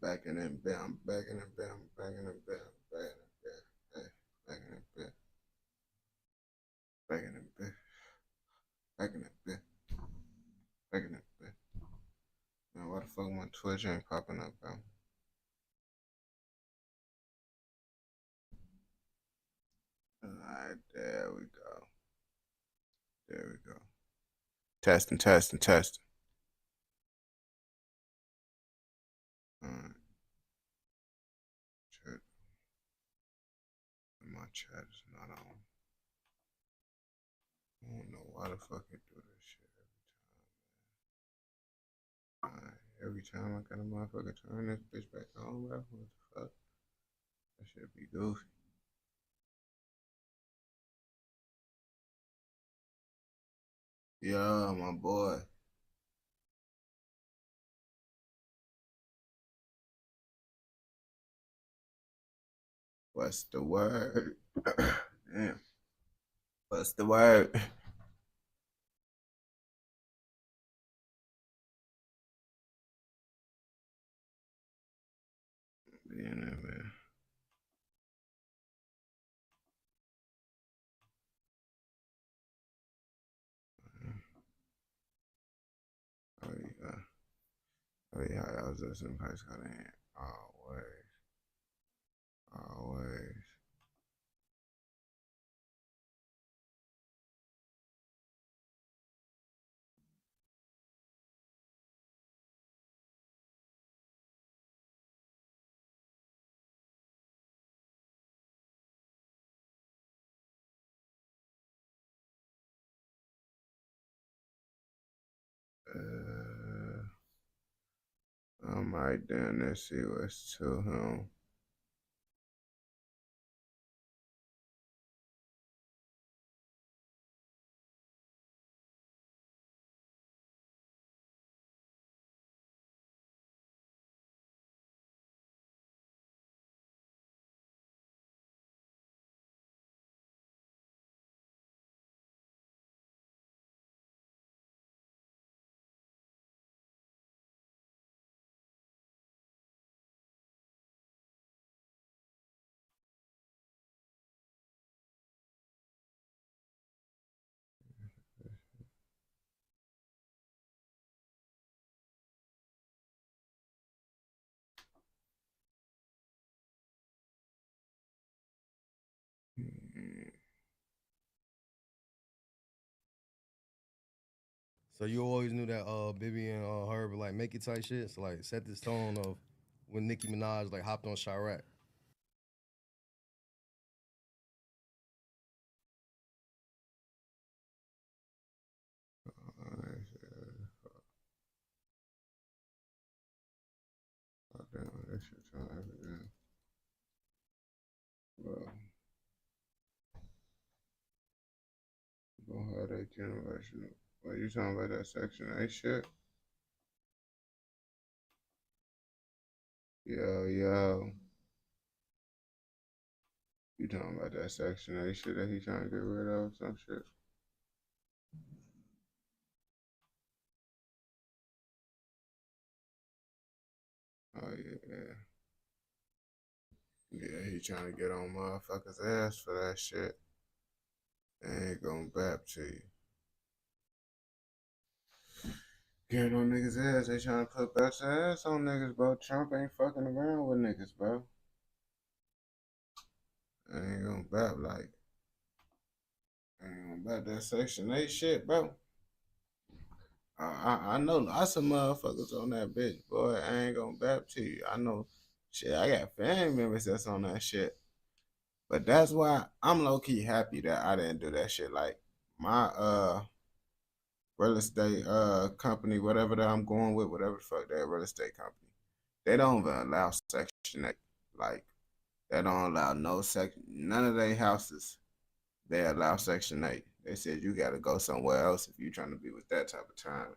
backing and bam, backing and bam, backing and bam, backing and bam, backing and bam, backing and bam, backing and bam, backing and bam. Now, why the fuck my Twitch ain't popping up, bro? Alright, there we go. There we go. Testing, testing, testing. Alright, chat. My chat is not on. I don't know why the fuck it do this shit every time. Alright, every time I got a motherfucker turn this bitch back on, bro. What the fuck? That shit be goofy. Yeah, my boy. What's the word? Damn. What's the word? Yeah, man. Oh yeah. Oh yeah. I was listening to Price Cut in. Always. Always. I'm right down there. See what's to him. So you always knew that Bibby and Herb would, like make it type shit. So like set this tone of when Nicki Minaj like hopped on Chirac. Oh, damn, that shit sound everything. Well, gonna have that generation. What you talking about that Section 8 shit? Yo, yo. You talking about that Section 8 shit that he trying to get rid of? Some shit? Oh, yeah, yeah. Yeah, he trying to get on motherfuckers' ass for that shit. They ain't gonna bap to you. Getting on niggas' ass, they trying to put Bap's ass on niggas, bro. Trump ain't fucking around with niggas, bro. They ain't gonna bap like, ain't gonna bap that Section 8 shit, bro. I know lots of motherfuckers on that bitch, boy. I ain't gonna bap to you. I know shit, I got family members that's on that shit. But that's why I'm low key happy that I didn't do that shit. Like my real estate company, whatever that I'm going with, whatever the fuck that real estate company, they don't even allow Section 8. Like they don't allow no section none of their houses. They allow Section 8. They said you gotta go somewhere else if you trying to be with that type of time.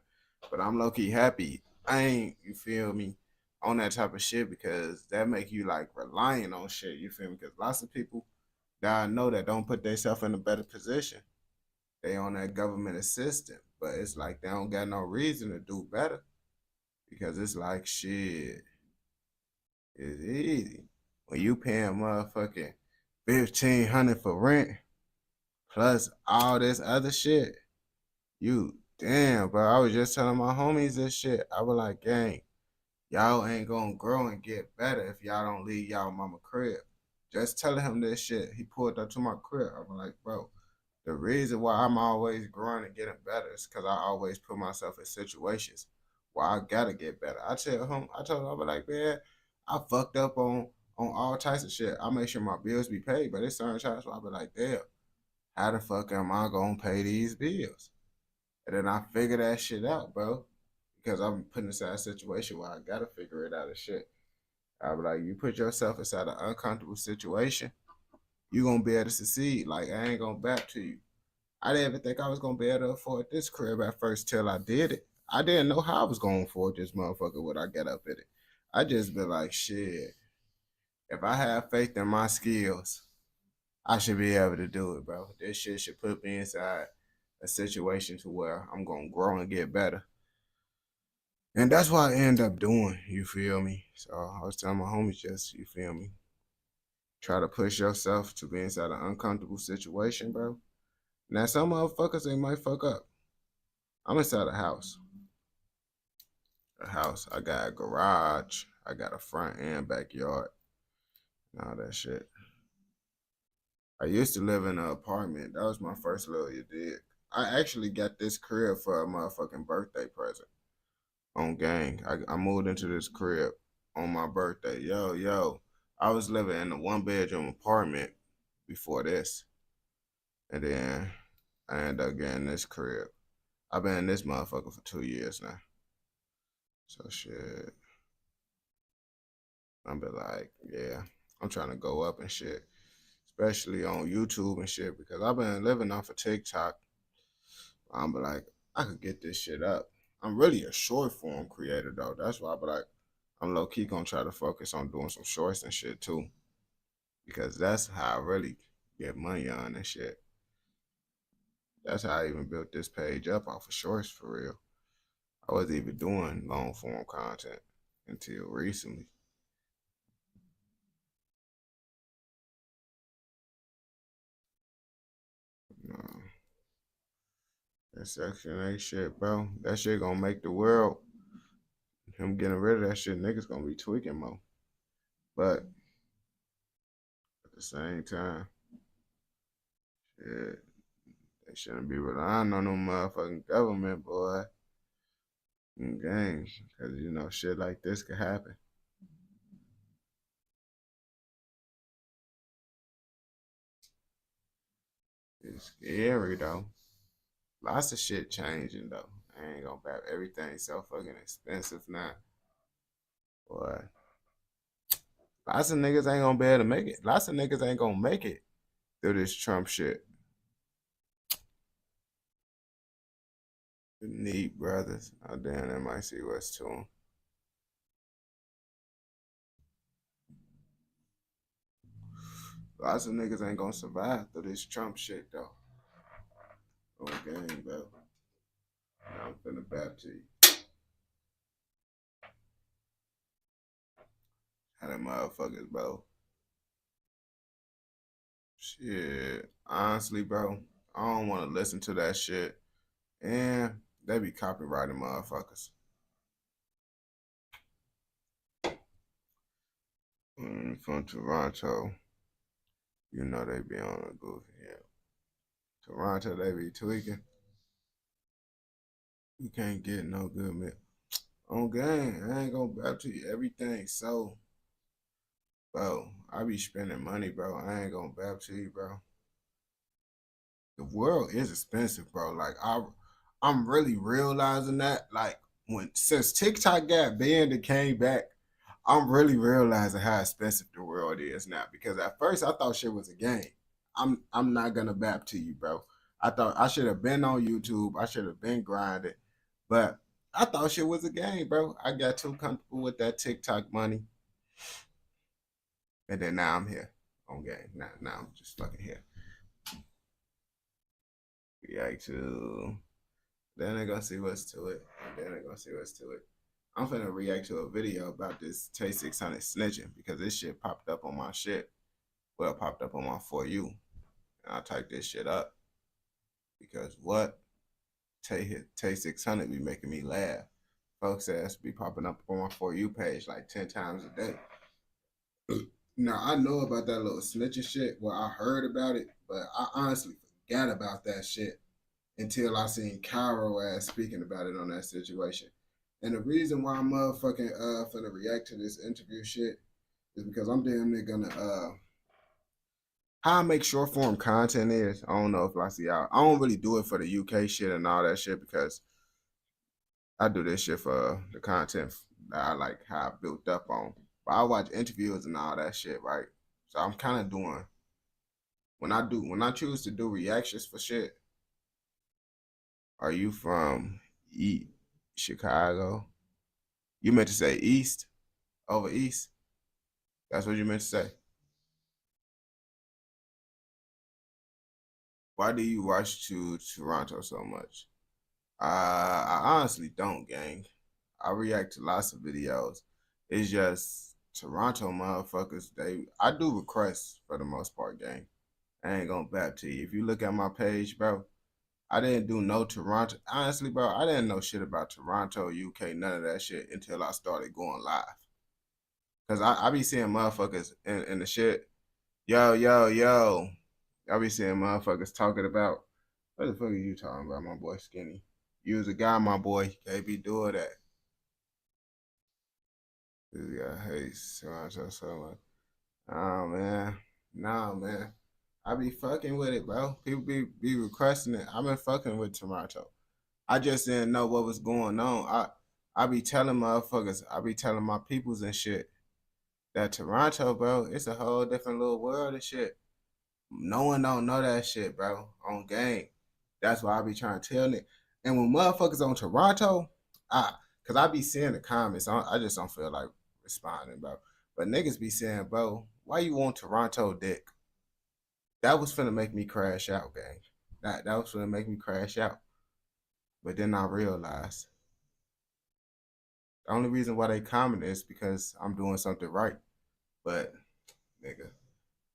But I'm low key happy. I ain't, you feel me, on that type of shit because that make you like relying on shit, you feel me? Because lots of people that I know that don't put themselves in a better position. They on that government assistance, but it's like they don't got no reason to do better because it's like shit. It's easy. When you paying motherfucking 1,500 for rent plus all this other shit, you damn, bro. I was just telling my homies this shit. I was like, gang, y'all ain't gonna grow and get better if y'all don't leave y'all mama crib. Just telling him this shit. He pulled up to my crib. I was like, bro, the reason why I'm always growing and getting better is because I always put myself in situations where I gotta get better. I told him, I was like, man, I fucked up on all types of shit. I make sure my bills be paid, but it's certain times where I be like, damn, how the fuck am I gonna pay these bills? And then I figure that shit out, bro, because I'm put inside a situation where I gotta figure it out and shit. I be like, you put yourself inside an uncomfortable situation, you gonna be able to succeed. Like I ain't gonna back to you. I didn't even think I was gonna be able to afford this crib at first till I did it. I didn't know how I was gonna afford this motherfucker when I get up in it. I just been like, shit. If I have faith in my skills, I should be able to do it, bro. This shit should put me inside a situation to where I'm gonna grow and get better. And that's what I end up doing, you feel me? So I was telling my homies just, you feel me? Try to push yourself to be inside an uncomfortable situation, bro. Now some motherfuckers they might fuck up. I'm inside a house. A house. I got a garage. I got a front and backyard. And all that shit. I used to live in an apartment. That was my first little you did. I actually got this crib for a motherfucking birthday present. On gang. I moved into this crib on my birthday. Yo. I was living in a 1 bedroom apartment before this. And then I ended up getting this crib. I've been in this motherfucker for 2 years now. So shit. I'm be like, yeah, I'm trying to go up and shit. Especially on YouTube and shit, because I've been living off of TikTok. I'm be like, I could get this shit up. I'm really a short form creator though. That's why I be like, I'm low key gonna try to focus on doing some shorts and shit too. Because that's how I really get money on and shit. That's how I even built this page up off of shorts for real. I wasn't even doing long form content until recently. No, that Section 8 shit, bro. That shit gonna make the world. Him getting rid of that shit, niggas gonna be tweaking more. But at the same time, shit, they shouldn't be relying on no motherfucking government, boy, in games. Because, you know, shit like this could happen. It's scary, though. Lots of shit changing, though. I ain't gonna back everything so fucking expensive now. Boy, lots of niggas ain't gonna be able to make it. Lots of niggas ain't gonna make it through this Trump shit. The Neat brothers. Oh, damn, that might see what's to them. Lots of niggas ain't gonna survive through this Trump shit, though. On game, bro. Now I'm finna bap to you. How them motherfuckers, bro. Shit. Honestly, bro, I don't want to listen to that shit. And they be copyrighting motherfuckers. From Toronto, you know they be on a goofy here. Toronto, they be tweaking. You can't get no good man. On game, I ain't gonna bap to you everything. So, bro, I be spending money, bro. I ain't gonna bap to you, bro. The world is expensive, bro. Like I'm really realizing that. Like when since TikTok got banned and came back, I'm really realizing how expensive the world is now. Because at first I thought shit was a game. I'm not gonna bap to you, bro. I thought I should have been on YouTube. I should have been grinding, but I thought shit was a game, bro. I got too comfortable with that TikTok money, and then now I'm here on game. Now I'm just fucking here. React to. Then they're gonna see what's to it. And then they're gonna see what's to it. I'm finna react to a video about this Tay 600 snitching because this shit popped up on my shit. Well, it popped up on my For You. And I typed this shit up because what? Tay 600 be making me laugh. Folks ass be popping up on my For You page like 10 times a day. Now, I know about that little snitching shit. Well, I heard about it, but I honestly forgot about that shit until I seen Cairo ass speaking about it on that situation. And the reason why I'm motherfucking finna react to this interview shit is because I'm damn near gonna how I make short form content is, I don't know if I see y'all. I don't really do it for the UK shit and all that shit because I do this shit for the content that I like how I built up on. But I watch interviews and all that shit, right? So I'm kind of doing when I choose to do reactions for shit. Are you from Chicago? You meant to say East over East? That's what you meant to say. Why do you watch to Toronto so much? I honestly don't, gang. I react to lots of videos. It's just Toronto motherfuckers. I do requests for the most part, gang. I ain't gonna bat to you. If you look at my page, bro, I didn't do no Toronto. Honestly, bro, I didn't know shit about Toronto, UK, none of that shit until I started going live. Cause I be seeing motherfuckers in the shit. Yo, yo, yo. I be seeing motherfuckers talking about what the fuck are you talking about, my boy Skinny? You was a guy, my boy. You can't be doing that. Yeah, hey, so much, so much. Oh man, nah, man. I be fucking with it, bro. People be requesting it. I've been fucking with Toronto. I just didn't know what was going on. I be telling motherfuckers, I be telling my peoples and shit that Toronto, bro, it's a whole different little world and shit. No one don't know that shit, bro. On game. That's why I be trying to tell it. And when motherfuckers on Toronto, cause I be seeing the comments. I just don't feel like responding, bro. But niggas be saying, bro, why you want Toronto dick? That was finna make me crash out, gang. That was finna make me crash out. But then I realized the only reason why they comment is because I'm doing something right. But nigga,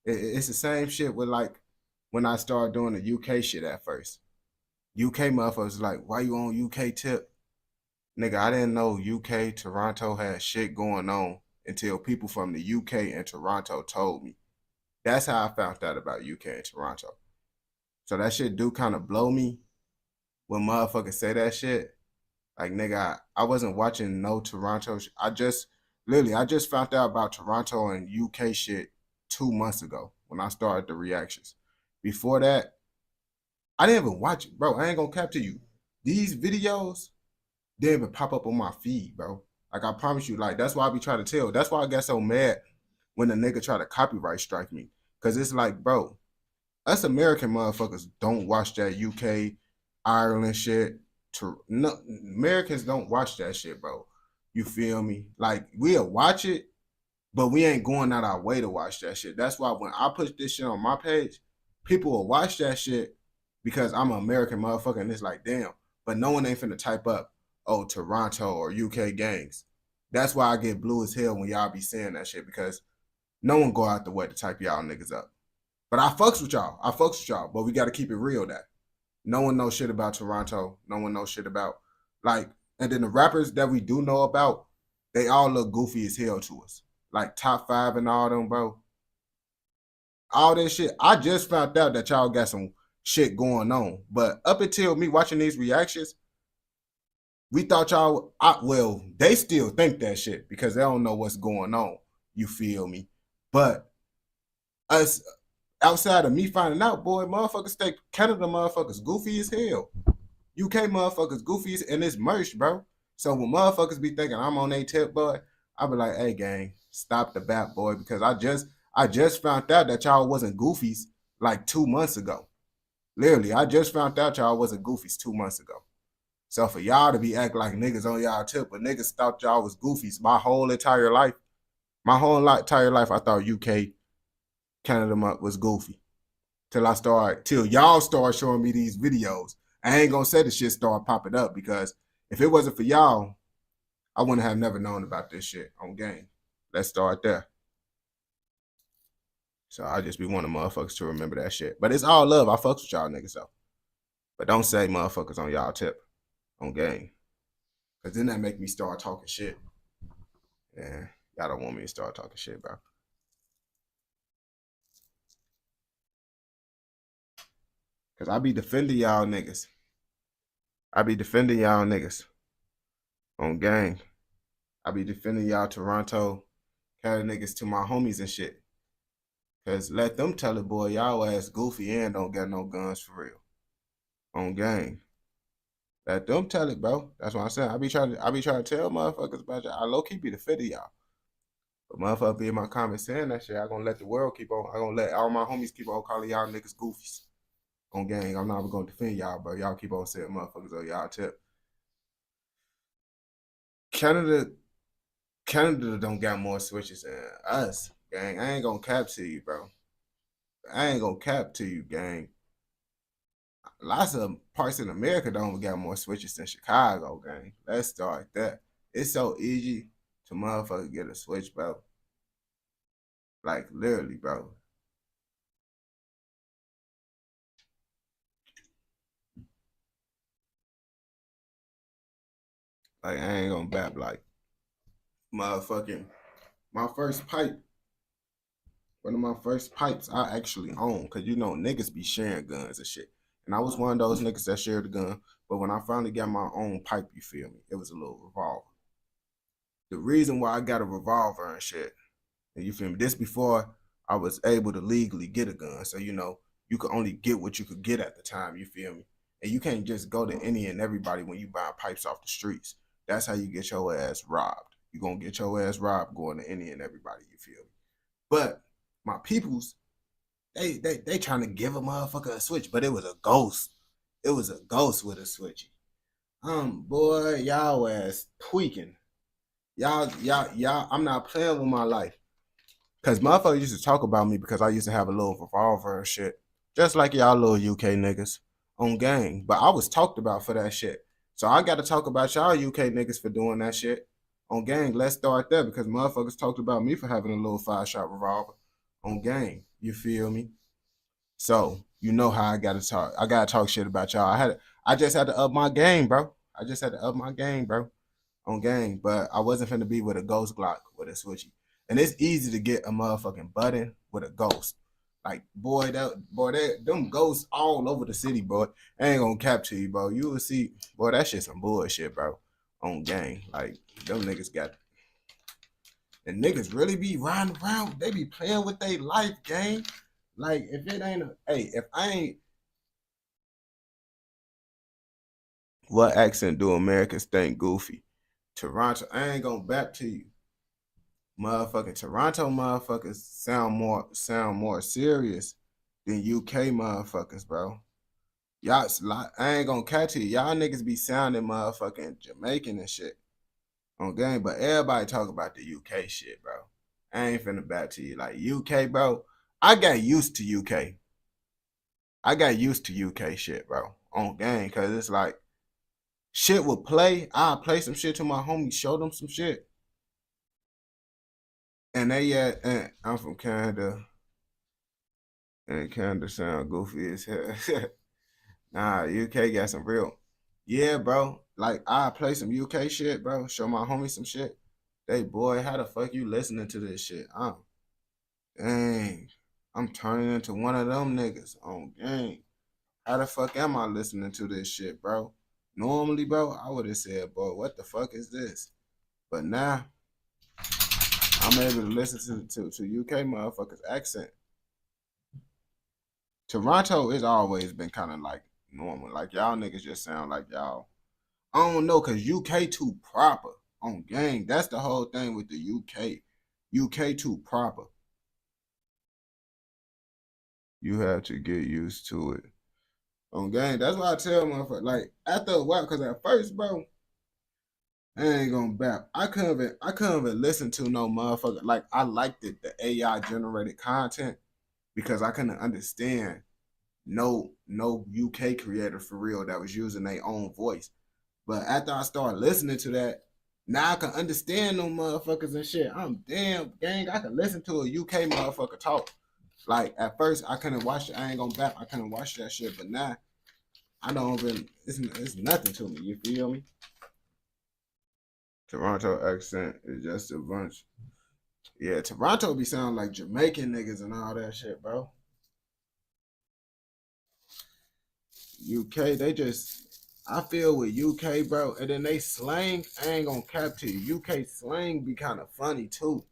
it's the same shit with like when I started doing the UK shit at first. UK motherfuckers like, why you on UK tip? Nigga, I didn't know UK, Toronto had shit going on until people from the UK and Toronto told me. That's how I found out about UK and Toronto. So that shit do kind of blow me when motherfuckers say that shit. Like, nigga, I wasn't watching no Toronto. I just found out about Toronto and UK shit 2 months ago when I started the reactions. Before that, I didn't even watch it, bro. I ain't gonna cap to you. These videos didn't even pop up on my feed, bro. Like, I promise you, like, that's why I be trying to tell. That's why I get so mad when the nigga try to copyright strike me. Cause it's like, bro, us American motherfuckers don't watch that UK, Ireland shit. No, Americans don't watch that shit, bro. You feel me? Like, we'll watch it, but we ain't going out our way to watch that shit. That's why when I put this shit on my page, people will watch that shit because I'm an American motherfucker and it's like, damn. But no one ain't finna type up, oh, Toronto or UK gangs. That's why I get blue as hell when y'all be saying that shit because no one go out the way to type y'all niggas up. But I fucks with y'all. But we got to keep it real that no one knows shit about Toronto. No one knows shit about like, and then the rappers that we do know about, they all look goofy as hell to us. Like top 5 and all them, bro. All this shit. I just found out that y'all got some shit going on. But up until me watching these reactions, we thought y'all, well, they still think that shit because they don't know what's going on. You feel me? But us, outside of me finding out, boy, motherfuckers think Canada motherfuckers goofy as hell. UK motherfuckers goofy as, and it's merch, bro. So when motherfuckers be thinking I'm on a tip, boy, I be like, hey, gang, stop the bat, boy, because I just found out that y'all wasn't goofies like 2 months ago. Literally, I just found out y'all wasn't goofies 2 months ago. So for y'all to be acting like niggas on y'all tip, but niggas thought y'all was goofies my whole entire life. My whole entire life, I thought UK, Canada was goofy. Till y'all start showing me these videos. I ain't gonna say the shit start popping up because if it wasn't for y'all, I wouldn't have never known about this shit on game. Let's start there. So I just be wanting motherfuckers to remember that shit. But it's all love. I fucks with y'all niggas though. But don't say motherfuckers on y'all tip on game. Cause then that make me start talking shit. Yeah, y'all don't want me to start talking shit, bro. Cause I be defending y'all niggas. I be defending y'all niggas on gang. I be defending y'all Toronto Cali niggas to my homies and shit. Cause let them tell it, boy, y'all ass goofy and don't got no guns for real. On gang. Let them tell it, bro. That's what I'm saying. I be trying to tell motherfuckers about y'all. I low key be defending y'all. But motherfucker be in my comments saying that shit. I gonna let the world keep on. I gonna let all my homies keep on calling y'all niggas goofies. On gang. I'm not gonna defend y'all, bro. Y'all keep on saying motherfuckers on y'all tip. Canada don't got more switches than us, gang. I ain't gonna cap to you, bro. I ain't gonna cap to you, gang. Lots of parts in America don't got more switches than Chicago, gang. Let's start that. It's so easy to motherfucker get a switch, bro. Like literally, bro. Like I ain't gonna bap like motherfucking my first pipe. One of my first pipes I actually own, cause you know niggas be sharing guns and shit. And I was one of those niggas that shared the gun. But when I finally got my own pipe, you feel me? It was a little revolver. The reason why I got a revolver and shit, and you feel me? This before I was able to legally get a gun. So you know, you could only get what you could get at the time, you feel me? And you can't just go to any and everybody when you buy pipes off the streets. That's how you get your ass robbed. You gonna get your ass robbed going to any and everybody, you feel me? But my peoples, they trying to give a motherfucker a switch, but it was a ghost. It was a ghost with a switchy. Boy, y'all ass tweaking. Y'all, I'm not playing with my life. Cause motherfuckers used to talk about me because I used to have a little revolver and shit. Just like y'all little UK niggas on gang. But I was talked about for that shit. So I gotta talk about y'all UK niggas for doing that shit. On gang, let's start there because motherfuckers talked about me for having a little 5-shot revolver on gang. You feel me? So you know how I gotta talk. I gotta talk shit about y'all. I just had to up my game, bro. I just had to up my game, bro. On game. But I wasn't finna be with a ghost Glock with a switchy. And it's easy to get a motherfucking button with a ghost. Like, them ghosts all over the city, bro. I ain't gonna cap to you, bro. You will see, boy, that shit some bullshit, bro. On gang. Like, them niggas got. And niggas really be riding around. They be playing with their life, gang. Like, if it ain't if I ain't. What accent do Americans think goofy? Toronto, I ain't gonna back to you. Motherfucking Toronto motherfuckers sound more serious than UK motherfuckers, bro. Y'all, I ain't gonna catch you. Y'all niggas be sounding motherfucking Jamaican and shit on game, but everybody talk about the UK shit, bro. I ain't finna back to you. Like UK, bro. I got used to UK. I got used to UK shit, bro. On game, cause it's like shit would play. I'll play some shit to my homies, show them some shit. And I'm from Canada. And Canada sound goofy as hell. Nah, UK got some real. Yeah, bro. Like I play some UK shit, bro. Show my homies some shit. They boy, how the fuck you listening to this shit? Dang. I'm turning into one of them niggas on gang. How the fuck am I listening to this shit, bro? Normally, bro, I would have said, boy, what the fuck is this? But now I'm able to listen to UK motherfuckers accent. Toronto has always been kind of like normal. Like y'all niggas just sound like y'all. I don't know, cause UK too proper on gang. That's the whole thing with the UK. UK too proper. You have to get used to it. On gang. That's why I tell motherfuckers, like, after a while, cause at first, bro, I ain't gonna bap. I couldn't even listen to no motherfucker. Like I liked it, the AI generated content, because I couldn't understand no UK creator for real that was using their own voice. But after I started listening to that, Now I can understand them motherfuckers and shit. I'm damn gang. I can listen to a UK motherfucker talk. Like at first I couldn't watch it. I ain't gonna back. I couldn't watch that shit. But now I don't even. It's nothing to me. You feel me? Toronto accent is just a bunch. Yeah, Toronto be sounding like Jamaican niggas and all that shit, bro. UK, they just. I feel with UK, bro, and then they slang. I ain't gonna cap to you. UK slang be kind of funny too.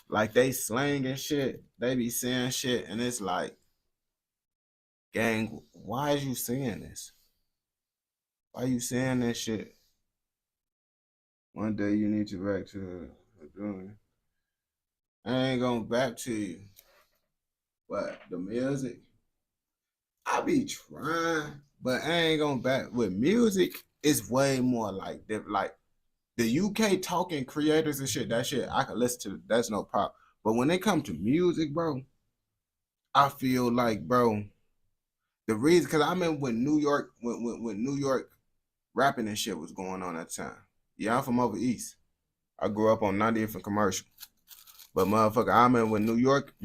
Like they slang and shit. They be saying shit, and it's like, gang, why is you saying this? Why you saying that shit? One day you need to back to doing. I ain't gonna back to you. What the music? I be trying, but I ain't gonna back with music. It's way more like the UK talking creators and shit. That shit I can listen to. That's no problem. But when it come to music, bro, I feel like, bro, the reason because I remember when New York, when New York rapping and shit was going on at the time. Yeah, I'm from over east. I grew up on 90th and Commercial. But motherfucker, I remember when New York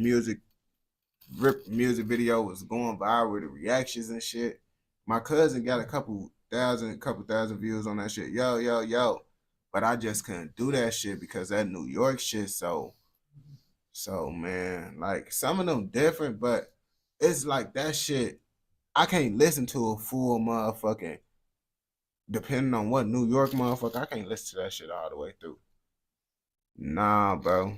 rip music video was going viral with the reactions and shit. My cousin got a couple thousand views on that shit. Yo, yo, yo. But I just couldn't do that shit because that New York shit so man, like some of them different, but it's like that shit. I can't listen to a full motherfucking depending on what New York motherfucker, I can't listen to that shit all the way through. Nah, bro.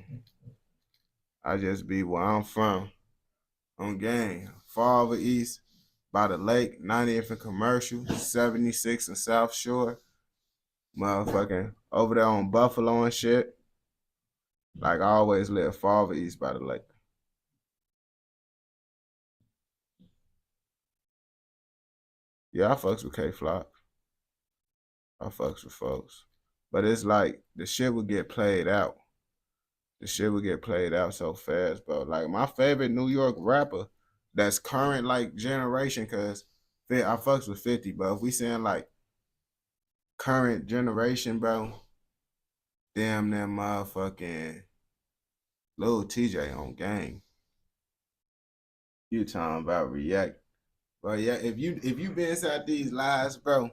I just be where I'm from. On gang. Far over east by the lake, 90th and Commercial, 76 and South Shore. Motherfucking over there on Buffalo and shit. Like I always live far over east by the lake. Yeah, I fucks with K Flock. I fucks with folks. But it's like the shit would get played out. The shit would get played out so fast, bro. Like my favorite New York rapper that's current like generation, cause I fucks with 50, but if we saying like current generation, bro, damn that motherfucking Lil TJ on gang. You talking about react. But yeah, if you been inside these lives, bro,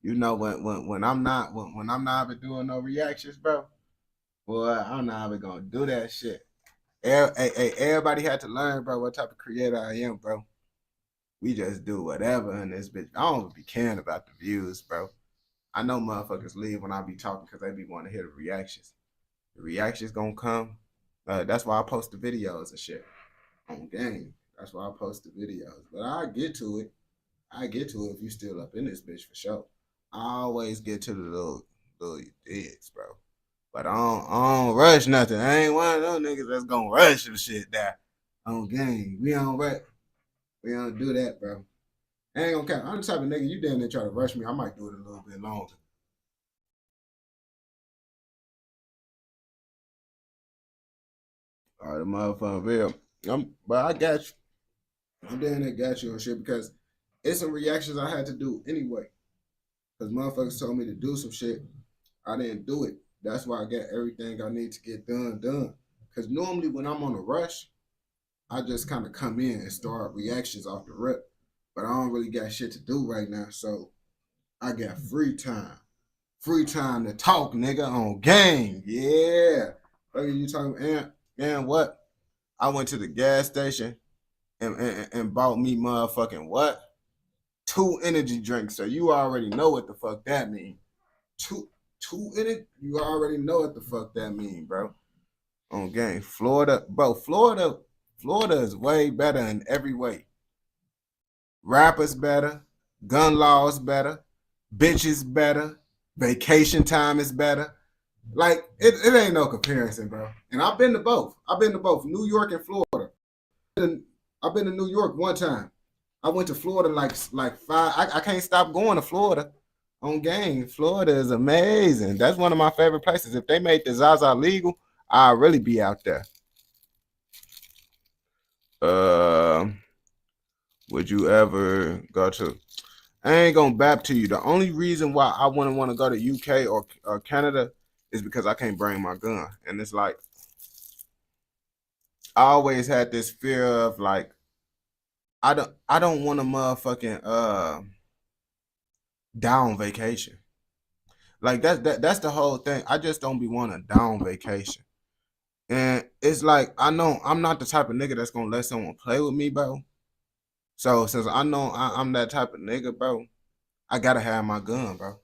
you know when I'm not even doing no reactions, bro, boy, I'm not even gonna do that shit. Everybody had to learn, bro, what type of creator I am, bro. We just do whatever in this bitch. I don't be caring about the views, bro. I know motherfuckers leave when I be talking because they be wanting to hear the reactions. The reactions gonna come. That's why I post the videos and shit on game. That's why I post the videos. But I get to it. I get to it if you still up in this bitch for sure. I always get to the little digs, bro. But I don't rush nothing. I ain't one of those niggas that's gonna rush some shit that on game. We don't rush. We don't do that, bro. I ain't gonna count. I'm the type of nigga you damn near try to rush me. I might do it a little bit longer. All right, the motherfucking real. But I got you. I'm damn near got you on shit because it's some reactions I had to do anyway. Because motherfuckers told me to do some shit. I didn't do it. That's why I got everything I need to get done. Because normally when I'm on a rush, I just kind of come in and start reactions off the rip. But I don't really got shit to do right now. So I got free time. Free time to talk, nigga, on game. Yeah. Look at you talking, and what? I went to the gas station and bought me motherfucking what? 2 energy drinks. So you already know what the fuck that mean. Two in it, you already know what the fuck that mean, bro. On game. Florida, bro, Florida is way better in every way. Rappers better, gun laws better, bitches better, vacation time is better. Like it ain't no comparison, bro. And I've been to both. I've been to both New York and Florida. I've been to New York one time. I went to Florida like five. I can't stop going to Florida on game. Florida is amazing. That's one of my favorite places. If they made the Zaza legal, I'd really be out there. Uh, would you ever go to? I ain't gonna bap to you. The only reason why I wouldn't want to go to UK or Canada is because I can't bring my gun. And it's like I always had this fear of like I don't want a motherfucking down vacation. Like that's the whole thing. I just don't be wanting a down vacation. And it's like I know I'm not the type of nigga that's gonna let someone play with me, bro. So since I know I'm that type of nigga, bro, I gotta have my gun, bro.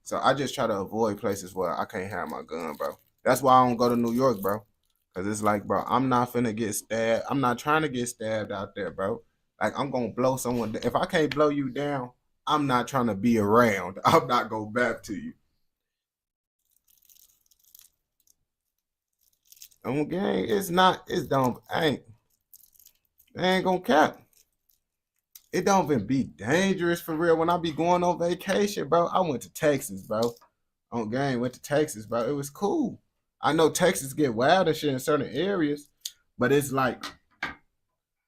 So I just try to avoid places where I can't have my gun, bro. That's why I don't go to New York, bro. Cause it's like, bro, I'm not finna get stabbed. I'm not trying to get stabbed out there, bro. Like I'm gonna blow someone. If I can't blow you down, I'm not trying to be around. I'm not gonna back to you. I'm gang. It's not. It's don't. I ain't gonna cap. It don't even be dangerous for real. When I be going on vacation, bro, I went to Texas, bro. On game, went to Texas, bro. It was cool. I know Texas get wild and shit in certain areas, but it's like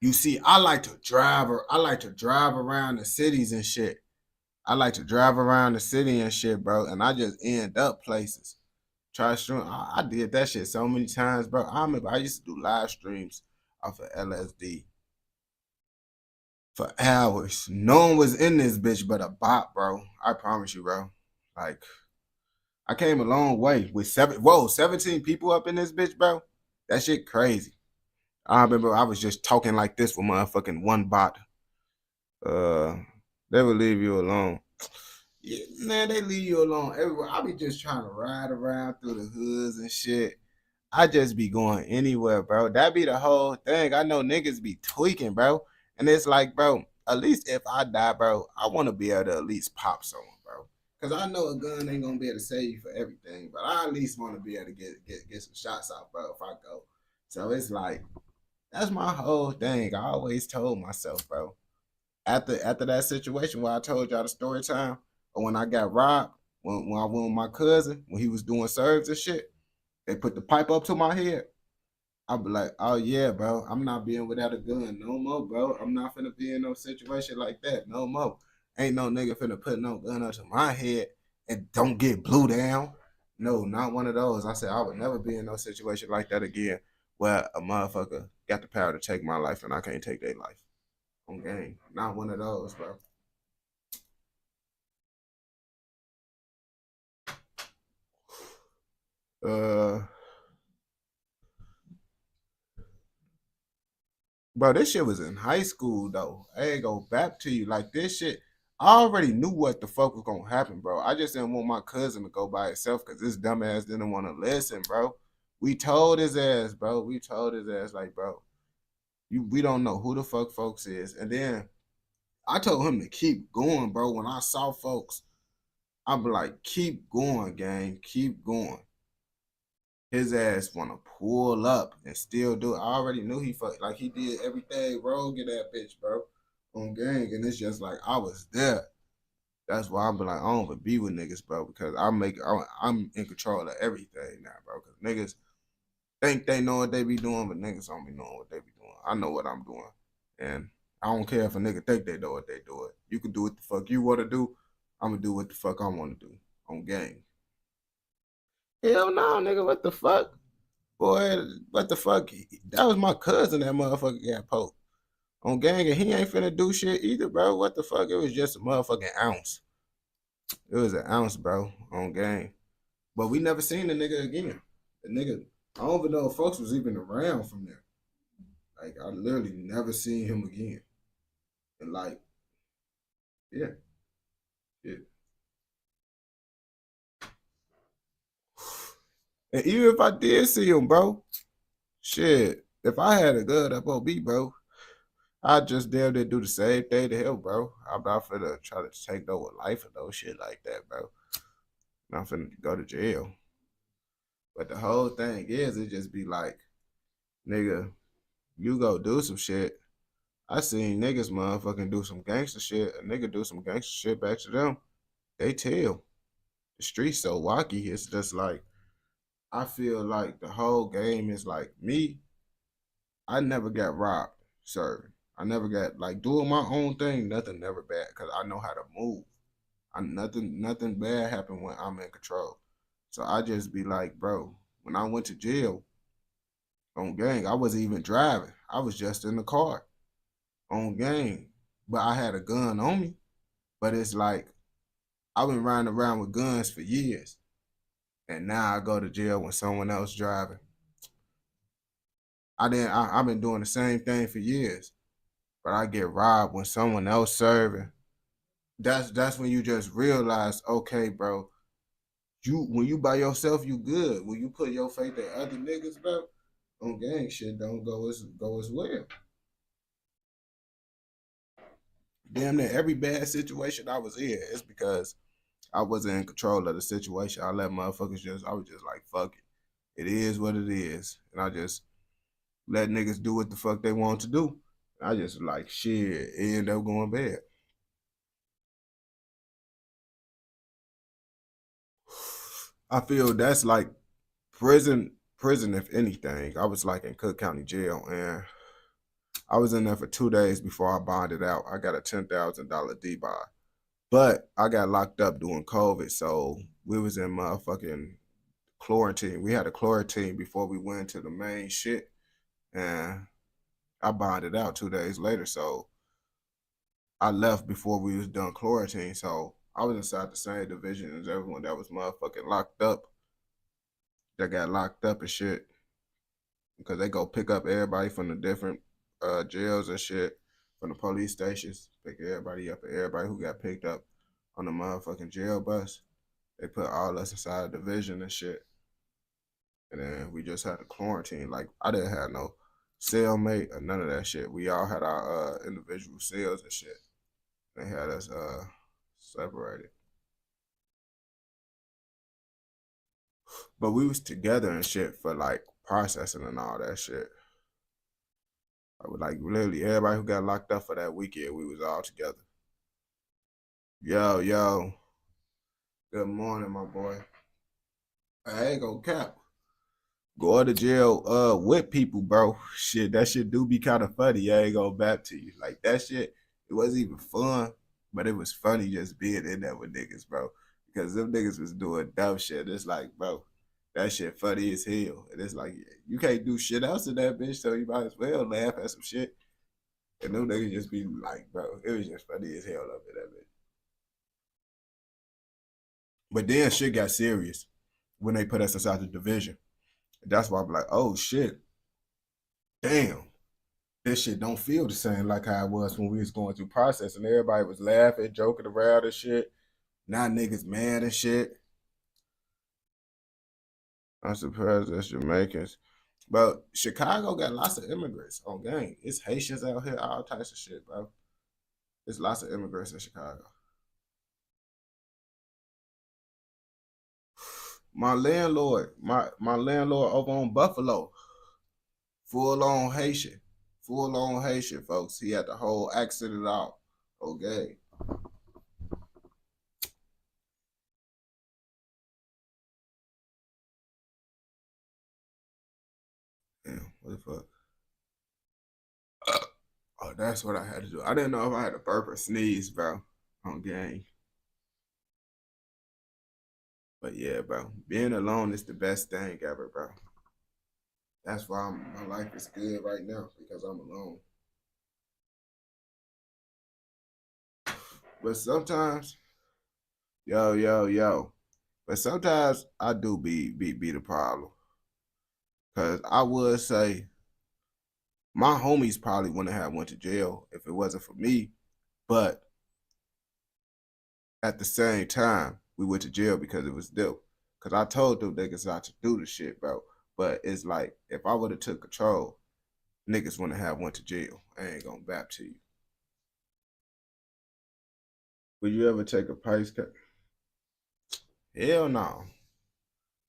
you see, I like to drive around the cities and shit. I like to drive around the city and shit, bro. And I just end up places. Try stream. I did that shit so many times, bro. I remember I used to do live streams off of LSD for hours. No one was in this bitch but a bot, bro. I promise you, bro. Like I came a long way with 17 people up in this bitch, bro. That shit crazy. I remember I was just talking like this with motherfucking one bot. Uh, they would leave you alone. Yeah, man, they leave you alone everywhere. I be just trying to ride around through the hoods and shit. I just be going anywhere, bro. That be the whole thing. I know niggas be tweaking, bro. And it's like, bro, at least if I die, bro, I want to be able to at least pop someone, bro. Cause I know a gun ain't gonna be able to save you for everything, but I at least want to be able to get some shots out, bro, if I go. So it's like that's my whole thing. I always told myself, bro. After that situation where I told y'all the story time, or when I got robbed, when I went with my cousin, when he was doing serves and shit, they put the pipe up to my head. I'll be like, oh yeah, bro, I'm not being without a gun no more, bro. I'm not finna be in no situation like that no more. Ain't no nigga finna put no gun up to my head and don't get blew down. No, not one of those. I said I would never be in no situation like that again where a motherfucker got the power to take my life and I can't take their life. On game. Not one of those, bro. Uh Bro, this shit was in high school though. I ain't go back to you. Like this shit, I already knew what the fuck was gonna happen, bro. I just didn't want my cousin to go by himself because this dumbass didn't want to listen, bro. We told his ass, bro. We told his ass, like, bro, we don't know who the fuck folks is. And then I told him to keep going, bro. When I saw folks, I'm like, keep going, gang, keep going. His ass want to pull up and still do it. I already knew he fucked like he did everything wrong in that bitch, bro, on gang. And it's just like I was there. That's why I'm like I don't even be with niggas, bro, because I'm in control of everything now, bro. Because niggas think they know what they be doing, but niggas don't be knowing what they be doing. I know what I'm doing, and I don't care if a nigga think they know what they doing. You can do what the fuck you want to do. I'm gonna do what the fuck I want to do on gang. Hell no, nigga. What the fuck? Boy, what the fuck? That was my cousin that motherfucker got poked on gang, and he ain't finna do shit either, bro. What the fuck? It was just a motherfucking ounce. It was an ounce, bro, on gang. But we never seen the nigga again. The nigga, I don't even know if folks was even around from there. Like, I literally never seen him again. And like, yeah, yeah. And even if I did see him, bro, shit, if I had a gun up on me, bro, I just damn near do the same thing to him, bro. I'm not finna try to take no life or no shit like that, bro. I'm not finna go to jail. But the whole thing is, it just be like, nigga, you go do some shit. I seen niggas motherfucking do some gangster shit. A nigga do some gangster shit back to them. They tell. The streets so wacky. It's just like, I feel like the whole game is like me. I never got robbed, sir. I never got like doing my own thing. Nothing never bad because I know how to move. Nothing bad happen when I'm in control. So I just be like, bro, when I went to jail on gang, I wasn't even driving. I was just in the car on gang, but I had a gun on me. But it's like I've been riding around with guns for years, and now I go to jail when someone else driving. I've been doing the same thing for years, but I get robbed when someone else serving. That's when you just realize, okay, bro, you when you by yourself, you good. When you put your faith in other niggas, bro, on gang shit don't go as well. Damn near every bad situation I was in, it's because I wasn't in control of the situation. I let motherfuckers I was just like, fuck it. It is what it is. And I just let niggas do what the fuck they want to do. I just like, shit, it ended up going bad. I feel that's like prison if anything. I was like in Cook County Jail and I was in there for 2 days before I bonded out. I got a $10,000 D-bond. But I got locked up during COVID, so we was in motherfucking quarantine. We had a quarantine before we went to the main shit, and I bonded out 2 days later. So I left before we was done quarantine. So I was inside the same division as everyone that was motherfucking locked up, that got locked up and shit, because they go pick up everybody from the different jails and shit, from the police stations, pick everybody up, and everybody who got picked up on the motherfucking jail bus. They put all us inside the division and shit. And then we just had a quarantine. Like I didn't have no cellmate or none of that shit. We all had our individual cells and shit. They had us separated. But we was together and shit for like processing and all that shit. I would like literally everybody who got locked up for that weekend, we was all together. Yo, yo. Good morning, my boy. I ain't gonna cap. Going to jail with people, bro. Shit, that shit do be kind of funny. I ain't gonna back to you. Like that shit, it wasn't even fun, but it was funny just being in there with niggas, bro. Because them niggas was doing dumb shit. It's like, bro, that shit funny as hell. And it's like, you can't do shit else in that bitch, so you might as well laugh at some shit. And them niggas just be like, bro, it was just funny as hell up in that bitch. But then shit got serious when they put us inside the division. That's why I'm like, oh shit, damn. This shit don't feel the same like how it was when we was going through processing. Everybody was laughing, joking around and shit. Now niggas mad and shit. I'm surprised that's Jamaicans. But Chicago got lots of immigrants on gang. It's Haitians out here, all types of shit, bro. There's lots of immigrants in Chicago. My landlord over on Buffalo, full on Haitian. Full on Haitian, folks. He had the whole accent and all. Okay. Damn, what the fuck? Oh, that's what I had to do. I didn't know if I had to burp or sneeze, bro, on game. But yeah, bro, being alone is the best thing ever, bro. That's why my life is good right now because I'm alone. But sometimes, yo. But sometimes I do be the problem. Cause I would say my homies probably wouldn't have went to jail if it wasn't for me. But at the same time, we went to jail because it was them. Cause I told them niggas not to do the shit, bro. But it's like if I would have took control, niggas wouldn't have went to jail. I ain't gonna bap to you. Would you ever take a price cut? Hell no.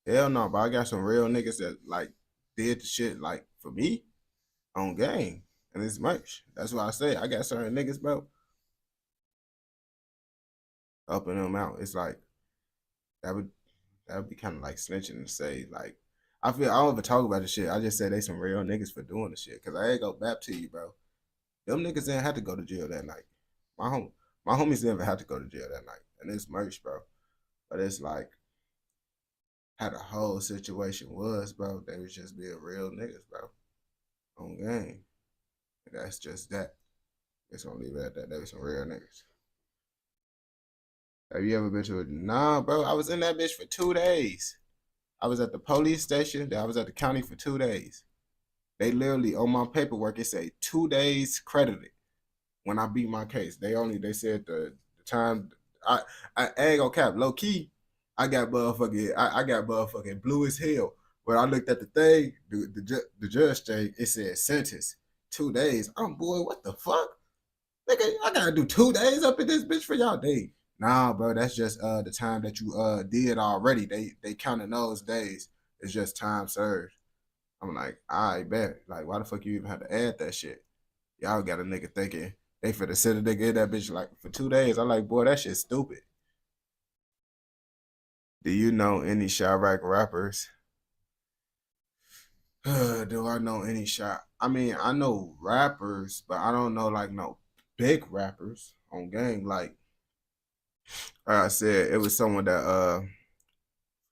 Hell no. But I got some real niggas that like did the shit like for me on game. And it's much. That's why I say I got certain niggas, bro, helping them out. It's like that would that would be kind of like snitching to say like I don't even talk about the shit. I just say they some real niggas for doing the shit. Cause I ain't gonna bap to you, bro. Them niggas didn't have to go to jail that night. My home, my homies didn't have to go to jail that night, and it's merch, bro. But it's like how the whole situation was, bro. They was just being real niggas, bro. On game. And that's just that. It's gonna leave it at that. They was some real niggas. Have you ever been to a nah, bro? I was in that bitch for 2 days. I was at the police station, then I was at the county for 2 days. They literally on my paperwork it say 2 days credited when I beat my case. They said the time I ain't gonna cap low key. I got motherfucking blue as hell. When I looked at the thing, the judge thing, it said sentence 2 days. I'm boy, what the fuck? Nigga, I gotta do 2 days up in this bitch for y'all day. Nah, bro, that's just the time that you did already. They counted those days. It's just time served. I'm like, I bet. Like, why the fuck you even have to add that shit? Y'all got a nigga thinking they finna sit a nigga in that bitch like for 2 days. I'm like, boy, that shit's stupid. Do you know any Chirac rappers? Do I know any shot? I mean, I know rappers, but I don't know like no big rappers on game. Like I said, it was someone that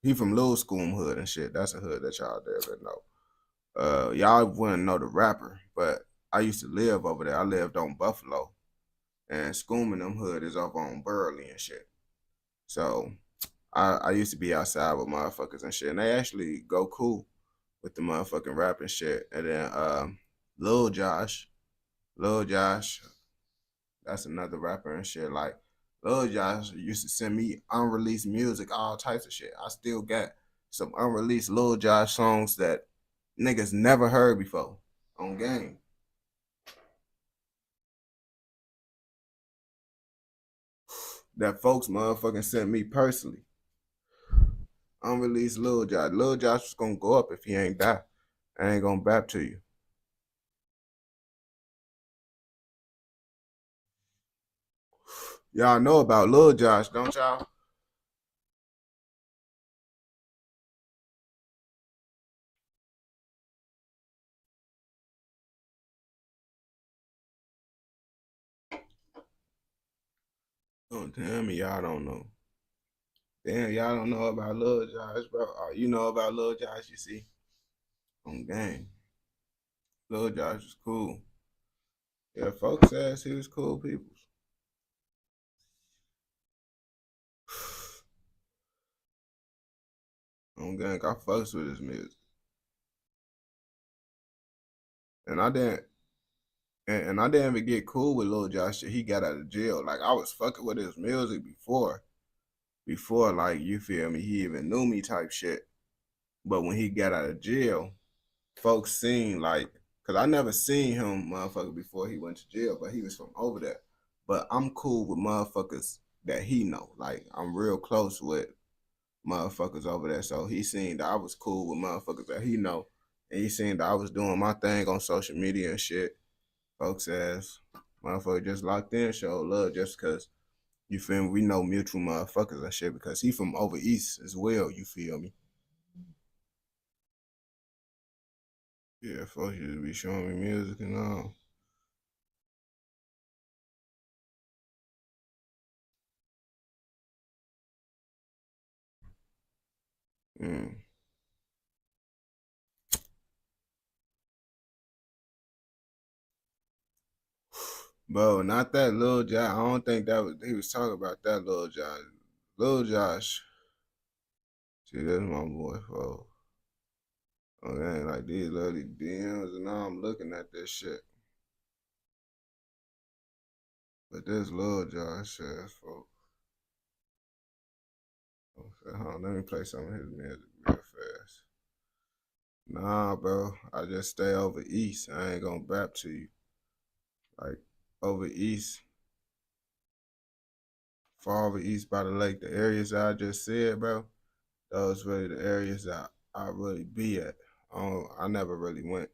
he from Lil School hood and shit. That's a hood that y'all never know. Y'all wouldn't know the rapper, but I used to live over there. I lived on Buffalo, and School and them hood is up on Burley and shit. So I used to be outside with motherfuckers and shit, and they actually go cool with the motherfucking rap and shit. And then Lil Josh, Lil Josh, that's another rapper and shit. Like Lil Josh used to send me unreleased music, all types of shit. I still got some unreleased Lil Josh songs that niggas never heard before on game. That folks motherfucking sent me personally. Unreleased Lil Josh. Lil Josh was gonna go up if he ain't die. I ain't gonna bap to you. Y'all know about Lil Josh, don't y'all? Don't tell me y'all don't know. Damn, y'all don't know about Lil Josh, bro. Oh, you know about Lil Josh, you see? On game. Lil Josh was cool. Yeah, folks says he was cool people. On gang, I fucks with his music. And I didn't and I didn't even get cool with Lil Josh till he got out of jail. Like I was fucking with his music before like you feel me, he even knew me type shit. But when he got out of jail, folks seen like, cause I never seen him motherfucker before he went to jail, but he was from over there. But I'm cool with motherfuckers that he know. Like I'm real close with motherfuckers over there. So he seen that I was cool with motherfuckers that he know. And he seen that I was doing my thing on social media and shit. Folks ass motherfucker just locked in, show love just cause you feel me, we know mutual motherfuckers and shit because he from over east as well, you feel me? Yeah, folks used to be showing me music and all. Mm. Bro, not that Lil Josh. I don't think that was he was talking about that Lil Josh. Lil Josh. See, that's my boy, folks. Okay, like these little DMs and now I'm looking at this shit. But this Lil Josh says, folks. Okay, hold on, let me play some of his music real fast. Nah, bro. I just stay over east. I ain't gonna bap to you. Like over east, far over east by the lake, the areas that I just said, bro. Those really the areas that I really be at. I never really went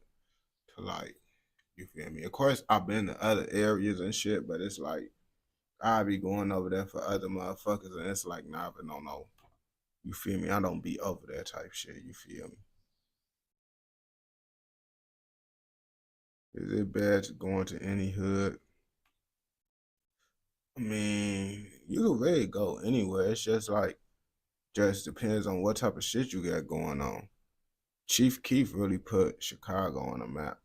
to like, you feel me? Of course, I've been to other areas and shit, but it's like I be going over there for other motherfuckers, and it's like, nah, but no. You feel me? I don't be over there type shit. You feel me? Is it bad to go into any hood? I mean, you can really go anywhere. It's just depends on what type of shit you got going on. Chief Keef really put Chicago on the map,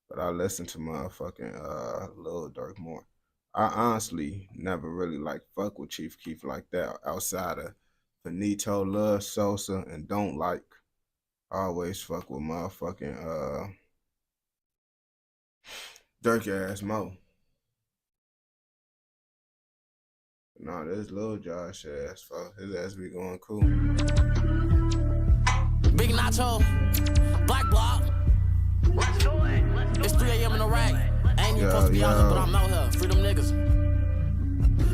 but I listen to motherfucking Lil Durk more. I honestly never really like fuck with Chief Keef like that outside of Finito, Love Sosa, and Don't Like. I always fuck with motherfucking Dirk ass Mo. Nah, this Lil Josh ass fuck. His ass be going cool. Big Nacho, Black Block. Let's do it. It's 3 a.m. in Iraq. I ain't even supposed to be out here, but I'm out here. Free them niggas.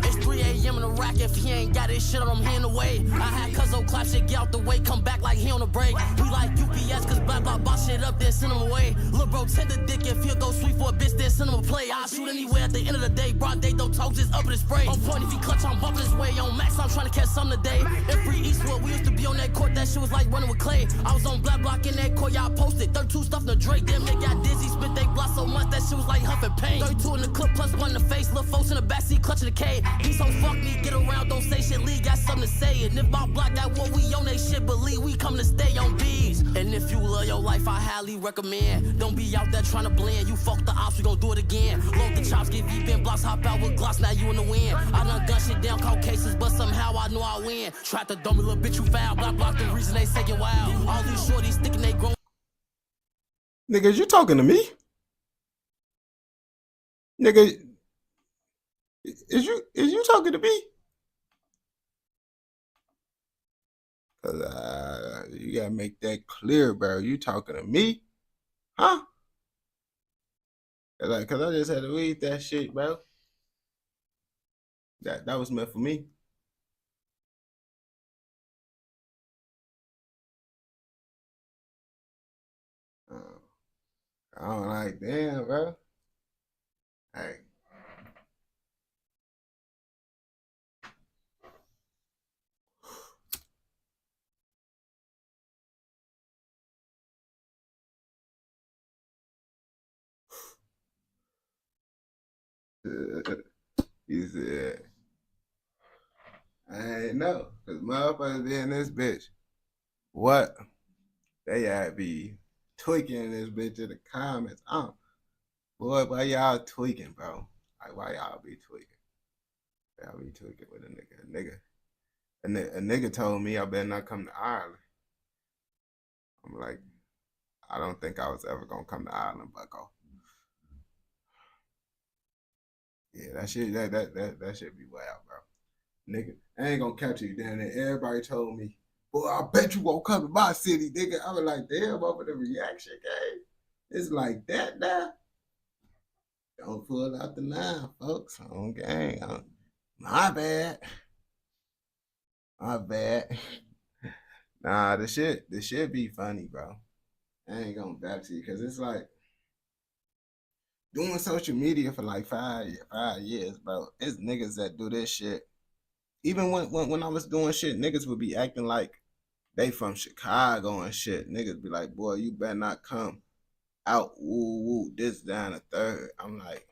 It's 3 a.m. in Iraq. If he ain't got his shit on him, he in the way. I had Cuzzo clap shit, get out the way, come back like he on a break. We like UPS, cause Black Block box shit up, then send him away. Lil' bro, tend the dick if he'll go sweet for a bitch, then send him a play. I'll shoot anywhere at the end of the day. Broad day, don't talk, just up in the spray. On point, if he clutch, I'm bumping his way. On max, I'm trying to catch some today. In Free Eastwood, we used to be on that court, that shit was like running with clay. I was on Black Block in that court, y'all posted. 32 stuff in the Drake, them nigga got dizzy, spit they block so much, that shit was like huffing pain. 32 in the clip, plus one in the face. Lil' folks in the backseat, clutching the K. He so fuck me, get around, don't say shit, Lee got something to say. And if my block got war, we on that shit, believe we come to stay on B's. And if you love your life, I highly recommend. Don't be out there trying to blend. You fuck the ops, we gon' do it again. Load the chops, get deep in blocks, hop out with Glocks, now you in the wind. I done gun shit down, caught cases, but somehow I know I win. Tried to dumb me, little bitch, you foul. Block, block, the reason they say it wild. All these shorties thinking they grown. Nigga, you talking to me? Nigga, is you talking to me? Cause you gotta make that clear, bro. You talking to me? Huh? Cause I just had to read that shit, bro. That was meant for me. I don't like, damn, bro. Hey. He said, I ain't know, cause motherfuckers be in this bitch. What? They had be tweaking this bitch in the comments. Boy, why y'all tweaking, bro? Like, why y'all be tweaking? Y'all be tweaking with a nigga. A nigga told me I better not come to Ireland. I'm like, I don't think I was ever gonna come to Ireland, bucko. Yeah, that shit be wild, bro. Nigga, I ain't gonna catch you down there. Everybody told me, boy, I bet you won't come to my city, nigga. I was like, damn, over the reaction game. It's like that now. Don't pull out the nine, folks. On gang. My bad. My bad. Nah, the shit be funny, bro. I ain't gonna back to you because it's like doing social media for like 5 years, bro. It's niggas that do this shit. Even when I was doing shit, niggas would be acting like they from Chicago and shit. Niggas be like, boy, you better not come out, woo woo, this down a third. I'm like,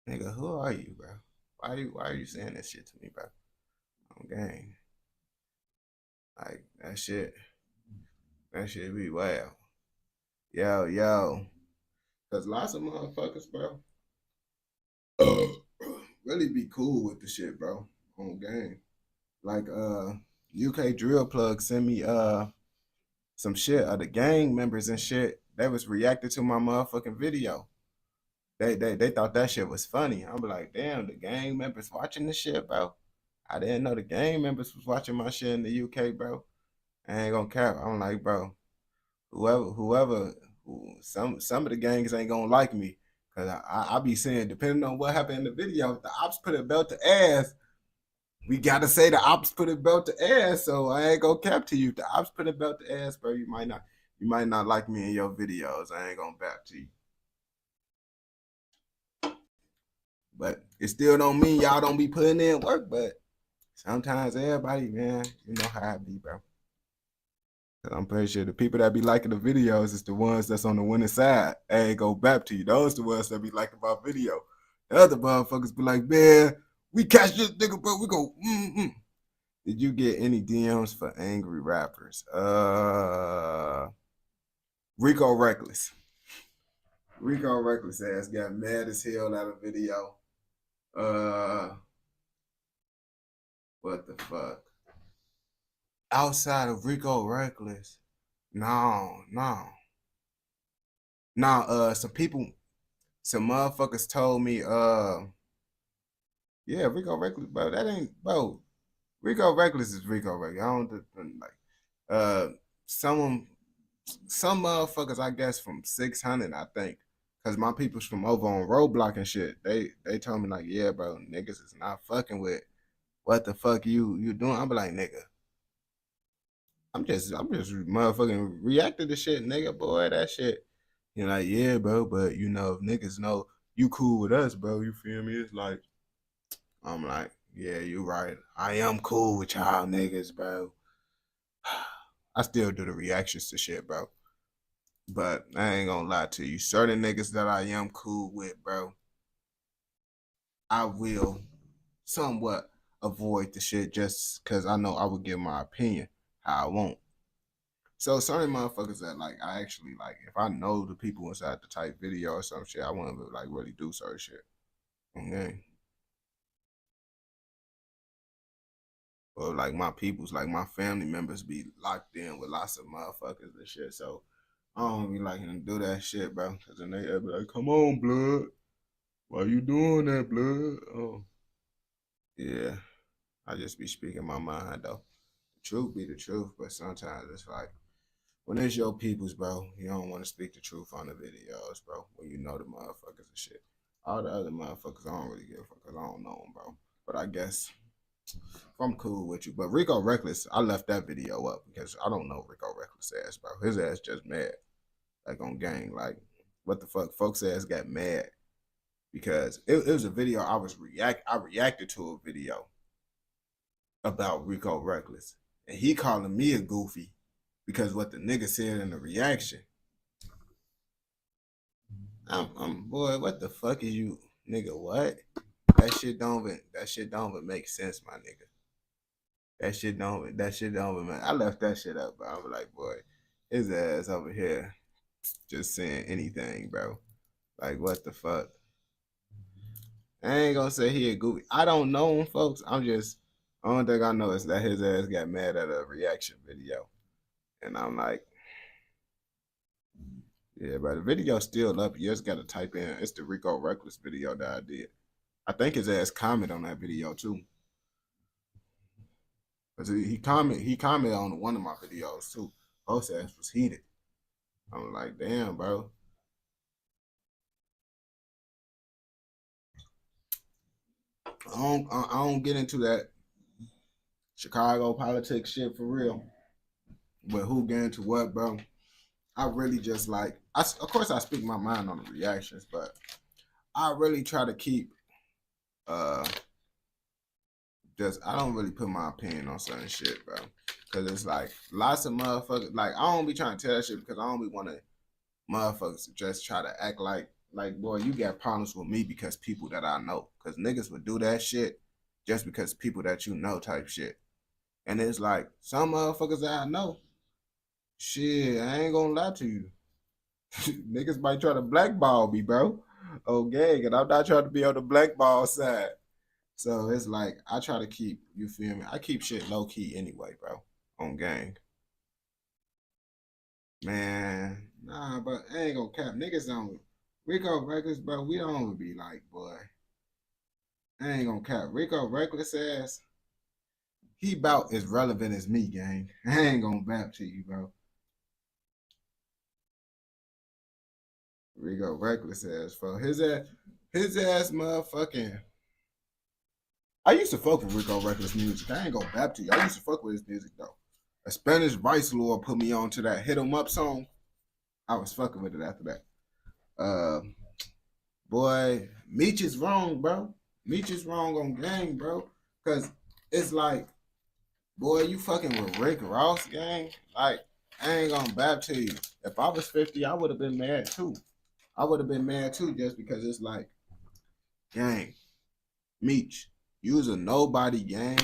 nigga, who are you, bro? Why are you saying this shit to me, bro? On gang. Like that shit be wild. Yo. Cause lots of motherfuckers, bro, really be cool with the shit, bro. On game. Like UK Drill Plug sent me some shit of the gang members and shit. They was reacting to my motherfucking video. They thought that shit was funny. I'm like, damn, the gang members watching this shit, bro. I didn't know the gang members was watching my shit in the UK, bro. I ain't gonna cap. I'm like, bro, some of the gangs ain't gonna like me. Cause I be saying, depending on what happened in the video, if the ops put a belt to ass, we gotta say the ops put a belt to ass. So I ain't gonna cap to you. If the ops put a belt to ass, bro, you might not like me in your videos. I ain't gonna back to you. But it still don't mean y'all don't be putting in work. But sometimes everybody, man, you know how I be, bro. I'm pretty sure the people that be liking the videos is the ones that's on the winning side. Hey, go back to you. Those the ones that be liking my video. The other motherfuckers be like, man, we catch this nigga, bro. We go, Did you get any DMs for angry rappers? Rico Reckless. Rico Reckless ass got mad as hell at a video. What the fuck? Outside of Rico Reckless, no. Some motherfuckers told me, yeah, Rico Reckless, bro. That ain't, bro. Rico Reckless is Rico Reckless. I don't like, some motherfuckers, I guess, from 600, I think, cause my people's from over on Roadblock and shit. They told me like, yeah, bro, niggas is not fucking with what the fuck you doing. I'm like, nigga. I'm just motherfucking reacting to shit, nigga, boy, that shit. You're like, yeah, bro, but you know, if niggas know you cool with us, bro, you feel me? It's like, I'm like, yeah, you right. I am cool with y'all niggas, bro. I still do the reactions to shit, bro. But I ain't gonna lie to you. Certain niggas that I am cool with, bro, I will somewhat avoid the shit just because I know I would give my opinion how I want. So certain motherfuckers that like I actually like, if I know the people inside the type video or some shit, I want to like really do certain shit. Okay. Or like my peoples, like my family members be locked in with lots of motherfuckers and shit. So I don't be liking to do that shit, bro. Cause then they be like, come on, blood. Why you doing that, blood? Oh. Yeah. I just be speaking my mind though. Truth be the truth, but sometimes it's like when it's your peoples, bro, you don't want to speak the truth on the videos, bro. When you know the motherfuckers and shit. All the other motherfuckers, I don't really give a fuck because I don't know them, bro. But I guess if I'm cool with you. But Rico Reckless, I left that video up because I don't know Rico Reckless ass, bro. His ass just mad, like on gang. Like, what the fuck? Folks ass got mad because it was a video I reacted to a video about Rico Reckless. And he calling me a goofy because what the nigga said in the reaction. I'm boy, what the fuck is you, nigga? What? That shit don't even make sense, my nigga. That shit don't even make. I left that shit up, bro. I was like, boy, his ass over here just saying anything, bro. Like, what the fuck? I ain't gonna say he a goofy. I don't know him, folks. Only thing I know is that his ass got mad at a reaction video. And I'm like, yeah, but the video's still up. You just gotta type in, it's the Rico Reckless video that I did. I think his ass commented on that video too. Cause he commented on one of my videos too. Both ass was heated. I'm like, damn, bro. I don't get into that Chicago politics shit for real. But who get into what, bro? I really just like, of course I speak my mind on the reactions, but I really try to keep, I don't really put my opinion on certain shit, bro. Cause it's like lots of motherfuckers, like I don't be trying to tell that shit because I don't be want to motherfuckers to just try to act like, boy, you got problems with me because people that I know. Cause niggas would do that shit just because people that you know type shit. And it's like, some motherfuckers that I know, shit, I ain't gonna lie to you. Niggas might try to blackball me, bro. Okay, and I'm not trying to be on the blackball side. So it's like, I try to keep, you feel me? I keep shit low key anyway, bro, on gang. Man, nah, but I ain't gonna cap. Niggas don't, Rico Reckless, bro, we don't be like, boy. I ain't gonna cap. Rico Reckless ass, he about as relevant as me, gang. I ain't gonna bap to you, bro. Rico Reckless ass, for his ass motherfucking. I used to fuck with Rico Reckless music. I ain't gonna bap to you. I used to fuck with his music though. A Spanish Vice Lord put me on to that Hit 'Em Up song. I was fucking with it after that. Boy, Meech is wrong, bro. Meech is wrong on gang, bro. Cause it's like, boy, you fucking with Rick Ross, gang. Like, I ain't gonna bap to you. If I was 50, I would have been mad too. I would have been mad too, just because it's like, gang, Meech, you was a nobody, gang.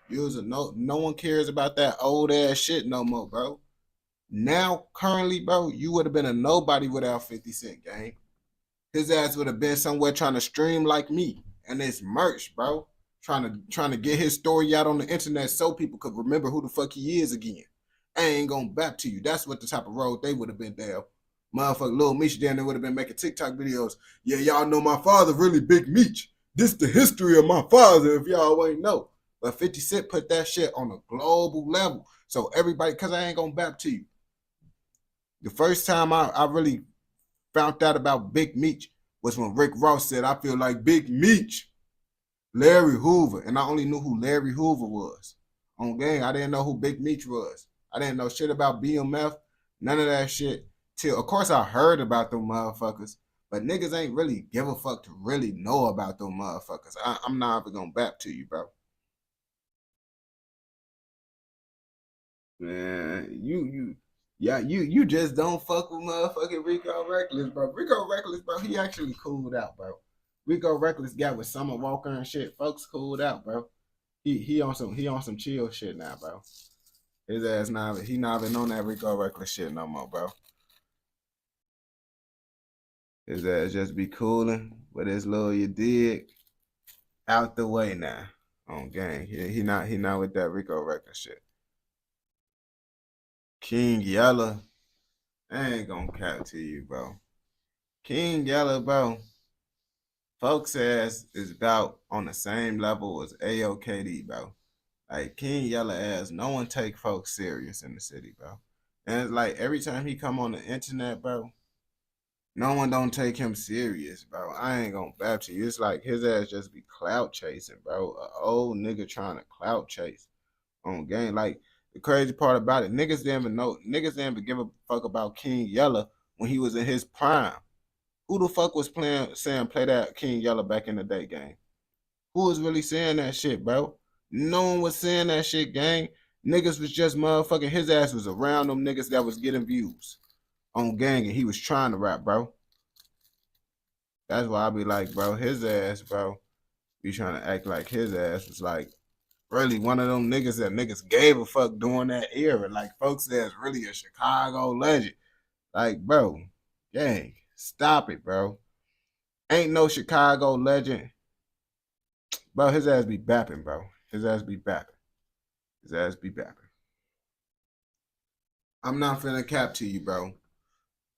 You was a no one cares about that old ass shit no more, bro. Now, currently, bro, you would have been a nobody without 50 Cent, gang. His ass would have been somewhere trying to stream like me. And it's merch, bro. Trying to get his story out on the internet so people could remember who the fuck he is again. I ain't gonna bap to you. That's what the type of road they would have been there. Motherfucker, Lil Meech down there would have been making TikTok videos. Yeah, y'all know my father really Big Meech. This the history of my father, if y'all ain't know. But 50 Cent put that shit on a global level. So everybody, because I ain't gonna bap to you. The first time I really found out about Big Meech was when Rick Ross said, I feel like Big Meech, Larry Hoover. And I only knew who Larry Hoover was. On gang, I didn't know who Big Meech was. I didn't know shit about BMF, none of that shit. Till, of course, I heard about them motherfuckers, but niggas ain't really give a fuck to really know about them motherfuckers. I'm not even gonna back to you, bro. Man, you just don't fuck with motherfucking Rico Reckless, bro. Rico Reckless, bro, he actually cooled out, bro. Rico Reckless got with Summer Walker and shit. Folks cooled out, bro. He on some chill shit now, bro. His ass not even on that Rico Reckless shit no more, bro. His ass just be cooling with his little you dig out the way now. On gang. He not with that Rico Reckless shit. King Yella, I ain't gonna cap to you, bro. King Yella, bro. Folks ass is about on the same level as AOKD, bro. Like King Yella ass, no one take folks serious in the city, bro. And it's like every time he come on the internet, bro, no one don't take him serious, bro. I ain't gonna bap to you. It's like his ass just be clout chasing, bro. An old nigga trying to clout chase on game. Like the crazy part about it, niggas didn't even give a fuck about King Yella when he was in his prime. Who the fuck was saying play that King Yella back in the day, gang? Who was really saying that shit, bro? No one was saying that shit, gang. Niggas was just motherfucking, his ass was around them niggas that was getting views on gang, and he was trying to rap, bro. That's why I be like, bro, his ass, bro, be trying to act like his ass was like really one of them niggas that niggas gave a fuck during that era. Like, folks that's really a Chicago legend. Like, bro, gang, stop it, bro. Ain't no Chicago legend. Bro, his ass be bapping, bro. His ass be bapping. His ass be bapping. I'm not finna cap to you, bro.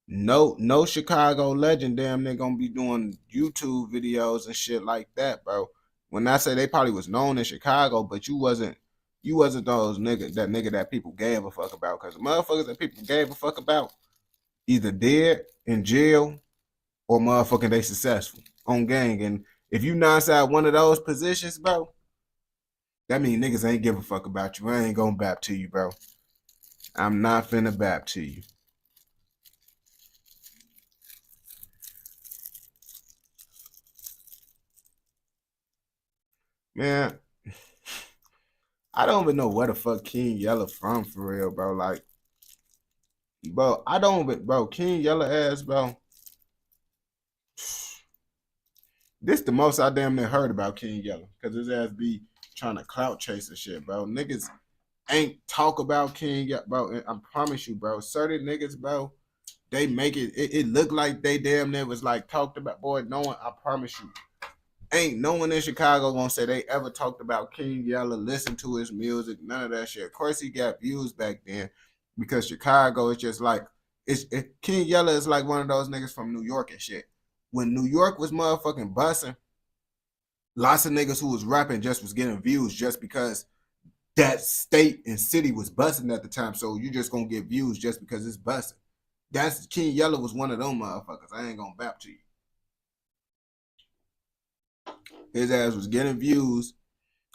No Chicago legend damn near gonna be doing YouTube videos and shit like that, bro. When I say they probably was known in Chicago, but you wasn't those nigga that people gave a fuck about. Cause the motherfuckers that people gave a fuck about either dead, in jail, or motherfucking they successful on gang. And if you not inside one of those positions, bro, that mean niggas ain't give a fuck about you. I ain't gonna bap to you, bro. I'm not finna bap to you. Man, I don't even know where the fuck King Yella from for real, bro. Like, bro, King Yella ass, bro. This the most I damn near heard about King Yella. Cause his ass be trying to clout chase and shit, bro. Niggas ain't talk about King Yella, bro. I promise you, bro. Certain niggas, bro, they make it look like they damn near was like talked about. Boy, no one, I promise you. Ain't no one in Chicago gonna say they ever talked about King Yella, listen to his music, none of that shit. Of course, he got views back then because Chicago is just like King Yella is like one of those niggas from New York and shit. When New York was motherfucking busting, lots of niggas who was rapping just was getting views just because that state and city was busting at the time. So you just gonna get views just because it's busting. That's King Yella was one of them motherfuckers. I ain't gonna bap to you. His ass was getting views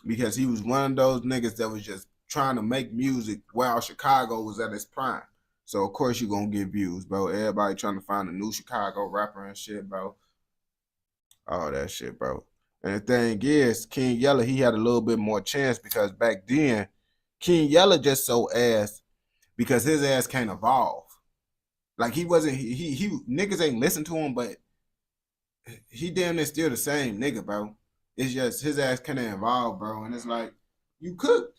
because he was one of those niggas that was just trying to make music while Chicago was at its prime. So, of course, you're going to get views, bro. Everybody trying to find a new Chicago rapper and shit, bro. All that shit, bro. And the thing is, King Yella, he had a little bit more chance because back then, King Yella just so ass because his ass can't evolve. Like he wasn't he niggas ain't listen to him, but he damn near still the same nigga, bro. It's just his ass can't evolve, bro. And it's like, you cook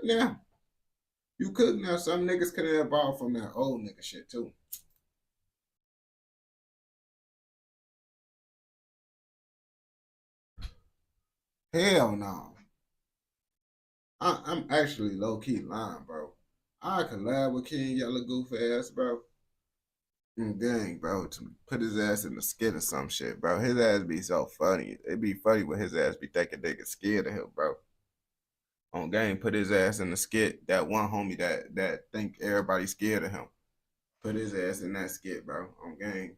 now. You cook now. Some niggas can evolve from that old nigga shit too. Hell no. I'm actually low key lying, bro. I collab with King Yella goof ass, bro. Gang, bro, to put his ass in the skit or some shit, bro. His ass be so funny. It be funny when his ass be thinking they get scared of him, bro. On game, put his ass in the skit. That one homie that think everybody's scared of him. Put his ass in that skit, bro. On game.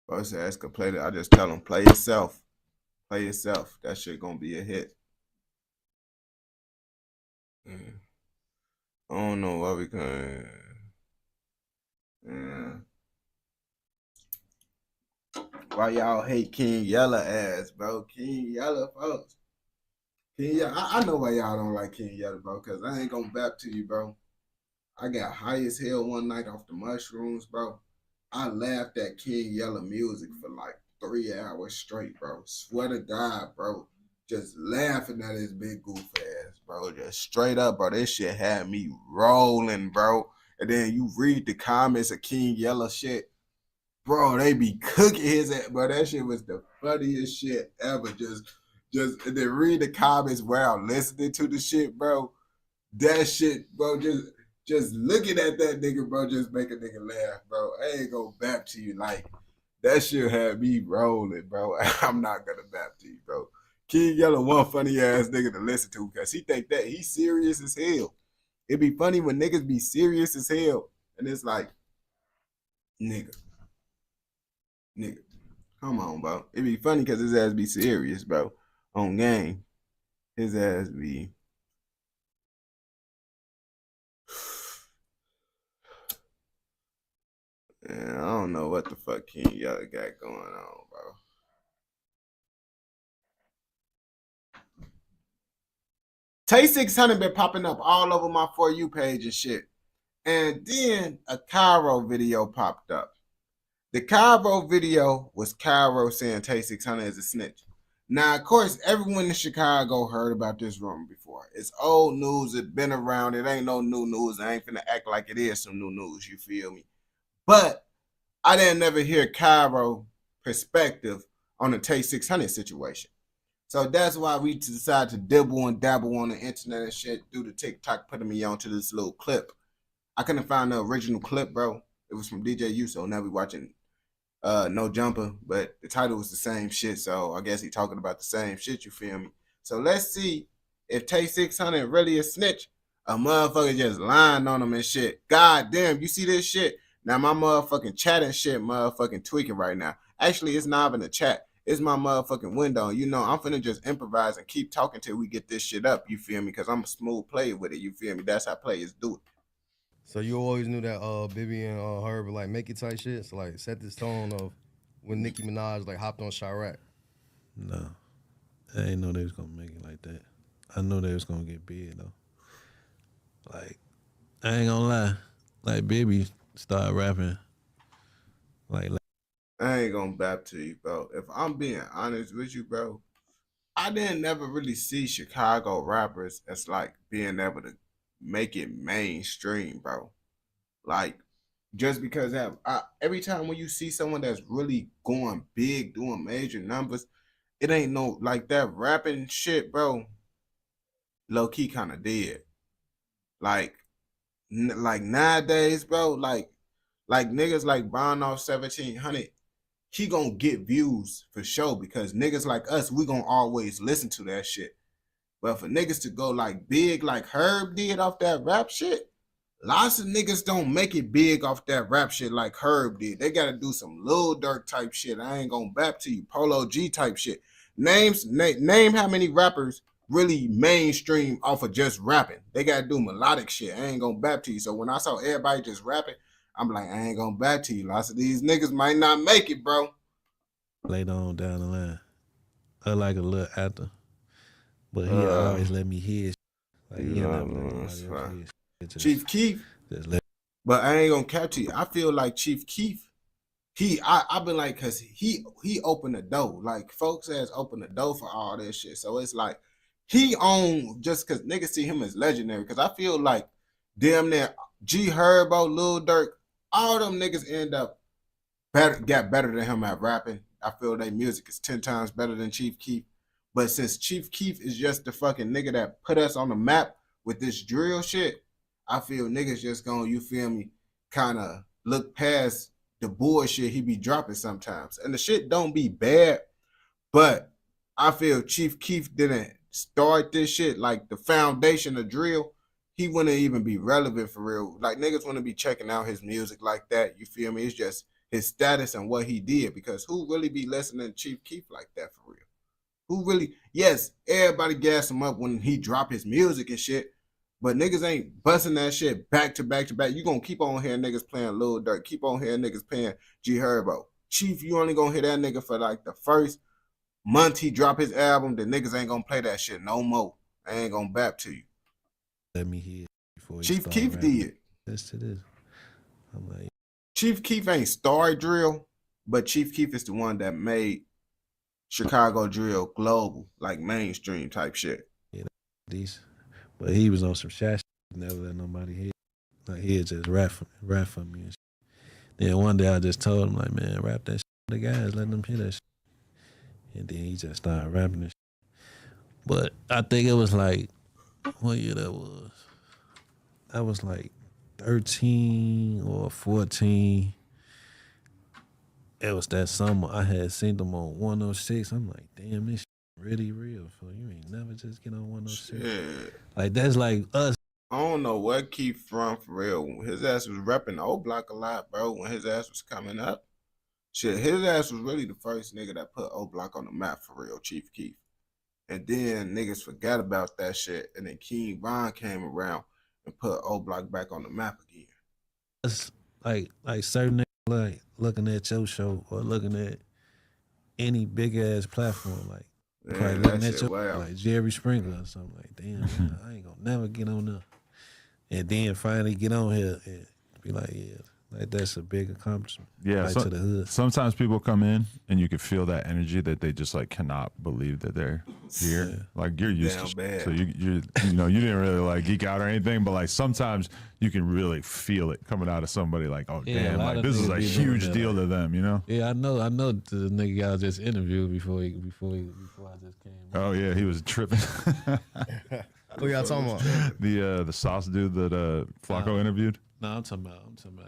Bro, his ass could play that. I just tell him, play yourself. Play yourself. That shit gonna be a hit. I don't know why we can. Why y'all hate King Yella ass, bro? King Yella, folks. King Yella, I know why y'all don't like King Yella, bro, because I ain't gonna back to you, bro. I got high as hell one night off the mushrooms, bro. I laughed at King Yella music for like 3 hours straight, bro. Swear to God, bro. Just laughing at his big goof ass, bro. Just straight up, bro. This shit had me rolling, bro. And then you read the comments of King Yella shit. Bro, they be cooking his ass, bro. That shit was the funniest shit ever. Just and then read the comments while listening to the shit, bro. That shit, bro, just looking at that nigga, bro, just make a nigga laugh, bro. I ain't gonna back to you. Like, that shit had me rolling, bro. I'm not gonna back to you, bro. King Yella one funny ass nigga to listen to because he think that he's serious as hell. It be funny when niggas be serious as hell. And it's like, nigga, come on, bro. It be funny because his ass be serious, bro. On game, his ass be... Man, I don't know what the fuck King Yella got going on, bro. Tay 600 been popping up all over my For You page and shit. And then a Cairo video popped up. The Cairo video was Cairo saying Tay 600 is a snitch. Now, of course, everyone in Chicago heard about this rumor before. It's old news. It's been around. It ain't no new news. I ain't finna act like it is some new news. You feel me? But I didn't never hear Cairo perspective on the Tay 600 situation. So that's why we decided to dibble and dabble on the internet and shit, do the TikTok, putting me onto this little clip. I couldn't find the original clip, bro. It was from DJ Uso. Now we watching No Jumper, but the title was the same shit, so I guess he talking about the same shit, you feel me? So let's see if Tay 600 really a snitch. A motherfucker just lying on him and shit. God damn, you see this shit? Now my motherfucking chat and shit motherfucking tweaking right now. Actually, it's not even a chat. It's my motherfucking window. You know, I'm finna just improvise and keep talking till we get this shit up, you feel me? Because I'm a smooth player with it, you feel me? That's how players do it. So you always knew that Bibby and Herb like make it type shit? So like set this tone of when Nicki Minaj like hopped on Chirac. No. I didn't know they was gonna make it like that. I know they was gonna get big though. Like, I ain't gonna lie. Like Bibby started rapping like I ain't gonna bap to you, bro. If I'm being honest with you, bro, I didn't never really see Chicago rappers as like being able to make it mainstream, bro. Like, just because every time when you see someone that's really going big, doing major numbers, it ain't no like that rapping shit, bro. Low key kind of dead. Like nowadays, bro. Like niggas like Bono 1700. He gonna get views for sure because niggas like us, we gonna always listen to that shit. But for niggas to go like big like Herb did off that rap shit, lots of niggas don't make it big off that rap shit like Herb did. They gotta do some Lil Durk type shit. I ain't gonna bap to you. Polo G type shit. Name how many rappers really mainstream off of just rapping. They gotta do melodic shit. I ain't gonna bap to you. So when I saw everybody just rapping, I'm like, I ain't gonna back to you. Lots of these niggas might not make it, bro. later on down the line. Or like a little after. But he always let me hear shit. Like You he'll know never what I let mean? nobody It's else fine. hear shit. Chief Keef, Just let but I ain't gonna cap to you. I feel like Chief Keef, I've been like, cause he opened the door. Like folks has opened the door for all this shit. So it's like he own just cause niggas see him as legendary. Cause I feel like damn near G Herbo, Lil Durk, all them niggas end up got better than him at rapping. I feel their music is 10 times better than Chief Keef. But since Chief Keef is just the fucking nigga that put us on the map with this drill shit, I feel niggas just gonna, you feel me, kind of look past the bullshit he be dropping sometimes. And the shit don't be bad, but I feel Chief Keef didn't start this shit, like the foundation of drill. He wouldn't even be relevant for real. Like niggas wouldn't be checking out his music like that. You feel me? It's just his status and what he did. Because who really be listening to Chief Keef like that for real? Who really? Yes, everybody gas him up when he drop his music and shit. But niggas ain't busting that shit back to back to back. You gonna keep on hearing niggas playing Lil Durk. Keep on hearing niggas playing G Herbo. Chief, you only gonna hear that nigga for like the first month he drop his album. The niggas ain't gonna play that shit no more. I ain't gonna bap to you. me hear before he Chief start Keef rapping. did. That's to this. I'm like, Chief Keef ain't started drill, but Chief Keef is the one that made Chicago drill global, like mainstream type shit. decent. But he was on some shit. Never let nobody hear. Like he'd just rap for me and shit. Then one day I just told him like, man, rap that shit for the guys, let them hear that shit. And then he just started rapping this shit. But I think it was like, what year that was? I was like 13 or 14. It was that summer. I had seen them on 106. I'm like, damn, this shit really real. For you ain't never just get on 106. Yeah. Like that's like us. I don't know what Keith from for real. His ass was repping O Block a lot, bro, when his ass was coming up. Shit, his ass was really the first nigga that put O Block on the map for real, Chief Keef. And then niggas forgot about that shit. And then King Von came around and put O Block back on the map again. Us like certain niggas like looking at your show or looking at any big ass platform, like Yeah, probably that looking at shit your wild. like Jerry Springer or something. Like, damn, man, I ain't gonna never get on there. And then finally get on here and be like, yeah, like that's a big accomplishment. Yeah, like to the hood. sometimes people come in and you can feel that energy that they just like cannot believe that they're here. Yeah. Like you're used Damn to bad. so you know you didn't really like geek out or anything, but like sometimes you can really feel it coming out of somebody like, oh Yeah, a damn, lot like of this is niggas a be doing huge that, deal like- to them, you know? Yeah, I know the nigga y'all just interviewed before I just came. Oh yeah, he was tripping. Who y'all talking about? The sauce dude that Flacco interviewed. No, I'm talking about.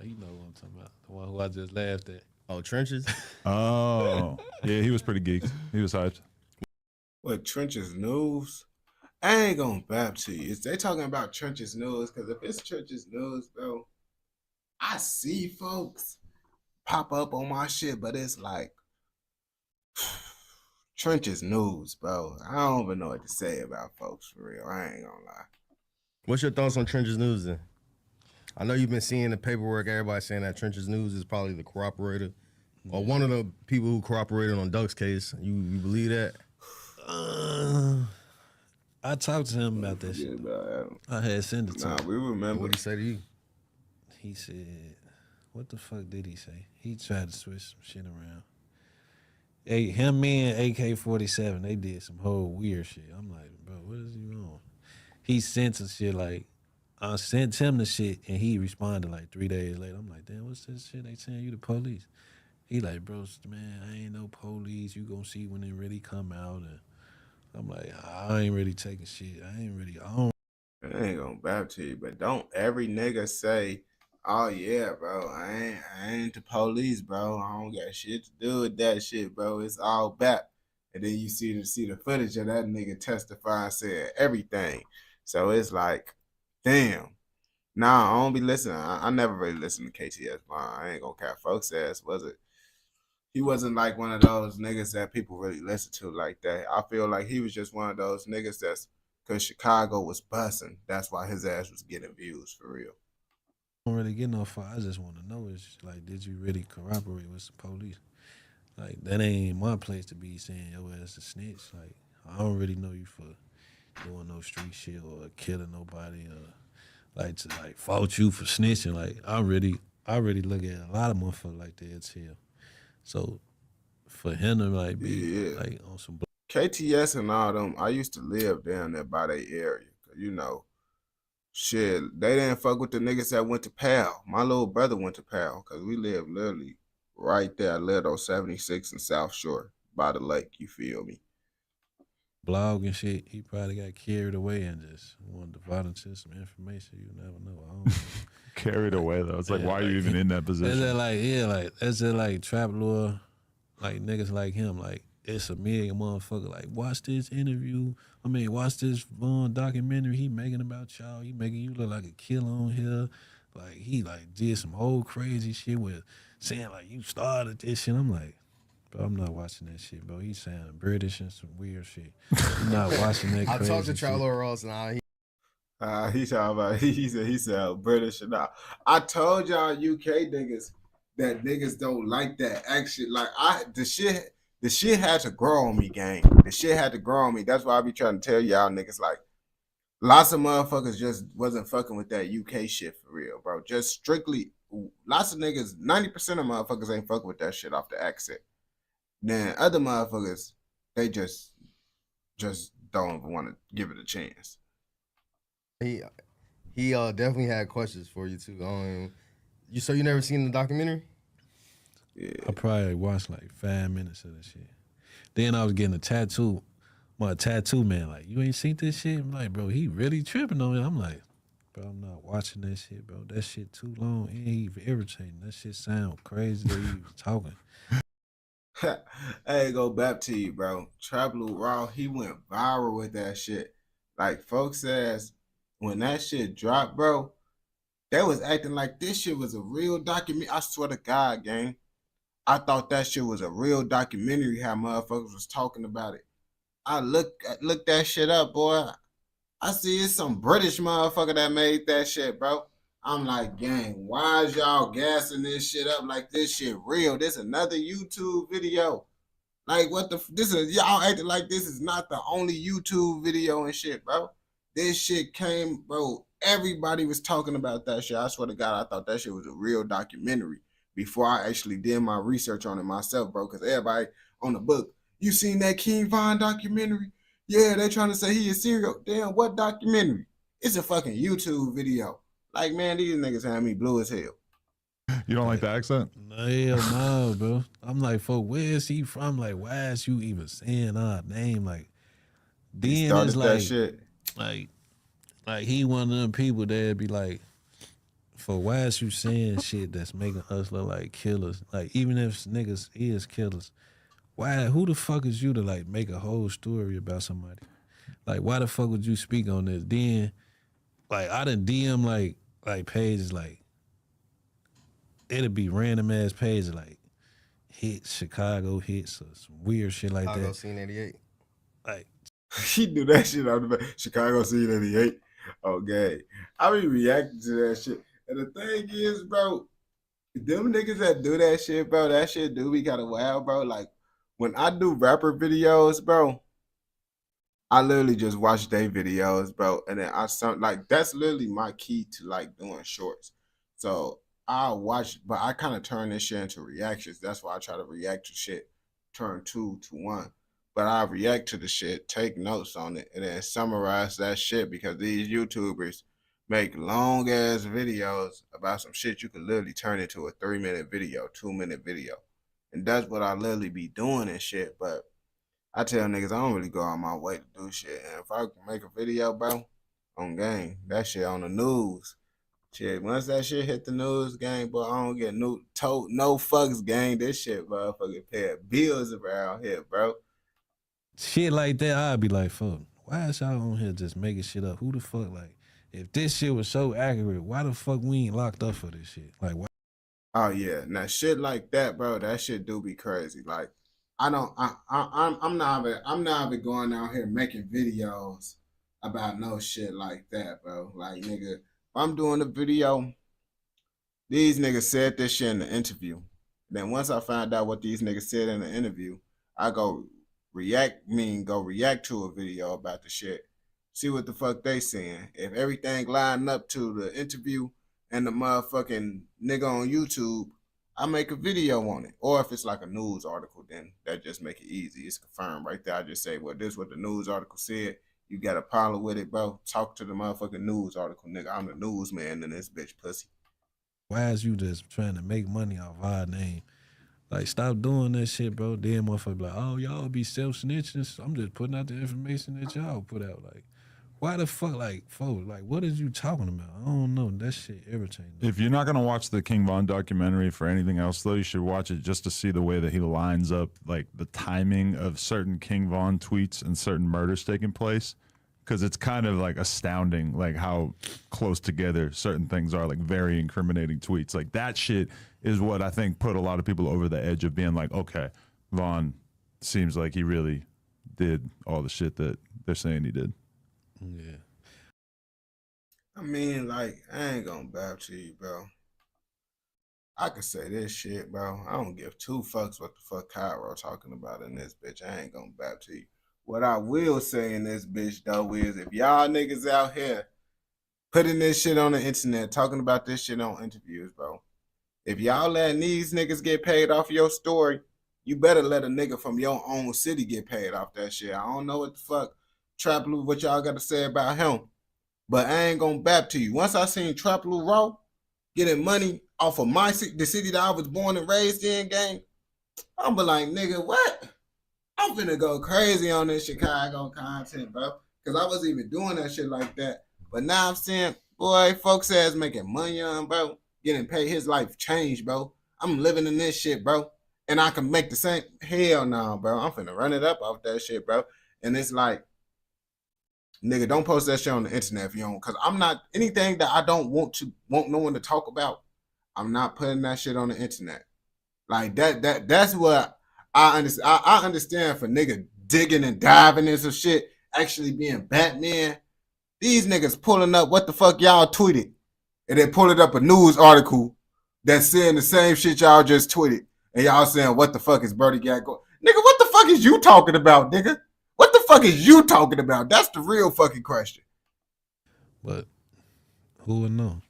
You know what I'm talking about. The one who I just laughed at. Oh, Trenches? Oh yeah, he was pretty geeked. He was hyped. What, Trenches News? I ain't gonna bap to you. Is they talking about Trenches News? Because if it's Trenches News, bro, I see folks pop up on my shit, but it's like Trenches News, bro. I don't even know what to say about folks for real. I ain't gonna lie. What's your thoughts on Trenches News then? I know you've been seeing the paperwork, everybody saying that Trenches News is probably the cooperator or one of the people who cooperated on Duck's case. You believe that? I talked to him about that Yeah, shit. bro. I had sent it to Nah, him. we remember. What'd he say to you? He said, what the fuck did he say? He tried to switch some shit around. Hey, him, me, and AK-47, they did some whole weird shit. I'm like, bro, what is he on? He sent some shit like, I sent him the shit, and he responded like 3 days later. I'm like, damn, what's this shit? They saying you the police. He like, bro, man, I ain't no police. You gonna see when it really come out. And I'm like, I ain't really taking shit. I don't. I ain't gonna bap to you, but don't every nigga say, oh yeah, bro, I ain't the police, bro. I don't got shit to do with that shit, bro. It's all bap. And then you see the footage of that nigga testify and said everything. So it's like, damn. Nah, I don't be listening. I never really listened to KTS Bond. I ain't gonna cap folks ass, was it? He wasn't like one of those niggas that people really listen to like that. I feel like he was just one of those niggas that's, because Chicago was busting. That's why his ass was getting views for real. don't really get no far. I just want to know is like, did you really corroborate with the police? Like that ain't my place to be saying your ass a snitch. Like I don't really know you for doing no street shit or killing nobody or like to like fault you for snitching. Like I really look at a lot of motherfuckers like that as hell. So for him to like be Yeah. like on some KTS and all them, I used to live down there by their area. You know, shit, they didn't fuck with the niggas that went to PAL. My little brother went to PAL because we lived literally right there. I lived on 76 and South Shore by the lake, you feel me? blog and shit, he probably got carried away and just wanted to volunteer some information. You never know. I don't know. Carried away though. It's like, Yeah, why are you even in that That's position? just like, yeah, like that's just like trap lore, like niggas like him. Like it's a million motherfucker. Like watch this interview. I mean, watch this documentary he making about y'all. He making you look like a killer on here. Like he like did some whole crazy shit with saying like you started this shit. I'm like, bro, I'm not watching that shit, bro. He's saying British and some weird shit. I'm not watching that I crazy talked to shit. Trap Lord Ross and He talking about he said British and all. I told y'all UK niggas that niggas don't like that action. Like the shit had to grow on me, gang. The shit had to grow on me. That's why I be trying to tell y'all niggas like lots of motherfuckers just wasn't fucking with that UK shit for real, bro. Just strictly lots of niggas, 90% of motherfuckers ain't fucking with that shit off the accent. Then other motherfuckers, they just don't want to give it a chance. he definitely had questions for you too. So you never seen the documentary? Yeah. I probably watched like 5 minutes of that shit. Then I was getting a tattoo. My tattoo man, like, you ain't seen this shit? I'm like, bro, he really tripping on it. I'm like, bro, I'm not watching that shit, bro. That shit too long. It ain't even irritating. That shit sound crazy that he was talking. Hey, go back to you, bro. Trap Lou Raw, he went viral with that shit. Like, folks says, when that shit dropped, bro, they was acting like this shit was a real documentary. I swear to God, gang. I thought that shit was a real documentary, how motherfuckers was talking about it. I looked that shit up, boy. I see it's some British motherfucker that made that shit, bro. I'm like, gang, why is y'all gassing this shit up like this shit real? This another YouTube video. Like, what the? This is y'all acting like this is not the only YouTube video and shit, bro. This shit came, bro. Everybody was talking about that shit. I swear to God, I thought that shit was a real documentary before I actually did my research on it myself, bro. Because everybody on the book, you seen that King Von documentary? Yeah, they trying to say he is serial. Damn, what documentary? It's a fucking YouTube video. Like, man, these niggas had me blue as hell. You don't like the accent? Hell no, bro. I'm like, fuck, where is he from? Like, why is you even saying our name? Like, He then started it's that like, shit. like he one of them people that'd be like, for why is you saying shit that's making us look like killers? Like, even if niggas is killers, why? Who the fuck is you to like make a whole story about somebody? Like, why the fuck would you speak on this? Then, like, I done DM like pages like it'd be random ass pages like hits, Chicago hits, or some weird shit like Chicago that. Scene 88. Like, He do that shit on the back. Chicago Scene 88. Okay. I be reacting to that shit. And the thing is, bro, them niggas that do that shit, bro, that shit do be kind of wild, bro. Like, when I do rapper videos, bro, I literally just watch their videos, bro. And then like, that's literally my key to like doing shorts. So I watch, but I kind of turn this shit into reactions. That's why I try to react to shit, turn 2 to 1. But I react to the shit, take notes on it, and then summarize that shit because these YouTubers make long ass videos about some shit you can literally turn into a 3-minute video, 2-minute video. And that's what I literally be doing and shit. But I tell niggas I don't really go on my way to do shit. And if I can make a video, bro, on game, that shit on the news. Shit, once that shit hit the news, gang, boy, I don't get no fucks, gang. This shit, motherfucking pay bills around here, bro. shit like that, I'd be like, fuck, why is y'all on here just making shit up? Who the fuck, like, if this shit was so accurate, why the fuck we ain't locked up for this shit? Like, why? Oh yeah, now shit like that, bro. That shit do be crazy. Like, I'm not even going out here making videos about no shit like that, bro. Like, nigga, if I'm doing a video, these niggas said this shit in the interview. Then once I find out what these niggas said in the interview, I go react to a video about the shit. see what the fuck they saying. If everything lined up to the interview and the motherfucking nigga on YouTube, I make a video on it. Or if it's like a news article, then that just make it easy. It's confirmed right there. I just say, well, this is what the news article said. You got a problem with it, bro? Talk to the motherfucking news article, nigga. I'm the newsman in this bitch pussy. Why is you just trying to make money off our name? Like, stop doing that shit, bro. Then motherfucker be like, oh, y'all be self-snitching. I'm just putting out the information that y'all put out. Like, why the fuck, like, folks, like, what is you talking about? I don't know. That shit irritating. If you're not gonna watch the King Von documentary for anything else, though, you should watch it just to see the way that he lines up, like the timing of certain King Von tweets and certain murders taking place, because it's kind of like astounding, like how close together certain things are, like very incriminating tweets. Like that shit is what I think put a lot of people over the edge of being like, okay, Von seems like he really did all the shit that they're saying he did. Yeah. I mean, like, I ain't gonna bap to you, bro. I could say this shit, bro. I don't give two fucks what the fuck Cairo talking about in this bitch. I ain't gonna bap to you. What I will say in this bitch, though, is if y'all niggas out here putting this shit on the internet, talking about this shit on interviews, bro, if y'all letting these niggas get paid off your story, you better let a nigga from your own city get paid off that shit. I don't know what the fuck Trap Lou, what y'all got to say about him, but I ain't gonna bap to you. Once I seen Trap Lou Raw getting money off of the city that I was born and raised in, gang, I'm be like, nigga, what? I'm finna go crazy on this Chicago content, bro, because I wasn't even doing that shit like that. But now I'm seeing, boy, folks ass making money on, bro, getting paid. His life changed, bro. I'm living in this shit, bro, and I can make the same. Hell no, bro. I'm finna run it up off that shit, bro. And it's like, nigga, don't post that shit on the internet if you don't, because I'm not, anything that I don't want no one to talk about, I'm not putting that shit on the internet. Like that's what I understand. I understand for nigga digging and diving into shit, actually being Batman. These niggas pulling up what the fuck y'all tweeted, and then pulling up a news article that's saying the same shit y'all just tweeted, and y'all saying what the fuck is Birdie got going? Nigga, what the fuck is you talking about, nigga? What the fuck is you talking about? That's the real fucking question. But who would know?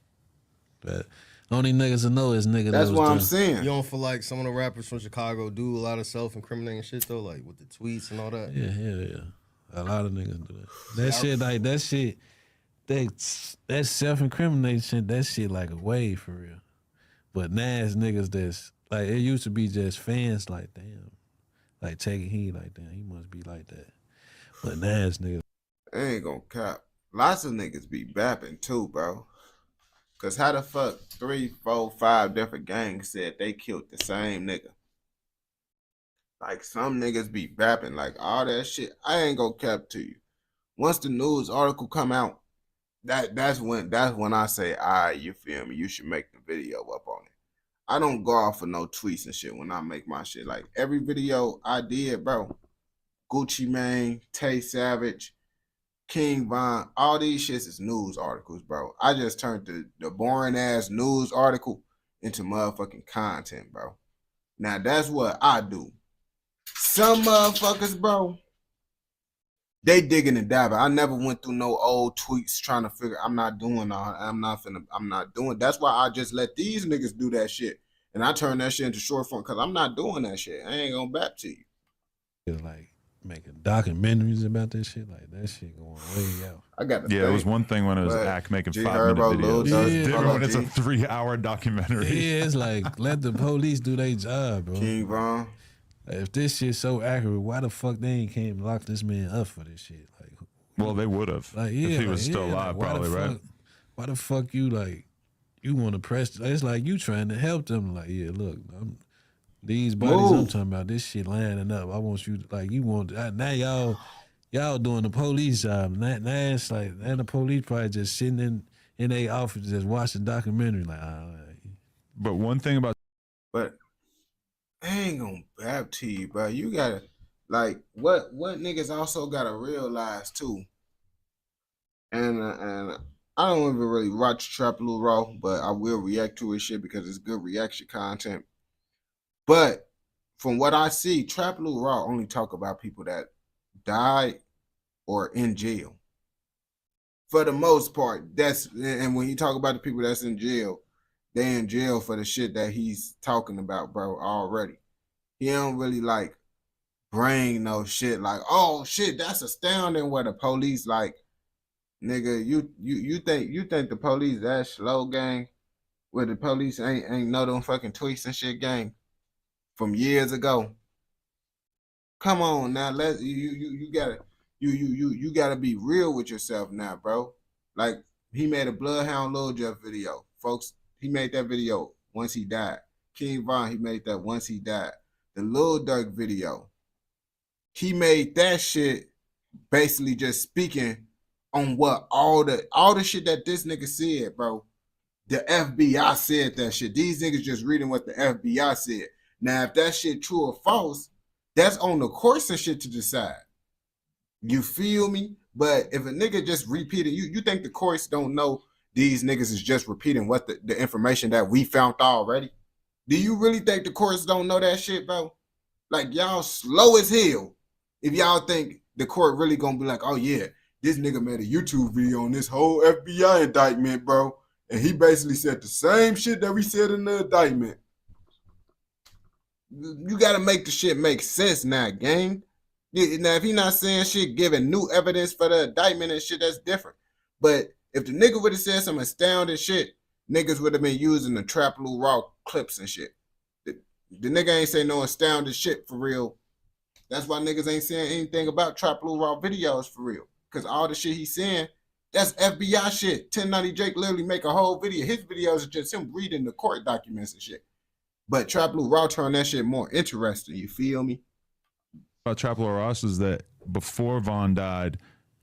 That only niggas that know is nigga. That's that what I'm done. saying. You don't feel like some of the rappers from Chicago do a lot of self-incriminating shit though, like with the tweets and all that? Yeah. A lot of niggas do that. That shit, like that shit, that self-incriminating shit, that shit like a wave for real. But now it's niggas that's like, it used to be just fans like, damn, like taking heed like, damn, he must be like that. But now it's niggas. I ain't gonna cap. Lots of niggas be bapping too, bro. Cause how the fuck 3, 4, 5 different gangs said they killed the same nigga? Like some niggas be bapping like all that shit. I ain't gonna cap to you. Once the news article come out, that's when I say, alright, you feel me? You should make the video up on it. I don't go off for no tweets and shit when I make my shit. Like every video I did, bro, Gucci Mane, Tay Savage, King Von, all these shits is news articles, bro. I just turned the boring ass news article into motherfucking content, bro. Now that's what I do. Some motherfuckers, bro, they digging and diving. I never went through no old tweets trying to figure. I'm not doing all. I'm not doing. That's why I just let these niggas do that shit, and I turn that shit into short form because I'm not doing that shit. I ain't gonna back to you. Like making documentaries about that shit, like that shit going way out. I got the Yeah, it was one thing when it was But Ack making G 5-minute Herbo, Lil videos. Durk, It's different Polo when it's a G. 3-hour documentary. Yeah, it's like let the police do their job, bro. King Von. Like, if this shit's so accurate, why the fuck they ain't came lock this man up for this shit? Like, Well, they would have like yeah, if he was like, still yeah, alive, like, probably, right? Why the fuck you like? You want to press? It's like you trying to help them. Like, yeah, look, these buddies I'm talking about. This shit lining up. I want you to, like, you want now y'all doing the police job. Now it's like, and the police probably just sitting in their office just watching documentary. Like, But one thing about But I ain't gonna bap to you, bro. You gotta like what niggas also gotta realize too. And I don't even really watch Trap Lil Raw, but I will react to his shit because it's good reaction content. But from what I see, Trap Lil Raw only talk about people that died or in jail. For the most part, and when you talk about the people that's in jail, they in jail for the shit that he's talking about, bro, already. He don't really like bring no shit like, oh shit, that's astounding where the police like, nigga, you think the police that slow, gang? Where the police ain't know them fucking tweets and shit, gang, from years ago. Come on now, you gotta be real with yourself now, bro. Like he made a Bloodhound Lil Jeff video, folks. He made that video once he died. King Von, he made that once he died. The Lil Durk video, he made that shit basically just speaking on what all the shit that this nigga said, bro. The FBI said that shit. These niggas just reading what the FBI said. Now, if that shit true or false, that's on the courts and shit to decide. You feel me? But if a nigga just repeated, you think the courts don't know these niggas is just repeating what the information that we found already? Do you really think the courts don't know that shit, bro? Like, y'all slow as hell if y'all think the court really gonna be like, oh yeah, this nigga made a YouTube video on this whole FBI indictment, bro. And he basically said the same shit that we said in the indictment. You gotta make the shit make sense now, gang. Now, if he not saying shit, giving new evidence for the indictment and shit, that's different. But if the nigga would have said some astounding shit, niggas would have been using the Trap Lil Raw clips and shit. The nigga ain't say no astounding shit for real. That's why niggas ain't saying anything about Trap Lil Raw videos for real. Because all the shit he's saying, that's FBI shit. 1090 Jake literally make a whole video. His videos are just him reading the court documents and shit. But Trap Lil Raw turned that shit more interesting. You feel me? About Trap Lil Ross is that before Von died,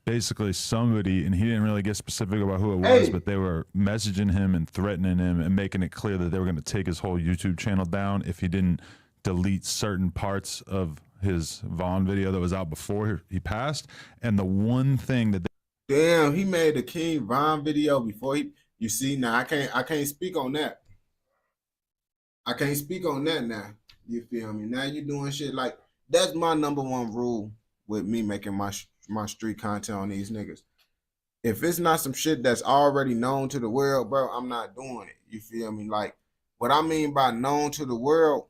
basically somebody, and he didn't really get specific about who it was, but they were messaging him and threatening him and making it clear that they were going to take his whole YouTube channel down if he didn't delete certain parts of his Von video that was out before he passed. And the one thing that damn, he made the King Von video before he. You see, now I can't speak on that. I can't speak on that now. You feel me? Now you doing shit like that's my number one rule with me making my street content on these niggas. If it's not some shit that's already known to the world, bro, I'm not doing it. You feel me? Like what I mean by known to the world,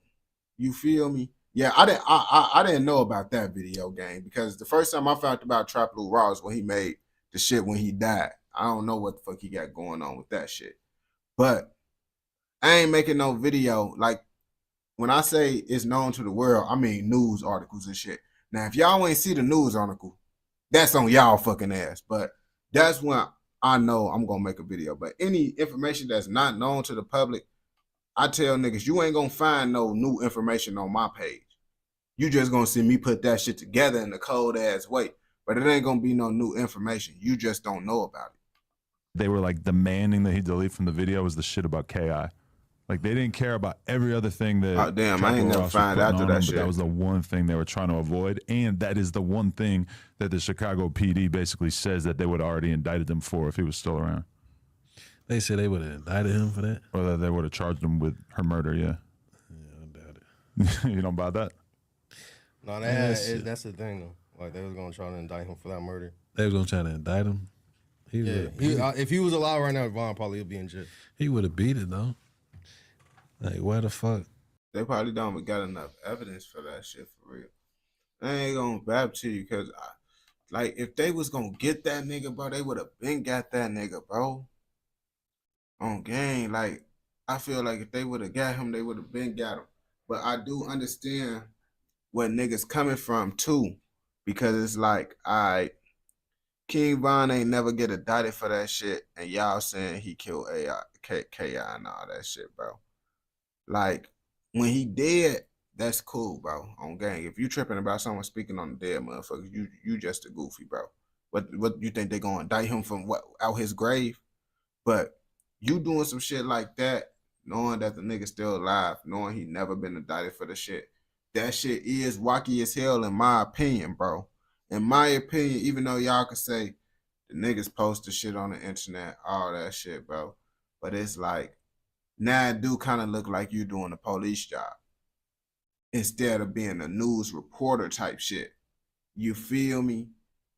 you feel me? Yeah, I didn't know about that video game because the first time I found out about Trap Lil Raw was when he made the shit when he died. I don't know what the fuck he got going on with that shit. But I ain't making no video. Like when I say it's known to the world, I mean news articles and shit. Now, if y'all ain't see the news article, that's on y'all fucking ass. But that's when I know I'm gonna make a video. But any information that's not known to the public, I tell niggas, you ain't gonna find no new information on my page. You just gonna see me put that shit together in a cold ass way. But it ain't gonna be no new information. You just don't know about it. they were like demanding that he delete from the video was the shit about KI. Like they didn't care about every other thing that. Oh damn! I ain't never find out to that shit. But that was the one thing they were trying to avoid, and that is the one thing that the Chicago PD basically says that they would have already indicted him for if he was still around. They said they would have indicted him for that, or that they would have charged him with her murder. Yeah. Yeah, I doubt it. You don't buy that? No, that's the thing though. Like they was gonna try to indict him for that murder. They was gonna try to indict him. If he was alive right now, Von probably would be in jail. He would have beat it though. Like, where the fuck? They probably don't got enough evidence for that shit for real. I ain't gonna bap to you because, like, if they was gonna get that nigga, bro, they would have been got that nigga, bro. On game, like, I feel like if they would have got him, they would have been got him. But I do understand where niggas coming from too, because it's like, King Von ain't never get indicted for that shit, and y'all saying he killed KI and all that shit, bro. Like, when he dead, that's cool, bro. On gang. If you tripping about someone speaking on the dead motherfucker, you just a goofy, bro. What you think they gonna indict him from what out his grave? But you doing some shit like that, knowing that the nigga still alive, knowing he never been indicted for the shit, that shit is wacky as hell in my opinion, bro. In my opinion, even though y'all could say the niggas post the shit on the internet, all that shit, bro. But it's like, now it do kind of look like you doing a police job instead of being a news reporter type shit. You feel me?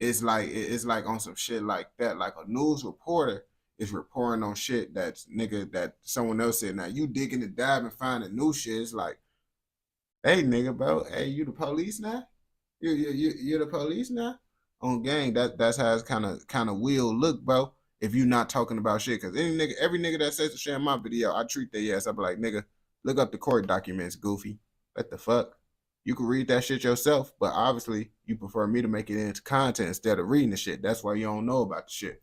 it's like on some shit like that. Like a news reporter is reporting on shit that's nigga that someone else said. Now you digging the dive and finding new shit. It's like, hey nigga, bro, hey, you the police now? You the police now? On gang, that's how it's kind of will look, bro. If you not talking about shit, cause every nigga that says to share my video, I treat their ass. I be like, nigga, look up the court documents, goofy. What the fuck? You can read that shit yourself, but obviously you prefer me to make it into content instead of reading the shit. That's why you don't know about the shit.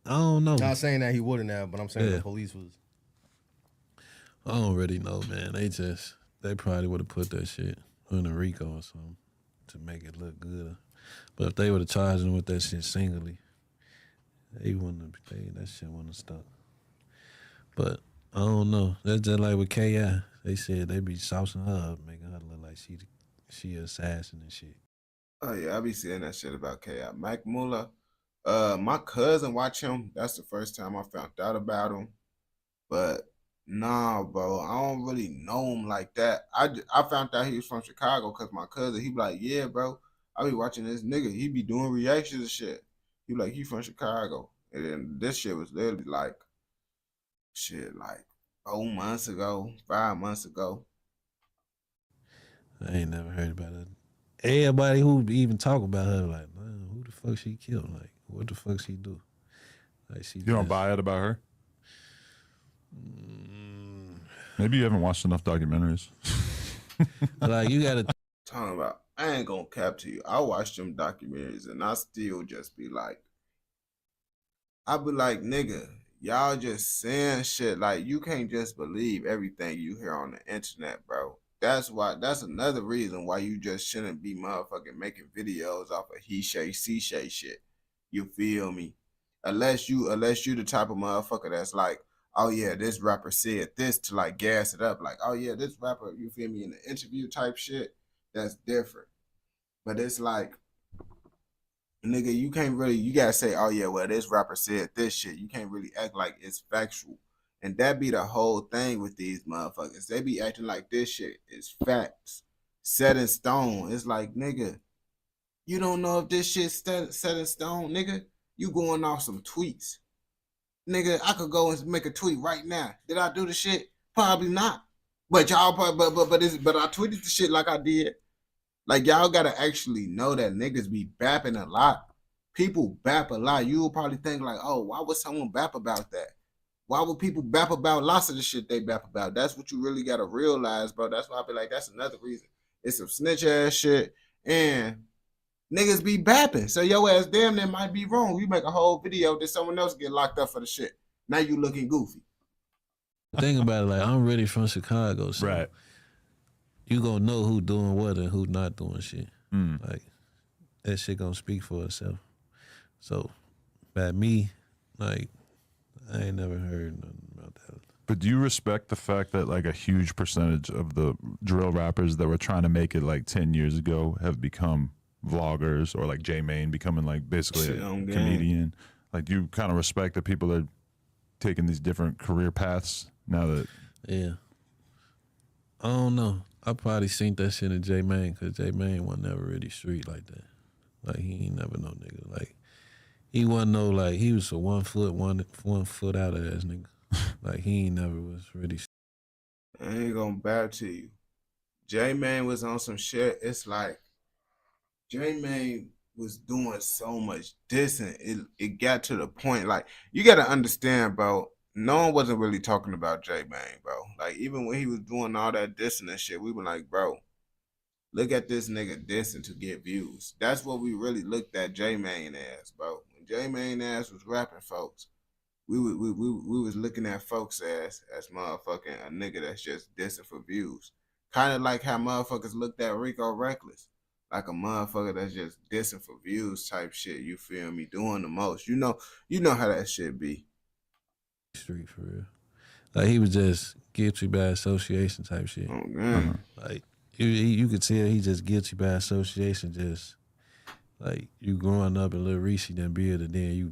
I don't know. Not saying that he wouldn't have, but I'm saying the police was. I don't really know, man. They probably would have put that shit on a RICO or something to make it look good. But if they would have charged him with that shit singly, that shit wouldn't have stuck. But I don't know. That's just like with K.I. They said they be saucing her up, making her look like she an assassin and shit. Oh yeah, I be saying that shit about K.I. Mike Muller. My cousin watch him. That's the first time I found out about him. But nah, bro, I don't really know him like that. I found out he was from Chicago because my cousin, he be like, yeah, bro, I be watching this nigga. He be doing reactions and shit. He be like, he from Chicago. And then this shit was literally like 4 months ago, 5 months ago. I ain't never heard about it. Everybody who even talk about her, like, man, who the fuck she killed? Like, what the fuck she do? Like, You don't buy it about her? Maybe you haven't watched enough documentaries. Like, you gotta. Talking about, I ain't gonna cap to you. I watch them documentaries and I still just be like, nigga, y'all just saying shit. Like, you can't just believe everything you hear on the internet, bro. That's another reason why you just shouldn't be motherfucking making videos off of he shay, she shay shit. You feel me? Unless you the type of motherfucker that's like, oh yeah, this rapper said this to like gas it up. Like, oh yeah, this rapper, you feel me, in the interview type shit, that's different. But it's like, nigga, you gotta say, oh yeah, well, this rapper said this shit. You can't really act like it's factual. And that be the whole thing with these motherfuckers. They be acting like this shit is facts, set in stone. It's like, nigga, you don't know if this shit's set in stone, nigga. You going off some tweets. Nigga, I could go and make a tweet right now. Did I do the shit? Probably not. But y'all probably, but I tweeted the shit like I did. Like, y'all gotta actually know that niggas be bapping a lot. People bap a lot. You'll probably think like, oh, why would someone bap about that? Why would people bap about lots of the shit they bap about? That's what you really gotta realize, bro. That's why I be like, that's another reason. It's some snitch ass shit, and niggas be bapping. So your ass damn near might be wrong. You make a whole video that someone else get locked up for the shit. Now you looking goofy. Think about it, like, I'm really from Chicago, so Right. you gonna know who doing what and who not doing shit. Like, that shit gonna speak for itself. So, by me, like, I ain't never heard nothing about that. But do you respect the fact that like a huge percentage of the drill rappers that were trying to make it like 10 years ago have become vloggers, or like J-Mane becoming like basically a comedian? Like, do you kind of respect that people are taking these different career paths now that... Yeah. I don't know. I probably seen that shit in J-Mane, because J-Mane wasn't never really street like that. Like, he ain't never no nigga. Like, he wasn't no, like, he was a 1 foot out of ass nigga. Like, he ain't never was really. I ain't gonna bad to you. J-Mane was on some shit. It's like, J-Mane was doing so much dissing. It got to the point, like, you gotta understand, bro, no one wasn't really talking about J-Mane, bro. Like, even when he was doing all that dissing and shit, we were like, bro, look at this nigga dissing to get views. That's what we really looked at J-Mane as, bro. When J-Mane ass was rapping, folks, we was looking at folks as motherfucking a nigga that's just dissing for views. Kind of like how motherfuckers looked at Rico Reckless, like a motherfucker that's just dissing for views type shit. You feel me? Doing the most. You know how that shit be. Street for real. Like, he was just guilty by association type shit. Oh man. Like, you could tell he just guilty by association. Just like, you growing up in Little Reese, then beard, and then you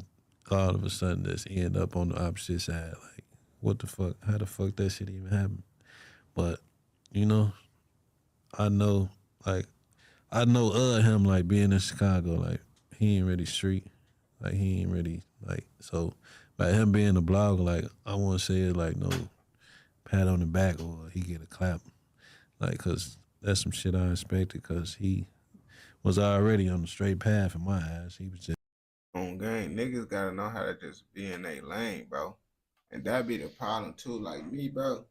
all of a sudden just end up on the opposite side. Like, what the fuck? How the fuck that shit even happen? But, you know, I know, like, I know him like being in Chicago, like he ain't really street, like he ain't really like so. By him being a blogger, like I want to say it like no pat on the back or he get a clap, like cause that's some shit I expected, cause he was already on the straight path in my eyes. He was just On game, niggas gotta know how to just be in their lane, bro. And that be the problem too. Like me, bro,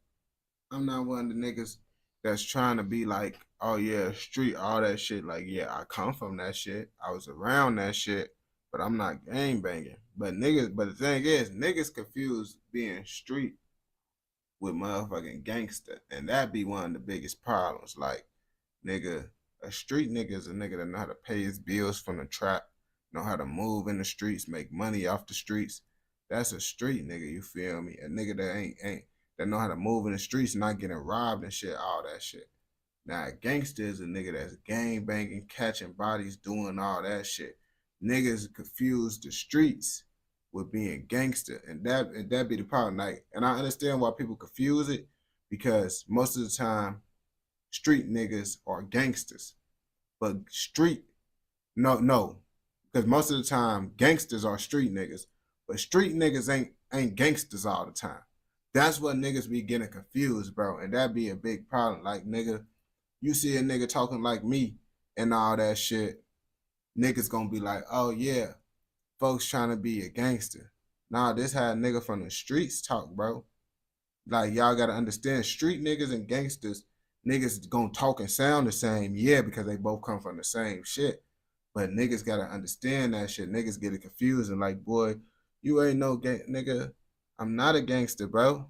I'm not one of the niggas that's trying to be like, oh yeah, street, all that shit. Like, yeah, I come from that shit. I was around that shit, but I'm not gang banging. But the thing is, niggas confuse being street with motherfucking gangster. And that be one of the biggest problems. Like, nigga, a street nigga is a nigga that know how to pay his bills from the trap, know how to move in the streets, make money off the streets. That's a street nigga, you feel me? A nigga that ain't that know how to move in the streets, not getting robbed and shit, all that shit. Now, a gangster is a nigga that's gang banging, catching bodies, doing all that shit. Niggas confuse the streets with being gangster, and that be the problem. Like, and I understand why people confuse it, because most of the time, street niggas are gangsters, but no, because most of the time gangsters are street niggas, but street niggas ain't gangsters all the time. That's what niggas be getting confused, bro, and that be a big problem. Like, nigga, you see a nigga talking like me and all that shit, niggas gonna be like, oh yeah, folks trying to be a gangster. Nah, this how a nigga from the streets talk, bro. Like, y'all gotta understand, street niggas and gangsters, niggas gonna talk and sound the same, yeah, because they both come from the same shit. But niggas gotta understand that shit. Niggas get it confused and like, boy, you ain't no nigga. I'm not a gangster, bro.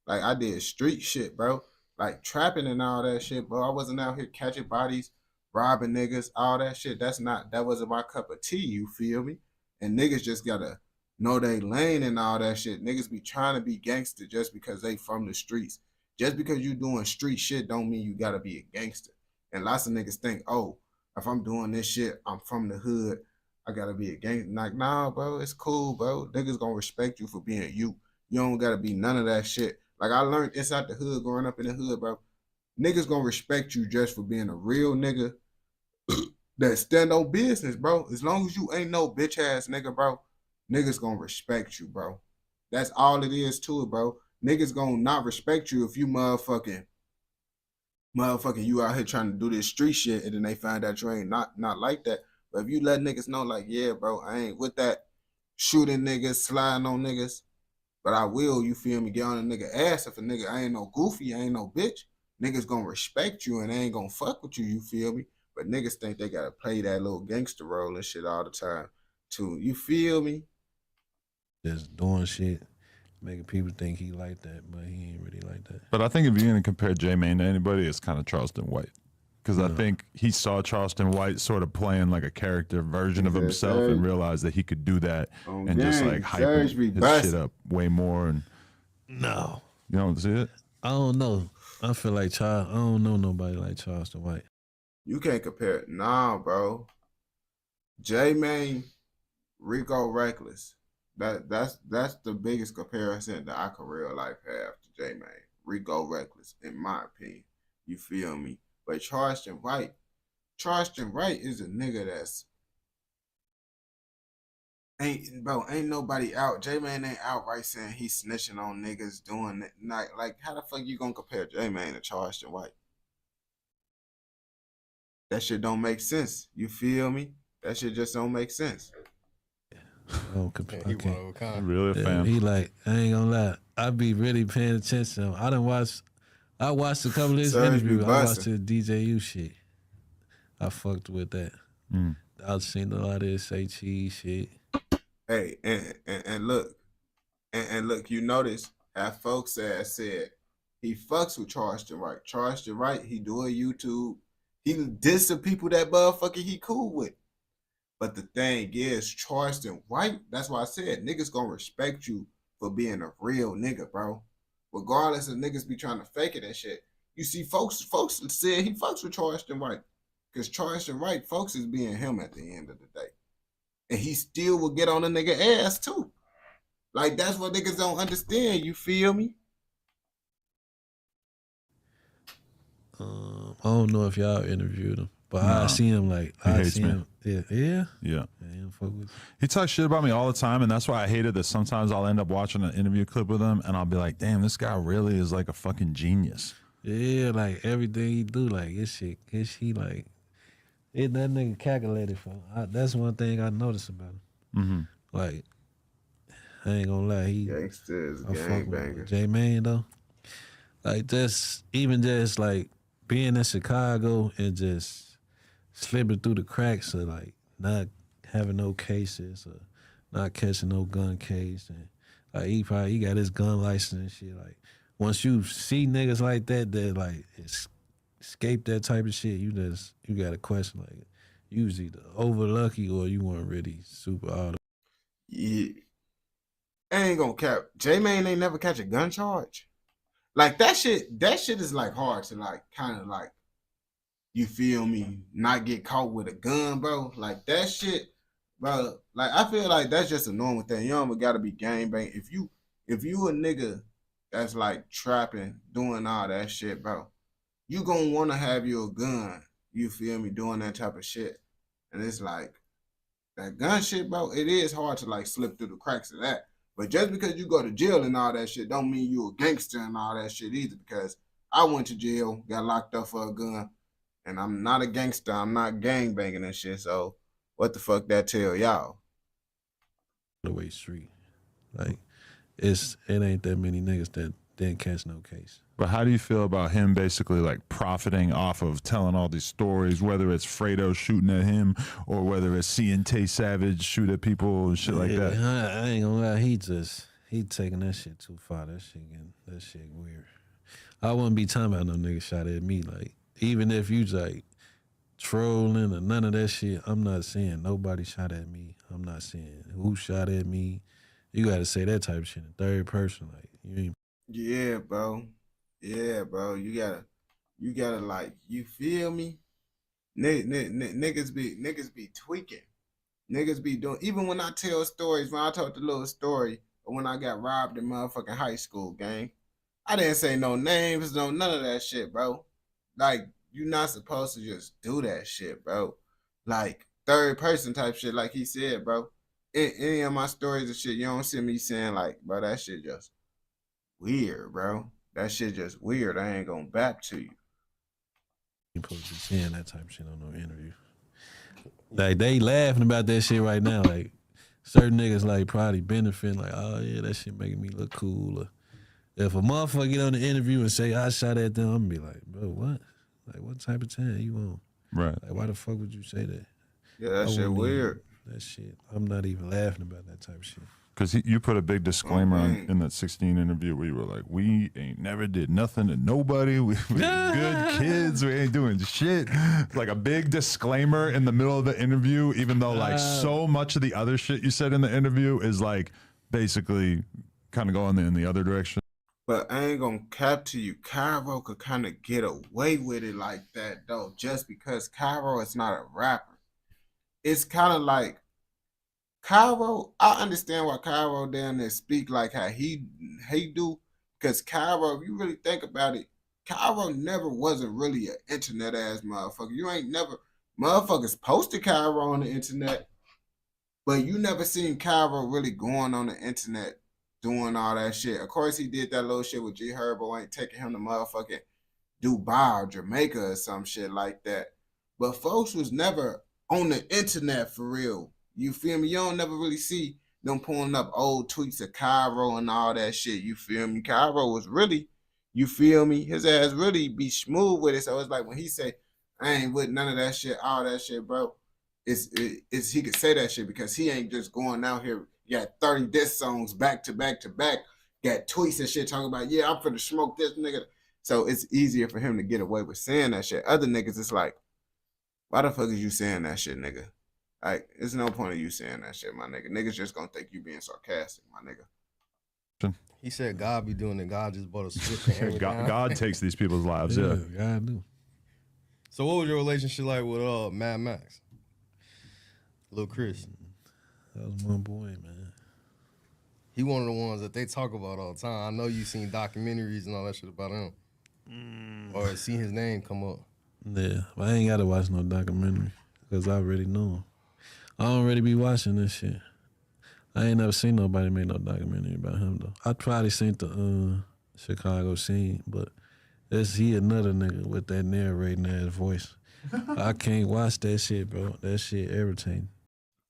Like, I did street shit, bro. Like, trapping and all that shit, bro. I wasn't out here catching bodies, robbing niggas, all that shit. That wasn't my cup of tea, you feel me? And niggas just gotta know they lane and all that shit. Niggas be trying to be gangster just because they from the streets. Just because you doing street shit don't mean you gotta be a gangster. And lots of niggas think, oh, if I'm doing this shit, I'm from the hood, I gotta be a gangster. Like, nah, bro, it's cool, bro. Niggas gonna respect you for being you. You don't gotta be none of that shit. Like, I learned inside the hood, growing up in the hood, bro. Niggas gonna respect you just for being a real nigga that stand on business, bro. As long as you ain't no bitch ass nigga, bro, niggas gonna respect you, bro. That's all it is to it, bro. Niggas gonna not respect you if you motherfucking you out here trying to do this street shit and then they find out you ain't not like that. But if you let niggas know, like, yeah, bro, I ain't with that shooting niggas, sliding on niggas, but I will, you feel me, get on a nigga ass. If a nigga, I ain't no goofy, I ain't no bitch, niggas gonna respect you and they ain't gonna fuck with you, you feel me? But niggas think they gotta play that little gangster role and shit all the time too. You feel me? just doing shit, making people think he like that, but he ain't really like that. But I think if you're going to compare J-Mane to anybody, it's kind of Charleston White. Because I think he saw Charleston White sort of playing like a character version of himself and realized that he could do that and just like hype his shit up way more. And No, you don't see it? I don't know. I feel like I don't know nobody like Charleston White. You can't compare it. Nah, bro. J-Mane, Rico Reckless. That's the biggest comparison that I could real life have to J-Mane. Rico Reckless, in my opinion. You feel me? But Charleston White is a nigga that's ain't nobody out. J-Mane ain't outright saying he's snitching on niggas doing it. Like how the fuck you gonna compare J-Mane to Charleston White? That shit don't make sense. You feel me? That shit just don't make sense. Oh, He one of a kind. Really a fan. He like, I ain't gonna lie, I be really paying attention. I watched a couple of his interviews. I watched the DJU shit. I fucked with that. I've seen a lot of his say cheese shit. Hey, and look, you notice how folks said he fucks with Charleston White. Charleston White, he do a YouTube. He diss the people that motherfucker he cool with. But the thing is, Charleston White, that's why I said niggas gonna respect you for being a real nigga, bro. Regardless of niggas be trying to fake it and shit. You see, folks said he fucks with Charleston White. Because Charleston White, folks is being him at the end of the day. And he still will get on a nigga ass too. Like, that's what niggas don't understand, you feel me? I don't know if y'all interviewed him. But I see him I hates see me. him. Yeah. Yeah. He don't fuck with you. He talks shit about me all the time, and that's why I hated that sometimes I'll end up watching an interview clip with him, and I'll be like, damn, this guy really is like a fucking genius. Yeah, like everything he do, like that nigga calculated for. That's one thing I noticed about him. Mm-hmm. Like, I ain't gonna lie, Gangsta is I fuck with gangbanger. J Mane though. Like just like being in Chicago and just slipping through the cracks of like not having no cases or not catching no gun case, and like he got his gun license and shit. Like once you see niggas like that like escape that type of shit, you got a question like you was either over lucky or you weren't really super out. Yeah. I ain't gonna cap. J-Mane ain't never catch a gun charge. Like that shit is like hard to like kind of like, you feel me, not get caught with a gun, bro. Like that shit, bro. Like I feel like that's just a normal thing. You don't even gotta be gangbang. If you a nigga that's like trapping, doing all that shit, bro, you gonna wanna have your gun, you feel me, doing that type of shit. And it's like that gun shit, bro, it is hard to like slip through the cracks of that. But just because you go to jail and all that shit don't mean you a gangster and all that shit either, because I went to jail, got locked up for a gun, and I'm not a gangster. I'm not gang banging and shit. So what the fuck that tell y'all? The way street, like it ain't that many niggas that didn't catch no case. But how do you feel about him basically like profiting off of telling all these stories, whether it's Fredo shooting at him or whether it's seeing Tay Savage shoot at people and shit like that? I ain't gonna lie, he taking that shit too far. That shit weird. I wouldn't be talking about no nigga shot at me. Like even if you like trolling or none of that shit, I'm not saying nobody shot at me. I'm not saying who shot at me. You gotta say that type of shit in third person. Like you ain't. Yeah, bro. Yeah, bro. You gotta like, you feel me? Niggas be tweaking. Niggas be doing, even when I tell stories, when I told the little story when I got robbed in motherfucking high school, gang, I didn't say no names, none of that shit, bro. Like, you're not supposed to just do that shit, bro. Like, third person type shit, like he said, bro. In any of my stories and shit, you don't see me saying like, bro, that shit just weird, bro. That shit just weird. I ain't gonna bap to you. You supposed to be saying that type of shit on no interview. Like they laughing about that shit right now. Like certain niggas like probably benefiting. Like, oh yeah, that shit making me look cool. Or if a motherfucker get on the interview and say I shot at them, I'm gonna be like, bro, what? Like what type of time you on? Right. Like why the fuck would you say that? Yeah, that shit weird. That shit. I'm not even laughing about that type of shit. Because you put a big disclaimer in that 16 interview where you were like, we ain't never did nothing to nobody. We good kids. We ain't doing shit. Like a big disclaimer in the middle of the interview, even though like so much of the other shit you said in the interview is like basically kind of going in the other direction. But I ain't gonna cap to you. Cairo could kind of get away with it like that, though, just because Cairo is not a rapper. It's kind of like, Cairo, I understand why Cairo down there speak like how he do, because Cairo, if you really think about it, Cairo never wasn't really an internet ass motherfucker. You ain't never, motherfuckers posted Cairo on the internet, but you never seen Cairo really going on the internet doing all that shit. Of course, he did that little shit with G Herbo, ain't taking him to motherfucking Dubai or Jamaica or some shit like that. But folks was never on the internet for real. You feel me? You don't never really see them pulling up old tweets of Cairo and all that shit. You feel me? Cairo was really, you feel me? His ass really be smooth with it. So it's like when he say, I ain't with none of that shit, all that shit, bro. It's he could say that shit because he ain't just going out here. Got 30 diss songs back to back to back. Got tweets and shit talking about, yeah, I'm finna smoke this nigga. So it's easier for him to get away with saying that shit. Other niggas, it's like, why the fuck is you saying that shit, nigga? Like, there's no point of you saying that shit, my nigga. Niggas just gonna think you being sarcastic, my nigga. He said God be doing it. God just bought a switch. And God takes these people's lives, yeah. God do. So what was your relationship like with Mad Max? Lil Chris. That was my boy, man. He one of the ones that they talk about all the time. I know you seen documentaries and all that shit about him. Or seen his name come up. Yeah, but I ain't gotta watch no documentary because I already know him. I don't really be watching this shit. I ain't never seen nobody make no documentary about him though. I probably seen the Chicago scene, but he another nigga with that narrating ass voice. I can't watch that shit, bro. That shit irritating.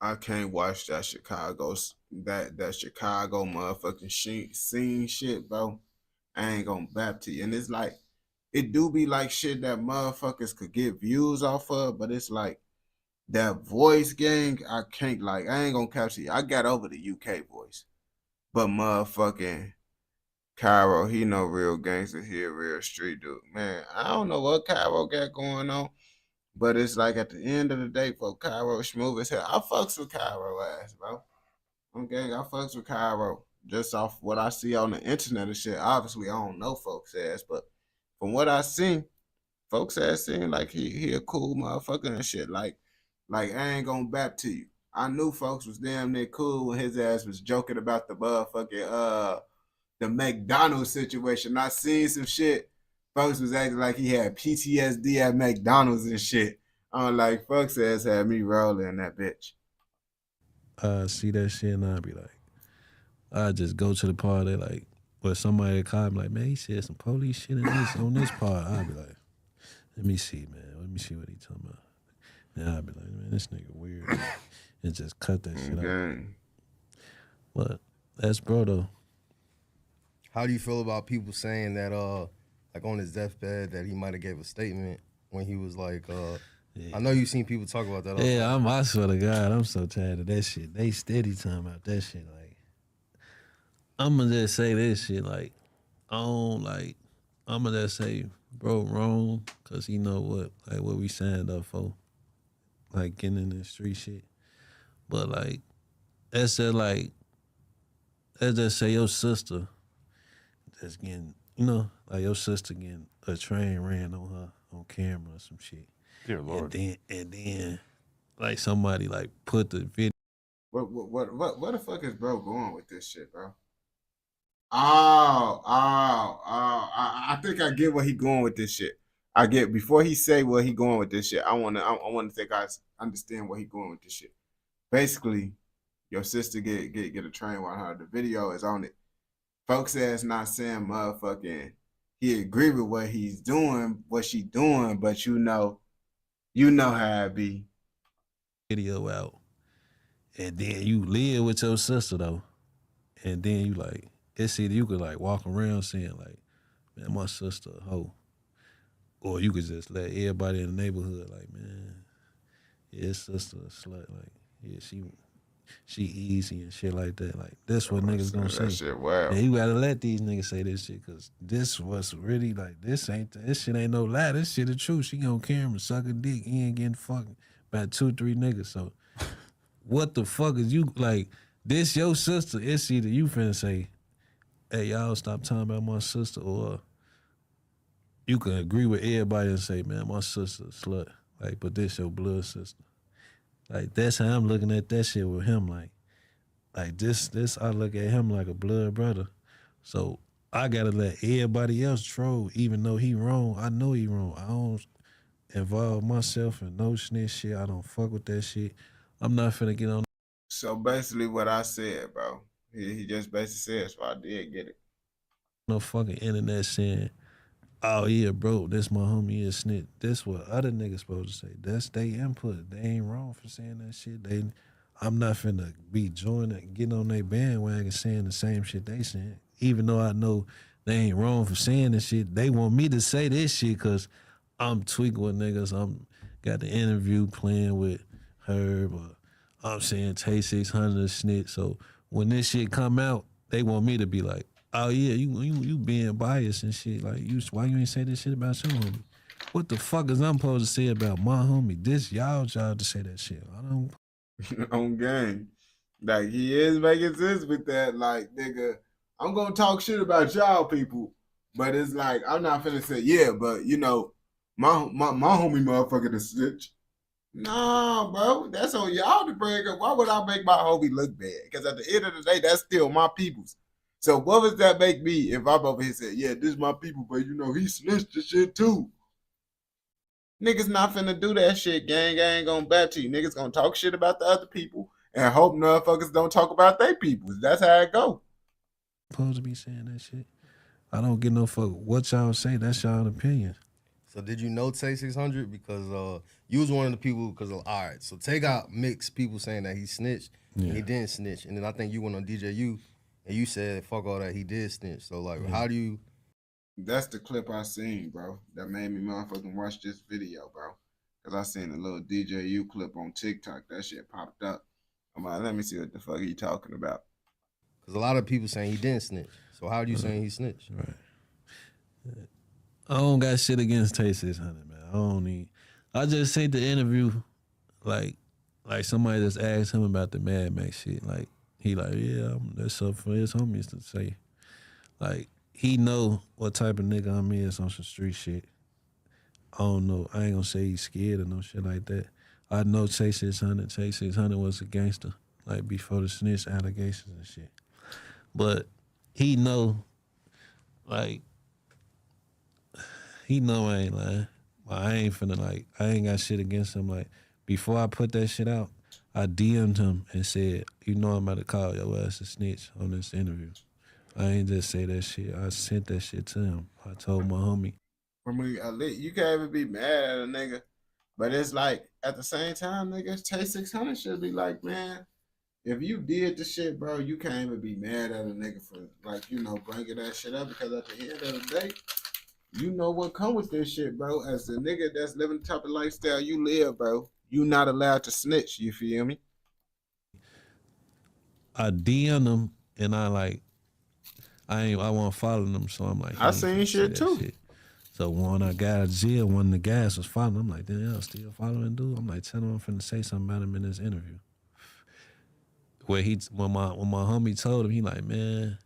I can't watch that Chicago motherfucking scene shit, bro. I ain't gonna bap to you. And it's like, it do be like shit that motherfuckers could get views off of, but it's like that voice gang, I can't, like, I ain't gonna capture you. I got over the UK voice. But motherfucking Cairo, he no real gangster, he a real street dude. Man, I don't know what Cairo got going on, but it's like at the end of the day, for Cairo smooth as hell. I fucks with Cairo ass, bro. I fucks with Cairo. Just off what I see on the internet and shit. Obviously, I don't know folks ass, but from what I seen, folks ass seem like he a cool motherfucker and shit. Like I ain't gonna bap to you. I knew folks was damn near cool when his ass was joking about the motherfucking the McDonald's situation. I seen some shit. Folks was acting like he had PTSD at McDonald's and shit. I'm like, folks ass had me rolling that bitch. See that shit and I'd be like, I just go to the party like, where somebody call me like, man, he said some police shit on this part. I'd be like, let me see, man. Let me see what he talking about. And I'd be like, man, this nigga weird. And just cut that shit out. But that's bro though. How do you feel about people saying that, like on his deathbed, that he might have gave a statement when he was like, yeah. I know you've seen people talk about that. Yeah, I swear to God, I'm so tired of that shit. They steady talking about that shit. Like, I'm gonna just say this shit. Like, I'm gonna just say, bro, wrong, cause he know what we signed up for, like getting in the street shit. But like, let's just say your sister just getting, like your sister getting a train ran on her on camera or some shit. Dear Lord. And then like somebody like put the video. What the fuck is bro going with this shit, bro? I think I get where he going with this shit. I get, before he say where he going with this shit, I want to think I understand where he going with this shit. Basically, your sister get a train while her. The video is on it. Folks ass not saying motherfucking he agree with what he's doing, what she doing, but you know how it be. Video out, and then you live with your sister though, and then you like, it's either you could like walk around saying like, man, my sister a hoe, or you could just let everybody in the neighborhood like, man, yeah, his sister a slut, like, yeah, she easy and shit like that. Like, that's what niggas gonna say. That shit, wow. And you gotta let these niggas say this shit, cause this was really like, this shit ain't no lie. This shit the truth. She on camera suck a dick, he ain't getting fucked by 2-3 niggas. So what the fuck is you like? This your sister. It's either you finna say, hey, y'all stop talking about my sister, or you can agree with everybody and say, man, my sister a slut. Like, but this your blood sister. Like, that's how I'm looking at that shit with him. Like this, I look at him like a blood brother. So I gotta let everybody else troll, even though he wrong. I know he wrong. I don't involve myself in no snitch shit. I don't fuck with that shit. I'm not finna get on. So basically what I said, bro, he just basically said, so I did get it. No fucking internet saying, oh yeah, bro, this my homie, he a snitch. This what other niggas supposed to say. That's their input. They ain't wrong for saying that shit. I'm not finna be joining, getting on their bandwagon saying the same shit they saying. Even though I know they ain't wrong for saying this shit, they want me to say this shit because I'm tweaking with niggas. I'm got the interview playing with Herb, or I'm saying Tay 600 a snitch. So when this shit come out, they want me to be like, oh yeah, you being biased and shit. Like, why you ain't say this shit about your homie? What the fuck is I'm supposed to say about my homie? This y'all job to say that shit. I don't. On game. Like, he is making sense with that. Like, nigga, I'm gonna talk shit about y'all people, but it's like, I'm not finna say, yeah, but my homie motherfucker the snitch. Nah, bro, that's on y'all to bring up. Why would I make my homie look bad? Because at the end of the day, that's still my people's. So what does that make me if I'm over here saying, yeah, this is my people, but he snitched the shit too? Niggas not finna do that shit, gang. I ain't gonna bet to you. Niggas gonna talk shit about the other people and hope motherfuckers don't talk about their people. That's how it go. Supposed to be saying that shit. I don't give no fuck what y'all say. That's y'all opinion. So did you know Tay 600? Because you was one of the people, because, all right, so Tay got mixed people saying that he snitched and he didn't snitch. And then I think you went on DJU and you said, fuck all that, he did snitch. So, like, how do you... That's the clip I seen, bro. That made me motherfucking watch this video, bro. Because I seen a little DJU clip on TikTok. That shit popped up. I'm like, let me see what the fuck he talking about. Because a lot of people saying he didn't snitch. So how are you saying he snitched? Right. I don't got shit against Tay 600, man. I don't need... I just say the interview, like somebody just asked him about the Mad Max shit. Like, he like, yeah, that's up for his homies to say. Like, he know what type of nigga I'm is on some street shit. I don't know. I ain't gonna say he's scared or no shit like that. I know Tay 600. Tay 600 was a gangster, like, before the snitch allegations and shit. But he know, like, he know I ain't lying. I ain't finna, like, I ain't got shit against him. Like, before I put that shit out, I DM'd him and said, you know I'm about to call your ass a snitch on this interview. I ain't just say that shit. I sent that shit to him. I told my homie. For me, you can't even be mad at a nigga. But it's like, at the same time, nigga, Tay 600 should be like, man, if you did the shit, bro, you can't even be mad at a nigga for, like, you know, bringing that shit up. Because at the end of the day, you know what come with this shit, bro. As a nigga that's living the type of lifestyle you live, bro, you not allowed to snitch, you feel me? I DM'd him and I wasn't following him, so I'm like, I seen shit too. Shit. So when I got out of jail, one of the guys was following. I'm like, damn, y'all still following dude? I'm like, tell him I'm finna say something about him in this interview. When my homie told him, he like, man,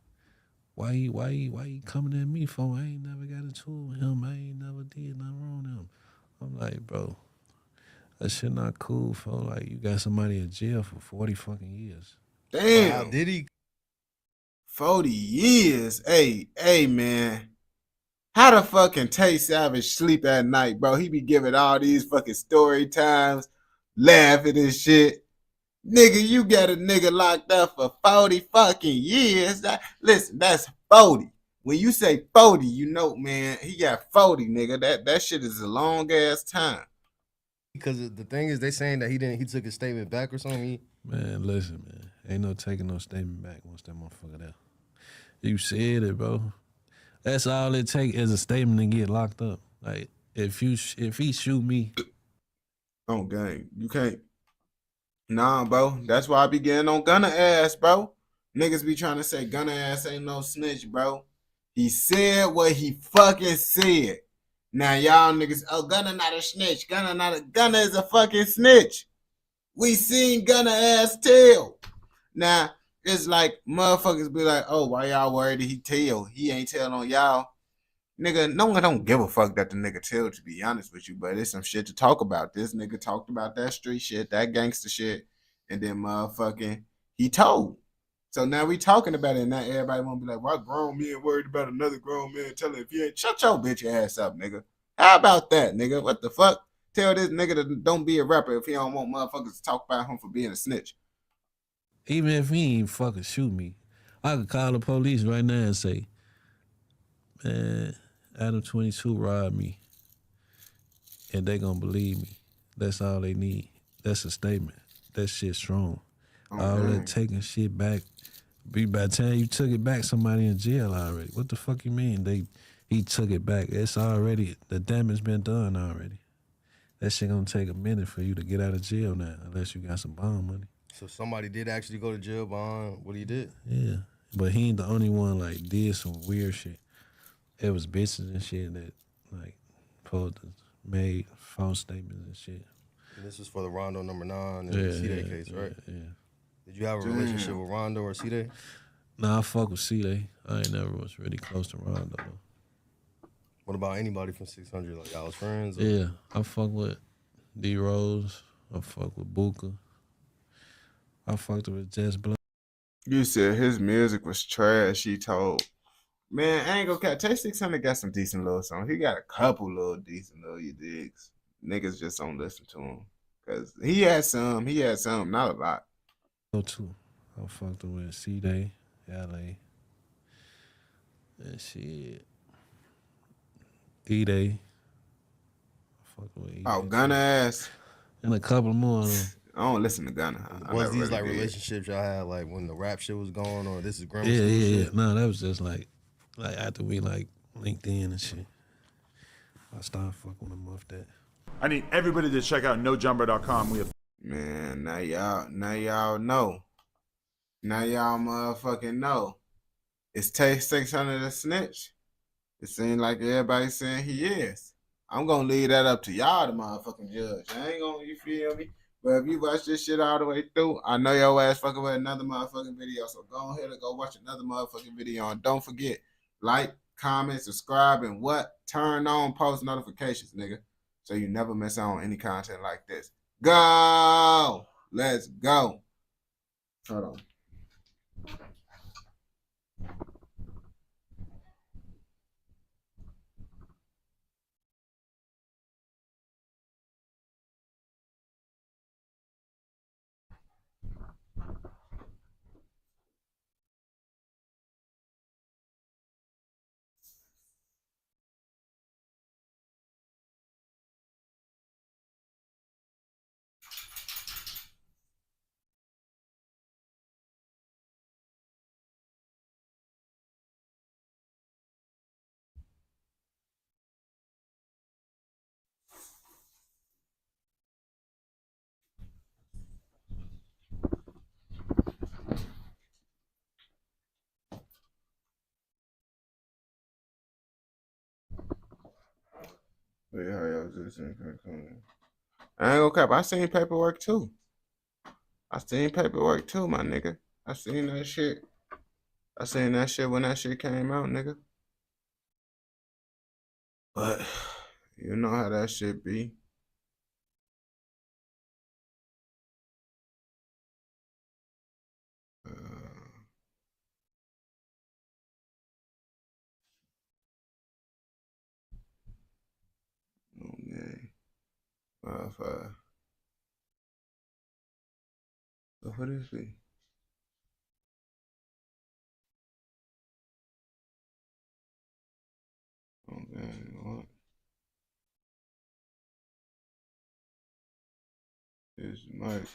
why you coming at me for? I ain't never got into it with him. I ain't never did nothing wrong to him. I'm like, bro, that shit not cool, for like, you got somebody in jail for 40 fucking years. Damn. Wow, did he? 40 years. Hey, man. How the fuck can Tay Savage sleep at night, bro? He be giving all these fucking story times, laughing and shit. Nigga, you got a nigga locked up for 40 fucking years. Listen, that's 40. When you say 40, you know, man, he got 40, nigga. That shit is a long ass time. Because the thing is, they saying that he took his statement back or something. Man, listen, man. Ain't no taking no statement back once that motherfucker there. You said it, bro. That's all it take is a statement to get locked up. Like, if he shoot me. Oh, gang. You can't. Nah, bro. That's why I be getting on Gunna ass, bro. Niggas be trying to say Gunna ass ain't no snitch, bro. He said what he fucking said. Now y'all niggas, oh, Gunna not a snitch. Gunna is a fucking snitch. We seen Gunna ass tell. Now, it's like motherfuckers be like, oh, why y'all worried that he tell? He ain't telling on y'all. Nigga, no one don't give a fuck that the nigga tell, to be honest with you, but it's some shit to talk about. This nigga talked about that street shit, that gangster shit, and then motherfucking he told. So now we talking about it, and now everybody want to be like, why grown men worried about another grown man telling if you ain't, shut your bitch ass up, nigga. How about that, nigga? What the fuck? Tell this nigga to don't be a rapper if he don't want motherfuckers to talk about him for being a snitch. Even if he ain't fucking shoot me, I could call the police right now and say, man, Adam 22 robbed me. And they gonna believe me. That's all they need. That's a statement. That shit strong. Oh, all man. that taking shit back. By the time you took it back, somebody in jail already. What the fuck you mean? He took it back. It's already, the damage been done already. That shit gonna take a minute for you to get out of jail now, unless you got some bond money. So somebody did actually go to jail behind what he did? Yeah. But he ain't the only one, like, did some weird shit. It was bitches and shit that, like, made false statements and shit. And this was for the Rondo number 9 and the C-Day case, right? Yeah. Did you have a relationship with Rondo or C-Day? Nah, I fuck with C-Day. I ain't never was really close to Rondo, though. What about anybody from 600? Like, y'all was friends? Or? Yeah, I fuck with D-Rose. I fuck with Booker. I fucked with Jess Blunt. You said his music was trash, he told. Man, I ain't gonna catch. Tay 600 got some decent little songs. He got a couple little decent little, you digs. niggas just don't listen to him. Cause he had some, not a lot. Go to. I fucked with C-Day, LA. And shit. E-Day. Fucked with E-Day. Oh, Gunna ass. And a couple more. I don't listen to Gunna. Was these like relationships y'all had like when the rap shit was going, or this is grammar Yeah, school yeah. shit? No, that was just like after we like linked in and shit. I started fucking with him off that. I need everybody to check out NoJumper.com. We have Man, now y'all know. Now y'all motherfucking know. Is Tay 600 a snitch? It seems like everybody's saying he is. I'm gonna leave that up to y'all, the motherfucking judge. I ain't gonna, you feel me? But if you watch this shit all the way through, I know your ass fucking with another motherfucking video. So go ahead and go watch another motherfucking video. And don't forget, like, comment, subscribe, and what? Turn on post notifications, nigga. So you never miss out on any content like this. Go! Let's go. Hold on. Wait, how y'all just I ain't gonna cap. I seen paperwork too. My nigga. I seen that shit. I seen that shit when that shit came out, nigga. But you know how that shit be. Okay. So what is it? Okay, what? This much.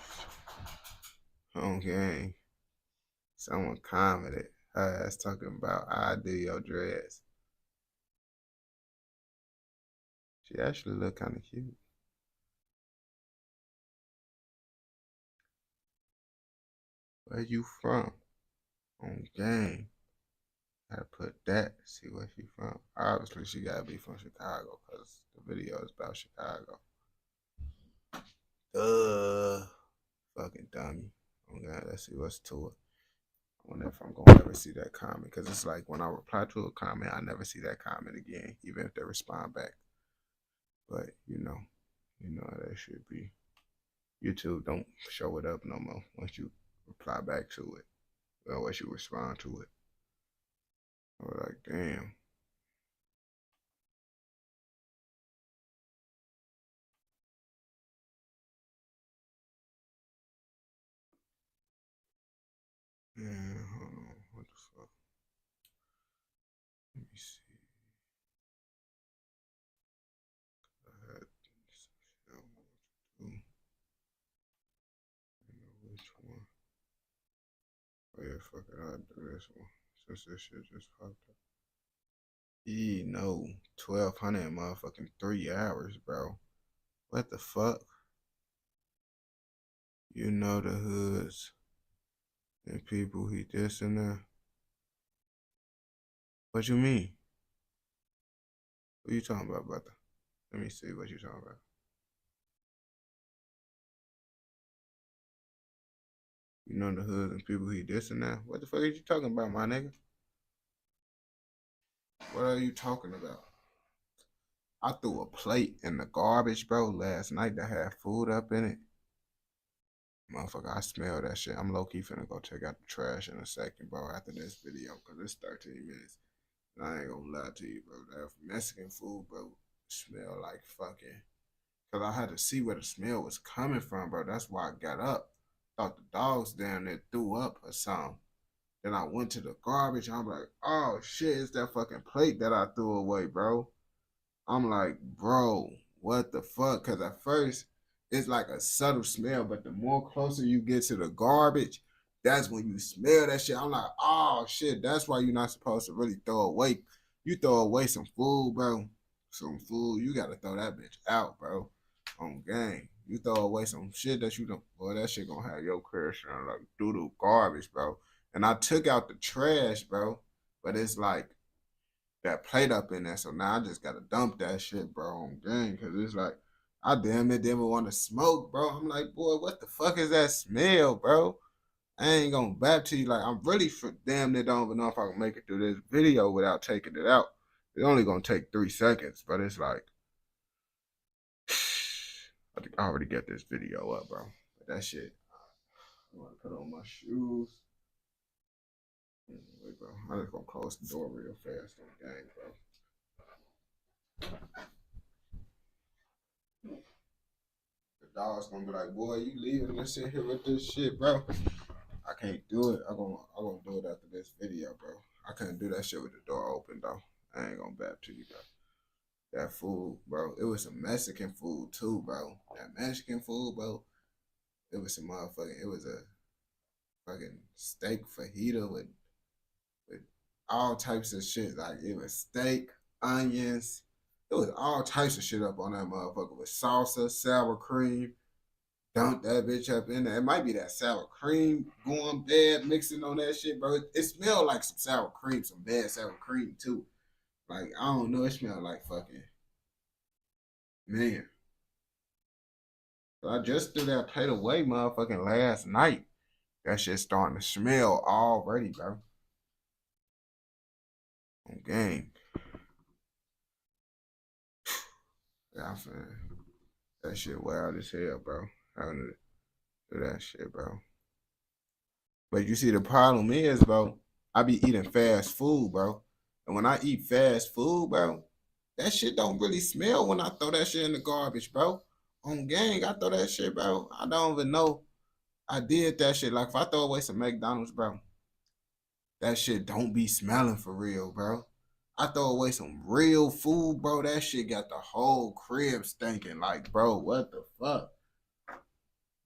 Okay. Someone commented. Her ass talking about I do your dress. She actually look kind of cute. Where you from? On game. Gotta put that. See where she from. Obviously, she gotta be from Chicago because the video is about Chicago. Fucking dummy. Okay, let's see what's to it. I wonder if I'm gonna ever see that comment because it's like when I reply to a comment, I never see that comment again, even if they respond back. But you know how that should be. YouTube don't show it up no more once you reply back to it, or once you respond to it. I was like, damn. Yeah, hold on. What the fuck? Let me see. I had some shit I wanted to do. I know which one. Oh yeah, fuck it. I'll do this one. Since this shit just popped up. No. 1,200 motherfucking 3 hours, bro. What the fuck? You know the hoods and people he dissing there. What you mean? What you talking about, brother? Let me see what you talking about. You know the hoods and people he dissing there. What the fuck are you talking about, my nigga? What are you talking about? I threw a plate in the garbage, bro, last night that had food up in it. Motherfucker, I smell that shit. I'm low-key finna go take out the trash in a second, bro, after this video, because it's 13 minutes. And I ain't gonna lie to you, bro. That Mexican food, bro, smell like fucking Cause I had to see where the smell was coming from, bro. That's why I got up. Thought the dogs down there threw up or something. Then I went to the garbage. I'm like, oh shit, it's that fucking plate that I threw away, bro. I'm like, bro, what the fuck? Cause at first it's like a subtle smell, but the more closer you get to the garbage, that's when you smell that shit. I'm like, oh shit, that's why you're not supposed to really throw away. You throw away some food, bro. Some food, you gotta throw that bitch out, bro. On game. You throw away some shit that you don't, boy, that shit gonna have your career sound like doo-doo garbage, bro. And I took out the trash, bro, but it's like that plate up in there. So now I just gotta dump that shit, bro, on game. Cause it's like, I damn it didn't want to smoke, bro. I'm like, boy, what the fuck is that smell, bro? I ain't gonna back to you. Like, I'm really damn near don't even know if I can make it through this video without taking it out. It's only gonna take 3 seconds, but it's like, I think I already got this video up, bro. But that shit, I want to put on my shoes. Wait, bro. I'm just gonna close the door real fast on the game, bro. The dog's gonna be like, boy, you leaving and sit here with this shit, bro. I can't do it. I'm gonna do it after this video, bro. I couldn't do that shit with the door open, though. I ain't gonna bap to you, bro. That food, bro. It was some Mexican food too, bro. That Mexican food, bro. It was some motherfucking. It was a fucking steak fajita with all types of shit. Like it was steak, onions. It was all types of shit up on that motherfucker with salsa, sour cream. Dump that bitch up in there. It might be that sour cream going bad, mixing on that shit, bro. It smelled like some sour cream, some bad sour cream too. Like, I don't know, it smelled like fucking, man. So I just threw that plate away, motherfucking last night. That shit starting to smell already, bro. On game. Yeah, I'm saying, that shit wild as hell, bro. Having to do that shit, bro. But you see, the problem is, bro, I be eating fast food, bro. And when I eat fast food, bro, that shit don't really smell when I throw that shit in the garbage, bro. On gang, I throw that shit, bro. I don't even know I did that shit. Like, if I throw away some McDonald's, bro, that shit don't be smelling for real, bro. I throw away some real food, bro. That shit got the whole crib stinking. Like, bro, what the fuck?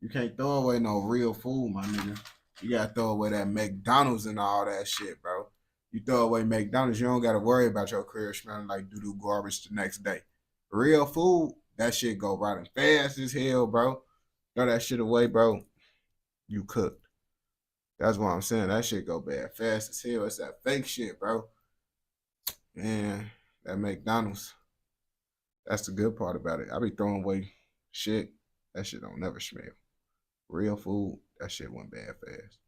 You can't throw away no real food, my nigga. You gotta throw away that McDonald's and all that shit, bro. You throw away McDonald's, you don't got to worry about your career smelling like doo-doo garbage the next day. Real food, that shit go rotting fast as hell, bro. Throw that shit away, bro. You cooked. That's what I'm saying. That shit go bad fast as hell. It's that fake shit, bro. Man, that McDonald's, that's the good part about it. I be throwing away shit. That shit don't never smell. Real food, that shit went bad fast.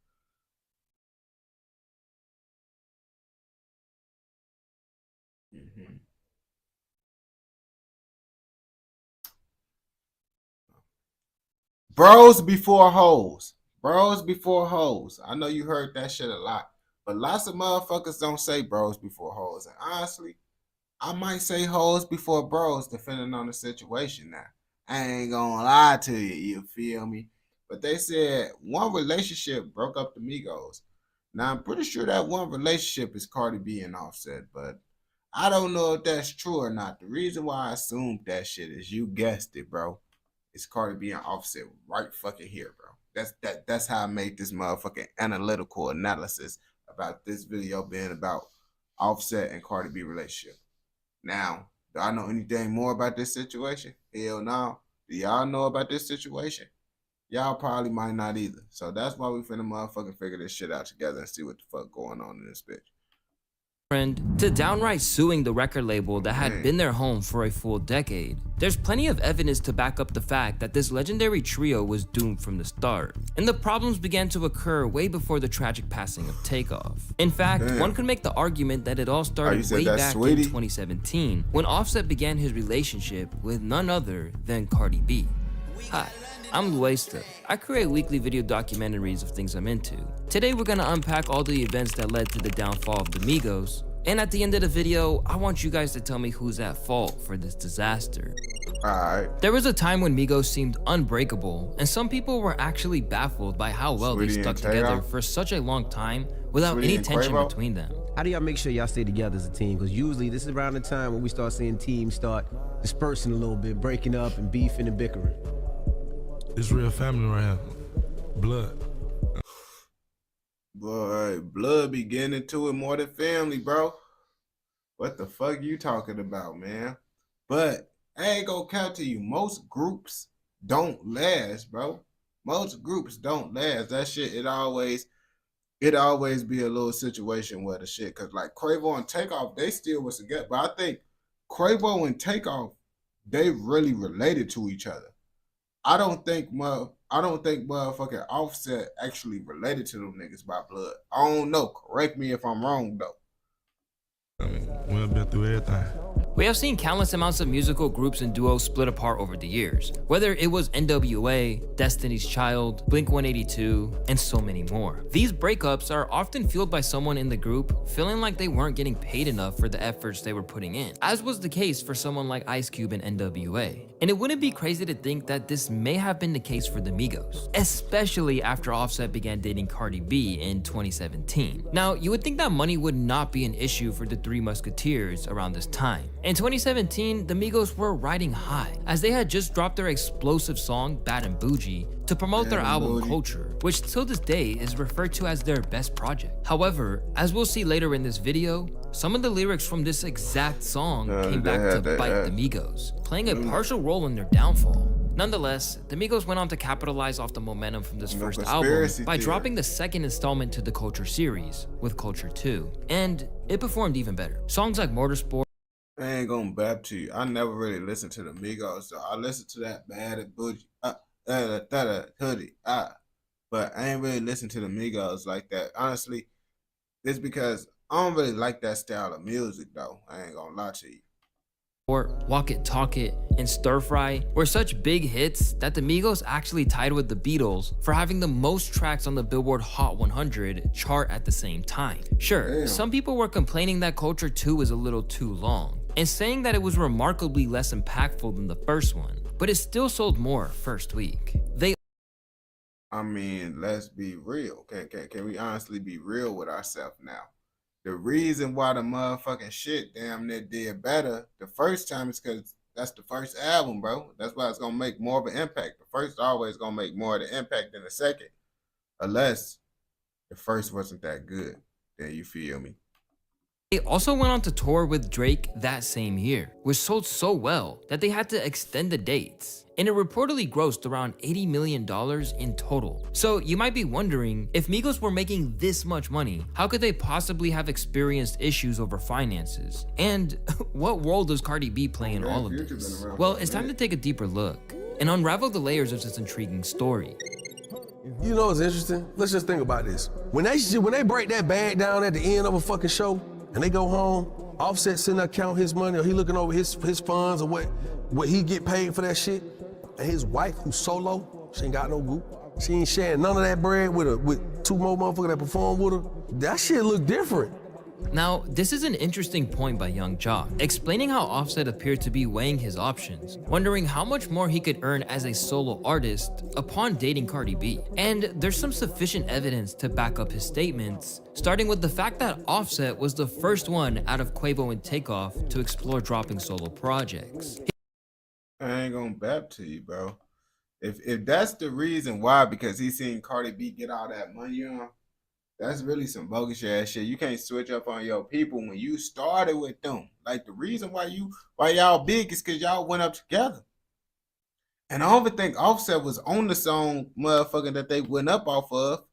Mm-hmm. Bros before hoes. Bros before hoes. I know you heard that shit a lot. But lots of motherfuckers don't say bros before hoes. And honestly, I might say hoes before bros, depending on the situation now. I ain't gonna lie to you, you feel me? But they said one relationship broke up the Migos. Now, I'm pretty sure that one relationship is Cardi B and Offset, but I don't know if that's true or not. The reason why I assumed that shit is, you guessed it, bro. It's Cardi B and Offset right fucking here, bro. That's how I made this motherfucking analytical analysis about this video being about Offset and Cardi B relationship. Now, do I know anything more about this situation? Hell no. Do y'all know about this situation? Y'all probably might not either. So that's why we finna motherfucking figure this shit out together and see what the fuck going on in this bitch. To downright suing the record label that had been their home for a full decade. There's plenty of evidence to back up the fact that this legendary trio was doomed from the start, and the problems began to occur way before the tragic passing of Takeoff. In fact, one could make the argument that it all started way back in 2017, when Offset began his relationship with none other than Cardi B. Hi, I'm Luesta. I create weekly video documentaries of things I'm into. Today we're gonna unpack all the events that led to the downfall of the Migos, and at the end of the video, I want you guys to tell me who's at fault for this disaster. Alright. There was a time when Migos seemed unbreakable, and some people were actually baffled by how well Sweetie they and stuck Taylor? together for such a long time without Sweetie any and tension Quavo? between them. How do y'all make sure y'all stay together as a team? Because usually this is around the time when we start seeing teams start dispersing a little bit, breaking up and beefing and bickering. It's real family right here. Blood. Boy, blood be getting into it more than family, bro. What the fuck you talking about, man? But I ain't gonna count to you. Most groups don't last, bro. Most groups don't last. That shit, it always be a little situation where the shit, cause like Quavo and Takeoff, they still was together. But I think Quavo and Takeoff, they really related to each other. I don't think motherfucking Offset actually related to them niggas by blood. I don't know. Correct me if I'm wrong though. I mean, we've been through everything. We have seen countless amounts of musical groups and duos split apart over the years, whether it was NWA, Destiny's Child, Blink-182, and so many more. These breakups are often fueled by someone in the group feeling like they weren't getting paid enough for the efforts they were putting in, as was the case for someone like Ice Cube and NWA. And it wouldn't be crazy to think that this may have been the case for the Migos, especially after Offset began dating Cardi B in 2017. Now, you would think that money would not be an issue for the Three Musketeers around this time. In 2017, the Migos were riding high, as they had just dropped their explosive song Bad and Bougie to promote their album Bougie. Culture, which till this day is referred to as their best project. However, as we'll see later in this video, some of the lyrics from this exact song came back to bite the Migos, playing a partial role in their downfall. Nonetheless, the Migos went on to capitalize off the momentum from this first album conspiracy by theory. dropping the second installment to the Culture series with Culture 2, and it performed even better. Songs like Motorsport, I ain't gonna bap to you. I never really listened to the Migos, so I listened to that Bad and Bougie, hoodie, but I ain't really listened to the Migos like that. Honestly, it's because I don't really like that style of music, though. I ain't gonna lie to you. Walk It, Talk It, and Stir Fry were such big hits that the Migos actually tied with the Beatles for having the most tracks on the Billboard Hot 100 chart at the same time. Sure, Damn. some people were complaining that Culture 2 is a little too long, and saying that it was remarkably less impactful than the first one, but it still sold more first week. I mean, let's be real. Can we honestly be real with ourselves now? The reason why the motherfucking shit damn near did better the first time is because that's the first album, bro. That's why it's gonna make more of an impact. The first always gonna make more of the impact than the second, unless the first wasn't that good. Then you feel me? They also went on to tour with Drake that same year, which sold so well that they had to extend the dates, and it reportedly grossed around $80 million in total. So you might be wondering, if Migos were making this much money, how could they possibly have experienced issues over finances? And what role does Cardi B play in all of Future been this? around Well, for a it's time to minute. take a deeper look and unravel the layers of this intriguing story. You know what's interesting? Let's just think about this. When they break that bag down at the end of a fucking show and they go home, Offset sitting there counting his money, or he looking over his funds or what he get paid for that shit, and his wife who's solo, she ain't got no group. She ain't sharing none of that bread with two more motherfuckers that perform with her. That shit look different. Now, this is an interesting point by Young Jock, explaining how Offset appeared to be weighing his options, wondering how much more he could earn as a solo artist upon dating Cardi B. And there's some sufficient evidence to back up his statements, starting with the fact that Offset was the first one out of Quavo and Takeoff to explore dropping solo projects. I ain't gonna bap to you, bro. If that's the reason why, because he seen Cardi B get all that money on, that's really some bogus ass shit. You can't switch up on your people when you started with them. Like, the reason why y'all big is because y'all went up together. And I don't even think Offset was on the song, motherfucking, that they went up off of.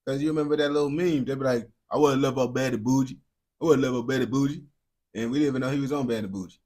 Because you remember that little meme? They be like, I wouldn't love up Bad and Bougie. I wouldn't love up Bad and Bougie. And we didn't even know he was on Bad and Bougie.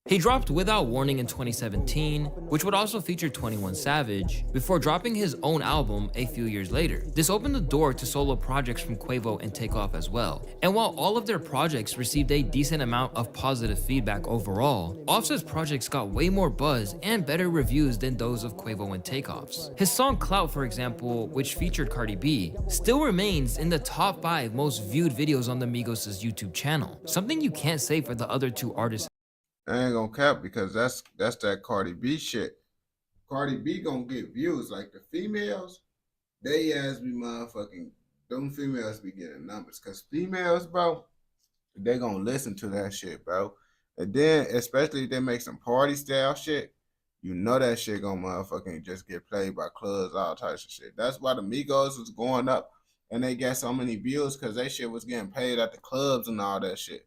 He dropped Without Warning in 2017, which would also feature 21 Savage, before dropping his own album a few years later. This opened the door to solo projects from Quavo and Takeoff as well. And while all of their projects received a decent amount of positive feedback overall, Offset's projects got way more buzz and better reviews than those of Quavo and Takeoff's. His song Clout, for example, which featured Cardi B, still remains in the top 5 most viewed videos on the Migos' YouTube channel, something you can't say for the other two artists. I ain't gonna cap because that's that Cardi B shit. Cardi B gonna get views. Like the females, they ass be motherfucking, them females be getting numbers. Cause females, bro, they gonna listen to that shit, bro. And then, especially if they make some party style shit, you know that shit gonna motherfucking just get played by clubs, all types of shit. That's why the Migos was going up and they got so many views because that shit was getting paid at the clubs and all that shit.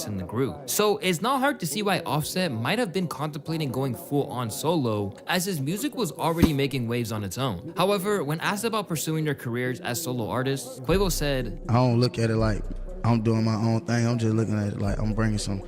In the group. So it's not hard to see why Offset might have been contemplating going full on solo, as his music was already making waves on its own. However, when asked about pursuing their careers as solo artists, Quavo said, I don't look at it like I'm doing my own thing. I'm just looking at it like I'm bringing some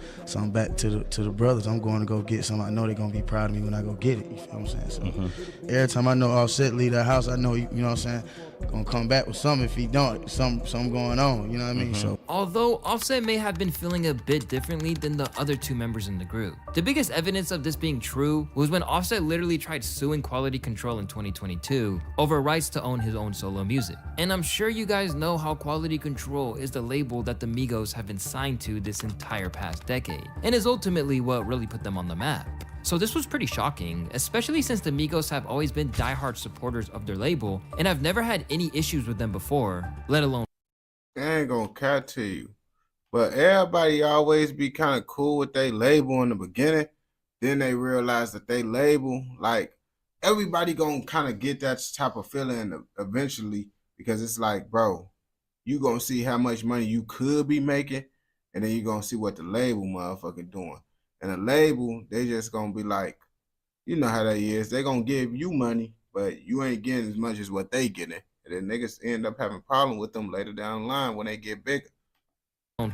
back to the brothers. I'm going to go get some. I know they're gonna be proud of me when I go get it. You feel what I'm saying? So every time I know Offset leave that house, I know, you know what I'm saying, gonna come back with something. If he don't, something going on. You know what I mean? So although Offset may have been feeling a bit differently than the other two members in the group, the biggest evidence of this being true was when Offset literally tried suing Quality Control in 2022 over rights to own his own solo music. And I'm sure you guys know how Quality Control is the label that the Migos have been signed to this entire past decade, and is ultimately what really put them on the map. So this was pretty shocking, especially since the Migos have always been diehard supporters of their label and have never had any issues with them before, let alone. I ain't gonna cut to you, but everybody always be kind of cool with their label in the beginning. Then they realize that they label, like, everybody gonna kind of get that type of feeling eventually, because it's like, bro, you gonna see how much money you could be making, and then you gonna see what the label motherfucking doing. And the label, they just gonna be like, you know how that is. They gonna give you money, but you ain't getting as much as what they getting. And then niggas end up having a problem with them later down the line when they get bigger.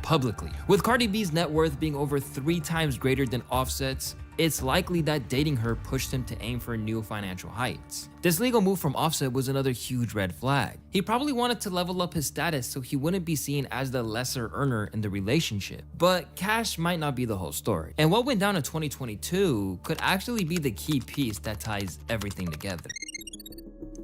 Publicly. With Cardi B's net worth being over 3 times greater than Offset's, it's likely that dating her pushed him to aim for new financial heights. This legal move from Offset was another huge red flag. He probably wanted to level up his status so he wouldn't be seen as the lesser earner in the relationship. But cash might not be the whole story. And what went down in 2022 could actually be the key piece that ties everything together.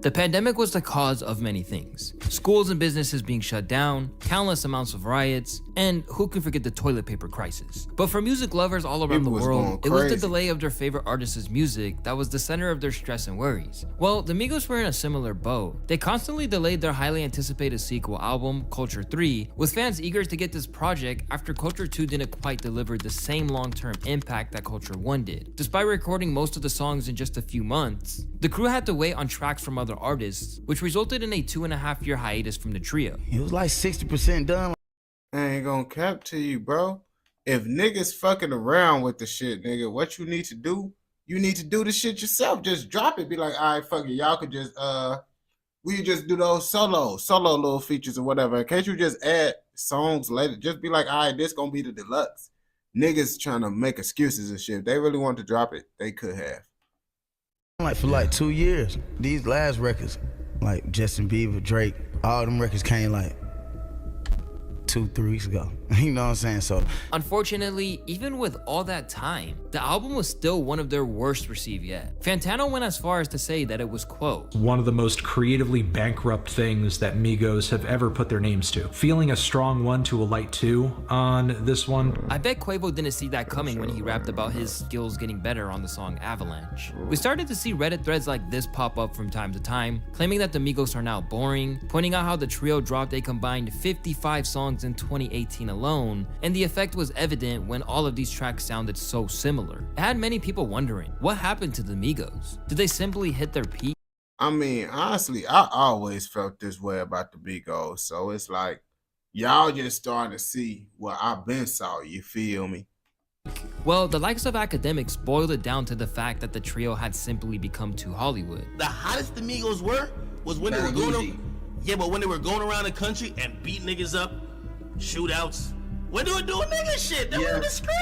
The pandemic was the cause of many things. Schools and businesses being shut down, countless amounts of riots, and who can forget the toilet paper crisis. But for music lovers all around the world, it was the delay of their favorite artists' music that was the center of their stress and worries. Well, the Migos were in a similar boat. They constantly delayed their highly anticipated sequel album, Culture 3, with fans eager to get this project after Culture 2 didn't quite deliver the same long-term impact that Culture 1 did. Despite recording most of the songs in just a few months, the crew had to wait on tracks from other artists, which resulted in a 2.5-year hiatus from the trio. it was like 60% done. I ain't gonna cap to you, bro. If niggas fucking around with the shit, nigga, what you need to do the shit yourself. Just drop it. Be like, all right, fuck it. Y'all could just, we just do those solo little features or whatever. Can't you just add songs later? Just be like, all right, this gonna be the deluxe. Niggas trying to make excuses and shit. If they really wanted to drop it, they could have. Like for like 2 years, these last records, like Justin Bieber, Drake, all them records came like 2-3 weeks ago. You know what I'm saying? So unfortunately, even with all that time, the album was still one of their worst received yet. Fantano went as far as to say that it was, quote, one of the most creatively bankrupt things that Migos have ever put their names to. Feeling a strong 1 to a light 2 on this one. I bet Quavo didn't see that coming when he rapped about his skills getting better on the song Avalanche. We started to see Reddit threads like this pop up from time to time, claiming that the Migos are now boring, pointing out how the trio dropped a combined 55 songs in 2018 alone, and the effect was evident when all of these tracks sounded so similar. It had many people wondering, what happened to the Migos? Did they simply hit their peak? I mean, honestly, I always felt this way about the Migos, so it's like, y'all just starting to see what I've been saw, you feel me? Well, the likes of academics boiled it down to the fact that the trio had simply become too Hollywood. The hottest the Migos were was when they were when they were going around the country and beat niggas up, shootouts. When they were doing nigga shit, they were in the street.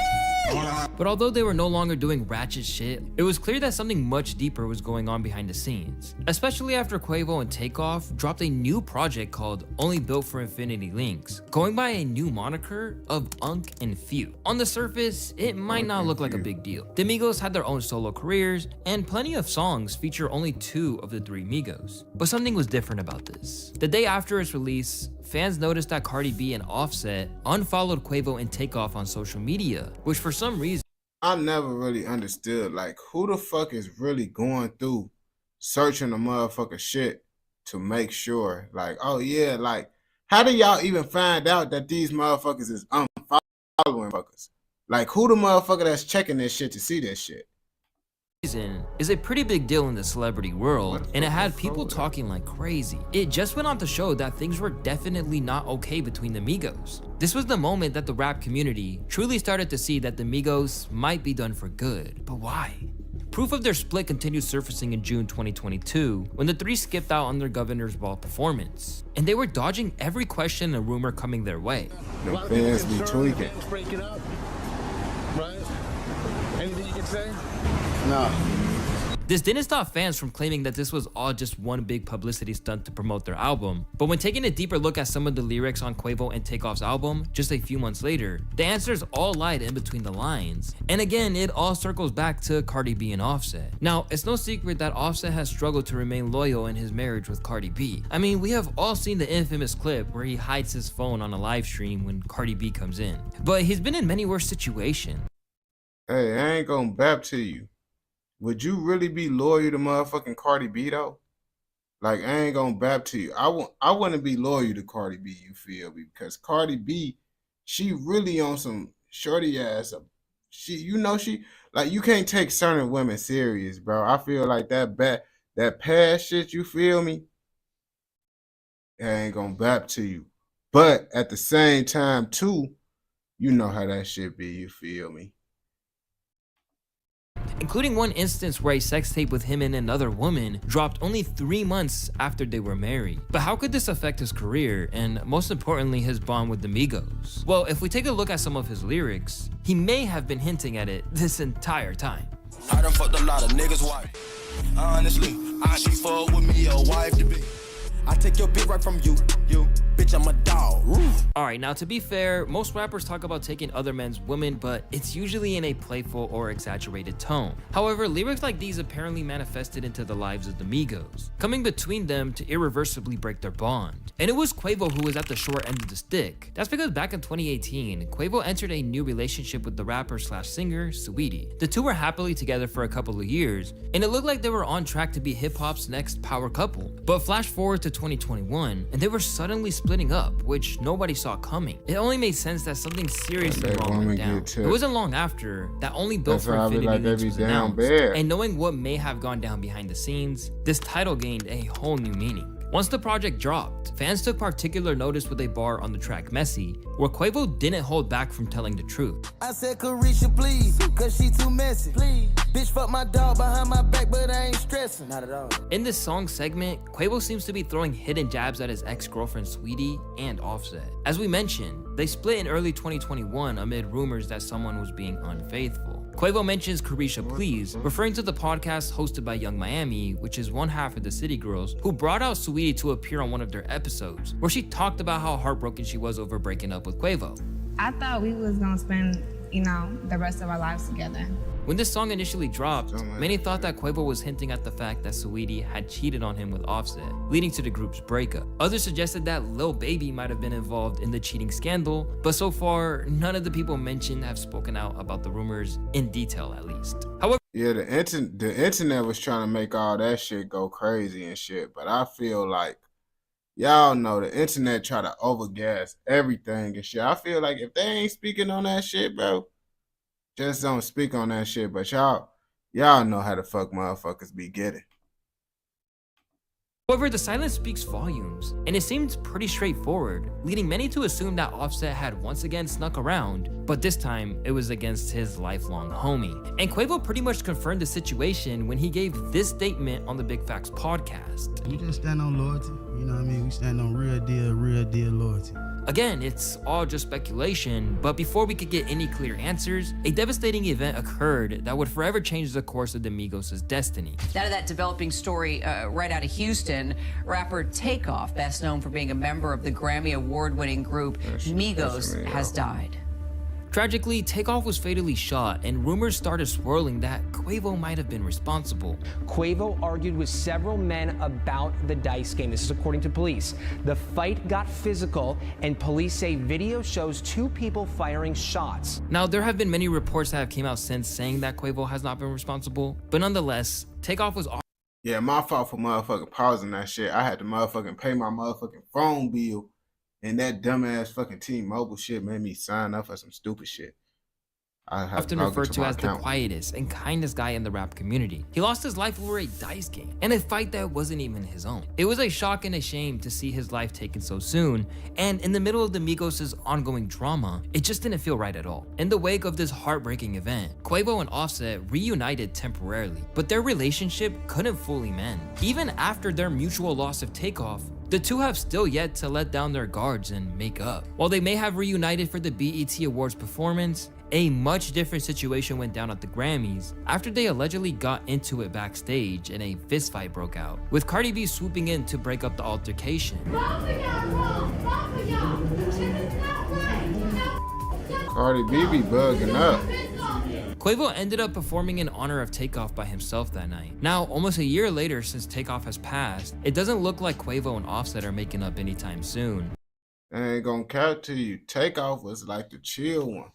But although they were no longer doing ratchet shit, it was clear that something much deeper was going on behind the scenes. Especially after Quavo and Takeoff dropped a new project called Only Built for Infinity Links, going by a new moniker of Unk and Few. On the surface, it might not look like a big deal. The Migos had their own solo careers, and plenty of songs feature only 2 of the 3 Migos. But something was different about this. The day after its release, fans noticed that Cardi B and Offset unfollowed Quavo and Takeoff on social media, which for some reason I never really understood, like, who the fuck is really going through searching the motherfucker shit to make sure, like, oh yeah, like, how do y'all even find out that these motherfuckers is unfollowing fuckers? Like, who the motherfucker that's checking this shit to see this shit? Is a pretty big deal in the celebrity world, and it had people talking like crazy. It just went on to show that things were definitely not okay between the Migos. This was the moment that the rap community truly started to see that the Migos might be done for good. But why? Proof of their split continued surfacing in June 2022 when the three skipped out on their Governor's Ball performance. And they were dodging every question and rumor coming their way. The fans be tweaking. Breaking up, right? Anything you can say? No. This didn't stop fans from claiming that this was all just one big publicity stunt to promote their album, but when taking a deeper look at some of the lyrics on Quavo and Takeoff's album just a few months later, the answers all lied in between the lines. And again, it all circles back to Cardi B and Offset. Now, it's no secret that Offset has struggled to remain loyal in his marriage with Cardi B. I mean, we have all seen the infamous clip where he hides his phone on a live stream when Cardi B comes in. But he's been in many worse situations. Hey, I ain't gonna bap to you. Would you really be loyal to motherfucking Cardi B though? Like, I ain't gonna bap to you. I wouldn't be loyal to Cardi B, you feel me? Because Cardi B, she really on some shorty ass. She like, you can't take certain women serious, bro. I feel like that past shit, you feel me? I ain't gonna bap to you. But at the same time too, you know how that shit be, you feel me? Including one instance where a sex tape with him and another woman dropped only 3 months after they were married. But how could this affect his career and, most importantly, his bond with the Migos? Well, if we take a look at some of his lyrics, he may have been hinting at it this entire time. I done fucked a lot of niggas' wife. Honestly, she fuck with me, a wife to be. I take your bitch right from you. Bitch, I'm a dog. Alright, now to be fair, most rappers talk about taking other men's women, but it's usually in a playful or exaggerated tone. However, lyrics like these apparently manifested into the lives of the Migos, coming between them to irreversibly break their bond. And it was Quavo who was at the short end of the stick. That's because back in 2018, Quavo entered a new relationship with the rapper/singer, Saweetie. The two were happily together for a couple of years, and it looked like they were on track to be hip-hop's next power couple. But flash forward to 2021, and they were suddenly splitting up, which nobody saw coming. It only made sense that something seriously wrong went down. It wasn't long after that only Built for Infinity news was announced, and knowing what may have gone down behind the scenes, this title gained a whole new meaning. Once the project dropped, fans took particular notice with a bar on the track Messy, where Quavo didn't hold back from telling the truth. I said, Carisha, please, cause she too messy. Please. Bitch, fuck my dog behind my back, but I ain't stressing. Not at all. In this song segment, Quavo seems to be throwing hidden jabs at his ex-girlfriend Saweetie and Offset. As we mentioned, they split in early 2021 amid rumors that someone was being unfaithful. Quavo mentions Carisha Please, referring to the podcast hosted by Young Miami, which is one half of the City Girls, who brought out Saweetie to appear on one of their episodes, where she talked about how heartbroken she was over breaking up with Quavo. I thought we was gonna spend, the rest of our lives together. When this song initially dropped, many thought that Quavo was hinting at the fact that Saweetie had cheated on him with Offset, leading to the group's breakup. Others suggested that Lil Baby might have been involved in the cheating scandal, but so far, none of the people mentioned have spoken out about the rumors in detail, at least. However, yeah, the internet was trying to make all that shit go crazy and shit, but I feel like, y'all know the internet try to overgas everything and shit. I feel like if they ain't speaking on that shit, bro, just don't speak on that shit. But y'all know how the fuck motherfuckers be getting. However, the silence speaks volumes, and it seems pretty straightforward, leading many to assume that Offset had once again snuck around, but this time it was against his lifelong homie. And Quavo pretty much confirmed the situation when he gave this statement on the Big Facts podcast. We just stand on loyalty, you know what I mean? We stand on real deal loyalty. Again, it's all just speculation, but before we could get any clear answers, a devastating event occurred that would forever change the course of the Migos' destiny. Out of that developing story right out of Houston, rapper Takeoff, best known for being a member of the Grammy Award-winning group Migos, has died. Tragically, Takeoff was fatally shot, and rumors started swirling that Quavo might have been responsible. Quavo argued with several men about the dice game. This is according to police. The fight got physical, and police say video shows two people firing shots. Now, there have been many reports that have came out since saying that Quavo has not been responsible, but nonetheless, Takeoff was... Yeah, my fault for motherfucking pausing that shit. I had to motherfucking pay my motherfucking phone bill, and that dumbass fucking T-Mobile shit made me sign up for some stupid shit. Often referred to as the quietest and kindest guy in the rap community. He lost his life over a dice game and a fight that wasn't even his own. It was a shock and a shame to see his life taken so soon, and in the middle of the Migos' ongoing drama, it just didn't feel right at all. In the wake of this heartbreaking event, Quavo and Offset reunited temporarily, but their relationship couldn't fully mend. Even after their mutual loss of Takeoff, the two have still yet to let down their guards and make up. While they may have reunited for the BET Awards performance, a much different situation went down at the Grammys after they allegedly got into it backstage and a fistfight broke out, with Cardi B swooping in to break up the altercation. Cardi B be bugging up. Quavo ended up performing in honor of Takeoff by himself that night. Now, almost a year later since Takeoff has passed, it doesn't look like Quavo and Offset are making up anytime soon. I ain't gonna count to you. Takeoff was like the chill one.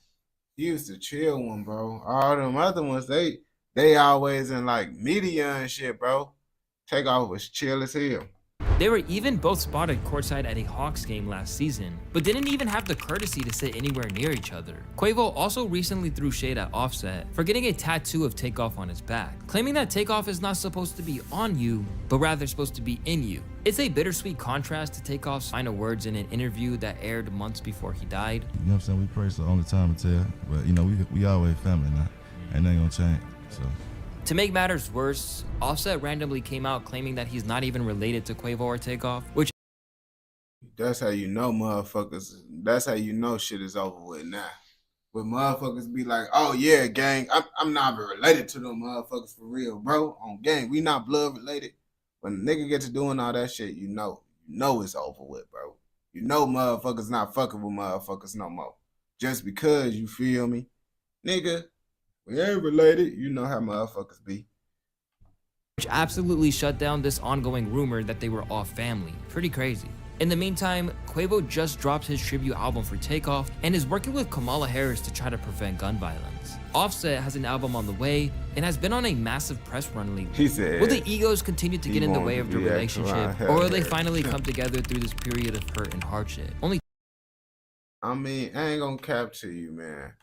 He was the chill one, bro. All them other ones, they always in like media and shit, bro. Takeoff was chill as hell. They were even both spotted courtside at a Hawks game last season, but didn't even have the courtesy to sit anywhere near each other. Quavo also recently threw shade at Offset for getting a tattoo of Takeoff on his back, claiming that Takeoff is not supposed to be on you, but rather supposed to be in you. It's a bittersweet contrast to Takeoff's final words in an interview that aired months before he died. You know what I'm saying? We pray it's the only time to tell, but you know, we always family now. Ain't nothing gonna change, so. To make matters worse, Offset randomly came out claiming that he's not even related to Quavo or Takeoff, which... That's how you know motherfuckers, that's how you know shit is over with now. But motherfuckers be like, oh yeah, gang, I'm not even related to them motherfuckers for real, bro. On gang, we not blood related. When a nigga get to doing all that shit, you know it's over with, bro. You know motherfuckers not fucking with motherfuckers no more. Just because, you feel me? Nigga, we ain't related, you know how motherfuckers be. Which absolutely shut down this ongoing rumor that they were all family. Pretty crazy. In the meantime, Quavo just dropped his tribute album for Takeoff and is working with Kamala Harris to try to prevent gun violence. Offset has an album on the way and has been on a massive press run lately. He said, will the egos continue to get in the way of the relationship, or will they finally come together through this period of hurt and hardship? I mean, I ain't gonna cap to you, man.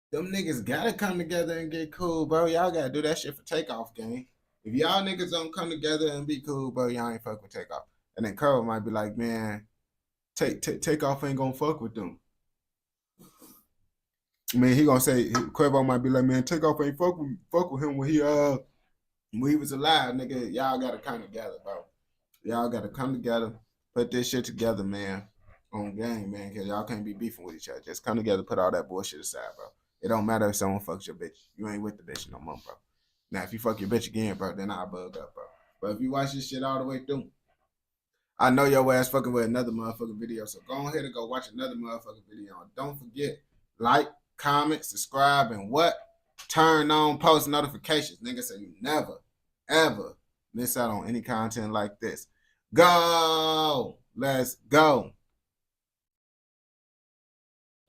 Them niggas gotta come together and get cool, bro. Y'all gotta do that shit for Takeoff, gang. If y'all niggas don't come together and be cool, bro, y'all ain't fuck with Takeoff. And then Curl might be like, man, Takeoff ain't gonna fuck with them. I mean, he gonna say, Quavo might be like, man, Takeoff ain't fuck with him when he was alive, nigga. Y'all gotta come together, bro. Y'all gotta come together, put this shit together, man. On game, man, because y'all can't be beefing with each other. Just come together, put all that bullshit aside, bro. It don't matter if someone fucks your bitch. You ain't with the bitch no more, bro. Now, if you fuck your bitch again, bro, then I'll bug up, bro. But if you watch this shit all the way through, I know your ass fucking with another motherfucking video, so go ahead and go watch another motherfucking video. And don't forget, like, comment, subscribe, and what? Turn on post notifications, nigga, so you never, ever miss out on any content like this. Go! Let's go!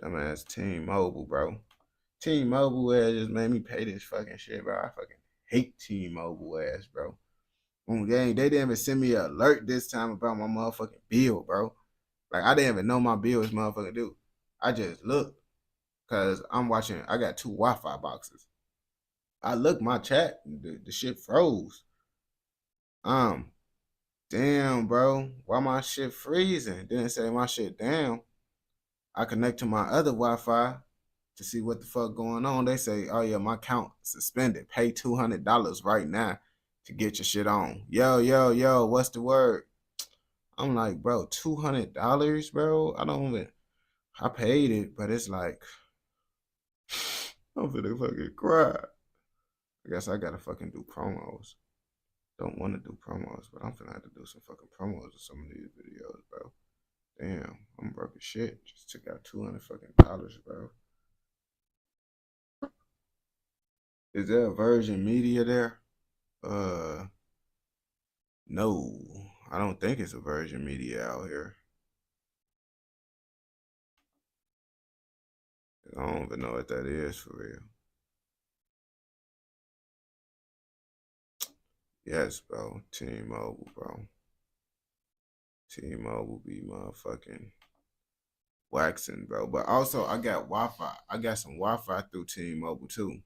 Dumbass T-Mobile, bro. T-Mobile ass just made me pay this fucking shit, bro. I fucking hate T-Mobile ass, bro. They didn't even send me an alert this time about my motherfucking bill, bro. Like, I didn't even know my bill was motherfucking due. I just looked, because I'm watching, I got 2 Wi-Fi boxes. I looked my chat, the shit froze. Damn, bro. Why my shit freezing? Didn't say my shit down. I connect to my other Wi-Fi to see what the fuck going on. They say, oh yeah, my account suspended. Pay $200 right now to get your shit on. Yo, what's the word? I'm like, bro, $200, bro? I paid it, but it's like, I'm finna fucking cry. I guess I gotta fucking do promos. Don't want to do promos, but I'm finna have to do some fucking promos of some of these videos, bro. Damn, I'm broke as shit. Just took out $200 fucking bro. Is there a Virgin Media there? No, I don't think it's a Virgin Media out here. I don't even know what that is for real. Yes, bro. T-Mobile, bro. T-Mobile be motherfucking waxing, bro. But also, I got Wi-Fi. I got some Wi-Fi through T-Mobile, too.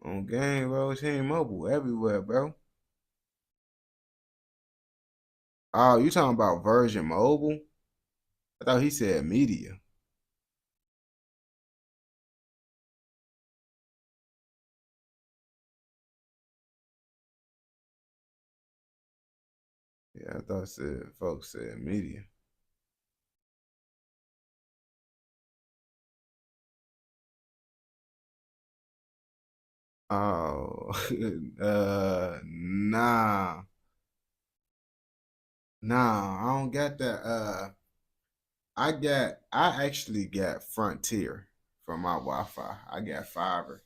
On game, bro. T-Mobile everywhere, bro. Oh, you talking about Virgin Mobile? I thought he said media. Yeah, I thought folks said media. Oh, nah. Nah, I don't got that. I actually got Frontier for my Wi-Fi. I got fiber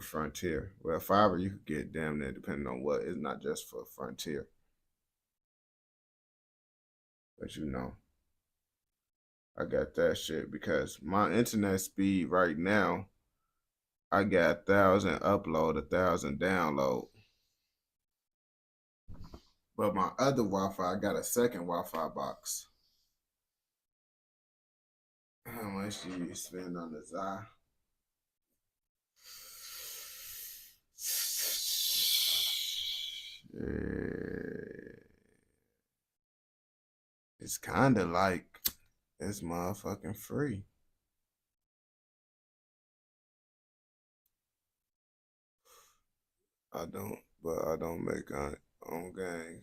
Frontier. Well, fiber you could get damn near depending on what. It's not just for Frontier. But you know, I got that shit because my internet speed right now, I got 1,000 upload, 1,000 download. But my other Wi-Fi, I got a second Wi-Fi box. How much do you spend on the Zai? It's kind of like it's motherfucking free. I don't make on gang.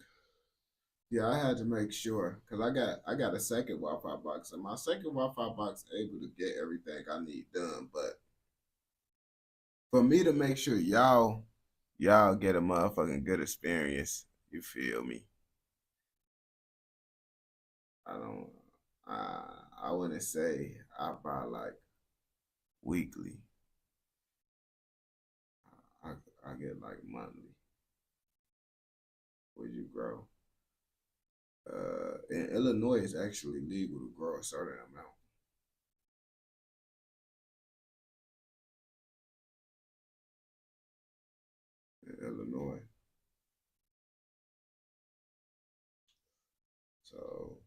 Yeah, I had to make sure because I got a second Wi-Fi box, and my second Wi-Fi box able to get everything I need done. But for me to make sure y'all get a motherfucking good experience, you feel me? I wouldn't say I buy like weekly. I get like monthly. Would you grow? In Illinois, it's actually legal to grow a certain amount. In Illinois. So,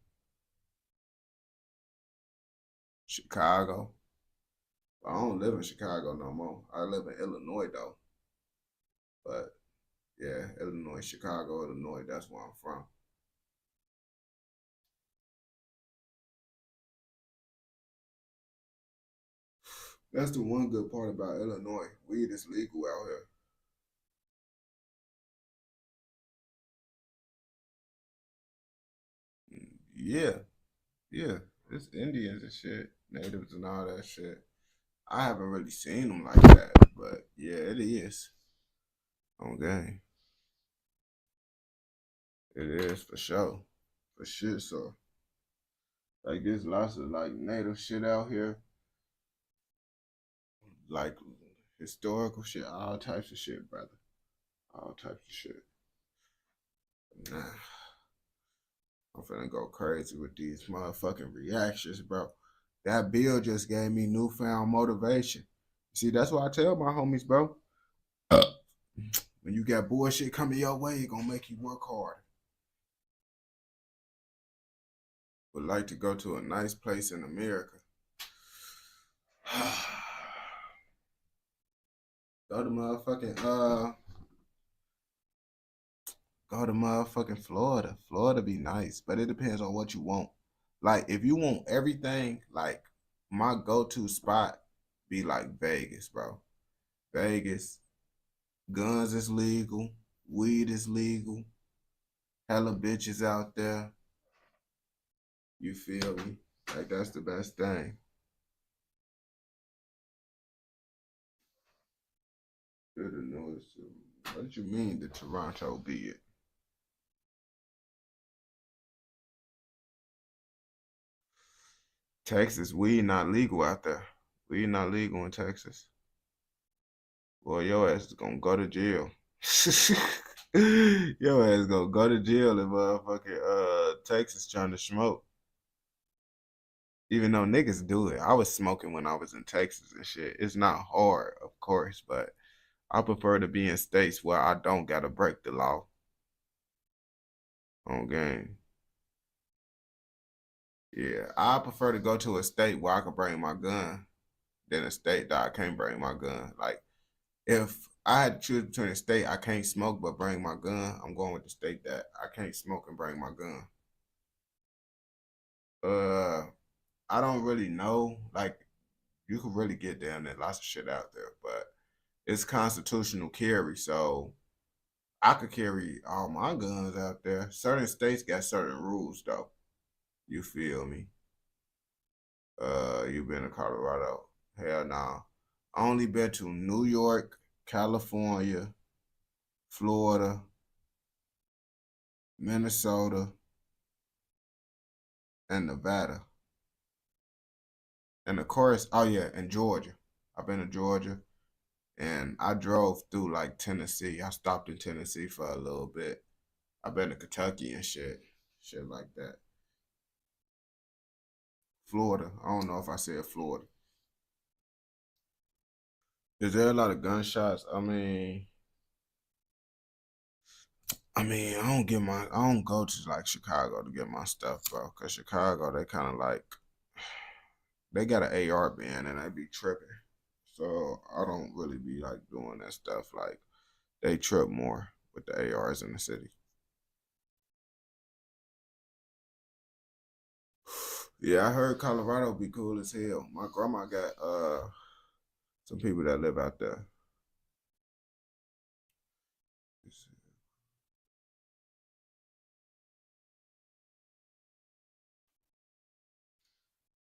Chicago. I don't live in Chicago no more. I live in Illinois though. But yeah, Illinois, Chicago, Illinois, that's where I'm from. That's the one good part about Illinois. Weed is legal out here. Yeah. Yeah. It's Indians and shit. Natives and all that shit. I haven't really seen them like that. But yeah, it is. On game. It is for sure. For sure, so. Like there's lots of like native shit out here. Like historical shit, all types of shit, brother. All types of shit. Nah. I'm finna go crazy with these motherfucking reactions, bro. That bill just gave me newfound motivation. See, that's why I tell my homies, bro. When you got bullshit coming your way, it gonna make you work hard. Would like to go to a nice place in America. Go to motherfucking Florida. Florida be nice, but it depends on what you want. Like if you want everything, like my go-to spot be like Vegas, bro. Vegas, guns is legal, weed is legal, hella bitches out there. You feel me? Like that's the best thing. What you mean the Toronto be it? Texas, weed not legal out there. Weed not legal in Texas. Boy, your ass is gonna go to jail. Your ass gonna go to jail if motherfucking Texas trying to smoke. Even though niggas do it. I was smoking when I was in Texas and shit. It's not hard, of course, but I prefer to be in states where I don't gotta break the law. On game. Yeah, I prefer to go to a state where I can bring my gun than a state that I can't bring my gun. Like, if I had to choose between a state I can't smoke but bring my gun, I'm going with the state that I can't smoke and bring my gun. I don't really know. Like, you could really get down there, lots of shit out there, but it's constitutional carry, so I could carry all my guns out there. Certain states got certain rules, though. You feel me? You been to Colorado? Hell no. I only been to New York, California, Florida, Minnesota, and Nevada. And of course, oh yeah, and Georgia. I've been to Georgia. And I drove through like Tennessee. I stopped in Tennessee for a little bit. I've been to Kentucky and shit. Shit like that. Florida. I don't know if I said Florida. Is there a lot of gunshots? I don't go to like Chicago to get my stuff, bro. Cause Chicago, they kind of like, they got an AR ban and they be tripping. So I don't really be like doing that stuff. Like, they trip more with the ARs in the city. Yeah, I heard Colorado be cool as hell. My grandma got some people that live out there.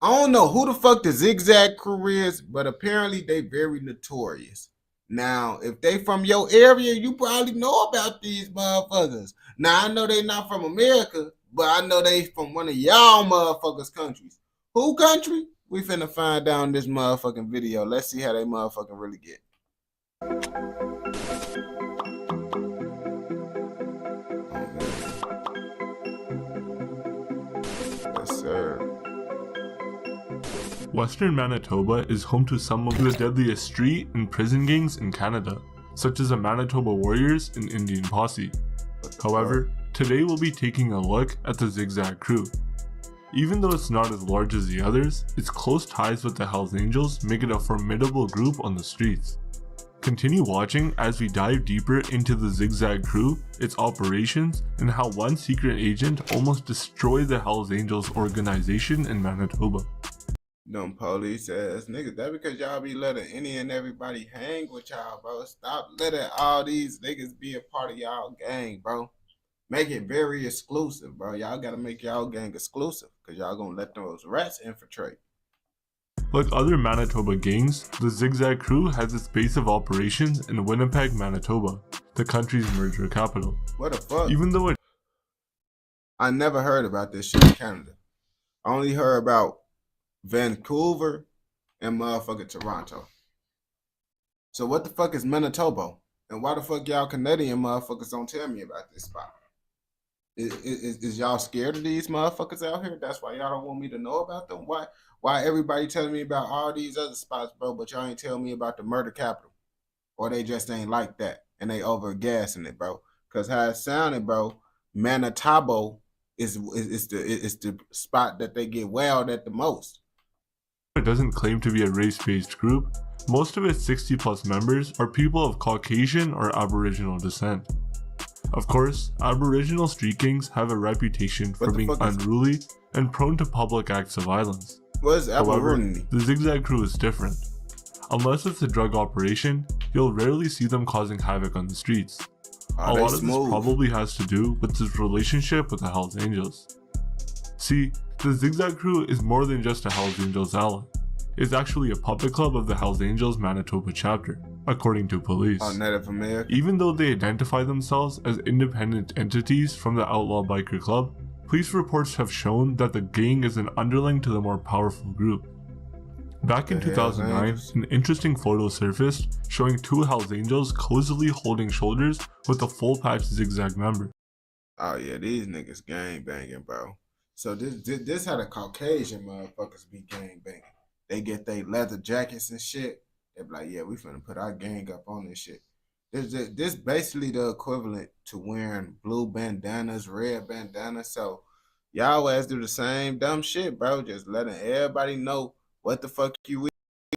I don't know who the fuck the Zigzag Crew is, but apparently they very notorious. Now, if they from your area, you probably know about these motherfuckers. Now, I know they not from America, but I know they from one of y'all motherfuckers' countries. Who country? We finna find out in this motherfucking video. Let's see how they motherfucking really get. Yes, sir. Western Manitoba is home to some of the deadliest street and prison gangs in Canada, such as the Manitoba Warriors and Indian Posse. However, today we'll be taking a look at the Zigzag Crew. Even though it's not as large as the others, its close ties with the Hells Angels make it a formidable group on the streets. Continue watching as we dive deeper into the Zigzag Crew, its operations, and how one secret agent almost destroyed the Hells Angels organization in Manitoba. Them police ass niggas. That because y'all be letting any and everybody hang with y'all, bro. Stop letting all these niggas be a part of y'all gang, bro. Make it very exclusive, bro. Y'all gotta make y'all gang exclusive because y'all gonna let those rats infiltrate. Like other Manitoba gangs, the Zigzag Crew has its base of operations in Winnipeg, Manitoba, the country's merger capital. What the fuck? Even though I never heard about this shit in Canada. I only heard about Vancouver and motherfucking Toronto. So what the fuck is Manitoba? And why the fuck y'all Canadian motherfuckers don't tell me about this spot? Is y'all scared of these motherfuckers out here? That's why y'all don't want me to know about them? Why everybody telling me about all these other spots, bro, but y'all ain't telling me about the murder capital? Or they just ain't like that and they over gassing it, bro? Cause how it sounded, bro, Manitoba is the spot that they get wowed at the most. It doesn't claim to be a race-based group. Most of its 60 plus members are people of Caucasian or Aboriginal descent. Of course, Aboriginal street gangs have a reputation for being unruly and prone to public acts of violence. However, the Zigzag Crew is different. Unless it's a drug operation, you'll rarely see them causing havoc on the streets. A lot of this probably has to do with its relationship with the Hells Angels. See, the Zigzag Crew is more than just a Hells Angels ally. It's actually a puppet club of the Hells Angels Manitoba chapter, according to police. Native American. Even though they identify themselves as independent entities from the Outlaw Biker Club, Police reports have shown that the gang is an underling to the more powerful group. Back in 2009, an interesting photo surfaced showing two Hells Angels cozily holding shoulders with a full patch Zigzag member. Oh yeah, these niggas gang banging, bro. So this how the Caucasian motherfuckers be gang banging. They get they leather jackets and shit. They be like, yeah, we finna put our gang up on this shit. This basically the equivalent to wearing blue bandanas, red bandanas. So y'all always do the same dumb shit, bro. Just letting everybody know what the fuck you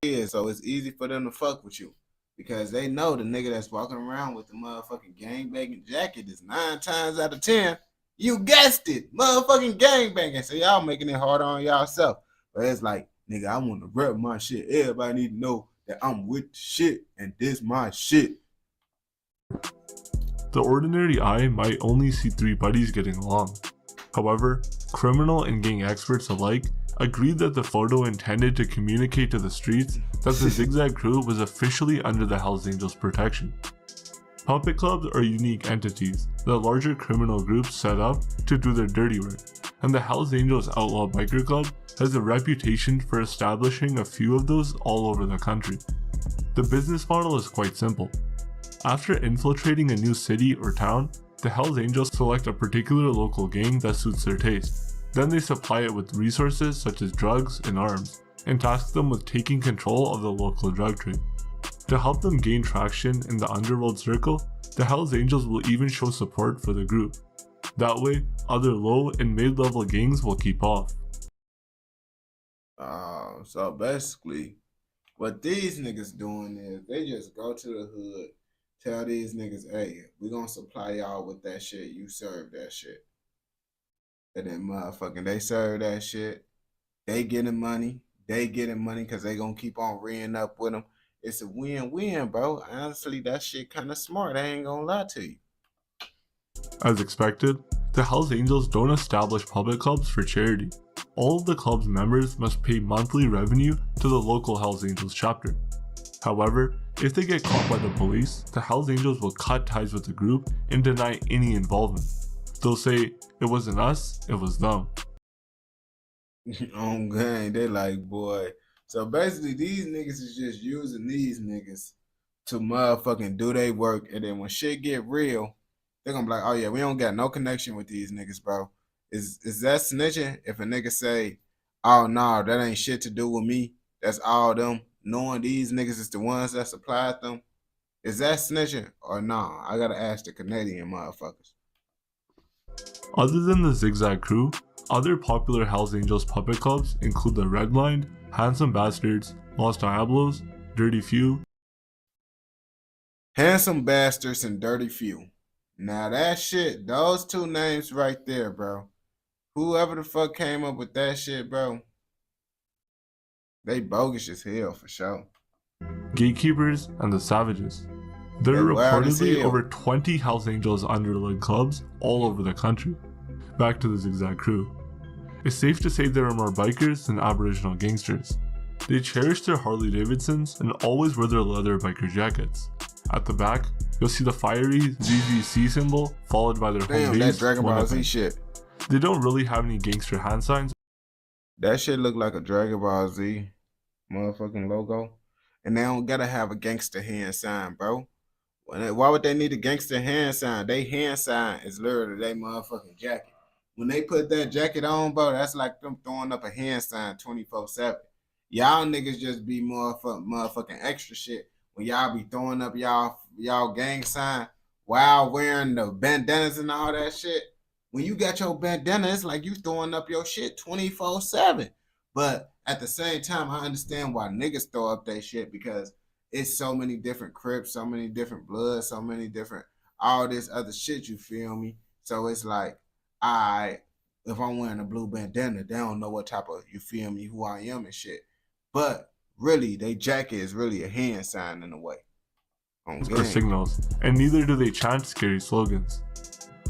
is, so it's easy for them to fuck with you. Because they know the nigga that's walking around with the motherfucking gangbanging jacket is 9 times out of 10, you guessed it, motherfucking gangbanging. So y'all making it harder on y'allself. But it's like, nigga, I want to rep my shit. Everybody need to know that I'm with the shit and this my shit. The ordinary eye might only see 3 buddies getting along. However, criminal and gang experts alike agreed that the photo intended to communicate to the streets that the Zigzag crew was officially under the Hells Angels' protection. Puppet clubs are unique entities that larger criminal groups set up to do their dirty work, and the Hells Angels Outlaw Biker Club has a reputation for establishing a few of those all over the country. The business model is quite simple. After infiltrating a new city or town, the Hells Angels select a particular local gang that suits their taste. Then they supply it with resources such as drugs and arms, and task them with taking control of the local drug trade. To help them gain traction in the underworld circle, the Hells Angels will even show support for the group. That way, other low and mid-level gangs will keep off. So basically, what these niggas doing is they just go to the hood, tell these niggas, hey, we gonna supply y'all with that shit, you serve that shit. And then motherfucking they serve that shit. They getting money. They getting money because they gonna keep on reeing up with them. It's a win-win, bro. Honestly, that shit kind of smart. I ain't gonna lie to you. As expected, the Hells Angels don't establish public clubs for charity. All of the club's members must pay monthly revenue to the local Hells Angels chapter. However, if they get caught by the police, the Hells Angels will cut ties with the group and deny any involvement. They'll say, it wasn't us, it was them. On gang, they like, boy. So basically, these niggas is just using these niggas to motherfucking do their work. And then when shit get real, they're gonna be like, oh yeah, we don't got no connection with these niggas, bro. Is that snitching? If a nigga say, oh no, that ain't shit to do with me, that's all them, knowing these niggas is the ones that supplied them, is that snitching or nah? I gotta ask the Canadian motherfuckers. Other than the Zigzag crew, other popular Hells Angels puppet clubs include the Redlined, Handsome Bastards, Los Diablos, Dirty Few. Handsome Bastards and Dirty Few. Now that shit, those 2 names right there, bro. Whoever the fuck came up with that shit, bro, they bogus as hell for sure. Gatekeepers and the Savages. There are reportedly over 20 Hells Angels underling clubs all over the country. Back to the Zigzag crew. It's safe to say there are more bikers than Aboriginal gangsters. They cherish their Harley Davidsons and always wear their leather biker jackets. At the back, you'll see the fiery ZZC symbol followed by their home base. That Dragon Ball Z shit. They don't really have any gangster hand signs. That shit look like a Dragon Ball Z motherfucking logo. And they don't gotta have a gangster hand sign, bro. Why would they need a gangster hand sign? They hand sign is literally their motherfucking jacket. When they put that jacket on, bro, that's like them throwing up a hand sign 24/7. Y'all niggas just be motherfucking extra shit when y'all be throwing up y'all gang sign while wearing the bandanas and all that shit. When you got your bandana, it's like you throwing up your shit 24/7. But at the same time, I understand why niggas throw up their shit because it's so many different Crips, so many different Bloods, so many different all this other shit, you feel me? So it's like, if I'm wearing a blue bandana, they don't know what type of, you feel me, who I am and shit. But really, they jacket is really a hand sign in a way. For signals, and neither do they chant scary slogans.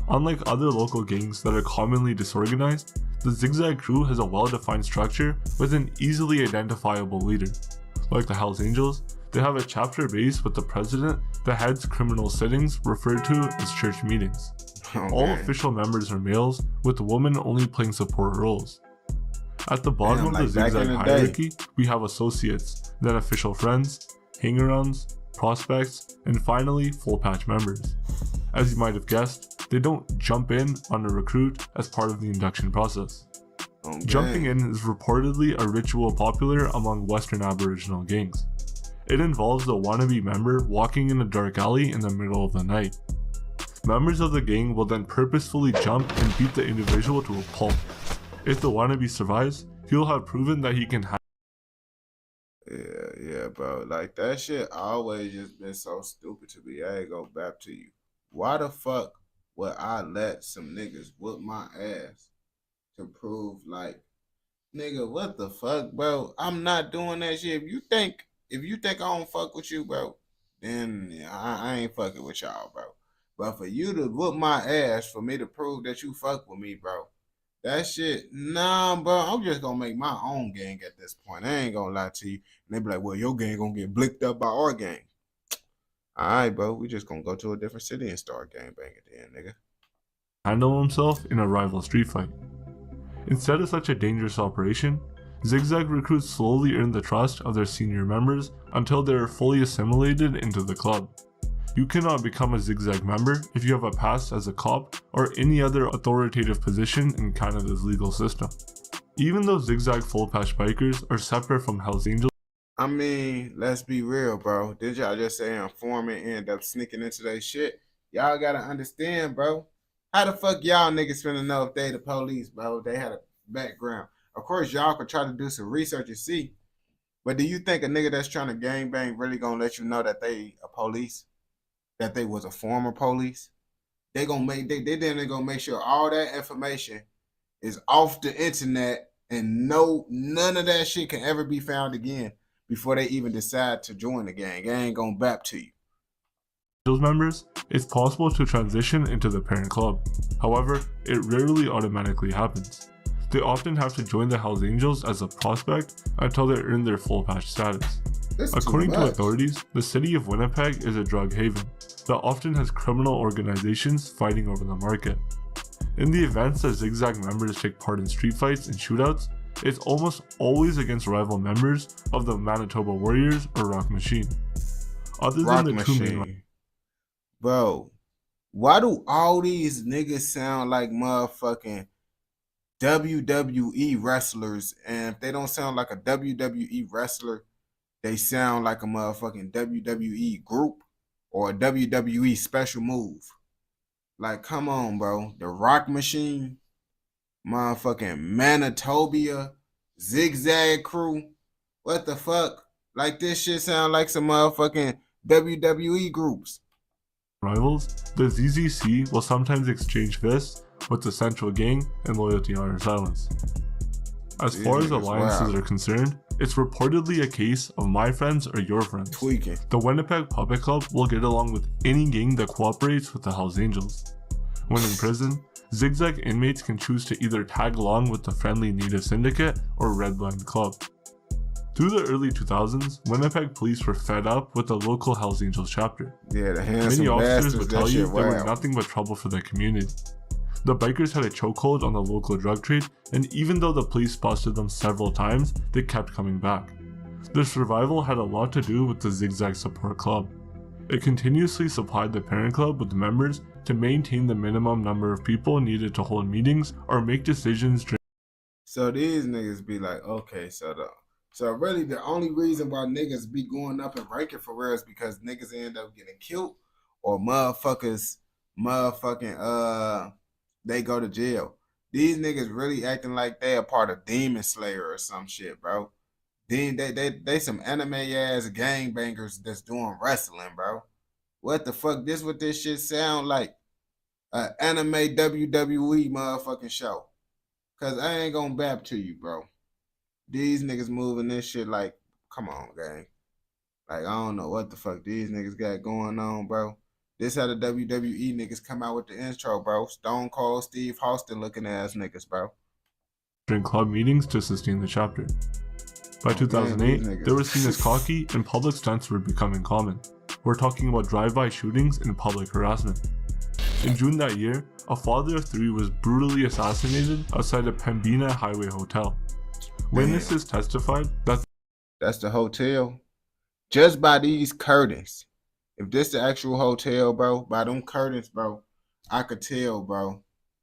Unlike other local gangs that are commonly disorganized, the Zigzag crew has a well-defined structure with an easily identifiable leader. Like the Hells Angels, They have a chapter base with the president that heads criminal sittings referred to as church meetings. All official members are males, with the women only playing support roles. At the bottom of the Zigzag hierarchy, we have associates, then official friends, hang-arounds, prospects, and finally full patch members. As you might have guessed, they don't jump in on a recruit as part of the induction process. Jumping in is reportedly a ritual popular among Western Aboriginal gangs. It involves the wannabe member walking in a dark alley in the middle of the night. Members of the gang will then purposefully jump and beat the individual to a pulp. If the wannabe survives, he'll have proven that he can Yeah, bro. Like, that shit always just been so stupid to me. I ain't gonna back to you. Why the fuck would I let some niggas whoop my ass to prove, like, nigga, what the fuck, bro? I'm not doing that shit. If you think I don't fuck with you, bro, then I ain't fucking with y'all, bro. But for you to whoop my ass for me to prove that you fuck with me, bro, that shit, nah, bro. I'm just gonna make my own gang at this point. I ain't gonna lie to you. And they be like, well, your gang gonna get blicked up by our gang. All right, bro. We just gonna go to a different city and start gang banging then, nigga. handle himself in a rival street fight. Instead of such a dangerous operation, Zigzag recruits slowly earn the trust of their senior members until they are fully assimilated into the club. You cannot become a Zigzag member if you have a past as a cop or any other authoritative position in Canada's legal system. Even though Zigzag full patch bikers are separate from Hells Angels, I mean, let's be real, bro. Did y'all just say informant end up sneaking into that shit? Y'all gotta understand, bro. How the fuck y'all niggas finna know if they the police, bro? They had a background. Of course, y'all could try to do some research and see. But do you think a nigga that's trying to gangbang really gonna let you know that they a police? That they was a former police? They then gonna make sure all that information is off the internet and none of that shit can ever be found again before they even decide to join the gang. They ain't gonna bap to you. Members, it's possible to transition into the parent club. However, it rarely automatically happens. They often have to join the Hells Angels as a prospect until they earn their full patch status. According to authorities, the city of Winnipeg is a drug haven that often has criminal organizations fighting over the market. In the events that Zigzag members take part in street fights and shootouts, it's almost always against rival members of the Manitoba Warriors or Rock Machine. Other Rock than the two main Machine. Bro, why do all these niggas sound like motherfucking WWE wrestlers? And if they don't sound like a WWE wrestler, they sound like a motherfucking WWE group or a WWE special move. Like, come on, bro. The Rock Machine, motherfucking Manitoba, Zigzag Crew. What the fuck? Like, this shit sound like some motherfucking WWE groups. rivals, the ZZC will sometimes exchange fists with the Central Gang and Loyalty Honor Silence. As far as alliances are concerned, it's reportedly a case of my friends or your friends. Tweaking. The Winnipeg Puppet Club will get along with any gang that cooperates with the Hells Angels. When in prison, Zigzag inmates can choose to either tag along with the friendly Native Syndicate or Redline Club. Through the early 2000s, Winnipeg police were fed up with the local Hells Angels chapter. Yeah, the handsome Many officers bastards, would that tell you shit they were wild. nothing but trouble for the community. The bikers had a chokehold on the local drug trade, and even though the police busted them several times, they kept coming back. Their survival had a lot to do with the Zigzag Support Club. It continuously supplied the parent club with members to maintain the minimum number of people needed to hold meetings or make decisions during. So these niggas be like, okay, so really the only reason why niggas be going up and ranking for real is because niggas end up getting killed or they go to jail. These niggas really acting like they a part of Demon Slayer or some shit, bro. Then they some anime ass gangbangers that's doing wrestling, bro. What the fuck? This what this shit sound like? An anime WWE motherfucking show. Cause I ain't gonna bap to you, bro. These niggas moving this shit like, come on, gang. Like, I don't know what the fuck these niggas got going on, bro. This how the WWE niggas come out with the intro, bro. Stone Cold Steve Austin looking ass niggas, bro. During club meetings to sustain the chapter. By 2008, niggas. they were seen as cocky and public stunts were becoming common. We're talking about drive-by shootings and public harassment. In June that year, a father of 3 was brutally assassinated outside a Pembina Highway hotel. Witnesses testified that that's the hotel. Just by these curtains. If this the actual hotel, bro, by them curtains, bro, I could tell, bro.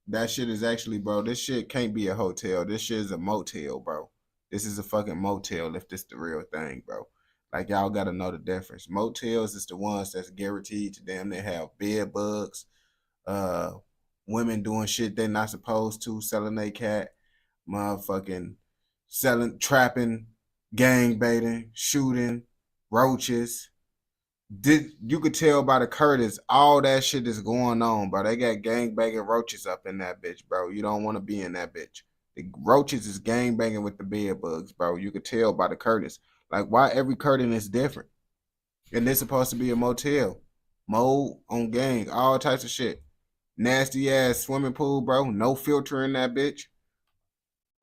That shit is actually, bro, this shit can't be a hotel. This shit is a motel, bro. This is a fucking motel if this the real thing, bro. Like, y'all gotta know the difference. Motels is the ones that's guaranteed to them. They have bed bugs, women doing shit they're not supposed to, selling their cat, motherfucking selling, trapping, gang baiting, shooting, roaches. You could tell by the curtains, all that shit is going on, bro. They got gang banging roaches up in that bitch, bro. You don't want to be in that bitch. The roaches is gang banging with the bed bugs, bro. You could tell by the curtains. Like, why every curtain is different? And this supposed to be a motel. Mold on gang, all types of shit. Nasty ass swimming pool, bro. No filter in that bitch.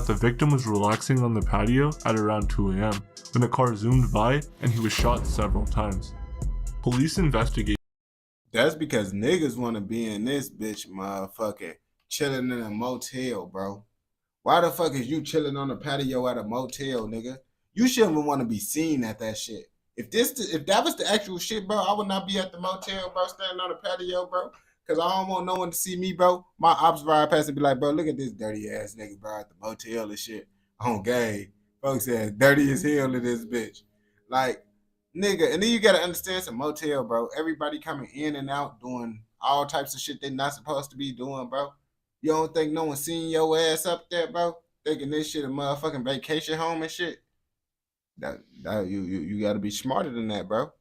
the victim was relaxing on the patio at around 2 a.m. when a car zoomed by and he was shot several times. Police investigate. That's because niggas want to be in this bitch, motherfucking chilling in a motel, bro. Why the fuck is you chilling on the patio at a motel, nigga? You shouldn't even want to be seen at that shit. If that was the actual shit, bro, I would not be at the motel, bro, standing on the patio, bro. Cause I don't want no one to see me, bro. My ops ride past and be like, bro, look at this dirty ass nigga, bro, at the motel and shit. On gay. Folks said dirty as hell in this bitch. Like, nigga, and then you gotta understand it's a motel, bro. Everybody coming in and out doing all types of shit they not supposed to be doing, bro. You don't think no one seen your ass up there, bro? Thinking this shit a motherfucking vacation home and shit? You gotta be smarter than that, bro.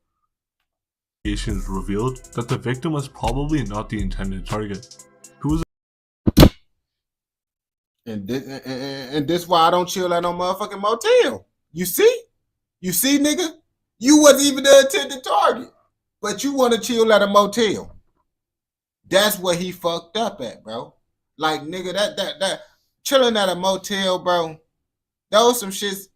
Investigations revealed that the victim was probably not the intended target. Who was and this why I don't chill at no motherfucking motel. You see? You see, nigga? You wasn't even the intended target. But you want to chill at a motel. That's what he fucked up at, bro. Like, nigga, that chilling at a motel, bro, those some shits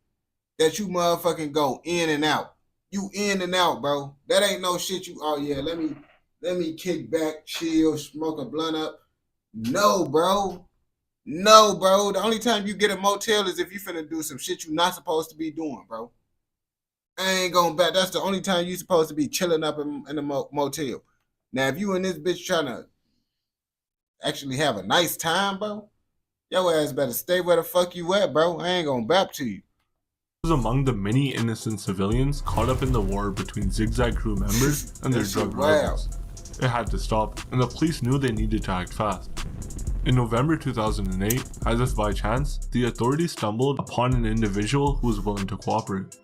that you motherfucking go in and out. You in and out, bro. That ain't no shit you, oh yeah, let me kick back, chill, smoke a blunt up. No, bro. No, bro. The only time you get a motel is if you finna do some shit you not supposed to be doing, bro. I ain't going back. That's the only time you supposed to be chilling up in a motel. Now, if you in this bitch trying to actually have a nice time, bro, your ass better stay where the fuck you at, bro. I ain't gonna bap to you. Was among the many innocent civilians caught up in the war between Zigzag crew members and their drug rivals. It had to stop, and the police knew they needed to act fast. In November 2008, as if by chance, the authorities stumbled upon an individual who was willing to cooperate.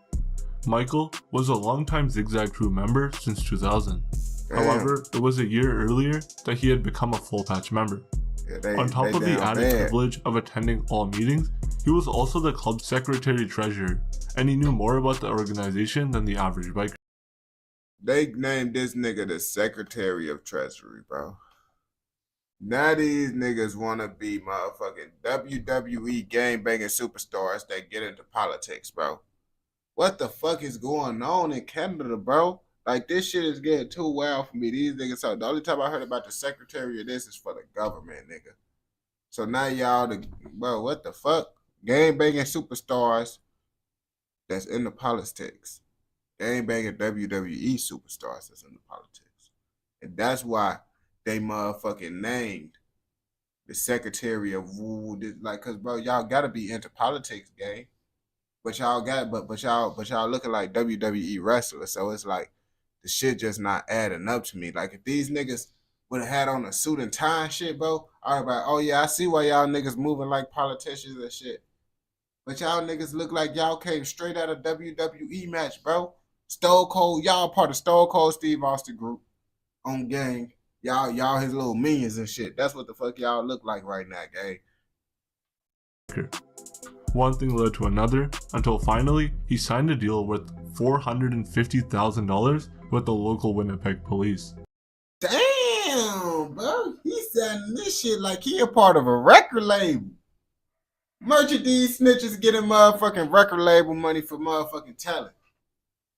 Michael was a longtime Zigzag crew member since 2000. However, it was a year earlier that he had become a full patch member. On top of the added privilege of attending all meetings, he was also the club's secretary-treasurer, and he knew more about the organization than the average biker. They named this nigga the Secretary of Treasury, bro. Now these niggas want to be motherfucking WWE gang-banging superstars that get into politics, bro. What the fuck is going on in Canada, bro? Like, this shit is getting too wild for me. These niggas, so the only time I heard about the secretary of this is for the government, nigga. So now y'all, bro, what the fuck? Gang-banging superstars that's in the politics. Gang-banging WWE superstars that's in the politics. And that's why they motherfucking named the secretary of like, cause bro, y'all gotta be into politics, gang. But y'all looking like WWE wrestlers, so it's like the shit just not adding up to me. Like, if these niggas would have had on a suit and tie and shit, bro, I'd be like, oh yeah, I see why y'all niggas moving like politicians and shit. But y'all niggas look like y'all came straight out of WWE match, bro. Stone Cold, y'all part of Stone Cold Steve Austin group on gang. Y'all his little minions and shit. That's what the fuck y'all look like right now, gang. One thing led to another, until finally, he signed a deal worth $450,000 with the local Winnipeg police. Damn, bro. He's selling this shit like he a part of a record label. Merchant these snitches getting motherfucking record label money for motherfucking talent.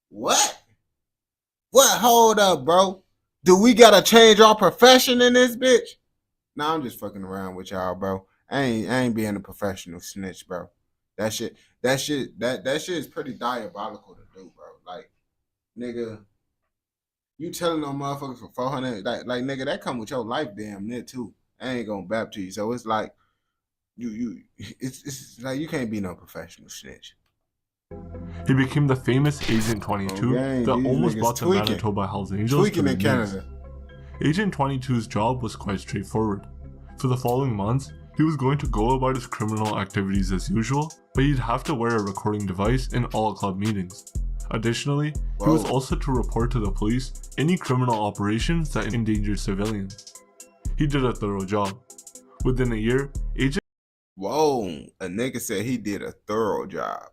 What? What? Hold up, bro. Do we gotta change our profession in this bitch? Nah, I'm just fucking around with y'all, bro. I ain't being a professional snitch, bro. That shit is pretty diabolical to do, bro. Like, nigga, you telling them motherfuckers for 400, like nigga, that come with your life damn near too. I ain't gonna bap to you. So it's like it's like you can't be no professional snitch. He became the famous Agent 22 that almost brought the Manitoba Hells Angels to the news. Agent 22's job was quite straightforward. For the following months, he was going to go about his criminal activities as usual, but he'd have to wear a recording device in all club meetings. Additionally, he was also to report to the police any criminal operations that endangered civilians. He did a thorough job. Within a year, Agent... Whoa, a nigga said he did a thorough job.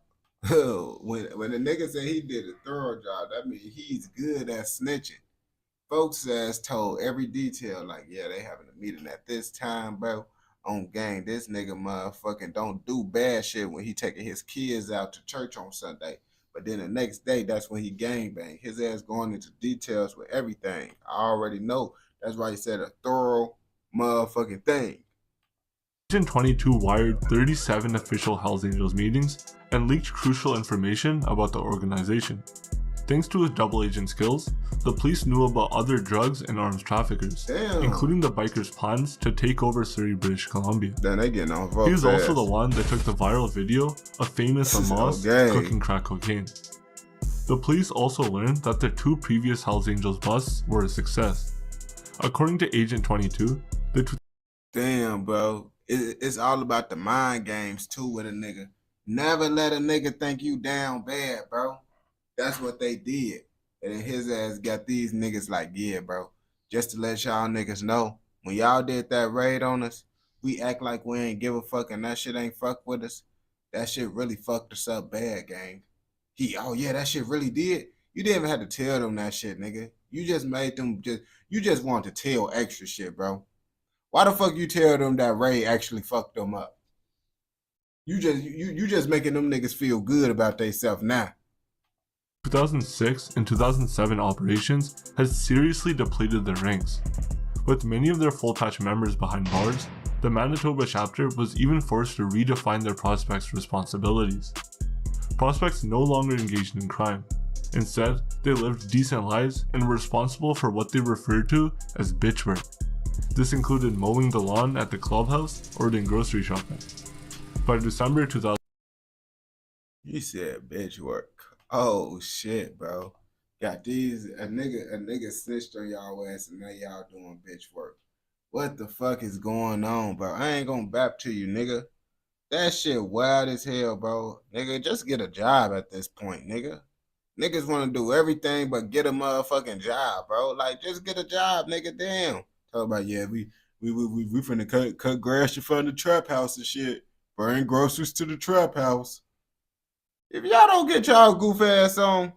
when a nigga said he did a thorough job, that means he's good at snitching. Folks ass told every detail, like, yeah, they having a meeting at this time, bro. On gang, this nigga motherfucking don't do bad shit when he taking his kids out to church on Sunday. But then the next day, that's when he gangbang. His ass going into details with everything. I already know. That's why he said a thorough motherfucking thing. Agent 22 wired 37 official Hells Angels meetings and leaked crucial information about the organization. Thanks to his double agent skills, the police knew about other drugs and arms traffickers, including the bikers' plans to take over Surrey, British Columbia. Then they getting on He was also the one that took the viral video of famous Amos cooking crack cocaine. The police also learned that their 2 previous Hells Angels busts were a success. According to Agent 22, damn, bro. It's all about the mind games too with a nigga. Never let a nigga think you down bad, bro. That's what they did. And then his ass got these niggas like, yeah, bro. Just to let y'all niggas know, when y'all did that raid on us, we act like we ain't give a fuck and that shit ain't fuck with us. That shit really fucked us up bad, gang. Oh yeah, that shit really did. You didn't even have to tell them that shit, nigga. You just made them you just want to tell extra shit, bro. Why the fuck you tell them that Ray actually fucked them up? You just making them niggas feel good about themselves now. 2006 and 2007 operations had seriously depleted their ranks. With many of their full-patch members behind bars, the Manitoba chapter was even forced to redefine their prospects' responsibilities. Prospects no longer engaged in crime. Instead, they lived decent lives and were responsible for what they referred to as bitch work. This included mowing the lawn at the clubhouse or doing grocery shopping. By December 2000, you said bitch work. Oh shit, bro. Got these a nigga snitched on y'all ass and now y'all doing bitch work. What the fuck is going on, bro? I ain't gonna bap to you, nigga. That shit wild as hell, bro. Nigga, just get a job at this point, nigga. Niggas want to do everything but get a motherfucking job, bro. Like, just get a job, nigga. Damn. Talk about, yeah, we finna cut grass in front of the trap house and shit. Bring groceries to the trap house. If y'all don't get y'all goof ass on.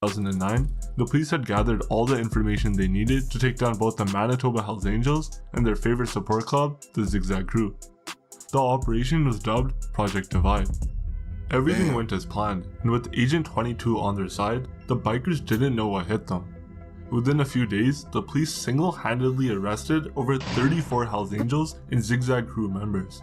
2009, the police had gathered all the information they needed to take down both the Manitoba Hells Angels and their favorite support club, the Zigzag Crew. The operation was dubbed Project Divide. Everything went as planned, and with Agent 22 on their side, the bikers didn't know what hit them. Within a few days, the police single-handedly arrested over 34 Hells Angels and Zigzag Crew members.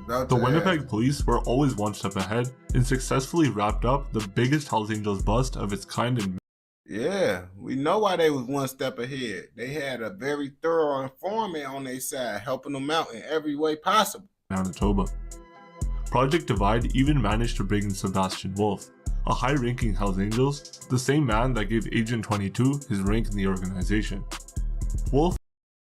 The Winnipeg police were always one step ahead and successfully wrapped up the biggest Hells Angels bust of its kind in... Yeah, we know why they was one step ahead. They had a very thorough informant on their side, helping them out in every way possible. Manitoba. Project Divide even managed to bring in Sebastian Wolf, a high-ranking Hells Angels, the same man that gave Agent 22 his rank in the organization. Wolf...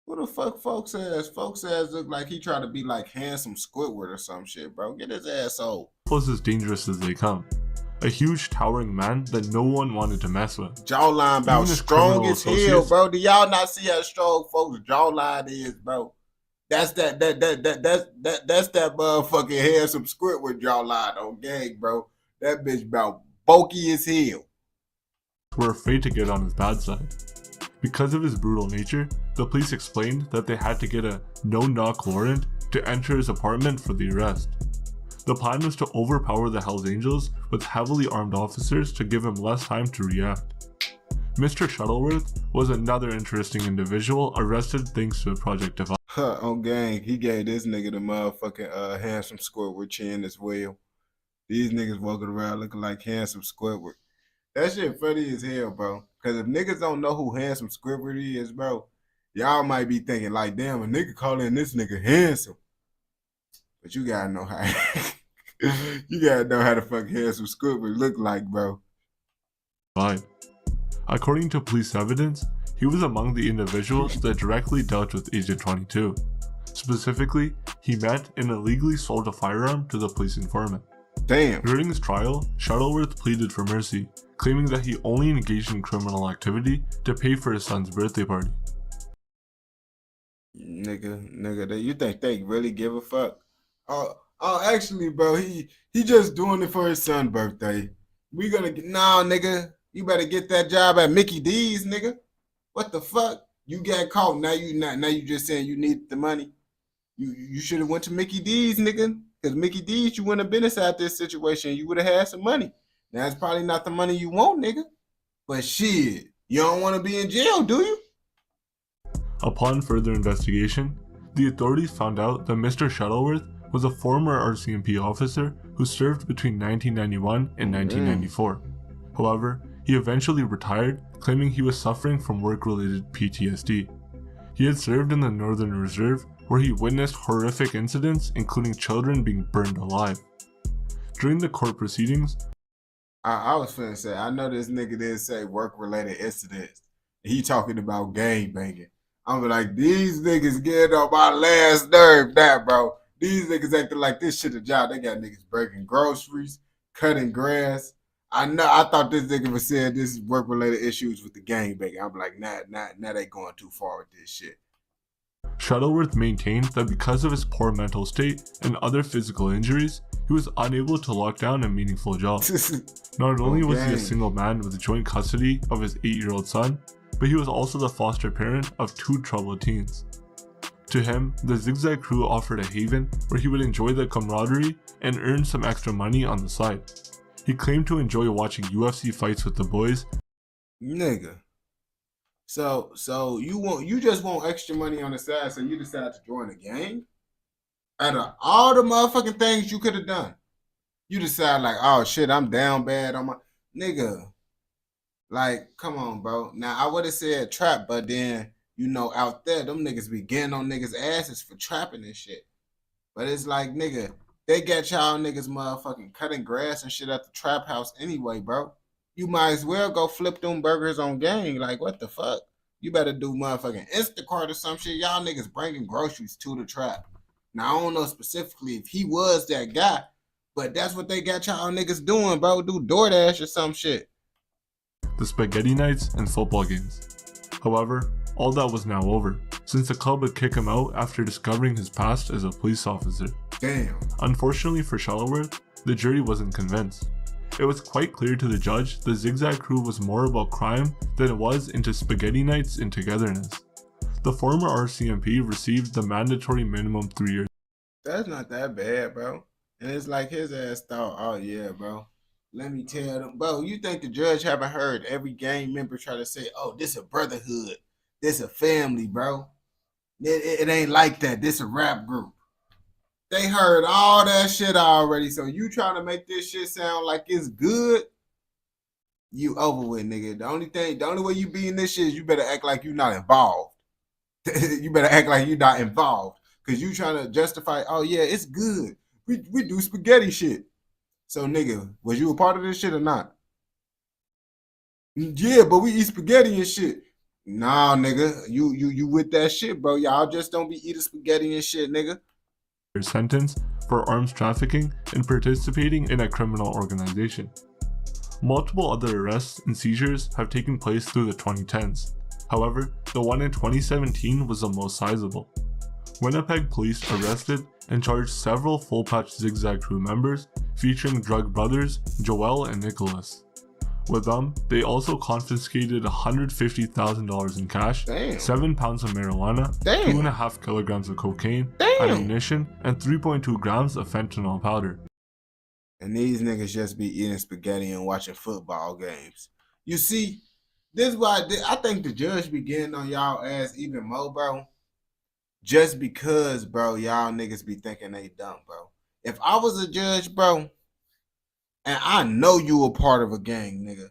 What the fuck folks ass? Folks ass look like he tried to be like handsome Squidward or some shit, bro. Get his ass old. Was as dangerous as they come. A huge towering man that no one wanted to mess with. Jawline about strong as hell, bro. Do y'all not see how strong folks' jawline is, bro? That's that motherfucking handsome Squidward jawline on gang, bro. That bitch about bulky as hell. Were afraid to get on his bad side. Because of his brutal nature, the police explained that they had to get a no-knock warrant to enter his apartment for the arrest. The plan was to overpower the Hells Angels with heavily armed officers to give him less time to react. Mr. Shuttleworth was another interesting individual arrested thanks to Project Divide. On gang, he gave this nigga the motherfucking handsome Squidward chin as well. These niggas walking around looking like handsome Squidward. That shit funny as hell, bro. Cause if niggas don't know who handsome Squidward is, bro, y'all might be thinking like, damn, a nigga calling this nigga handsome. But you gotta know how you gotta know how the fuck handsome Squidward look like, bro. According to police evidence, he was among the individuals that directly dealt with Agent 22. Specifically, he met and illegally sold a firearm to the police informant. Damn. During his trial, Shuttleworth pleaded for mercy, claiming that he only engaged in criminal activity to pay for his son's birthday party. Nigga, you think they really give a fuck? Oh, actually, bro, he just doing it for his son's birthday. We gonna get, nah, nigga, you better get that job at Mickey D's, nigga. What the fuck? You got caught, now you just saying you need the money. You should have went to Mickey D's, nigga. Because Mickey D's, you wouldn't have been inside this situation. You would have had some money. Now, it's probably not the money you want, nigga. But shit, you don't want to be in jail, do you? Upon further investigation, the authorities found out that Mr. Shuttleworth was a former RCMP officer who served between 1991 and 1994. However, he eventually retired, claiming he was suffering from work-related PTSD. He had served in the Northern Reserve, where he witnessed horrific incidents, including children being burned alive. During the court proceedings, I was finna say, I know this nigga didn't say work-related incidents. He talking about gang banging. I'm like, these niggas getting on my last nerve now, bro. These niggas acting like this shit a job. They got niggas breaking groceries, cutting grass. I thought this nigga was saying this is work-related issues with the gang banging. I'm like, nah, they going too far with this shit. Shuttleworth maintained that because of his poor mental state and other physical injuries, he was unable to lock down a meaningful job. Not only was he a single man with joint custody of his 8-year-old son, but he was also the foster parent of 2 troubled teens. To him, the Zigzag Crew offered a haven where he would enjoy the camaraderie and earn some extra money on the side. He claimed to enjoy watching UFC fights with the boys. Nigga. So you just want extra money on the side, so you decide to join a gang? Out of all the motherfucking things you could have done, you decide like, oh shit, I'm down bad on my nigga. Like, come on, bro. Now I would have said trap, but then out there, them niggas be getting on niggas' asses for trapping and shit. But it's like, nigga, they got y'all niggas motherfucking cutting grass and shit at the trap house anyway, bro. You might as well go flip them burgers on gang. Like, what the fuck? You better do motherfucking Instacart or some shit. Y'all niggas bringing groceries to the trap. Now, I don't know specifically if he was that guy, but that's what they got y'all niggas doing, bro. Do DoorDash or some shit. The spaghetti nights and football games. However, all that was now over, since the club would kick him out after discovering his past as a police officer. Damn. Unfortunately for Shuttleworth, the jury wasn't convinced. It was quite clear to the judge the Zigzag Crew was more about crime than it was into spaghetti nights and togetherness. The former RCMP received the mandatory minimum 3 years. That's not that bad, bro. And it's like his ass thought, oh yeah, bro. Let me tell them, bro, you think the judge haven't heard every gang member try to say, oh, this a brotherhood. This a family, bro. It ain't like that. This a rap group. They heard all that shit already. So you trying to make this shit sound like it's good? You over with, nigga. The only way you be in this shit is you better act like you not involved. You better act like you not involved. Cause you trying to justify, oh yeah, it's good. We do spaghetti shit. So nigga, was you a part of this shit or not? Yeah, but we eat spaghetti and shit. Nah, nigga, you with that shit, bro. Y'all just don't be eating spaghetti and shit, nigga. Sentence for arms trafficking and participating in a criminal organization. Multiple other arrests and seizures have taken place through the 2010s. However, the one in 2017 was the most sizable. Winnipeg police arrested and charged several Full Patch Zigzag Crew members, featuring drug brothers Joel and Nicholas. With them, they also confiscated $150,000 in cash, 7 pounds of marijuana, 2.5 kilograms of cocaine, ammunition, and 3.2 grams of fentanyl powder. And these niggas just be eating spaghetti and watching football games. You see, this is why I think the judge be getting on y'all ass even more, bro. Just because, bro, y'all niggas be thinking they dumb, bro. If I was a judge, bro, and I know you a part of a gang, nigga,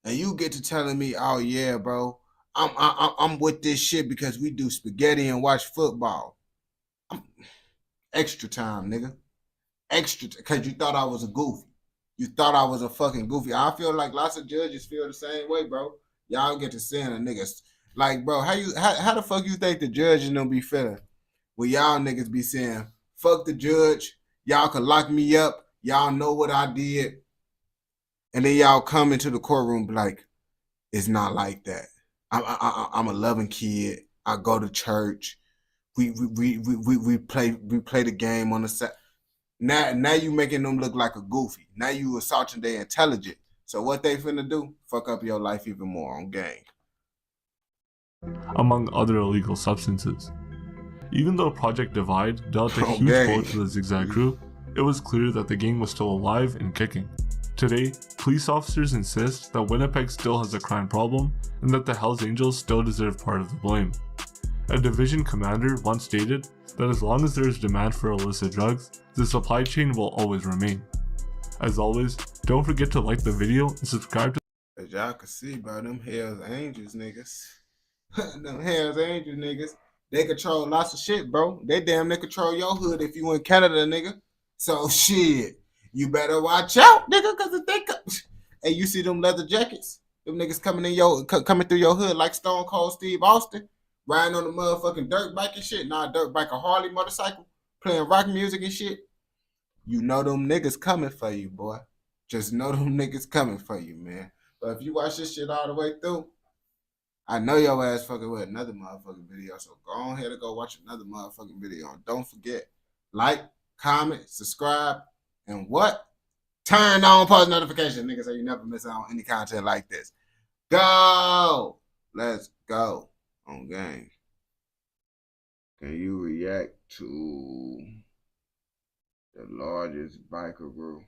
and you get to telling me, oh yeah, bro, I'm with this shit because we do spaghetti and watch football. Extra time, nigga. Extra, because you thought I was a goofy. You thought I was a fucking goofy. I feel like lots of judges feel the same way, bro. Y'all get to seeing a niggas. Like, bro, how the fuck you think the judges don't be feeling when y'all niggas be saying, fuck the judge, y'all can lock me up, y'all know what I did, and then y'all come into the courtroom like, it's not like that. I'm a loving kid. I go to church. We play the game on the side. Now you making them look like a goofy. Now you assaulting their intelligence. So what they finna do? Fuck up your life even more on gang. Among other illegal substances. Even though Project Divide dealt a huge blow to the Zigzag group, it was clear that the gang was still alive and kicking. Today, police officers insist that Winnipeg still has a crime problem and that the Hells Angels still deserve part of the blame. A division commander once stated that as long as there is demand for illicit drugs, the supply chain will always remain. As always, don't forget to like the video and subscribe to. As y'all can see, bro, them Hells Angels niggas. Them Hells Angels niggas, they control lots of shit, bro. They damn near control your hood if you in Canada, nigga. So shit, you better watch out, nigga, cause if they hey, you see them leather jackets? Them niggas coming through your hood like Stone Cold Steve Austin, riding on the motherfucking dirt bike and shit. Nah, dirt bike, a Harley motorcycle, playing rock music and shit. You know them niggas coming for you, boy. Just know them niggas coming for you, man. But if you watch this shit all the way through, I know your ass fucking with another motherfucking video. So go ahead and go watch another motherfucking video. And don't forget, like, comment, subscribe, and what? Turn on post notifications, nigga, so you never miss out on any content like this. Go! Let's go on game. Can you react to the largest biker group?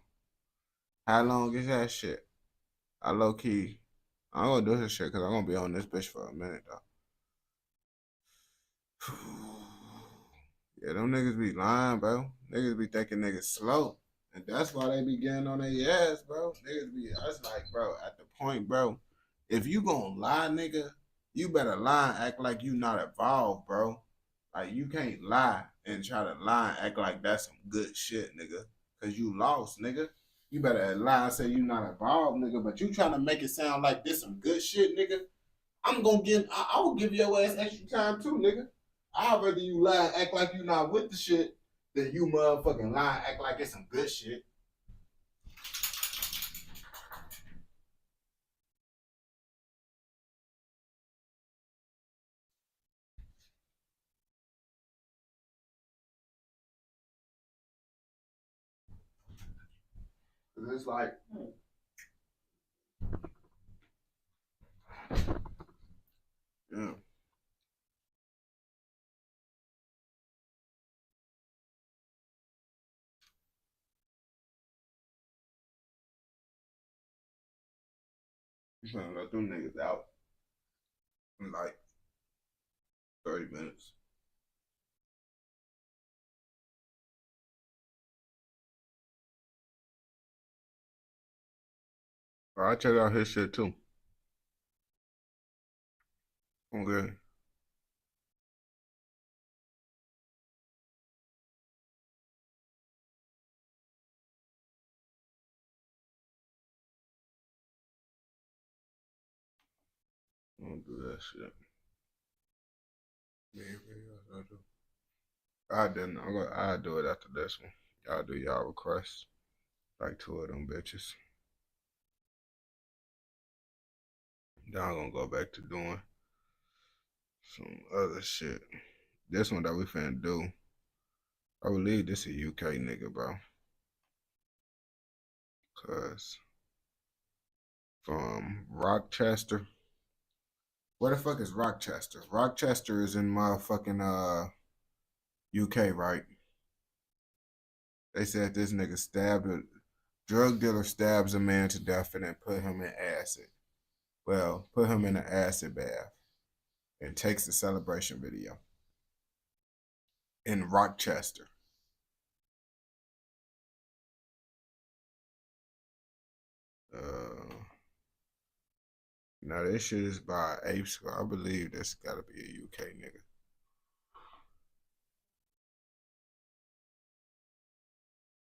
How long is that shit? I low key, I'm gonna do this shit because I'm gonna be on this bitch for a minute though. Yeah, them niggas be lying, bro. Niggas be thinking niggas slow. And that's why they be getting on their ass, bro. Niggas be, I was like, bro, at the point, bro, if you gonna lie, nigga, you better lie and act like you not involved, bro. Like, you can't lie and try to lie and act like that's some good shit, nigga. Because you lost, nigga. You better lie and say you not involved, nigga. But you trying to make it sound like this some good shit, nigga. I will give your ass extra time too, nigga. I'd rather you lie and act like you not with the shit than you motherfucking lie and act like it's some good shit. It's like, yeah. You trying to let them niggas out in like 30 minutes. I check out his shit too. Okay. I don't do that shit. I didn't. I'll do it after this one. Y'all do y'all requests. Like 2 of them bitches. Then I'm gonna go back to doing some other shit. This one that we finna do, I believe this a UK nigga, bro. Cause from Rochester. Where the fuck is Rochester? Rochester is in motherfucking UK, right? They said this nigga stabbed Drug dealer stabs a man to death and then put him in acid. Well, put him in an acid bath and takes the celebration video in Rochester. Now this shit is by Ape Squad. I believe this gotta be a UK nigga.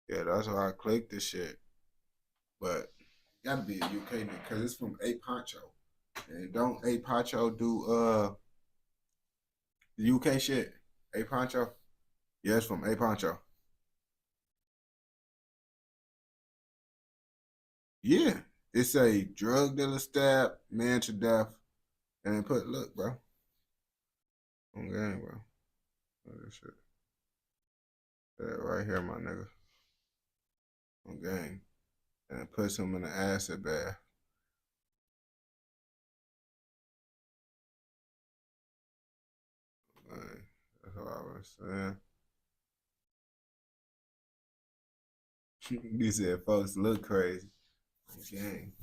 Yeah, that's why I clicked this shit. But gotta be a UK nigga because it's from Ape Poncho. And don't Ape Poncho do the UK shit? Ape Poncho? Yeah, it's from Ape Poncho. Yeah. It's a drug dealer stab, man to death, and then put, look, bro. On game, bro. Look at this shit. That right here, my nigga. On game. And it puts him in the acid bath. That's what I was saying. You said folks look crazy. Gang.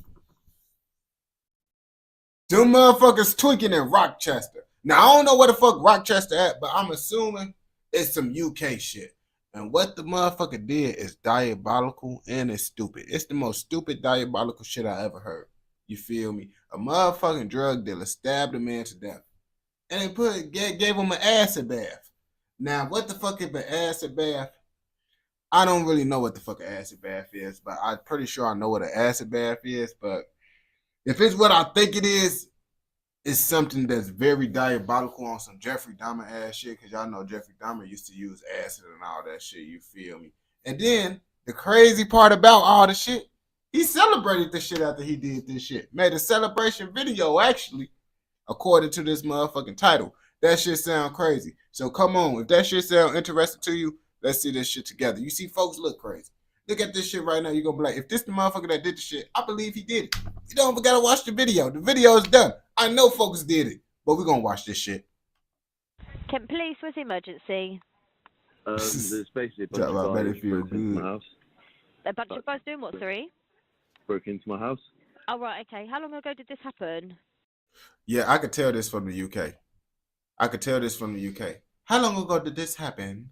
Them motherfuckers tweaking in Rochester. Now, I don't know where the fuck Rochester at, but I'm assuming it's some UK shit. And what the motherfucker did is diabolical and it's stupid. It's the most stupid diabolical shit I ever heard. You feel me? A motherfucking drug dealer stabbed a man to death. And they gave him an acid bath. Now, what the fuck is an acid bath? I don't really know what the fuck an acid bath is, but I'm pretty sure I know what an acid bath is. But if it's what I think it is, it's something that's very diabolical on some Jeffrey Dahmer ass shit. Because y'all know Jeffrey Dahmer used to use acid and all that shit. You feel me? And then the crazy part about all the shit, he celebrated the shit after he did this shit. Made a celebration video, actually, according to this motherfucking title. That shit sound crazy. So come on, if that shit sound interesting to you, let's see this shit together. You see folks look crazy. Look at this shit right now. You're going to be like, if this the motherfucker that did the shit, I believe he did it. You don't even got to watch the video. The video is done. I know folks did it, but we're going to watch this shit. Kent Police, what's the emergency? There's basically a bunch of guys broke into my house. A bunch of guys doing what, sorry? Broke into my house. Oh, right, okay. How long ago did this happen? Yeah, I could tell this from the UK. How long ago did this happen?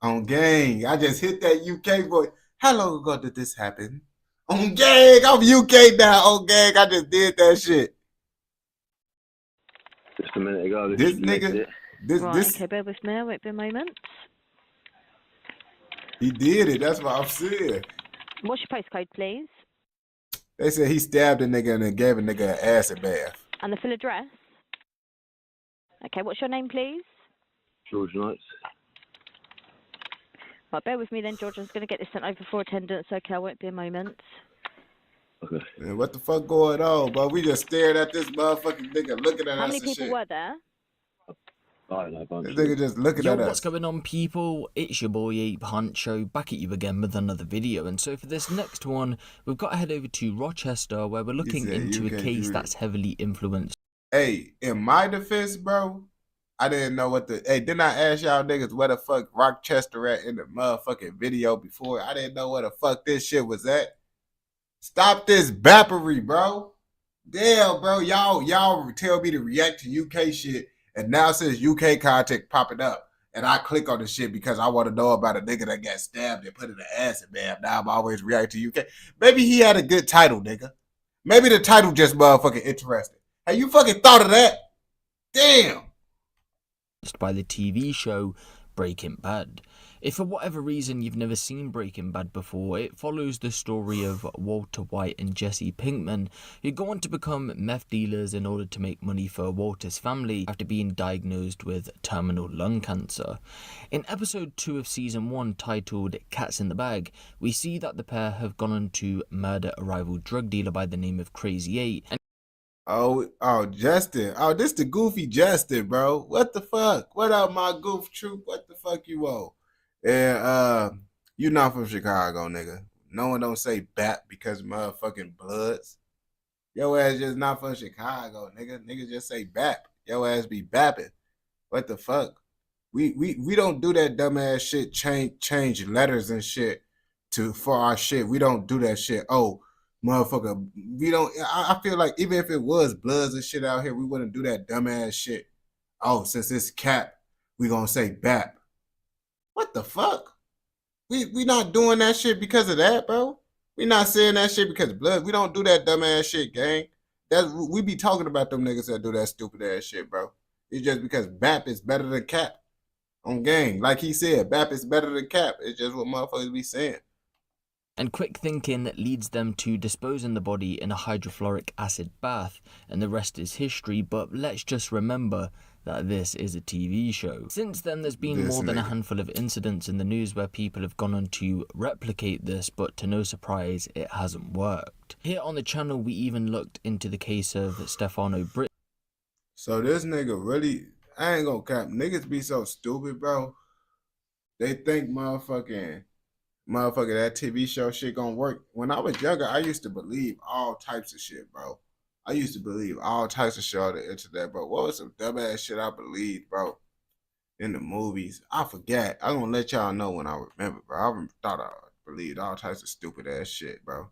On gang. I just hit that UK voice. How long ago did this happen? On gang. I'm UK now. On gang. I just did that shit. Just a minute ago. This nigga. Okay, bear with me. I won't be a moment. He did it. That's what I'm saying. What's your postcode, please? They said he stabbed a nigga and then gave a nigga an acid bath. And the full address? Okay, what's your name, please? George Knights. Right, bear with me then, George. I'm just going to get this sent over for attendance. Okay, I won't be a moment. Okay. Man, what the fuck going on, bro? We just stared at this motherfucking nigga looking at us. How many people were there? I don't know. This nigga just looking Yo, at us. what's going on, people? It's your boy Ape Huncho back at you again with another video. And so for this next one, we've got to head over to Rochester where we're looking into a case that's heavily influenced. Hey, in my defense, bro, I didn't know what the... Hey, didn't I ask y'all niggas where the fuck Rochester at in the motherfucking video before? I didn't know where the fuck this shit was at. Stop this bappery, bro. Damn, bro. Y'all tell me to react to UK shit, and now since UK content popping up, and I click on the shit because I want to know about a nigga that got stabbed and put in an acid bath. Now I'm always reacting to UK. Maybe he had a good title, nigga. Maybe the title just motherfucking interesting. Hey, you fucking thought of that? Damn. By the TV show Breaking Bad. If for whatever reason you've never seen Breaking Bad before, it follows the story of Walter White and Jesse Pinkman, who go on to become meth dealers in order to make money for Walter's family after being diagnosed with terminal lung cancer. In episode 2 of season 1, titled Cats in the Bag, we see that the pair have gone on to murder a rival drug dealer by the name of Crazy 8. Oh, Justin. Oh, this the goofy Justin, bro. What the fuck? What up, my goof troop? What the fuck you want? And you not from Chicago, nigga. No one don't say BAP because motherfucking Bloods. Yo ass just not from Chicago, nigga. Niggas just say BAP. Yo ass be bapping. What the fuck? We don't do that dumbass shit. Change letters and shit for our shit. We don't do that shit. Oh, motherfucker, we don't. I feel like even if it was Bloods and shit out here, we wouldn't do that dumbass shit. Oh, since it's Cap, we gonna say BAP. What the fuck? We not doing that shit because of that, bro. We not saying that shit because of Blood. We don't do that dumbass shit, gang. We be talking about them niggas that do that stupid ass shit, bro. It's just because BAP is better than Cap on gang. Like he said, BAP is better than Cap. It's just what motherfuckers be saying. And quick thinking leads them to disposing the body in a hydrofluoric acid bath, and the rest is history. But let's just remember that this is a TV show. Since then, there's been more than a handful of incidents in the news where people have gone on to replicate this, but to no surprise, it hasn't worked. Here on the channel, we even looked into the case of Stefano Britt. So this nigga really, I ain't gonna cap, niggas be so stupid, bro. They think motherfucking that TV show shit gonna work. When I was younger, I used to believe all types of shit, bro. I used to believe all types of shit on the internet, bro. What was some dumbass shit I believed, bro, in the movies? I forget. I'm gonna let y'all know when I remember, bro. I thought I believed all types of stupid ass shit, bro.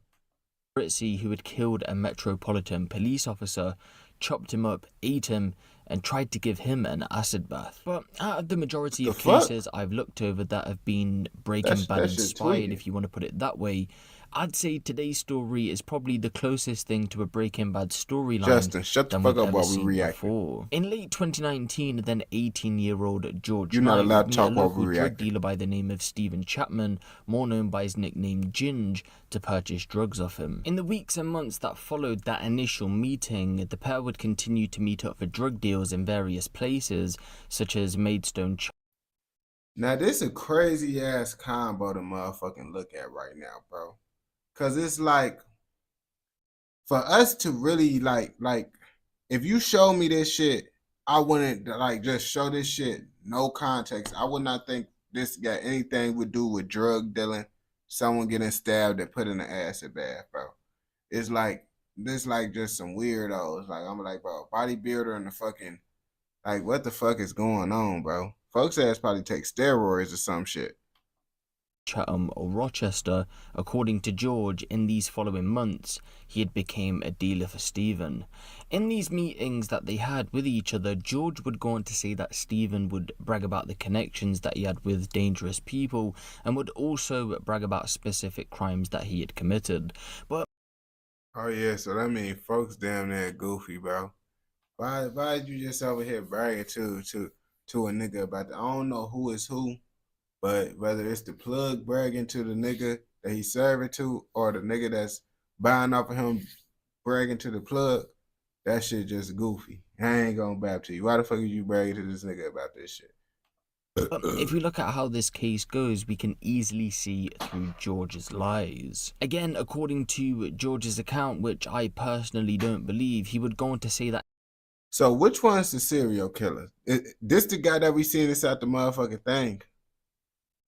Britzy, who had killed a Metropolitan police officer, chopped him up, ate him, and tried to give him an acid bath. But out of the majority of cases I've looked over that have been Breaking Bad inspired, if you want to put it that way, I'd say today's story is probably the closest thing to a Breaking Bad storyline. Justin, shut the fuck up while we react. In late 2019, then 18-year-old George You're not allowed to talk met a while local we drug react. dealer by the name of Stephen Chapman, more known by his nickname Ginge, to purchase drugs off him. In the weeks and months that followed that initial meeting, the pair would continue to meet up for drug deals in various places, such as Maidstone. Now this is a crazy ass combo to motherfucking look at right now, bro. Cause it's like, for us to really like, if you show me this shit, I wouldn't like just show this shit, no context. I would not think this got anything to do with drug dealing, someone getting stabbed and put in an acid bath, bro. It's like, this like just some weirdos. Like, I'm like, bro, bodybuilder and the fucking, like, what the fuck is going on, bro? Folks ass probably take steroids or some shit. Chatham or Rochester. According to George, in these following months, he had become a dealer for Stephen. In these meetings that they had with each other, George would go on to say that Stephen would brag about the connections that he had with dangerous people and would also brag about specific crimes that he had committed. But oh yeah, so that means folks damn near goofy, bro. Why did you just over here bragging to a nigga about that? I don't know who is who. But whether it's the plug bragging to the nigga that he's serving to or the nigga that's buying off of him bragging to the plug, that shit just goofy. I ain't gonna bap to you. Why the fuck are you bragging to this nigga about this shit? if we look at how this case goes, we can easily see through George's lies. Again, according to George's account, which I personally don't believe, he would go on to say that. So which one's the serial killer? This the guy that we seen inside the motherfucking thing?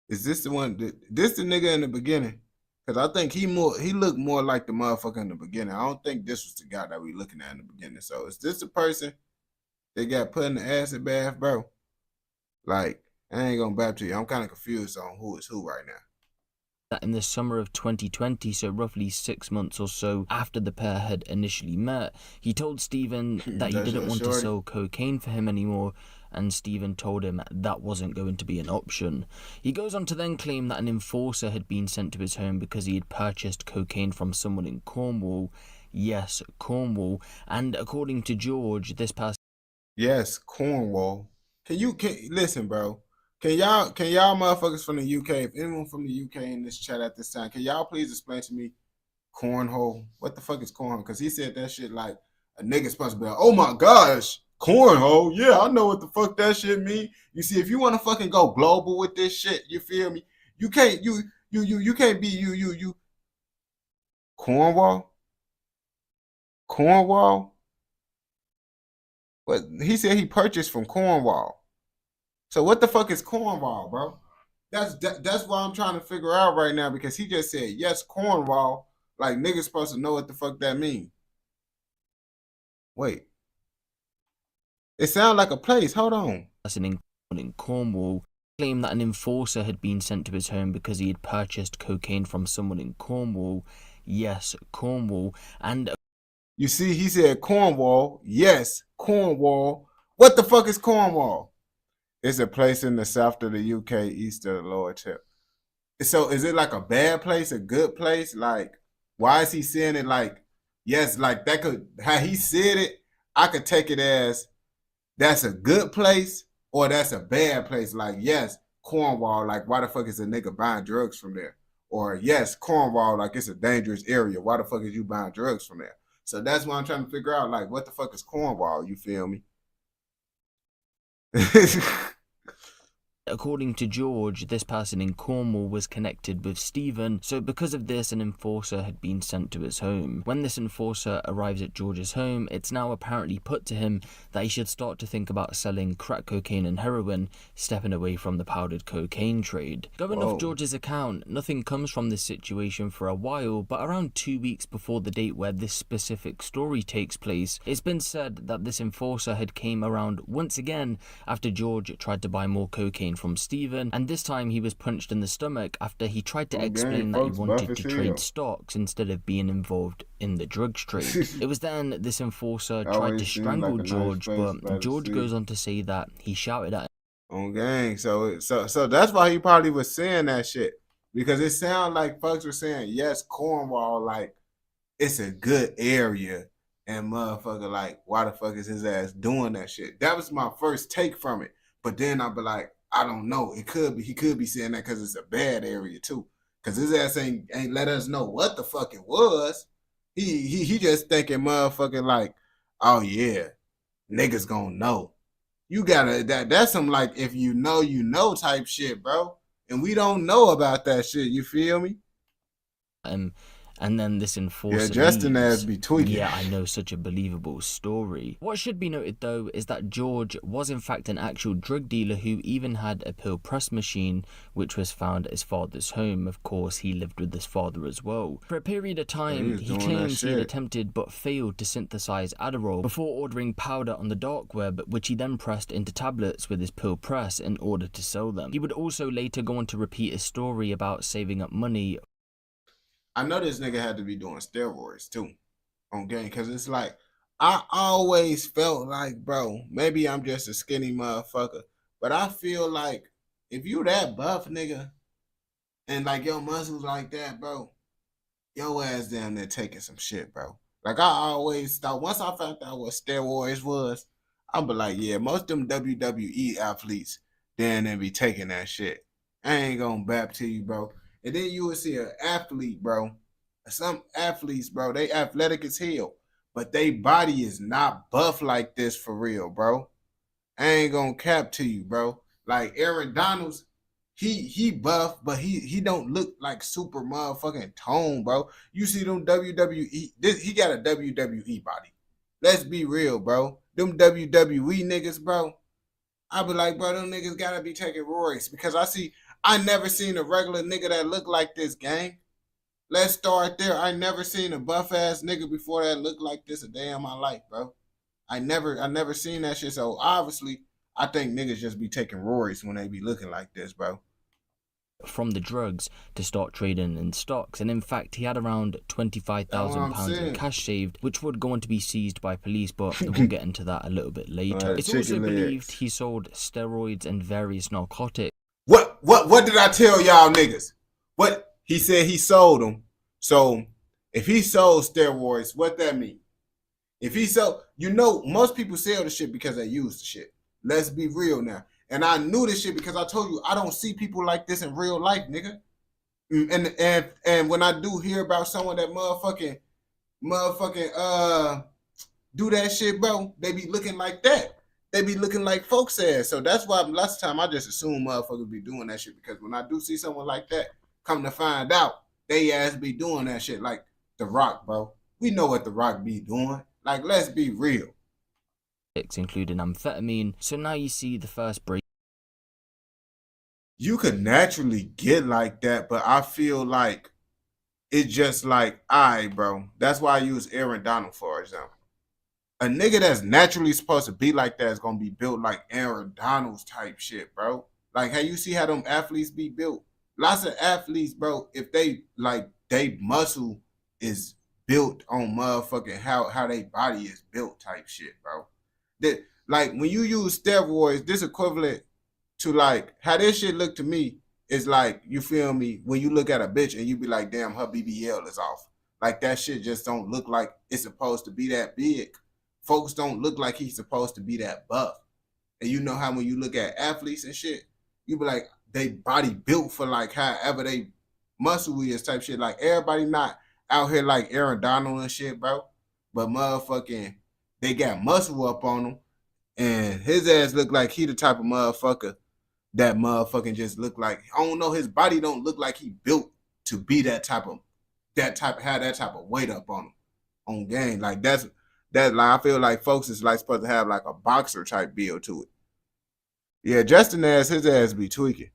Is this the one? This the nigga in the beginning? Because I think he looked more like the motherfucker in the beginning. I don't think this was the guy that we looking at in the beginning. So is this the person that got put in the acid bath, bro? Like, I ain't gonna bap to you. I'm kind of confused on who is who right now. That in the summer of 2020, so roughly 6 months or so after the pair had initially met, he told Stephen that he didn't want to sell cocaine for him anymore, and Stephen told him that wasn't going to be an option. He goes on to then claim that an enforcer had been sent to his home because he had purchased cocaine from someone in Cornwall. Yes, Cornwall. And according to George, this person... Yes, Cornwall. Can listen, bro? Can y'all motherfuckers from the UK, if anyone from the UK in this chat at this time, can y'all please explain to me cornhole? What the fuck is cornhole? Because he said that shit like a nigga supposed to be like, oh my gosh, cornhole. Yeah, I know what the fuck that shit mean. You see, if you want to fucking go global with this shit, you feel me? You can't can't be Cornwall? Cornwall? What he said he purchased from Cornwall. So what the fuck is Cornwall, bro? That's what I'm trying to figure out right now, because he just said, yes, Cornwall. Like, niggas supposed to know what the fuck that mean. Wait. It sounds like a place. Hold on. ...in Cornwall claimed that an enforcer had been sent to his home because he had purchased cocaine from someone in Cornwall. Yes, Cornwall. And you see, he said Cornwall. Yes, Cornwall. What the fuck is Cornwall? It's a place in the south of the UK, east of the lower tip. So is it like a bad place, a good place? Like, why is he saying it like, yes, like that could, how he said it, I could take it as that's a good place or that's a bad place. Like, yes, Cornwall, like why the fuck is a nigga buying drugs from there? Or yes, Cornwall, like it's a dangerous area. Why the fuck is you buying drugs from there? So that's what I'm trying to figure out. Like, what the fuck is Cornwall? You feel me? according to George, this person in Cornwall was connected with Stephen, so because of this, an enforcer had been sent to his home. When this enforcer arrives at George's home, it's now apparently put to him that he should start to think about selling crack cocaine and heroin, stepping away from the powdered cocaine trade. Going off George's account, nothing comes from this situation for a while, but around 2 weeks before the date where this specific story takes place, it's been said that this enforcer had came around once again after George tried to buy more cocaine from Stephen, and this time he was punched in the stomach after he tried to explain that he wanted to trade stocks instead of being involved in the drugs trade. It was then this enforcer tried to strangle George, but George goes on to say that he shouted at him. On gang, so that's why he probably was saying that shit, because it sounded like folks were saying, yes, Cornwall, like it's a good area, and motherfucker, like why the fuck is his ass doing that shit? That was my first take from it, but then I'd be like, I don't know. It could be he could be saying that because it's a bad area too. Because his ass ain't let us know what the fuck it was. He just thinking motherfucking like, oh yeah, niggas gonna know. You gotta that's some like if you know type shit, bro. And we don't know about that shit. You feel me? And then this enforcer. Yeah, Justin ass be tweaking. Yeah, I know, such a believable story. What should be noted though is that George was in fact an actual drug dealer who even had a pill press machine, which was found at his father's home. Of course, he lived with his father as well. For a period of time, he claims he had attempted but failed to synthesize Adderall before ordering powder on the dark web, which he then pressed into tablets with his pill press in order to sell them. He would also later go on to repeat his story about saving up money. I know this nigga had to be doing steroids too on game, because it's like I always felt like, bro, maybe I'm just a skinny motherfucker, but I feel like if you that buff nigga and like your muscles like that, bro, your ass down there taking some shit, bro. Like I always thought, once I found out what steroids was, I'm be like, yeah, most of them WWE athletes down there be taking that shit. I ain't gonna bap to you, bro. And then you would see an athlete, bro. Some athletes, bro, they athletic as hell, but they body is not buff like this for real, bro. I ain't gonna cap to you, bro. Like Aaron Donalds, he buff, but he don't look like super motherfucking tone, bro. You see them WWE, he got a WWE body. Let's be real, bro. Them WWE niggas, bro. I be like, bro, them niggas gotta be taking roids, because I never seen a regular nigga that look like this, gang. Let's start there. I never seen a buff ass nigga before that looked like this a day in my life, bro. I never seen that shit. So obviously, I think niggas just be taking roids when they be looking like this, bro. From the drugs to start trading in stocks, and in fact he had around £25,000 in cash saved, which would go on to be seized by police, but we'll get into that a little bit later. It's also believed he sold steroids and various narcotics. What did I tell y'all niggas? What he said he sold them. So if he sold steroids, what that mean? If he sold, most people sell the shit because they use the shit. Let's be real now. And I knew this shit because I told you I don't see people like this in real life, nigga. And when I do hear about someone that motherfucking do that shit, bro, they be looking like that. They be looking like folks ass. So that's why last time I just assume motherfuckers be doing that shit, because when I do see someone like that, come to find out, they ass be doing that shit. Like The Rock, bro. We know what The Rock be doing. Like, let's be real. Including amphetamine. So now you see the first break. You could naturally get like that, but I feel like it's just like, alright, bro. That's why I use Aaron Donald, for example. A nigga that's naturally supposed to be like that is gonna be built like Aaron Donald's type shit, bro. Like, how you see how them athletes be built? Lots of athletes, bro, if they, like, they muscle is built on motherfucking how they body is built type shit, bro. That, like, when you use steroids, this equivalent to, like, how this shit look to me is like, you feel me, when you look at a bitch and you be like, damn, her BBL is off. Like, that shit just don't look like it's supposed to be that big. Folks don't look like he's supposed to be that buff. And you know how when you look at athletes and shit, you be like, they body built for like however they muscle is type shit. Like, everybody not out here like Aaron Donald and shit, bro. But motherfucking, they got muscle up on them. And his ass look like he the type of motherfucker that motherfucking just look like, I don't know, his body don't look like he built to be have that type of weight up on him on game. Like, that's like, I feel like folks is like supposed to have like a boxer type build to it. Yeah, Justin ass, his ass be tweaking.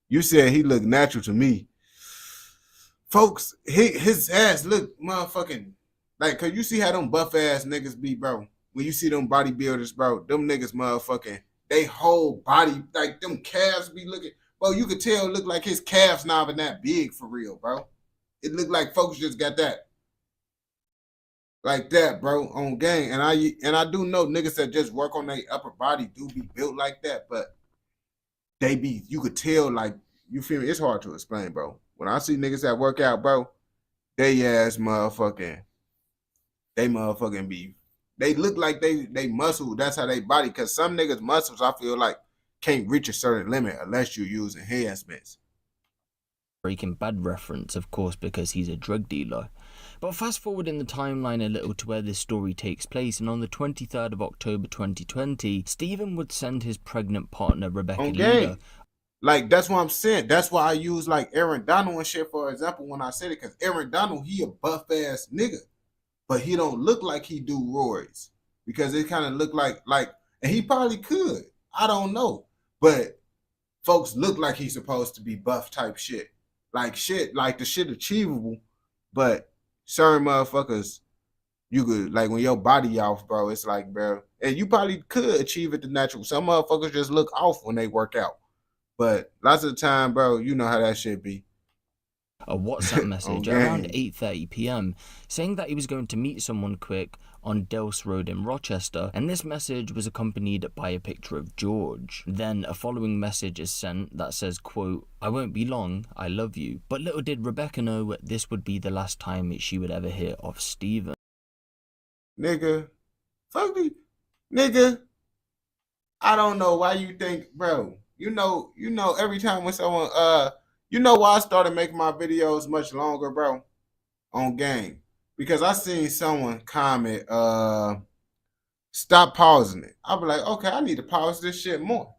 You said he looked natural to me. Folks, his ass look motherfucking like, cause you see how them buff ass niggas be, bro. When you see them bodybuilders, bro, them niggas motherfucking, they whole body, like them calves be looking, bro, you could tell look like his calves not even that big for real, bro. It looked like folks just got that. Like that, bro, on game. And I do know niggas that just work on their upper body do be built like that, but they be, you could tell, like, you feel me? It's hard to explain, bro. When I see niggas that work out, bro, they motherfucking be, they look like they muscle. That's how they body. Cause some niggas muscles, I feel like, can't reach a certain limit unless you're using enhancements. Breaking Bad reference, of course, because he's a drug dealer. But fast forward in the timeline a little to where this story takes place, and on the 23rd of October 2020, Steven would send his pregnant partner, Rebecca Leda. Like, that's what I'm saying. That's why I use, like, Aaron Donald and shit, for example, when I said it, because Aaron Donald, he a buff-ass nigga, but he don't look like he do roids, because it kind of look like, and he probably could. I don't know. But folks look like he's supposed to be buff type shit. Like shit, like the shit achievable, but certain motherfuckers, you could, like, when your body off, bro, it's like, bro, and you probably could achieve it the natural. Some motherfuckers just look off when they work out. But lots of the time, bro, you know how that shit be. A WhatsApp message around 8:30 p.m. saying that he was going to meet someone quick on Delse Road in Rochester, and this message was accompanied by a picture of George. Then a following message is sent that says, quote, "I won't be long, I love you." But little did Rebecca know this would be the last time she would ever hear of Steven. Nigga, fuck me, nigga. I don't know why you think, bro. You know, every time when someone, you know why I started making my videos much longer, bro, on game? Because I seen someone comment, stop pausing it. I'll be like, okay, I need to pause this shit more.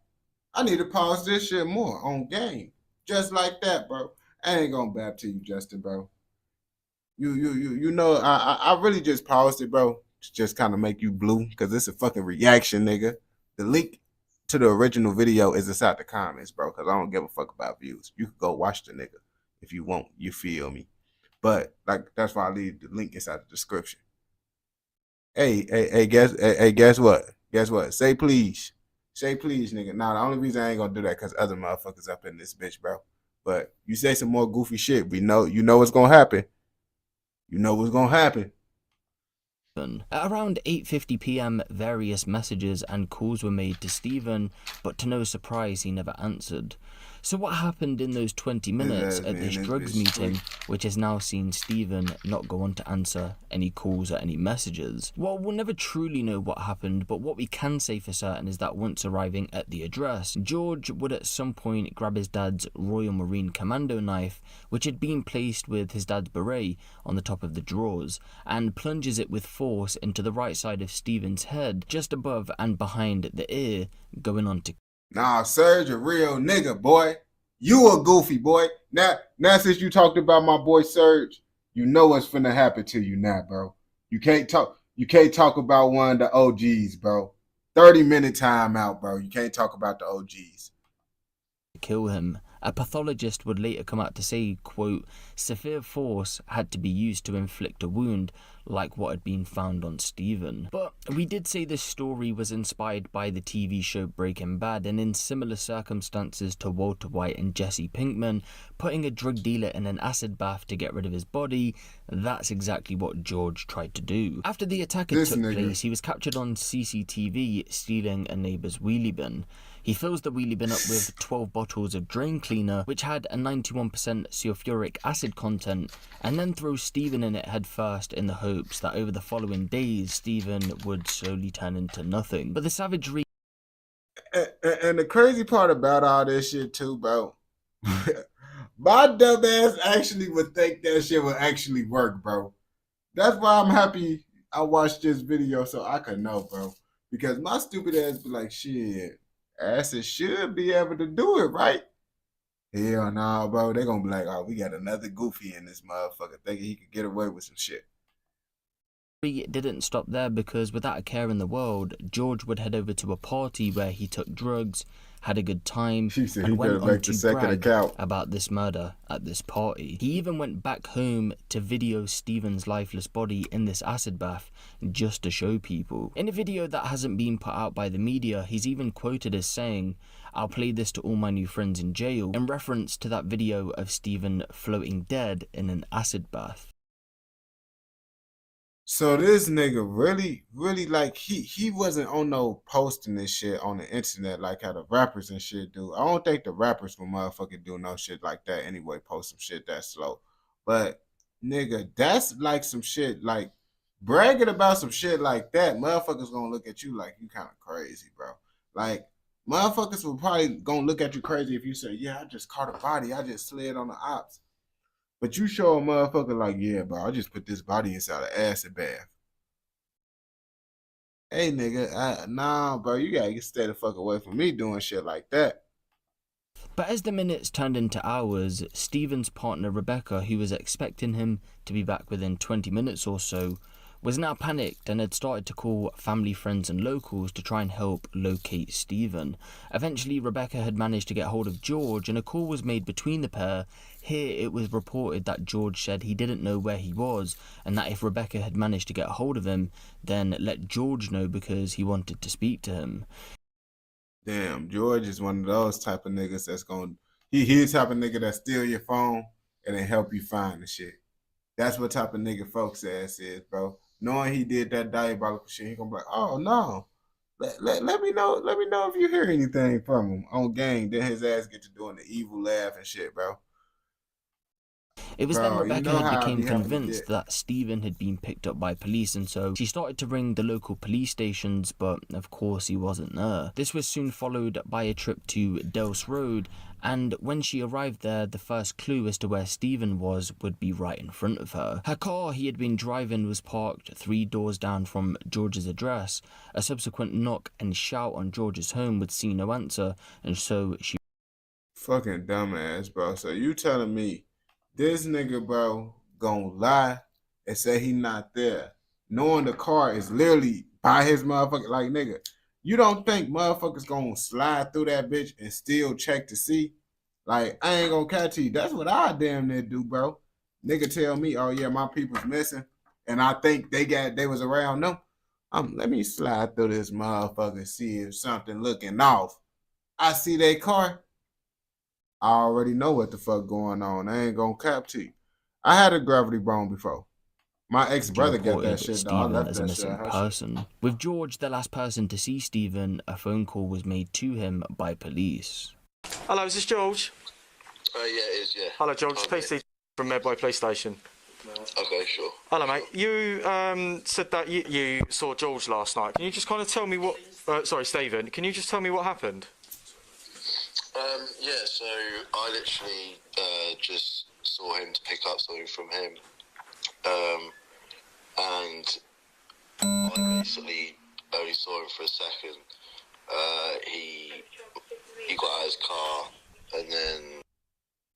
I need to pause this shit more on game. Just like that, bro. I ain't gonna bap to you, Justin, bro. You know, I really just paused it, bro, to just kind of make you blue, because it's a fucking reaction, nigga. The link to the original video is inside the comments, bro, because I don't give a fuck about views. You can go watch the nigga if you want, you feel me? But, like, that's why I leave the link inside the description. Hey, guess what? Guess what? Say please. Say please, nigga. Nah, the only reason I ain't gonna do that because other motherfuckers up in this bitch, bro. But you say some more goofy shit, you know what's gonna happen. You know what's gonna happen. At around 8:50 p.m, various messages and calls were made to Steven, but to no surprise, he never answered. So what happened in those 20 minutes at this drugs meeting, which has now seen Steven not go on to answer any calls or any messages? Well, we'll never truly know what happened, but what we can say for certain is that once arriving at the address, George would at some point grab his dad's Royal Marine Commando knife, which had been placed with his dad's beret on the top of the drawers, and plunges it with force into the right side of Steven's head, just above and behind the ear, going on to... Nah, Serge, a real nigga, boy. You a goofy, boy. Now since you talked about my boy Serge, you know what's finna happen to you now, bro. You can't talk about one of the OGs, bro. 30-minute timeout, bro. You can't talk about the OGs. Kill him. A pathologist would later come out to say, quote, "Severe force had to be used to inflict a wound, like what had been found on Steven. But we did say this story was inspired by the TV show Breaking Bad, and in similar circumstances to Walter White and Jesse Pinkman, putting a drug dealer in an acid bath to get rid of his body, that's exactly what George tried to do. After the attack took place, he was captured on CCTV stealing a neighbour's wheelie bin. He fills the wheelie bin up with 12 bottles of drain cleaner, which had a 91% sulfuric acid content, and then throws Steven in it head first in the hopes that over the following days, Steven would slowly turn into nothing. But the savagery... And the crazy part about all this shit too, bro, my dumb ass actually would think that shit would actually work, bro. That's why I'm happy I watched this video so I could know, bro. Because my stupid ass be like, shit, acid should be able to do it, right? Hell no, bro. They gonna be like, oh, we got another goofy in this motherfucker thinking he could get away with some shit. It didn't stop there, because without a care in the world, George would head over to a party where he took drugs, had a good time, and went on to brag about this murder at this party. He even went back home to video Steven's lifeless body in this acid bath just to show people. In a video that hasn't been put out by the media, he's even quoted as saying, "I'll play this to all my new friends in jail," in reference to that video of Steven floating dead in an acid bath. So this nigga really like he wasn't on no posting this shit on the internet like how the rappers and shit do. I don't think the rappers will motherfucking do no shit like that anyway, post some shit that slow. But nigga, that's like some shit like bragging about some shit like that, motherfuckers gonna look at you like you kind of crazy, bro. Like motherfuckers will probably gonna look at you crazy if you say, yeah, I just caught a body, I just slid on the ops. But you show a motherfucker like, yeah, bro, I just put this body inside an acid bath. Hey, nigga, nah, bro, you gotta stay the fuck away from me doing shit like that. But as the minutes turned into hours, Steven's partner Rebecca, who was expecting him to be back within 20 minutes or so, was now panicked and had started to call family, friends and locals to try and help locate Steven. Eventually, Rebecca had managed to get hold of George, and a call was made between the pair. Here it was reported that George said he didn't know where he was, and that if Rebecca had managed to get hold of him, then let George know because he wanted to speak to him. Damn, George is one of those type of niggas that's gonna... He the type of nigga that steal your phone and then help you find the shit. That's what type of nigga folks ass is, bro. Knowing he did that diabolical shit, he gonna be like, oh no, let me know if you hear anything from him on gang. Then his ass get to doing the evil laugh and shit, bro. It was then Rebecca became convinced that Steven had been picked up by police, and so she started to ring the local police stations, but of course he wasn't there. This was soon followed by a trip to Dels Road, and when she arrived there, the first clue as to where Steven was would be right in front of her. Her car he had been driving was parked 3 doors down from George's address. A subsequent knock and shout on George's home would see no answer, and so she... Fucking dumbass, bro. So you telling me this nigga, bro, gonna lie and say he not there, knowing the car is literally by his motherfucker? Like, nigga, you don't think motherfuckers gonna slide through that bitch and still check to see? Like, I ain't gonna catch you. That's what I damn near do, bro. Nigga tell me, oh yeah, my people's missing, and I think they was around them. Let me slide through this motherfucker and see if something looking off. I see their car. I already know what the fuck going on. I ain't gonna cap to you. I had a gravity bone before. My ex-brother got that shit, though. I left as a that missing shit. person. With George the last person to see Steven, a phone call was made to him by police. Hello, is this George? Yeah, it is, yeah. Hello, George. PC from Medway Police Station. Okay, sure. Hello, mate. You said that you saw George last night. Can you just kind of tell me what... sorry, Steven. Can you just tell me what happened? Yeah, so I literally just saw him to pick up something from him. And I basically only saw him for a second. He got out of his car, and then...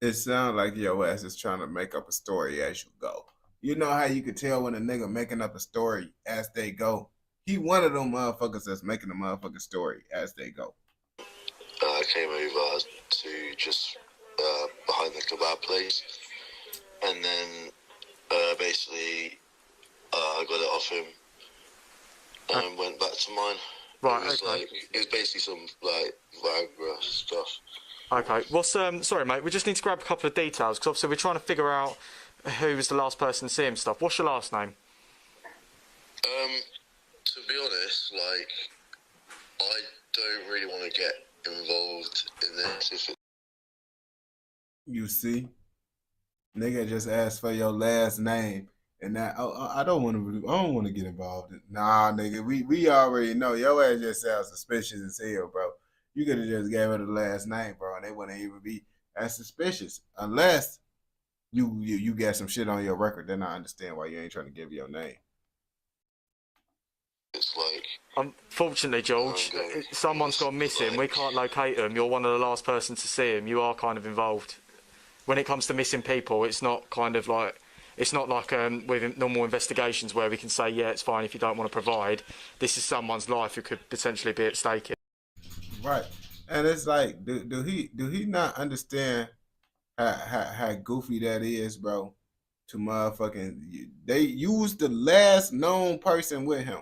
It sounds like your ass is trying to make up a story as you go. You know how you could tell when a nigga making up a story as they go? He one of them motherfuckers that's making a motherfucking story as they go. I came over to just behind the kebab place, and then basically I got it off him and went back to mine. Right, it was okay. it was basically some like Viagra stuff. Okay. What's sorry, mate. We just need to grab a couple of details because obviously we're trying to figure out who was the last person to see him. Stuff. What's your last name? To be honest, like I don't really want to get involved in this. If it... You see, nigga just asked for your last name, and that I don't want to. I don't want to get involved. Nah, nigga, we already know your ass just sounds suspicious as hell, bro. You could have just gave her the last name, bro, and they wouldn't even be as suspicious unless you got some shit on your record. Then I understand why you ain't trying to give your name. It's like, unfortunately, George, someone's gone missing. We can't locate them. You're one of the last person to see him. You are kind of involved. When it comes to missing people, it's not kind of like, it's not like with normal investigations where we can say, yeah, it's fine if you don't want to provide. This is someone's life who could potentially be at stake here. Right, and it's like, do he not understand how goofy that is, bro? To motherfucking, they used the last known person with him,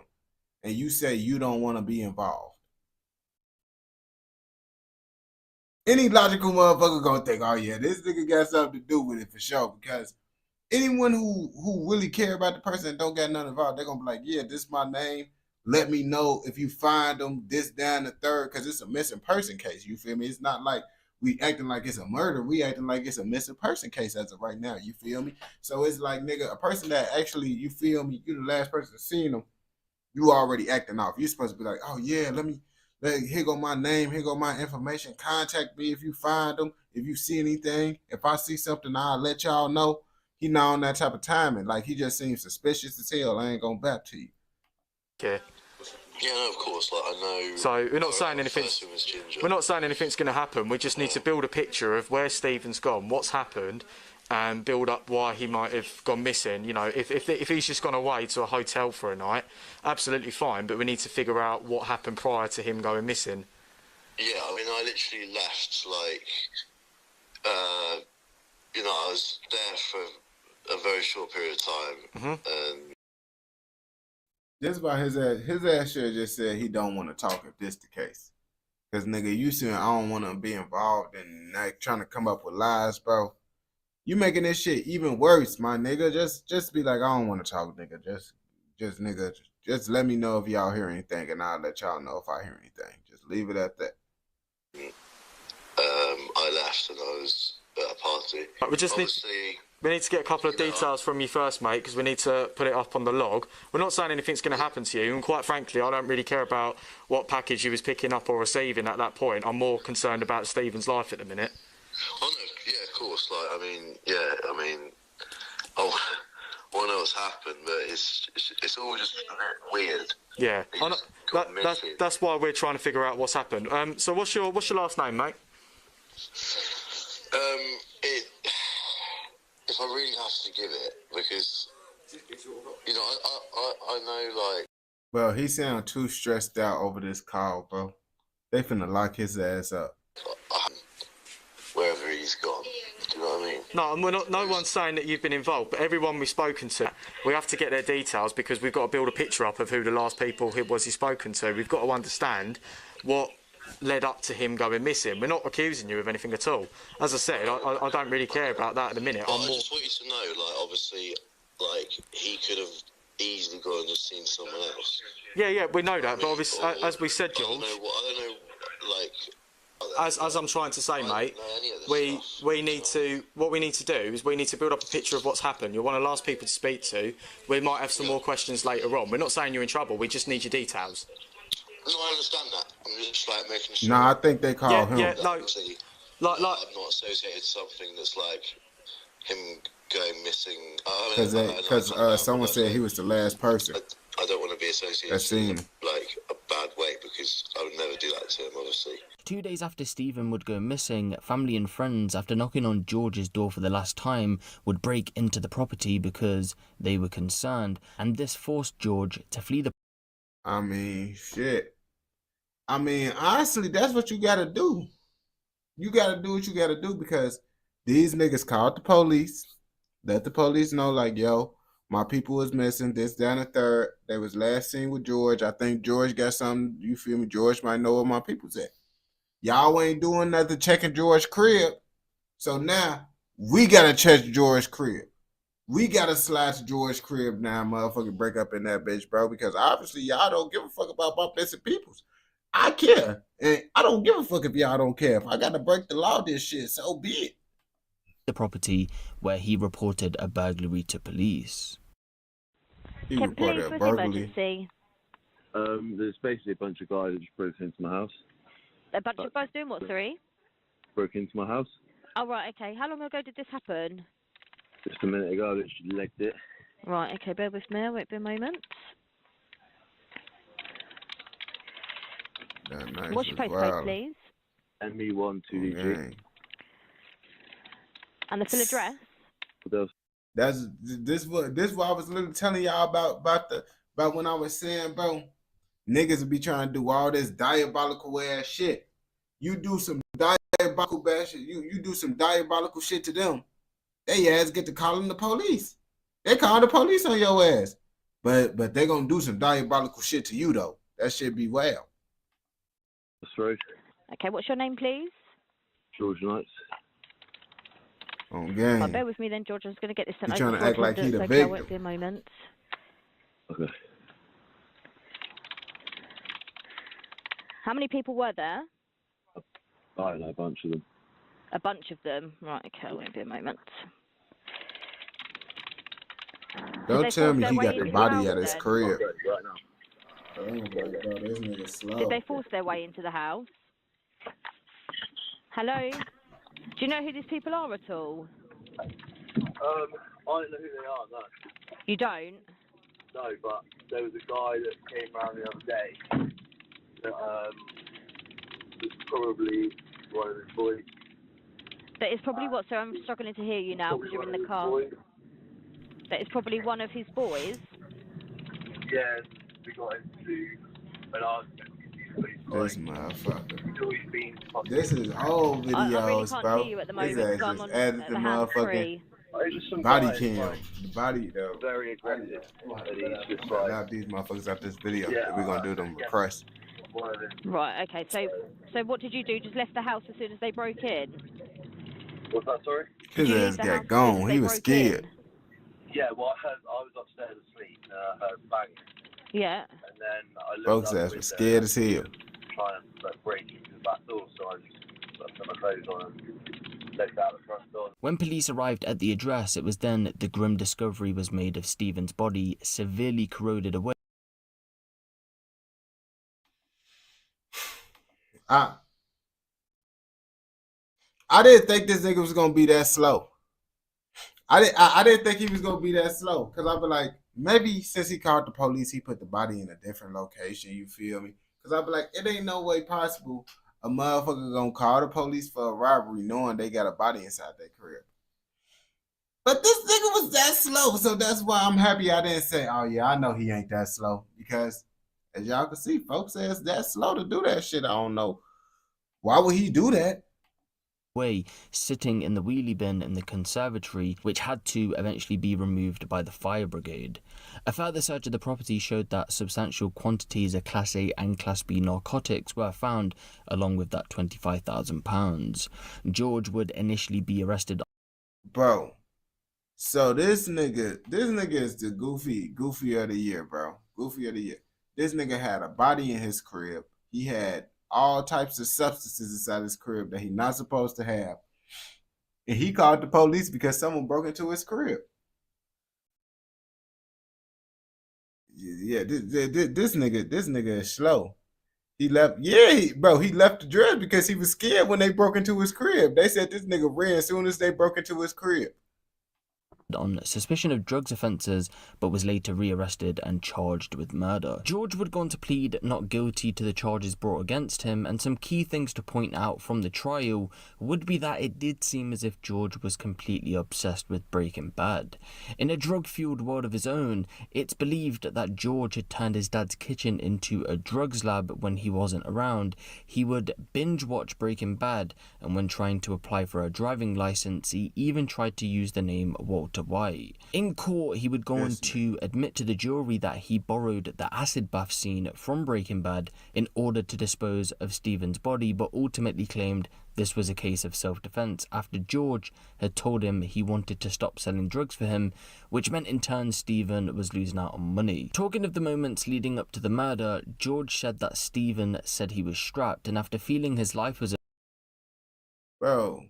and you say you don't want to be involved. Any logical motherfucker gonna think, oh yeah, this nigga got something to do with it for sure, because anyone who really care about the person and don't got nothing involved, they're gonna be like, yeah, this is my name. Let me know if you find them, this, down, the third, because it's a missing person case. You feel me? It's not like we acting like it's a murder. We acting like it's a missing person case as of right now. You feel me? So it's like, nigga, a person that actually, you feel me, you the last person seen them, you already acting off. You're supposed to be like, oh yeah, here go my name, here go my information. Contact me if you find them, if you see anything. If I see something, I'll let y'all know. He not on that type of timing. Like, he just seems suspicious as hell. I ain't gonna bat to you. Okay. Yeah, no, of course. Like, I know. So we're not saying anything's. We're not saying anything's going to happen. We just need to build a picture of where Stephen's gone, what's happened, and build up why he might have gone missing. You know, if he's just gone away to a hotel for a night, absolutely fine. But we need to figure out what happened prior to him going missing. Yeah, I mean, I literally left like, you know, I was there for a very short period of time, and. This about his ass. His ass should have just said he don't want to talk if this the case. Cause nigga, you saying I don't want to be involved in like trying to come up with lies, bro. You making this shit even worse, my nigga. Just be like, I don't want to talk, nigga. Just let me know if y'all hear anything, and I'll let y'all know if I hear anything. Just leave it at that. I left and I was at a party. But we need to get a couple of details from you first, mate, because we need to put it up on the log. We're not saying anything's going to happen to you, and quite frankly, I don't really care about what package you was picking up or receiving at that point. I'm more concerned about Stephen's life at the minute. Oh no, yeah, of course. Like, I mean, I want to know what's happened, but it's all just a bit weird. Yeah, that's why we're trying to figure out what's happened. So what's your last name, mate? If I really have to give it, because, you know, I know, like... Bro, he sound too stressed out over this call, bro. They finna lock his ass up. Wherever he's gone, do you know what I mean? No, and we're not. No one's saying that you've been involved, but everyone we've spoken to, we have to get their details because we've got to build a picture up of who the last people he's spoken to. We've got to understand what led up to him going missing. We're not accusing you of anything at all. As I said, I don't really care about that at the minute. I just want you to know, like, obviously, like, he could have easily gone and just seen someone else. Yeah, we know that, but obviously, as we said, George, I don't know, like... As I'm trying to say, mate, we need to. What we need to do is we need to build up a picture of what's happened. You're one of the last people to speak to. We might have some more questions later on. We're not saying you're in trouble. We just need your details. No, I understand that. I'm just like making sure. Nah, I think they call him. Yeah, no. I'm not associated something that's like him going missing. Because someone said he was the last person. I don't want to be associated with like a bad way because I would never do that to him, obviously. 2 days after Stephen would go missing, family and friends, after knocking on George's door for the last time, would break into the property because they were concerned, and this forced George to flee the... I mean, shit. I mean, honestly, that's what you gotta do. You gotta do what you gotta do because these niggas called the police, let the police know, like, yo, My people was missing. This, down the third. They was last seen with George. I think George got something. You feel me? George might know where my people's at. Y'all ain't doing nothing checking George's crib. So now we gotta check George's crib. We gotta slide to George's crib now, motherfucker, break up in that bitch, bro. Because obviously y'all don't give a fuck about my missing peoples. I care. And I don't give a fuck if y'all don't care. If I gotta break the law, this shit, so be it. The property where he reported a burglary to police. He Can reported police a with burglary. emergency? There's basically a bunch of guys that just broke into my house. A bunch of guys doing what, sorry? Broke into my house. Oh, right, okay. How long ago did this happen? Just a minute ago, I literally legged it. Right, okay, bear with me. Wait a moment. Nice. What's your postcode, please? ME1 2DG. And the full address? That's this what I was literally telling y'all about when I was saying, bro, niggas will be trying to do all this diabolical ass shit. You do some diabolical bad shit. You do some diabolical shit to them. They ass get to calling the police. They call the police on your ass. But they gonna do some diabolical shit to you though. That shit be wild. That's right. Okay, what's your name, please? George Knights. On game. Oh, bear with me then, George. I'm just going to get this sent He over. trying to act like he the okay, victim. won't be a moment. Okay. How many people were there? I don't know, a bunch of them. A bunch of them. Right, okay, won't be a moment. Don't tell me he got the body at his crib. Right now. Oh my God, this nigga slow. Did they force their way into the house? Hello? Do you know who these people are at all? I don't know who they are, no. You don't? No, but there was a guy that came around the other day that was probably one of his boys. That is probably what, so I'm struggling to hear you now because you're in the car. That is probably one of his boys? Yeah, we got into an argument. This motherfucker. This is old videos, I really can't bro. hear you at the His moment, ass so I'm just on added the the motherfucking hands-free. body cam. The body though. Very aggressive. Knock these motherfuckers out this video. If we're gonna do them repressed. Right, okay, so what did you do? Just left the house as soon as they broke in? What's that, sorry? His ass got gone. He was scared. Yeah, well, I was upstairs asleep and I heard bang. Yeah. And then I looked Folks' out the ass was window scared as hell. trying to break into the back door, so I just put my clothes on and legged out the front door. When police arrived at the address, it was then the grim discovery was made of Stephen's body severely corroded away. I didn't think this nigga was gonna be that slow. I didn't think he was gonna be that slow. Cause I'd be like, maybe since he called the police, he put the body in a different location, you feel me? Cause I'd be like, it ain't no way possible a motherfucker gonna call the police for a robbery knowing they got a body inside their crib. But this nigga was that slow, so that's why I'm happy I didn't say, oh yeah, I know he ain't that slow. Because as y'all can see, folks says that slow to do that shit. I don't know. Why would he do that? Way, sitting in the wheelie bin in the conservatory, which had to eventually be removed by the fire brigade. A further search of the property showed that substantial quantities of Class A and Class B narcotics were found, along with that £25,000. George would initially be arrested. Bro, so this nigga is the goofy of the year, bro. Goofy of the year. This nigga had a body in his crib. He had all types of substances inside his crib that he not supposed to have. And he called the police because someone broke into his crib. Yeah, this nigga is slow. He left, he left the drugs because he was scared when they broke into his crib. They said this nigga ran as soon as they broke into his crib. On suspicion of drugs offences, but was later rearrested and charged with murder. George would go on to plead not guilty to the charges brought against him, and some key things to point out from the trial would be that it did seem as if George was completely obsessed with Breaking Bad. In a drug-fueled world of his own, it's believed that George had turned his dad's kitchen into a drugs lab when he wasn't around. He would binge-watch Breaking Bad, and when trying to apply for a driving licence, he even tried to use the name Walter Walter White. In court, he would go on to admit to the jury that he borrowed the acid bath scene from Breaking Bad in order to dispose of Steven's body, but ultimately claimed this was a case of self-defense after George had told him he wanted to stop selling drugs for him, which meant in turn Steven was losing out on money. Talking of the moments leading up to the murder, George said that Steven said he was strapped, and after feeling his life was... Bro,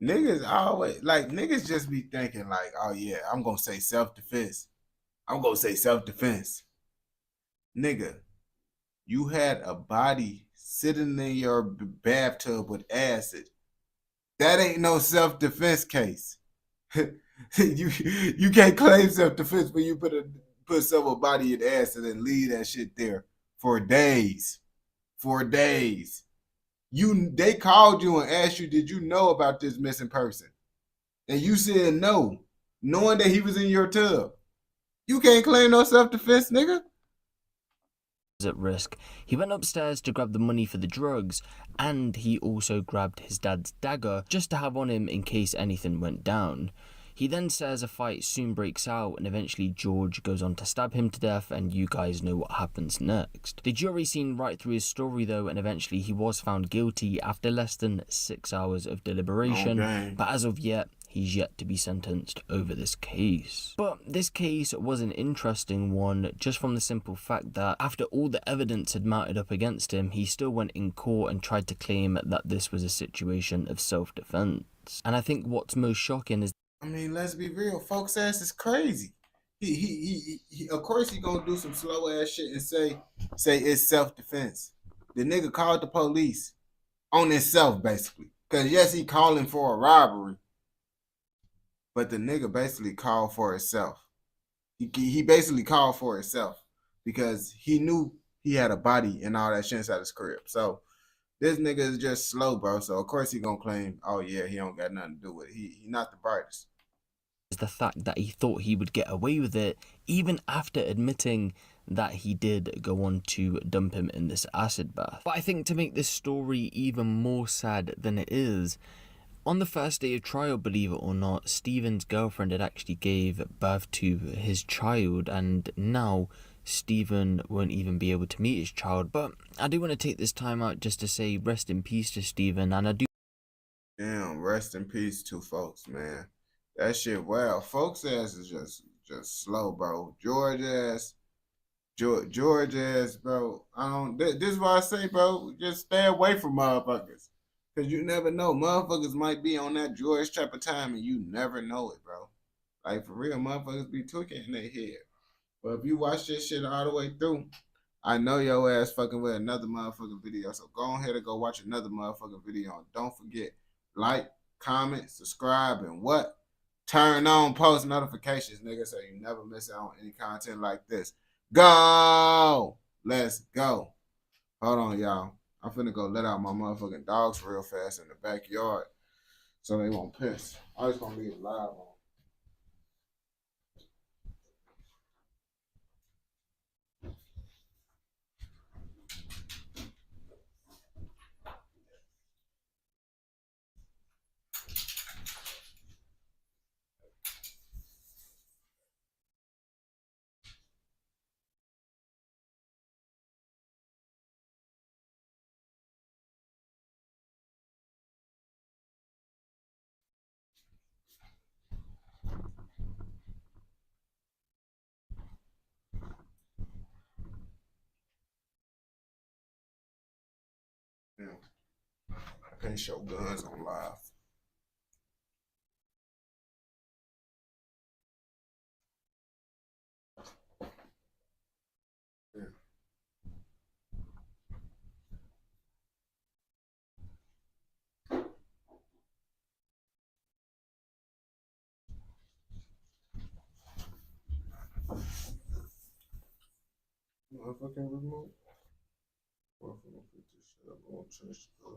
niggas always, like, niggas just be thinking like, oh yeah, I'm gonna say self-defense. I'm gonna say self-defense. Nigga, you had a body sitting in your bathtub with acid. That ain't no self-defense case. you can't claim self-defense when you put someone's body in acid and leave that shit there for days. For days. They called you and asked you, did you know about this missing person? And you said no, knowing that he was in your tub. You can't claim no self-defense, nigga. At risk. He went upstairs to grab the money for the drugs, and he also grabbed his dad's dagger just to have on him in case anything went down. He then says a fight soon breaks out, and eventually George goes on to stab him to death, and you guys know what happens next. The jury seen right through his story though, and eventually he was found guilty after less than 6 hours of deliberation, but as of yet, he's yet to be sentenced over this case. But this case was an interesting one just from the simple fact that after all the evidence had mounted up against him, he still went in court and tried to claim that this was a situation of self-defense. And I think what's most shocking is, I mean, let's be real. Folks' ass is crazy. He of course he gonna do some slow ass shit and say it's self-defense. The nigga called the police on himself basically. Cause yes, he calling for a robbery, but the nigga basically called for himself. He basically called for himself because he knew he had a body and all that shit inside his crib. So this nigga is just slow, bro. So of course he gonna claim, oh yeah, he don't got nothing to do with it. He not the brightest. is the fact that he thought he would get away with it, even after admitting that he did go on to dump him in this acid bath. But I think to make this story even more sad than it is, on the first day of trial, believe it or not, Steven's girlfriend had actually gave birth to his child, and now Steven won't even be able to meet his child. But I do want to take this time out just to say rest in peace to Steven, and I do... Damn, rest in peace to folks, man. That shit, wow, folks' ass is just slow, bro. George ass, bro. This is why I say, bro, just stay away from motherfuckers. Cause you never know. Motherfuckers might be on that George type of time and you never know it, bro. Like, for real, motherfuckers be tweaking in their head. But if you watch this shit all the way through, I know your ass fucking with another motherfucking video. So go ahead and go watch another motherfucking video. And don't forget, like, comment, subscribe, and what? Turn on post notifications, nigga, so you never miss out on any content like this. Go! Let's go. Hold on, y'all. I'm finna go let out my motherfucking dogs real fast in the backyard so they won't piss. I just gonna leave it live on. Yeah. I can't show guns on live. Yeah. Motherfucking remote. Motherfucking put this shit up. I want to change the color.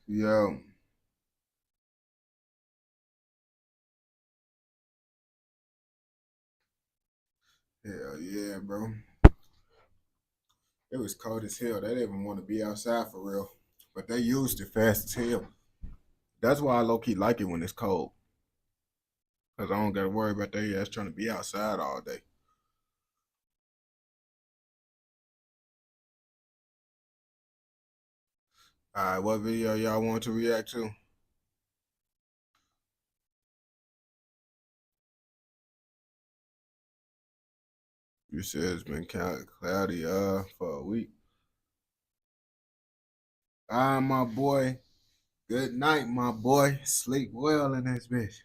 Yo. Hell yeah, bro. It was cold as hell. They didn't even want to be outside for real. But they used it fast as hell. That's why I low-key like it when it's cold. Because I don't got to worry about their ass trying to be outside all day. Alright, what video y'all want to react to? You said it's been cloudy for a week. My boy. Good night, my boy. Sleep well in this bitch.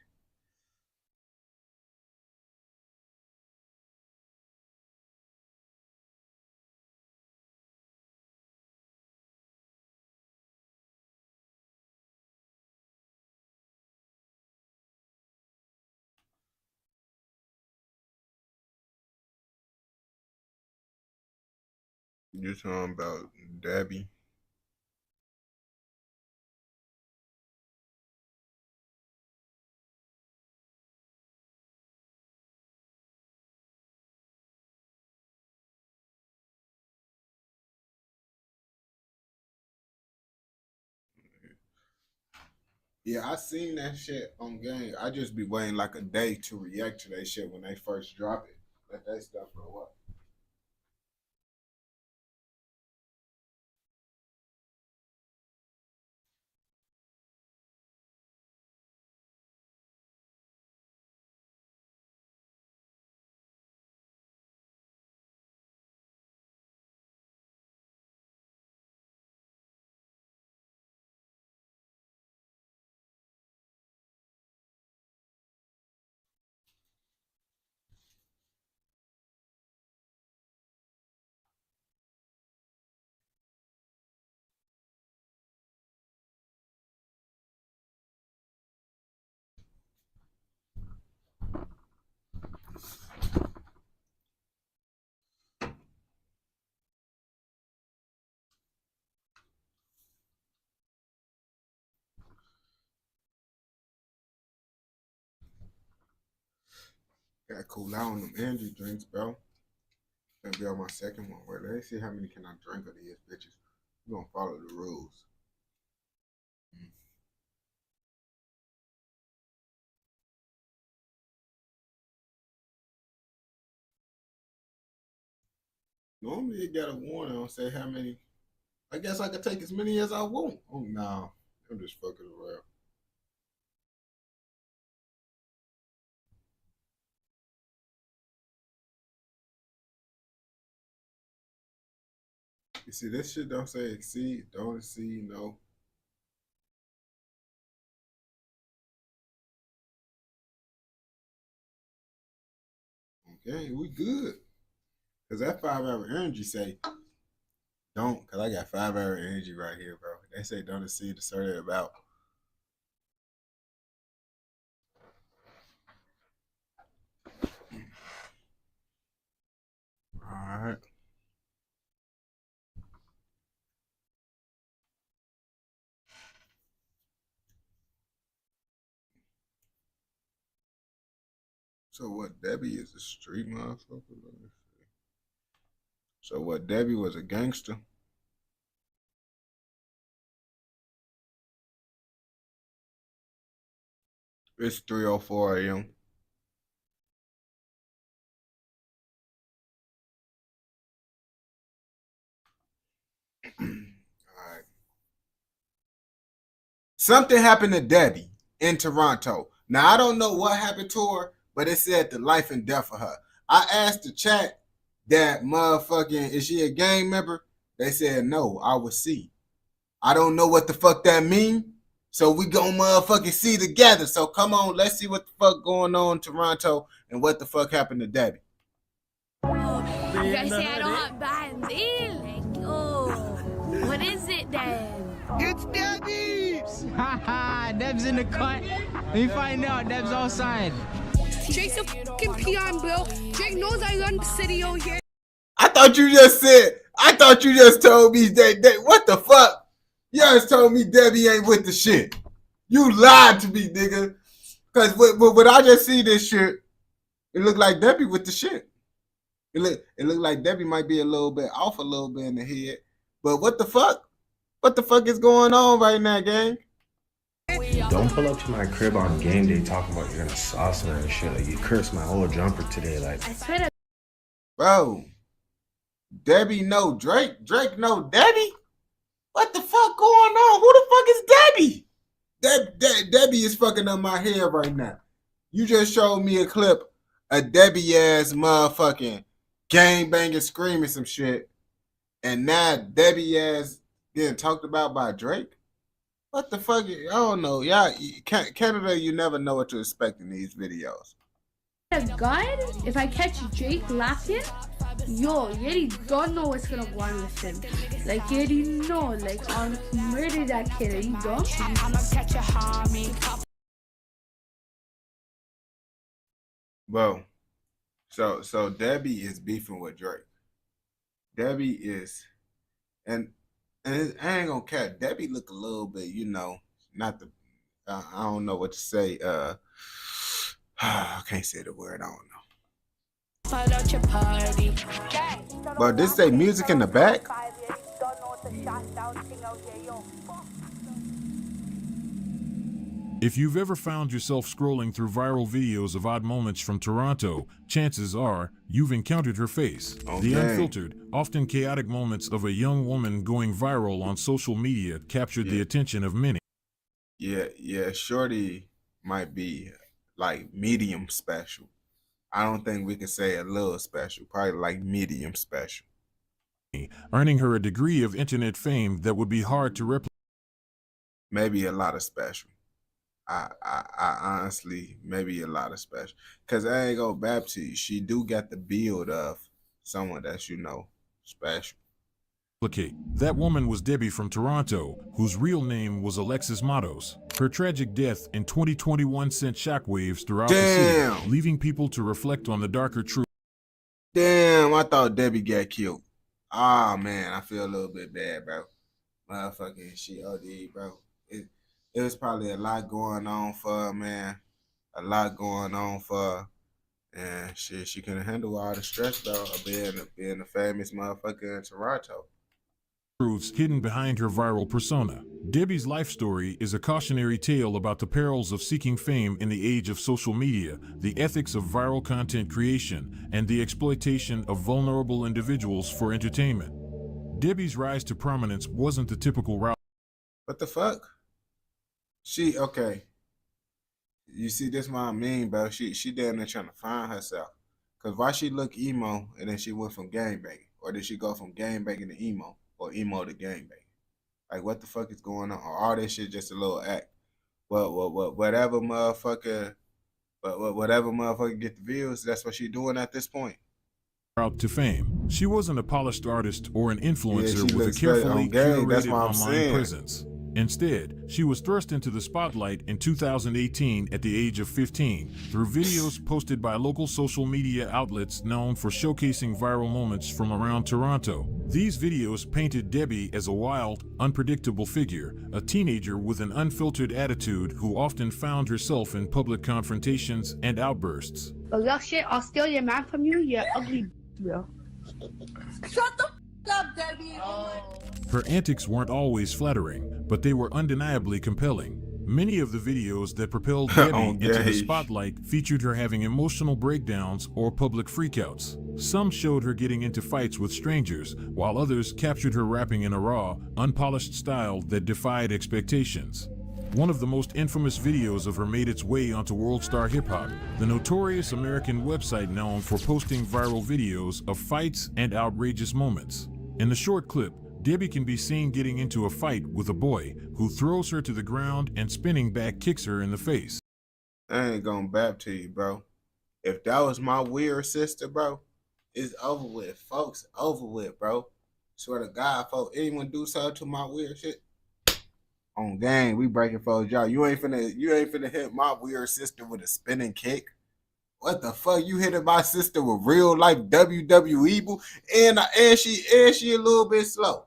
You're talking about Dabby. Yeah, I seen that shit on game. I just be waiting like a day to react to that shit when they first drop it. Let that stuff go up. Gotta cool out on them energy drinks, bro. Gonna be on my second one. Wait, let's see how many can I drink of these bitches. We gonna follow the rules. Normally you got a warning on say how many. I guess I could take as many as I want. Oh no, I'm just fucking around. You see, this shit don't say exceed, don't exceed, no. Okay, we good. Cause that 5-hour energy say don't, cause I got 5-hour energy right here, bro. They say don't exceed a certain amount. So what? Debbie is a street motherfucker. Let me see. So what? Debbie was a gangster. It's 3:04 a.m. Alright. Something happened to Debbie in Toronto. Now, I don't know what happened to her, but it said the life and death of her. I asked the chat that motherfucking, is she a gang member? They said no, I would see. I don't know what the fuck that mean. So we gonna motherfucking see together. So come on, let's see what the fuck going on in Toronto and what the fuck happened to Debbie. You guys say I don't have bands, eh? Like, oh, what is it then? It's Debbie's! Haha, Deb's in the cut. Let me find out, Deb's outside. Drake's a fucking peon, bro. Drake knows I run the city over here. I thought you just told me that what the fuck? You just told me Debbie ain't with the shit. You lied to me, nigga. Cause when I just see this shit, it looked like Debbie with the shit. It looked like Debbie might be a little bit off a little bit in the head. But what the fuck? What the fuck is going on right now, gang? Don't pull up to my crib on game day talking about you're gonna sauce her and shit. Like, you cursed my whole jumper today. Like, I swear to bro, Debbie know Drake. Drake know Debbie? What the fuck going on? Who the fuck is Debbie? Debbie is fucking up my head right now. You just showed me a clip of Debbie ass motherfucking gangbanging screaming some shit. And now Debbie ass getting talked about by Drake? What the fuck? I don't know. Y'all, Canada, you never know what to expect in these videos. God, if I catch Drake laughing, yo, you don't know what's gonna go on with him. Like, you know, like, I'm murder that kid. Are you dumb? I'ma catch a homie. Bro, so Debbie is beefing with Drake. Debbie is, and I ain't gonna care. Debbie look a little bit, you know, not the, I don't know what to say. I can't say the word. I don't know. But this say music in the back. If you've ever found yourself scrolling through viral videos of odd moments from Toronto, chances are you've encountered her face. Okay. The unfiltered, often chaotic moments of a young woman going viral on social media captured the attention of many. Yeah, Shorty might be like medium special. I don't think we can say a little special, probably like medium special. Earning her a degree of internet fame that would be hard to replicate. Maybe a lot of special. I honestly, maybe a lot of special. Because I ain't gonna bap to you. She do got the build of someone that's, you know, special. That woman was Debbie from Toronto, whose real name was Alexis Matos. Her tragic death in 2021 sent shockwaves throughout the city, leaving people to reflect on the darker truth. Damn, I thought Debbie got killed. Ah, man, I feel a little bit bad, bro. Motherfucking she OD, bro. It was probably a lot going on for her, man. A lot going on for her. And she couldn't handle all the stress, though, of being a famous motherfucker in Toronto. Truths hidden behind her viral persona. Debbie's life story is a cautionary tale about the perils of seeking fame in the age of social media, the ethics of viral content creation, and the exploitation of vulnerable individuals for entertainment. Debbie's rise to prominence wasn't the typical route. What the fuck? Okay. You see, this what I mean, bro. She damn near trying to find herself. Cause why she look emo and then she went from gangbanging? Or did she go from gangbanging to emo? Or emo to gangbanging? Like, what the fuck is going on? Or all this shit just a little act? Whatever motherfucker get the views, that's what she doing at this point. Route to fame. She wasn't a polished artist or an influencer she with a looks great carefully on game. That's curated what I'm online saying. presence. Instead, she was thrust into the spotlight in 2018 at the age of 15 through videos posted by local social media outlets known for showcasing viral moments from around Toronto. These videos painted Debbie as a wild, unpredictable figure, a teenager with an unfiltered attitude who often found herself in public confrontations and outbursts. But that shit, I'll steal your man from you, you ugly bro. Shut the f up, Debbie. Her antics weren't always flattering, but they were undeniably compelling. Many of the videos that propelled Debbie into the spotlight featured her having emotional breakdowns or public freakouts. Some showed her getting into fights with strangers, while others captured her rapping in a raw, unpolished style that defied expectations. One of the most infamous videos of her made its way onto World Star Hip Hop, the notorious American website known for posting viral videos of fights and outrageous moments. In the short clip, Debbie can be seen getting into a fight with a boy who throws her to the ground and spinning back kicks her in the face. I ain't gonna bap to you, bro. If that was my weird sister, bro, it's over with, folks. Over with, bro. Swear to God, folks, anyone do something to my weird shit, on gang, we breaking folks y'all. You ain't finna hit my weird sister with a spinning kick. What the fuck? You hitting my sister with real life WWE boo, and she a little bit slow.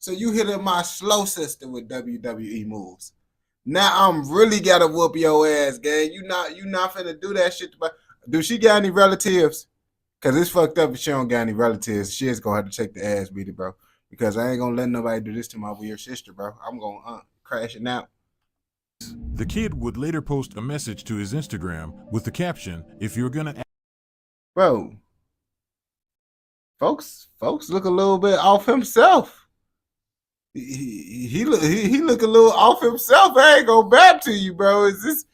So you hitting my slow sister with WWE moves. Now I'm really gotta whoop your ass, gang. You not finna do that shit. Do she got any relatives? Cause it's fucked up if she don't got any relatives. She is gonna have to take the ass beating, bro. Because I ain't gonna let nobody do this to my weird sister, bro. I'm gonna crash it out. The kid would later post a message to his Instagram with the caption, "If you're gonna..." Bro, folks look a little bit off himself. He look a little off himself. I ain't gonna back to you, bro. Is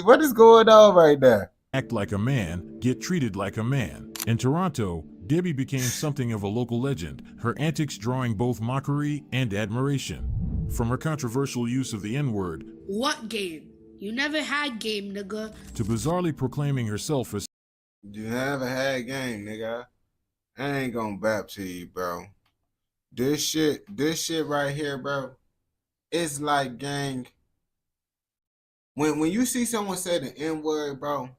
what is going on right now? Act like a man, get treated like a man. In Toronto, Debbie became something of a local legend, her antics drawing both mockery and admiration. From her controversial use of the N-word, What game? You never had game, nigga. to bizarrely proclaiming herself as You never had game, nigga. I ain't gonna bap to you, bro. This shit right here, bro. It's like, gang. When you see someone say the N-word, bro,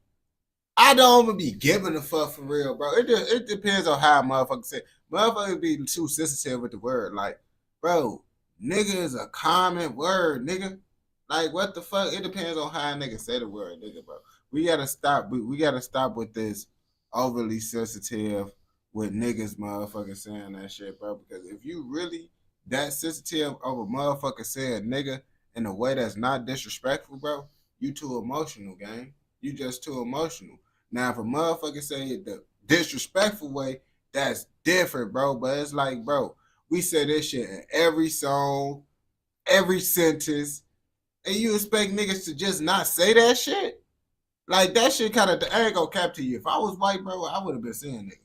I don't even be giving a fuck for real, bro. It depends on how a motherfucker say. Motherfuckers be too sensitive with the word. Like, bro, nigga is a common word, nigga. Like, what the fuck? It depends on how a nigga say the word, nigga, bro. We gotta stop. We gotta stop with this overly sensitive with niggas motherfucking saying that shit, bro. Because if you really that sensitive of a motherfucker saying nigga in a way that's not disrespectful, bro, you too emotional, gang. You just too emotional. Now, if a motherfucker say it the disrespectful way, that's different, bro. But it's like, bro, we say this shit in every song, every sentence, and you expect niggas to just not say that shit? Like, that shit kind of, I ain't gonna cap to you. If I was white, bro, I would have been saying nigga.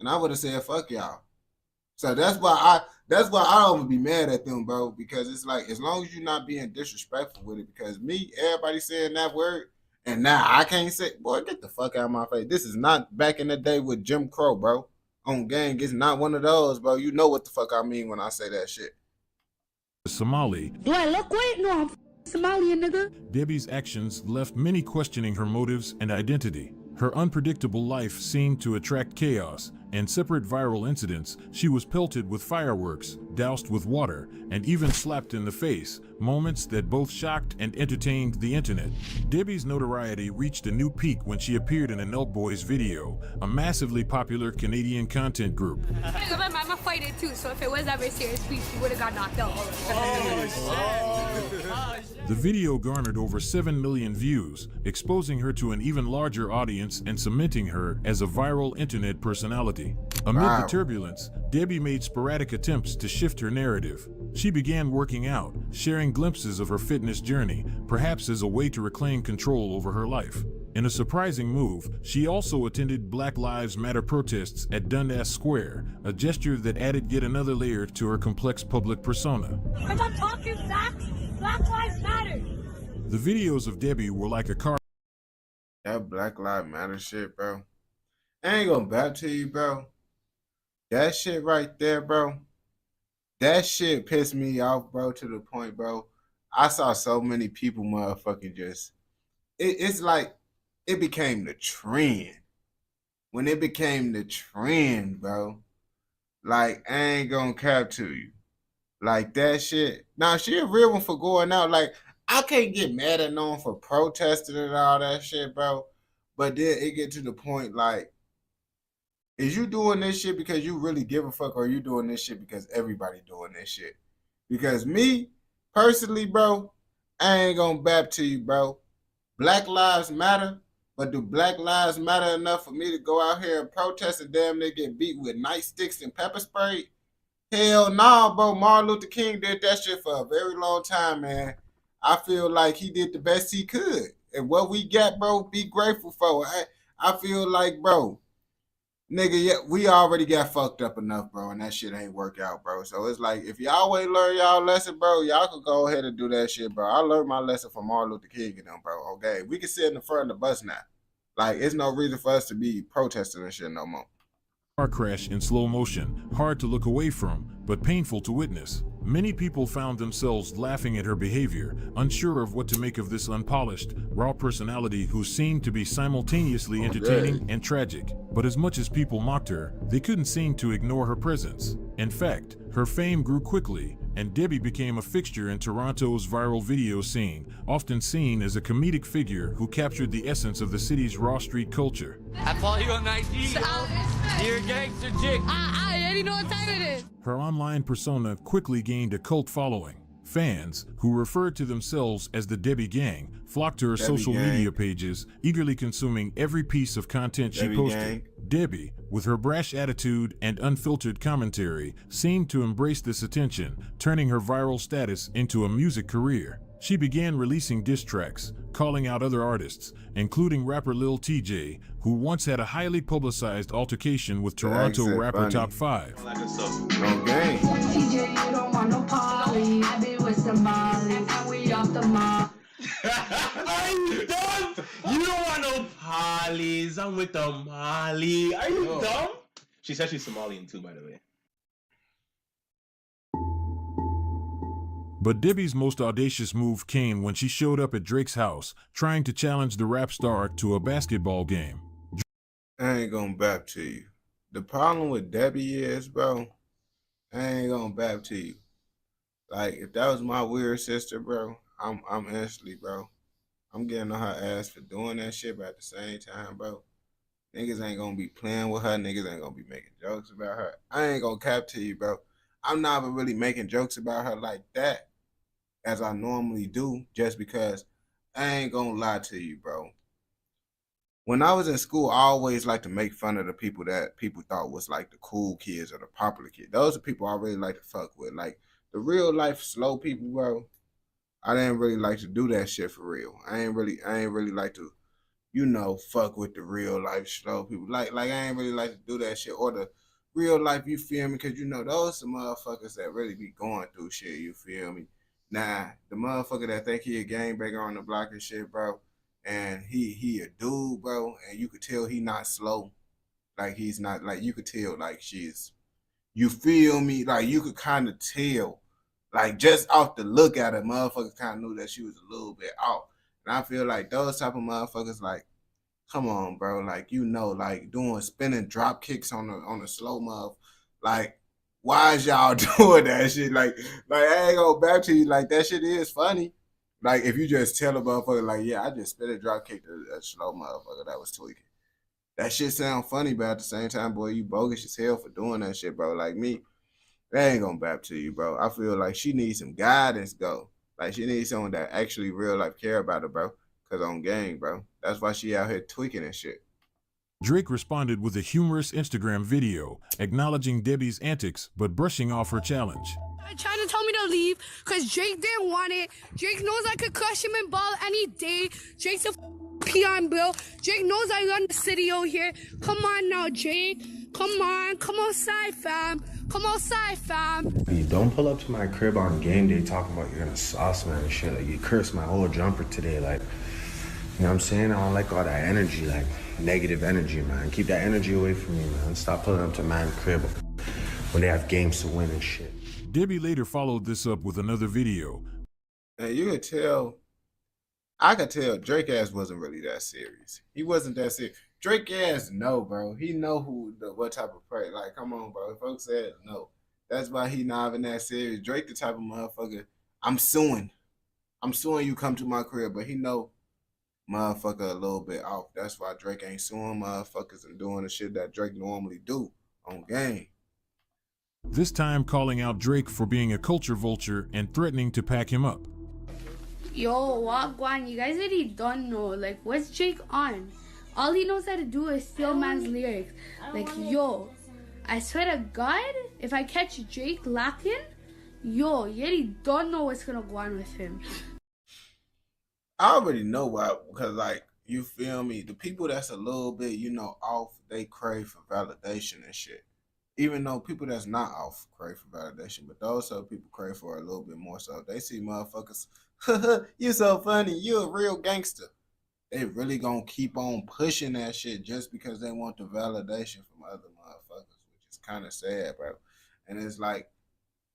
And I would have said, fuck y'all. So that's why I don't even be mad at them, bro, because it's like, as long as you're not being disrespectful with it, because me, everybody saying that word, and now I can't say, boy, get the fuck out of my face. This is not back in the day with Jim Crow, bro. On gang, it's not one of those, bro. You know what the fuck I mean when I say that shit. Somali. Do I look white? No, I'm Somalian, nigga. Debbie's actions left many questioning her motives and identity. Her unpredictable life seemed to attract chaos. In separate viral incidents, she was pelted with fireworks, doused with water, and even slapped in the face, moments that both shocked and entertained the internet. Debbie's notoriety reached a new peak when she appeared in a Nelk Boys video, a massively popular Canadian content group. I'm a fighter too, so if it was ever serious beef, you would have got knocked out. The video garnered over 7 million views, exposing her to an even larger audience and cementing her as a viral internet personality. Amid the turbulence, Debbie made sporadic attempts to shift her narrative. She began working out, sharing glimpses of her fitness journey, perhaps as a way to reclaim control over her life. In a surprising move, she also attended Black Lives Matter protests at Dundas Square, a gesture that added yet another layer to her complex public persona. Because I'm talking facts, Black Lives Matter. The videos of Debbie were like a car. That Black Lives Matter shit, bro. I ain't gonna back to you, bro. That shit right there, bro. that shit pissed me off, bro, to the point, bro. I saw so many people motherfucking just, it's like it became the trend. When it became the trend, bro, like, I ain't gonna cap to you. Like, that shit. Now, she a real one for going out. Like, I can't get mad at no one for protesting and all that shit, bro. But then it get to the point, like, is you doing this shit because you really give a fuck, or are you doing this shit because everybody doing this shit? Because me, personally, bro, I ain't gonna bap to you, bro. Black lives matter, but do black lives matter enough for me to go out here and protest and damn near get beat with nightsticks and pepper spray? Hell nah, bro. Martin Luther King did that shit for a very long time, man. I feel like he did the best he could. And what we got, bro, be grateful for. I feel like, bro, nigga, yeah, we already got fucked up enough, bro, and that shit ain't work out, bro. So it's like, if y'all ain't learn y'all lesson, bro, y'all could go ahead and do that shit, bro. I learned my lesson from Martin Luther King and them, bro. Okay, we can sit in the front of the bus now. Like, it's no reason for us to be protesting and shit no more. Car crash in slow motion, hard to look away from, but painful to witness. Many people found themselves laughing at her behavior, unsure of what to make of this unpolished, raw personality who seemed to be simultaneously entertaining and tragic. But as much as people mocked her, they couldn't seem to ignore her presence. In fact, her fame grew quickly, and Debbie became a fixture in Toronto's viral video scene, often seen as a comedic figure who captured the essence of the city's raw street culture. I follow you on IG. You're a gangster chick. I already know what time it is. Her online persona quickly gained a cult following. Fans, who referred to themselves as the Debbie Gang, flocked to her social media pages, eagerly consuming every piece of content she posted. Debbie, with her brash attitude and unfiltered commentary, seemed to embrace this attention, turning her viral status into a music career. She began releasing diss tracks, calling out other artists, including rapper Lil TJ, who once had a highly publicized altercation with Toronto rapper Top 5. Okay. Are you dumb? You don't want no Polly's. I'm with the Molly. Are you dumb? She said she's Somalian too, by the way. But Debbie's most audacious move came when she showed up at Drake's house, trying to challenge the rap star to a basketball game. I ain't gonna bap to you. The problem with Debbie is, bro, I ain't gonna bap to you. Like, if that was my weird sister, bro, I'm instantly, bro, I'm getting on her ass for doing that shit, but at the same time, bro, niggas ain't gonna be playing with her. Niggas ain't gonna be making jokes about her. I ain't gonna cap to you, bro. I'm not even really making jokes about her like that as I normally do, just because I ain't gonna lie to you, bro. When I was in school, I always like to make fun of the people that people thought was like the cool kids or the popular kids. Those are people I really like to fuck with. Like, the real life slow people, bro, I didn't really like to do that shit for real. I ain't really like to, you know, fuck with the real life slow people. Like I ain't really like to do that shit. Or the real life, you feel me? Because, you know, those some motherfuckers that really be going through shit, you feel me? Nah, the motherfucker that think he a gangbanger on the block and shit, bro, and he a dude, bro, and you could tell he not slow. Like, he's not, like, you could tell, like, she's, you feel me? Like, you could kind of tell, like, just off the look at her, motherfuckers kind of knew that she was a little bit off. And I feel like those type of motherfuckers, like, come on, bro, like, you know, like, doing spinning drop kicks on the slow mother, like, why is y'all doing that shit? Like I ain't gonna back to you, like, that shit is funny. Like, if you just tell a motherfucker, like, yeah, I just spin a drop kick to a slow motherfucker that was tweaking. That shit sound funny, but at the same time, boy, you bogus as hell for doing that shit, bro. Like me, that ain't gonna bap to you, bro. I feel like she needs some guidance, go. Like, she needs someone that actually real life care about her, bro. Cause on gang, bro. That's why she out here tweaking and shit. Drake responded with a humorous Instagram video, acknowledging Debbie's antics, but brushing off her challenge. Trying to tell me to leave because Drake didn't want it. Drake knows I could crush him in ball any day. Drake's a peon, bro. Drake knows I run the city over here. Come on now, Drake. Come on. Come outside, fam. Come outside, fam. You don't pull up to my crib on game day talking about you're gonna sauce man and shit. Like, you cursed my whole jumper today. Like, you know what I'm saying? I don't like all that energy, like negative energy, man. Keep that energy away from me, man. Stop pulling up to my crib when they have games to win and shit. Debbie later followed this up with another video. And you could tell, I could tell Drake ass wasn't really that serious. He wasn't that serious. Drake ass know, bro. He know what type of prey. Like, come on, bro. If folks said no, that's why he not even that serious. Drake the type of motherfucker, I'm suing you, come to my crib. But he know motherfucker a little bit off. That's why Drake ain't suing motherfuckers and doing the shit that Drake normally do on game. This time calling out Drake for being a culture vulture and threatening to pack him up. Yo, Wagwan, you guys already don't know. Like, what's Drake on? All he knows how to do is steal man's lyrics. Like, yo, I swear to God, if I catch Drake lacking, yo, you already don't know what's gonna go on with him. I already know why, because, like, you feel me? The people that's a little bit, you know, off, they crave for validation and shit. Even though people that's not off crave for validation, but those other people crave for it a little bit more. So they see motherfuckers, you so funny, you a real gangster. They really gonna keep on pushing that shit just because they want the validation from other motherfuckers, which is kind of sad, bro. And it's like,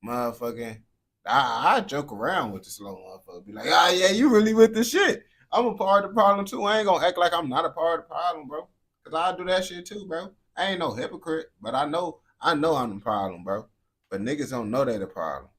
motherfucking, I joke around with the slow motherfucker. Be like, ah, yeah, you really with the shit. I'm a part of the problem too. I ain't gonna act like I'm not a part of the problem, bro. Cause I do that shit too, bro. I ain't no hypocrite, but I know I'm the problem, bro. But niggas don't know they the problem.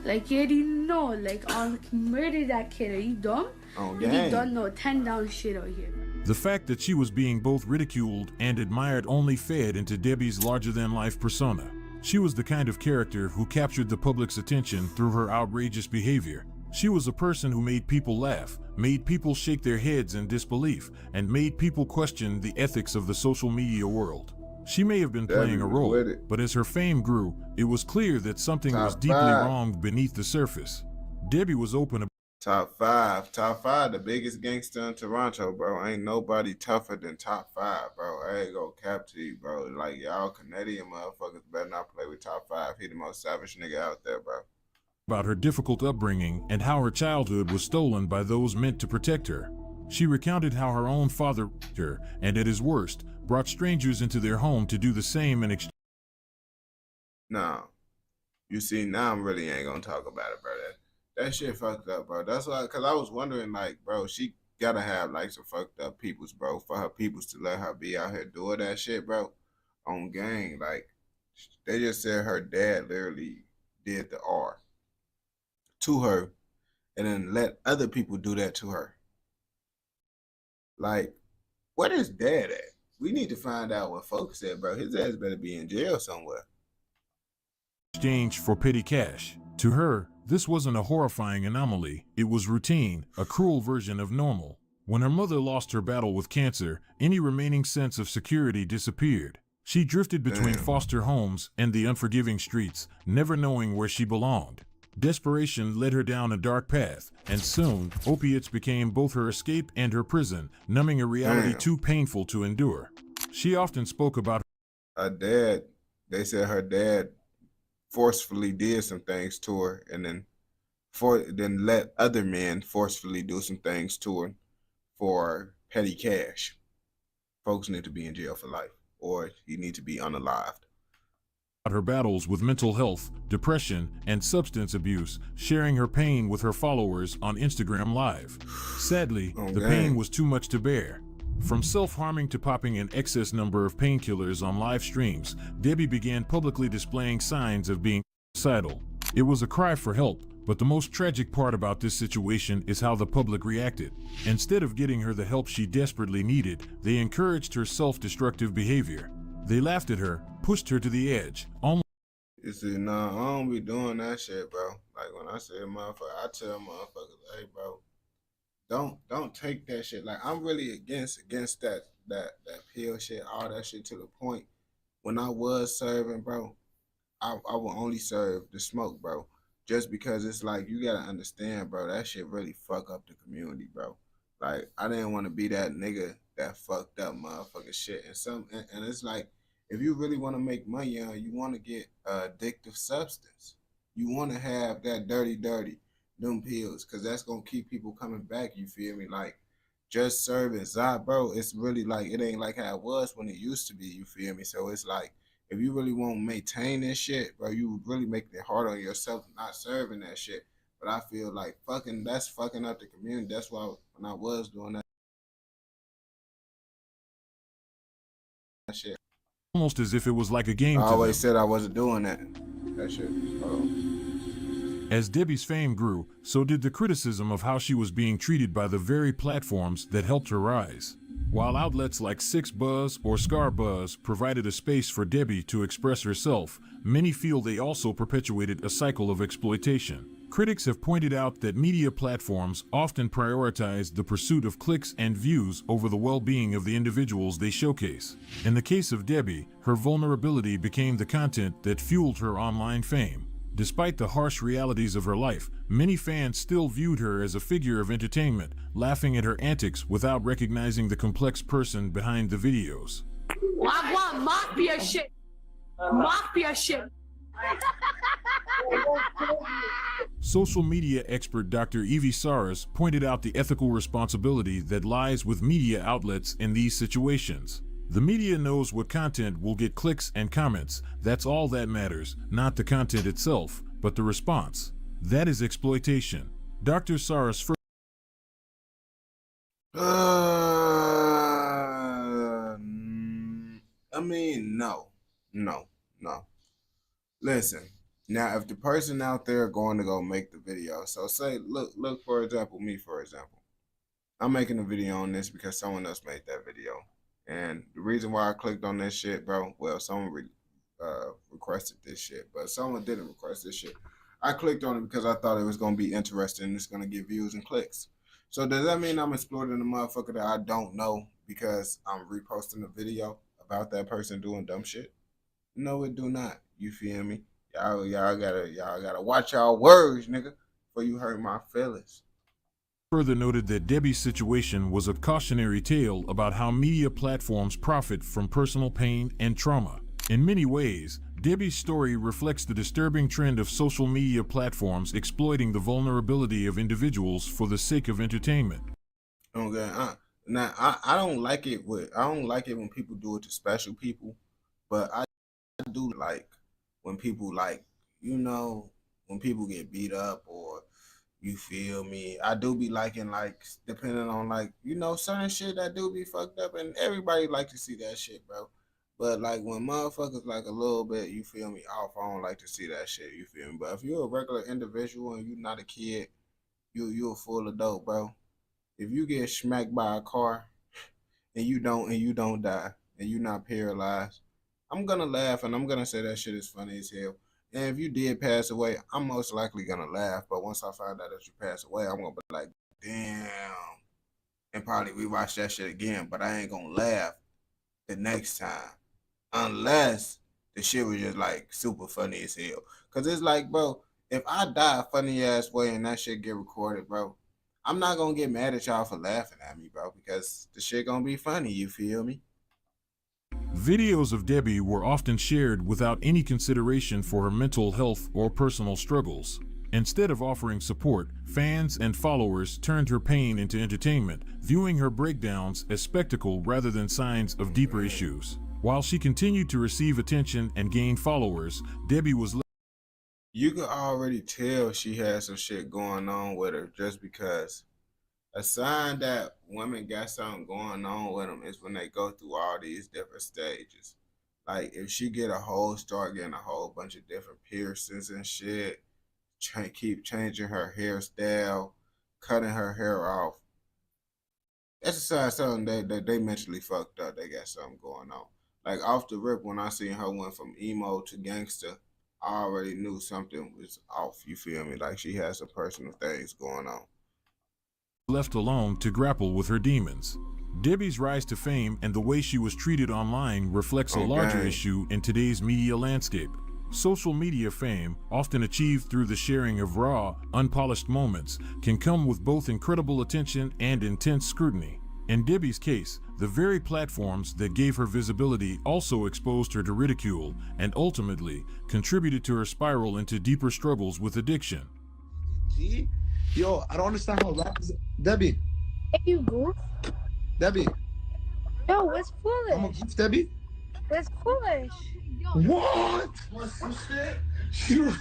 Like, you already know, like, on murder that kid, are you dumb? Oh, You gang. don't know 10 down shit out here. The fact that she was being both ridiculed and admired only fed into Debbie's larger-than-life persona. She was the kind of character who captured the public's attention through her outrageous behavior. She was a person who made people laugh, made people shake their heads in disbelief, and made people question the ethics of the social media world. She may have been playing a role, but as her fame grew, it was clear that something was deeply wrong beneath the surface. Debbie was open about Top five, the biggest gangster in Toronto, bro. Ain't nobody tougher than top 5, bro. I ain't gonna cap to you, bro. Like, y'all Canadian motherfuckers better not play with top 5. He the most savage nigga out there, bro. about her difficult upbringing and how her childhood was stolen by those meant to protect her. She recounted how her own father raped her, and at his worst, brought strangers into their home to do the same in exchange. Nah. You see, now I'm really ain't gonna talk about it, bro. That shit fucked up, bro. That's why, cause I was wondering, like, bro, she gotta have like some fucked up peoples, bro, for her peoples to let her be out here doing that shit, bro, on gang. Like, they just said her dad literally did the R to her, and then let other people do that to her. Like, what is dad at? We need to find out what folks said, bro. His ass better be in jail somewhere. Exchange for petty cash. To her, this wasn't a horrifying anomaly, it was routine, a cruel version of normal. When her mother lost her battle with cancer, any remaining sense of security disappeared. She drifted between foster homes and the unforgiving streets, never knowing where she belonged. Desperation led her down a dark path, and soon, opiates became both her escape and her prison, numbing a reality too painful to endure. She often spoke about her dad. They said her dad forcefully did some things to her, and then let other men forcefully do some things to her for petty cash. Folks need to be in jail for life, or you need to be unalived. her battles with mental health, depression, and substance abuse, sharing her pain with her followers on Instagram Live. Sadly, the pain was too much to bear. From self-harming to popping an excess number of painkillers on live streams, Debbie began publicly displaying signs of being suicidal. It was a cry for help, but the most tragic part about this situation is how the public reacted. Instead of getting her the help she desperately needed, they encouraged her self-destructive behavior. They laughed at her, pushed her to the edge, almost. You see, nah, I don't be doing that shit, bro. Like when I say motherfucker, I tell motherfuckers, hey, bro, don't take that shit. Like I'm really against that pill shit, all that shit, to the point when I was serving, bro, I will only serve the smoke, bro. Just because it's like, you gotta understand, bro, that shit really fuck up the community, bro. Like I didn't want to be that nigga that fucked up motherfucking shit. And it's like, if you really want to make money on, you want to get addictive substance. You want to have that dirty, them pills, because that's going to keep people coming back, you feel me? Like, just serving Zod, bro, it's really like, it ain't like how it was when it used to be, you feel me? So it's like, if you really want to maintain this shit, bro, you really making it hard on yourself not serving that shit. But I feel like that's fucking up the community. That's why when I was doing that shit, almost as if it was like a game I to always them. said I wasn't doing that shit. As Debbie's fame grew, so did the criticism of how she was being treated by the very platforms that helped her rise. While outlets like 6Buzz or ScarBuzz provided a space for Debbie to express herself, many feel they also perpetuated a cycle of exploitation. Critics have pointed out that media platforms often prioritize the pursuit of clicks and views over the well-being of the individuals they showcase. In the case of Debbie, her vulnerability became the content that fueled her online fame. Despite the harsh realities of her life, many fans still viewed her as a figure of entertainment, laughing at her antics without recognizing the complex person behind the videos. I want mafia shit. Mafia shit. Social media expert Dr. Evie Saras pointed out the ethical responsibility that lies with media outlets in these situations. The media knows what content will get clicks and comments. That's all that matters, not the content itself, but the response. That is exploitation. Dr. Saras first. I mean, no. Listen, now if the person out there going to go make the video, so say, look for example, me for example. I'm making a video on this because someone else made that video. And the reason why I clicked on this shit, bro, well, someone requested this shit, but someone didn't request this shit. I clicked on it because I thought it was going to be interesting and it's going to get views and clicks. So does that mean I'm exploiting a motherfucker that I don't know because I'm reposting a video about that person doing dumb shit? No, it do not. You feel me? Y'all gotta watch y'all words, nigga, before you hurt my feelings. Further noted that Debbie's situation was a cautionary tale about how media platforms profit from personal pain and trauma. In many ways, Debbie's story reflects the disturbing trend of social media platforms exploiting the vulnerability of individuals for the sake of entertainment. Okay, now I don't like it when people do it to special people, but I do like when people when people get beat up or you feel me. I do be liking depending on certain shit that do be fucked up and everybody like to see that shit, bro. But when motherfuckers a little bit, you feel me, off, I don't like to see that shit, you feel me. But if you're a regular individual and you're not a kid, you're a full adult, bro. If you get smacked by a car and you don't die and you're not paralyzed, I'm gonna laugh and I'm gonna say that shit is funny as hell. And if you did pass away, I'm most likely gonna laugh. But once I find out that you passed away, I'm gonna be like, damn, and probably rewatch that shit again. But I ain't gonna laugh the next time unless the shit was just super funny as hell. Cause it's bro, if I die a funny ass way and that shit get recorded, bro, I'm not gonna get mad at y'all for laughing at me, bro, because the shit gonna be funny, you feel me? Videos of Debbie were often shared without any consideration for her mental health or personal struggles. Instead of offering support, fans and followers turned her pain into entertainment, viewing her breakdowns as spectacle rather than signs of deeper issues. While she continued to receive attention and gain followers, Debbie was... You could already tell she had some shit going on with her just because a sign that women got something going on with them is when they go through all these different stages. If she start getting a whole bunch of different piercings and shit, keep changing her hairstyle, cutting her hair off, that's a sign something that they mentally fucked up. They got something going on. Off the rip, when I seen her went from emo to gangster, I already knew something was off, you feel me? She had some personal things going on. Left alone to grapple with her demons. Debbie's rise to fame and the way she was treated online reflects a larger issue in today's media landscape. Social media fame, often achieved through the sharing of raw, unpolished moments, can come with both incredible attention and intense scrutiny. In Debbie's case, the very platforms that gave her visibility also exposed her to ridicule and ultimately contributed to her spiral into deeper struggles with addiction. Yo, I don't understand how rappers... Debbie. Hey, you goof. Debbie. Yo, what's foolish? I'm a goof, Debbie. That's foolish. What? You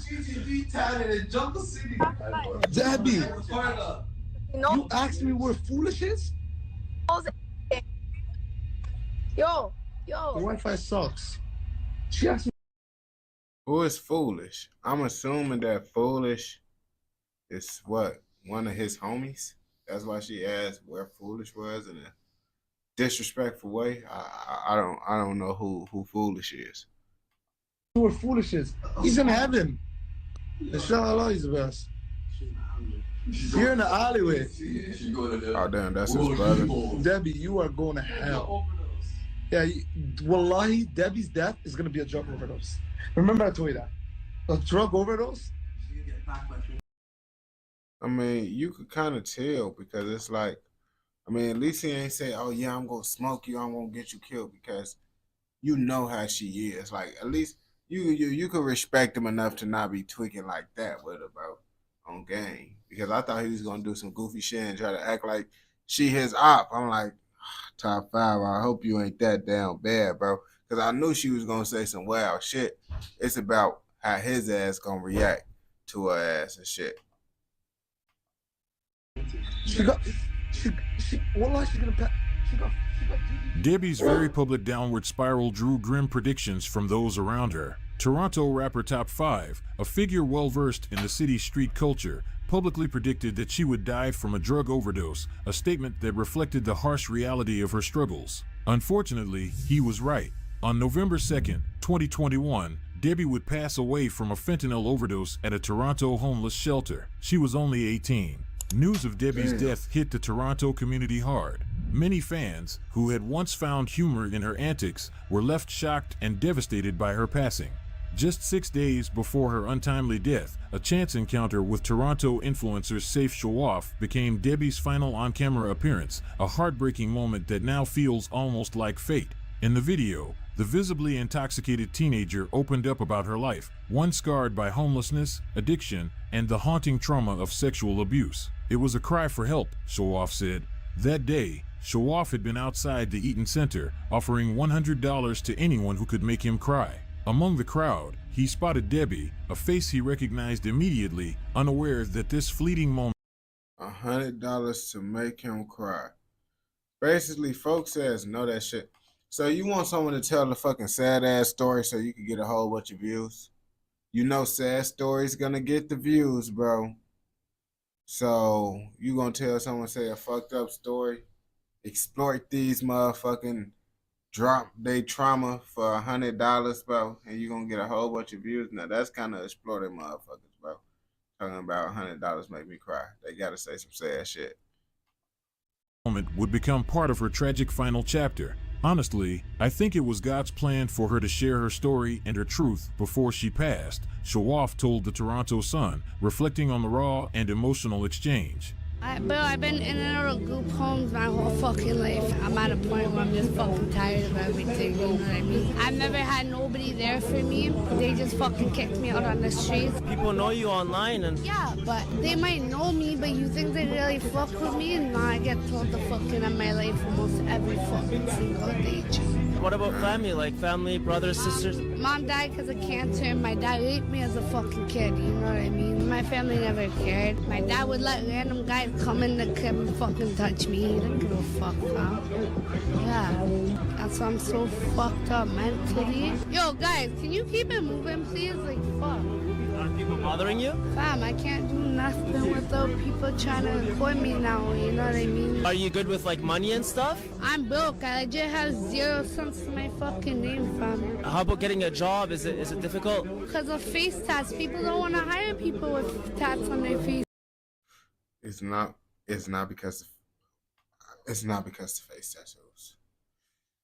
Debbie, you asked me where foolish is? Yo. The Wi-Fi sucks. She asked me. Who is Foolish? I'm assuming that Foolish is what? One of his homies? That's why she asked where Foolish was in a disrespectful way. I don't know who Foolish is. Where foolish is? He's in heaven. Inshallah, he's the best. You're in the alleyway. Oh damn, that's his brother. Debbie, you are going to hell. Yeah, wallahi, Debbie's death is gonna be a drug overdose. Remember I told you that. A drug overdose? I mean, you could kind of tell because it's like, I mean, at least he ain't say, "Oh yeah, I'm gonna smoke you. I'm gonna get you killed," because you know how she is. Like at least you could respect him enough to not be tweaking like that with her, bro, on game. Because I thought he was gonna do some goofy shit and try to act like she his op. I'm like, top 5. I hope you ain't that damn bad, bro. Because I knew she was gonna say some wild shit. It's about how his ass gonna react to her ass and shit. Debbie's very public downward spiral drew grim predictions from those around her. Toronto rapper Top 5, a figure well-versed in the city's street culture, publicly predicted that she would die from a drug overdose, a statement that reflected the harsh reality of her struggles. Unfortunately, he was right. On November 2nd, 2021, Debbie would pass away from a fentanyl overdose at a Toronto homeless shelter. She was only 18. News of Debbie's death hit the Toronto community hard. Many fans, who had once found humor in her antics, were left shocked and devastated by her passing. Just 6 days before her untimely death, a chance encounter with Toronto influencer Sayf Shawaf became Debbie's final on-camera appearance, a heartbreaking moment that now feels almost like fate. In the video, the visibly intoxicated teenager opened up about her life, one scarred by homelessness, addiction, and the haunting trauma of sexual abuse. It was a cry for help, Shawaf said. That day, Shawaf had been outside the Eaton Center, offering $100 to anyone who could make him cry. Among the crowd, he spotted Debbie, a face he recognized immediately, unaware that this fleeting moment. $100 to make him cry. Basically, folks says know that shit. So you want someone to tell a fucking sad ass story so you can get a whole bunch of views? You know sad stories gonna get the views, bro. So you gonna tell someone say a fucked up story, exploit these motherfucking drop they trauma for $100, bro, and you gonna get a whole bunch of views? Now that's kind of exploiting motherfuckers, bro. Talking about $100 make me cry. They gotta say some sad shit. Moment would become part of her tragic final chapter. Honestly, I think it was God's plan for her to share her story and her truth before she passed, Shawaf told the Toronto Sun, reflecting on the raw and emotional exchange. Bro, I've been in and out of group homes my whole fucking life. I'm at a point where I'm just fucking tired of everything, you know what I mean? I've never had nobody there for me. They just fucking kicked me out on the streets. People know you online and... Yeah, but they might know me, but you think they really fuck with me? And now I get told the fucking of my life almost every fucking single day. What about family? Like family, brothers, sisters? Mom died because of cancer, and my dad raped me as a fucking kid, you know what I mean? My family never cared. My dad would let random guys come in the crib and fucking touch me. He didn't give a fuck, huh? Yeah, that's why I'm so fucked up mentally. Yo, guys, can you keep it moving, please? Like, fuck. Are people bothering you? Fam, I can't do nothing without people trying to record me now, you know what I mean? Are you good with like money and stuff? I'm broke. I legit have 0 cents to my fucking name, fam. How about getting a job? Is it difficult? Because of face tats. People don't want to hire people with tats on their face. It's not because the face tattoos.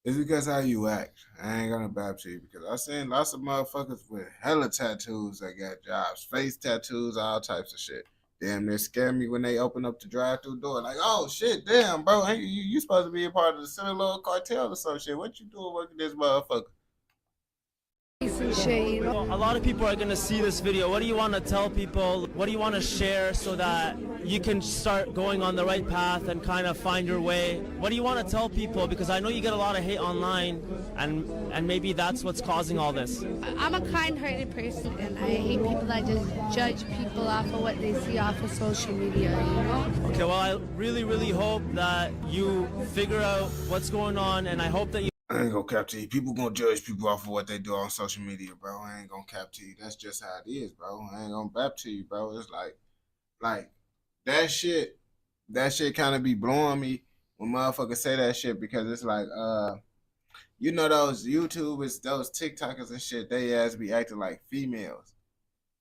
It's because how you act. I ain't gonna bab to you because I've seen lots of motherfuckers with hella tattoos that got jobs, face tattoos, all types of shit. Damn, they scare me when they open up the drive-through door. Like, oh shit, damn, bro, hey, you supposed to be a part of the Sinaloa cartel or some shit. What you doing working this motherfucker? posts and shit, you know? A lot of people are gonna see this video. What do you want to tell people? What do you want to share so that you can start going on the right path and kind of find your way? What do you want to tell people? Because I know you get a lot of hate online, and maybe that's what's causing all this. I'm a kind-hearted person, and I hate people that just judge people off of what they see off of social media, you know? Okay, well, I really, really hope that you figure out what's going on, and I hope that you... I ain't gonna cap to you. People gonna judge people off of what they do on social media, bro. I ain't gonna cap to you. That's just how it is, bro. I ain't gonna bap to you, bro. It's like that shit kind of be blowing me when motherfuckers say that shit, because it's like, you know, those YouTubers, those TikTokers and shit, they ass be acting like females,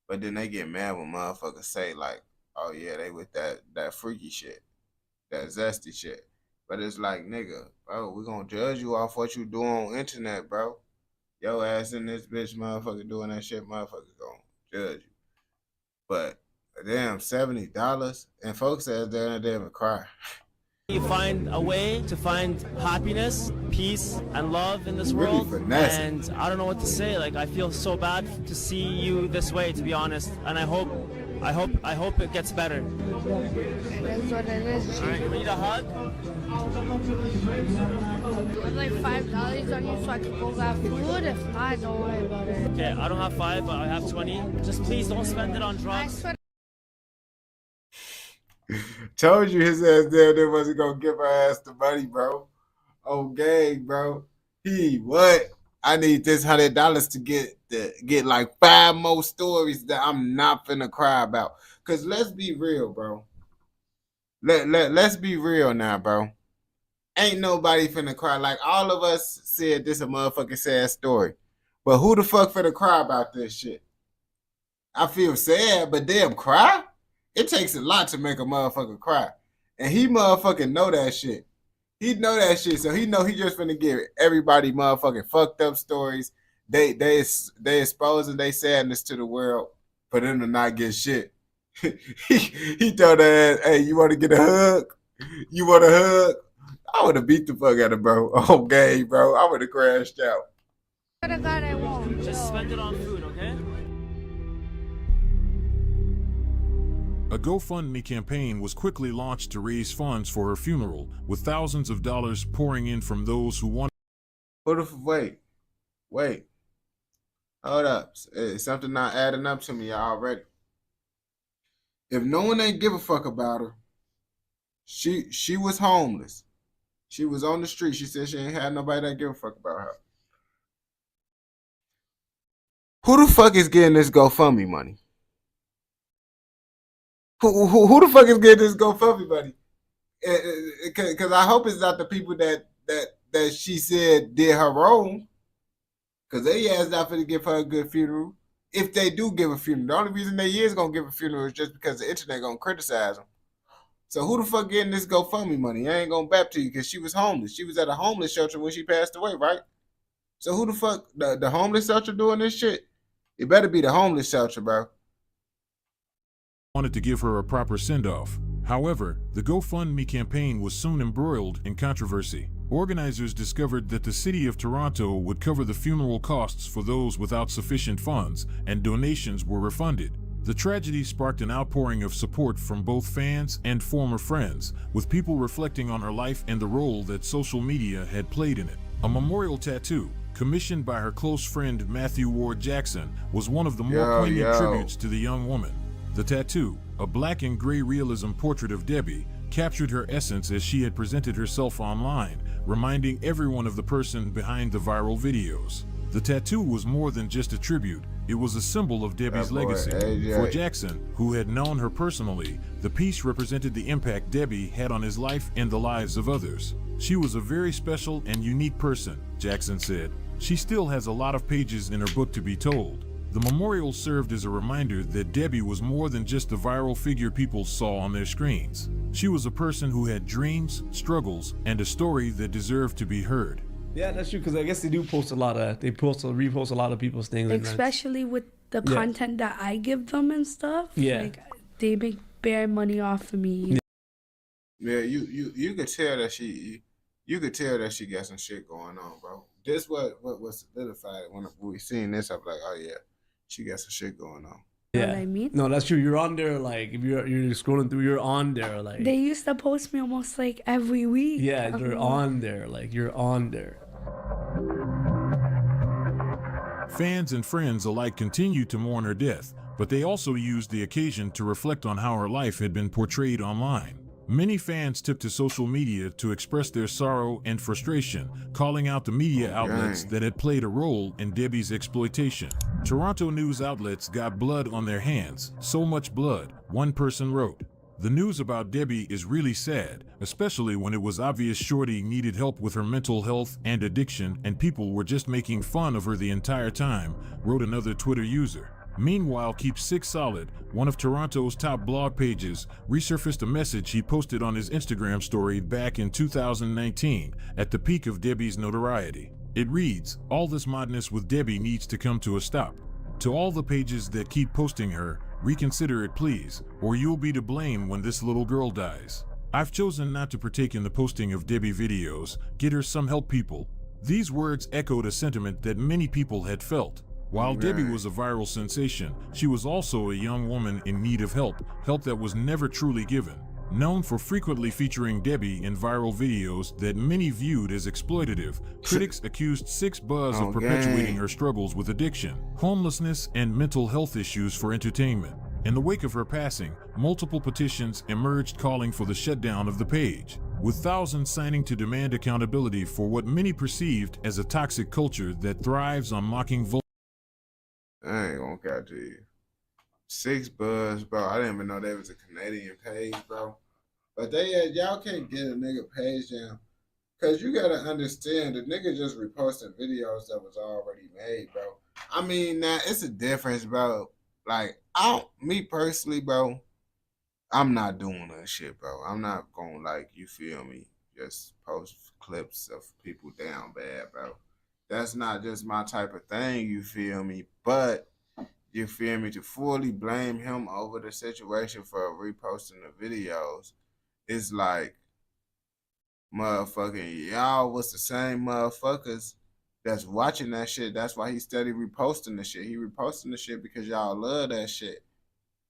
but then they get mad when motherfuckers say like, oh yeah, they with that freaky shit, that zesty shit. But it's like, nigga, bro, we gonna judge you off what you do on internet, bro. Yo ass in this bitch, motherfucker, doing that shit, motherfucker gonna judge you. But damn, $70, and folks says they're gonna damn cry. You find a way to find happiness, peace, and love in this world. And I don't know what to say. Like, I feel so bad to see you this way, to be honest. And I hope it gets better. That's what it is. All right, you need a hug? Put like $5 on you so I can go grab food. If not, don't worry about it. Okay, I don't have 5, but I have 20. Just please don't spend it on drugs. Told you his ass there wasn't gonna give her ass the money, bro. Oh, gang, bro. What? I need this $100 to get like 5 more stories that I'm not finna cry about. Cause let's be real, bro. Let's be real now, bro. Ain't nobody finna cry. Like, all of us said this a motherfucking sad story. But who the fuck finna cry about this shit? I feel sad, but damn, cry? It takes a lot to make a motherfucker cry. And he motherfucking know that shit. He know that shit, so he know he just finna give everybody motherfucking fucked up stories. They exposing their sadness to the world for them to not get shit. he told that ass, hey, you want to get a hug? You want a hug? I would have beat the fuck out of bro. Oh, gay, bro. I would have crashed out. Just spend it on food, okay? A GoFundMe campaign was quickly launched to raise funds for her funeral, with thousands of dollars pouring in from those who wanted. Wait. Hold up. Something not adding up to me already. If no one ain't give a fuck about her, she was homeless. She was on the street. She said she ain't had nobody that give a fuck about her. Who the fuck is getting this GoFundMe money? Who the fuck is getting this GoFundMe money? Because I hope it's not the people that she said did her wrong. Because they asked not for to give her a good funeral. If they do give a funeral, the only reason they is gonna give a funeral is just because the internet gonna criticize them. So who the fuck getting this GoFundMe money? I ain't gonna bap to you because she was homeless. She was at a homeless shelter when she passed away, right? So who the fuck the homeless shelter doing this shit? It better be the homeless shelter, bro. Wanted to give her a proper send-off. However, the GoFundMe campaign was soon embroiled in controversy. Organizers discovered that the city of Toronto would cover the funeral costs for those without sufficient funds, and donations were refunded. The tragedy sparked an outpouring of support from both fans and former friends, with people reflecting on her life and the role that social media had played in it. A memorial tattoo, commissioned by her close friend Matthew Ward Jackson, was one of the more poignant tributes to the young woman. The tattoo, a black and gray realism portrait of Debbie, captured her essence as she had presented herself online, reminding everyone of the person behind the viral videos. The tattoo was more than just a tribute, it was a symbol of Debbie's legacy. For Jackson, who had known her personally, the piece represented the impact Debbie had on his life and the lives of others. She was a very special and unique person, Jackson said. She still has a lot of pages in her book to be told. The memorial served as a reminder that Debbie was more than just the viral figure people saw on their screens. She was a person who had dreams, struggles, and a story that deserved to be heard. Yeah, that's true, because I guess they do post a lot of, repost a lot of people's things. Especially with the content that I give them and stuff. Yeah. Like, they make bare money off of me. Yeah, you could tell that she got some shit going on, bro. this what was solidified when we seen this. I'm like, oh yeah, she got some shit going on. Yeah. what I mean? No, that's true. You're on there, like, if you're scrolling through, you're on there, like. They used to post me almost like every week. Yeah, you're on there, like, you're on there. Fans and friends alike continued to mourn her death, but they also used the occasion to reflect on how her life had been portrayed online. Many fans took to social media to express their sorrow and frustration, calling out the media outlets that had played a role in Debbie's exploitation. Toronto news outlets got blood on their hands, so much blood, one person wrote. The news about Debbie is really sad, especially when it was obvious Shorty needed help with her mental health and addiction and people were just making fun of her the entire time, wrote another Twitter user. Meanwhile, Keep Six Solid, one of Toronto's top blog pages, resurfaced a message he posted on his Instagram story back in 2019, at the peak of Debbie's notoriety. It reads, "All this madness with Debbie needs to come to a stop. To all the pages that keep posting her, reconsider it please, or you'll be to blame when this little girl dies. I've chosen not to partake in the posting of Debbie videos. Get her some help, people." These words echoed a sentiment that many people had felt. While Debbie was a viral sensation, she was also a young woman in need of help that was never truly given. Known for frequently featuring Debbie in viral videos that many viewed as exploitative, critics accused Six Buzz of perpetuating her struggles with addiction, homelessness, and mental health issues for entertainment. In the wake of her passing, multiple petitions emerged calling for the shutdown of the page, with thousands signing to demand accountability for what many perceived as a toxic culture that thrives on mocking I ain't gonna catch you. Six Buzz, bro. I didn't even know there was a Canadian page, bro. But y'all can't get a nigga page down. Cause you gotta understand the nigga just reposting videos that was already made, bro. I mean, now it's a difference, bro. Like, me personally, bro, I'm not doing that shit, bro. I'm not gonna, like, you feel me, just post clips of people down bad, bro. That's not just my type of thing, you feel me? But, you feel me, to fully blame him over the situation for reposting the videos is like, motherfucking, y'all was the same motherfuckers that's watching that shit. That's why he steady reposting the shit. He reposting the shit because y'all love that shit.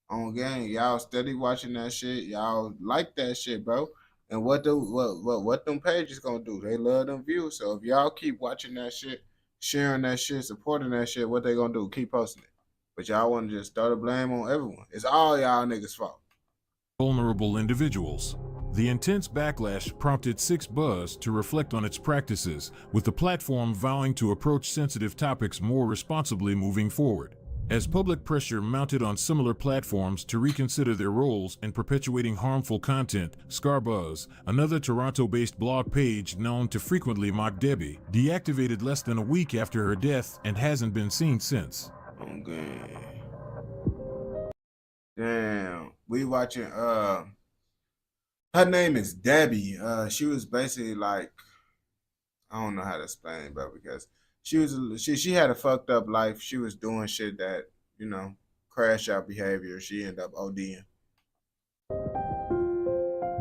On game, y'all steady watching that shit. Y'all like that shit, bro. And what them pages gonna do? They love them views. So if y'all keep watching that shit, sharing that shit, supporting that shit, what they gonna do? Keep posting it. But y'all want to just throw the blame on everyone. It's all y'all niggas' fault. vulnerable individuals. The intense backlash prompted Six Buzz to reflect on its practices, with the platform vowing to approach sensitive topics more responsibly moving forward. As public pressure mounted on similar platforms to reconsider their roles in perpetuating harmful content, Scarbuzz, another Toronto-based blog page known to frequently mock Debbie, deactivated less than a week after her death and hasn't been seen since. Okay. Damn. We watching, her name is Debbie. She was basically like, I don't know how to explain, but because she had a fucked up life. She was doing shit that, you know, crash out behavior. She ended up ODing.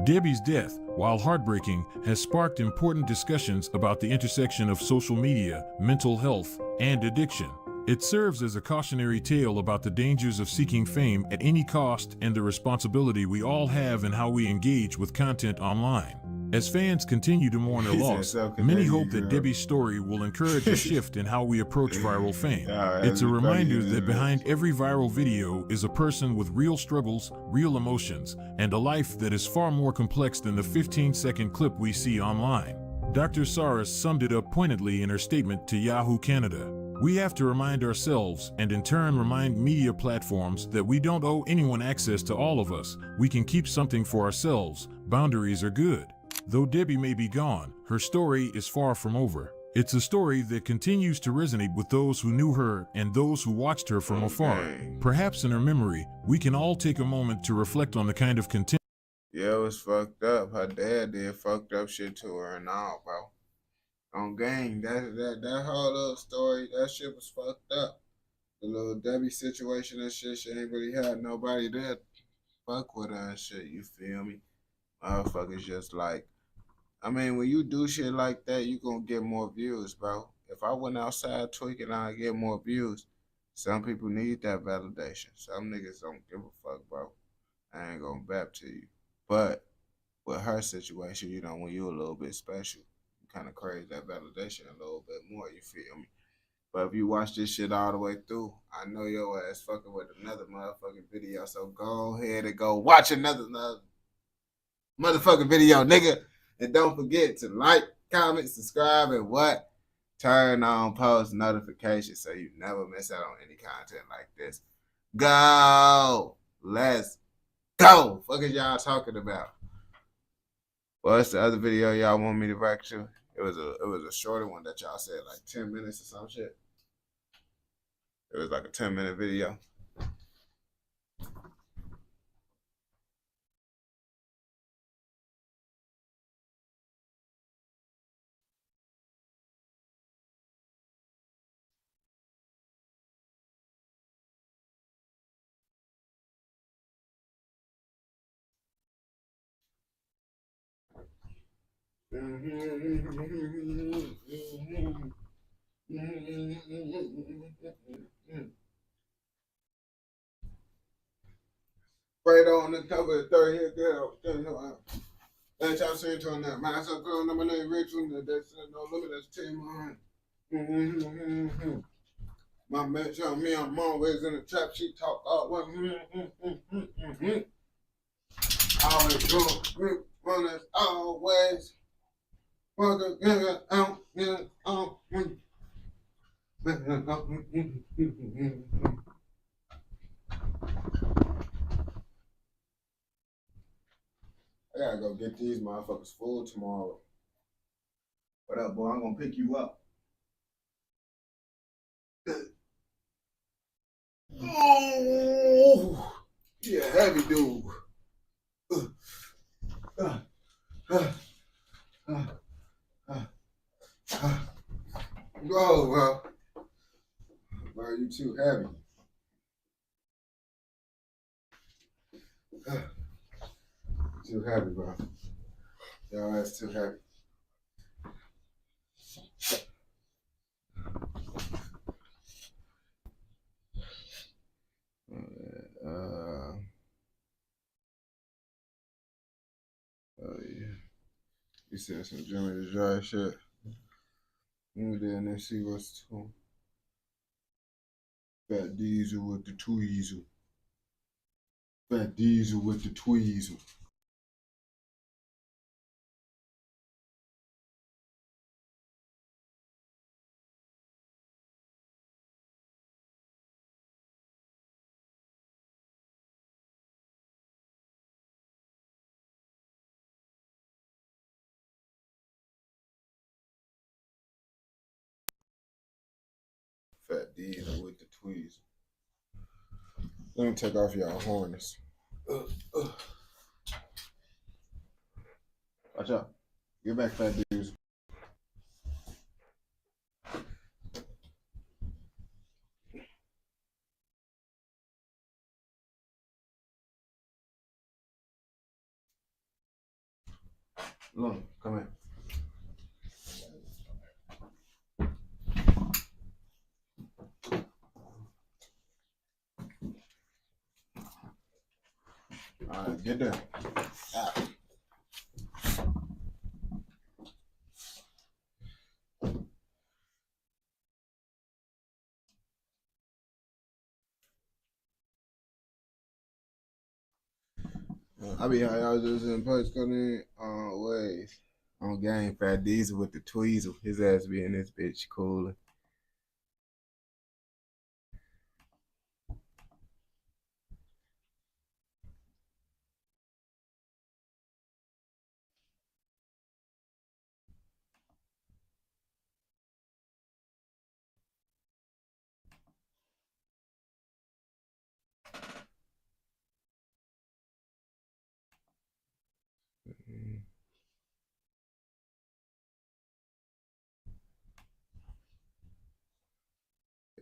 Debbie's death, while heartbreaking, has sparked important discussions about the intersection of social media, mental health, and addiction. It serves as a cautionary tale about the dangers of seeking fame at any cost and the responsibility we all have in how we engage with content online. As fans continue to mourn her loss, many hope that Debbie's story will encourage a shift in how we approach viral fame. It's a reminder that behind every viral video is a person with real struggles, real emotions, and a life that is far more complex than the 15-second clip we see online. Dr. Saras summed it up poignantly in her statement to Yahoo Canada. We have to remind ourselves, and in turn remind media platforms, that we don't owe anyone access to all of us. We can keep something for ourselves. Boundaries are good. Though Debbie may be gone, her story is far from over. It's a story that continues to resonate with those who knew her and those who watched her from afar. Perhaps in her memory, we can all take a moment to reflect on the kind of content. Yeah, it was fucked up. Her dad did fucked up shit to her and all, bro. On gang, that whole little story, that shit was fucked up. The little Debbie situation and shit, she ain't really had nobody there fuck with her and shit, you feel me? Motherfuckers just like, I mean, when you do shit like that, you gonna get more views, bro. if I went outside tweaking, I'd get more views. Some people need that validation. Some niggas don't give a fuck, bro. I ain't gonna bap to you. But with her situation, you know, when you a little bit special, you kind of crave that validation a little bit more, you feel me? But if you watch this shit all the way through, I know your ass fucking with another motherfucking video, so go ahead and go watch another motherfucking video, nigga. And don't forget to like, comment, subscribe, and what? Turn on post notifications so you never miss out on any content like this. Go! Let's go! Fuck is y'all talking about? What's the other video y'all want me to react to? It was a shorter one that y'all said like 10 minutes or some shit. It was like a 10-minute video. Right on the cover of 30 here, girl. That's y'all saying to that. Man, that's a girl, number 9, Rachel. That's no limit, that's 10 mine. My man, tell me I'm always in the trap. She talk all way. Always doing one as always. Fuck a nigga out, nigga out. I gotta go get these motherfuckers full tomorrow. What up, boy? I'm gonna pick you up. Oh, yeah, heavy dude. Go, bro. Bro, you too heavy. Too heavy, bro. Yo, that's too heavy. Oh yeah. You said some Jimmy the Dry shit. Let me down there see what's to Fat Diesel with the tweezel. Fat Diesel with the tweezel. Fat Diesel with the tweezel. Let me take off y'all harness. Watch out. Get back, Fat Diesel. Look, come here. All right, get there. I be how y'all just in post coming ways. On game, Fat Diesel with the tweezel. His ass be in this bitch cooler.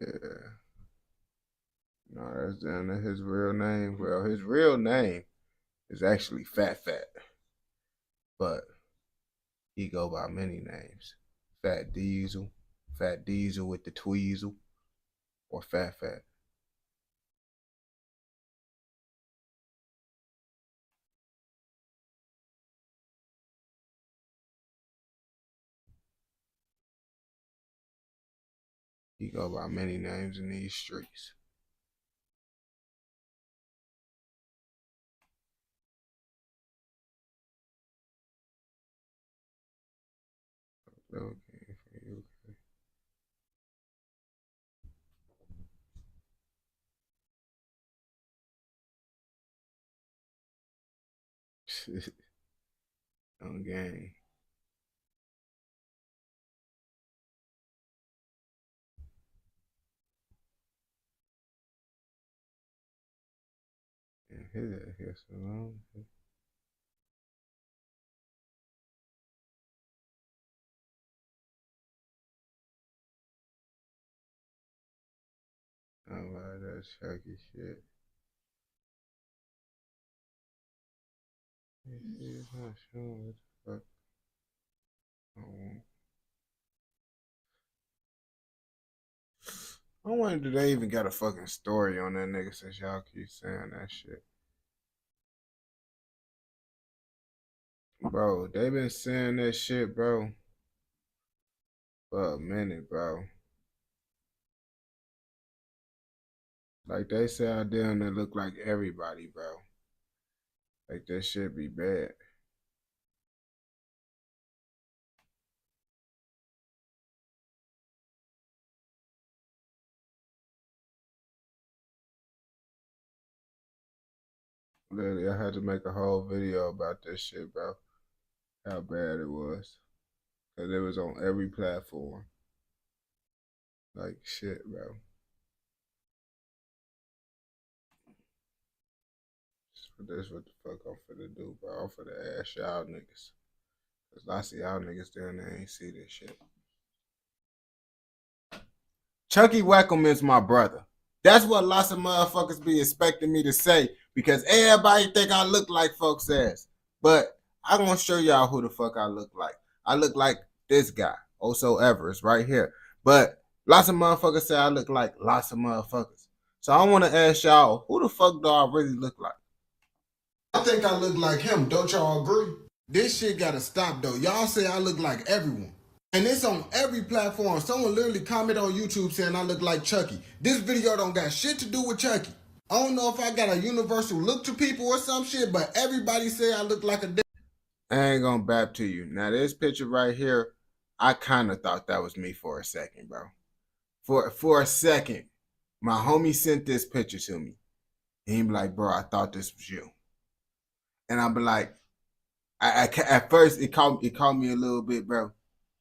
Yeah. No, that's down to his real name. Well, his real name is actually Fat Fat. But he go by many names. Fat Diesel, Fat Diesel with the tweezel, or Fat Fat. He go by many names in these streets. Okay, for you. On game. And his ass here so long. Alright, that's Chucky shit. He's not showing what the fuck. I wonder, do they even got a fucking story on that nigga since y'all keep saying that shit? Bro, they been saying that shit, bro, for a minute, bro. Like, they say out there and they look like everybody, bro. Like, that shit be bad. Literally, I had to make a whole video about this shit, bro. How bad it was. Because it was on every platform. Like, shit, bro. That's what the fuck I'm finna do, bro. I'm finna ask y'all niggas. Because lots of y'all niggas down there ain't see this shit. Chucky Wackelman's my brother. That's what lots of motherfuckers be expecting me to say. Because everybody think I look like folks' ass. But I'm going to show y'all who the fuck I look like. I look like this guy, Oso Everest, right here. But lots of motherfuckers say I look like lots of motherfuckers. So I want to ask y'all, who the fuck do I really look like? I think I look like him. Don't y'all agree? This shit gotta stop, though. Y'all say I look like everyone. And it's on every platform. Someone literally comment on YouTube saying I look like Chucky. This video don't got shit to do with Chucky. I don't know if I got a universal look to people or some shit, but everybody say I look like a dick. I ain't gonna bap to you. Now, this picture right here, I kind of thought that was me for a second, bro. For a second, my homie sent this picture to me. And he be like, bro, I thought this was you. And I be like, at first, it caught me a little bit, bro.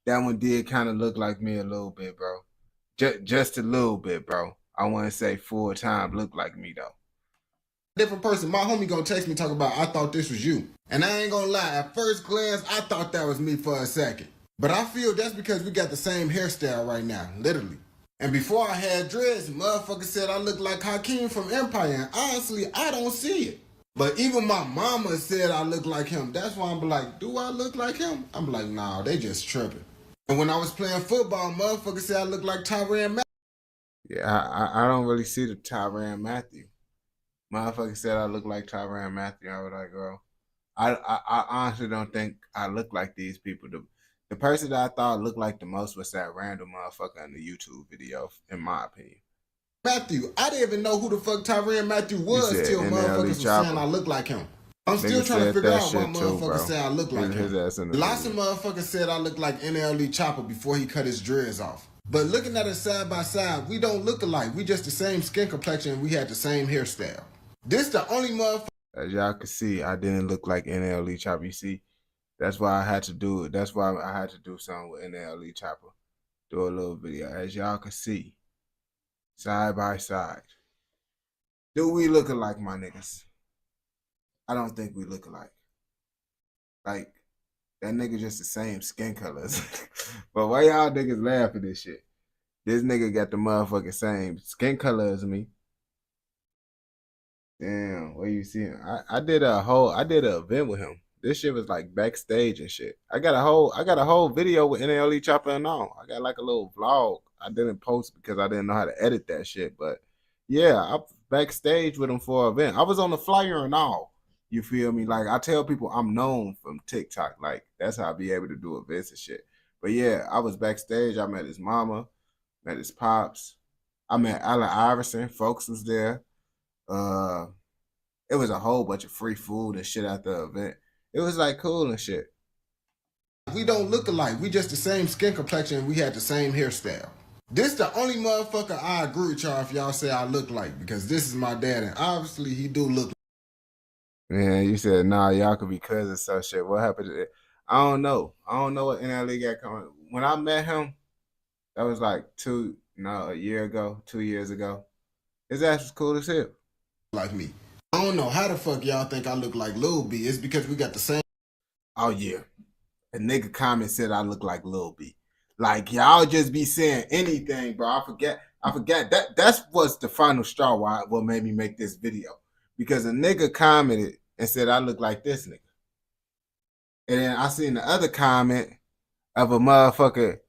That one did kind of look like me a little bit, bro. Just a little bit, bro. I wouldn't say full time look like me, though. Different person. My homie gonna text me talking about, I thought this was you. And I ain't gonna lie, at first glance, I thought that was me for a second. But I feel that's because we got the same hairstyle right now, literally. And before I had dreads, motherfucker said I look like Hakeem from Empire. And honestly, I don't see it. But even my mama said I look like him. That's why I'm like, do I look like him? I'm like, nah, they just tripping. And when I was playing football, motherfucker said I look like Tyrann Mathieu. Yeah, I don't really see the Tyrann Mathieu. Motherfucker said I look like Tyrann Mathieu. I was like, bro, I honestly don't think I look like these people. The person that I thought looked like the most was that random motherfucker in the YouTube video, in my opinion. Matthew, I didn't even know who the fuck Tyrann Mathieu was till motherfuckers was saying I look like him. I'm still trying to figure out why motherfuckers say I look like him. Lots of motherfuckers said I look like NLE Chopper before he cut his dreads off. But looking at us side by side, we don't look alike. We just the same skin complexion and we had the same hairstyle. This the only motherfucker. As y'all can see, I didn't look like NLE Chopper. You see, that's why I had to do it. That's why I had to do something with NLE Chopper. Do a little video. As y'all can see, side by side. Do we look alike, my niggas? I don't think we look alike. Like, that nigga just the same skin colors. But why y'all niggas laugh at this shit? This nigga got the motherfucking same skin color as me. Damn, where you see him? I did an event with him. This shit was like backstage and shit. I got a whole video with NLE Chopper and all. I got like a little vlog. I didn't post because I didn't know how to edit that shit. But yeah, I backstage with him for an event. I was on the flyer and all. You feel me? Like I tell people I'm known from TikTok. Like that's how I be able to do events and shit. But yeah, I was backstage. I met his mama, met his pops. I met Allen Iverson. Folks was there. It was a whole bunch of free food and shit at the event. It was like cool and shit. We don't look alike. We just the same skin complexion. We had the same hairstyle. This the only motherfucker I agree with y'all if y'all say I look like, because this is my dad and obviously he do look like. Man, you said, nah, y'all could be cousins, so shit. What happened to it? I don't know. I don't know what NLE got coming. When I met him, that was like a year ago, 2 years ago. His ass was cool as hell. Like me. I don't know how the fuck y'all think I look like Lil B. It's because we got the same. Oh, yeah. A nigga comment said I look like Lil B. Like, y'all just be saying anything, bro. I forget. That's what's the final straw what made me make this video. Because a nigga commented and said I look like this nigga. And then I seen the other comment of a motherfucker,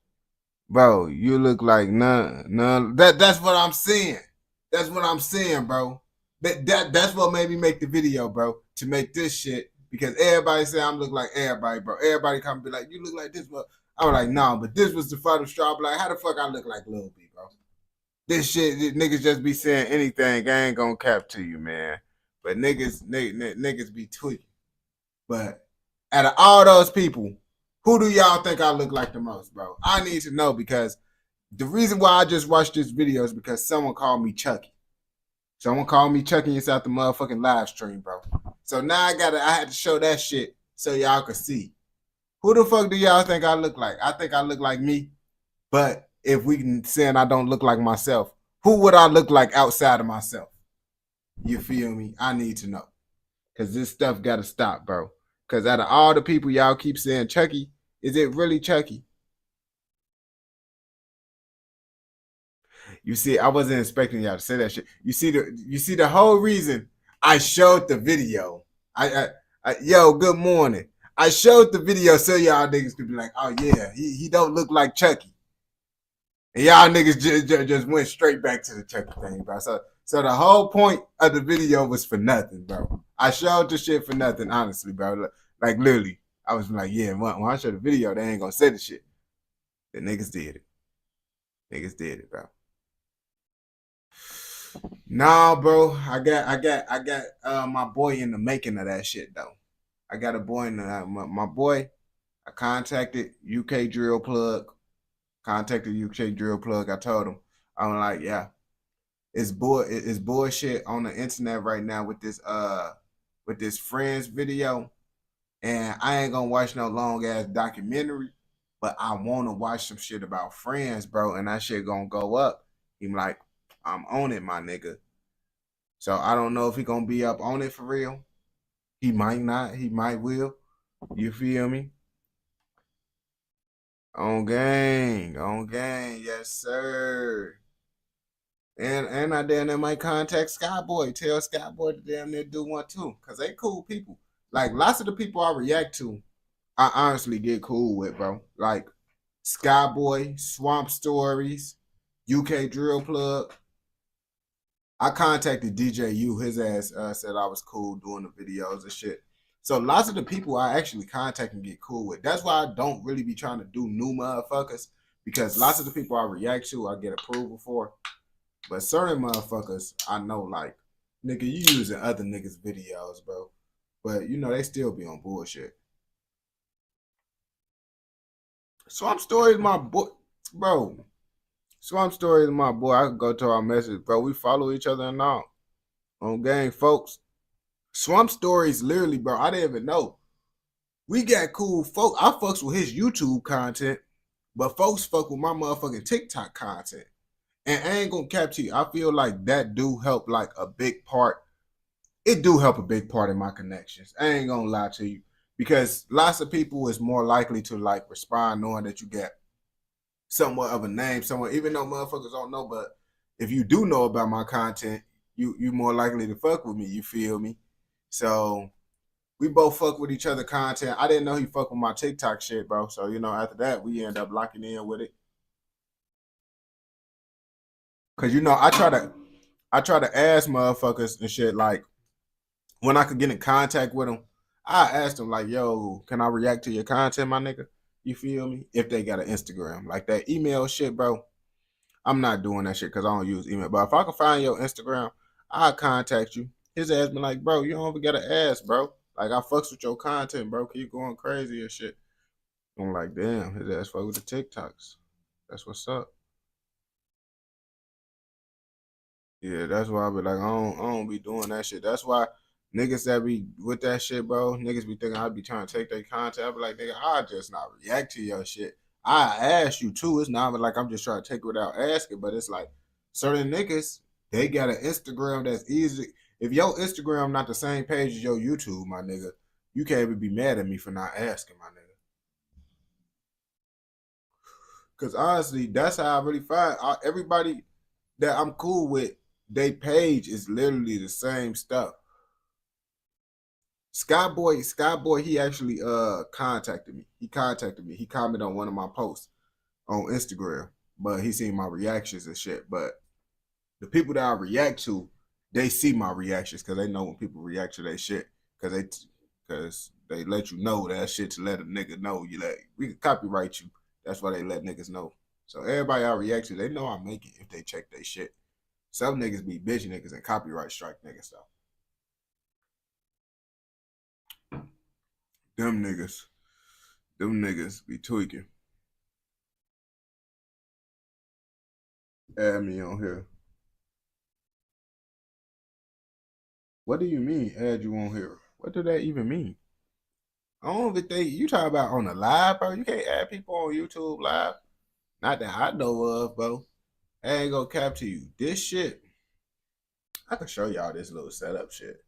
bro, you look like none. That's what I'm saying. That's what I'm saying, bro. That's what made me make the video, bro. To make this shit. Because everybody say I'm look like everybody, bro. Everybody come and be like, you look like this, bro. I was like, no, but this was the final straw. I'm like, how the fuck I look like Lil B, bro? This shit, niggas just be saying anything. I ain't gonna cap to you, man. But niggas be tweaking. But out of all those people, who do y'all think I look like the most, bro? I need to know, because the reason why I just watched this video is because someone called me Chucky. Someone called me Chucky inside the motherfucking live stream, bro. So now I had to show that shit so y'all could see. Who the fuck do y'all think I look like? I think I look like me. But if we can say I don't look like myself, who would I look like outside of myself? You feel me? I need to know. Because this stuff got to stop, bro. Because out of all the people y'all keep saying Chucky, is it really Chucky? You see, I wasn't expecting y'all to say that shit. You see the whole reason I showed the video. Yo, good morning. I showed the video so y'all niggas could be like, oh yeah, he don't look like Chucky. And y'all niggas just went straight back to the Chucky thing, bro. So the whole point of the video was for nothing, bro. I showed the shit for nothing, honestly, bro. Like literally, I was like, yeah, when I show the video, they ain't gonna say the shit. The niggas did it. Niggas did it, bro. Nah, bro. I got my boy in the making of that shit though. I got a boy in my boy. I contacted UK Drill Plug. I told him, I'm like, yeah, it's bullshit on the internet right now with this Friends video, and I ain't gonna watch no long ass documentary, but I wanna watch some shit about Friends, bro, and that shit gonna go up. He like, I'm on it, my nigga. So I don't know if he gonna be up on it for real. He might not. He might will. You feel me? On gang, yes sir. And I damn near might contact Skyboy. Tell Skyboy to damn near do one too, cause they cool people. Like lots of the people I react to, I honestly get cool with, bro. Like Skyboy, Swamp Stories, UK Drill Plug. I contacted DJ U. His ass said I was cool doing the videos and shit. So lots of the people I actually contact and get cool with. That's why I don't really be trying to do new motherfuckers, because lots of the people I react to, I get approval for. But certain motherfuckers, I know, like, nigga, you using other niggas' videos, bro. But, you know, they still be on bullshit. Swamp Story is my boy, bro. Swamp Story is my boy. I can go to our message, bro. We follow each other and all. On gang, folks. Swamp Stories, literally, bro. I didn't even know. We got cool folks. I fucks with his YouTube content, but folks fuck with my motherfucking TikTok content. And I ain't gonna cap to you. I feel like that do help like a big part. It do help a big part in my connections. I ain't gonna lie to you. Because lots of people is more likely to like respond knowing that you get somewhat of a name somewhere, even though motherfuckers don't know. But if you do know about my content, you more likely to fuck with me. You feel me? So we both fuck with each other content. I didn't know he fuck with my TikTok shit, bro. So, you know, after that, we end up locking in with it. Cause, you know, I try to ask motherfuckers and shit, like, when I could get in contact with them, I asked them, like, yo, can I react to your content, my nigga? You feel me? If they got an Instagram. Like that email shit, bro, I'm not doing that shit because I don't use email. But if I can find your Instagram, I'll contact you. His ass been like, bro, you don't even gotta ask, bro. Like, I fucks with your content, bro. Keep going crazy and shit. I'm like, damn, his ass fuck with the TikToks. That's what's up. Yeah, that's why I be like, I don't be doing that shit. That's why niggas that be with that shit, bro, niggas be thinking I be trying to take their content. I be like, nigga, I just not react to your shit. I ask you too. It's not like I'm just trying to take it without asking, but it's like certain niggas, they got an Instagram that's easy. If your Instagram not the same page as your YouTube, my nigga, you can't even be mad at me for not asking, my nigga. Because honestly, that's how I really find everybody that I'm cool with, they page is literally the same stuff. Skyboy, he actually contacted me. He commented on one of my posts on Instagram, but he seen my reactions and shit. But the people that I react to, they see my reactions because they know when people react to their shit because they let you know that shit to let a nigga know you like we can copyright you. That's why they let niggas know. So everybody I react to, they know I make it if they check their shit. Some niggas be bitch niggas and copyright strike niggas though. Them niggas be tweaking. Add me on here. What do you mean, add you on here? What do that even mean? I don't even think you talking about on the live, bro. You can't add people on YouTube live. Not that I know of, bro. I ain't gonna cap to you. This shit, I can show y'all this little setup shit.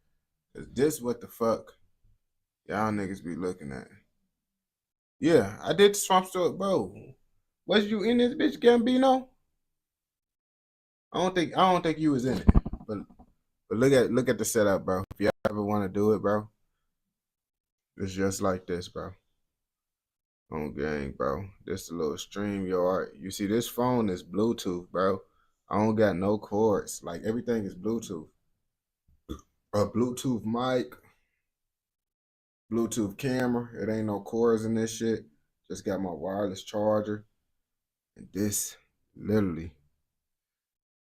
Cause this what the fuck y'all niggas be looking at. Yeah, I did the Swamp Story, bro. Was you in this bitch, Gambino? I don't think you was in it. But look at the setup, bro. If y'all ever want to do it, bro, it's just like this, bro. On gang, bro. This a little StreamYard. You see, this phone is Bluetooth, bro. I don't got no cords. Like, everything is Bluetooth. A Bluetooth mic, Bluetooth camera. It ain't no cords in this shit. Just got my wireless charger. And this, literally,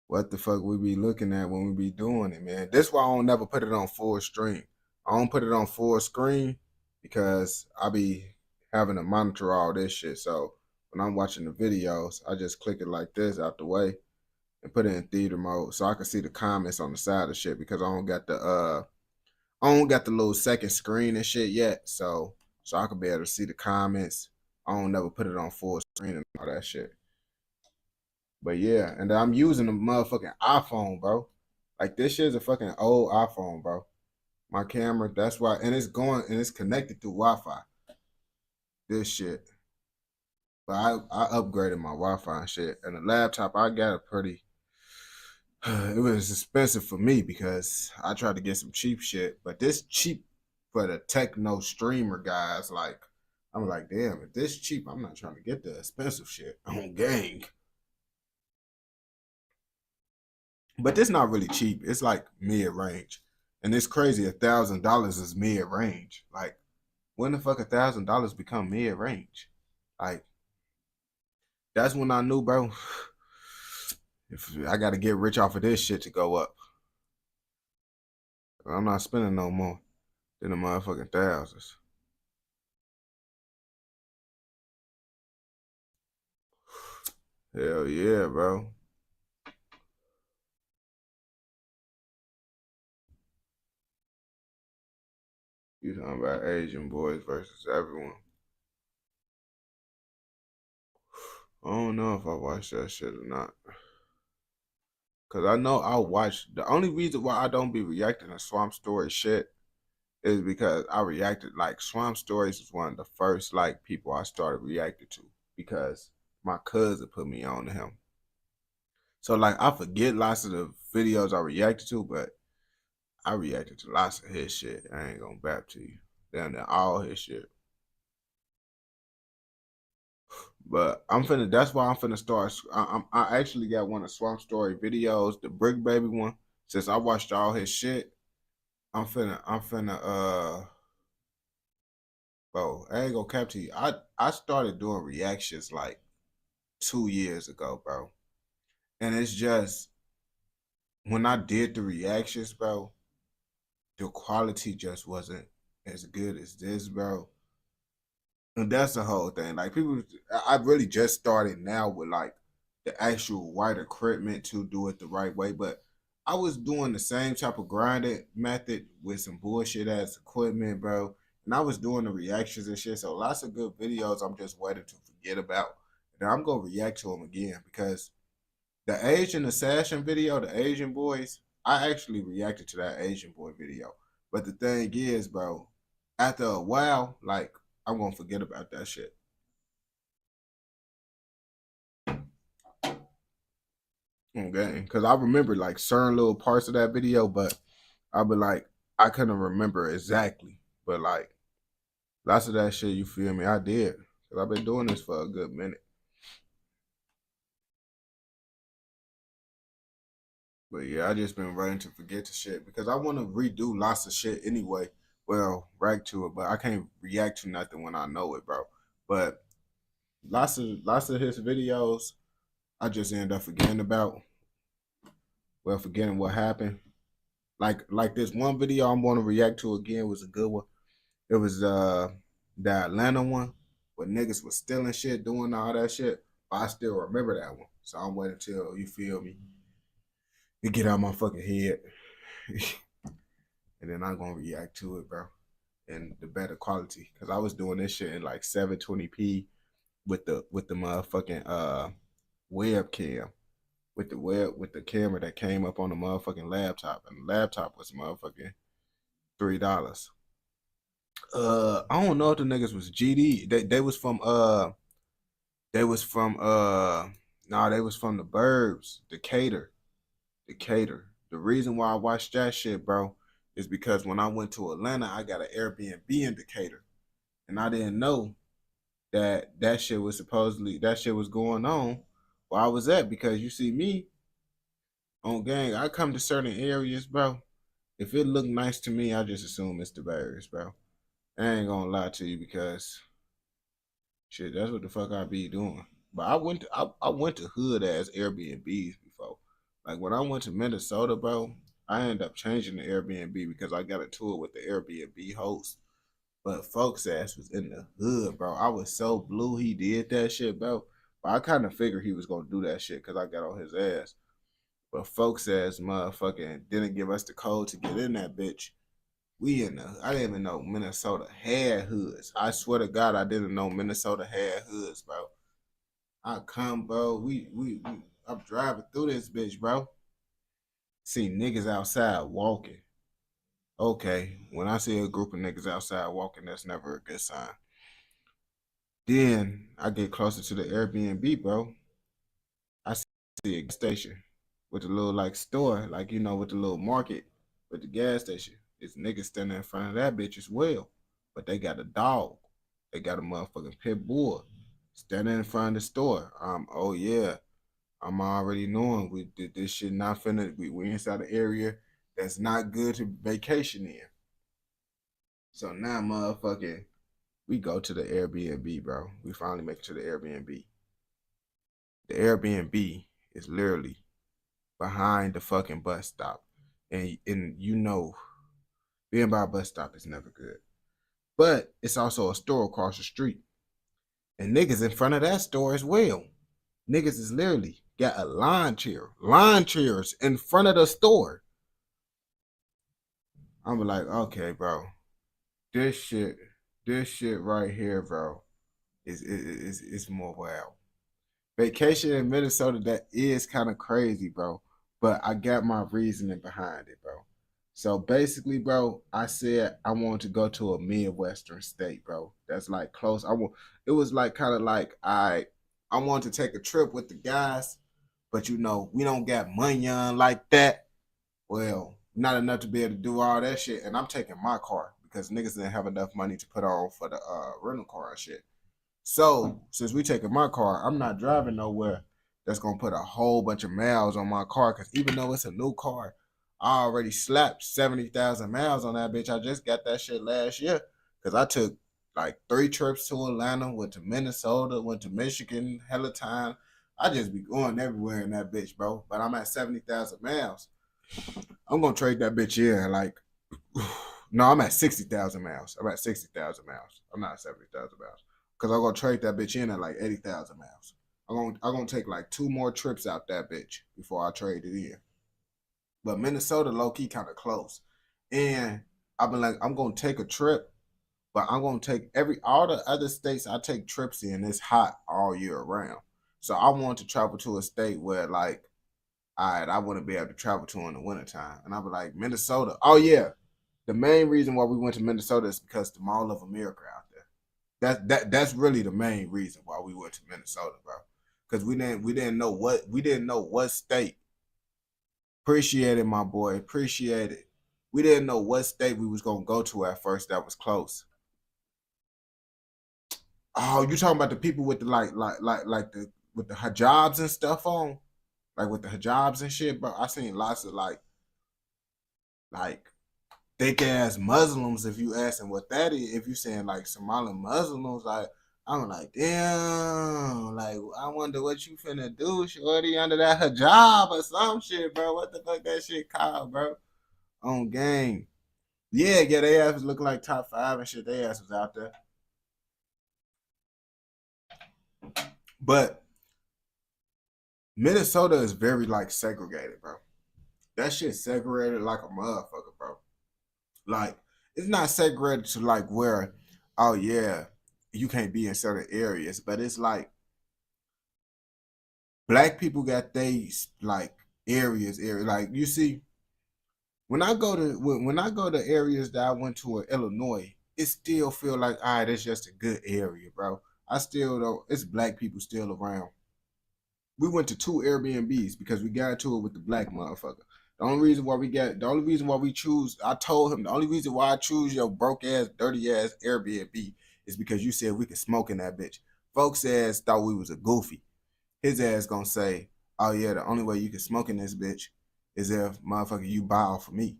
what the fuck we be looking at when we be doing it, man. This why I don't never put it on full stream. I don't put it on full screen because I be having to monitor all this shit. So when I'm watching the videos, I just click it like this out the way and put it in theater mode so I can see the comments on the side of shit because I don't got the little second screen and shit yet. So I can be able to see the comments. I don't never put it on full screen and all that shit. But yeah, and I'm using a motherfucking iPhone, bro. Like, this shit is a fucking old iPhone, bro. My camera, that's why, and it's connected through Wi-Fi. This shit. But I upgraded my Wi-Fi and shit. And the laptop, I got a pretty, it was expensive for me because I tried to get some cheap shit. But this cheap for the techno streamer guys, like, I'm like, damn, if this cheap, I'm not trying to get the expensive shit on gang. But this not really cheap. It's like mid-range. And it's crazy, $1,000 is mid-range. Like, when the fuck $1,000 become mid-range? Like, that's when I knew, bro, if I gotta get rich off of this shit to go up. I'm not spending no more than the motherfucking thousands. Hell yeah, bro. You talking about Asian boys versus everyone. I don't know if I watched that shit or not. Cause I know I watched. The only reason why I don't be reacting to Swamp Story shit is because I reacted, like, Swamp Stories was one of the first, like, people I started reacting to because my cousin put me on to him. So, like, I forget lots of the videos I reacted to, but I reacted to lots of his shit. I ain't gonna bap to you. Damn near all his shit. But that's why I'm finna start. I actually got one of Swamp Story videos, the Brick Baby one. Since I watched all his shit, I'm finna bro, I ain't gonna cap to you. I started doing reactions like 2 years ago, bro. And it's just when I did the reactions, bro, the quality just wasn't as good as this, bro. And that's the whole thing. Like people, I really just started now with like the actual white equipment to do it the right way. But I was doing the same type of grinded method with some bullshit ass equipment, bro. And I was doing the reactions and shit. So lots of good videos I'm just waiting to forget about. And I'm gonna react to them again because the Asian Assassin video, the Asian boys, I actually reacted to that Asian boy video. But the thing is, bro, after a while, like, I'm gonna forget about that shit. Okay, because I remember like certain little parts of that video, but I'll be like, I couldn't remember exactly. But like, lots of that shit, you feel me? I did. Because I've been doing this for a good minute. But yeah, I just been ready to forget the shit because I want to redo lots of shit anyway. Well, react to it, but I can't react to nothing when I know it, bro. But lots of his videos, I just end up forgetting about. Well, forgetting what happened. Like this one video I'm going to react to again was a good one. It was the Atlanta one where niggas was stealing shit, doing all that shit. But I still remember that one. So I'm waiting till, you feel me, you get out my fucking head. And then I'm gonna react to it, bro, in the better quality. Cause I was doing this shit in like 720p with the motherfucking webcam, with the camera that came up on the motherfucking laptop, and the laptop was motherfucking $3. I don't know if the niggas was GD. They was from they was from the Burbs, Decatur. The reason why I watched that shit, bro, is because when I went to Atlanta, I got an Airbnb in Decatur. And I didn't know that shit was going on where I was at, because you see me on gang, I come to certain areas, bro. If it look nice to me, I just assume it's the Bears, bro. I ain't gonna lie to you because shit, that's what the fuck I be doing. But I went to hood ass Airbnbs before. Like when I went to Minnesota, bro, I ended up changing the Airbnb because I got into it with the Airbnb host. But folks ass was in the hood, bro. I was so blue he did that shit, bro. But I kind of figured he was gonna do that shit because I got on his ass. But folks ass motherfucking didn't give us the code to get in that bitch. I didn't even know Minnesota had hoods. I swear to God, I didn't know Minnesota had hoods, bro. I come, bro. I'm driving through this bitch, bro. See niggas outside walking. Okay, when I see a group of niggas outside walking, that's never a good sign. Then I get closer to the Airbnb, bro. I see a station with a little like store, like, you know, with the little market, with the gas station. It's niggas standing in front of that bitch as well. But they got a dog. They got a motherfucking pit bull standing in front of the store. Oh yeah, I'm already knowing we did this shit not finna. We inside an area that's not good to vacation in. So now, motherfucking, we go to the Airbnb, bro. We finally make it to the Airbnb. The Airbnb is literally behind the fucking bus stop. And you know, being by a bus stop is never good. But it's also a store across the street. And niggas in front of that store as well. Niggas is literally got a lawn chairs in front of the store. I'm like, okay, bro. This shit right here, bro, is more wild. Vacation in Minnesota, that is kind of crazy, bro. But I got my reasoning behind it, bro. So basically, bro, I said I wanted to go to a Midwestern state, bro. That's like close. It was like kind of like I wanted to take a trip with the guys, but you know, we don't got money on like that. Well, not enough to be able to do all that shit. And I'm taking my car because niggas didn't have enough money to put on for the rental car and shit. So since we taking my car, I'm not driving nowhere that's gonna put a whole bunch of miles on my car, because even though it's a new car, I already slapped 70,000 miles on that bitch. I just got that shit last year because I took like 3 trips to Atlanta, went to Minnesota, went to Michigan, hella time. I just be going everywhere in that bitch, bro. But I'm at 70,000 miles. I'm gonna trade that bitch in like, no, I'm at 60,000 miles. I'm at 60,000 miles. I'm not 70,000 miles. Because I'm gonna trade that bitch in at like 80,000 miles. I'm gonna take like 2 more trips out that bitch before I trade it in. But Minnesota low-key kind of close. And I've been like, I'm gonna take a trip, but I'm gonna take all the other states I take trips in, it's hot all year round. So I want to travel to a state where like, all right, I wouldn't be able to travel to in the wintertime. And I'll be like, Minnesota. Oh yeah. The main reason why we went to Minnesota is because the Mall of America out there. That's really the main reason why we went to Minnesota, bro. Because we didn't know what state. Appreciate it, my boy. Appreciate it. We didn't know what state we was gonna go to at first that was close. Oh, you talking about the people with the with the hijabs and stuff on? Like with the hijabs and shit, bro. I seen lots of like thick ass Muslims. If you asking what that is, if you saying like Somali Muslims, like I'm like, damn, like I wonder what you finna do, shorty, under that hijab or some shit, bro. What the fuck that shit called, bro? On game. Yeah, they ass was looking like top 5 and shit. They ass was out there. But Minnesota is very like segregated, bro. That shit segregated like a motherfucker, bro. Like, it's not segregated to like where, oh yeah, you can't be in certain areas, but it's like black people got they like areas. Like you see, when I go to areas that I went to in Illinois, it still feel like, all right, it's just a good area, bro. I still don't. It's black people still around. We went to 2 Airbnbs because we got into it with the black motherfucker. The only reason why we choose, I told him, the only reason why I choose your broke ass, dirty ass Airbnb is because you said we could smoke in that bitch. Folks ass thought we was a goofy. His ass gonna say, oh yeah, the only way you can smoke in this bitch is if motherfucker you buy off of me.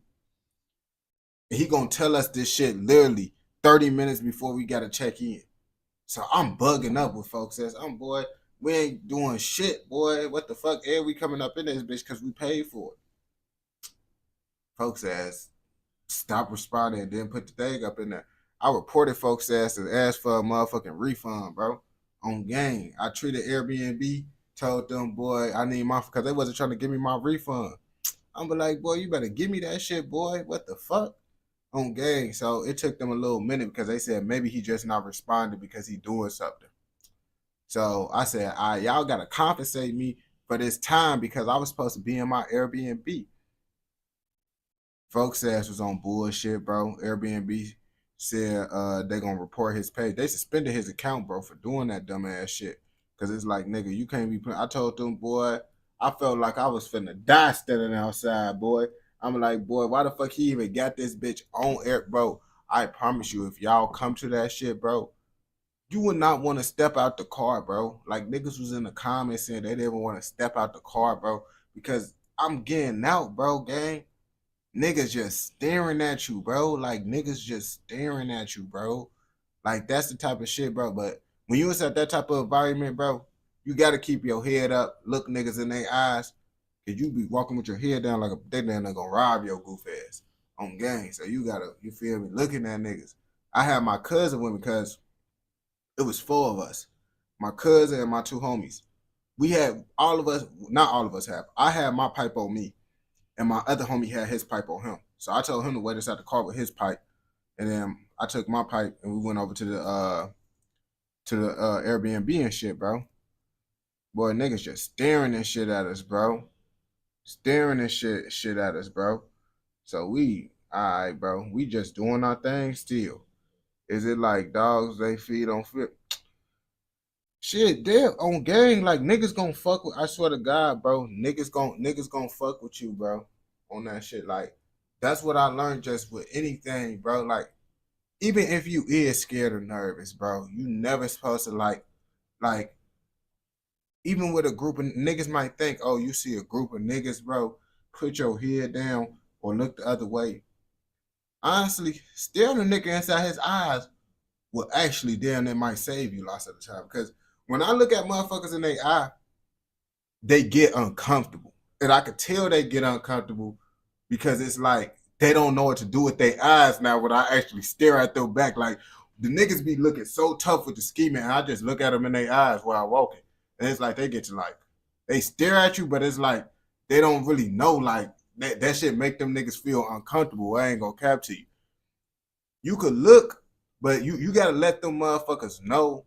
And he gonna tell us this shit literally 30 minutes before we gotta check in. So I'm bugging up with folks ass. Boy, we ain't doing shit, boy. What the fuck? And we coming up in this bitch because we paid for it. Folks ass stop responding and then put the thing up in there. I reported folks ass and asked for a motherfucking refund, bro. On game. I treated Airbnb, told them, boy, I need my, because they wasn't trying to give me my refund. I'm like, boy, you better give me that shit, boy. What the fuck? On gang. So it took them a little minute because they said maybe he just not responding because he doing something. So I said, all right, y'all got to compensate me for this time because I was supposed to be in my Airbnb. Folks ass was on bullshit, bro. Airbnb said they gonna report his page. They suspended his account, bro, for doing that dumbass shit. Cause it's like, nigga, you can't be playing. I told them, boy, I felt like I was finna die standing outside, boy. I'm like, boy, why the fuck he even got this bitch on air, bro? I promise you, if y'all come to that shit, bro, you would not want to step out the car, bro. Like niggas was in the comments saying they didn't want to step out the car, bro, because I'm getting out, bro, gang. Niggas just staring at you, bro. Like, niggas just staring at you, bro. Like, that's the type of shit, bro. But when you was at that type of environment, bro, you got to keep your head up, look niggas in their eyes, because you be walking with your head down like they damn near gonna rob your goof ass on gang. So you got to, you feel me, looking at niggas. I had my cousin with me because it was 4 of us. My cousin and my 2 homies. We had, all of us, not all of us have. I had my pipe on me. And my other homie had his pipe on him. So I told him to wait inside the car with his pipe. And then I took my pipe and we went over to the Airbnb and shit, bro. Boy, niggas just staring and shit at us, bro. Staring and shit at us, bro. So we, all right, bro. We just doing our thing still. Is it like dogs they feed on flip? Shit, they're on gang. Like niggas gonna fuck with. I swear to God, bro. Niggas gonna fuck with you, bro. On that shit, like that's what I learned just with anything, bro. Like even if you is scared or nervous, bro, you never supposed to like even with a group of niggas might think, oh, you see a group of niggas, bro, put your head down or look the other way. Honestly, staring a nigga inside his eyes will actually damn it might save you lots of the time. Because when I look at motherfuckers in their eye, they get uncomfortable. And I could tell they get uncomfortable because it's like they don't know what to do with their eyes now when I actually stare at their back. Like the niggas be looking so tough with the ski man. I just look at them in their eyes while I'm walking. And it's like they get to like, they stare at you, but it's like they don't really know. Like that shit make them niggas feel uncomfortable. I ain't gonna cap to you. You could look, but you gotta let them motherfuckers know.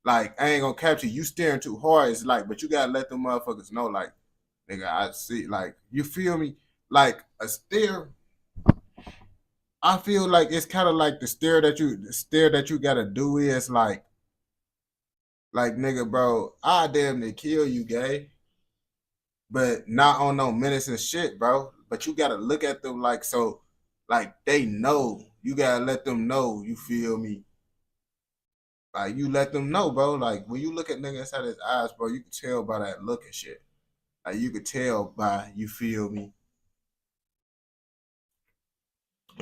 Like, I ain't gonna capture you staring too hard. It's like, but you gotta let them motherfuckers know, like, nigga, I see, like, you feel me? Like a stare. I feel like it's kind of like the stare that you gotta do is like nigga, bro, I damn near kill you, gay. But not on no menacing shit, bro. But you gotta look at them like so, like they know. You gotta let them know, you feel me? Like you let them know, bro. Like when you look at nigga inside his eyes, bro, you can tell by that look and shit. Like you could tell by, you feel me?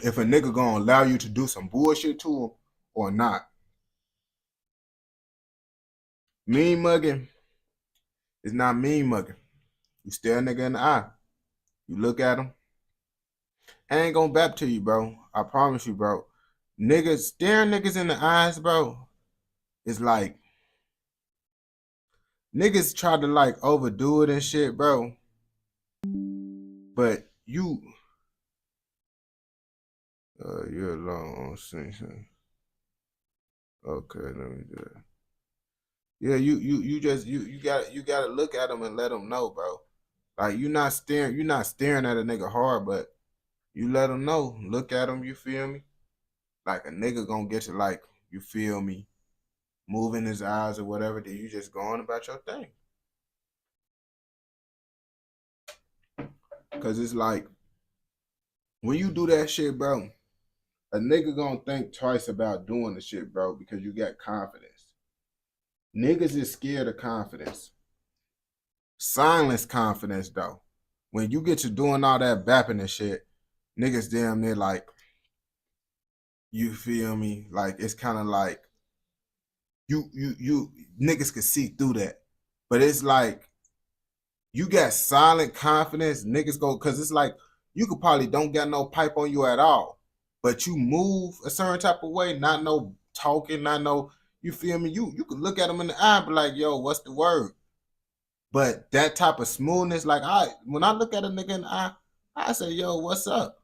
If a nigga gonna allow you to do some bullshit to him or not. Mean mugging is not mean mugging. You stare a nigga in the eye. You look at him. I ain't gonna bap to you, bro. I promise you, bro. Niggas, staring niggas in the eyes, bro, is like, niggas try to like overdo it and shit, bro. But you're alone on scene. Okay, let me do it. Yeah, you gotta look at them and let them know, bro. Like you're not staring at a nigga hard, but you let them know. Look at him, you feel me? Like a nigga gonna get to like, you feel me, moving his eyes or whatever, then you just go on about your thing. Cause it's like, when you do that shit, bro, a nigga gonna think twice about doing the shit, bro, because you got confidence. Niggas is scared of confidence. Silence confidence, though. When you get to doing all that bapping and shit, niggas damn near like, you feel me? Like, it's kind of like, you niggas can see through that. But it's like, you got silent confidence, niggas go, cause it's like, you could probably don't got no pipe on you at all. But you move a certain type of way, not no talking, not no, you feel me? You could look at them in the eye and be like, yo, what's the word? But that type of smoothness, like when I look at a nigga in the eye, I say, yo, what's up?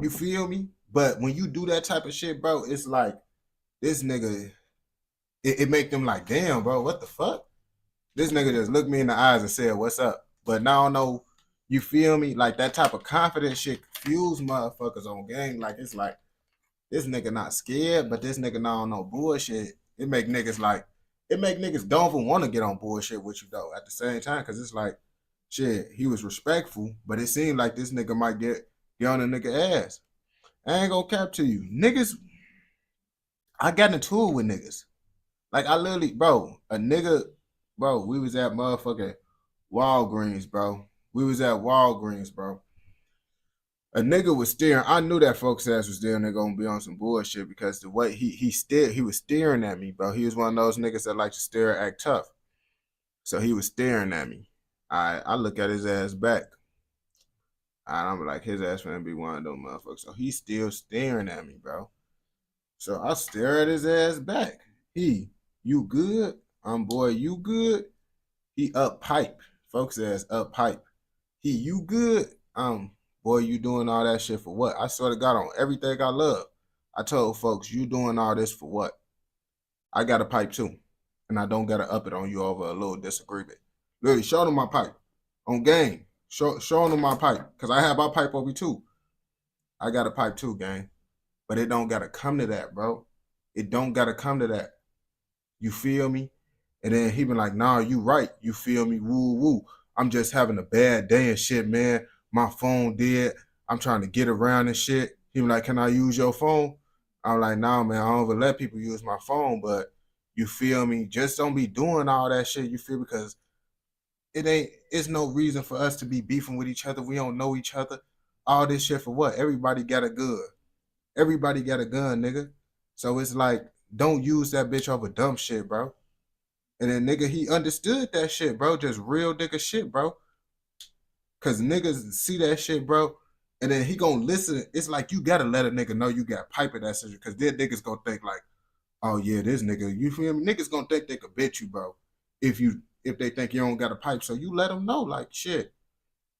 You feel me? But when you do that type of shit, bro, it's like, this nigga, it make them like, damn, bro, what the fuck? This nigga just looked me in the eyes and said, what's up? But now I know, you feel me? Like that type of confidence shit fuels motherfuckers on game. Like it's like, this nigga not scared, but this nigga not on no bullshit. It make niggas don't even want to get on bullshit with you though at the same time. Cause it's like, shit, he was respectful, but it seemed like this nigga might get on a nigga ass. I ain't gonna cap to you. Niggas, I got into it with niggas. Like I literally, bro, a nigga, bro, we was at motherfucking Walgreens, bro. We was at Walgreens, bro. A nigga was staring. I knew that folks ass was there and they're gonna be on some bullshit because the way he was staring at me, bro. He was one of those niggas that like to stare and act tough. So he was staring at me. I look at his ass back. And I'm like, his ass finna be one of them motherfuckers. So he's still staring at me, bro. So I stare at his ass back. You good? Boy, you good? He up pipe. Folks ass up pipe. You good? Boy, you doing all that shit for what? I swear to God, on everything I love, I told folks, you doing all this for what? I got a pipe too. And I don't gotta up it on you over a little disagreement. Literally, show them my pipe. On game. Show them my pipe. Because I have my pipe over too. I got a pipe too, gang. But it don't gotta come to that, bro. It don't gotta come to that. You feel me? And then he been like, nah, you right. You feel me? Woo, woo. I'm just having a bad day and shit, man. My phone dead. I'm trying to get around and shit. He was like, can I use your phone? I'm like, nah, man, I don't even let people use my phone, but you feel me? Just don't be doing all that shit, you feel me? Because it's no reason for us to be beefing with each other. We don't know each other. All this shit for what? Everybody got a gun. Everybody got a gun, nigga. So it's like, don't use that bitch over dumb shit, bro. And then nigga, he understood that shit, bro. Just real nigga shit, bro. Cause niggas see that shit, bro. And then he gonna listen. It's like you gotta let a nigga know you got pipe in that situation. Cause then niggas gonna think like, oh yeah, this nigga, you feel me? Niggas gonna think they could bitch you, bro. If they think you don't got a pipe. So you let them know, like, shit,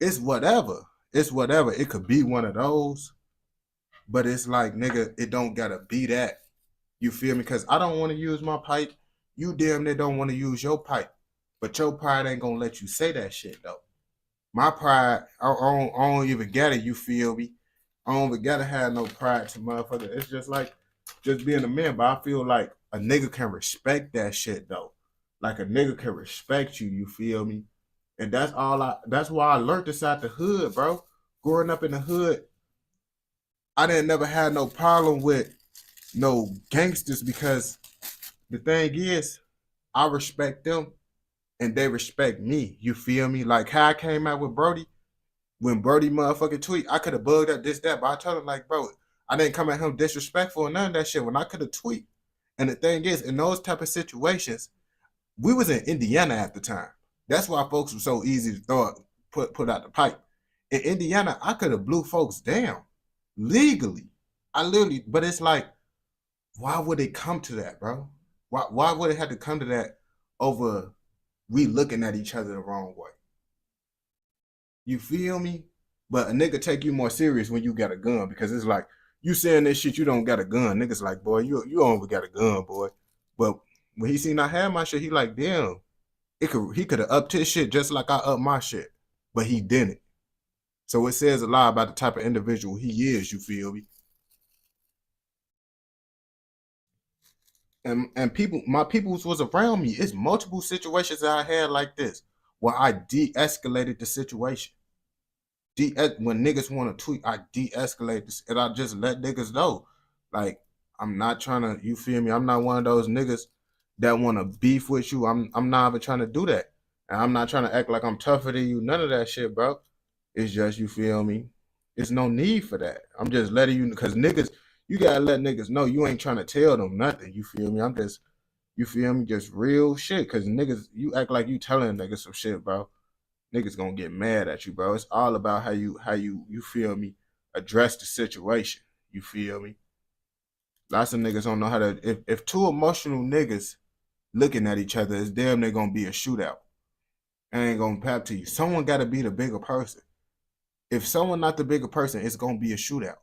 it's whatever. It's whatever. It could be one of those. But it's like, nigga, it don't gotta be that. You feel me? Cause I don't want to use my pipe. You damn near don't want to use your pipe. But your pride ain't gonna let you say that shit though. My pride, I don't even get it, you feel me? I don't even gotta have no pride to motherfucker. It's just like just being a man, but I feel like a nigga can respect that shit though. Like a nigga can respect you, you feel me? And that's why I learned this out the hood, bro. Growing up in the hood, I didn't never have no problem with no gangsters because the thing is, I respect them and they respect me. You feel me? Like how I came out with Brody, when Brody motherfucking tweet, I could have bugged up this, that, but I told him like, bro, I didn't come at him disrespectful or none of that shit when I could have tweet. And the thing is, in those type of situations, we was in Indiana at the time. That's why folks were so easy to put out the pipe. In Indiana, I could have blew folks down legally. I literally, but it's like, why would it come to that, bro? Why would it have to come to that over we looking at each other the wrong way? You feel me? But a nigga take you more serious when you got a gun because it's like, you saying this shit, you don't got a gun. Niggas like, boy, you don't even got a gun, boy. But when he seen I had my shit, he like, damn, he could have upped his shit just like I upped my shit. But he didn't. So it says a lot about the type of individual he is, you feel me? And people, my peoples was around me. It's multiple situations that I had like this where I de-escalated the situation. When niggas want to tweet, I de-escalate this and I just let niggas know. Like, I'm not trying to, you feel me? I'm not one of those niggas that want to beef with you. I'm not even trying to do that. And I'm not trying to act like I'm tougher than you. None of that shit, bro. It's just, you feel me? It's no need for that. I'm just letting you, because niggas, you gotta let niggas know you ain't trying to tell them nothing. You feel me? I'm just, you feel me? Just real shit. Because niggas, you act like you telling niggas some shit, bro. Niggas gonna get mad at you, bro. It's all about how you feel me, address the situation. You feel me? Lots of niggas don't know how to, if two emotional niggas looking at each other, it's damn near gonna be a shootout. I ain't gonna pap to you. Someone gotta be the bigger person. If someone not the bigger person, it's gonna be a shootout.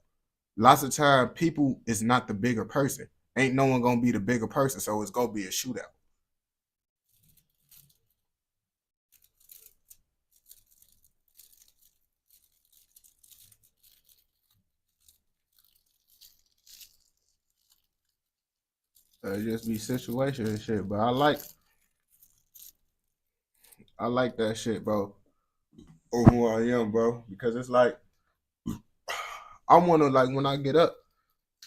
Lots of time, people is not the bigger person. Ain't no one gonna be the bigger person, so it's gonna be a shootout. Just be situation and shit, but I like that shit, bro. Or who I am, bro, because it's like I wanna, like, when I get up,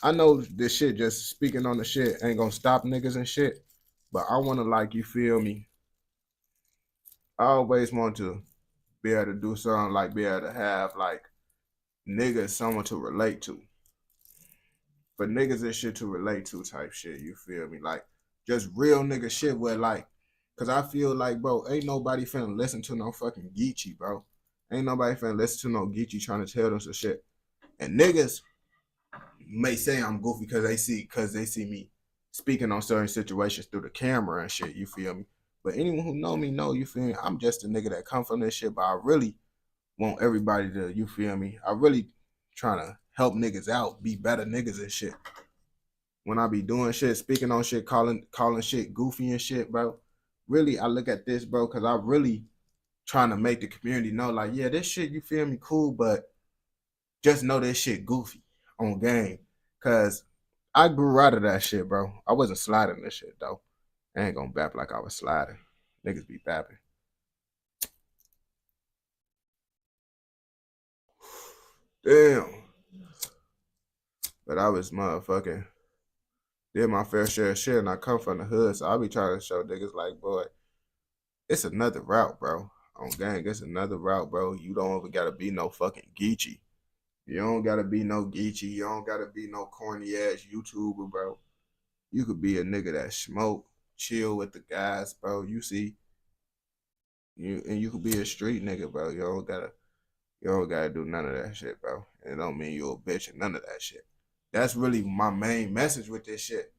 I know this shit, just speaking on the shit ain't gonna stop niggas and shit, but I wanna, like, you feel me? I always want to be able to do something, like be able to have like niggas, someone to relate to. For niggas and shit to relate to type shit, you feel me? Like just real nigga shit where like, cause I feel like, bro, ain't nobody finna listen to no fucking Geechee, bro. Ain't nobody finna listen to no Geechee trying to tell them some shit. And niggas may say I'm goofy cause they see me speaking on certain situations through the camera and shit, you feel me? But anyone who know me know, you feel me? I'm just a nigga that come from this shit, but I really want everybody to, you feel me? I really trying to help niggas out, be better niggas and shit. When I be doing shit, speaking on shit, calling shit goofy and shit, bro. Really, I look at this, bro, because I really trying to make the community know, like, yeah, this shit, you feel me, cool, but just know this shit goofy on game. Because I grew out of that shit, bro. I wasn't sliding this shit, though. I ain't gonna bap like I was sliding. Niggas be bapping. Damn. But I was motherfucking did my fair share of shit, and I come from the hood, so I be trying to show niggas like, boy, it's another route, bro. On gang, it's another route, bro. You don't even gotta be no fucking Geechee. You don't gotta be no Geechee. You don't gotta be no corny ass YouTuber, bro. You could be a nigga that smoke, chill with the guys, bro. You see, you could be a street nigga, bro. You don't gotta do none of that shit, bro. And it don't mean you a bitch and none of that shit. That's really my main message with this shit.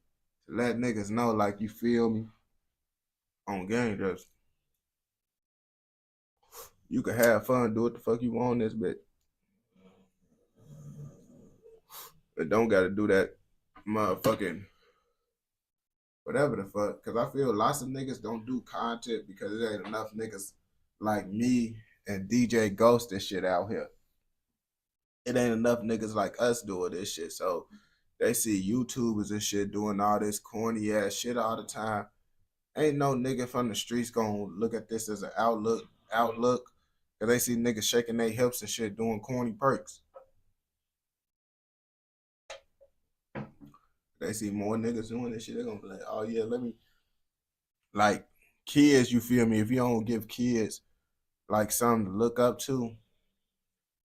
To let niggas know, like, you feel me? On gang, just you can have fun, do what the fuck you want in this bitch. But don't gotta do that motherfucking whatever the fuck. Cause I feel lots of niggas don't do content because there ain't enough niggas like me and DJ Ghost and shit out here. It ain't enough niggas like us doing this shit. So they see YouTubers and shit doing all this corny ass shit all the time. Ain't no nigga from the streets gonna look at this as an outlook. Cause they see niggas shaking their hips and shit doing corny perks. They see more niggas doing this shit, they're gonna be like, oh yeah, let me, like, kids, you feel me? If you don't give kids like something to look up to,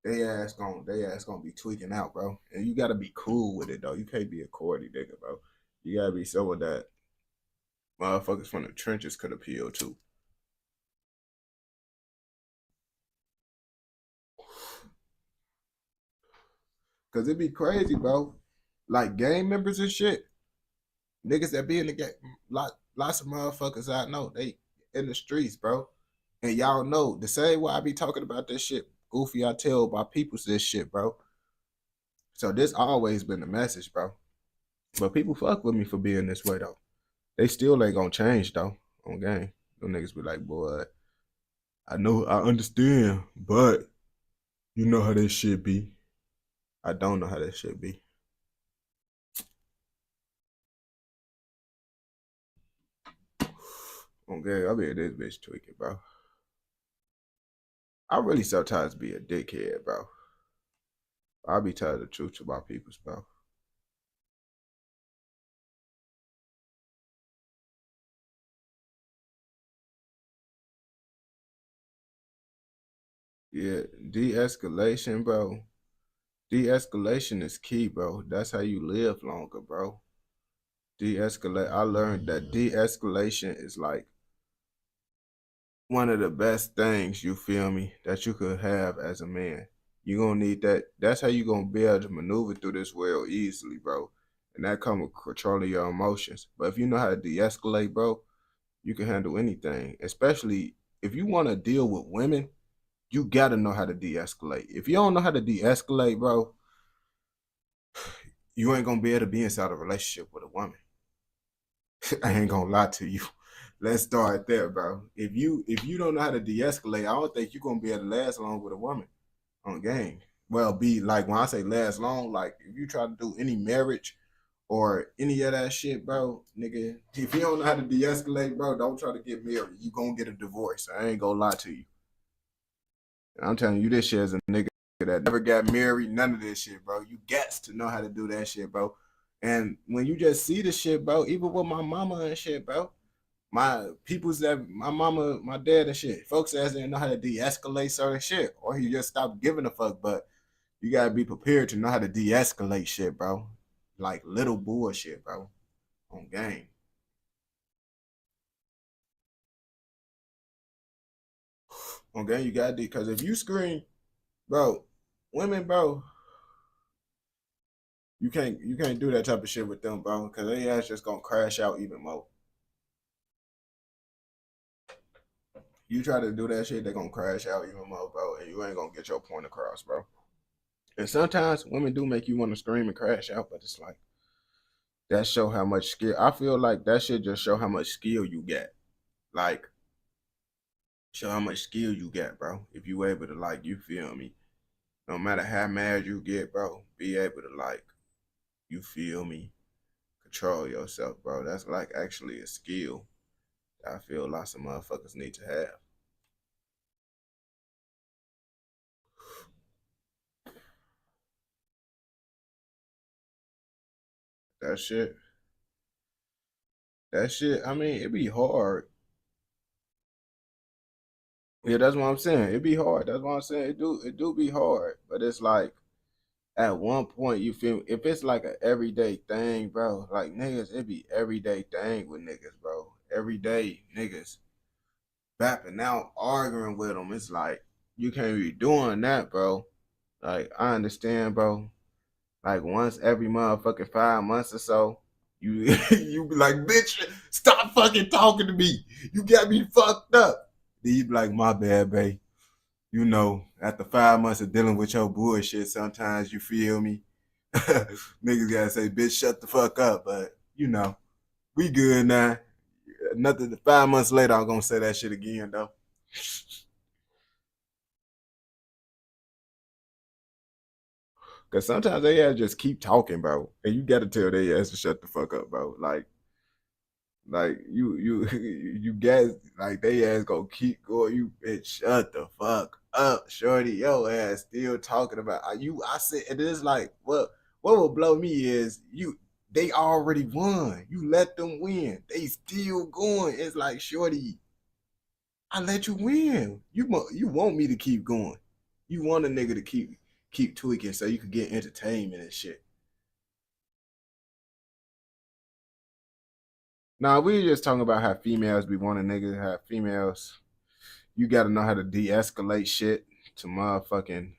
they ass gonna be tweaking out, bro. And you gotta be cool with it though. You can't be a corny nigga, bro. You gotta be someone that motherfuckers from the trenches could appeal to. Cause it'd be crazy, bro. Like gang members and shit. Niggas that be in the game, lots of motherfuckers I know, they in the streets, bro. And y'all know the same way I be talking about this shit, goofy, I tell my peoples this shit, bro. So this always been the message, bro. But people fuck with me for being this way though. They still ain't gonna change though on gang. Them niggas be like, boy, I know, I understand, but you know how this shit be. I don't know how that shit be. Okay, I be this bitch tweaking, bro. I really sometimes be a dickhead, bro. I be telling the truth to my peoples, bro. Yeah, de-escalation, bro. De-escalation is key, bro. That's how you live longer, bro. De-escalate. I learned that de-escalation is like one of the best things, you feel me, that you could have as a man. You gonna need that. That's how you gonna be able to maneuver through this world easily, bro. And that comes with controlling your emotions. But if you know how to de-escalate, bro, you can handle anything. Especially if you want to deal with women, you gotta know how to de-escalate. If you don't know how to de-escalate, bro, you ain't gonna be able to be inside a relationship with a woman. I ain't gonna lie to you. Let's start there, bro. If you don't know how to de-escalate, I don't think you're gonna be able to last long with a woman on game. Well, be like, when I say last long, like if you try to do any marriage or any of that shit, bro, nigga, if you don't know how to de-escalate, bro, don't try to get married. You gonna get a divorce. I ain't gonna lie to you. And I'm telling you this shit as a nigga that never got married, none of this shit, bro. You got to know how to do that shit, bro. And when you just see the shit, bro, even with my mama and shit, bro, my people's that my mama, my dad and shit, folks ass didn't know how to de-escalate certain shit, or he just stopped giving a fuck. But you gotta be prepared to know how to de-escalate shit, bro. Like little bullshit, bro. On game. On game, you gotta do, because if you scream, bro, women, bro, you can't do that type of shit with them, bro, because they ass just gonna crash out even more. You try to do that shit, they gonna crash out even more, bro, and you ain't gonna get your point across, bro. And sometimes women do make you want to scream and crash out, but it's like, that show how much skill. I feel like that shit just show how much skill you get. Like, show how much skill you got, bro. If you able to, like, you feel me, no matter how mad you get, bro, be able to, like, you feel me, control yourself, bro. That's like actually a skill that I feel lots of motherfuckers need to have. That shit. That shit, I mean, it be hard. Yeah, that's what I'm saying. It be hard. That's what I'm saying. It do be hard. But it's like at one point you feel if it's like an everyday thing, bro, like niggas, it be everyday thing with niggas, bro. Every day niggas bapping out, arguing with them. It's like you can't be doing that, bro. Like I understand, bro. Like once every motherfucking 5 months or so, you you be like, bitch, stop fucking talking to me. You got me fucked up. Then you be like, my bad, babe. You know, after 5 months of dealing with your bullshit, sometimes you feel me. Niggas gotta say, bitch, shut the fuck up. But you know, we good now. Nothing. 5 months later, I'm gonna say that shit again though. Cause sometimes they ass just keep talking, bro, and you gotta tell they ass to shut the fuck up, bro. Like you guys, like they ass gonna keep going. You bitch, shut the fuck up, shorty. Yo ass still talking about you. I said it is like what will blow me is they already won. You let them win. They still going. It's like shorty, I let you win. You want me to keep going. You want a nigga to keep tweaking so you can get entertainment and shit. Nah, we just talking about how females be wanting niggas to have females. You gotta know how to de-escalate shit to motherfucking,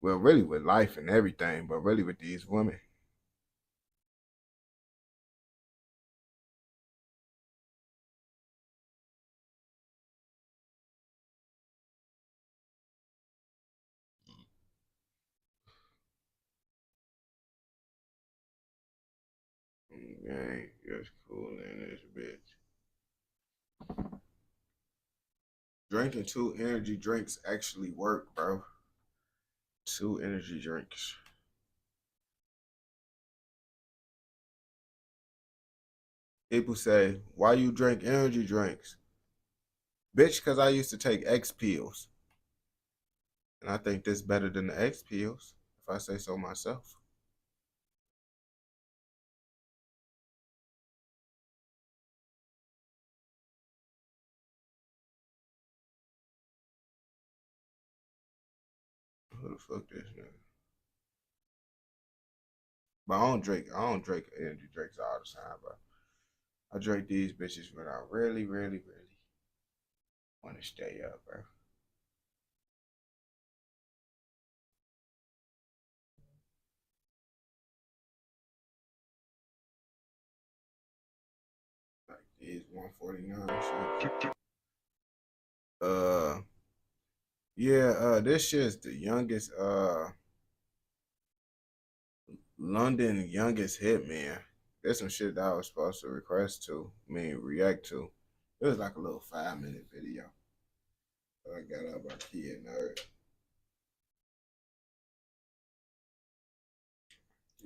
well, really with life and everything, but really with these women. Gang, just cool in this bitch. Drinking 2 energy drinks actually work, bro. 2 energy drinks. People say, why you drink energy drinks? Bitch, because I used to take X pills. And I think this better than the X pills, if I say so myself. Who the fuck this nigga? But I don't drink energy drinks all the time, bro. I drink these bitches when I really want to stay up, bro. Like these 149 shit. Yeah, this shit's the youngest, London youngest hitman. There's some shit that I was supposed to react to. It was like a little 5-minute video. I got up by Kid Nerd.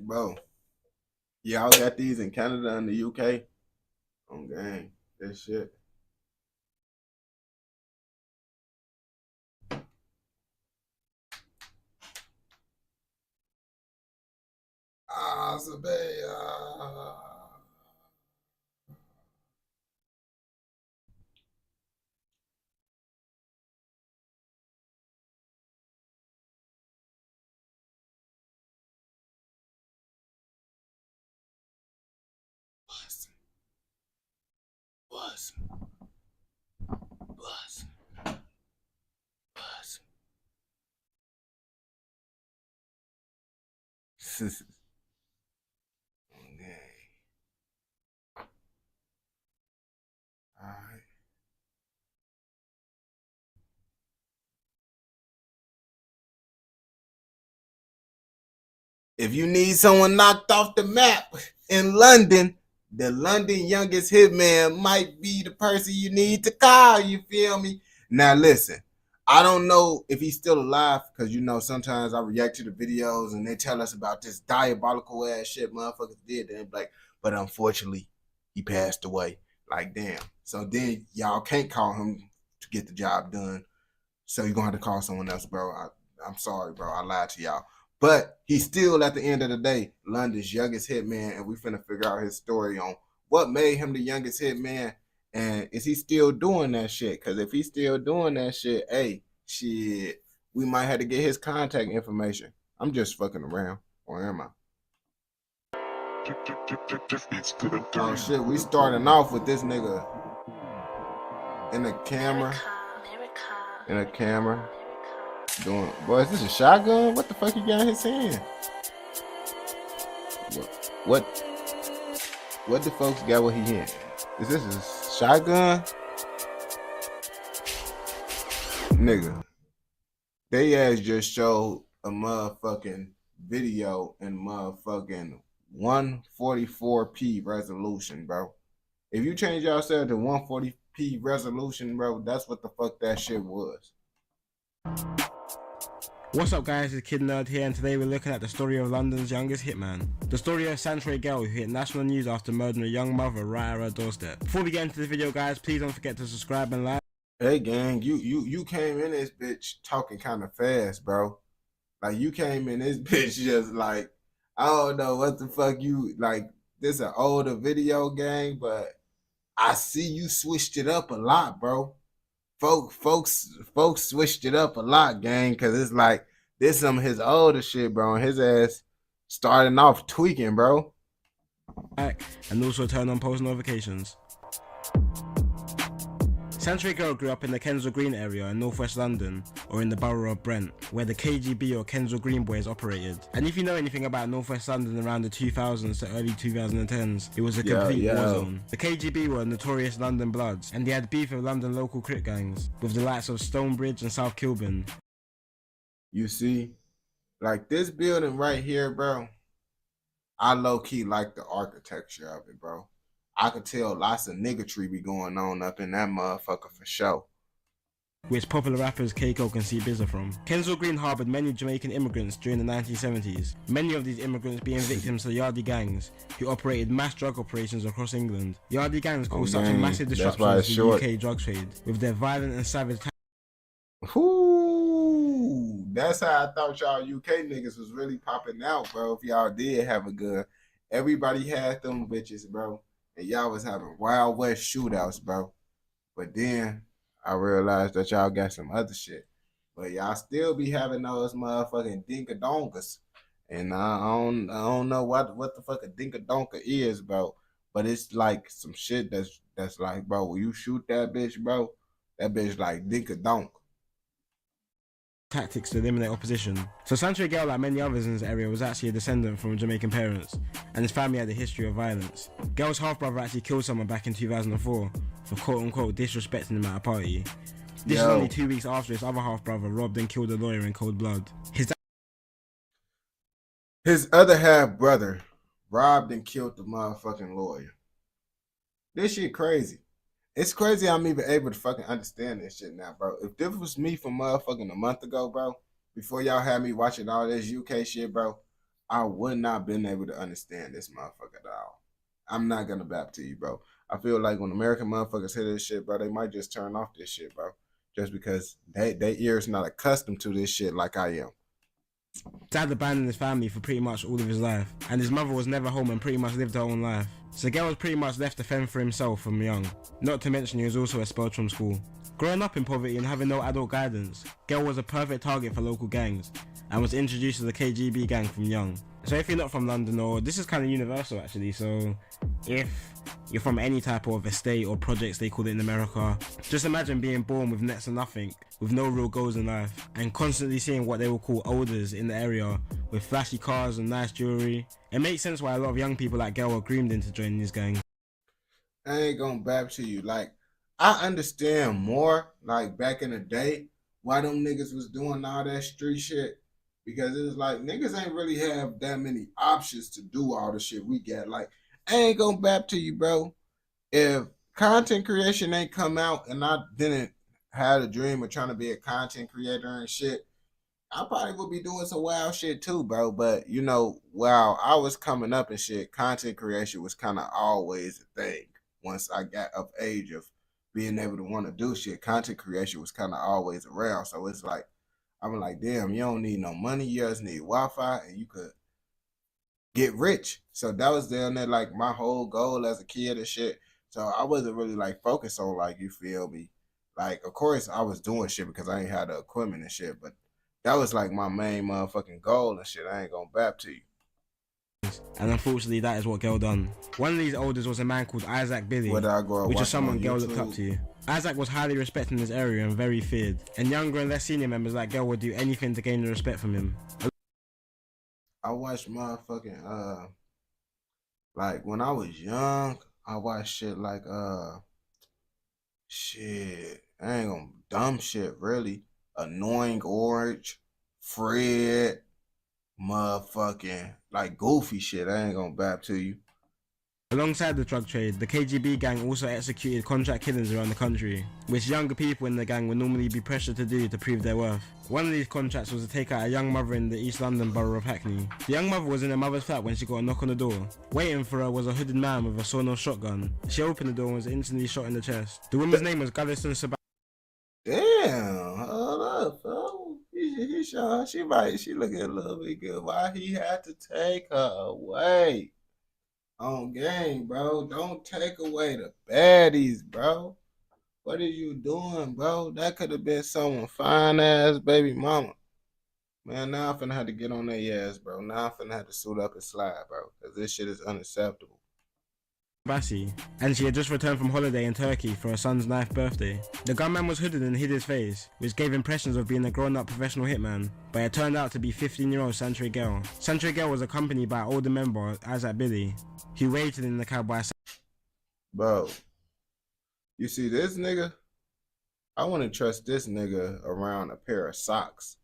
Bro, y'all got these in Canada and the UK? On gang, this shit. Okay. All right. If you need someone knocked off the map in London, the London youngest hitman might be the person you need to call. You feel me? Now listen, I don't know if he's still alive because you know sometimes I react to the videos and they tell us about this diabolical ass shit motherfuckers did. And like, but unfortunately, he passed away. Like damn. So then y'all can't call him to get the job done. So you're gonna have to call someone else, bro. I'm sorry, bro. I lied to y'all. But he's still, at the end of the day, London's youngest hitman, and we finna figure out his story on what made him the youngest hitman, and is he still doing that shit? Because if he's still doing that shit, hey, shit, we might have to get his contact information. I'm just fucking around, or am I? Oh shit, we starting off with this nigga in a camera. Doing, boy, is this a shotgun? What the fuck he got in his hand? What the folks got what he in? Is this a shotgun? Nigga, they ass just showed a motherfucking video in motherfucking 144p resolution, bro. If you change yourself to 140p resolution, bro, that's what the fuck that shit was. What's up guys, it's Kid Nerd here, and today we're looking at the story of London's youngest hitman. The story of Santre Gell, who hit national news after murdering a young mother right at her doorstep. Before we get into the video guys, please don't forget to subscribe and like. Hey gang, you came in this bitch talking kind of fast, bro. Like you came in this bitch just like, I don't know what the fuck you, like this an older video gang, but I see you switched it up a lot, bro. Folks switched it up a lot, gang, because it's like this some of his older shit, bro, and his ass starting off tweaking, bro. And also turn on post notifications. Santre Gell grew up in the Kensal Green area in northwest London, or in the borough of Brent, where the KGB or Kensal Green Boys operated. And if you know anything about northwest London around the 2000s to early 2010s, it was a complete war zone. The KGB were notorious London Bloods, and they had beef with London local crit gangs, with the likes of Stonebridge and South Kilburn. You see, like this building right here, bro, I low-key like the architecture of it, bro. I could tell lots of niggatry be going on up in that motherfucker for sure. Which popular rappers K-Coke and C-Biz are from. Kensal Green harbored many Jamaican immigrants during the 1970s, many of these immigrants being victims to Yardie gangs, who operated mass drug operations across England. Yardie gangs caused such a massive disruption to the UK drug trade, with their violent and savage Ooh, that's how I thought y'all UK niggas was really popping out, bro. If y'all did have a gun, everybody had them bitches, bro. And y'all was having Wild West shootouts, bro. But then I realized that y'all got some other shit. But y'all still be having those motherfucking dinka-donkas. And I don't know what the fuck a dinka-donka is, bro. But it's like some shit that's like, bro, when you shoot that bitch, bro, that bitch like dinka-donk. Tactics to eliminate opposition. So Santre Gell, like many others in this area, was actually a descendant from Jamaican parents, and his family had a history of violence. Gell's half-brother actually killed someone back in 2004 for quote-unquote disrespecting him at a party. This is only 2 weeks after his other half-brother robbed and killed a lawyer in cold blood. His other half-brother robbed and killed the motherfucking lawyer. This shit crazy. It's crazy I'm even able to fucking understand this shit now, bro. If this was me from motherfucking a month ago, bro, before y'all had me watching all this UK shit, bro, I would not been able to understand this motherfucker at all. I'm not gonna bap to you, bro. I feel like when American motherfuckers hear this shit, bro, they might just turn off this shit, bro. Just because their ears not accustomed to this shit like I am. Dad abandoned his family for pretty much all of his life, and his mother was never home and pretty much lived her own life. So Gell was pretty much left to fend for himself from young. Not to mention he was also expelled from school. Growing up in poverty and having no adult guidance, Gell was a perfect target for local gangs, and was introduced to the KGB gang from young. So if you're not from London, or this is kind of universal actually, so if you're from any type of estate or projects they call it in America, just imagine being born with next to nothing, with no real goals in life, and constantly seeing what they will call olders in the area with flashy cars and nice jewelry. It makes sense why a lot of young people like Gell were groomed into joining these gangs. I ain't gonna bap to you. Like, I understand more, like, back in the day, why them niggas was doing all that street shit. Because it was like, niggas ain't really have that many options to do all the shit we got. Like, I ain't gonna bap to you, bro. If content creation ain't come out and I didn't have a dream of trying to be a content creator and shit, I probably would be doing some wild shit too, bro. But, you know, while I was coming up and shit, content creation was kind of always a thing. Once I got of age of being able to want to do shit, content creation was kind of always around. So it's like, I'm like, damn, you don't need no money, you just need Wi-Fi, and you could get rich. So that was down there like my whole goal as a kid and shit. So I wasn't really like focused on like, you feel me? Like, of course I was doing shit because I ain't had the equipment and shit, but that was like my main motherfucking goal and shit. I ain't gonna bap to you. And unfortunately, that is what Girl done. One of these elders was a man called Isaac Billy, What I grow up which is watching someone on Girl looked up YouTube. to. Isaac was highly respected in his area and very feared, and younger and less senior members like Girl would do anything to gain the respect from him. I watched motherfucking like when I was young, I watched shit like shit. I ain't gonna dumb shit really. Annoying Orange, Fred, motherfucking like goofy shit. I ain't gonna bap to you. Alongside the drug trade, the KGB gang also executed contract killings around the country, which younger people in the gang would normally be pressured to do to prove their worth. One of these contracts was to take out a young mother in the East London borough of Hackney. The young mother was in her mother's flat when she got a knock on the door. Waiting for her was a hooded man with a sawn-off shotgun. She opened the door and was instantly shot in the chest. The woman's name was Gallison Sebastian. Damn, hold up, fo. He shot. She looking a little bit good. Why he had to take her away? On game, bro. Don't take away the baddies, bro. What are you doing, bro? That could have been someone fine ass baby mama. Man, now I'm finna have to get on their ass, bro. Now I'm finna have to suit up and slide, bro. Because this shit is unacceptable. Bassi, and she had just returned from holiday in Turkey for her son's 9th birthday. The gunman was hooded and hid his face, which gave impressions of being a grown-up professional hitman, but it turned out to be 15-year-old Santre Gale. Santre Gale was accompanied by older member Isaac Billy, who waited in the cab by Bro, you see this nigga? I wouldn't trust this nigga around a pair of socks.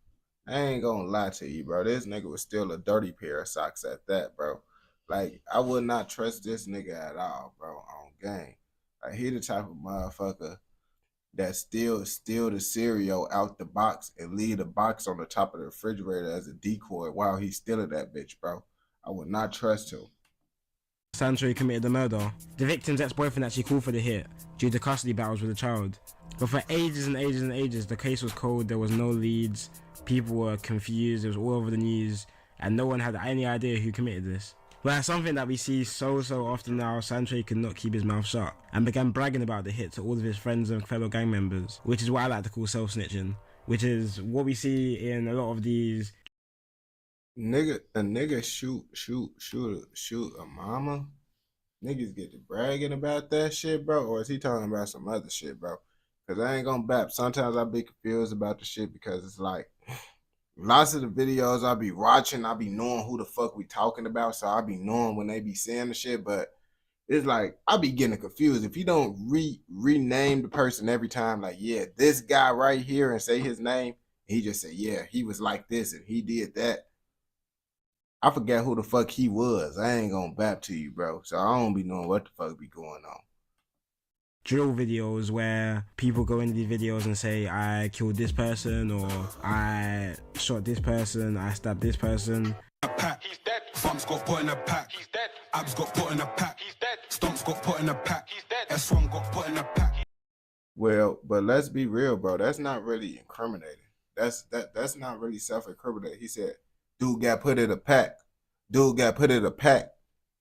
I ain't gonna lie to you, bro. This nigga was still a dirty pair of socks at that, bro. Like, I would not trust this nigga at all, bro, on game. Like, he the type of motherfucker that steal the cereal out the box and leave the box on the top of the refrigerator as a decoy while he's stealing that bitch, bro. I would not trust him. Santre committed the murder. The victim's ex-boyfriend actually called for the hit due to custody battles with the child. But for ages and ages and ages, the case was cold, there was no leads, people were confused, it was all over the news, and no one had any idea who committed this. But that's something that we see so often now. Santre could not keep his mouth shut and began bragging about the hit to all of his friends and fellow gang members, which is what I like to call self-snitching, which is what we see in a lot of these. A nigga shoot a mama? Niggas get to bragging about that shit, bro? Or is he talking about some other shit, bro? Because I ain't gonna bap. Sometimes I be confused about the shit because it's like, lots of the videos I be watching, I be knowing who the fuck we talking about, so I be knowing when they be saying the shit, but it's like, I be getting confused. If you don't rename the person every time, like, yeah, this guy right here, and say his name, he just say, yeah, he was like this, and he did that. I forget who the fuck he was. I ain't gonna bap to you, bro, so I don't be knowing what the fuck be going on. Drill videos where people go into these videos and say, I killed this person, or I shot this person, I stabbed this person. He's dead. Bumps got put in a pack. He's dead. Abs got put in a pack. He's dead. Stomps got put in a pack. He's dead. S1 got put in a pack. Well, but let's be real, bro. That's not really incriminating. That's not really self-incriminating. He said, dude got put in a pack. Dude got put in a pack.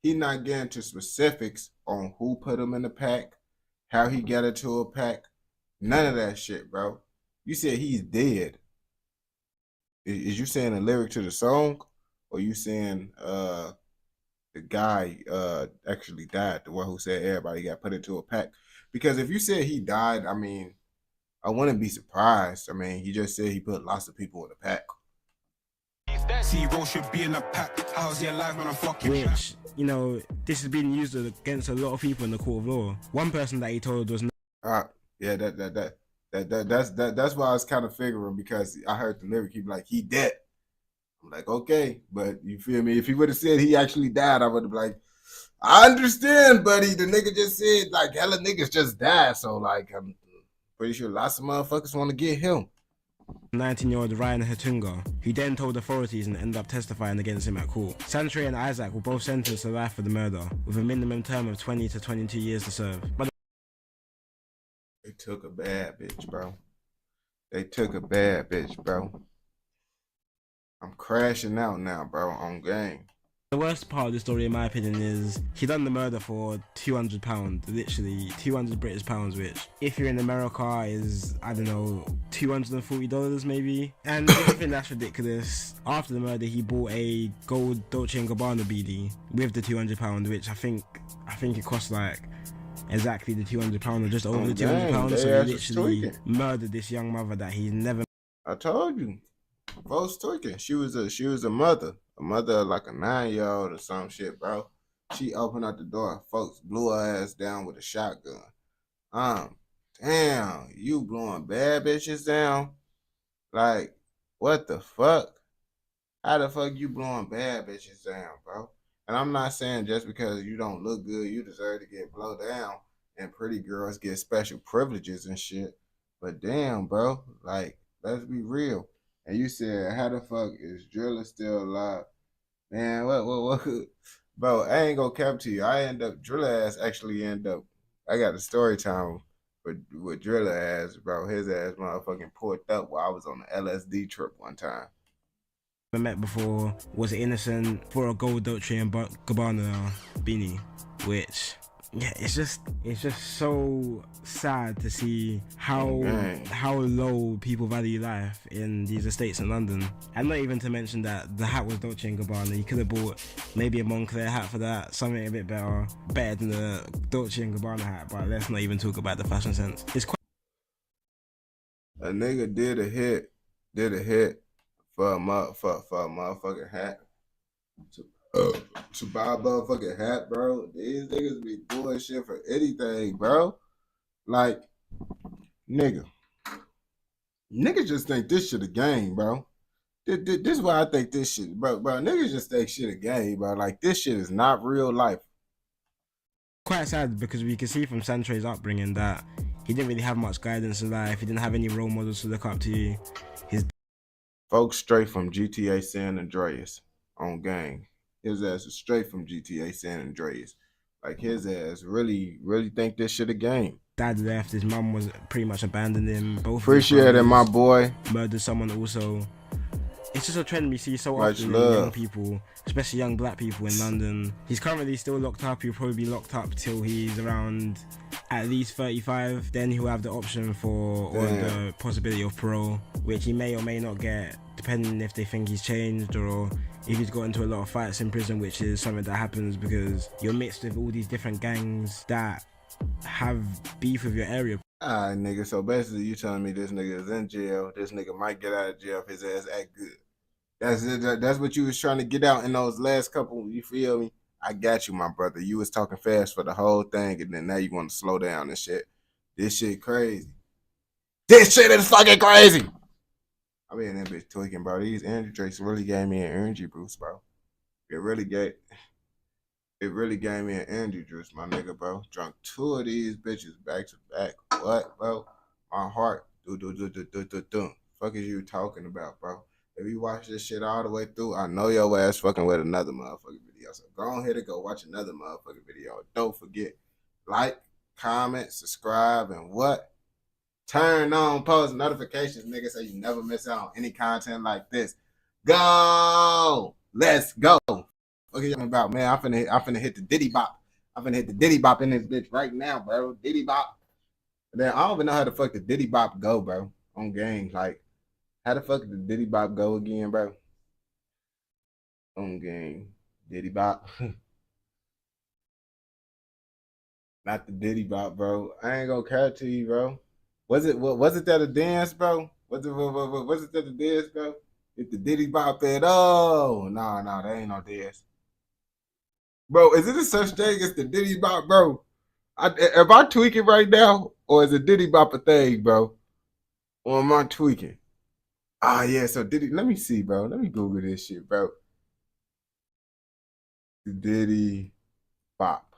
He not getting to specifics on who put him in the pack, how he got into a pack. None of that shit, bro. You said he's dead. Is you saying a lyric to the song? Or you saying the guy actually died, the one who said everybody got put into a pack? Because if you said he died, I mean, I wouldn't be surprised. I mean, he just said he put lots of people in a pack. Zero should be in a pack. How's he alive when I'm fucking? Which, you know, this has been used against a lot of people in the court of law. One person that he told was yeah, that's why I was kind of figuring, because I heard the lyric, he be like, he dead. I'm like, okay, but you feel me? If he would have said he actually died, I would have been like, I understand, buddy. The nigga just said, like, hella niggas just died, so, like, I'm pretty sure lots of motherfuckers want to get him. 19-year-old Ryan Hatunga, who then told authorities and ended up testifying against him at court. Santre and Isaac were both sentenced to life for the murder, with a minimum term of 20 to 22 years to serve. But they took a bad bitch, bro. They took a bad bitch, bro. I'm crashing out now, bro, on game. The worst part of the story, in my opinion, is he done the murder for £200, literally 200 British pounds, which, if you're in America, is, I don't know, $240 maybe. And if you think that's ridiculous, after the murder, he bought a gold Dolce & Gabbana beanie with the £200, which I think it cost like exactly the £200 or just over the £200. So he literally murdered this young mother that he's never. I told you, folks tweaking. She was a mother of like a 9-year-old or some shit, bro. She opened up the door, folks blew her ass down with a shotgun. Damn, you blowing bad bitches down? Like, what the fuck? How the fuck you blowing bad bitches down, bro? And I'm not saying just because you don't look good, you deserve to get blown down and pretty girls get special privileges and shit. But damn, bro, like, let's be real. And you said, how the fuck is Drilla still alive? Man, what? Bro, I ain't gonna cap to you. Drilla ass actually end up, I got a story time with Drilla ass, bro. His ass motherfucking poured up while I was on the LSD trip one time. Met before was innocent for a gold Dolce & Gabbana beanie, which, yeah, it's just so sad to see how low people value life in these estates in London. And not even to mention that the hat was Dolce & Gabbana. You could have bought maybe a Moncler hat for that, something a bit better than the Dolce & Gabbana hat. But let's not even talk about the fashion sense. It's quite. A nigga did a hit for a motherfucking hat. To buy a motherfucking hat, bro. These niggas be doing shit for anything, bro. Like, niggas just think this shit a game, bro. This is why I think this shit, bro. Niggas just think shit a game, bro. Like, this shit is not real life. Quite sad because we can see from Santray's upbringing that he didn't really have much guidance in life. He didn't have any role models to look up to. His folks straight from GTA San Andreas on gang. His ass is straight from GTA San Andreas. Like, his ass really think this shit a game. Dad left, his mum was pretty much abandoned him. Both appreciate it, my boy. Murdered someone also. It's just a trend we see so often in young people, especially young black people in London. He's currently still locked up. He'll probably be locked up till he's around at least 35. Then he'll have the option for, or the possibility of parole, which he may or may not get, depending if they think he's changed or if he's got into a lot of fights in prison, which is something that happens because you're mixed with all these different gangs that have beef with your area. Alright, nigga, so basically you telling me this nigga is in jail, this nigga might get out of jail if his ass act good. That's it. That's what you was trying to get out in those last couple, you feel me? I got you, my brother. You was talking fast for the whole thing, and then now you want to slow down and shit. This shit crazy. This shit is fucking crazy. I mean, that bitch tweaking, bro. These energy drinks really gave me an energy boost, bro. It really gave me an energy boost, my nigga, bro. Drunk 2 of these bitches back to back. What, bro? My heart, do. Fuck is you talking about, bro? If you watch this shit all the way through, I know your ass fucking with another motherfucking video. So go ahead and go watch another motherfucking video. Don't forget, like, comment, subscribe, and what? Turn on post notifications, nigga, so you never miss out on any content like this. Go! Let's go! Okay, I'm about, man, I'm finna hit the Diddy Bop. I'm finna hit the Diddy Bop in this bitch right now, bro. Diddy Bop. Then I don't even know how the fuck the Diddy Bop go, bro. On game, like, how the fuck did the Diddy Bop go again, bro? On game. Diddy Bop. Not the Diddy Bop, bro. I ain't gonna care to you, bro. Was it that a dance, bro? Was it that a dance, bro? If the Diddy Bop it, oh, no, that ain't no dance. Bro, is it a such thing as the Diddy Bop, bro? Am I tweaking right now? Or is it Diddy Bop a thing, bro? Or am I tweaking? Ah, yeah, so Diddy, let me see, bro. Let me Google this shit, bro. The Diddy Bop.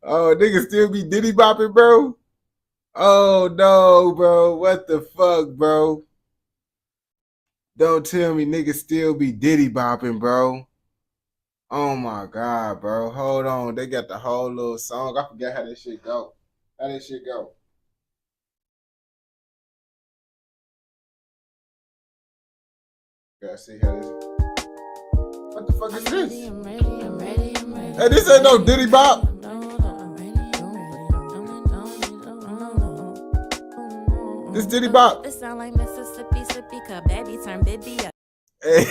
Oh, niggas still be Diddy Bopping, bro? Oh, no, bro. What the fuck, bro? Don't tell me niggas still be Diddy Bopping, bro. Oh, my God, bro. Hold on. They got the whole little song. I forgot how this shit go. How this shit go? Okay, see how this. What the fuck is this? Hey, this ain't no Diddy Bop. This Diddy Bop. It sound like Mississippi, sippy cup, baby turn baby up. Hey,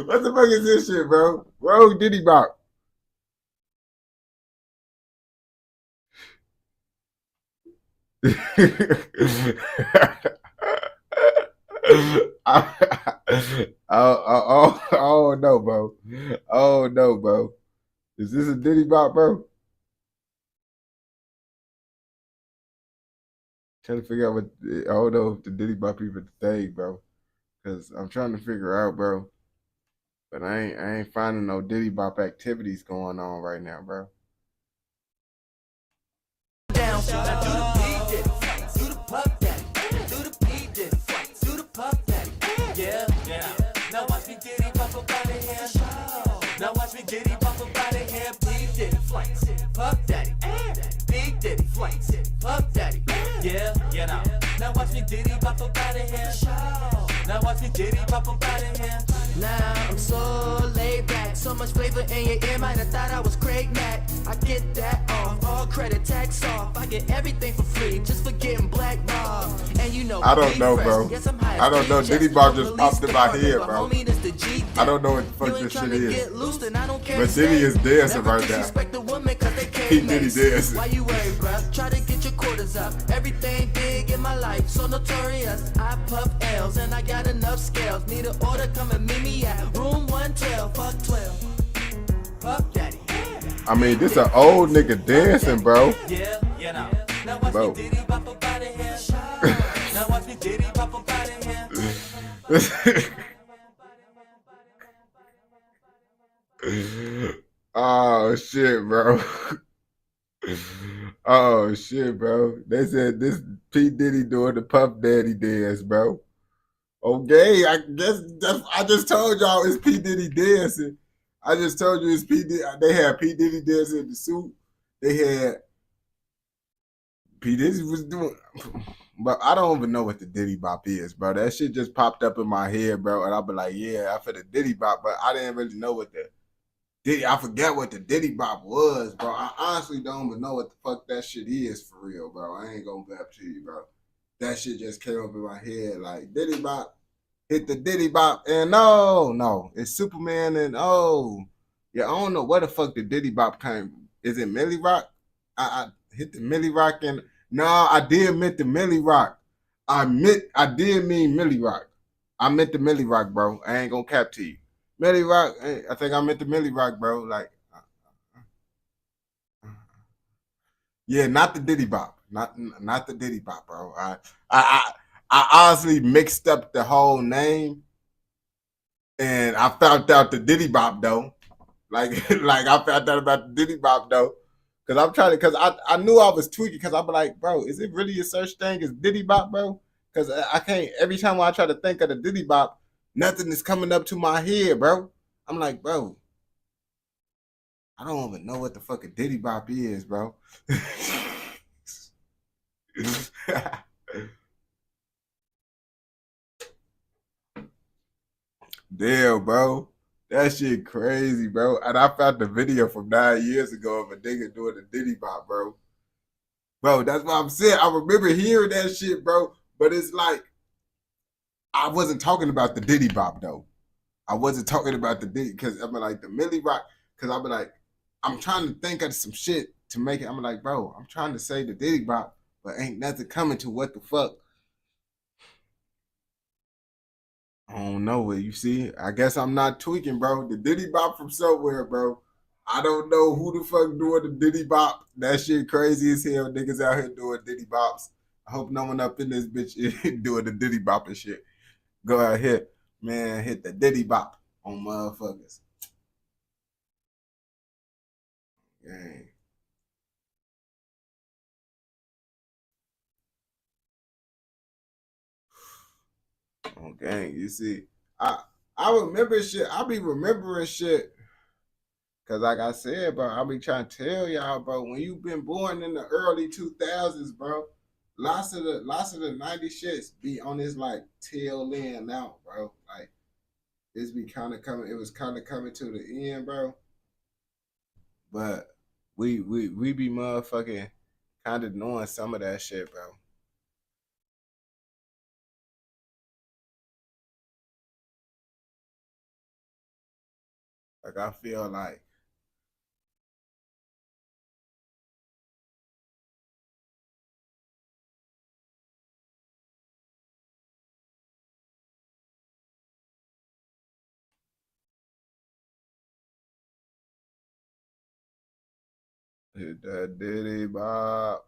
what the fuck is this shit, bro? Rogue Diddy Bop. Oh no, bro. Oh no, bro. Is this a Diddy Bop, bro? Trying to figure out what. I don't know if the Diddy Bop even the thing, bro. Cause I'm trying to figure out, bro. But I ain't finding no Diddy Bop activities going on right now, bro. Now watch me Diddy Bop up out of here. Now watch me Diddy Bop up out of here. Big Diddy flights, Puff Daddy, Big Diddy flights, Puff Daddy. Yeah, now watch me Diddy Bop up out of here. Now watch me Diddy Bop up out of here. Now I'm so laid back, so much flavor in your ear, might have thought I was Craig Mack. I get that off, all credit tax off. I get everything for free, just for getting blackballed. And you know, I don't know, bro. I don't know. Diddy Bop just popped in my head, bro. I don't know what the fuck this shit is. But Diddy is dancing right now. He Diddy dancing. Why you worried, bruh? Try to get your quarters up. Everything big in my life, so notorious. I puff L's and I got enough scales. Need an order, come and meet me at room 112. Fuck 12. Puff Daddy. I mean, this an old nigga dancing, bro. Now watch Bro. me Diddy Bop up out of here. Now watch me Diddy Bop up out of here. Oh shit, bro. Oh shit, bro. They said this P. Diddy doing the Puff Daddy dance, bro. Okay, I guess I just told y'all it's P. Diddy dancing. I just told you it's P. Diddy. They had P. Diddy dancing in the suit. They had P. Diddy was doing, but I don't even know what the Diddy Bop is, bro. That shit just popped up in my head, bro, and I'll be like, yeah, I for the Diddy Bop, but I didn't really know what the Diddy. I forget what the Diddy Bop was, bro. I honestly don't even know what the fuck that shit is for real, bro. I ain't gonna bap to you, bro. That shit just came up in my head, like Diddy Bop. Hit the Diddy Bop, and no, it's Superman, and yeah, I don't know where the fuck the Diddy Bop came. Is it Millie Rock? I hit the Millie Rock, and no, I did meant the Millie Rock. I did mean Millie Rock. I meant the Millie Rock, bro. I ain't gonna cap to you. Millie Rock, I think I meant the Millie Rock, bro. Like, yeah, not the Diddy Bop, not the Diddy Bop, bro. I honestly mixed up the whole name, and I found out the Diddy Bop though. Like I found out about the Diddy Bop though, because I'm trying to, because I knew I was tweaking, because I'm like, bro, is it really a such thing as Diddy Bop, bro? Because I can't. Every time when I try to think of the Diddy Bop, nothing is coming up to my head, bro. I'm like, bro, I don't even know what the fuck a Diddy Bop is, bro. Damn, bro. That shit crazy, bro. And I found the video from 9 years ago of a nigga doing the Diddy Bop, bro. Bro, that's what I'm saying. I remember hearing that shit, bro. But it's like, I wasn't talking about the Diddy Bop, though. I wasn't talking about the Diddy, because I'm like, the Millie Rock, because I'm like, I'm trying to think of some shit to make it. I'm like, bro, I'm trying to say the Diddy Bop, but ain't nothing coming to what the fuck. I don't know what you see. I guess I'm not tweaking, bro. The Diddy Bop from somewhere, bro. I don't know who the fuck doing the Diddy Bop. That shit crazy as hell. Niggas out here doing Diddy Bops. I hope no one up in this bitch doing the Diddy Bop and shit. Go out here, man, hit the Diddy Bop on motherfuckers. Gang. Oh, gang, you see, I remember shit. I be remembering shit. Cause like I said, bro, I be trying to tell y'all, bro, when you been born in the early 2000s, bro, lots of the 90s shits be on this like tail end out, bro. Like it's be kind of coming. It was kind of coming to the end, bro. But we be motherfucking kind of knowing some of that shit, bro. Like I feel like hit that Diddy Bob.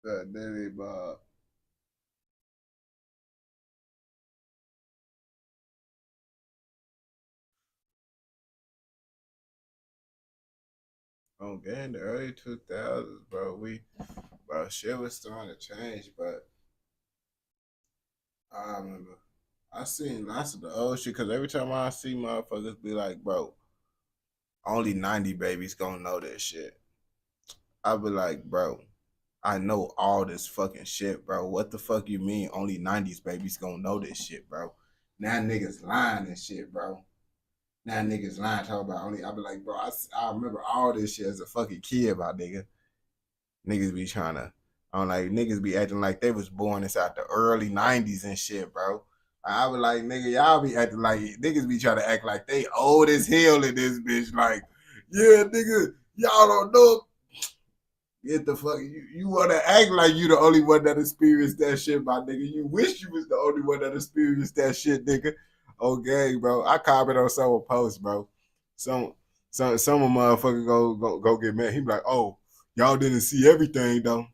That Diddy Bob. Oh, in the early 2000s, bro, shit was starting to change, but I remember I seen lots of the old shit, because every time I see motherfuckers be like, bro, only 90 babies gonna know this shit. I be like, bro, I know all this fucking shit, bro. What the fuck you mean only 90s babies gonna know this shit, bro? Now niggas lying and shit, bro. Now niggas lying talking about only. I be like, bro, I remember all this shit as a fucking kid, my nigga. Niggas be trying to, niggas be acting like they was born inside the early 90s and shit, bro. I was like, nigga, y'all be acting like, niggas be trying to act like they old as hell in this bitch. Like, yeah, nigga, y'all don't know. Get the fuck, you want to act like you the only one that experienced that shit, my nigga. You wish you was the only one that experienced that shit, nigga. Okay, bro. I comment on someone post, bro. Some motherfucker go get mad. He be like, oh, y'all didn't see everything though.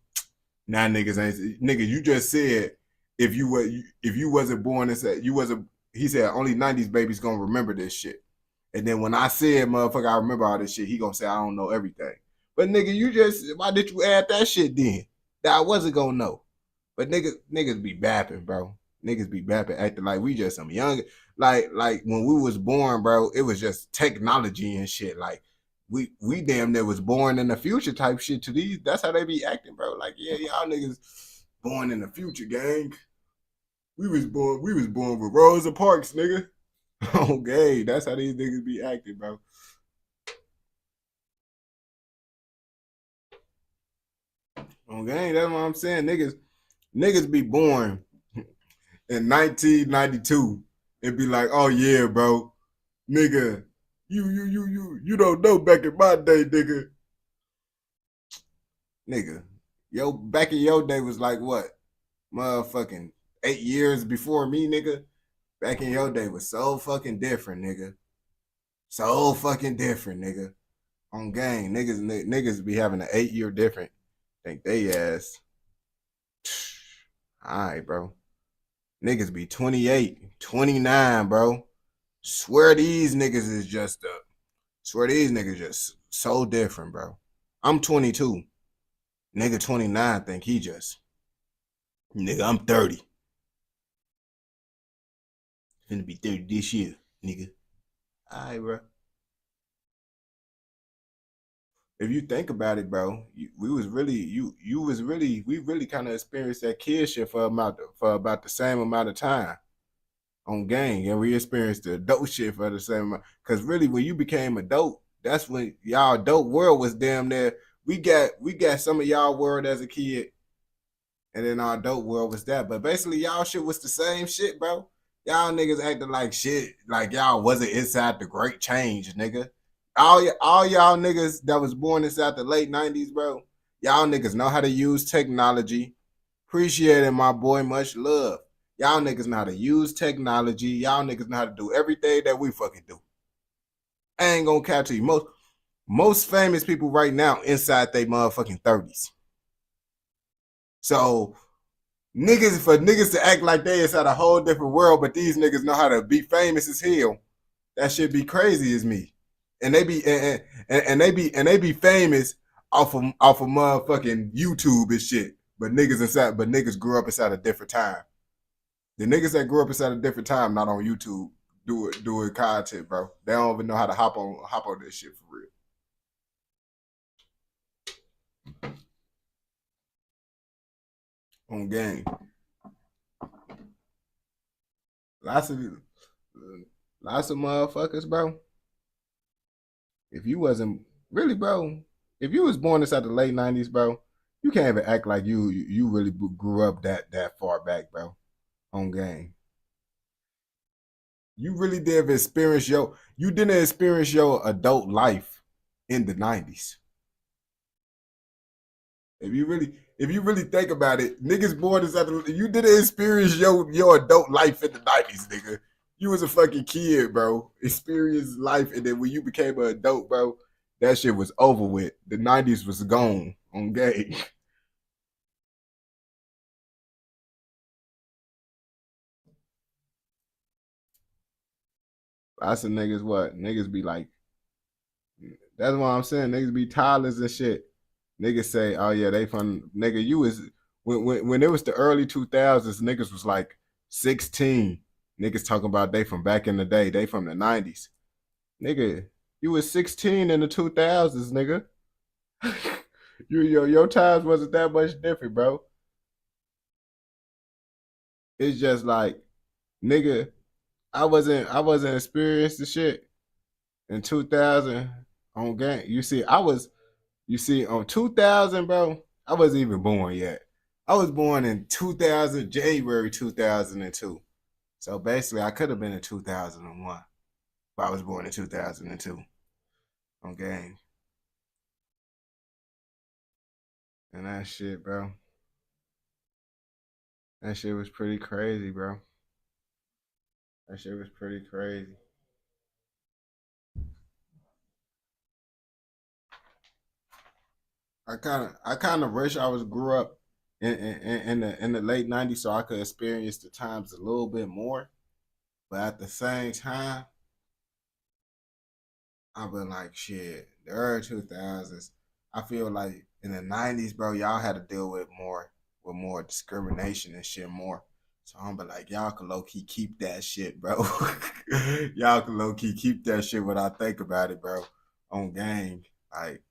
Nah, niggas ain't. Nigga, you just said if you wasn't born and said you wasn't. He said only 90s babies gonna remember this shit. And then when I said, motherfucker, I remember all this shit, he gonna say I don't know everything. But nigga, why did you add that shit then? That I wasn't gonna know. But niggas be bapping, bro. Niggas be bapping, acting like we just some young. Like when we was born, bro, it was just technology and shit. Like we damn near was born in the future type shit to these. That's how they be acting, bro. Like, yeah, y'all niggas born in the future, gang. We was born with Rosa Parks, nigga. Okay, that's how these niggas be acting, bro. Okay, that's what I'm saying. Niggas be born in 1992 and be like, oh yeah, bro, nigga, you don't know back in my day, nigga. Nigga, back in your day was like what? Motherfucking 8 years before me, nigga. Back in your day was so fucking different, nigga. So fucking different, nigga. On gang, niggas be having an 8-year difference. Think they ass. Alright, bro. Niggas be 28, 29, bro. Swear these niggas is just so different, bro. I'm 22. Nigga 29 think he just. Nigga, I'm 30. Finna be 30 this year, nigga. Alright, bro. If you think about it, bro, we really kind of experienced that kid shit for about the same amount of time on gang, and we experienced the adult shit for the same amount. Cause really, when you became adult, that's when y'all adult world was damn near. We got some of y'all world as a kid, and then our adult world was that. But basically, y'all shit was the same shit, bro. Y'all niggas acting like shit, like y'all wasn't inside the great change, nigga. All y'all niggas that was born inside the late 90s, bro, y'all niggas know how to use technology. Appreciate it, my boy. Much love. Y'all niggas know how to use technology. Y'all niggas know how to do everything that we fucking do. I ain't gonna catch you. Most famous people right now inside they motherfucking 30s. So for niggas to act like they inside a whole different world, but these niggas know how to be famous as hell, that shit be crazy as me. And they be and they be famous off of motherfucking YouTube and shit. But niggas grew up inside a different time. The niggas that grew up inside a different time, not on YouTube, doing content, bro. They don't even know how to hop on this shit for real. On game. lots of motherfuckers, bro. If you wasn't really, bro, if you was born inside the late 90s, bro, you can't even act like you really grew up that far back, bro. On game. You really didn't experience your adult life in the 90s. If you really think about it, niggas born inside you didn't experience your adult life in the 90s, nigga. You was a fucking kid, bro. Experienced life, and then when you became an adult, bro, that shit was over with. The 90s was gone on game. Lots of niggas, what? Niggas be like, that's what I'm saying. Niggas be toddlers and shit. Niggas say, oh yeah, they from, nigga, you was, when it was the early 2000s, niggas was like 16. Niggas talking about they from back in the day. They from the 90s. Nigga, you was 16 in the 2000s, nigga. Your times wasn't that much different, bro. It's just like, nigga, I wasn't experienced the shit in 2000 on game. You see, on 2000, bro, I wasn't even born yet. I was born in January 2002. So basically, I could have been in 2001, but I was born in 2002 on game. And that shit, bro. That shit was pretty crazy, bro. That shit was pretty crazy. I kind of wish I grew up in the late 90s so I could experience the times a little bit more. But at the same time, I've been like, shit, the early 2000s, I feel like in the 90s, bro, y'all had to deal with more discrimination and shit more. So I'm be like, y'all can low-key keep that shit, bro. Y'all can low-key keep that shit when I think about it, bro. On game. Like,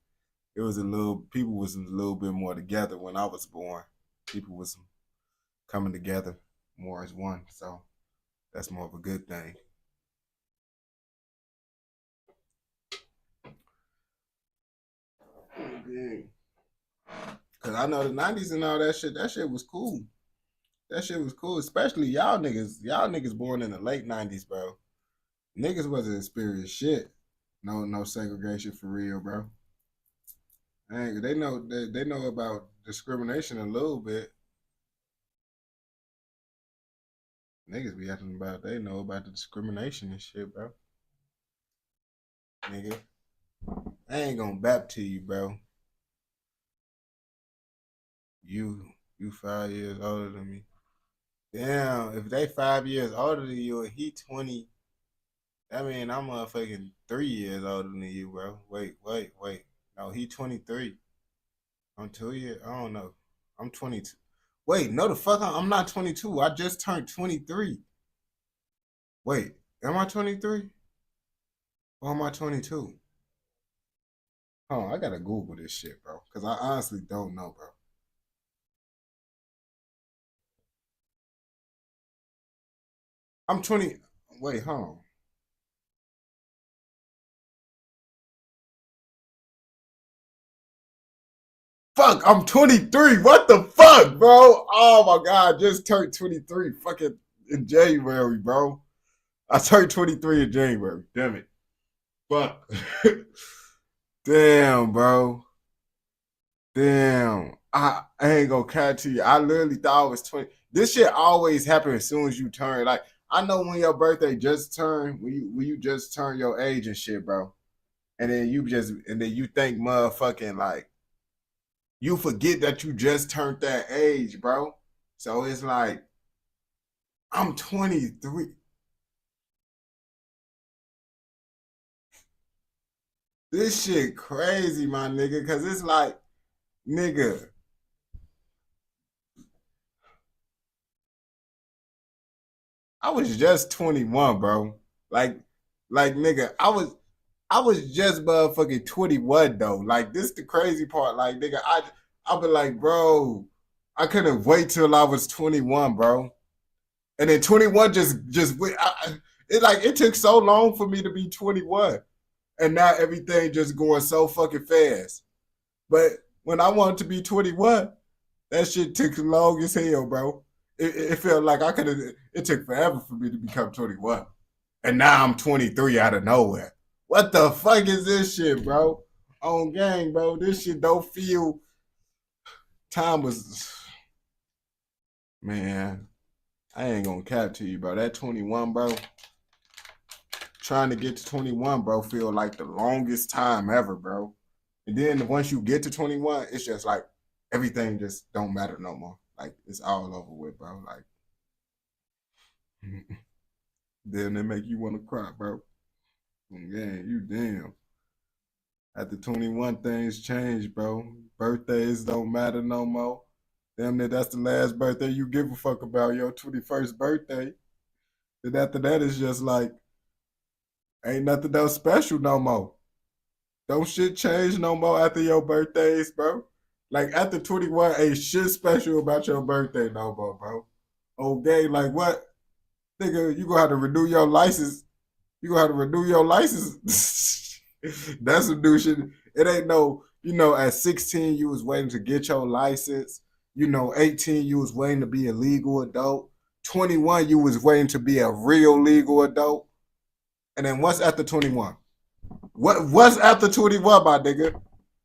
people was a little bit more together when I was born. People was coming together more as one. So that's more of a good thing. Cause I know the 90s and all that shit was cool. That shit was cool, especially y'all niggas. Y'all niggas born in the late 90s, bro. Niggas wasn't experienced shit. No segregation for real, bro. They know about discrimination a little bit. Niggas be acting about they know about the discrimination and shit, bro. Nigga, I ain't gonna bap to you, bro. You 5 years older than me. Damn, if they 5 years older than you and he 20, that mean I'm motherfucking 3 years older than you, bro. Wait. No, he 23. I'm 2 years. I don't know. I'm 22. Wait, no the fuck, I'm not 22. I just turned 23. Wait, am I 23? Or am I 22? Hold on, I gotta Google this shit, bro. Because I honestly don't know, bro. I'm 20. Wait, hold on. Fuck, I'm 23. What the fuck, bro? Oh my God, just turned 23 fucking in January, bro. I turned 23 in January. Damn it. Fuck. Damn, bro. Damn. I ain't gonna catch you. I literally thought I was 20. This shit always happens as soon as you turn. Like, I know when your birthday just turned, when you just turn your age and shit, bro. And then you think motherfucking like, you forget that you just turned that age, bro. So it's like, I'm 23. This shit crazy, my nigga, because it's like, nigga. I was just 21, bro. Like nigga, I was just motherfucking 21 though. Like, this the crazy part. Like, nigga, I be like, bro, I couldn't wait till I was 21, bro. And then 21 it took so long for me to be 21. And now everything just going so fucking fast. But when I wanted to be 21, that shit took long as hell, bro. It felt like it took forever for me to become 21. And now I'm 23 out of nowhere. What the fuck is this shit, bro? On gang, bro. This shit don't feel... Time was... Man, I ain't gonna cap to you, bro. That 21, bro. Trying to get to 21, bro, feel like the longest time ever, bro. And then once you get to 21, it's just like everything just don't matter no more. Like it's all over with, bro. Like then they make you want to cry, bro. Yeah, you damn. After 21, things change, bro. Birthdays don't matter no more. Damn near that's the last birthday you give a fuck about, your 21st birthday. Then after that, it's just like, ain't nothing else special no more. Don't shit change no more after your birthdays, bro. Like after 21, ain't shit special about your birthday no more, bro. Okay, like what? Nigga, you gonna have to renew your license. You gonna have to renew your license. That's some new shit. It ain't no, at 16 you was waiting to get your license. 18 you was waiting to be a legal adult. 21 you was waiting to be a real legal adult. And then what's after 21? What's after 21, my nigga?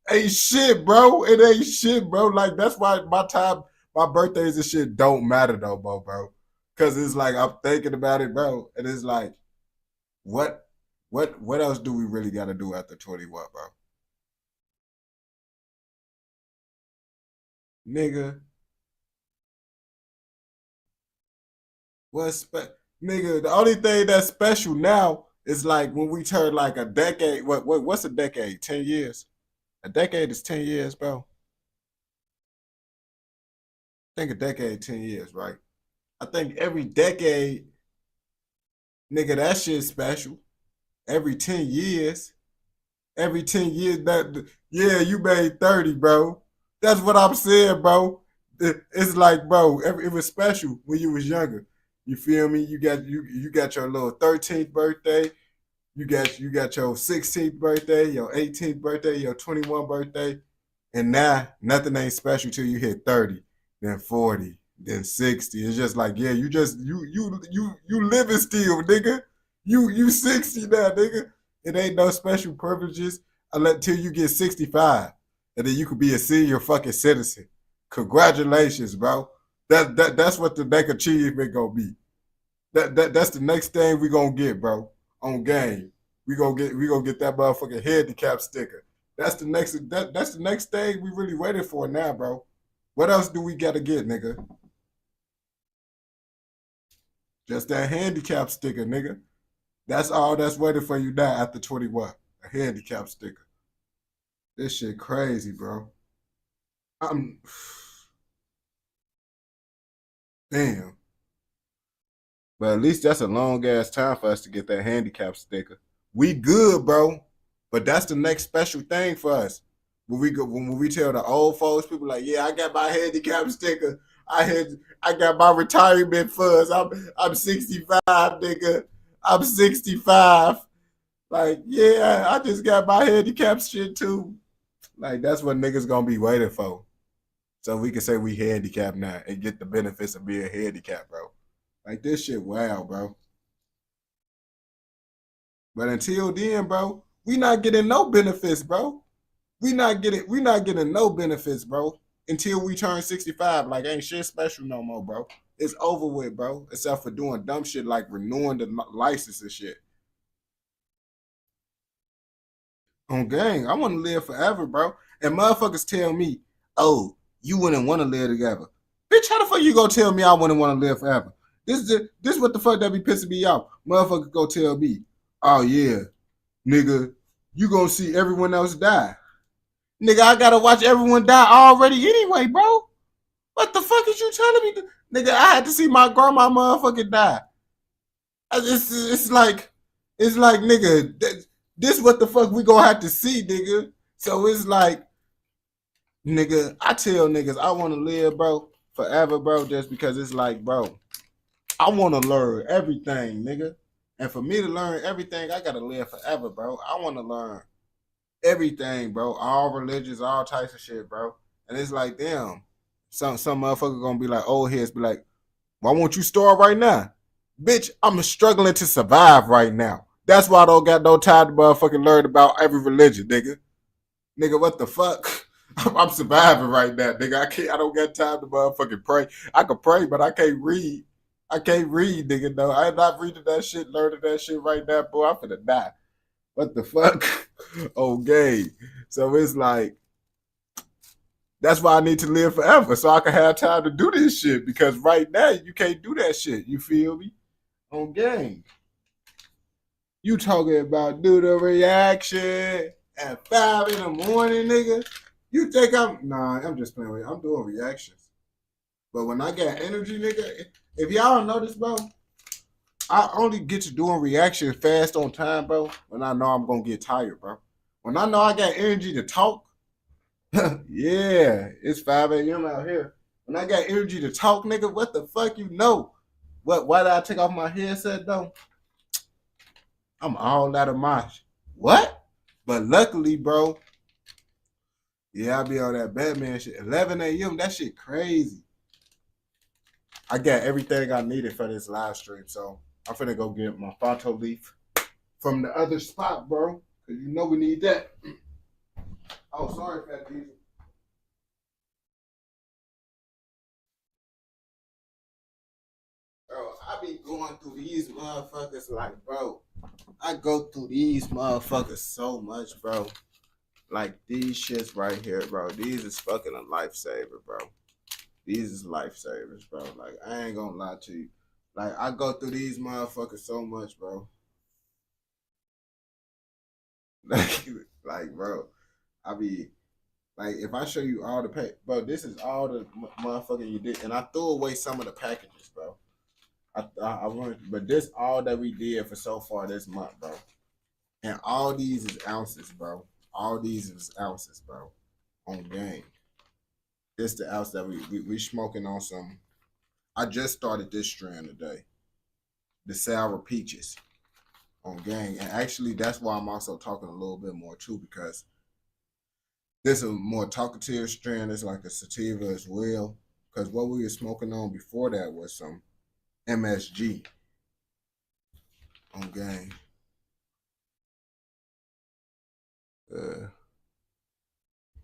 Ain't shit, bro. It ain't shit, bro. Like that's why my birthdays and shit don't matter no more, bro. Cause it's like I'm thinking about it, bro. And it's like, what else do we really gotta do after 21, bro? Nigga. Nigga, the only thing that's special now is like when we turn like a decade. What's a decade? 10 years? A decade is 10 years, bro. I think a decade, 10 years, right? I think every decade, nigga, that shit's special. Every 10 years, you made 30, bro. That's what I'm saying, bro. It's like, bro, it was special when you was younger. You feel me? You got your little 13th birthday. You got your 16th birthday, your 18th birthday, your 21 birthday. And now nothing ain't special till you hit 30, then 40, then 60. It's just like, yeah, you living still, nigga. You 60 now, nigga. It ain't no special privileges until you get 65. And then you could be a senior fucking citizen. Congratulations, bro. That's what the next achievement gonna be. That's the next thing we gonna get, bro. On game. We gonna get that motherfucking handicap sticker. That's the next thing we really waiting for now, bro. What else do we gotta get, nigga? Just that handicap sticker, nigga. That's all that's waiting for you now after 21. A handicap sticker. This shit crazy, bro. Damn. But at least that's a long ass time for us to get that handicap sticker. We good, bro. But that's the next special thing for us. When we tell the old folks, people like, yeah, I got my handicap sticker. I got my retirement funds. I'm 65, nigga. I'm 65. Like, yeah, I just got my handicap shit too. Like, that's what niggas gonna be waiting for. So we can say we handicapped now and get the benefits of being handicapped, bro. Like, this shit wild, bro. But until then, bro, we not getting no benefits, bro. We not getting no benefits, bro, until we turn 65. Like, ain't shit special no more, bro. It's over with, bro. Except for doing dumb shit like renewing the license and shit. On gang, I want to live forever, bro. And motherfuckers tell me, oh, you wouldn't want to live together. Bitch, how the fuck you gonna tell me I wouldn't want to live forever? This what the fuck that be pissing me off. Motherfuckers go tell me, oh yeah, nigga, you gonna see everyone else die. Nigga, I gotta watch everyone die already anyway, bro. What the fuck is you telling me? Nigga, I had to see my grandma motherfucking die. It's like, nigga, this what the fuck we gonna have to see, nigga. So it's like, nigga, I tell niggas I want to live, bro, forever, bro, just because it's like, bro, I want to learn everything, nigga. And for me to learn everything, I gotta live forever, bro. I want to learn everything, bro. All religions, all types of shit, bro. And it's like, damn, some motherfucker gonna be like, old heads be like, why won't you start right now? Bitch, I'm struggling to survive right now. That's why I don't got no time to motherfucking learn about every religion, nigga. Nigga, what the fuck? I'm surviving right now, nigga. I don't got time to motherfucking pray. I can pray, but I can't read. I can't read, nigga. No, I'm not reading that shit, learning that shit right now, boy. I'm finna die. What the fuck? Okay. So it's like, that's why I need to live forever, so I can have time to do this shit. Because right now, you can't do that shit. You feel me? On game. You talking about do the reaction at 5 in the morning, nigga? You think I'm just playing with you. I'm doing reactions. But when I got energy, nigga, if y'all don't know this, bro, I only get to doing reactions fast on time, bro, when I know I'm going to get tired, bro. When I know I got energy to talk, yeah, it's 5 a.m. out here. When I got energy to talk, nigga, what the fuck you know? Why did I take off my headset, though? I'm all out of my what? But luckily, bro, yeah, I be on that Batman shit. 11 a.m., that shit crazy. I got everything I needed for this live stream, so I'm finna go get my photo leaf from the other spot, bro, because you know we need that. Oh, sorry, Fat Diesel. Bro, I be going through these motherfuckers like, bro, I go through these motherfuckers so much, bro. Like, these shits right here, bro. These is fucking a lifesaver, bro. These is lifesavers, bro. Like, I ain't gonna lie to you. Like, I go through these motherfuckers so much, bro. Like, bro, I be, like, if I show you all the bro, this is all the motherfucking you did. And I threw away some of the packages, bro. I wanted, but this all that we did for so far this month, bro. And all these is ounces, bro. All these is ounces, bro. On game. This the ounce that we smoking on some. I just started this strand today. The sour peaches. On gang. And actually that's why I'm also talking a little bit more too, because this is a more talkative strand. It's like a sativa as well. Because what we were smoking on before that was some MSG. On gang.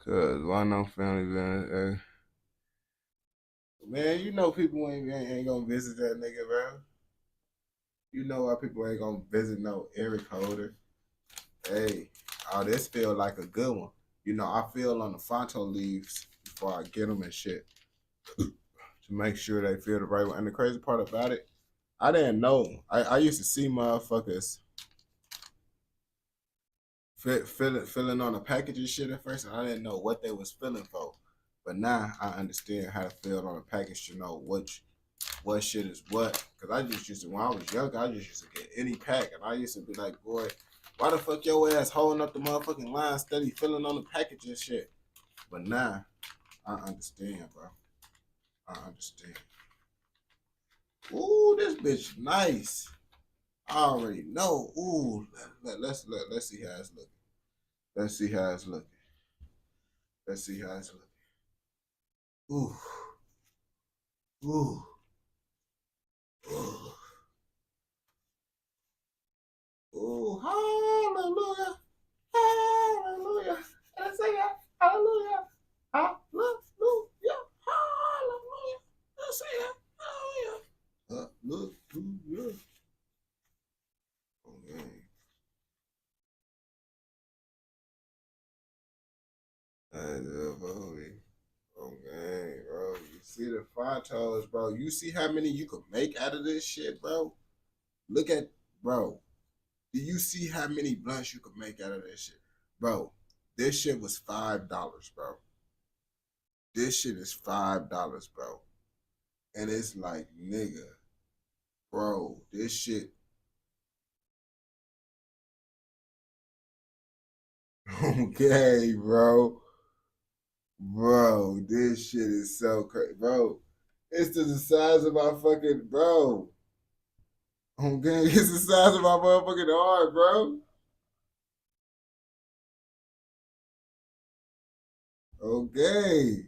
Cause why no family man? Man, you know people ain't gonna visit that nigga, bro. You know why people ain't gonna visit no Eric Holder. Hey, oh, this feel like a good one. You know, I feel on the Fonto leaves before I get them and shit to make sure they feel the right way. And the crazy part about it, I didn't know. I used to see motherfuckers feeling on the package and shit at first, and I didn't know what they was feeling for. But now I understand how to feel on a package to know what shit is what. Cause I just used to, when I was younger, I just used to get any pack, and I used to be like, boy, why the fuck your ass holding up the motherfucking line steady feeling on the package and shit? But now I understand, bro. I understand. Ooh, this bitch nice. I already know. Ooh, let's see how it's looking. Let's see how it's looking. Let's see how it's looking. Ooh. Ooh. Ooh. Ooh. Hallelujah. Hallelujah. Let's say that. Hallelujah. Hallelujah. Hallelujah. Let's say that. Hallelujah. Hallelujah. Okay. Okay, bro. You see the Fontos, bro. You see how many you could make out of this shit, bro? Look at, bro. Do you see how many blunts you could make out of this shit? Bro, this shit was $5, bro. This shit is $5, bro. And it's like, nigga, bro, this shit. Okay, bro. Bro, this shit is so crazy. Bro, it's to the size of my fucking, bro. On gang, it's the size of my motherfucking heart, bro. Okay.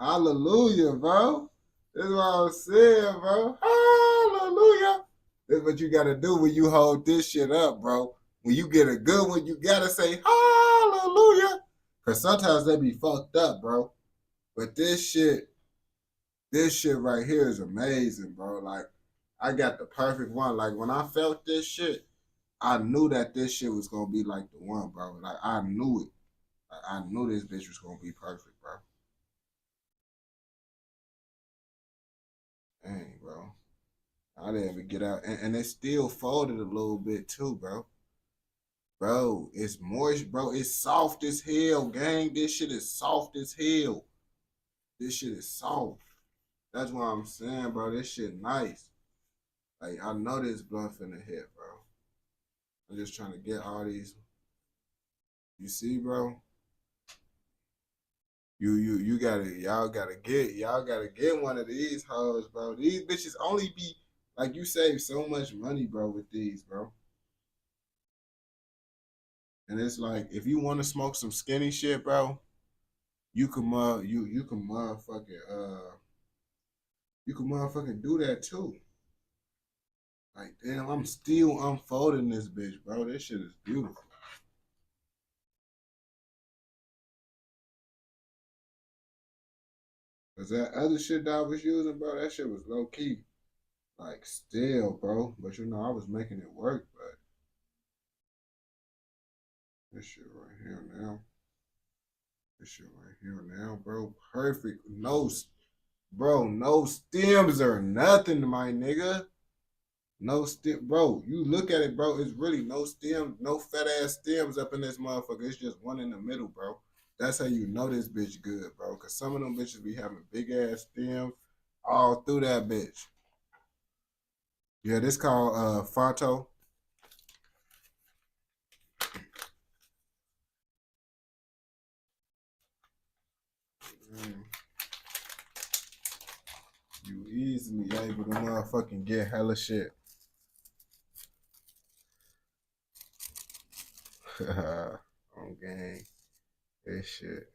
Hallelujah, bro. This is what I'm saying, bro. Hallelujah. This is what you gotta do when you hold this shit up, bro. When you get a good one, you gotta say hallelujah. Cause sometimes they be fucked up, bro. But this shit right here is amazing, bro. Like, I got the perfect one. Like, when I felt this shit, I knew that this shit was gonna be like the one, bro. Like, I knew it. Like, I knew this bitch was gonna be perfect, bro. Dang, bro. I didn't even get out. And it still folded a little bit too, bro. Bro, it's moist, bro. It's soft as hell, gang. This shit is soft as hell. This shit is soft. That's what I'm saying, bro. This shit nice. Like, I know this blunt finna hit, bro. I'm just trying to get all these. You see, bro? You gotta, y'all gotta get one of these hoes, bro. These bitches only be, like, you save so much money, bro, with these, bro. And it's like, if you want to smoke some skinny shit, bro, you can motherfucking do that too. Like, damn, I'm still unfolding this bitch, bro. This shit is beautiful. Cause that other shit that I was using, bro, that shit was low key. Like, still, bro. But you know, I was making it work, but this shit right here now. This shit right here now, bro. Perfect. No stems or nothing, my nigga. No stem, bro. You look at it, bro. It's really no stem, no fat ass stems up in this motherfucker. It's just one in the middle, bro. That's how you know this bitch good, bro. Cause some of them bitches be having big ass stems all through that bitch. Yeah, this called Fonto. You easily able to motherfucking get hella shit. On gang. This shit.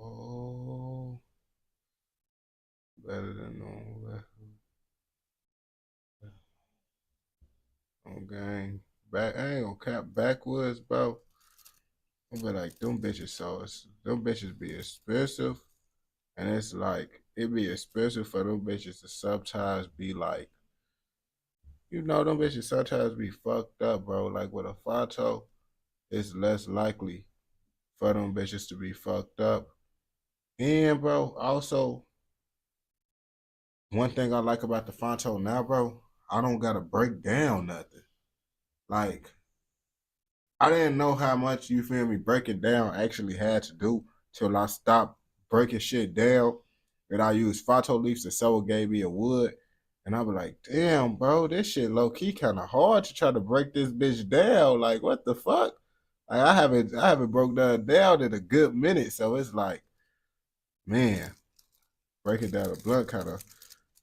Oh. Better than normal. On gang. I ain't gonna cap backwoods, bro. I be like, them bitches be expensive. And it's like, it be expensive for them bitches to sometimes be like, you know, them bitches sometimes be fucked up, bro. Like with a Fonto, it's less likely for them bitches to be fucked up. And, bro, also, one thing I like about the Fonto now, bro, I don't gotta break down nothing. Like, I didn't know how much, you feel me, breaking down actually had to do till I stopped breaking shit down. And I used Fonto leaves and someone gave me a wood. And I was like, damn, bro, this shit low-key kind of hard to try to break this bitch down. Like, what the fuck? Like, I haven't broke that down in a good minute. So it's like, man, breaking down a blunt kind of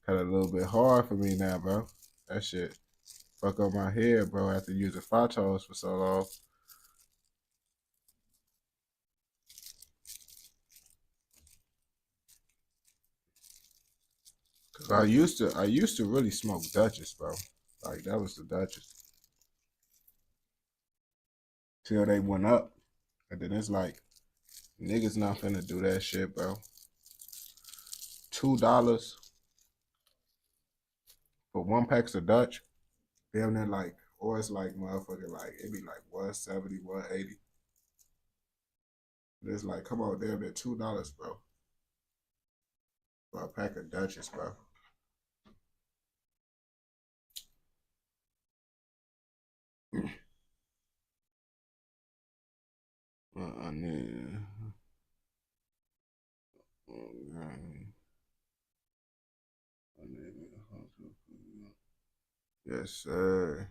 a little bit hard for me now, bro. That shit fuck up my head, bro, after using Fontos for so long. Cause I used to really smoke Dutchess, bro. Like, that was the Dutchess. Till they went up. And then it's like, niggas not finna do that shit, bro. $2 for 1 pack of Dutch. Damn near like, or it's like motherfucking like, it be like 170, 180. But it's like, come on, damn near $2, bro. For a pack of Dutchess, bro. Yes, sir.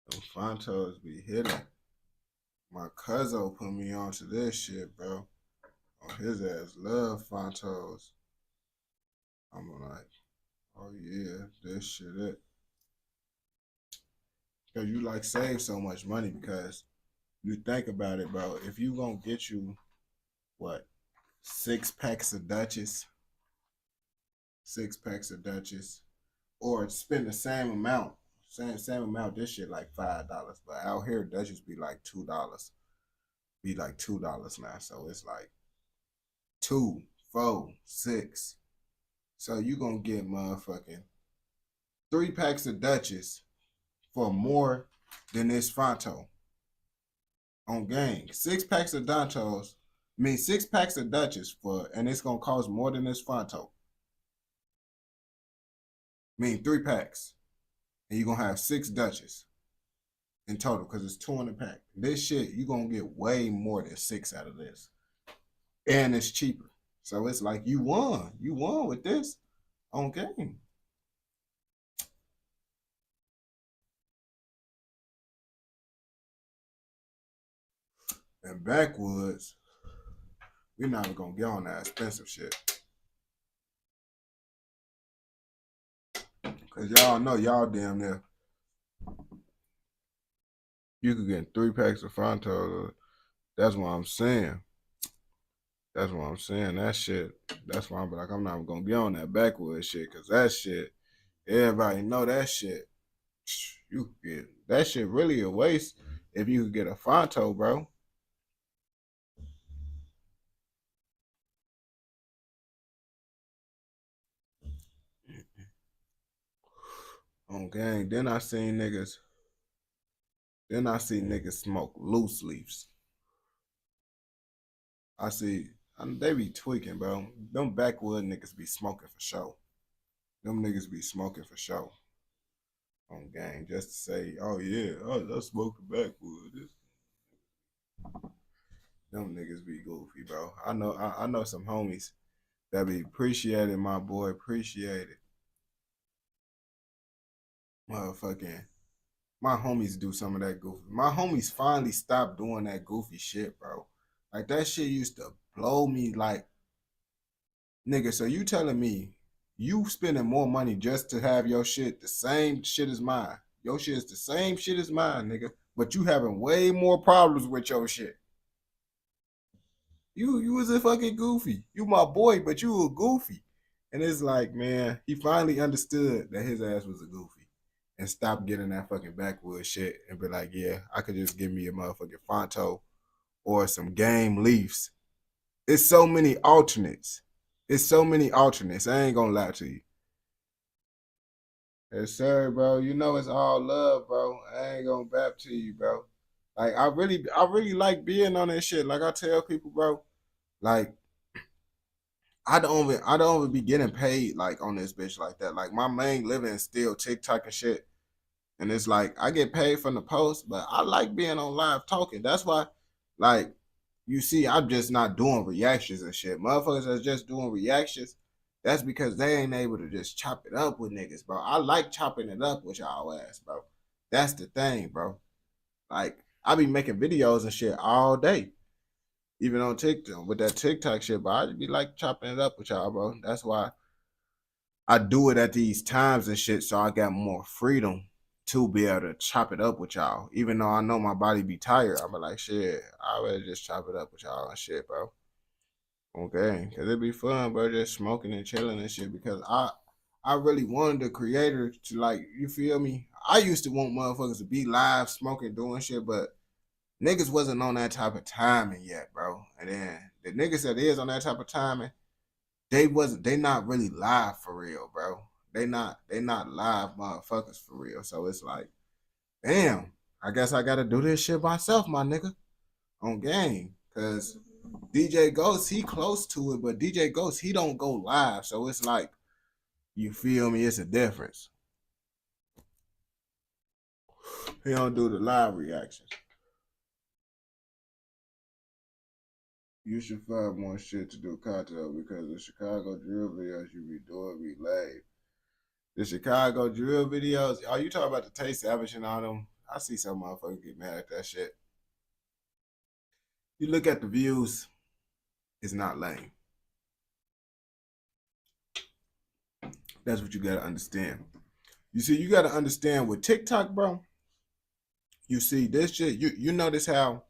Them Fontos be hitting. My cousin put me onto this shit, bro. Oh, his ass love Fontos. I'm like, oh yeah, this shit it. Because you like save so much money because you think about it, bro. If you gonna get you, what, 6 packs of Dutchess, 6 packs of Dutchess, or spend the same amount, same amount, this shit like $5. But out here, Dutchess be like $2. Be like $2 now. So it's like 2, 4, 6. So you gonna get motherfucking 3 packs of Dutchess for more than this Fonto on gang. 6 packs of Dantos, 6 packs of Dutchess for, and it's gonna cost more than this Fonto. 3 packs, and you're gonna have 6 Dutchess in total because it's 2 in a pack. This shit, you're gonna get way more than 6 out of this, and it's cheaper. So it's like you won with this on game. And backwoods, we're not gonna get on that expensive shit. Cause y'all know y'all damn near. You could get 3 packs of Fonto. That's what I'm saying. That's what I'm saying. That shit. That's why I'm like, I'm not gonna be on that backwoods shit. Cause that shit, everybody know that shit. You get that shit really a waste if you could get a Fonto, bro. On gang. Then I see niggas smoke loose leaves. They be tweaking, bro. Them backwood niggas be smoking for show. Them niggas be smoking for show. On gang, just to say, oh yeah, let's smoke the backwood. Them niggas be goofy, bro. I know some homies that be appreciated, my boy, appreciated. Motherfucking, my homies do some of that goofy. My homies finally stopped doing that goofy shit, bro. Like that shit used to blow me like, nigga, so you telling me you spending more money just to have your shit the same shit as mine. Your shit is the same shit as mine, nigga. But you having way more problems with your shit. You was a fucking goofy. You my boy, but you a goofy. And it's like, man, he finally understood that his ass was a goofy. And stop getting that fucking backwood shit and be like, yeah, I could just give me a motherfucking Fonto or some game leaves. It's so many alternates. I ain't gonna lie to you. Yes, sir, bro. You know it's all love, bro. I ain't gonna bap to you, bro. Like I really like being on that shit. Like I tell people, bro, like I don't even be getting paid like on this bitch like that. Like my main living is still TikTok and shit. And it's like I get paid from the post, but I like being on live talking. That's why, like, you see, I'm just not doing reactions and shit. Motherfuckers that's just doing reactions, that's because they ain't able to just chop it up with niggas, bro. I like chopping it up with y'all ass, bro. That's the thing, bro. Like, I be making videos and shit all day. Even on TikTok, with that TikTok shit, but I just be like chopping it up with y'all, bro. That's why I do it at these times and shit, so I got more freedom to be able to chop it up with y'all. Even though I know my body be tired, I be like, shit, I rather just chop it up with y'all and shit, bro. Okay, because it be fun, bro, just smoking and chilling and shit, because I really wanted the creator to, like, you feel me? I used to want motherfuckers to be live smoking, doing shit, but niggas wasn't on that type of timing yet, bro. And then the niggas that is on that type of timing, they not really live for real, bro. They not live motherfuckers for real. So it's like, damn, I guess I gotta do this shit myself, my nigga. On game. Cause DJ Ghost, he close to it, but DJ Ghost, he don't go live. So it's like, you feel me? It's a difference. He don't do the live reactions. You should find more shit to do content because the Chicago drill videos you be doing be lame. The Chicago drill videos, oh, you talking about the Tay Savage and all them? I see some motherfuckers get mad at that shit. You look at the views, it's not lame. That's what you gotta understand. You see, you gotta understand with TikTok, bro. You see this shit. You notice how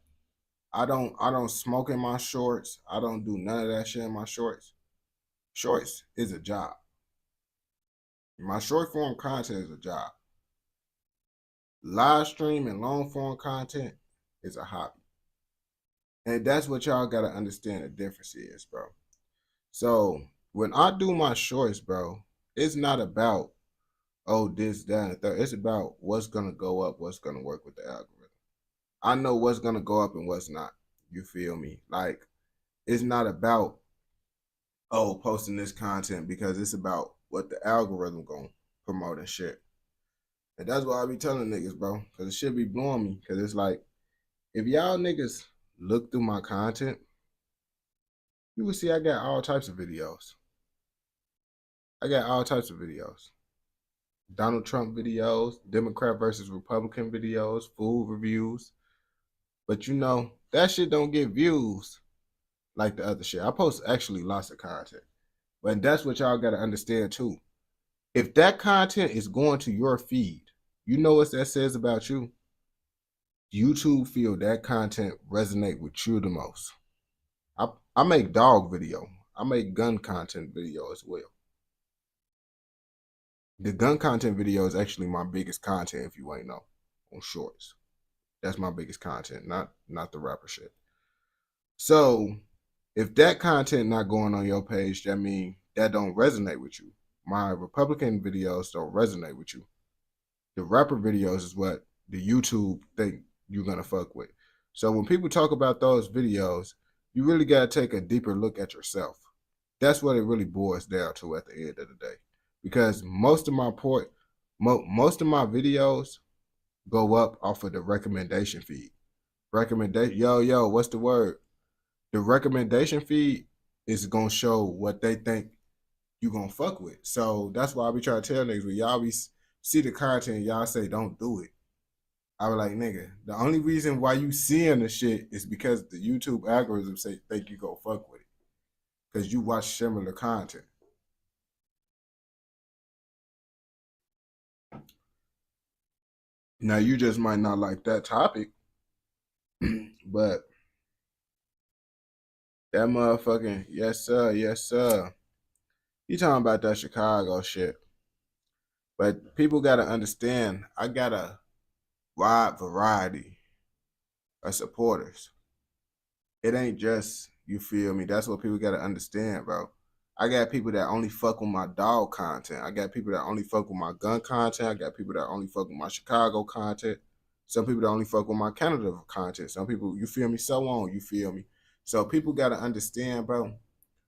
I don't smoke in my shorts. I don't do none of that shit in my shorts. Shorts is a job. My short form content is a job. Live stream and long form content is a hobby. And that's what y'all gotta understand the difference is, bro. So when I do my shorts, bro, it's not about, oh, this, that, and the third. It's about what's gonna go up, what's gonna work with the algorithm. I know what's gonna go up and what's not. You feel me? Like, it's not about, oh, posting this content, because it's about what the algorithm gonna promote and shit. And that's why I be telling niggas, bro, because it should be blowing me. Because it's like, if y'all niggas look through my content, you will see I got all types of videos. I got all types of videos. Donald Trump videos, Democrat versus Republican videos, food reviews. But you know, that shit don't get views like the other shit. I post actually lots of content. But that's what y'all got to understand too. If that content is going to your feed, you know what that says about you? YouTube feel that content resonate with you the most. I make dog video. I make gun content video as well. The gun content video is actually my biggest content, if you ain't know, on shorts. That's my biggest content, not the rapper shit. So if that content not going on your page, that means that don't resonate with you. My Republican videos don't resonate with you. The rapper videos is what the YouTube think you're gonna fuck with. So when people talk about those videos, you really gotta take a deeper look at yourself. That's what it really boils down to at the end of the day. Because most of my videos go up off of the recommendation feed. Yo, what's the word? The recommendation feed is gonna show what they think you gonna fuck with. So that's why I be trying to tell niggas, when y'all be see the content, y'all say don't do it. I be like, nigga, the only reason why you seeing the shit is because the YouTube algorithm say think you go fuck with it. Because you watch similar content. Now you just might not like that topic, but that motherfucking yes sir. You talking about that Chicago shit. But people gotta understand, I got a wide variety of supporters. It ain't just, you feel me? That's what people gotta understand, bro. I got people that only fuck with my dog content. I got people that only fuck with my gun content. I got people that only fuck with my Chicago content. Some people that only fuck with my Canada content. Some people, you feel me? So on, you feel me? So people got to understand, bro.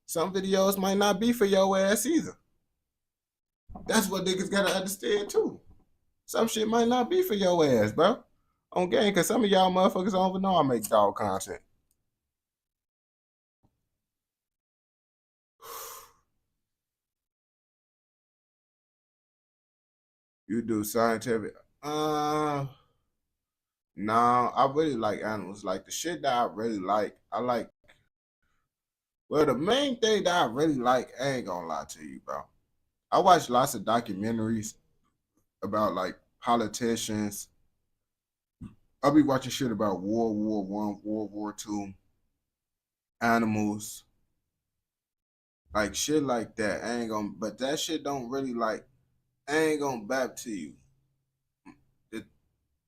Some videos might not be for your ass either. That's what niggas got to understand too. Some shit might not be for your ass, bro. On game, because some of y'all motherfuckers don't even know I make dog content. You do scientific. No, I really like animals. Like the shit that I really like, well, the main thing that I really like, I ain't gonna lie to you, bro. I watch lots of documentaries about like politicians. I'll be watching shit about World War I, World War II, animals, like shit like that. I ain't gonna, but that shit don't really like, I ain't gonna bap to you.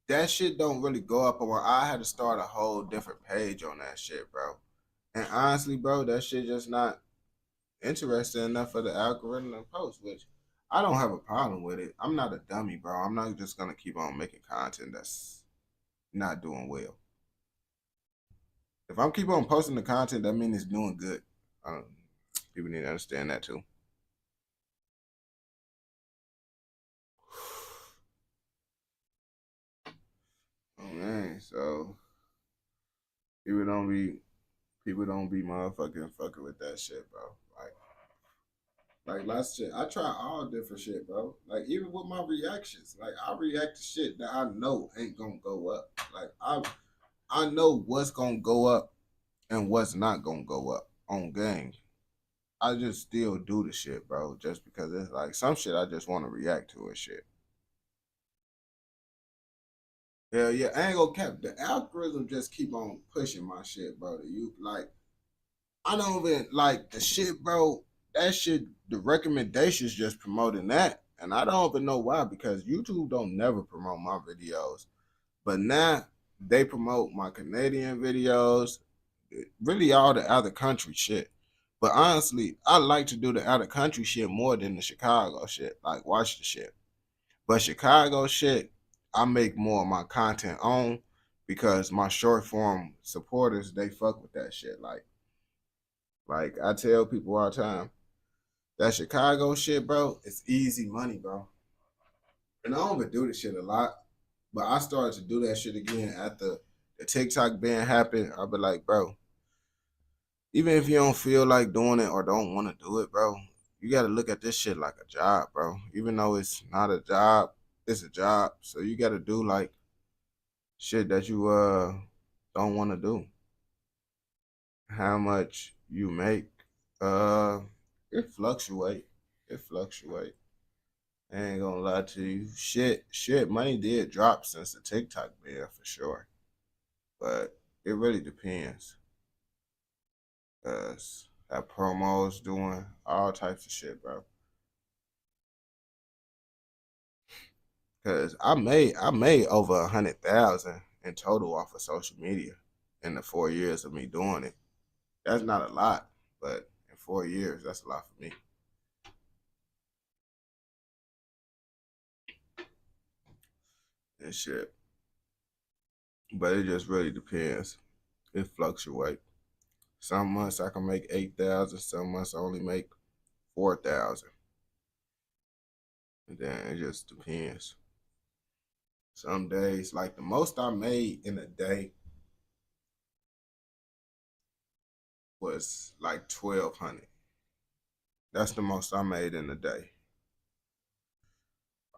That shit don't really go up on. I had to start a whole different page on that shit, bro. And honestly, bro, that shit just not interesting enough for the algorithm to post, which I don't have a problem with it. I'm not a dummy, bro. I'm not just gonna keep on making content that's not doing well. If I'm keep on posting the content, that means it's doing good. People need to understand that too. Oh man, so people don't be motherfucking fucking with that shit, bro. Like lots of shit. I try all different shit, bro. Like even with my reactions, like I react to shit that I know ain't gonna go up. Like I know what's gonna go up and what's not gonna go up on game. I just still do the shit, bro, just because it's like some shit I just want to react to and shit. Hell yeah, I ain't gonna cap. The algorithm just keep on pushing my shit, bro. You like, I don't even like the shit, bro. That shit, the recommendations just promoting that, and I don't even know why, because YouTube don't never promote my videos, but now they promote my Canadian videos, really all the other country shit. But honestly, I like to do the out of country shit more than the Chicago shit. Like, watch the shit. But Chicago shit, I make more of my content on, because my short form supporters, they fuck with that shit. Like I tell people all the time, that Chicago shit, bro, it's easy money, bro. And I don't even do this shit a lot, but I started to do that shit again after the TikTok ban happened. I'll be like, bro, even if you don't feel like doing it or don't want to do it, bro, you got to look at this shit like a job, bro. Even though it's not a job, it's a job. So you got to do like shit that you don't want to do. How much you make, it fluctuate. It fluctuate. I ain't gonna lie to you. Shit, money did drop since the TikTok ban for sure. But it really depends. Cause that promos doing all types of shit, bro. Cause I made over 100,000 in total off of social media in the 4 years of me doing it. That's not a lot, but in 4 years, that's a lot for me. And shit. But it just really depends. It fluctuates. Some months I can make 8,000, some months I only make 4,000. And then it just depends. Some days, like the most I made in a day was like 1,200. That's the most I made in a day.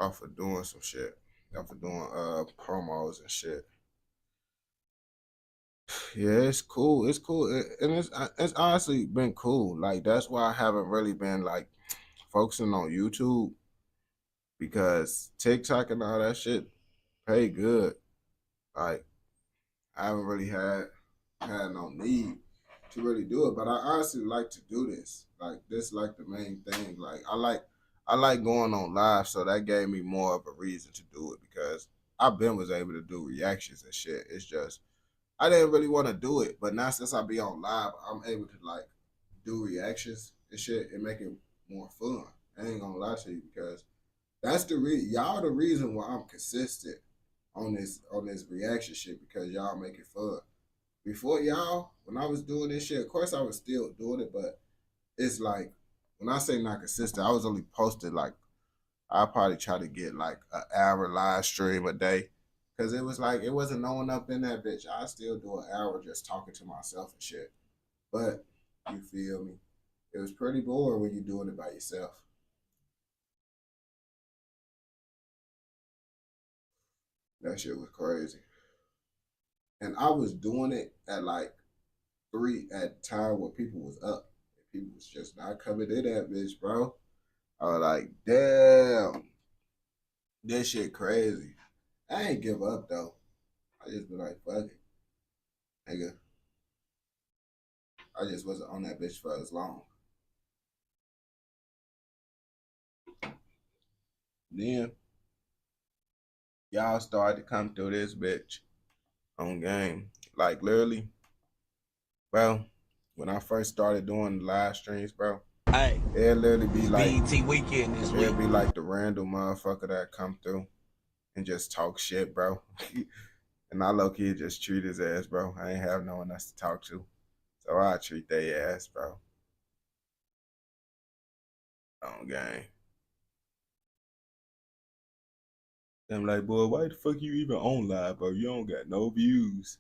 Off of doing some shit. Off of doing promos and shit. Yeah, it's cool. It's cool. And it's honestly been cool. Like, that's why I haven't really been like focusing on YouTube, because TikTok and all that shit pay good. Like, I haven't really had no need to really do it, but I honestly like to do this. Like, this like the main thing. Like, I like going on live, so that gave me more of a reason to do it, because I've been was able to do reactions and shit. It's just I didn't really want to do it, but now since I be on live, I'm able to like do reactions and shit and make it more fun. I ain't gonna lie to you, because that's the y'all the reason why I'm consistent on this reaction shit, because y'all make it fun. Before y'all, when I was doing this shit, of course I was still doing it, but it's like, when I say not consistent, I was only posted like, I probably try to get like an hour live stream a day. Cause it was like, it wasn't no one up in that bitch. I still do an hour just talking to myself and shit. But you feel me? It was pretty boring when you're doing it by yourself. That shit was crazy. And I was doing it at like 3 at the time where people was up. People was just not coming in that bitch, bro. I was like, damn. This shit crazy. I ain't give up though. I just be like, fuck it. Nigga. I just wasn't on that bitch for as long. Then y'all started to come through this bitch on game. Like, literally, bro, when I first started doing live streams, bro, hey, it'd literally be like BET weekend this week. It'd be like the random motherfucker that come through and just talk shit, bro. And I low-key just treat his ass, bro. I ain't have no one else to talk to. So I treat their ass, bro. On game. I'm like, boy, why the fuck you even on live, bro? You don't got no views.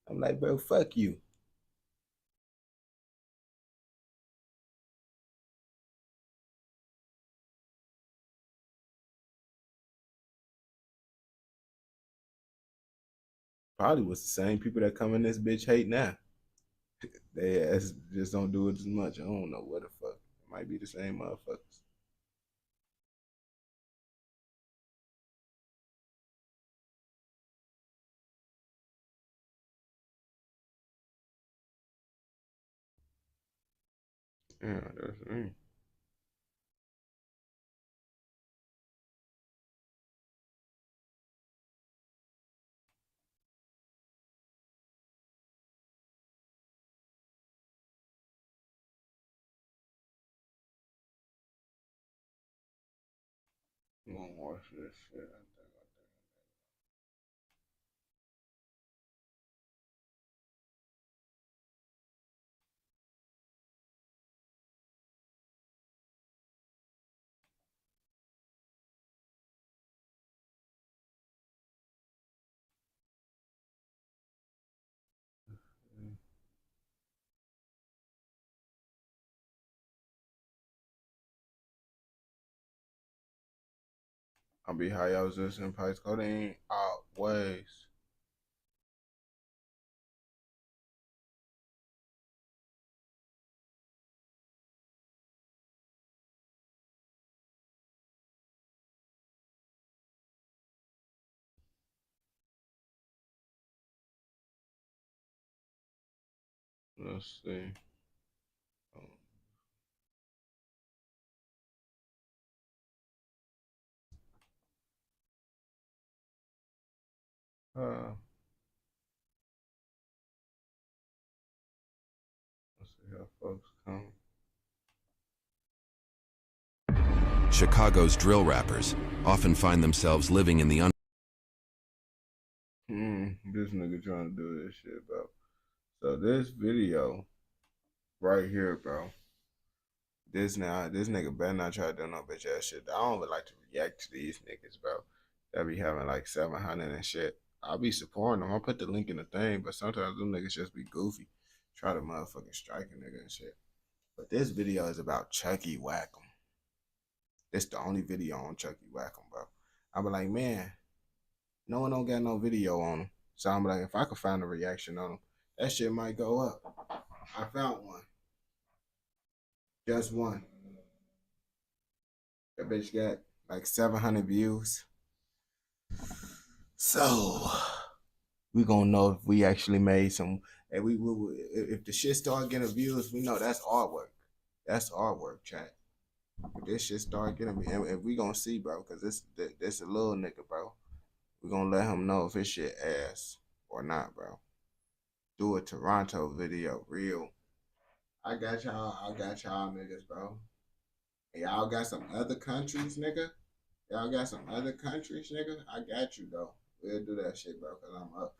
I'm like, bro, fuck you. Probably was the same people that come in this bitch hate now. They ass just don't do it as much. I don't know what the fuck. It might be the same motherfuckers. Yeah, that's me. I'm gonna watch this shit. I'll be high. I was listening to Pice Codeine always. Let's see. Let's see how folks come. Chicago's drill rappers often find themselves living in the This nigga trying to do this shit, bro. So this video right here, bro. This nigga better not try to do no bitch ass shit. I don't even like to react to these niggas, bro. That be having like 700 and shit. I'll be supporting them. I'll put the link in the thing, but sometimes them niggas just be goofy. Try to motherfucking strike a nigga and shit. But this video is about Chucky Wackham. It's the only video on Chucky Wackham, bro. I be like, man, no one don't got no video on him. So I'm like, if I could find a reaction on him, that shit might go up. I found one. Just one. That bitch got like 700 views. So we gonna know if we actually made some. And if the shit start getting views, we know that's artwork. That's artwork, chat. If this shit start getting, and we gonna see, bro, because this a little nigga, bro. We gonna let him know if his shit ass or not, bro. Do a Toronto video, real. I got y'all niggas, bro. And y'all got some other countries, nigga. Y'all got some other countries, nigga. I got you, though. We'll do that shit, bro, because I'm up.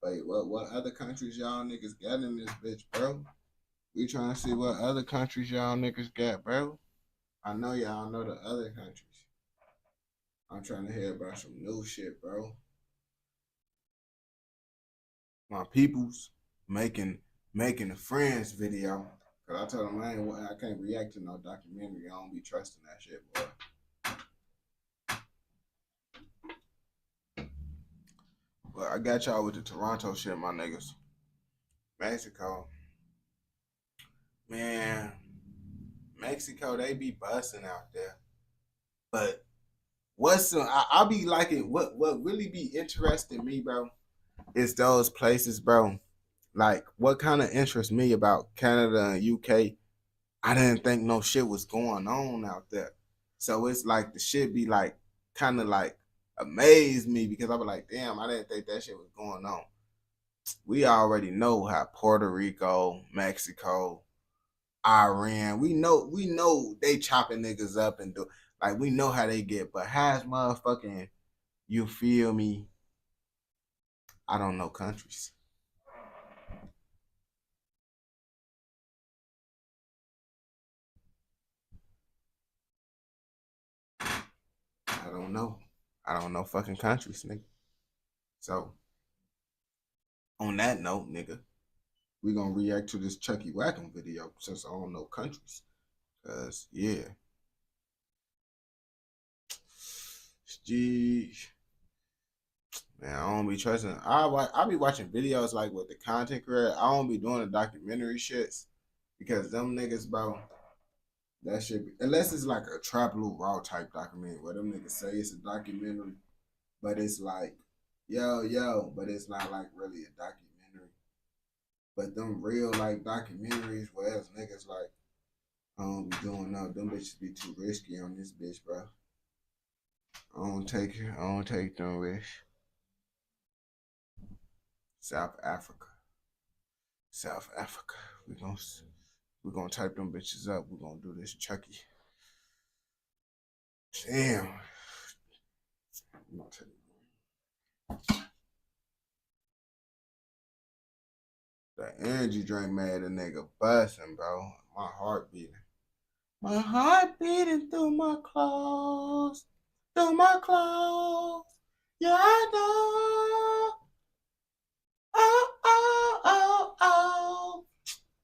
Wait, what other countries y'all niggas got in this bitch, bro? We trying to see what other countries y'all niggas got, bro. I know y'all know the other countries. I'm trying to hear about some new shit, bro. My people's making a Friends video. Cause I told them I can't react to no documentary. I don't be trusting that shit, boy. But I got y'all with the Toronto shit, my niggas. Mexico. Man, Mexico, they be busting out there. But I'll be liking what really be interesting me, bro, is those places, bro. Like, what kind of interests me about Canada and UK, I didn't think no shit was going on out there. So it's like the shit be like, kind of like amazed me because I was like, damn, I didn't think that shit was going on. We already know how Puerto Rico, Mexico, Iran, we know they chopping niggas up and do, like, we know how they get, but how's motherfucking, you feel me? I don't know countries. I don't know fucking countries, nigga. So, on that note, nigga, we gonna react to this Chucky Wackham video since I don't know countries. Cause, yeah. Jeez. Man, I don't be trusting. I be watching videos like with the content creator. I don't be doing the documentary shits because them niggas, bro, that shit. Unless it's like a Trap Lou Raw type documentary where them niggas say it's a documentary, but it's like, yo, but it's not like really a documentary. But them real like documentaries where else niggas like, I don't be doing no. Them bitches be too risky on this bitch, bro. I don't take them risks. South Africa. We're gonna type them bitches up. We're gonna do this Chucky. Damn. The energy drink made a nigga busting, bro. My heart beating. My heart beating through my clothes. Through my clothes. Yeah, I know. Oh.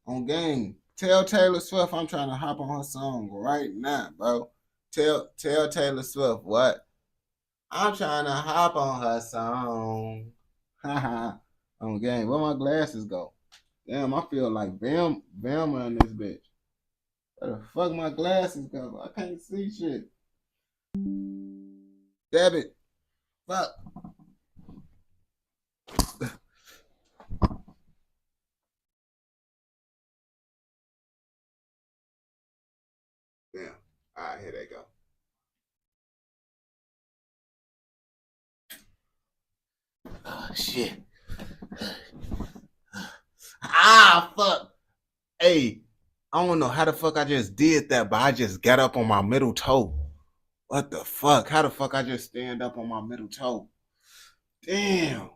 On game. Tell Taylor Swift I'm trying to hop on her song right now, bro. Tell Taylor Swift what? I'm trying to hop on her song. Haha. On game. Where my glasses go? Damn, I feel like Bama in this bitch. Where the fuck my glasses go? I can't see shit. Damn it. Fuck. Damn. Alright, here they go. Oh shit. Fuck. Hey, I don't know how the fuck I just did that, but I just got up on my middle toe. What the fuck? How the fuck I just stand up on my middle toe? Damn.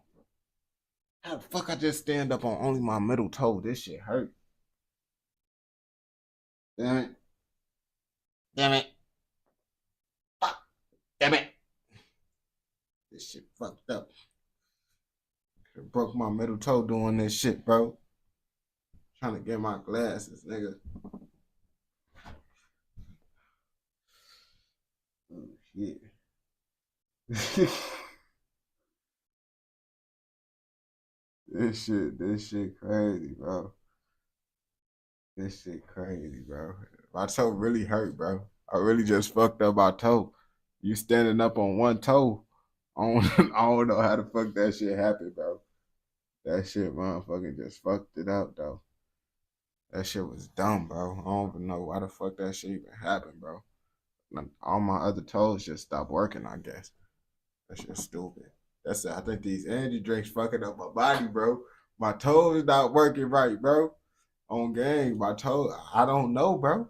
How the fuck I just stand up on only my middle toe? This shit hurt. Damn it. Damn it. Fuck. Damn it. This shit fucked up. I broke my middle toe doing this shit, bro. Trying to get my glasses, nigga. Oh, shit. This shit crazy, bro. This shit crazy, bro. My toe really hurt, bro. I really just fucked up my toe. You standing up on one toe. I don't know how the fuck that shit happened, bro. That shit motherfucking just fucked it up, though. That shit was dumb, bro. I don't even know why the fuck that shit even happened, bro. All my other toes just stopped working, I guess. That shit's stupid. That's it. I think these energy drinks fucking up my body, bro. My toes not working right, bro. On game, my toe, I don't know, bro.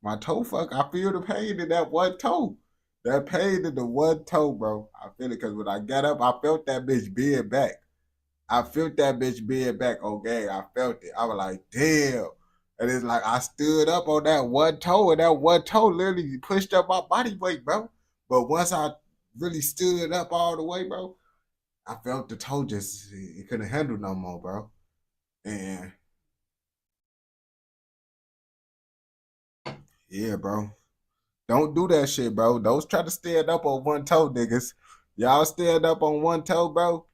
My toe fuck, I feel the pain in that one toe. That pain in the one toe, bro. I feel it because when I got up, I felt that bitch being back. On game. I felt it. I was like, damn. And it's like I stood up on that one toe, and that one toe literally pushed up my body weight, bro. But once I really stood up all the way, bro, I felt the toe just, it couldn't handle no more, bro. And yeah, bro. Don't do that shit, bro. Don't try to stand up on one toe, niggas. Y'all stand up on one toe, bro.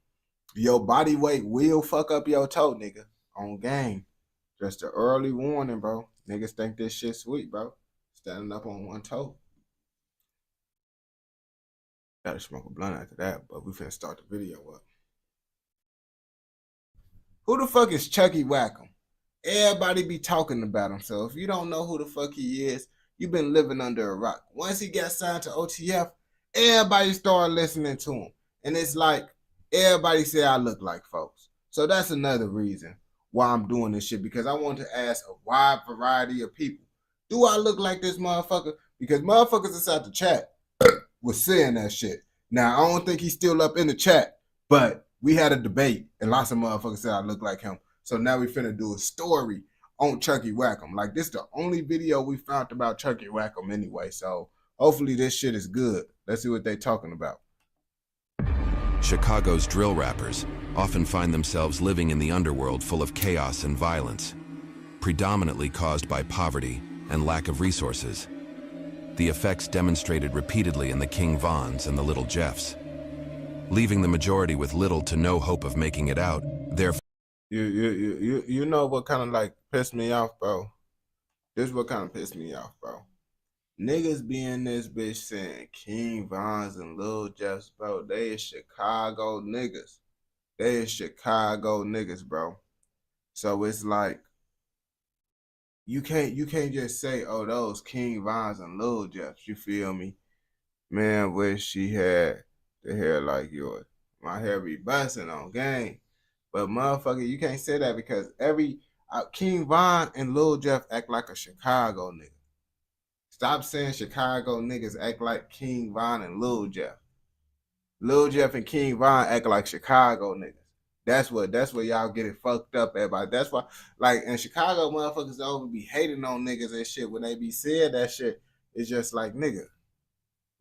Your body weight will fuck up your toe, nigga. On game. Just an early warning, bro. Niggas think this shit sweet, bro. Standing up on one toe. Gotta smoke a blunt after that, but we finna start the video up. Who the fuck is Chucky Wackham? Everybody be talking about him, so if you don't know who the fuck he is, you've been living under a rock. Once he got signed to OTF, everybody started listening to him. And it's like, everybody say I look like folks. So that's another reason why I'm doing this shit, because I want to ask a wide variety of people, do I look like this motherfucker? Because motherfuckers inside the chat was saying that shit. Now, I don't think he's still up in the chat, but we had a debate, and lots of motherfuckers said I look like him. So now we finna do a story on Chucky Wackham. Like, this is the only video we found about Chucky Wackham anyway, so hopefully this shit is good. Let's see what they talking about. Chicago's drill rappers often find themselves living in the underworld full of chaos and violence, predominantly caused by poverty and lack of resources. The effects demonstrated repeatedly in the King Vons and the Little Jeffs. leaving the majority with little to no hope of making it out. Therefore, you know what kind of like pissed me off, bro? This is what kind of pissed me off, bro. Niggas be in this bitch saying King Vons and Lil Jeffs, bro. They is Chicago niggas. They is Chicago niggas, bro. So it's like you can't just say, oh, those King Vons and Lil Jeffs. You feel me? Man, wish she had the hair like yours. My hair be busting on game. But motherfucker, you can't say that because King Von and Lil Jeff act like a Chicago nigga. Stop saying Chicago niggas act like King Von and Lil Jeff. Lil Jeff and King Von act like Chicago niggas. That's what y'all get it fucked up, everybody. That's why, like, in Chicago, motherfuckers over be hating on niggas and shit. When they be saying that shit, it's just like, nigga,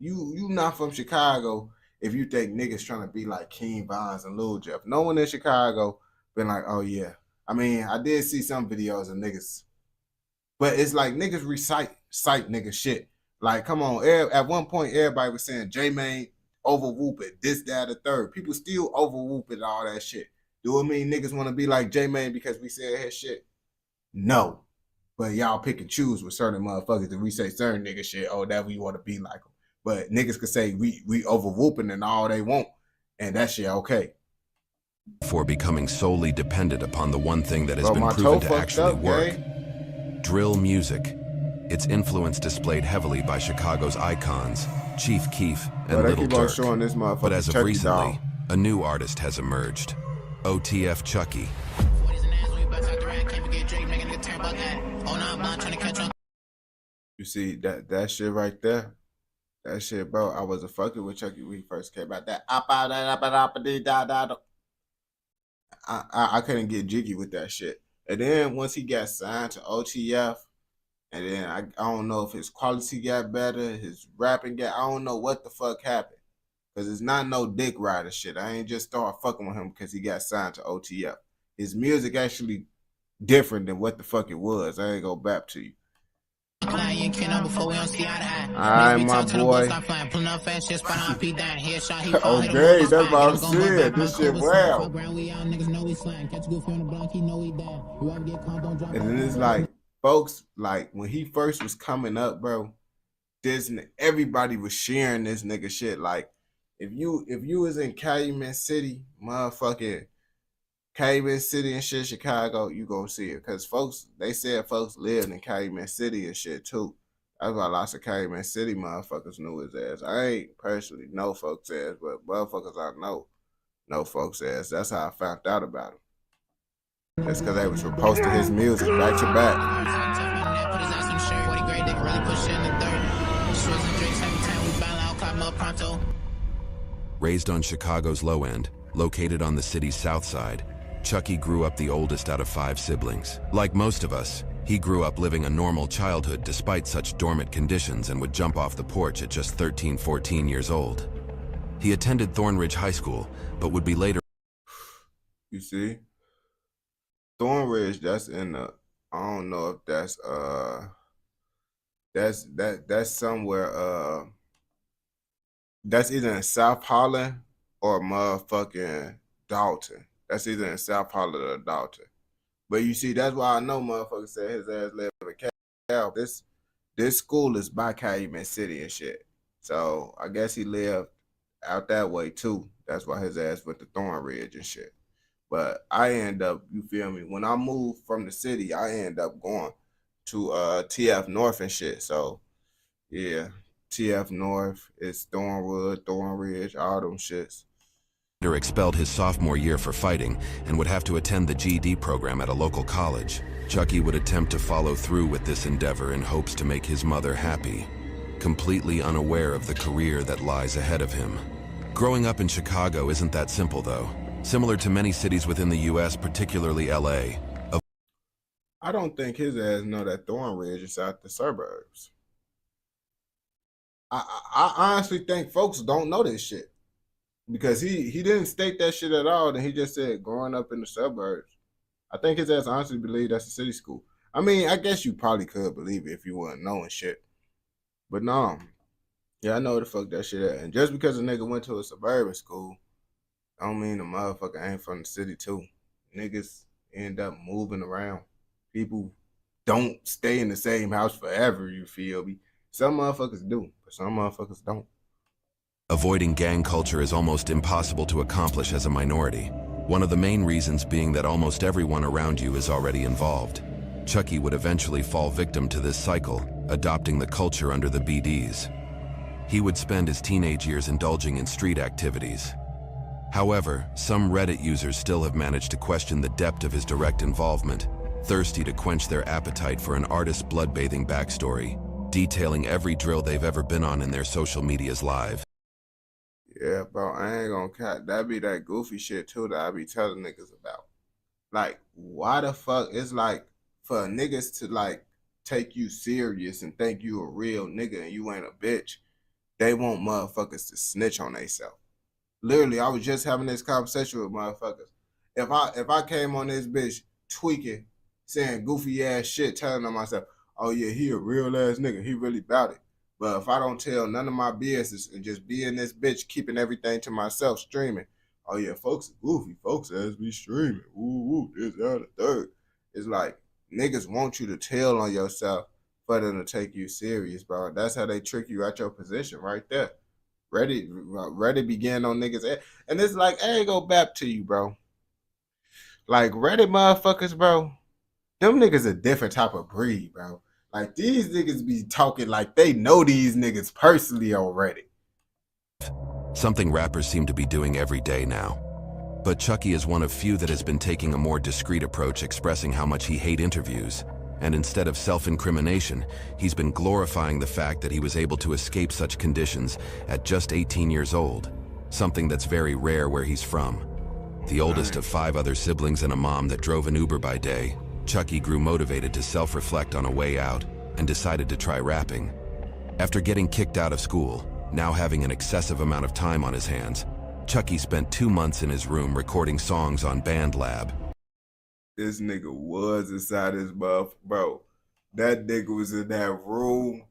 you not from Chicago if you think niggas trying to be like King Vons and Lil Jeff. No one in Chicago been like, oh yeah. I mean, I did see some videos of niggas, but it's like niggas cite nigga shit. Like, come on, at one point everybody was saying J-Mane overwhoop it, this, that, the third. People still overwhoop it, all that shit. Do it mean niggas want to be like J-Mane because we said his shit? No. But y'all pick and choose with certain motherfuckers that we say certain nigga shit, oh, that we want to be like them. But niggas could say we overwhooping and all they want, and that shit okay. For becoming solely dependent upon the one thing that has been proven to actually work. Drill music. Its influence displayed heavily by Chicago's icons, Chief Keef and Little Durk. But as of recently, a new artist has emerged, OTF Chucky. You see that shit right there? That shit, bro. I wasn't fucking with Chucky when he first came out. I couldn't get jiggy with that shit. And then once he got signed to OTF, and then I don't know if his quality got better, his rapping got, I don't know what the fuck happened. Because it's not no dick rider shit. I ain't just start fucking with him because he got signed to OTF. His music actually different than what the fuck it was. I ain't gonna bap to you. Alright, my boy. Okay, that's what I'm saying. This shit wow. And then it's like, folks, like when he first was coming up, bro, everybody was sharing this nigga shit. Like, if you was in Calumet City, motherfucking Calumet City and shit, Chicago, you gonna see it. Cause they said folks lived in Calumet City and shit too. That's why lots of Calumet City motherfuckers knew his ass. I ain't personally know folks' ass, but motherfuckers I know folks' ass. That's how I found out about him. That's cause they was reposting his music back to back. Raised on Chicago's low end, located on the city's south side, Chucky grew up the oldest out of 5 siblings. Like most of us, he grew up living a normal childhood despite such dormant conditions and would jump off the porch at just 13, 14 years old. He attended Thornridge High School, but would be later. You see? Thornridge, that's in the, I don't know if that's somewhere, that's either in South Holland or motherfucking Dalton. That's either in South Holland or Dalton. But you see, that's why I know motherfuckers said his ass lived in Cal. This school is by Calumet City and shit. So I guess he lived out that way too. That's why his ass went to Thornridge and shit. But I end up, you feel me, when I moved from the city, I end up going to TF North and shit. So yeah, TF North, it's Thornwood, Thornridge, all them shits. Expelled his sophomore year for fighting and would have to attend the GED program at a local college. Chucky would attempt to follow through with this endeavor in hopes to make his mother happy, completely unaware of the career that lies ahead of him. Growing up in Chicago isn't that simple though. Similar to many cities within the US, particularly LA. I don't think his ass know that Thornridge is out the suburbs. I honestly think folks don't know this shit. Because he didn't state that shit at all. Then he just said growing up in the suburbs. I think his ass honestly believed that's a city school. I mean, I guess you probably could believe it if you weren't knowing shit. But no. Yeah, I know where the fuck that shit at. And just because a nigga went to a suburban school I don't mean the motherfucker ain't from the city too. Niggas end up moving around. People don't stay in the same house forever, you feel me? Some motherfuckers do, but some motherfuckers don't. Avoiding gang culture is almost impossible to accomplish as a minority. One of the main reasons being that almost everyone around you is already involved. Chucky would eventually fall victim to this cycle, adopting the culture under the BDs. He would spend his teenage years indulging in street activities. However, some Reddit users still have managed to question the depth of his direct involvement, thirsty to quench their appetite for an artist's bloodbathing backstory, detailing every drill they've ever been on in their social medias live. Yeah, bro, I ain't gonna cut. That be that goofy shit too that I be telling niggas about. Like, why the fuck? It's like, for niggas to like take you serious and think you a real nigga and you ain't a bitch, they want motherfuckers to snitch on themselves. Literally, I was just having this conversation with motherfuckers. If I came on this bitch tweaking, saying goofy ass shit, telling them myself, oh yeah, he a real ass nigga, he really about it. But if I don't tell none of my business and just be in this bitch, keeping everything to myself, streaming, oh yeah, folks are goofy, folks as be streaming, ooh, this, that, the third. It's like, niggas want you to tell on yourself for them to take you serious, bro. That's how they trick you out your position right there. Ready begin on niggas. And it's like, I ain't go back to you, bro. Like, Reddit motherfuckers, bro, them niggas a different type of breed, bro. Like, these niggas be talking like they know these niggas personally already. Something rappers seem to be doing every day now. But Chucky is one of few that has been taking a more discreet approach, expressing how much he hates interviews. And instead of self-incrimination, he's been glorifying the fact that he was able to escape such conditions at just 18 years old, something that's very rare where he's from. The oldest of 5 other siblings and a mom that drove an Uber by day, Chucky grew motivated to self-reflect on a way out and decided to try rapping. After getting kicked out of school, now having an excessive amount of time on his hands, Chucky spent 2 months in his room recording songs on BandLab. This nigga was inside his buff, bro. That nigga was in that room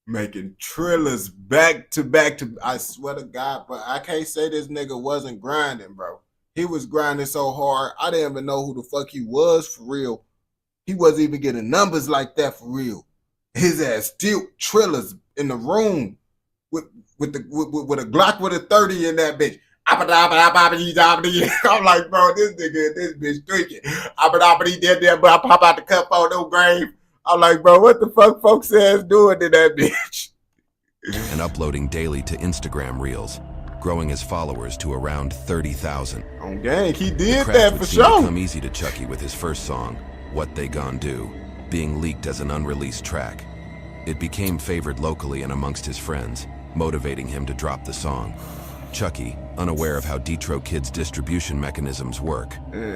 making trillers back to back to, I swear to God, but I can't say this nigga wasn't grinding, bro. He was grinding so hard, I didn't even know who the fuck he was for real. He wasn't even getting numbers like that for real. His ass still trillers in the room with a Glock with a 30 in that bitch. I'm like, bro, this nigga, this bitch drinking. But I pop out the cup on no grave. I'm like, bro, what the fuck folks ass doing to that bitch? And uploading daily to Instagram Reels, growing his followers to around 30,000. On gang, he did that for sure. It come easy to Chucky with his first song, What They Gon' Do, being leaked as an unreleased track. It became favored locally and amongst his friends, motivating him to drop the song. Chucky, unaware of how DistroKid's distribution mechanisms work,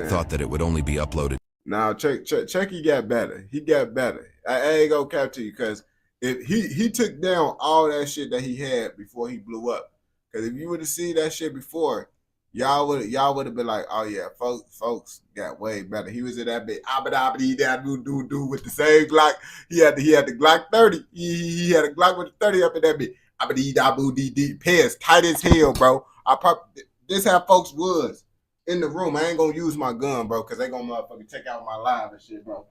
thought that it would only be uploaded. Now, Chucky got better. He got better. I ain't gonna cap to you, because he took down all that shit that he had before he blew up. Because if you would have seen that shit before, y'all would have been like, oh yeah, folks got way better. He was in that bit do with the same Glock. He had the Glock 30. He had a Glock with the 30 up in that bit. Pants tight as hell, bro. This how folks was in the room. I ain't gonna use my gun, bro, because they gonna motherfucking take out my live and shit, bro.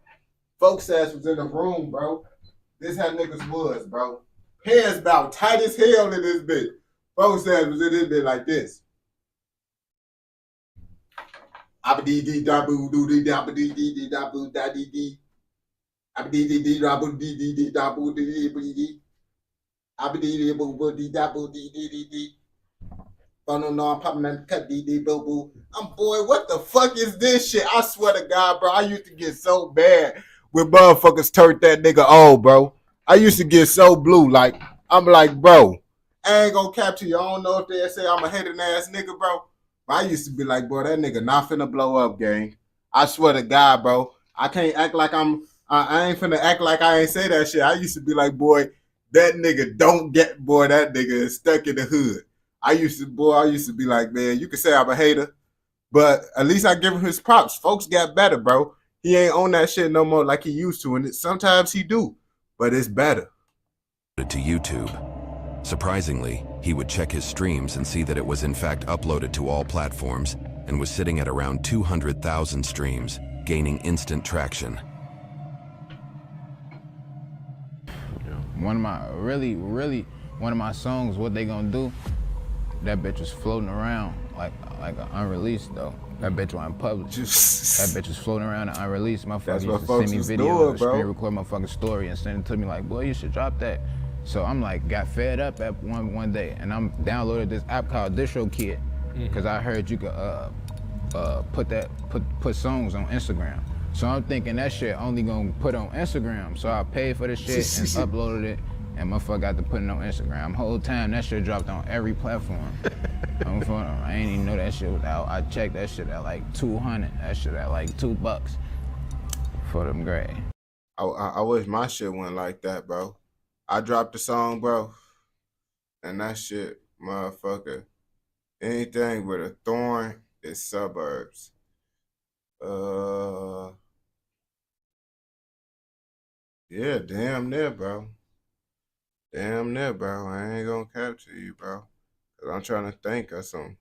Folks ass was in the room, bro. This how niggas was, bro. Pants about tight as hell in this bitch. Folks ass was in this bitch like this. Oh no, I'm popping that cut boo. Boy, what the fuck is this shit? I swear to God, bro. I used to get so bad when motherfuckers turned that nigga old, bro. I used to get so blue. Like, I'm like, bro, I ain't gonna cap to you. I don't know if they say I'm a hating ass nigga, bro. But I used to be like, bro, that nigga not finna blow up, gang. I swear to God, bro. I can't act like I ain't finna act like I ain't say that shit. I used to be like, boy, that nigga that nigga is stuck in the hood. I used to be like, man, you can say I'm a hater, but at least I give him his props. Folks got better, bro. He ain't on that shit no more like he used to, and sometimes he do, but it's better. To YouTube. Surprisingly, he would check his streams and see that it was in fact uploaded to all platforms and was sitting at around 200,000 streams, gaining instant traction. One of my songs, What They Gonna Do, that bitch was floating around like an unreleased though. That bitch wasn't published. That bitch was floating around and unreleased. Motherfuckers used to send me videos, screen record my fucking story and send it to me like, boy, you should drop that. So I'm like, got fed up at one day and I'm downloaded this app called DistroKid because I heard you could put songs on Instagram. So I'm thinking that shit only gonna put on Instagram. So I paid for the shit and uploaded it, and motherfucker got to put it on Instagram. Whole time that shit dropped on every platform. I ain't even know that shit was out. I checked that shit at like 200. That shit at like $2 for them gray. I wish my shit went like that, bro. I dropped the song, bro, and that shit, motherfucker, anything with a thorn is suburbs. Yeah, damn near, bro. Damn near, bro. I ain't gonna capture you, bro. Cause I'm trying to think of some.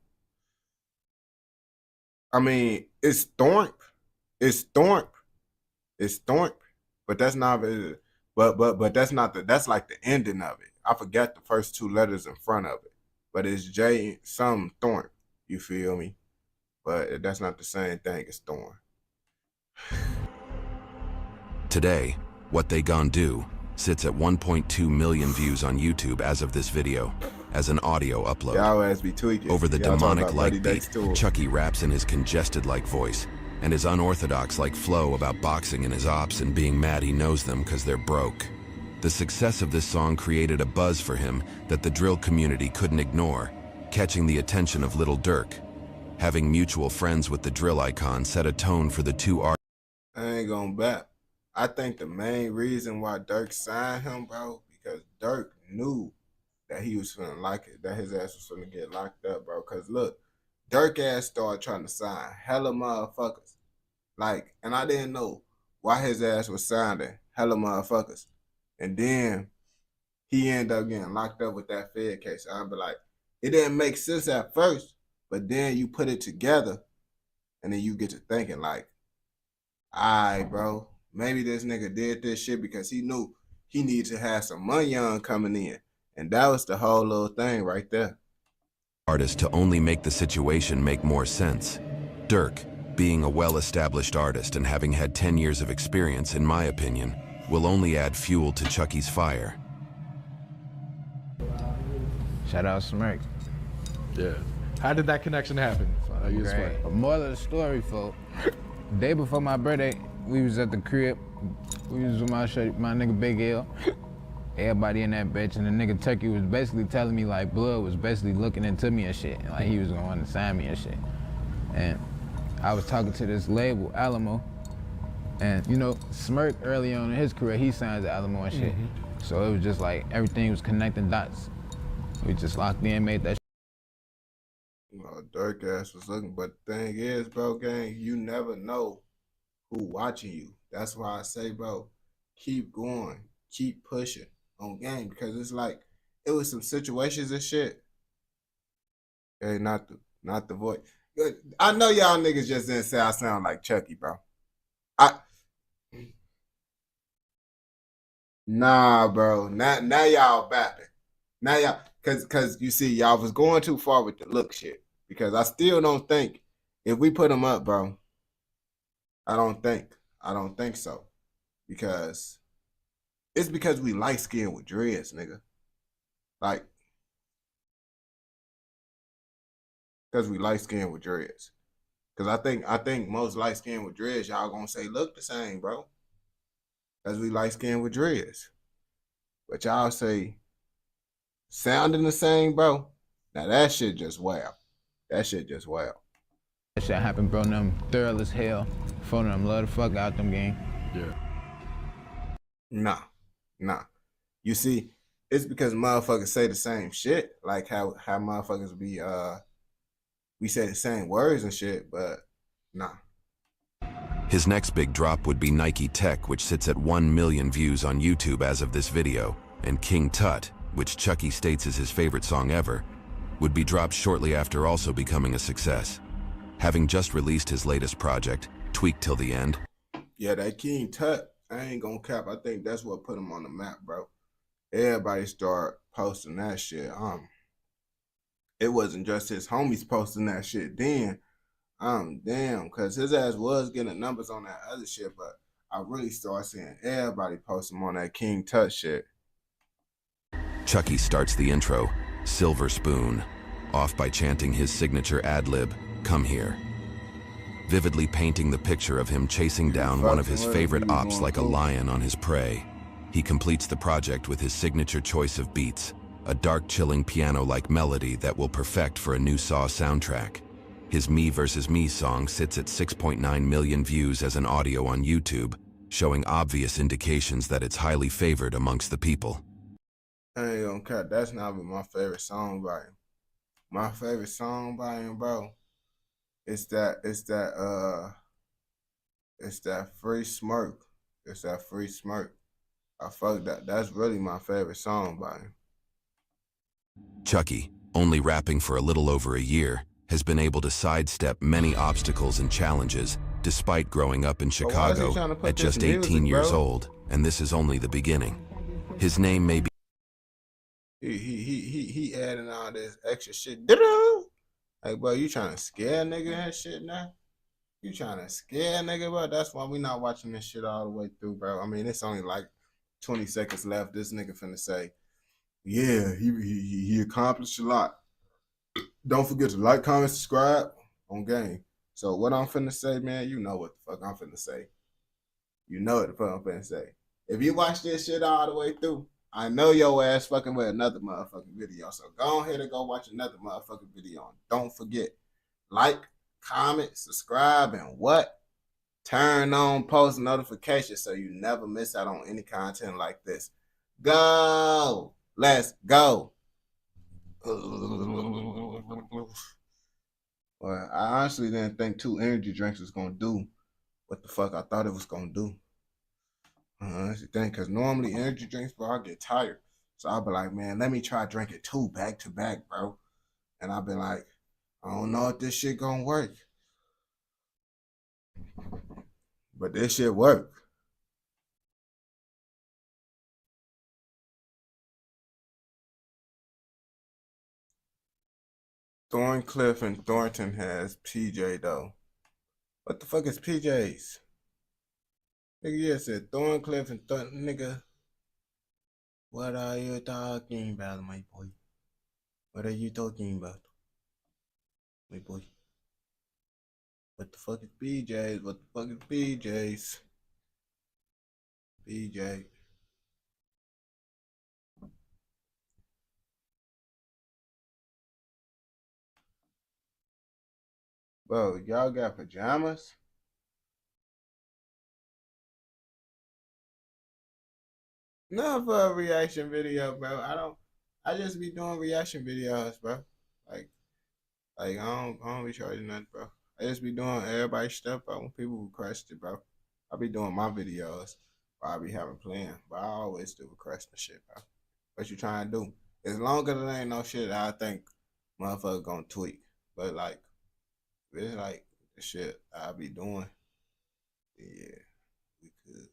I mean, it's Thorpe. It's Thorpe. It's Thorpe. But that's not it. But that's not that's like the ending of it. I forgot the first two letters in front of it. But it's J some Thorpe. You feel me? But that's not the same thing as Thorn. Today, What They Gon' Do sits at 1.2 million views on YouTube as of this video, as an audio upload. Y'all ass be tweaking. Over the demonic-like beat, Chucky raps in his congested-like voice, and his unorthodox-like flow about boxing and his ops and being mad he knows them because they're broke. The success of this song created a buzz for him that the drill community couldn't ignore, catching the attention of Lil Durk. Having mutual friends with the drill icon set a tone for the two artists. I ain't gonna bet. I think the main reason why Durk signed him, bro, because Durk knew that he was feeling like it, that his ass was gonna get locked up, bro. Cause look, Durk ass started trying to sign hella motherfuckers. Like, and I didn't know why his ass was signing hella motherfuckers. And then he ended up getting locked up with that Fed case. I'd be like, it didn't make sense at first. But then you put it together, and then you get to thinking like, alright, bro, maybe this nigga did this shit because he knew he needed to have some money on coming in. And that was the whole little thing right there. Artist to only make the situation make more sense. Durk, being a well-established artist and having had 10 years of experience, in my opinion, will only add fuel to Chucky's fire. Shout out Smirk. Yeah. How did that connection happen? Great. Moral of the story, folks. Day before my birthday, we was at the crib. We was with my nigga Big L. Everybody in that bitch, and the nigga Turkey was basically telling me like Blood was basically looking into me and shit. Like he was gonna want to sign me and shit. And I was talking to this label, Alamo. And you know, Smirk early on in his career, he signs Alamo and shit. So it was just like everything was connecting dots. We just locked in, made that shit. Well, Durk ass was looking, but the thing is, bro, gang, you never know who watching you. That's why I say, bro, keep going, keep pushing on game, because it's like it was some situations and shit. Hey, not the voice. I know y'all niggas just didn't say I sound like Chucky, bro. Nah, bro. Now y'all bapping. Now y'all, cause you see, y'all was going too far with the look shit. Because I still don't think if we put them up, bro. I don't think so. Because it's because we light skinned with dreads, nigga. Like, because we light skinned with dreads. Because I think most light skinned with dreads, y'all gonna say look the same, bro. Because we light skinned with dreads. But y'all say sounding the same, bro. Now that shit just wow. That shit just wow. That shit happened, bro. Them thorough as hell. Phone them, love the fuck out them gang. Yeah. Nah. You see, it's because motherfuckers say the same shit. Like how motherfuckers be we say the same words and shit, but nah. His next big drop would be Nike Tech, which sits at 1 million views on YouTube as of this video, and King Tut, which Chucky states is his favorite song ever, would be dropped shortly after also becoming a success. Having just released his latest project, Tweak Till the End. Yeah, that King Tut, I ain't gonna cap. I think that's what put him on the map, bro. Everybody start posting that shit. It wasn't just his homies posting that shit then. Damn, cause his ass was getting numbers on that other shit, but I really started seeing everybody post him on that King Tut shit. Chucky starts the intro, Silver Spoon, off by chanting his signature ad-lib, "Come Here," vividly painting the picture of him chasing down one of his favorite ops like a lion on his prey. He completes the project with his signature choice of beats, a dark, chilling piano-like melody that will perfect for a new Saw soundtrack. His Me vs. Me song sits at 6.9 million views as an audio on YouTube, showing obvious indications that it's highly favored amongst the people. I ain't gonna cut. That's not even my favorite song by him. My favorite song by him, bro, it's that Free Smirk. It's that Free Smirk. I fuck that. That's really my favorite song by him. Chucky, only rapping for a little over a year, has been able to sidestep many obstacles and challenges despite growing up in Chicago at just 18 years old, and this is only the beginning. His name may be He adding all this extra shit. Like, bro, you trying to scare nigga and shit now? You trying to scare nigga, bro? That's why we not watching this shit all the way through, bro. I mean, it's only like 20 seconds left. This nigga finna say, yeah, he accomplished a lot. Don't forget to like, comment, subscribe on game. So what I'm finna say, man, you know what the fuck I'm finna say. You know what the fuck I'm finna say. If you watch this shit all the way through, I know your ass fucking with another motherfucking video. So go ahead and go watch another motherfucking video. And don't forget, like, comment, subscribe, and what? Turn on post notifications so you never miss out on any content like this. Go! Let's go! Well, I honestly didn't think 2 energy drinks was gonna do what the fuck I thought it was gonna do. That's the thing, because normally energy drinks, bro, I get tired. So I'll be like, man, let me try drinking 2 back to back, bro. And I'll be like, I don't know if this shit gonna work. But this shit work. Thorncliffe and Thornton has PJ though. What the fuck is PJs? Nigga, yeah, said Thorncliffe and Thornton, nigga. What are you talking about, my boy? What are you talking about, my boy? What the fuck is PJs? What the fuck is PJs? PJ. Bro, y'all got pajamas? Not for a reaction video, bro. I just be doing reaction videos, bro. Like I don't be charging nothing, bro. I just be doing everybody's stuff, bro. When people request it, bro. I be doing my videos, but I be having plans. But I always do request the shit, bro. What you trying to do? As long as it ain't no shit that I think motherfucker gonna tweak. But like, it's like the shit I be doing. Yeah, we could.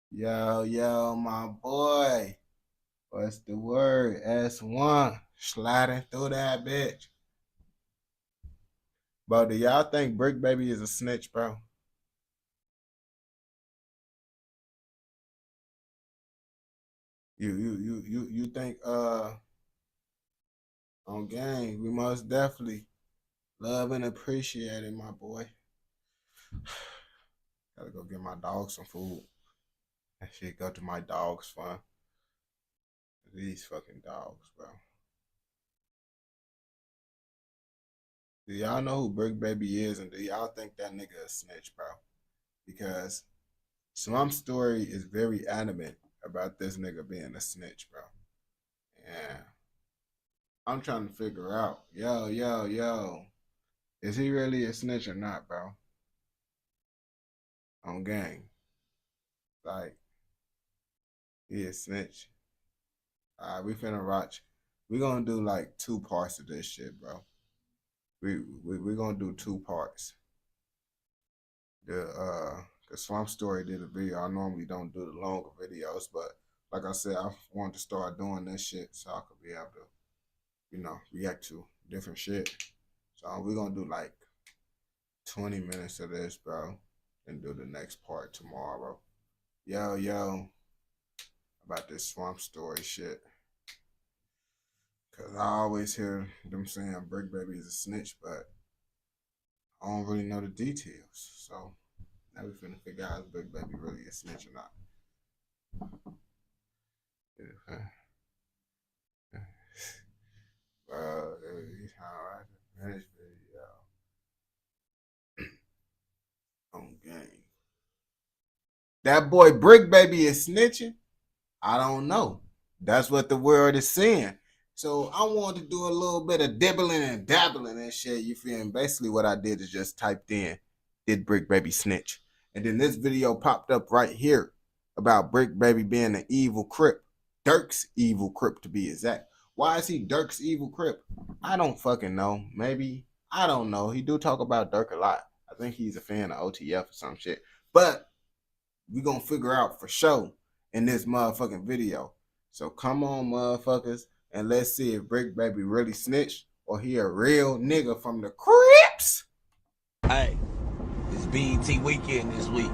Yo, my boy. What's the word? S1. Sliding through that bitch. Bro, do y'all think Brick Baby is a snitch, bro? You think on game, we most definitely love and appreciate it, my boy. Gotta go get my dog some food. That shit go to my dogs fun. These fucking dogs, bro. Do y'all know who Brick Baby is, and do y'all think that nigga a snitch, bro? Because Slump Story is very adamant about this nigga being a snitch, bro. Yeah. I'm trying to figure out, yo, is he really a snitch or not, bro? On gang. Like, he a snitch. Alright, we finna watch. We gonna do like 2 parts of this shit, bro. We gonna do 2 parts. The Swamp Story did a video. I normally don't do the longer videos, but like I said, I wanted to start doing this shit so I could be able to, you know, react to different shit. So we're gonna do like 20 minutes of this, bro, and do the next part tomorrow. Yo, about this Swamp Story shit. Cause I always hear them saying Brick Baby is a snitch, but I don't really know the details. So now we finna figure out if Brick Baby really a snitch or not. He's how I finish video. On game. That boy Brick Baby is snitching? I don't know. That's what the world is saying. So I wanted to do a little bit of dibbling and dabbling and shit. You feel me? Basically what I did is just typed in, did Brick Baby snitch? And then this video popped up right here about Brick Baby being an evil Crip. Dirk's evil Crip to be exact. Why is he Dirk's evil Crip? I don't fucking know. Maybe. I don't know. He do talk about Dirk a lot. I think he's a fan of OTF or some shit. But we gonna figure out for sure in this motherfucking video. So come on, motherfuckers, and let's see if Brick Baby really snitched or he a real nigga from the Crips. Hey, it's BET weekend this week.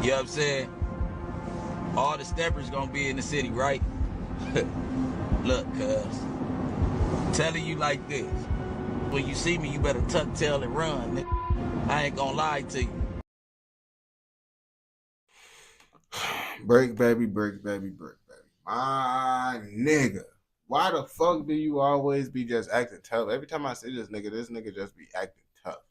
You know what I'm saying? All the steppers gonna be in the city, right? Look, cuz, telling you like this. When you see me, you better tuck tail and run, nigga. I ain't gonna lie to you. Brick Baby, Brick Baby, Brick Baby. My nigga. Why the fuck do you always be just acting tough? Every time I see this nigga just be acting tough.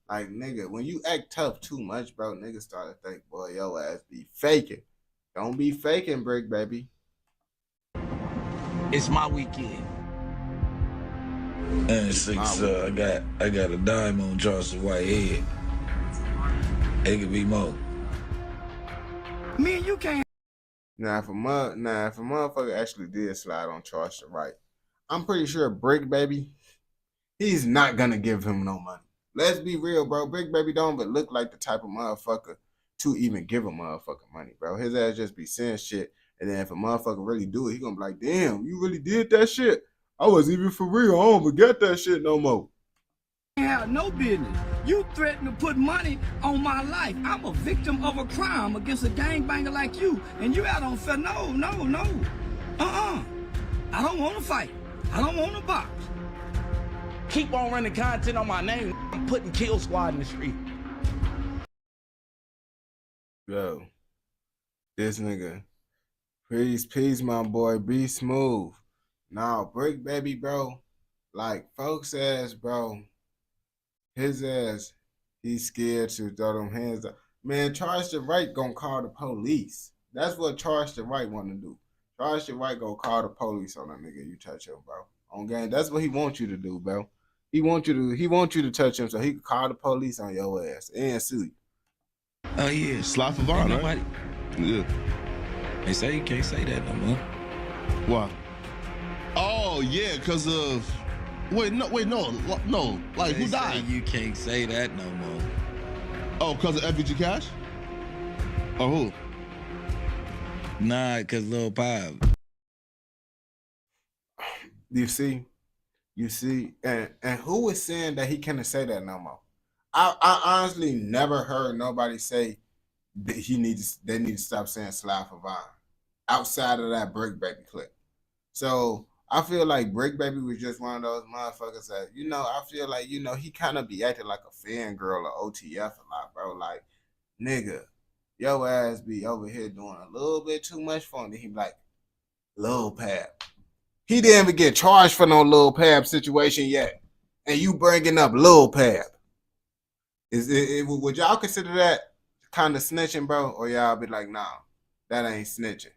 Like, nigga, when you act tough too much, bro, niggas start to think, boy, your ass be faking. Don't be faking, Brick Baby. It's my weekend. And six, I got a dime on Charleston Whitehead. It could be more. Me and you can't. Now, if a motherfucker actually did slide on Charleston White, I'm pretty sure Brick Baby, he's not gonna give him no money. Let's be real, bro. Brick Baby don't but look like the type of motherfucker to even give a motherfucker money, bro. His ass just be saying shit, and then if a motherfucker really do it, he gonna be like, damn, you really did that shit? I was even for real. I don't forget that shit no more. Have no business. You threaten to put money on my life. I'm a victim of a crime against a gangbanger like you, and you out on fair. No. I don't want to fight. I don't want to box. Keep on running content on my name. I'm putting Kill Squad in the street. Yo, this nigga, peace, my boy, be smooth. Nah, Brick Baby, bro, like, folks ass, bro, his ass, he's scared to throw them hands up. Man, Charleston White gonna call the police. That's what Charleston White want to do. Charleston White gonna call the police on that nigga you touch him, bro. On game, that's what he wants you to do, bro. He wants you to touch him so he can call the police on your ass and sue you. Oh yeah, Sly Favon, right? Yeah. They say you can't say that no more. Why? Oh yeah, because of no. Like, who died? You can't say that no more. Oh, because of FBG Cash? Or who? Nah, because Lil Pop. You see, and who is saying that he can't say that no more? I honestly never heard nobody say that they need to stop saying Sly Favon outside of that Brick Baby clip. So I feel like Brick Baby was just one of those motherfuckers that, I feel like, he kind of be acting like a fangirl or OTF a lot, bro. Like, nigga, your ass be over here doing a little bit too much for him. He be like, Lil Pap. He didn't even get charged for no Lil Pap situation yet. And you bringing up Lil Pap. Would y'all consider that kind of snitching, bro? Or y'all be like, nah, that ain't snitching?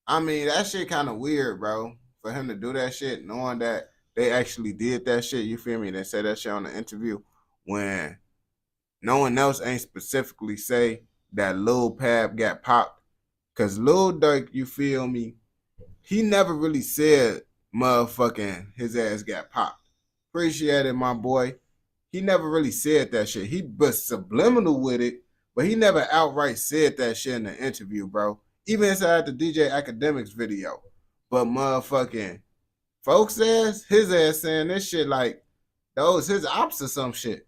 I mean, that shit kind of weird, bro. For him to do that shit, knowing that they actually did that shit, you feel me? They said that shit on the interview when No one else ain't specifically say that Lil Pab got popped. Cause Lil Durk, you feel me? He never really said motherfucking his ass got popped. Appreciate it, my boy. He never really said that shit. He was subliminal with it, but he never outright said that shit in the interview, bro. Even inside the DJ Academics video. But motherfucking folks ass, his ass saying this shit like those his ops or some shit.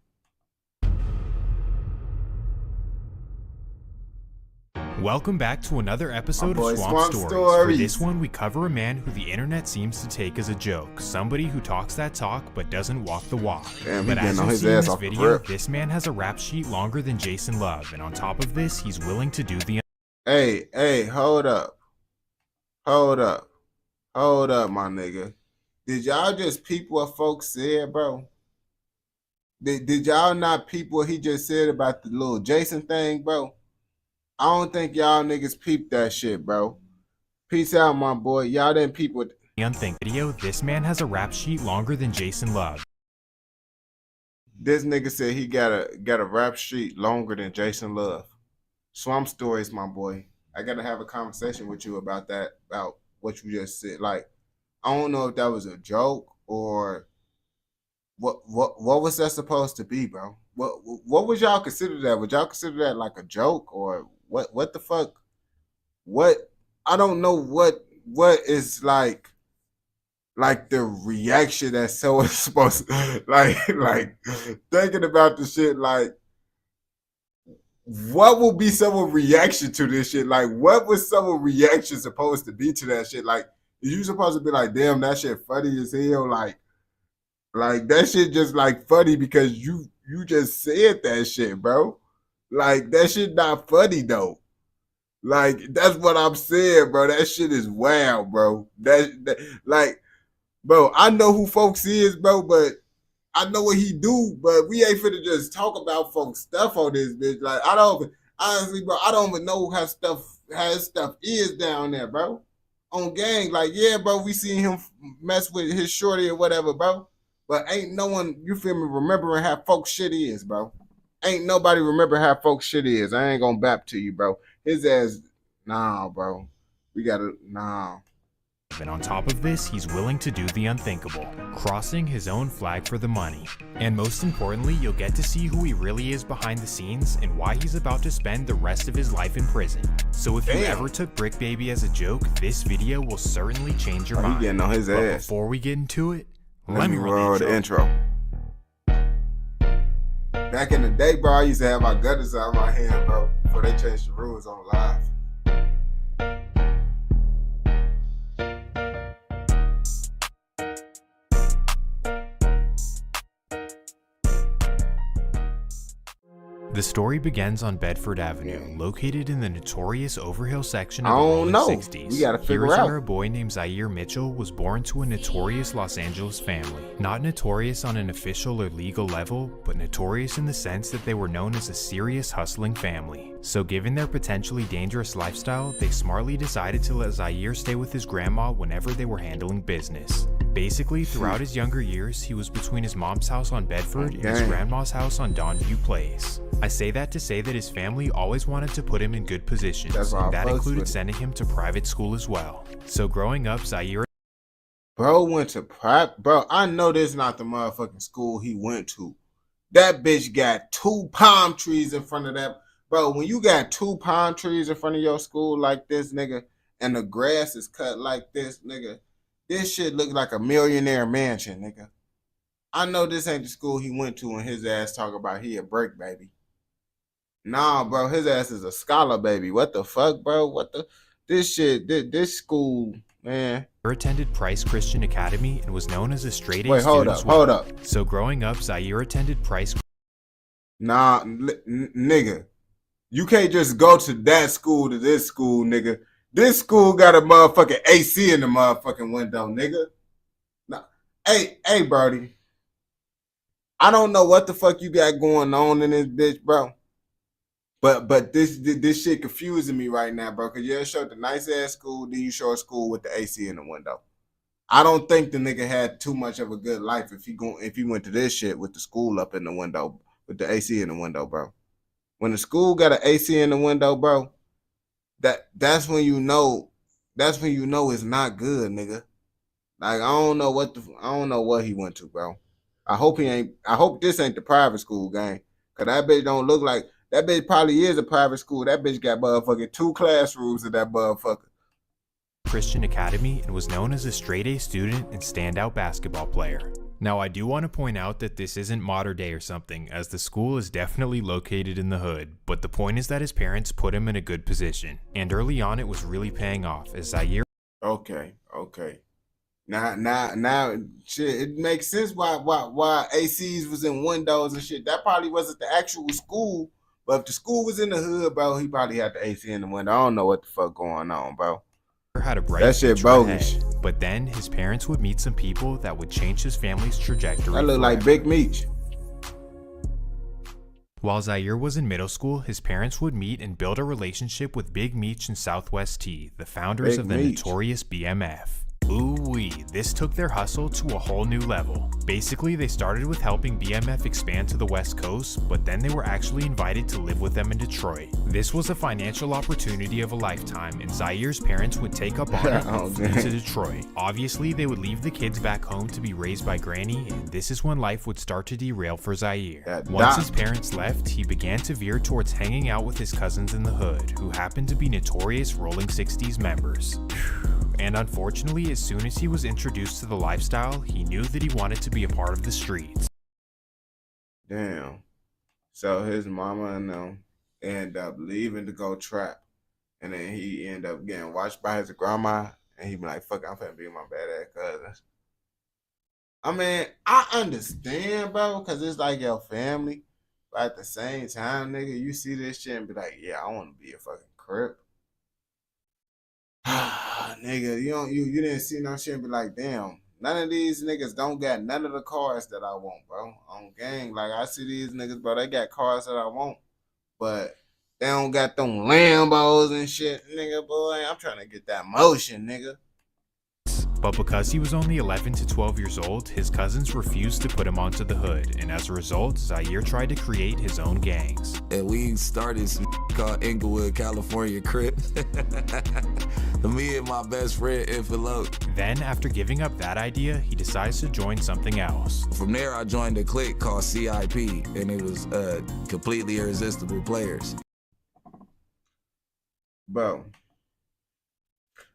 Welcome back to another episode boy, of Swamp Stories. For this one, we cover a man who the internet seems to take as a joke. Somebody who talks that talk but doesn't walk the walk. Damn, but as you his see in ass this off the video, rip. this man has a rap sheet longer than Jason Love, and on top of this, he's willing to do the... Hey, hold up. Hold up, my nigga. Did y'all just peep what folks said, bro? Did y'all not peep what he just said about the little Jason thing, bro? I don't think y'all niggas peeped that shit, bro. Peace out, my boy. Y'all didn't peep what... The Unthink video, this man has a rap sheet longer than Jason Love. This nigga said he got a rap sheet longer than Jason Love. Swamp Stories, my boy. I gotta have a conversation with you about that, about what you just said. Like, I don't know if that was a joke or what was that supposed to be, bro? What would y'all consider that? Would y'all consider that like a joke or what the fuck? What I don't know what is like the reaction that someone's supposed to like thinking about the shit like what will be someone's reaction to this shit? Like what was someone's reaction supposed to be to that shit? Like is you supposed to be like, damn, that shit funny as hell? Like that shit just like funny because you just said that shit, bro. Like that shit not funny though. Like that's what I'm saying, bro. That shit is wild, bro. That like, bro, I know who folks is, bro, but I know what he do, but we ain't finna just talk about folks stuff on this bitch. Like I don't honestly, bro, I don't even know how his stuff is down there, bro. On gang, like yeah, bro, we seen him mess with his shorty or whatever, bro. But ain't no one, you feel me, remembering how folks shit is, bro. Ain't nobody remember how folks shit is. I ain't gonna bap to you, bro. His ass, nah, bro. We gotta, nah. And on top of this, he's willing to do the unthinkable, crossing his own flag for the money. And most importantly, you'll get to see who he really is behind the scenes and why he's about to spend the rest of his life in prison. So if you ever took Brick Baby as a joke, this video will certainly change your mind. He getting on his but ass. Before we get into it, let me roll the intro. Back in the day, bro, I used to have my gutters out of my hand, bro, before they changed the rules on live. The story begins on Bedford Avenue, located in the notorious Overhill section of I the don't rolling know. 60s. We gotta figure Here is out. where a boy named Zaire Mitchell was born to a notorious Los Angeles family. Not notorious on an official or legal level, but notorious in the sense that they were known as a serious hustling family. So given their potentially dangerous lifestyle, they smartly decided to let Zaire stay with his grandma whenever they were handling business. Basically, throughout his younger years, he was between his mom's house on Bedford and his grandma's house on Donview Place. I say that to say that his family always wanted to put him in good positions, and that included sending him to private school as well. So growing up, Zaire... Bro went to private... Bro, I know this is not the motherfucking school he went to. That bitch got 2 palm trees in front of that... Bro, when you got 2 palm trees in front of your school like this, nigga, and the grass is cut like this, nigga, this shit look like a millionaire mansion, nigga. I know this ain't the school he went to and his ass talk about he a Brick Baby. Nah, bro, his ass is a scholar, baby. What the fuck, bro? What the... This shit, this school, man. attended Price Christian Academy and was known as a straight-A Wait, student as well. hold up. So growing up, Zaire attended Price... Nah, nigga. You can't just go to that school to this school, nigga. This school got a motherfucking AC in the motherfucking window, nigga. Nah. Hey, Brody. I don't know what the fuck you got going on in this bitch, bro. But this shit confusing me right now, bro. Cause you showed the nice ass school, then you show a school with the AC in the window. I don't think the nigga had too much of a good life if he went to this shit with the school up in the window. with the AC in the window, bro. When the school got an AC in the window, bro, that's when you know it's not good, nigga. Like I don't know what he went to, bro. I hope this ain't the private school gang. Cause that bitch don't look like that bitch probably is a private school. That bitch got motherfucking 2 classrooms in that motherfucker. Christian Academy and was known as a straight-A student and standout basketball player. Now I do want to point out that this isn't modern day or something, as the school is definitely located in the hood, but the point is that his parents put him in a good position, and early on it was really paying off as Zaire. Okay. Now, shit, it makes sense why ACs was in windows and shit. That probably wasn't the actual school, but if the school was in the hood, bro, he probably had the AC in the window. I don't know what the fuck going on, bro. Had a bright that shit bogus. Ahead, but then his parents would meet some people that would change his family's trajectory. That look like Big Meech. While Zaire was in middle school, his parents would meet and build a relationship with Big Meech and Southwest T, the founders of the notorious BMF. Ooh-wee, this took their hustle to a whole new level. Basically, they started with helping BMF expand to the West Coast, but then they were actually invited to live with them in Detroit. This was a financial opportunity of a lifetime, and Zaire's parents would take up on it and flee to Detroit. Obviously, they would leave the kids back home to be raised by Granny, and this is when life would start to derail for Zaire. Once his parents left, he began to veer towards hanging out with his cousins in the hood, who happened to be notorious Rolling 60s members. And unfortunately, as soon as he was introduced to the lifestyle, he knew that he wanted to be a part of the streets. Damn. So his mama and them end up leaving to go trap. And then he end up getting watched by his grandma. And he be like, fuck, I'm finna be with my badass cousins. I mean, I understand, bro, because it's like your family. But at the same time, nigga, you see this shit and be like, yeah, I want to be a fucking Crip. Nigga, you didn't see no shit and be like, damn, none of these niggas don't got none of the cars that I want, bro. On gang, like I see these niggas, bro, they got cars that I want, but they don't got them Lambos and shit, nigga, boy. I'm trying to get that motion, nigga. But because he was only 11 to 12 years old, his cousins refused to put him onto the hood, and as a result, Zaire tried to create his own gangs. And we started some called Inglewood, California Crip. Me and my best friend, Infalote. Then, after giving up that idea, he decides to join something else. From there, I joined a clique called CIP, and it was completely irresistible players. Bro.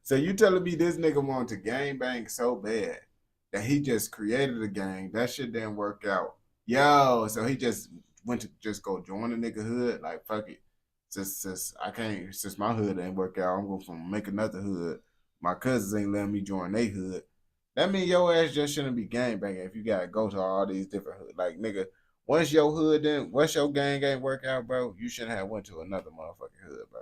So you telling me this nigga wanted to gangbang so bad that he just created a gang? That shit didn't work out. Yo, so he just went to just go join the nigga hood? Like, fuck it. Since my hood didn't work out, I'm gonna make another hood. My cousins ain't letting me join they hood. That mean your ass just shouldn't be gangbanging if you gotta go to all these different hoods. Like, nigga, once your gang ain't work out, bro, you shouldn't have went to another motherfucking hood, bro.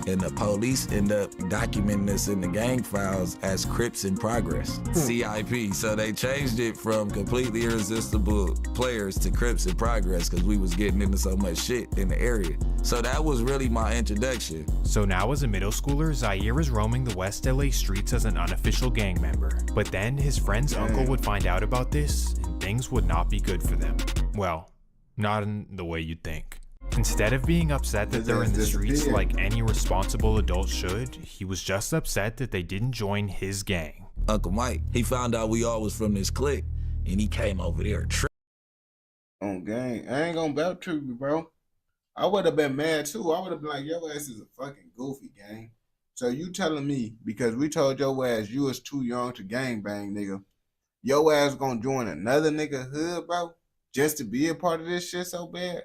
And the police end up documenting this in the gang files as Crips in Progress, CIP. So they changed it from completely irresistible players to Crips in Progress because we was getting into so much shit in the area. So that was really my introduction. So now as a middle schooler, Zaire is roaming the West LA streets as an unofficial gang member. But then his friend's uncle would find out about this, and things would not be good for them. Well, not in the way you'd think. Instead of being upset that they're in the streets like any responsible adult should, he was just upset that they didn't join his gang. Uncle Mike, he found out we all was from this clique, and he came over there on gang. I ain't gonna belt trip you, bro. I would have been mad too. I would have been like, your ass is a fucking goofy, gang. So you telling me, because we told your ass you was too young to gangbang, nigga, your ass gonna join another nigga hood, bro, just to be a part of this shit so bad?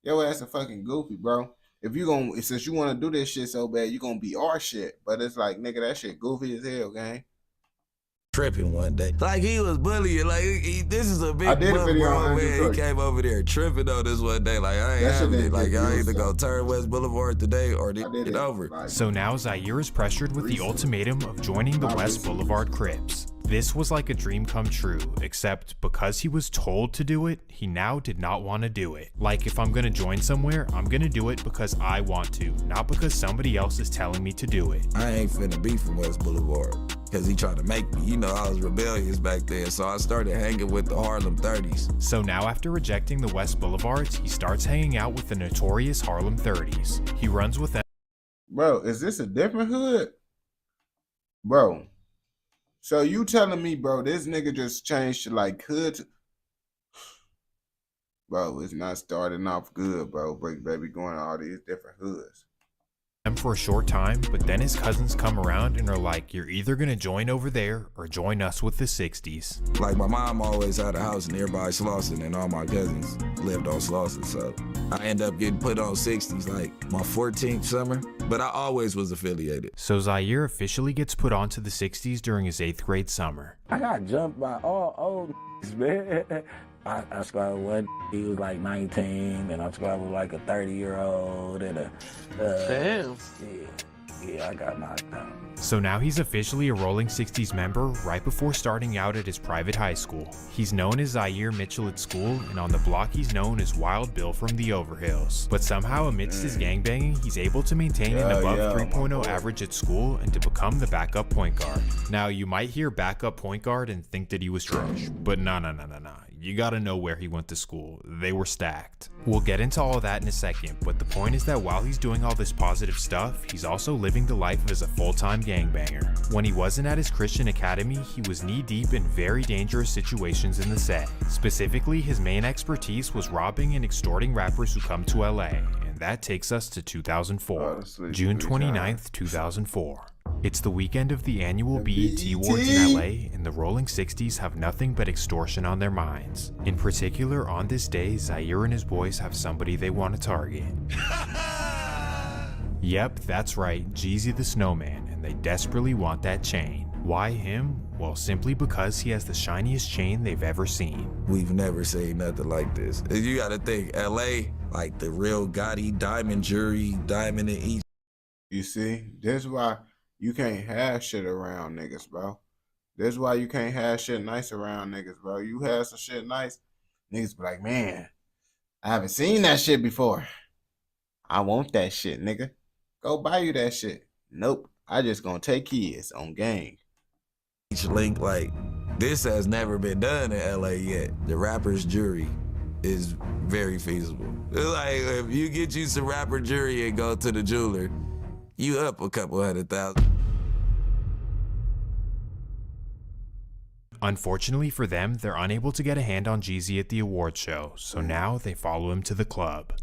Your ass a fucking goofy, bro. Since you want to do this shit so bad, you gonna be our shit. But it's like, nigga, that shit goofy as hell, gang. Tripping one day. Like, he was bullying. Like, this is a big bro, man. He came over there tripping on this one day. Like, I ain't having it. Like, I either go turn West Boulevard today or get over. So now Zaire is pressured with the ultimatum of joining the West Boulevard Crips. This was like a dream come true, except because he was told to do it, he now did not want to do it. Like, if I'm gonna join somewhere, I'm gonna do it because I want to, not because somebody else is telling me to do it. I ain't finna be from West Boulevard. because he tried to make me. You know, I was rebellious back then, so I started hanging with the Harlem 30s. So now after rejecting the West Boulevards, he starts hanging out with the notorious Harlem 30s. He runs with them. Bro, is this a different hood? Bro. So you telling me, bro, this nigga just changed to like hood? Bro, it's not starting off good, bro. Brick Baby going to all these different hoods. For a short time, but then his cousins come around and are like, you're either gonna join over there or join us with the 60s. Like my mom always had a house nearby Slauson, and all my cousins lived on Slauson, so I end up getting put on 60s like my 14th summer, but I always was affiliated. So Zaire officially gets put onto the 60s during his 8th grade summer. I got jumped by all old man. I squatted with one, he was like 19, and I squatted with like a 30-year-old and a... Damn. Yeah, I got knocked out. So now he's officially a Rolling 60s member right before starting out at his private high school. He's known as Zaire Mitchell at school, and on the block he's known as Wild Bill from the Overhills. But somehow amidst his gangbanging, he's able to maintain an above 3.0 average at school and to become the backup point guard. Now you might hear backup point guard and think that he was trash, but nah. You gotta know where he went to school. They were stacked. We'll get into all of that in a second, but the point is that while he's doing all this positive stuff, he's also living the life as a full-time gangbanger. When he wasn't at his Christian academy, he was knee-deep in very dangerous situations in the set. Specifically, his main expertise was robbing and extorting rappers who come to LA, and that takes us to 2004, June 29th, 2004. It's the weekend of the annual BET Awards in LA, and the Rolling 60s have nothing but extortion on their minds. In particular, on this day, Zaire and his boys have somebody they want to target. Yep, that's right, Jeezy the Snowman, and they desperately want that chain. Why him? Well, simply because he has the shiniest chain they've ever seen. We've never seen nothing like this. You gotta think, LA, like the real Gotti diamond jury, diamond in each. You see, this is why you can't have shit around niggas, bro. This is why you can't have shit nice around niggas, bro. You have some shit nice, niggas be like, man, I haven't seen that shit before. I want that shit, nigga. Go buy you that shit. Nope, I just gonna take kids on gang. Each link, like, this has never been done in LA yet. The rapper's jury is very feasible. It's like, if you get you some rapper jury and go to the jeweler, you up a couple $100,000. Unfortunately for them, they're unable to get a hand on Jeezy at the award show, so now they follow him to the club.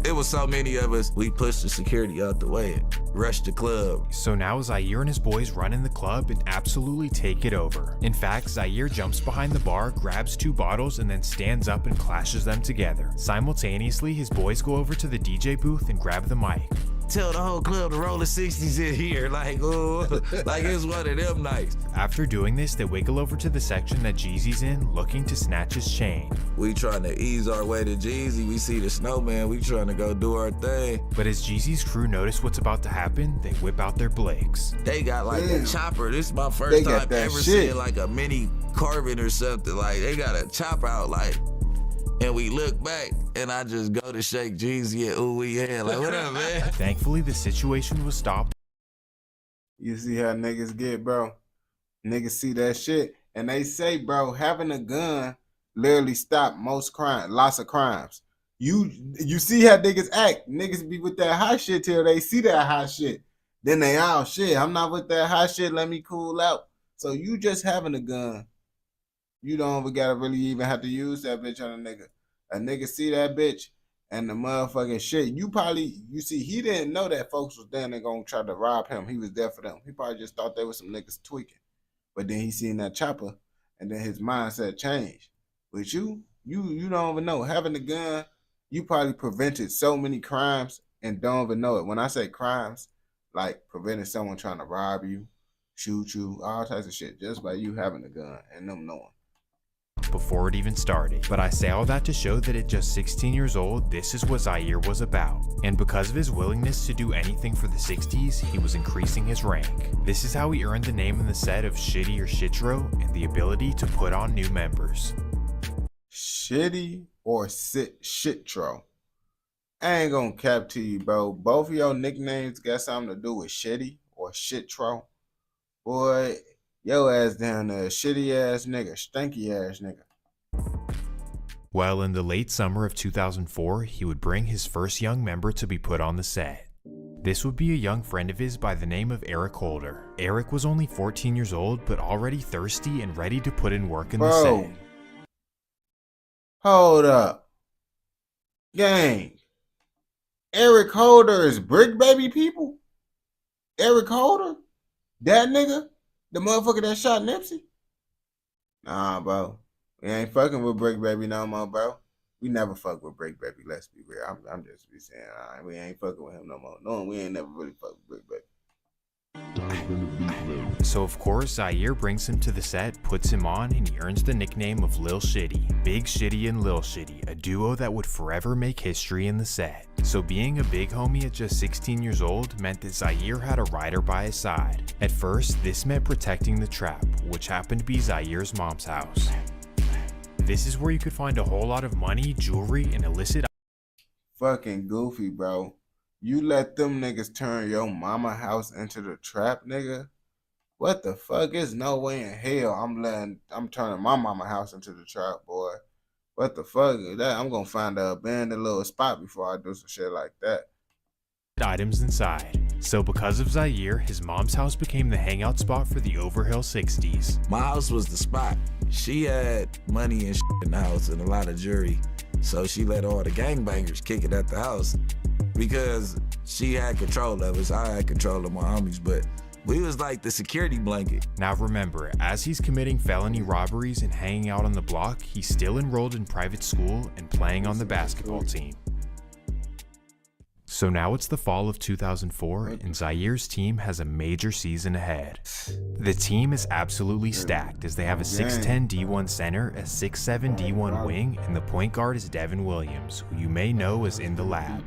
It was so many of us, we pushed the security out the way and rushed the club. So now Zaire and his boys run in the club and absolutely take it over. In fact, Zaire jumps behind the bar, grabs 2 bottles, and then stands up and clashes them together. Simultaneously, his boys go over to the DJ booth and grab the mic. Tell the whole club to roll the 60s in here, like, ooh, like it's one of them nights. After doing this, they wiggle over to the section that Jeezy's in, looking to snatch his chain. We trying to ease our way to Jeezy. We see the snowman. We trying to go do our thing. But as Jeezy's crew notice what's about to happen, they whip out their Blicks. They got like a chopper. This is my first time ever seeing like a mini Carbon or something. Like they got a chopper out, like. And we look back, and I just go to shake Jeezy and ooh, we had like, what up, man? Thankfully, the situation was stopped. You see how niggas get, bro? Niggas see that shit, and they say, bro, having a gun literally stop most crime, lots of crimes. You see how niggas act. Niggas be with that hot shit till they see that hot shit. Then they out, shit, I'm not with that hot shit, let me cool out. So you just having a gun. You don't even gotta really even have to use that bitch on a nigga. A nigga see that bitch and the motherfucking shit. You see, he didn't know that folks was there and gonna try to rob him. He was there for them. He probably just thought they was some niggas tweaking. But then he seen that chopper and then his mindset changed. But you don't even know. Having a gun, you probably prevented so many crimes and don't even know it. When I say crimes, like preventing someone trying to rob you, shoot you, all types of shit, just by you having a gun and them knowing. Before it even started. But I say all that to show that at just 16 years old, this is what Zaire was about. And because of his willingness to do anything for the 60s, he was increasing his rank. This is how he earned the name in the set of Shitty or Shitro and the ability to put on new members. Shitty or Shitro? I ain't gonna cap to you, bro. Both of your nicknames got something to do with Shitty or Shitro. Boy, Yo ass down there, shitty ass nigga, stanky ass nigga. Well, in the late summer of 2004, he would bring his first young member to be put on the set. This would be a young friend of his by the name of Eric Holder. Eric was only 14 years old, but already thirsty and ready to put in work in the set. Hold up. Gang. Eric Holder is Brick Baby people? Eric Holder? That nigga? The motherfucker that shot Nipsey? Nah, bro. We ain't fucking with Brick Baby no more, bro. We never fuck with Brick Baby, let's be real. I'm just be saying, all right, we ain't fucking with him no more. No, we ain't never really fuck with Brick Baby. So of course, Zaire brings him to the set, puts him on, and he earns the nickname of Lil Shitty. Big Shitty and Lil Shitty, a duo that would forever make history in the set. So being a big homie at just 16 years old meant that Zaire had a rider by his side. At first, this meant protecting the trap, which happened to be Zaire's mom's house. This is where you could find a whole lot of money, jewelry, and illicit. Fucking goofy, bro. You let them niggas turn your mama house into the trap, nigga? What the fuck? There's no way in hell I'm turning my mama house into the trap, boy. What the fuck? I'm gonna find a abandoned little spot before I do some shit like that. Items inside. So because of Zaire, his mom's house became the hangout spot for the Overhill 60s. My house was the spot. She had money and shit in the house and a lot of jewelry. So she let all the gangbangers kick it at the house because she had control of us. I had control of my homies, but we was like the security blanket. Now remember, as he's committing felony robberies and hanging out on the block, he's still enrolled in private school and playing on the basketball team. So now it's the fall of 2004 and Zaire's team has a major season ahead. The team is absolutely stacked as they have a 6'10 D1 center, a 6'7 D1 wing, and the point guard is Devin Williams, who you may know as In the Lab.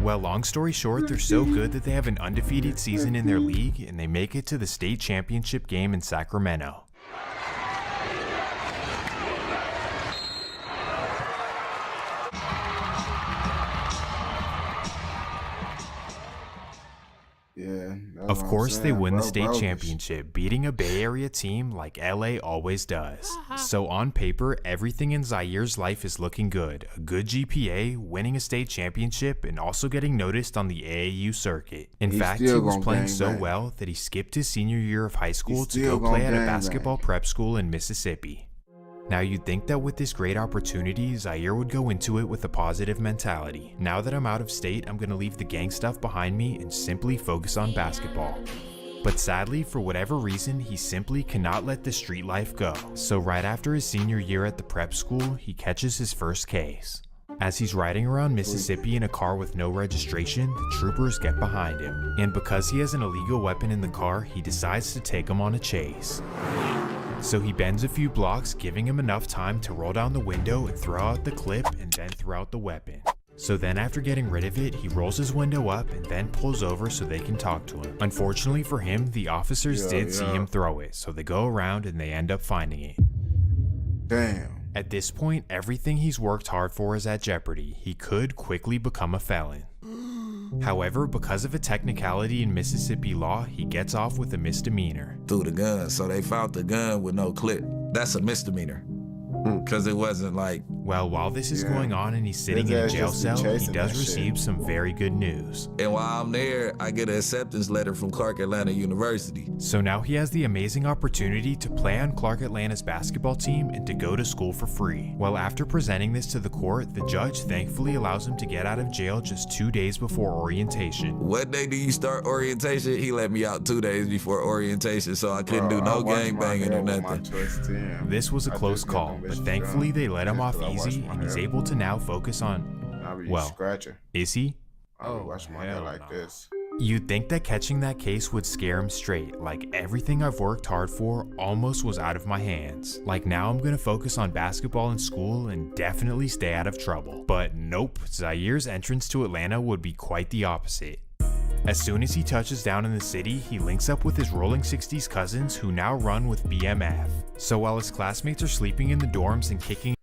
Well, long story short, they're so good that they have an undefeated season in their league and they make it to the state championship game in Sacramento. Yeah. Of course, they win the state championship, beating a Bay Area team like LA always does. So on paper, everything in Zaire's life is looking good. A good GPA, winning a state championship, and also getting noticed on the AAU circuit. In fact, he was playing so well that he skipped his senior year of high school to go play at a basketball prep school in Mississippi. Now you'd think that with this great opportunity, Zaire would go into it with a positive mentality. Now that I'm out of state, I'm gonna leave the gang stuff behind me and simply focus on basketball. But sadly, for whatever reason, he simply cannot let the street life go. So right after his senior year at the prep school, he catches his first case. As he's riding around Mississippi in a car with no registration, the troopers get behind him. And because he has an illegal weapon in the car, he decides to take him on a chase. So he bends a few blocks, giving him enough time to roll down the window and throw out the clip and then throw out the weapon. So then after getting rid of it, he rolls his window up and then pulls over so they can talk to him. Unfortunately for him, the officers did see him throw it, so they go around and they end up finding it. Damn. At this point, everything he's worked hard for is at jeopardy. He could quickly become a felon. However, because of a technicality in Mississippi law, he gets off with a misdemeanor. Threw the gun, so they found the gun with no clip. That's a misdemeanor. Because it wasn't like... Well, while this is going on and he's sitting in a jail cell, he does receive some very good news. And while I'm there, I get an acceptance letter from Clark Atlanta University. So now he has the amazing opportunity to play on Clark Atlanta's basketball team and to go to school for free. Well, after presenting this to the court, the judge thankfully allows him to get out of jail just 2 days before orientation. What day do you start orientation? He let me out 2 days before orientation, so I couldn't do no gang banging or nothing. This was a close call, but thankfully they let him off easy and he's able to now focus on, well, is he? Oh, watch my hair like this. You'd think that catching that case would scare him straight, like everything I've worked hard for almost was out of my hands. Like now I'm gonna focus on basketball and school and definitely stay out of trouble. But nope, Zaire's entrance to Atlanta would be quite the opposite. As soon as he touches down in the city, he links up with his Rolling 60s cousins who now run with BMF. So while his classmates are sleeping in the dorms and kicking...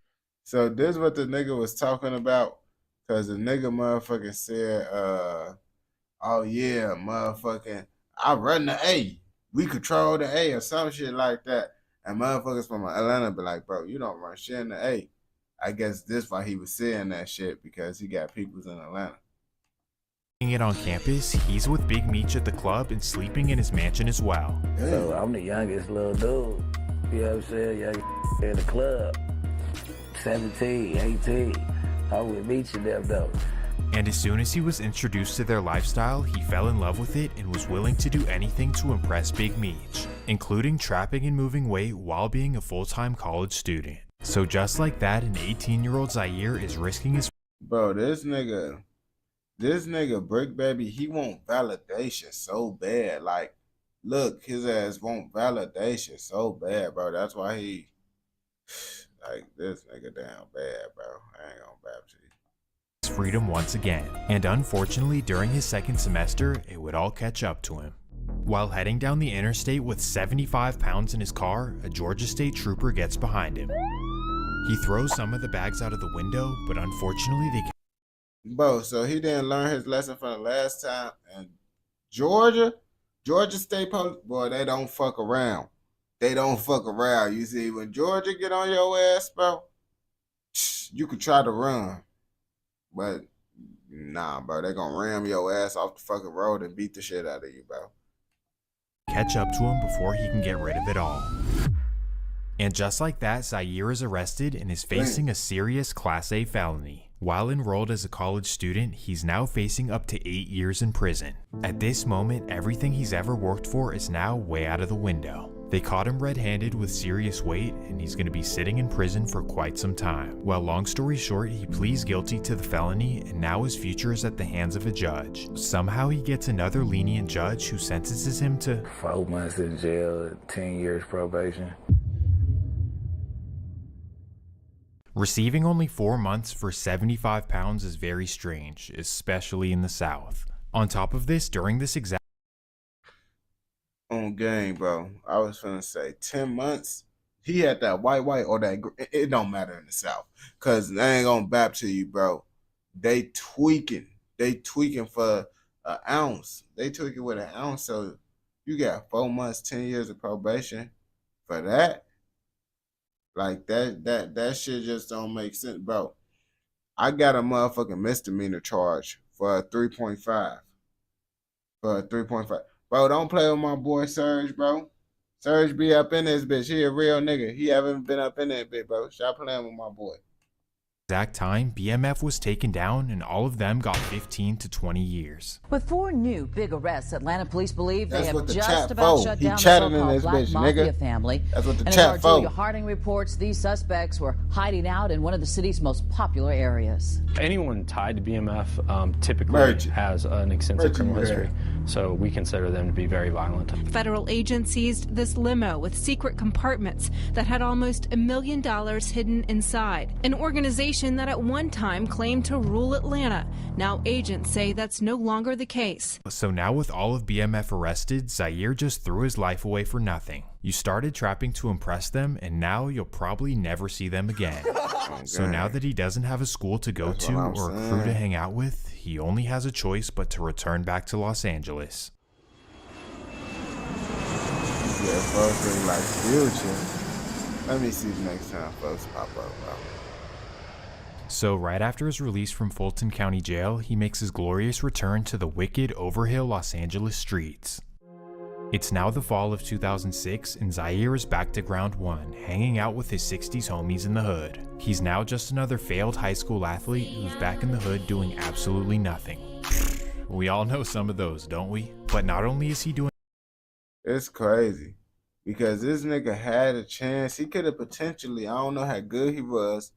So this is what the nigga was talking about, because the nigga motherfucking said, oh yeah, motherfucking, I run the A. we control the A or some shit like that. And motherfuckers from Atlanta be like, bro, you don't run shit in the A. I guess this why he was saying that shit, because he got peoples in Atlanta. It on campus, he's with Big Meech at the club and sleeping in his mansion as well. So I'm the youngest little dude. You know what I'm saying? Young in the club. 17, 18. I'm with Meech and them though. And as soon as he was introduced to their lifestyle, he fell in love with it and was willing to do anything to impress Big Meech, including trapping and moving weight while being a full-time college student. So just like that, an 18-year-old Zaire is risking his— Bro, this nigga Brick Baby, he want validation so bad. Like, look, his ass want validation so bad, bro. That's why he, like, this nigga down bad, bro. I ain't gonna bap to you. freedom once again. And unfortunately, during his second semester, it would all catch up to him. While heading down the interstate with 75 pounds in his car, a Georgia State trooper gets behind him. He throws some of the bags out of the window, but unfortunately they— Bro, so he didn't learn his lesson from the last time. And Georgia State Police, boy, they don't fuck around. They don't fuck around. You see, when Georgia get on your ass, bro, you could try to run. But nah, bro, they gonna ram your ass off the fucking road and beat the shit out of you, bro. Catch up to him before he can get rid of it all. And just like that, Zaire is arrested and is facing a serious Class A felony. While enrolled as a college student, he's now facing up to 8 years in prison. At this moment, everything he's ever worked for is now way out of the window. They caught him red-handed with serious weight, and he's going to be sitting in prison for quite some time. Well, long story short, he pleads guilty to the felony, and now his future is at the hands of a judge. Somehow he gets another lenient judge who sentences him to 4 months in jail, 10 years probation. Receiving only 4 months for 75 pounds is very strange, especially in the South. On top of this, during this exact on game, bro, I was finna say 10 months. He had that white or that it don't matter in the South, cause I ain't gonna bap to you, bro. They tweaking for an ounce. They tweaking with an ounce. So you got 4 months, 10 years of probation for that. Like that shit just don't make sense, bro. I got a motherfucking misdemeanor charge for a 3.5. Bro, don't play with my boy Serge, bro. Serge be up in this bitch. He a real nigga. He haven't been up in that bitch, bro. Stop playing with my boy. exact time, BMF was taken down and all of them got 15 to 20 years. With 4 new big arrests, Atlanta police believe they have the just about for. shut He down the chatting in so-called this Black bitch, Mafia nigga. family. That's what the and chat as our Julia for. Harding reports, these suspects were hiding out in one of the city's most popular areas. Anyone tied to BMF typically has an extensive criminal history, so we consider them to be very violent. Federal agents seized this limo with secret compartments that had almost $1 million hidden inside. An organization that at one time claimed to rule Atlanta. Now agents say that's no longer the case. So now with all of BMF arrested, Zaire just threw his life away for nothing. You started trapping to impress them, and now you'll probably never see them again. So now that he doesn't have a school to go to or a crew to hang out with, he only has a choice but to return back to Los Angeles. Yeah, folks look like Future. Let me see the next time folks pop up, bro. So right after his release from Fulton County Jail, he makes his glorious return to the wicked, overhill Los Angeles streets. It's now the fall of 2006, and Zaire is back to ground one, hanging out with his 60s homies in the hood. He's now just another failed high school athlete who's back in the hood doing absolutely nothing. We all know some of those, don't we? But not only is he doing— It's crazy. Because this nigga had a chance. He could have potentially, I don't know how good he was,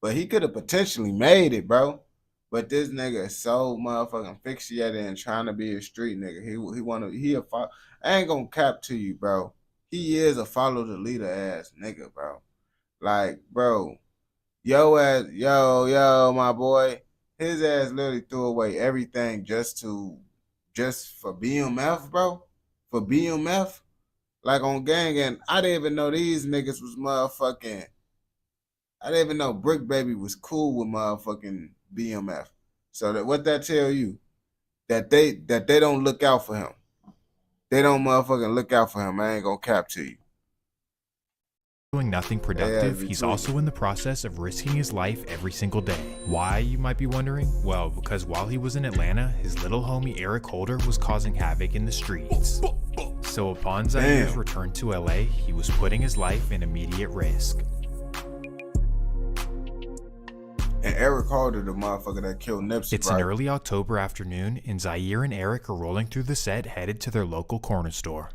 but he could have potentially made it, bro. But this nigga is so motherfucking fixated and trying to be a street nigga. I ain't gonna cap to you, bro. He is a follow the leader ass nigga, bro. Like, bro, yo, my boy, his ass literally threw away everything just for BMF, bro. For BMF. Like on gang, and I didn't even know these niggas was motherfucking. I didn't even know Brick Baby was cool with motherfucking BMF. So that what that tell you? That they don't look out for him. they don't motherfucking look out for him. I ain't gonna cap to you. Doing nothing productive, he's also in the process of risking his life every single day. Why, you might be wondering? Well, because while he was in Atlanta, his little homie Eric Holder was causing havoc in the streets. So upon Zair's return to LA, he was putting his life in immediate risk. And Eric Holder, the motherfucker that killed Nipsey. It's an early October afternoon, and Zaire and Eric are rolling through the set headed to their local corner store.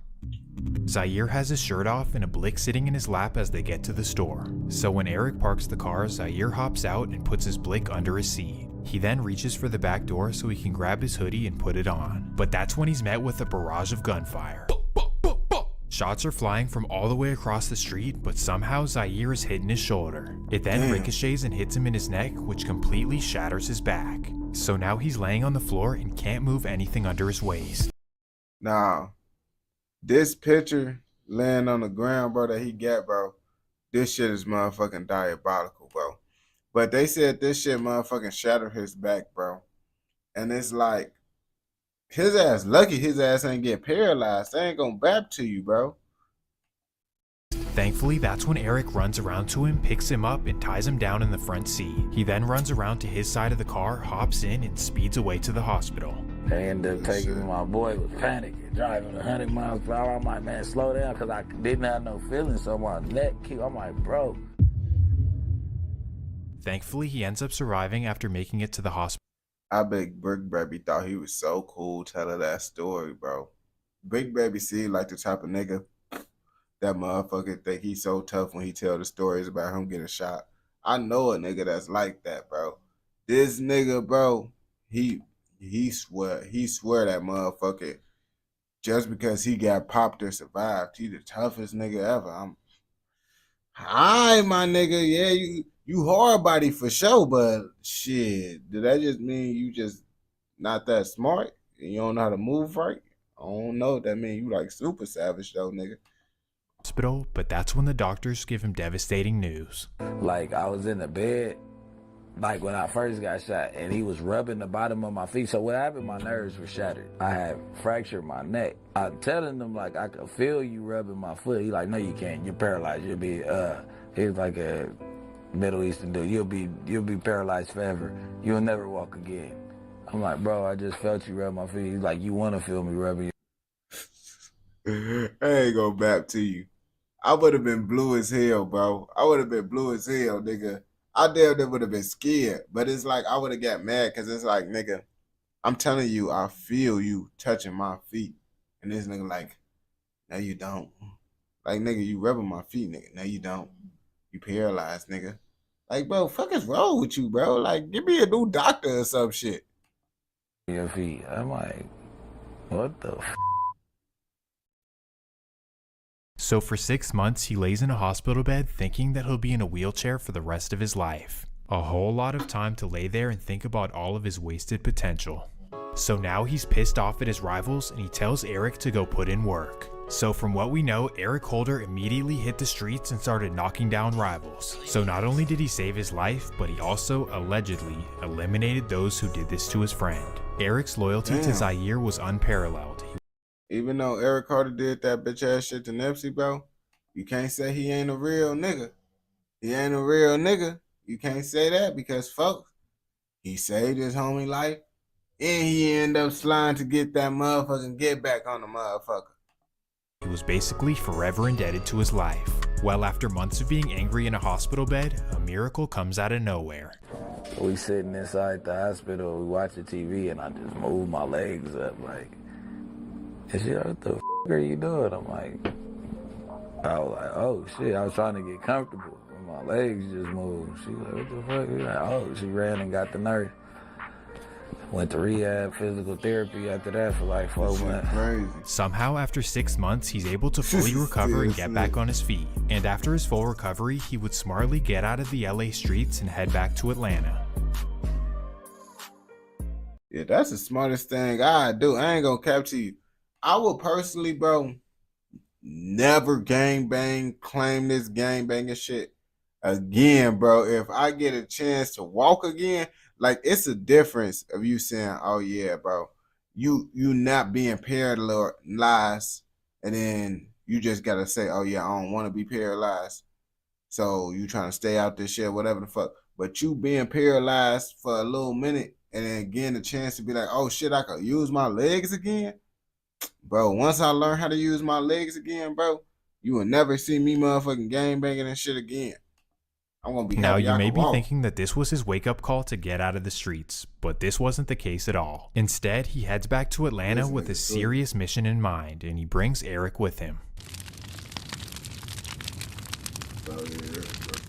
Zaire has his shirt off and a blick sitting in his lap as they get to the store. So when Eric parks the car, Zaire hops out and puts his blick under his seat. He then reaches for the back door so he can grab his hoodie and put it on. But that's when he's met with a barrage of gunfire. Shots are flying from all the way across the street, but somehow Zaire is hitting his shoulder. It then ricochets and hits him in his neck, which completely shatters his back. So now he's laying on the floor and can't move anything under his waist. Now, this picture laying on the ground, bro, that he got, bro, this shit is motherfucking diabolical, bro. But they said this shit motherfucking shattered his back, bro. And it's like, his ass lucky his ass ain't get paralyzed. They ain't gonna bap to you, bro. Thankfully, that's when Eric runs around to him, picks him up, and ties him down in the front seat. He then runs around to his side of the car, hops in, and speeds away to the hospital. They ended up taking me. My boy was panicking, driving 100 miles per hour. I'm like, man, slow down, because I didn't have no feeling, so my neck keep. I'm like, bro. Thankfully, he ends up surviving after making it to the hospital. I bet Big Baby thought he was so cool telling that story, bro. Big Baby seemed like the type of nigga that motherfucker think he's so tough when he tell the stories about him getting shot. I know a nigga that's like that, bro. This nigga, bro, he swear that motherfucker just because he got popped or survived, he the toughest nigga ever. Hi, my nigga. Yeah, you hard body for sure, but shit, did that just mean you just not that smart and you don't know how to move right? I don't know. That mean you like super savage though, nigga. Hospital, but that's when the doctors give him devastating news. Like, I was in the bed, like when I first got shot, and he was rubbing the bottom of my feet. So what happened, my nerves were shattered. I had fractured my neck. I'm telling them, like, I could feel you rubbing my foot. He like, no, you can't. You're paralyzed. You'll be, he was like a Middle Eastern dude. You'll be paralyzed forever. You'll never walk again. I'm like, bro, I just felt you rub my feet. He's like, you want to feel me rubbing I ain't gonna bap to you. I would have been blue as hell, bro. I would have been blue as hell, nigga. I damn near would have been scared. But it's like, I would have got mad because it's like, nigga, I'm telling you, I feel you touching my feet. And this nigga like, no, you don't. Like, nigga, you rubbing my feet, nigga. No, you don't. You paralyzed, nigga. Like, bro, fuck is wrong with you, bro? Like, give me a new doctor or some shit. your feet. I'm like, what the f? So for 6 months, he lays in a hospital bed thinking that he'll be in a wheelchair for the rest of his life. A whole lot of time to lay there and think about all of his wasted potential. So now he's pissed off at his rivals and he tells Eric to go put in work. So from what we know, Eric Holder immediately hit the streets and started knocking down rivals. So not only did he save his life, but he also allegedly eliminated those who did this to his friend. Eric's loyalty to Zaire was unparalleled. Even though Eric Holder did that bitch ass shit to Nipsey, bro, you can't say he ain't a real nigga. He ain't a real nigga. You can't say that because, folks, he saved his homie life and he ended up sliding to get that motherfucking get back on the motherfucker. He was basically forever indebted to his life. Well, after months of being angry in a hospital bed, a miracle comes out of nowhere. We sitting inside the hospital, we watching TV, and I just move my legs up like, and she like, what the f*** are you doing? I'm like, I was like, oh shit, I was trying to get comfortable. And my legs just moved. She like, what the fuck? Like, oh, she ran and got the nurse. Went to rehab, physical therapy after that for like 4 months. Crazy. Somehow after 6 months, he's able to fully recover and get back on his feet. And after his full recovery, he would smartly get out of the LA streets and head back to Atlanta. Yeah, that's the smartest thing I do. I ain't gonna cap to you. I would personally, bro, never gangbang, claim this gangbanging shit again, bro. If I get a chance to walk again, like, it's a difference of you saying, oh yeah, bro, you not being paralyzed, and then you just gotta say, oh yeah, I don't want to be paralyzed, so you trying to stay out this shit, whatever the fuck. But you being paralyzed for a little minute and then getting a chance to be like, oh shit, I could use my legs again. Bro, once I learn how to use my legs again, bro, you will never see me motherfucking gang banging and shit again. I'm gonna be now you may be thinking that this was his wake-up call to get out of the streets, but this wasn't the case at all. Instead, he heads back to Atlanta with a serious mission in mind, and he brings Eric with him.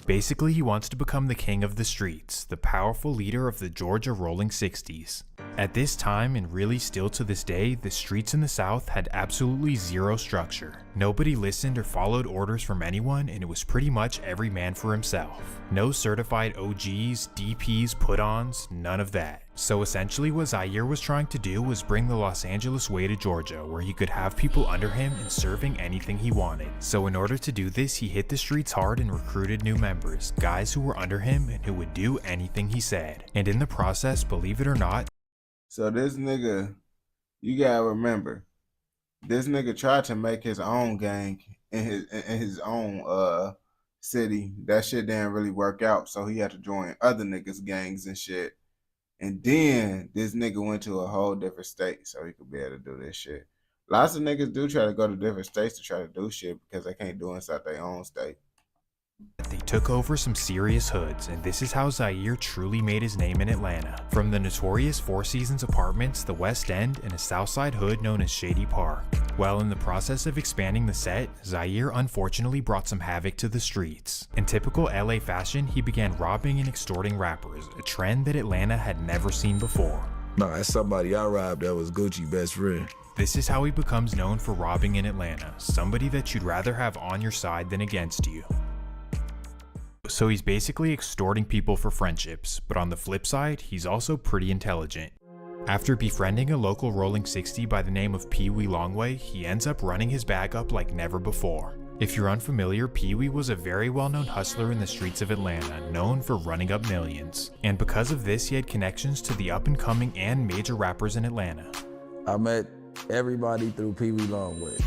Basically, he wants to become the king of the streets, the powerful leader of the Georgia Rolling 60s. At this time, and really still to this day, the streets in the South had absolutely zero structure. Nobody listened or followed orders from anyone, and it was pretty much every man for himself. No certified OGs, DPs, put-ons, none of that. So essentially what Zaire was trying to do was bring the Los Angeles way to Georgia, where he could have people under him and serving anything he wanted. So in order to do this, he hit the streets hard and recruited new members, guys who were under him and who would do anything he said. And in the process, believe it or not, so this nigga, you gotta remember, this nigga tried to make his own gang in his own city. That shit didn't really work out, so he had to join other niggas' gangs and shit. And then this nigga went to a whole different state so he could be able to do this shit. Lots of niggas do try to go to different states to try to do shit because they can't do inside their own state. They took over some serious hoods, and this is how Zaire truly made his name in Atlanta. From the notorious Four Seasons apartments, the West End, and a Southside hood known as Shady Park. While in the process of expanding the set, Zaire unfortunately brought some havoc to the streets. In typical LA fashion, he began robbing and extorting rappers, a trend that Atlanta had never seen before. No, that's somebody I robbed that was Gucci best friend. This is how he becomes known for robbing in Atlanta, somebody that you'd rather have on your side than against you. So he's basically extorting people for friendships, but on the flip side, he's also pretty intelligent. After befriending a local Rolling 60 by the name of Pee Wee Longway, he ends up running his bag up like never before. If you're unfamiliar, Pee Wee was a very well-known hustler in the streets of Atlanta, known for running up millions. And because of this, he had connections to the up-and-coming and major rappers in Atlanta. I met everybody through Pee Wee Longway.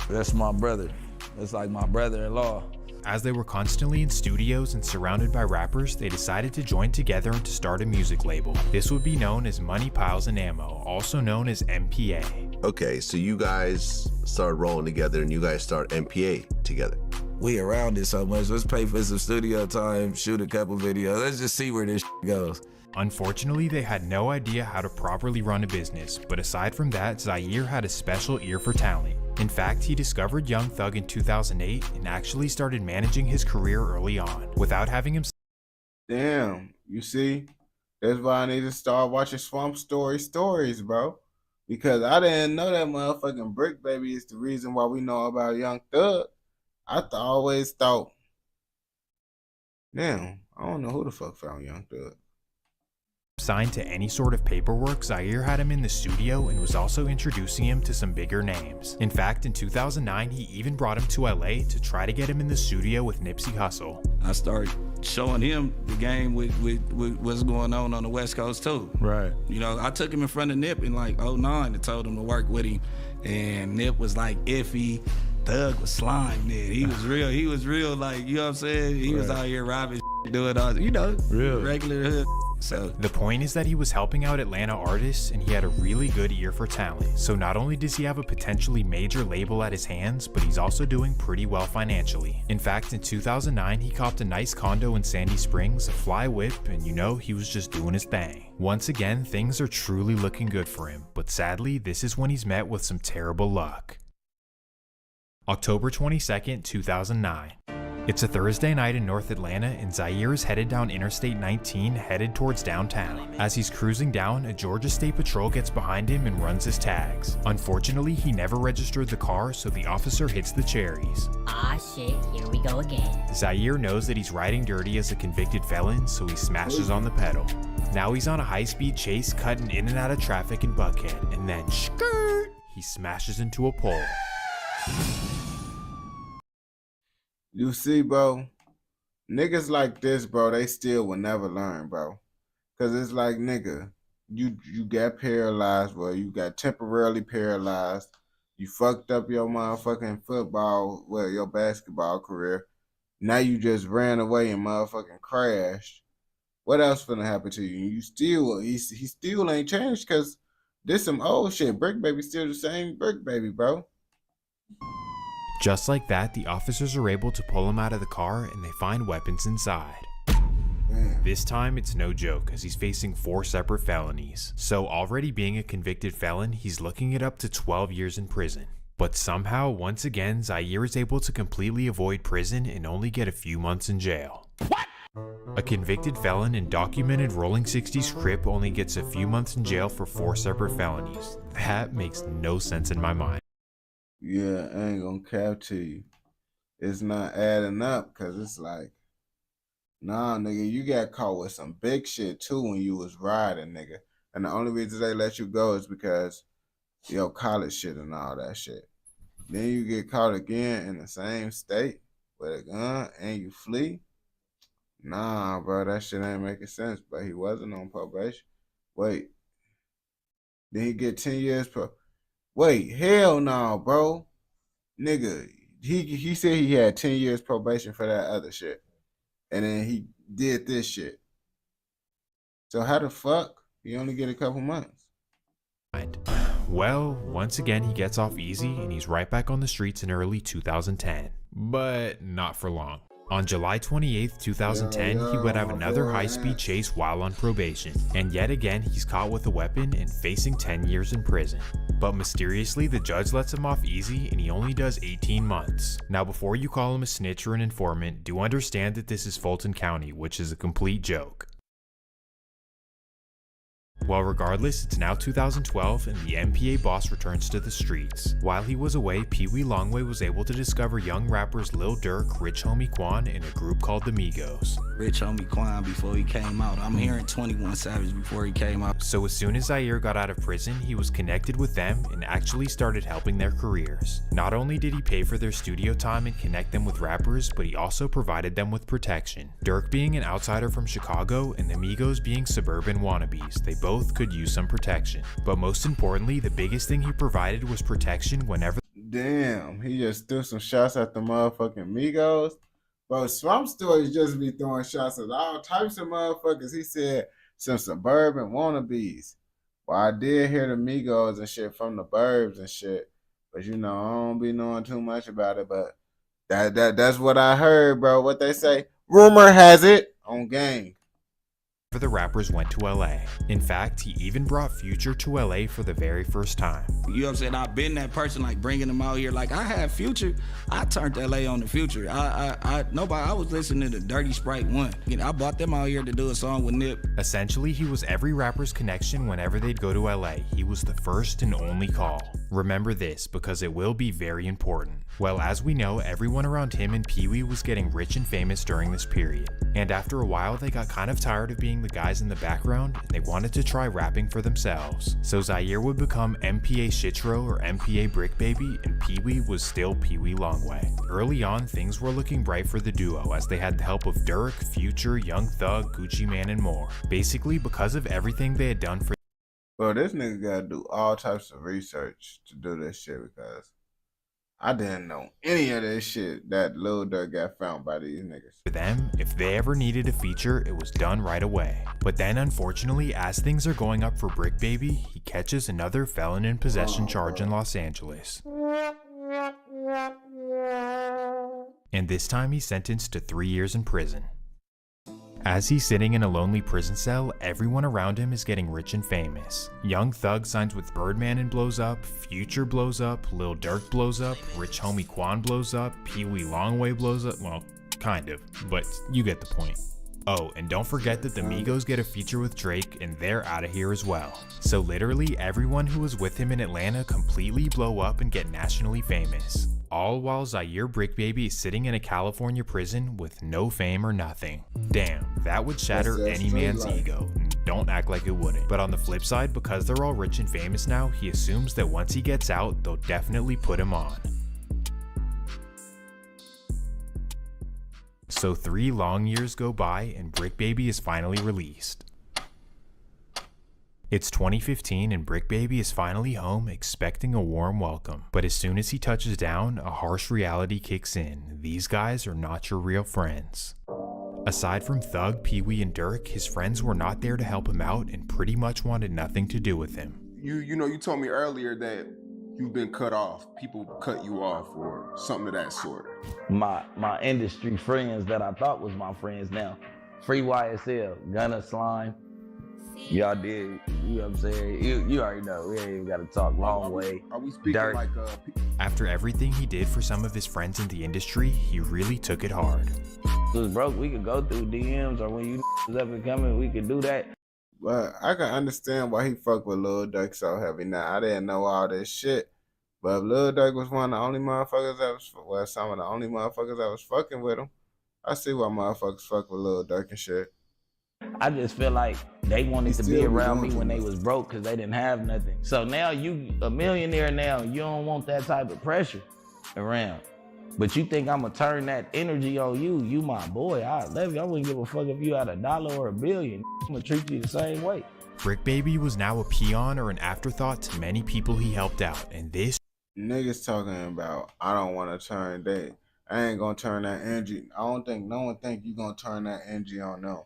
That's my brother. That's like my brother-in-law. As they were constantly in studios and surrounded by rappers, they decided to join together and to start a music label. This would be known as Money, Piles, and Ammo, also known as MPA. Okay, so you guys started rolling together and you guys start MPA together. We around it so much. Let's pay for some studio time, shoot a couple videos. Let's just see where this goes. Unfortunately, they had no idea how to properly run a business, but aside from that, Zaire had a special ear for talent. In fact, he discovered Young Thug in 2008 and actually started managing his career early on, without having him. Damn, you see? That's why I need to start watching Swamp Story stories, bro. Because I didn't know that motherfucking Brick Baby is the reason why we know about Young Thug. I always thought, damn, I don't know who the fuck found Young Thug. Signed to any sort of paperwork, Zaire had him in the studio and was also introducing him to some bigger names. In fact, in 2009, he even brought him to LA to try to get him in the studio with Nipsey Hussle. I started showing him the game with what's going on the West Coast too. Right. You know, I took him in front of Nip in like 2009 and told him to work with him. And Nip was like iffy. Thug was slime, man. He was real, like, you know what I'm saying? He was out here robbing, doing all, you know, regular hood. So the point is that he was helping out Atlanta artists and he had a really good ear for talent. So not only does he have a potentially major label at his hands, but he's also doing pretty well financially. In fact, in 2009, he copped a nice condo in Sandy Springs, a fly whip, and you know, he was just doing his thing. Once again, things are truly looking good for him, but sadly, this is when he's met with some terrible luck. October 22nd, 2009. It's a Thursday night in North Atlanta and Zaire is headed down Interstate 19 headed towards downtown. As he's cruising down, a Georgia State Patrol gets behind him and runs his tags. Unfortunately, he never registered the car, so the officer hits the cherries. Ah shit, here we go again. Zaire knows that he's riding dirty as a convicted felon, so he smashes on the pedal. Now he's on a high-speed chase cutting in and out of traffic in Buckhead, and then skirt, he smashes into a pole. You see, bro, niggas like this, bro, they still will never learn, bro. Because it's like, nigga, you got paralyzed, well, you got temporarily paralyzed. You fucked up your motherfucking football, well, your basketball career. Now you just ran away and motherfucking crashed. What else finna happen to you? You still, he still ain't changed because this some old shit. Brick Baby still the same Brick Baby, bro. Just like that, the officers are able to pull him out of the car and they find weapons inside. Damn. This time it's no joke as he's facing 4 separate felonies. So already being a convicted felon, he's looking at up to 12 years in prison. But somehow, once again, Zaire is able to completely avoid prison and only get a few months in jail. What? A convicted felon in documented Rolling 60s Crip only gets a few months in jail for 4 separate felonies. That makes no sense in my mind. Yeah, I ain't gonna cap to you. It's not adding up because it's like, nah, nigga, you got caught with some big shit too when you was riding, nigga. And the only reason they let you go is because your college shit and all that shit. Then you get caught again in the same state with a gun and you flee. Nah, bro, that shit ain't making sense. But he wasn't on probation. Wait. Then he get 10 years Wait, hell no, bro. Nigga, he said he had 10 years probation for that other shit. And then he did this shit. So how the fuck he only get a couple months? Well, once again he gets off easy and he's right back on the streets in early 2010. But not for long. On July 28th, 2010, he would have another high-speed chase while on probation. And yet again, he's caught with a weapon and facing 10 years in prison. But mysteriously, the judge lets him off easy and he only does 18 months. Now before you call him a snitch or an informant, do understand that this is Fulton County, which is a complete joke. Well, regardless, it's now 2012 and the MPA boss returns to the streets. While he was away, Pee Wee Longway was able to discover young rappers Lil Durk, Rich Homie Quan, and a group called the Migos. Rich Homie Quan before he came out. I'm hearing 21 Savage before he came out. So as soon as Zaire got out of prison, he was connected with them and actually started helping their careers. Not only did he pay for their studio time and connect them with rappers, but he also provided them with protection. Durk being an outsider from Chicago and the Migos being suburban wannabes, they both could use some protection. But most importantly, the biggest thing he provided was protection whenever— Damn, he just threw some shots at the motherfucking Migos. Bro, Swamp Stories just be throwing shots at all types of motherfuckers. He said some suburban wannabes. Well, I did hear the Migos and shit from the burbs and shit. But you know, I don't be knowing too much about it. But that's what I heard, bro. What they say. Rumor has it on game. The rappers went to LA. In fact, he even brought Future to LA for the very first time. You know what I'm saying? I've been that person, like bringing them out here. Like I had Future, I turned LA on the Future. I was listening to Dirty Sprite 1. I brought them out here to do a song with Nip. Essentially, he was every rapper's connection whenever they'd go to LA. He was the first and only call. Remember this, because it will be very important. Well, as we know, everyone around him and Pee Wee was getting rich and famous during this period. And after a while, they got kind of tired of being the guys in the background, and they wanted to try rapping for themselves. So Zaire would become MPA Shitro or MPA Brick Baby, and Pee Wee was still Pee Wee Longway. Early on, things were looking bright for the duo as they had the help of Durk, Future, Young Thug, Gucci Mane, and more. Basically, because of everything they had done for— Bro, this nigga gotta do all types of research to do this shit because I didn't know any of this shit that Lil Durk got found by these niggas. For them, if they ever needed a feature, it was done right away. But then unfortunately, as things are going up for Brick Baby, he catches another felon in possession charge in Los Angeles. And this time he's sentenced to 3 years in prison. As he's sitting in a lonely prison cell, everyone around him is getting rich and famous. Young Thug signs with Birdman and blows up, Future blows up, Lil Durk blows up, Rich Homie Quan blows up, Pee Wee Longway blows up, well, kind of, but you get the point. Oh, and don't forget that the Migos get a feature with Drake and they're out of here as well. So literally everyone who was with him in Atlanta completely blow up and get nationally famous. All while Zaire Brick Baby is sitting in a California prison with no fame or nothing. Damn, that would shatter any man's ego. Don't act like it wouldn't. But on the flip side, because they're all rich and famous now, he assumes that once he gets out, they'll definitely put him on. So 3 long years go by and Brick Baby is finally released. It's 2015 and Brick Baby is finally home expecting a warm welcome. But as soon as he touches down, a harsh reality kicks in. These guys are not your real friends. Aside from Thug, Pee Wee, and Dirk, his friends were not there to help him out and pretty much wanted nothing to do with him. You know, you told me earlier that you've been cut off. People cut you off or something of that sort. My industry friends that I thought was my friends now. Free YSL, Gunna, Slime. Y'all did, you know what I'm saying? You already know, we ain't even gotta talk long way. Are we speaking Dirk. like After everything he did for some of his friends in the industry, he really took it hard. It was broke, we could go through DMs, or when you was up and coming, we could do that. But I can understand why he fucked with Lil Durk so heavy. Now, I didn't know all this shit. But if Lil Durk was one of the only motherfuckers that was, well, some of the only motherfuckers that was fucking with him, I see why motherfuckers fuck with Lil Durk and shit. I just feel like they wanted to be around me when they was broke because they didn't have nothing. So now you a millionaire now, you don't want that type of pressure around. But you think I'm gonna turn that energy on you? You my boy, I love you. I wouldn't give a fuck if you had $1 or $1 billion. I'm gonna treat you the same way. Brick Baby was now a peon or an afterthought to many people he helped out, and this niggas talking about, I don't want to turn that. I ain't gonna turn that energy. I don't think no one think you gonna turn that energy on them.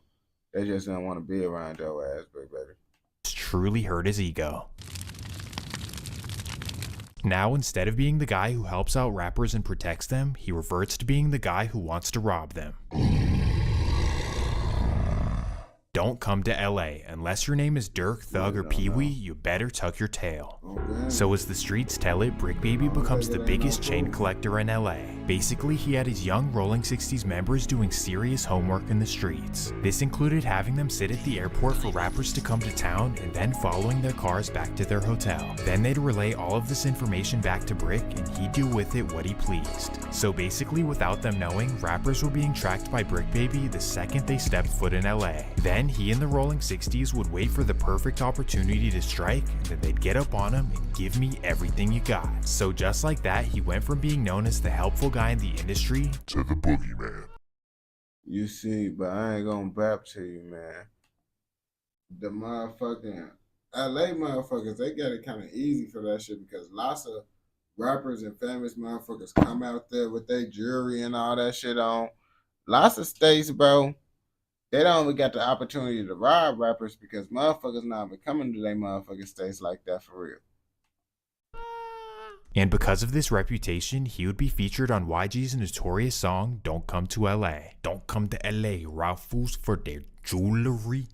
They just don't want to be around your ass, Brick Baby. truly hurt his ego. Now, instead of being the guy who helps out rappers and protects them, he reverts to being the guy who wants to rob them. Don't come to LA. Unless your name is Dirk, Thug, or Pee Wee, you better tuck your tail. So as the streets tell it, Brick Baby becomes the biggest chain collector in LA. Basically, he had his young Rolling 60s members doing serious homework in the streets. This included having them sit at the airport for rappers to come to town and then following their cars back to their hotel. Then they'd relay all of this information back to Brick and he'd do with it what he pleased. So basically, without them knowing, rappers were being tracked by Brick Baby the second they stepped foot in LA. Then he and the Rolling 60s would wait for the perfect opportunity to strike, and then they'd get up on him and give me everything you got. So just like that, he went from being known as the helpful guy in the industry to the boogeyman. You see, but I ain't gonna bap to you, man. The motherfucking LA motherfuckers, they got it kind of easy for that shit because lots of rappers and famous motherfuckers come out there with their jewelry and all that shit on. Lots of states, bro, they don't even got the opportunity to rob rappers because motherfuckers not even coming to their motherfucking states like that for real. And because of this reputation, he would be featured on YG's notorious song, Don't Come to LA. Don't come to LA, rob fools for their jewelry.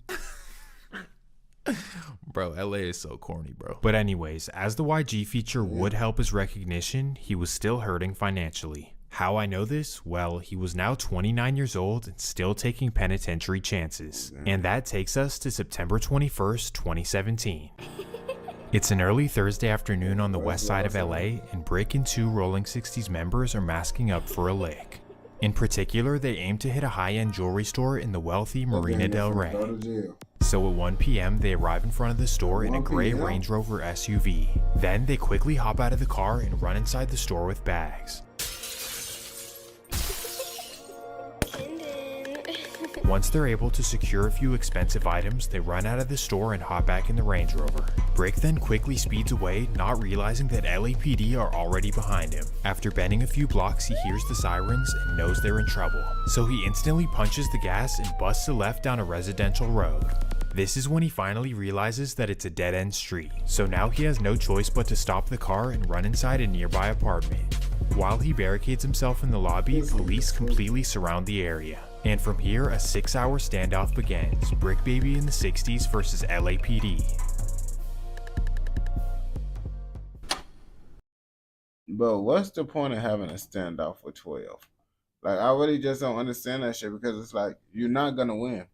Bro, LA is so corny, bro. But anyways, as the YG feature would help his recognition, he was still hurting financially. How I know this? Well, he was now 29 years old and still taking penitentiary chances. And that takes us to September 21st, 2017. It's an early Thursday afternoon on the west side of LA, and Brick and two Rolling 60s members are masking up for a lick. In particular, they aim to hit a high-end jewelry store in the wealthy Marina del Rey. So at 1 p.m., they arrive in front of the store in a gray Range Rover SUV. Then they quickly hop out of the car and run inside the store with bags. Once they're able to secure a few expensive items, they run out of the store and hop back in the Range Rover. Brick then quickly speeds away, not realizing that LAPD are already behind him. After bending a few blocks, he hears the sirens and knows they're in trouble. So he instantly punches the gas and busts a left down a residential road. This is when he finally realizes that it's a dead-end street. So now he has no choice but to stop the car and run inside a nearby apartment. While he barricades himself in the lobby, police completely surround the area. And from here, a 6-hour standoff begins. Brick Baby in the 60s versus LAPD. Bro, what's the point of having a standoff with 12? Like, I really just don't understand that shit because it's like, you're not gonna win.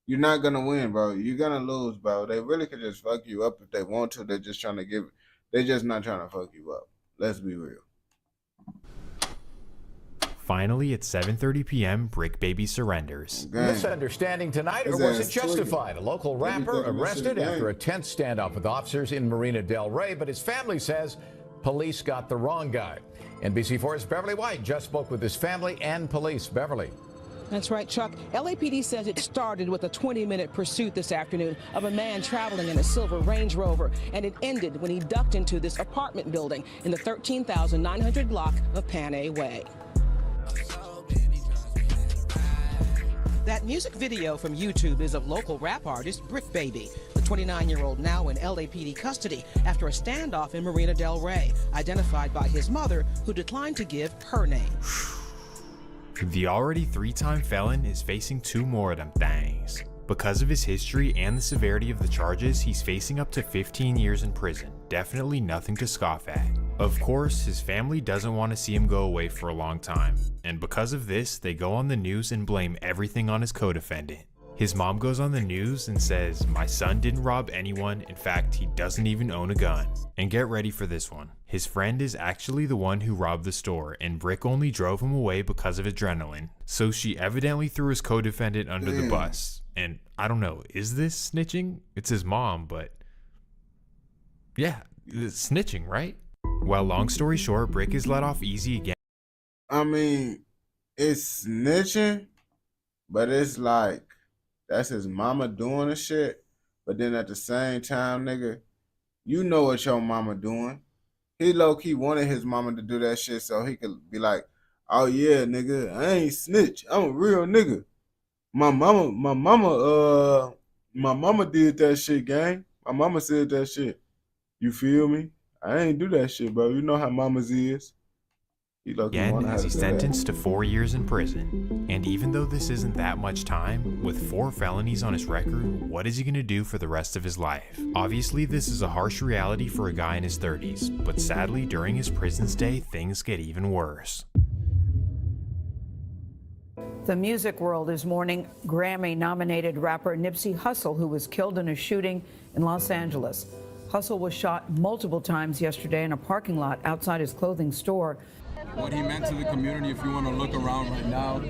You're not gonna win, bro. You're gonna lose, bro. They really could just fuck you up if they want to. They're just trying to give it. They're just not trying to fuck you up. Let's be real. Finally, at 7:30 p.m., Brick Baby surrenders. Misunderstanding tonight, or was it justified? A local rapper arrested after a tense standoff with officers in Marina del Rey, but his family says police got the wrong guy. NBC4's Beverly White just spoke with his family and police. Beverly. That's right, Chuck. LAPD says it started with a 20-minute pursuit this afternoon of a man traveling in a silver Range Rover, and it ended when he ducked into this apartment building in the 13,900 block of Pan A Way. That music video from YouTube is of local rap artist Brick Baby. The 29-year-old now in LAPD custody after a standoff in Marina Del Rey, identified by his mother, who declined to give her name. The already 3-time felon is facing 2 more of them things. Because of his history and the severity of the charges, he's facing up to 15 years in prison. Definitely nothing to scoff at. Of course, his family doesn't want to see him go away for a long time, and because of this, they go on the news and blame everything on his co-defendant. His mom goes on the news and says, "My son didn't rob anyone, in fact, he doesn't even own a gun." And get ready for this one. His friend is actually the one who robbed the store, and Brick only drove him away because of adrenaline. So she evidently threw his co-defendant under the bus. And I don't know, is this snitching? It's his mom, but yeah, it's snitching, right? Well, long story short, Brick is let off easy again. I mean, it's snitching, but it's like, that's his mama doing the shit. But then at the same time, nigga, you know what your mama doing. He low-key wanted his mama to do that shit so he could be like, oh yeah, nigga, I ain't snitch. I'm a real nigga. My mama did that shit, gang. My mama said that shit. You feel me? I ain't do that shit, bro. You know how mamas is. Again, as he's sentenced to 4 years in prison. And even though this isn't that much time, with 4 felonies on his record, what is he gonna do for the rest of his life? Obviously, this is a harsh reality for a guy in his 30s, but sadly, during his prison stay, things get even worse. The music world is mourning Grammy-nominated rapper Nipsey Hussle, who was killed in a shooting in Los Angeles. Hussle was shot multiple times yesterday in a parking lot outside his clothing store. What he meant to the community, if you want to look around right now,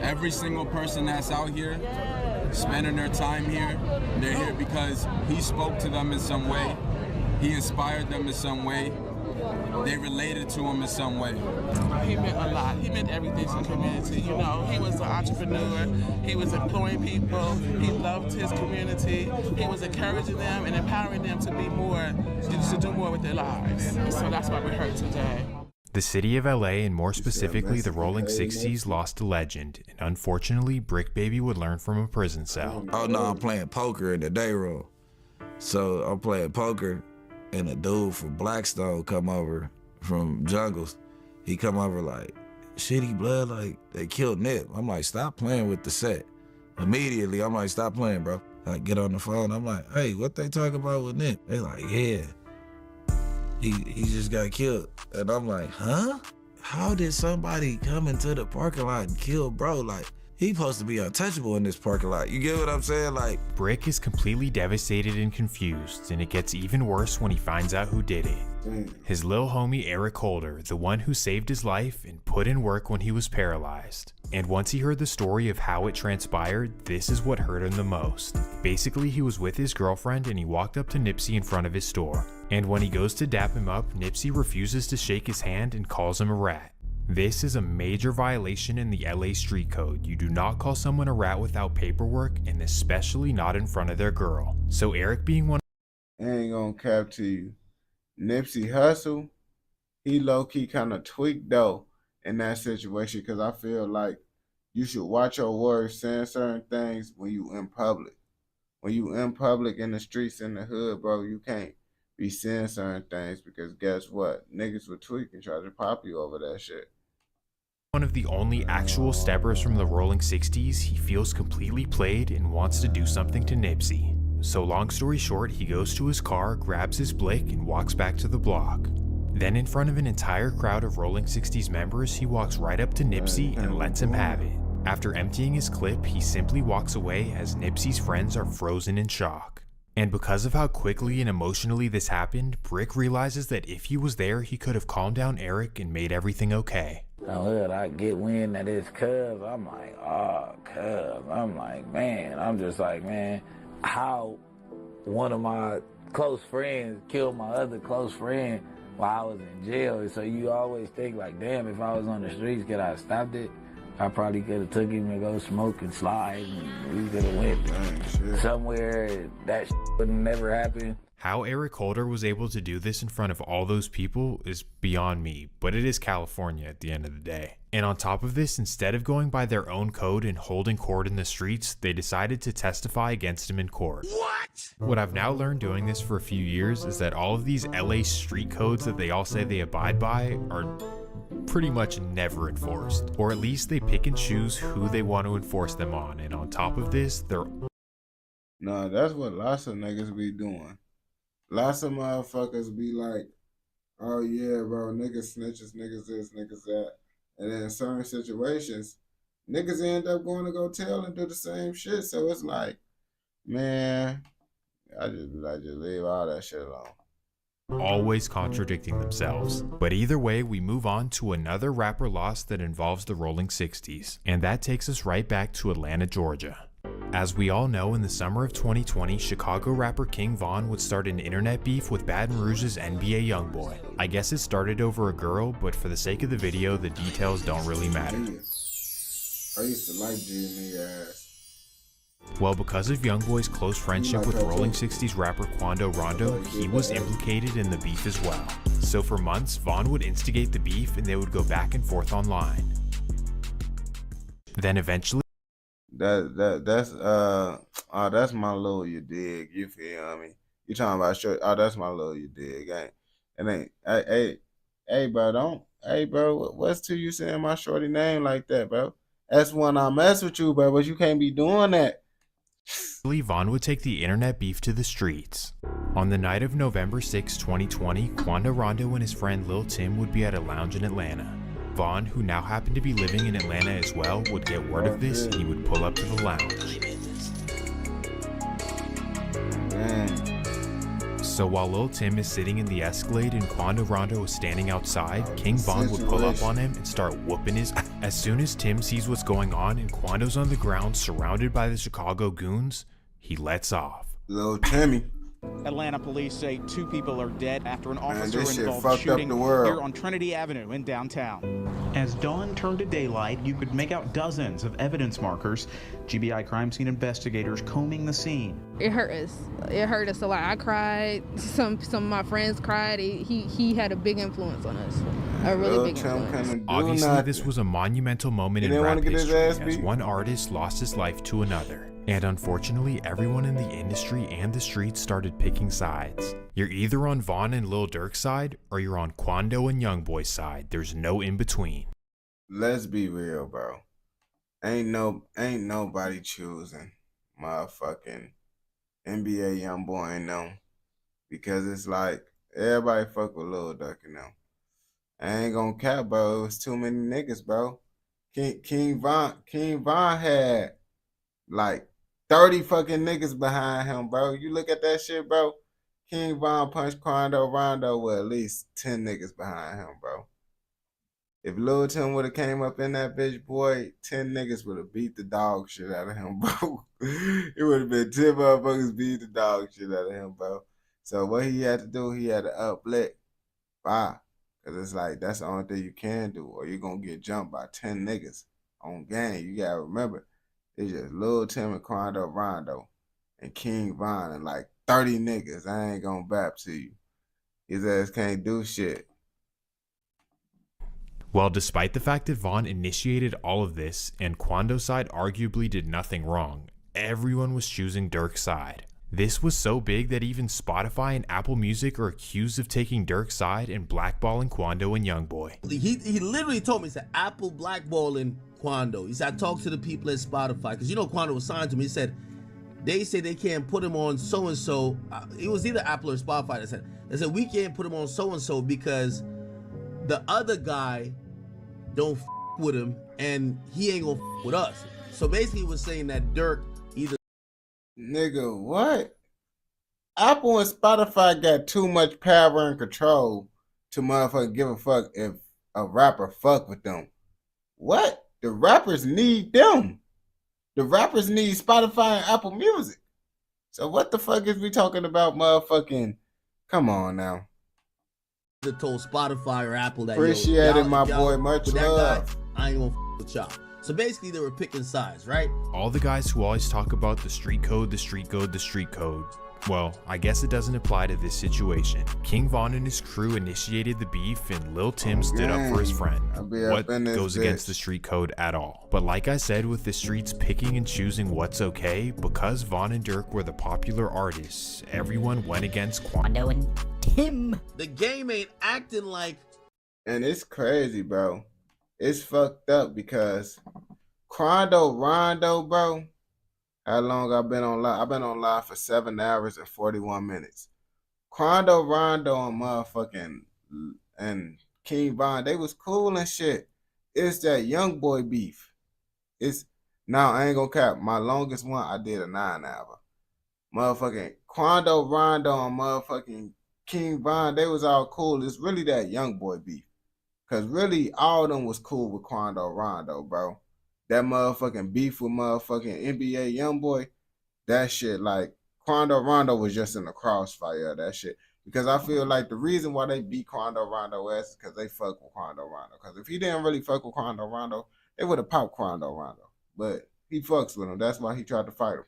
every single person that's out here, spending their time here, they're here because he spoke to them in some way, he inspired them in some way, they related to him in some way. He meant a lot. He meant everything to the community. You know, he was an entrepreneur. He was employing people. He loved his community. He was encouraging them and empowering them to be more, to do more with their lives. So that's why we're here today. The city of LA, and more specifically the Rolling 60s, lost a legend, and unfortunately, Brick Baby would learn from a prison cell. Oh no, I'm playing poker in the day room. So I'm playing poker, and a dude from Blackstone come over from Jungles. He come over like, shitty blood, like they killed Nip. I'm like, stop playing with the set. Immediately, I'm like, stop playing, bro. I get on the phone, I'm like, hey, what they talking about with Nip? They like, yeah. He just got killed. And I'm like, huh? How did somebody come into the parking lot and kill bro? Like, he supposed to be untouchable in this parking lot. You get what I'm saying? Like, Brick is completely devastated and confused, and it gets even worse when he finds out who did it. His lil homie Eric Holder, the one who saved his life and put in work when he was paralyzed. And once he heard the story of how it transpired, this is what hurt him the most. Basically, he was with his girlfriend and he walked up to Nipsey in front of his store. And when he goes to dap him up, Nipsey refuses to shake his hand and calls him a rat. This is a major violation in the LA street code. You do not call someone a rat without paperwork, and especially not in front of their girl. So Eric being one— I ain't gonna cap to you. Nipsey Hussle, he low-key kind of tweaked though in that situation, because I feel like you should watch your words saying certain things when you in public. When you in public in the streets in the hood, bro, you can't be saying certain things, because guess what? Niggas would tweak and try to pop you over that shit. One of the only actual steppers from the Rolling 60s, he feels completely played and wants to do something to Nipsey. So long story short, he goes to his car, grabs his blick, and walks back to the block. Then in front of an entire crowd of Rolling 60s members, he walks right up to Nipsey and lets him have it. After emptying his clip, he simply walks away as Nipsey's friends are frozen in shock. And because of how quickly and emotionally this happened, Brick realizes that if he was there, he could have calmed down Eric and made everything okay. Now, I get wind that it's Cuz, I'm like, oh, Cuz. I'm like, man, I'm just like, man, how one of my close friends killed my other close friend while I was in jail. So you always think like, damn, if I was on the streets, could I have stopped it? I probably could have took him and go smoke and slide, and we could have went somewhere that would never happen. How Eric Holder was able to do this in front of all those people is beyond me, but it is California at the end of the day. And on top of this, instead of going by their own code and holding court in the streets, they decided to testify against him in court. What I've now learned doing this for a few years is that all of these LA street codes that they all say they abide by are pretty much never enforced. Or at least they pick and choose who they want to enforce them on. And on top of this, they're... No, that's what lots of niggas be doing. Lots of motherfuckers be like, oh yeah, bro, niggas snitches, niggas this, niggas that. And then in certain situations, niggas end up going to go tell and do the same shit. So it's like, man, I just be like, just leave all that shit alone. Always contradicting themselves. But either way, we move on to another rapper loss that involves the Rolling 60s. And that takes us right back to Atlanta, Georgia. As we all know, in the summer of 2020, Chicago rapper King Von would start an internet beef with Baton Rouge's NBA YoungBoy. I guess it started over a girl, but for the sake of the video, the details don't really matter. I used to like GME ass. Well, because of YoungBoy's close friendship with Rolling 60s rapper Quando Rondo, he was implicated in the beef as well. So for months, Von would instigate the beef and they would go back and forth online. Then eventually, that's my little, you dig, you feel me? You talking about short, oh, that's my little, you dig, hey bro, what's to you saying my shorty name like that, bro? That's when I mess with you, bro, but you can't be doing that. Von would take the internet beef to the streets. On the night of November 6, 2020, Quando Rondo and his friend Lil Tim would be at a lounge in Atlanta. Von, who now happened to be living in Atlanta as well, would get word of this and he would pull up to the lounge. So while Lil Tim is sitting in the Escalade and Quando Rondo is standing outside, King Von would pull up on him and start whooping his ass. As soon as Tim sees what's going on and Quando's on the ground surrounded by the Chicago goons, he lets off. Lil Timmy. Atlanta police say 2 people are dead after an officer-involved shooting here on Trinity Avenue in downtown. As dawn turned to daylight, you could make out dozens of evidence markers. GBI crime scene investigators combing the scene. It hurt us. It hurt us a lot. I cried. Some of my friends cried. He had a big influence on us. A really big influence. Obviously, this was a monumental moment in rap history as one artist lost his life to another. And unfortunately, everyone in the industry and the streets started picking sides. You're either on Von and Lil Durk's side, or you're on Quando and YoungBoy's side. There's no in between. Let's be real, bro. Ain't nobody choosing motherfucking NBA YoungBoy and them, because it's like everybody fuck with Lil Durk and them. I ain't gonna cap, bro. It was too many niggas, bro. King Von had like 30 fucking niggas behind him, bro. You look at that shit, bro. King Von punched Quando Rondo with at least 10 niggas behind him, bro. If Lil Tim would have came up in that bitch, boy, 10 niggas would have beat the dog shit out of him, bro. It would have been 10 motherfuckers beat the dog shit out of him, bro. So what he had to do, he had to uplit 5. Because it's like, that's the only thing you can do, or you're going to get jumped by 10 niggas on game. You got to remember, it's just Lil Tim and Quando Rondo and King Von and like 30 niggas. I ain't gonna bap to you. His ass can't do shit. Well, despite the fact that Von initiated all of this and Quando's side arguably did nothing wrong, everyone was choosing Durk's side. This was so big that even Spotify and Apple Music are accused of taking Durk's side and blackballing Quando and YoungBoy. He literally told me, he said, Apple blackballing Quando. He said, I talked to the people at Spotify, because you know Quando was signed to me. He said, they say they can't put him on so-and-so. It was either Apple or Spotify that said, they said, we can't put him on so-and-so because the other guy don't f with him and he ain't gonna f with us. So basically he was saying that Durk either... Nigga, what? Apple and Spotify got too much power and control to motherfucker give a fuck if a rapper fuck with them. What? The rappers need them. The rappers need Spotify and Apple Music. So what the fuck is we talking about, motherfucking? Come on now. Told Spotify or Apple that appreciated my boy, much love. I ain't gonna with y'all. So basically they were picking sides, right? All the guys who always talk about the street code, the street code, the street code. Well, I guess it doesn't apply to this situation. King Von and his crew initiated the beef and Lil Tim stood up for his friend. What goes against the street code at all? But like I said, with the streets picking and choosing what's okay, because Von and Dirk were the popular artists, everyone went against Quando and Tim. The game ain't acting like... And it's crazy, bro. It's fucked up because Quando Rondo, bro. How long I've been on live? I've been on live for 7 hours and 41 minutes. Quando Rondo and motherfucking and King Von, they was cool and shit. It's that young boy beef. It's now I ain't gonna cap. My longest one I did a 9-hour. Motherfucking Quando Rondo and motherfucking King Von, they was all cool. It's really that young boy beef. Cause really all of them was cool with Quando Rondo, bro. That motherfucking beef with motherfucking NBA YoungBoy, that shit, like, Quando Rondo was just in the crossfire of that shit. Because I feel like the reason why they beat Quando Rondo is because they fuck with Quando Rondo. Because if he didn't really fuck with Quando Rondo, they would have popped Quando Rondo. But he fucks with him. That's why he tried to fight him.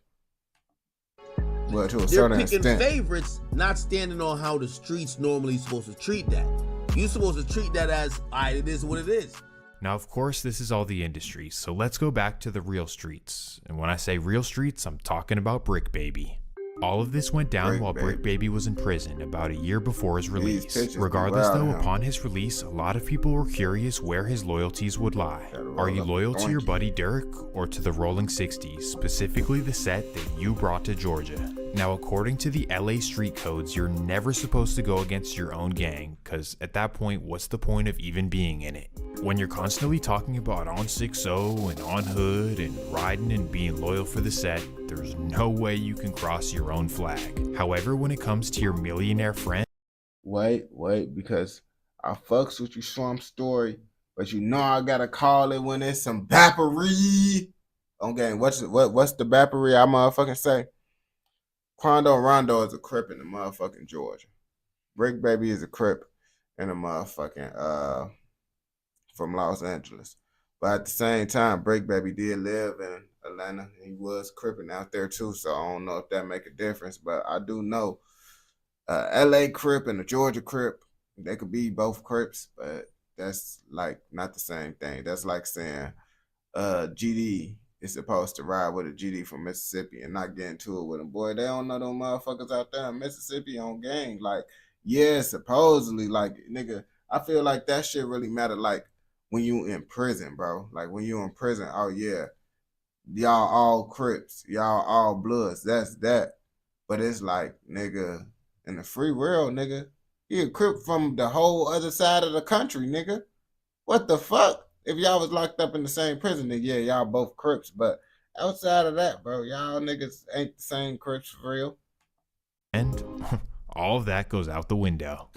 Well, to a certain extent. They're picking favorites, not standing on how the streets normally supposed to treat that. You're supposed to treat that as, all right, it is what it is. Now, of course, this is all the industry, so let's go back to the real streets. And when I say real streets, I'm talking about Brick Baby. All of this went down while Brick Baby was in prison about a year before his release. Regardless though, upon his release, a lot of people were curious where his loyalties would lie. Are you loyal to your buddy Dirk or to the Rolling 60s, specifically the set that you brought to Georgia? Now, according to the LA street codes, you're never supposed to go against your own gang, cause at that point, what's the point of even being in it? When you're constantly talking about on 6-0 and on hood and riding and being loyal for the set, there's no way you can cross your own flag. However, when it comes to your millionaire friend... Wait, because I fucks with you Slump Story, but you know I gotta call it when it's some bappery. Okay, what's the bappery I motherfucking say? Quando Rondo is a Crip in the motherfucking Georgia. Brick Baby is a Crip in the motherfucking from Los Angeles. But at the same time, Brick Baby did live in Atlanta. He was Cripping out there too, so I don't know if that make a difference. But I do know LA Crip and the Georgia Crip, they could be both Crips, but that's like not the same thing. That's like saying GD is supposed to ride with a GD from Mississippi and not get into it with him. Boy, they don't know them motherfuckers out there in Mississippi on gang. Like, yeah, supposedly, like, nigga, I feel like that shit really matter. Like, when you in prison, bro. Like, when you in prison, oh, yeah, y'all all Crips, y'all all Bloods, that's that. But it's like, nigga, in the free world, nigga, he a Crip from the whole other side of the country, nigga. What the fuck? If y'all was locked up in the same prison, then yeah, y'all both Crips. But outside of that, bro, y'all niggas ain't the same Crips for real. And all of that goes out the window.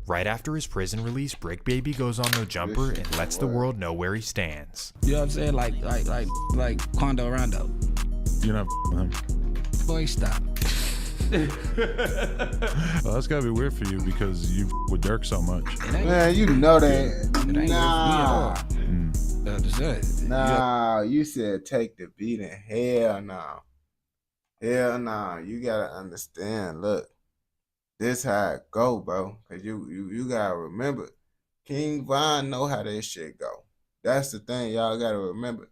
Right after his prison release, Brick Baby goes on No Jumper and lets the world know where he stands. You know what I'm saying? Like Quando Rondo. You're not him. Boy, stop. Well, that's gotta be weird for you because you with Dirk so much. Man, you know that. Nah, you said take the beating. Hell no. Hell no. You gotta understand. Look, this how it go, bro. Cause you gotta remember, King Von know how this shit go. That's the thing y'all gotta remember.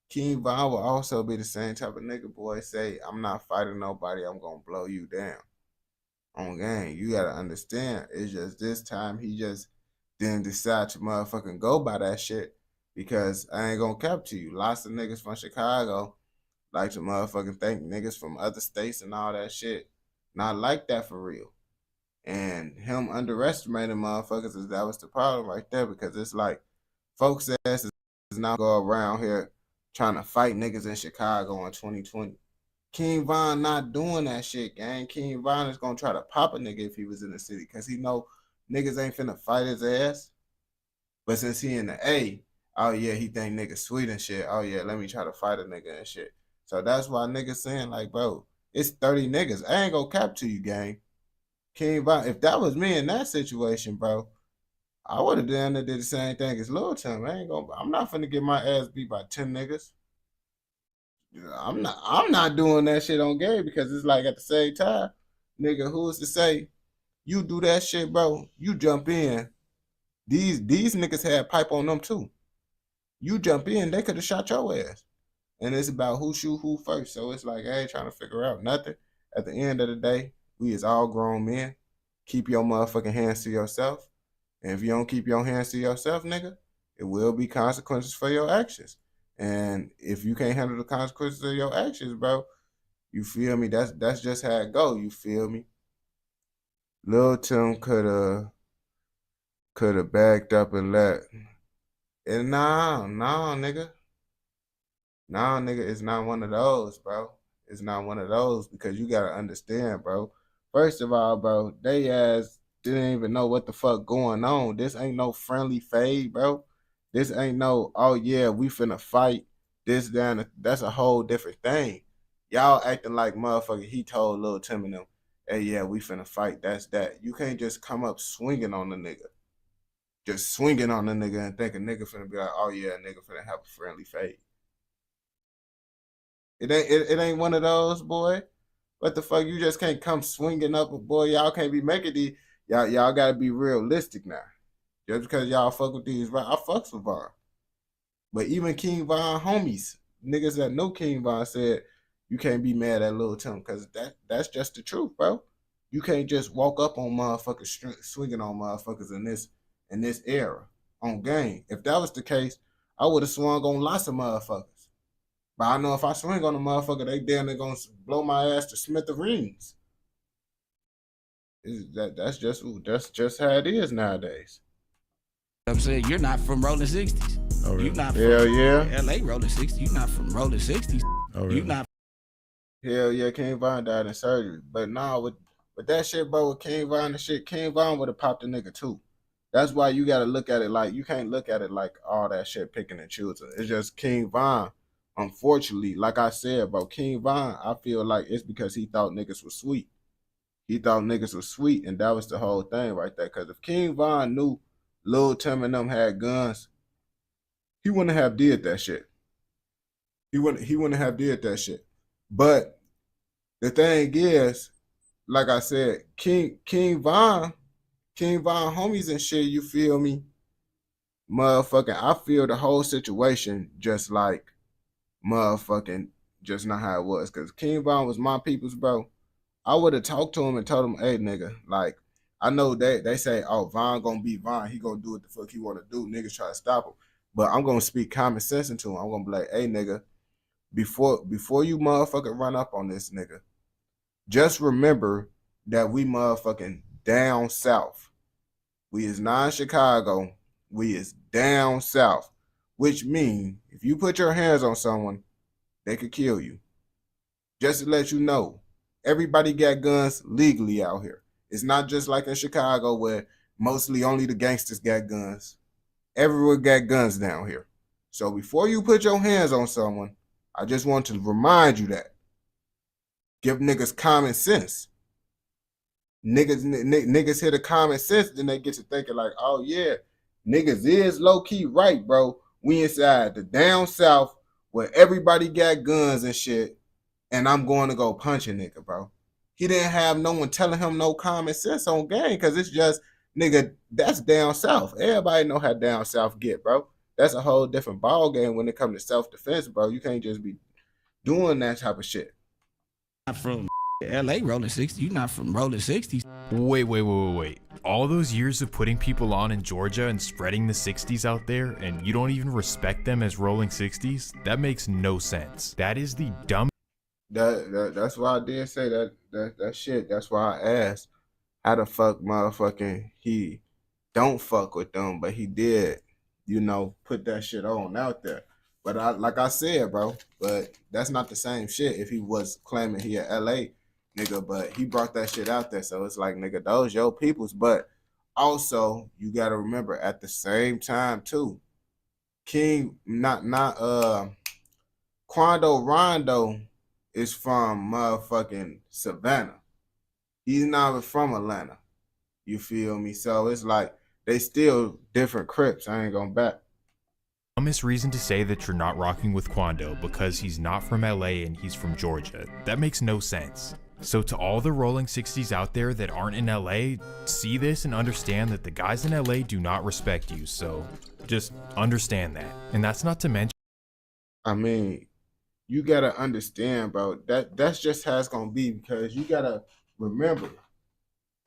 King Von will also be the same type of nigga, boy, say, I'm not fighting nobody, I'm gonna blow you down. On game, you gotta understand, it's just this time he just didn't decide to motherfucking go by that shit because I ain't gonna cap to you. Lots of niggas from Chicago like to motherfucking think niggas from other states and all that shit not like that for real. And him underestimating motherfuckers, that was the problem right there because it's like, folks' asses is not go around here trying to fight niggas in Chicago in 2020. King Von not doing that shit, gang. King Von is gonna try to pop a nigga if he was in the city because he know niggas ain't finna fight his ass. But since he in the A, oh yeah, he think niggas sweet and shit. Oh yeah, let me try to fight a nigga and shit. So that's why niggas saying like, bro, it's 30 niggas. I ain't gonna cap to you, gang. King Von, if that was me in that situation, bro, I would have done did the same thing as Lil Tim. I'm not finna get my ass beat by 10 niggas. I'm not doing that shit on game because it's like at the same time, nigga, who's to say you do that shit, bro? You jump in. These niggas had pipe on them too. You jump in, they could have shot your ass. And it's about who shoot who first. So it's like, I ain't trying to figure out nothing. At the end of the day, we is all grown men. Keep your motherfucking hands to yourself. And if you don't keep your hands to yourself, nigga, it will be consequences for your actions. And if you can't handle the consequences of your actions, bro, you feel me? That's just how it go. You feel me? Lil Tim could have backed up and let. And nah, nigga. Nah, nigga, it's not one of those, bro. It's not one of those because you gotta understand, bro. First of all, bro, they ass didn't even know what the fuck going on. This ain't no friendly fade, bro. This ain't no, oh yeah, we finna fight. This, that, that's a whole different thing. Y'all acting like motherfucker, he told Lil Tim and them, hey, yeah, we finna fight. That's that. You can't just come up swinging on the nigga. Just swinging on the nigga and think a nigga finna be like, oh yeah, a nigga finna have a friendly fade. It ain't one of those, boy. What the fuck? You just can't come swinging up, boy. Y'all can't be making these. Y'all gotta be realistic now. Just because y'all fuck with these, right? I fucks with Von. But even King Von homies, niggas that know King Von said, you can't be mad at Lil Tim because that's just the truth, bro. You can't just walk up on motherfuckers swinging on motherfuckers in this era on game. If that was the case, I would have swung on lots of motherfuckers. But I know if I swing on a motherfucker, they damn near gonna blow my ass to smithereens. That's just how it is nowadays. I'm saying you're not from rolling 60s. Oh, really? You're not Hell from yeah. LA rolling 60s. You're not from rolling 60s. Oh, really? You're not. Hell yeah, King Von died in surgery. But nah, with that shit, bro, with King Von and shit, King Von would have popped a nigga too. That's why you gotta look at it like, you can't look at it like all that shit picking and choosing. It's just King Von. Unfortunately, like I said, bro, King Von, I feel like it's because he thought niggas was sweet. He thought niggas was sweet, and that was the whole thing right there. Because if King Von knew Lil Tim and them had guns, he wouldn't have did that shit. He wouldn't have did that shit. But the thing is, like I said, King Von homies and shit, you feel me? Motherfucking, I feel the whole situation just like motherfucking just not how it was. Cause King Von was my people's, bro. I would have talked to him and told him, hey nigga, like, I know they say, oh, Von gonna be Von, he gonna do what the fuck he wanna do. Niggas try to stop him. But I'm gonna speak common sense into him. I'm gonna be like, hey nigga, before you motherfucking run up on this nigga, just remember that we motherfucking down south. We is not in Chicago. We is down south. Which means if you put your hands on someone, they could kill you. Just to let you know, everybody got guns legally out here. It's not just like in Chicago where mostly only the gangsters got guns. Everyone got guns down here. So before you put your hands on someone, I just want to remind you that. Give niggas common sense. Niggas hit a common sense, then they get to thinking like, oh yeah, niggas is low-key right, bro. We inside the down south where everybody got guns and shit, and I'm going to go punch a nigga, bro. He didn't have no one telling him no common sense on game because it's just, nigga, that's down south. Everybody know how down south get, bro. That's a whole different ball game when it comes to self-defense, bro. You can't just be doing that type of shit. Not from LA rolling 60s. You're not from rolling 60s. Wait. All those years of putting people on in Georgia and spreading the 60s out there, and you don't even respect them as rolling 60s? That makes no sense. That is the dumb. That's why I did say that shit. That's why I asked how the fuck motherfucking he don't fuck with them, but he did, put that shit on out there. But like I said, bro, but that's not the same shit if he was claiming he a LA nigga, but he brought that shit out there. So it's like, nigga, those your peoples. But also, you gotta remember at the same time too, Quando Rondo is from motherfucking Savannah. He's not even from Atlanta. You feel me? So it's like they still different Crips. I ain't gonna back. Dumbest reason to say that you're not rocking with Quando because he's not from LA and he's from Georgia. That makes no sense. So to all the Rolling 60s out there that aren't in LA, see this and understand that the guys in LA do not respect you. So just understand that. And that's not to mention, I mean, you gotta understand, bro, that's just how it's gonna be, because you gotta remember,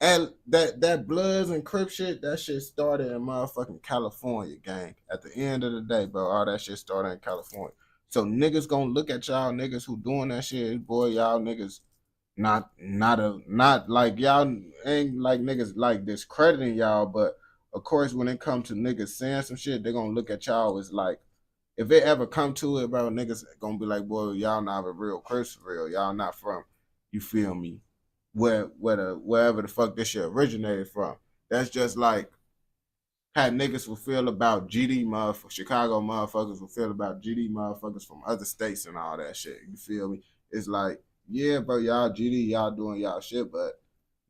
and that Bloods and Crip shit, that shit started in motherfucking California, gang. At the end of the day, bro, all that shit started in California. So niggas gonna look at y'all niggas who doing that shit, boy, y'all niggas not like, y'all ain't like niggas like discrediting y'all, but of course when it comes to niggas saying some shit, they're gonna look at y'all as like, if it ever come to it, bro, niggas gonna be like, boy, y'all not a real Crips for real. Y'all not from, you feel me, wherever the fuck this shit originated from. That's just like how niggas will feel about GD motherfuckers, Chicago motherfuckers will feel about GD motherfuckers from other states and all that shit. You feel me? It's like, yeah, bro, y'all GD, y'all doing y'all shit, but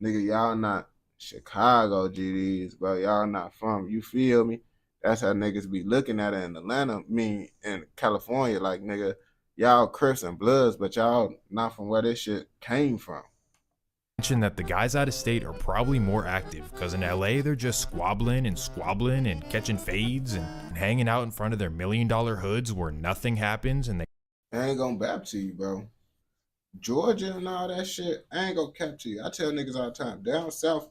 nigga, y'all not Chicago GDs, bro. Y'all not from, you feel me? That's how niggas be looking at it in Atlanta, in California, like, nigga, y'all Crips and Bloods, but y'all not from where this shit came from. mention that the guys out of state are probably more active, because in LA they're just squabbling and catching fades and hanging out in front of their $1 million hoods where nothing happens, and they ain't gonna bap to you, bro. Georgia and all that shit, I ain't gonna cap to you. I tell niggas all the time, down south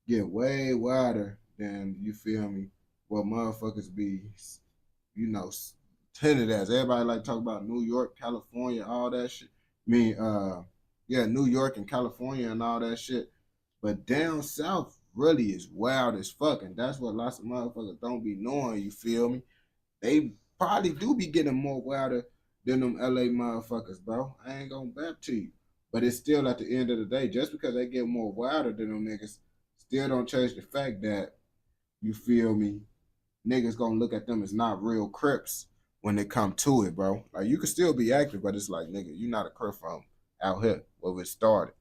get way wider than, you feel me, what motherfuckers be, you know, tinted as. Everybody like talk about New York, California, all that shit. Yeah, New York and California and all that shit. But down south really is wild as fuck, and that's what lots of motherfuckers don't be knowing, you feel me? They probably do be getting more wilder than them LA motherfuckers, bro. I ain't gonna bap to you. But it's still, at the end of the day, just because they get more wilder than them niggas, still don't change the fact that, you feel me, niggas gonna look at them as not real Crips when they come to it, bro. Like, you can still be active, but it's like, nigga, you not a Crip from out here where it started.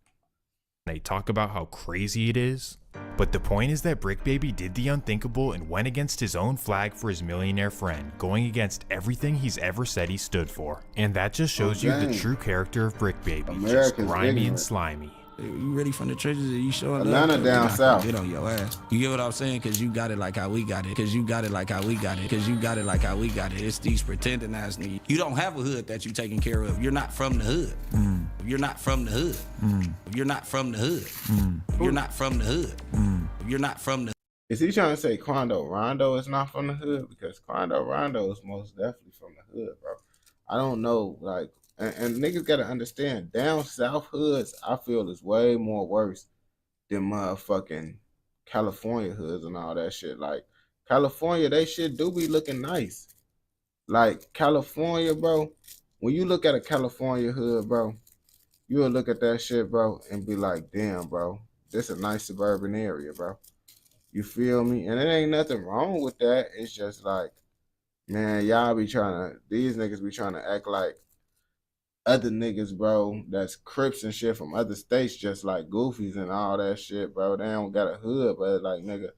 They talk about how crazy it is. But the point is that Brick Baby did the unthinkable and went against his own flag for his millionaire friend, going against everything he's ever said he stood for. And that just shows you the true character of Brick Baby, just grimy and slimy. You really from the trenches? Are you showing Atlanta up? Down south. Get on your ass. You get what I'm saying? Because you got it like how we got it. Because you got it like how we got it. Because you got it like how we got it. It's these pretending ass niggas. You don't have a hood that you taking care of. You're not from the hood. You're not from the hood. You're not from the hood. You're not from the hood. You're not from the. Is he trying to say Quando Rondo is not from the hood? Because Quando Rondo is most definitely from the hood, bro. I don't know, like, and niggas gotta understand, down south hoods, I feel, is way more worse than motherfucking California hoods and all that shit. Like, California, they shit do be looking nice. Like, California, bro, when you look at a California hood, bro, you'll look at that shit, bro, and be like, damn, bro, this a nice suburban area, bro. You feel me? And it ain't nothing wrong with that. It's just like, man, y'all be trying to, these niggas be trying to act like other niggas, bro, that's Crips and shit from other states, just like Goofies and all that shit, bro. They don't got a hood, but like, nigga,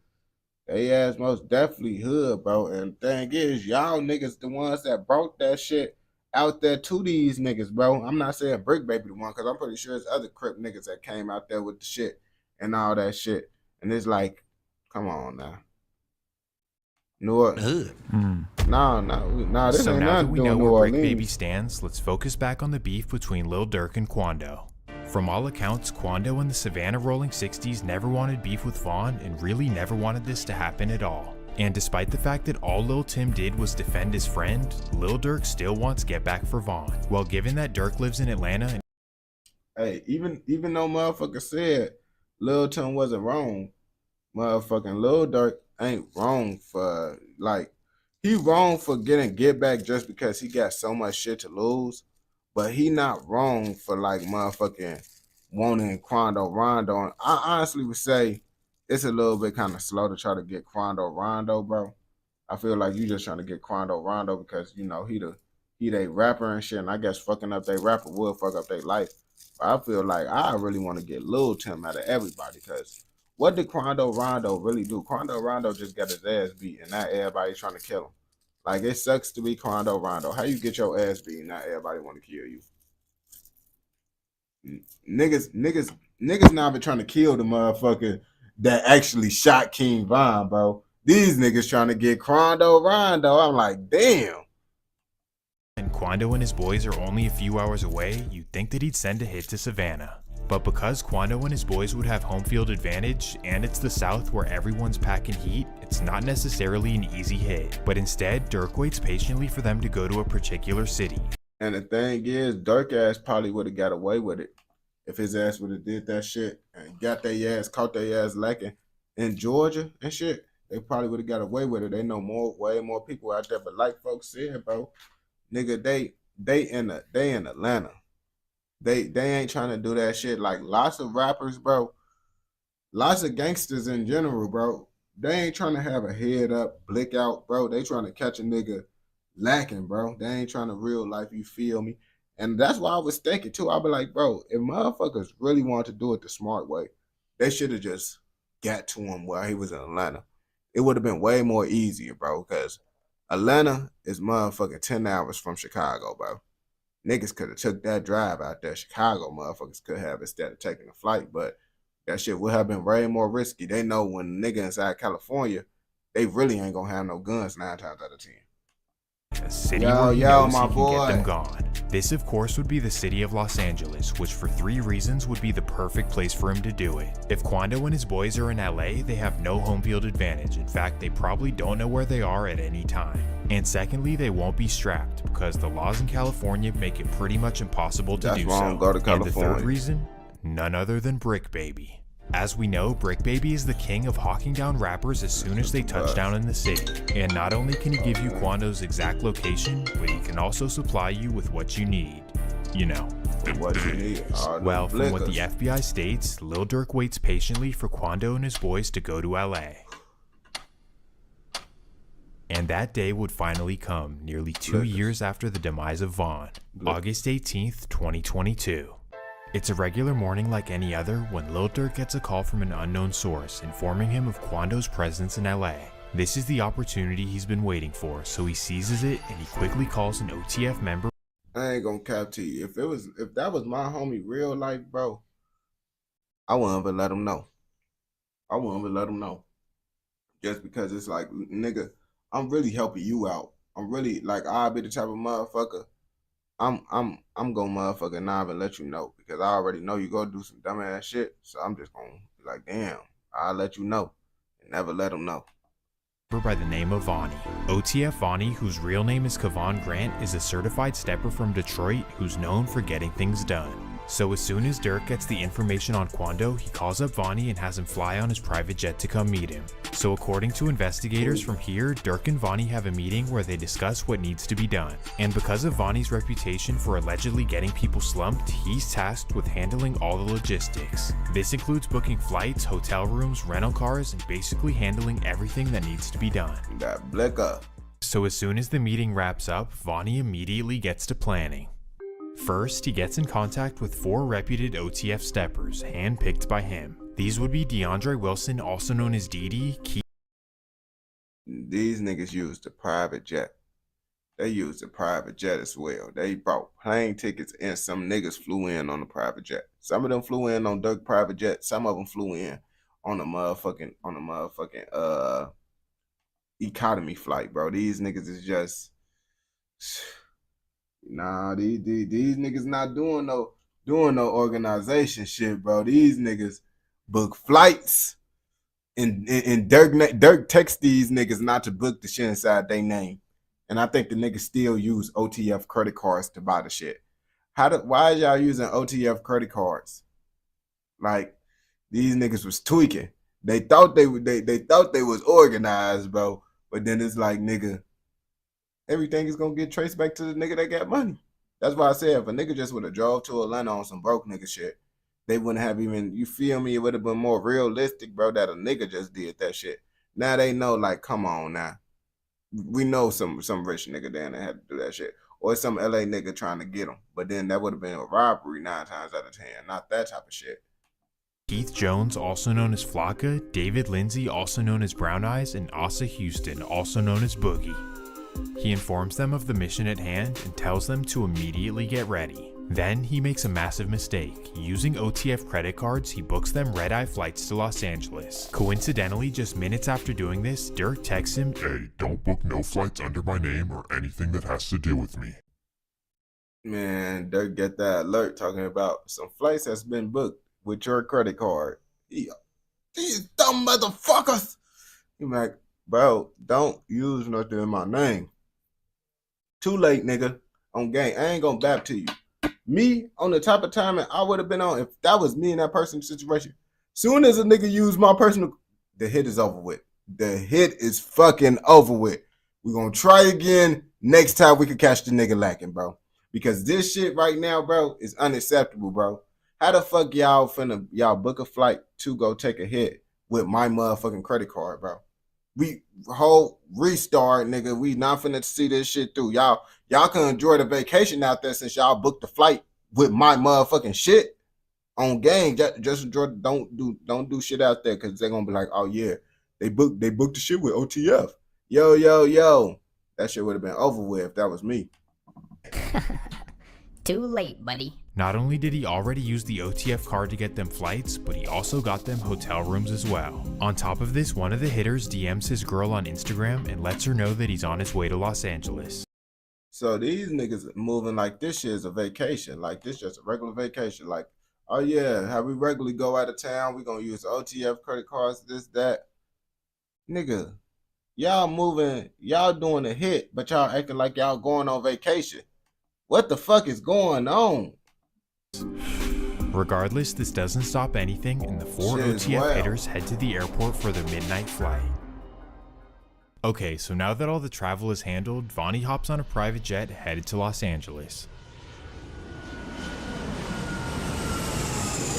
they ass most definitely hood, bro. And the thing is, y'all niggas the ones that brought that shit out there to these niggas, bro. I'm not saying Brick Baby the one, because I'm pretty sure it's other Crip niggas that came out there with the shit and all that shit. And it's like, come on now. New Orleans. No, this so ain't now that nothing we doing know New where Brick Orleans. Baby stands, let's focus back on the beef between Lil Durk and Quando. From all accounts, Quando and the Savannah Rolling 60s never wanted beef with Vaughn and really never wanted this to happen at all. And despite the fact that all Lil Tim did was defend his friend, Lil Durk still wants get back for Vaughn. Well, given that Durk lives in Atlanta and Hey, even though motherfucker said Lil Tim wasn't wrong, motherfucking Lil Durk ain't wrong for, like, he wrong for getting get back just because he got so much shit to lose, but he not wrong for, like, motherfucking wanting Quando Rondo. And I honestly would say it's a little bit kind of slow to try to get Quando Rondo, bro. I feel like you just trying to get Quando Rondo because, you know, he they rapper and shit, and I guess fucking up they rapper will fuck up their life. But I feel like I really want to get Lil Tim out of everybody, because what did Quando Rondo really do? Quando Rondo just got his ass beat, and now everybody's trying to kill him. Like, it sucks to be Quando Rondo. How you get your ass beat, and now everybody want to kill you? Niggas now been trying to kill the motherfucker that actually shot King Von, bro. These niggas trying to get Quando Rondo. I'm like, damn. And Quando and his boys are only a few hours away, you'd think that he'd send a hit to Savannah. But because Quando and his boys would have home field advantage, and it's the South where everyone's packing heat, it's not necessarily an easy hit. But instead, Dirk waits patiently for them to go to a particular city. And the thing is, Dirk ass probably would have got away with it if his ass would have did that shit and got their ass, caught their ass lacking in Georgia and shit. They probably would have got away with it. They know way more people out there. But like folks said, bro, nigga, they in Atlanta. They ain't trying to do that shit. Like, lots of rappers, bro, lots of gangsters in general, bro, they ain't trying to have a head up, blick out, bro. They trying to catch a nigga lacking, bro. They ain't trying to real life, you feel me? And that's why I was thinking too. I'll be like, bro, if motherfuckers really want to do it the smart way, they should have just got to him while he was in Atlanta. It would have been way more easier, bro, because Atlanta is motherfucking 10 hours from Chicago, bro. Niggas could have took that drive out there. Chicago motherfuckers could have instead of taking a flight, but that shit would have been way more risky. They know when a nigga inside California, they really ain't gonna have no guns 9 times out of 10. A city where he knows he can get them gone. This, of course, would be the city of Los Angeles, which for 3 reasons would be the perfect place for him to do it. If Quando and his boys are in LA, they have no home field advantage. In fact, they probably don't know where they are at any time. And secondly, they won't be strapped because the laws in California make it pretty much impossible to do so. That's why go to California. And the third reason? None other than Brick Baby. As we know, Brick Baby is the king of hawking down rappers as soon as they touch down in the city. And not only can he give you Quando's exact location, but he can also supply you with what you need. You know. What you need. Well, from what the FBI states, Lil Durk waits patiently for Quando and his boys to go to LA. And that day would finally come, nearly 2 years after the demise of Von, August 18th, 2022. It's a regular morning like any other when Lil Durk gets a call from an unknown source informing him of Quando's presence in LA. This is the opportunity he's been waiting for, so he seizes it and he quickly calls an OTF member. I ain't gonna cap to you. If that was my homie real life, bro, I wouldn't even let him know. I wouldn't even let him know. Just because it's like, nigga, I'm really helping you out. I'm really, like, I'll be the type of motherfucker. I'm gonna motherfucker not even let you know because I already know you go do some dumbass shit. So I'm just gonna be like, damn, I'll let you know and never let them know. By the name of Vonnie. OTF Vonnie, whose real name is Kevon Grant, is a certified stepper from Detroit who's known for getting things done. So as soon as Durk gets the information on Quando, he calls up Vonnie and has him fly on his private jet to come meet him. So according to investigators from here, Durk and Vonnie have a meeting where they discuss what needs to be done. And because of Vonnie's reputation for allegedly getting people slumped, he's tasked with handling all the logistics. This includes booking flights, hotel rooms, rental cars, and basically handling everything that needs to be done. That blick up. So as soon as the meeting wraps up, Vonnie immediately gets to planning. First, he gets in contact with 4 reputed OTF steppers, handpicked by him. These would be DeAndre Wilson, also known as Didi. These niggas used a private jet. They used a private jet as well. They bought plane tickets and some niggas flew in on the private jet. Some of them flew in on Dirk private jet. Some of them flew in on a motherfucking economy flight, bro. These niggas is just... Nah, these niggas not doing no organization shit, bro. These niggas book flights and Dirk text these niggas not to book the shit inside their name. And I think the niggas still use OTF credit cards to buy the shit. Why is y'all using OTF credit cards? Like, these niggas was tweaking. They thought they was organized, bro. But then it's like, nigga, everything is gonna get traced back to the nigga that got money. That's why I said if a nigga just would have drove to Atlanta on some broke nigga shit, they wouldn't have even, you feel me? It would have been more realistic, bro, that a nigga just did that shit. Now they know, like, come on now. We know some rich nigga down there had to do that shit. Or some LA nigga trying to get them. But then that would have been a robbery 9 times out of 10. Not that type of shit. Keith Jones, also known as Flocka, David Lindsay, also known as Brown Eyes, and Asa Houston, also known as Boogie. He informs them of the mission at hand and tells them to immediately get ready. Then he makes a massive mistake. Using OTF credit cards, he books them red-eye flights to Los Angeles. Coincidentally, just minutes after doing this, Dirk texts him, "Hey, don't book no flights under my name or anything that has to do with me." Man, Dirk get that alert talking about some flights that's been booked with your credit card. These dumb motherfuckers. You like, bro, don't use nothing in my name. Too late, nigga. On game. I ain't gonna bap to you. Me, on the type of time I would have been on, if that was me in that person's situation, soon as a nigga use my personal, the hit is over with. The hit is fucking over with. We're gonna try again next time we can catch the nigga lacking, bro. Because this shit right now, bro, is unacceptable, bro. How the fuck y'all book a flight to go take a hit with my motherfucking credit card, bro? We whole restart, nigga. We not finna see this shit through. Y'all can enjoy the vacation out there since y'all booked the flight with my motherfucking shit on game. Just enjoy. Don't do shit out there because they're gonna be like, oh yeah, they booked the shit with OTF. Yo. That shit would have been over with if that was me. Too late, buddy. Not only did he already use the OTF card to get them flights, but he also got them hotel rooms as well. On top of this, one of the hitters DMs his girl on Instagram and lets her know that he's on his way to Los Angeles. So these niggas moving like this shit is a vacation. Like this just a regular vacation. Like, oh yeah, how we regularly go out of town, we gonna use OTF credit cards, this, that. Nigga, y'all moving, y'all doing a hit, but y'all acting like y'all going on vacation. What the fuck is going on? Regardless, this doesn't stop anything, and the four OTF hitters head to the airport for their midnight flight. Okay, so now that all the travel is handled, Vonnie hops on a private jet headed to Los Angeles.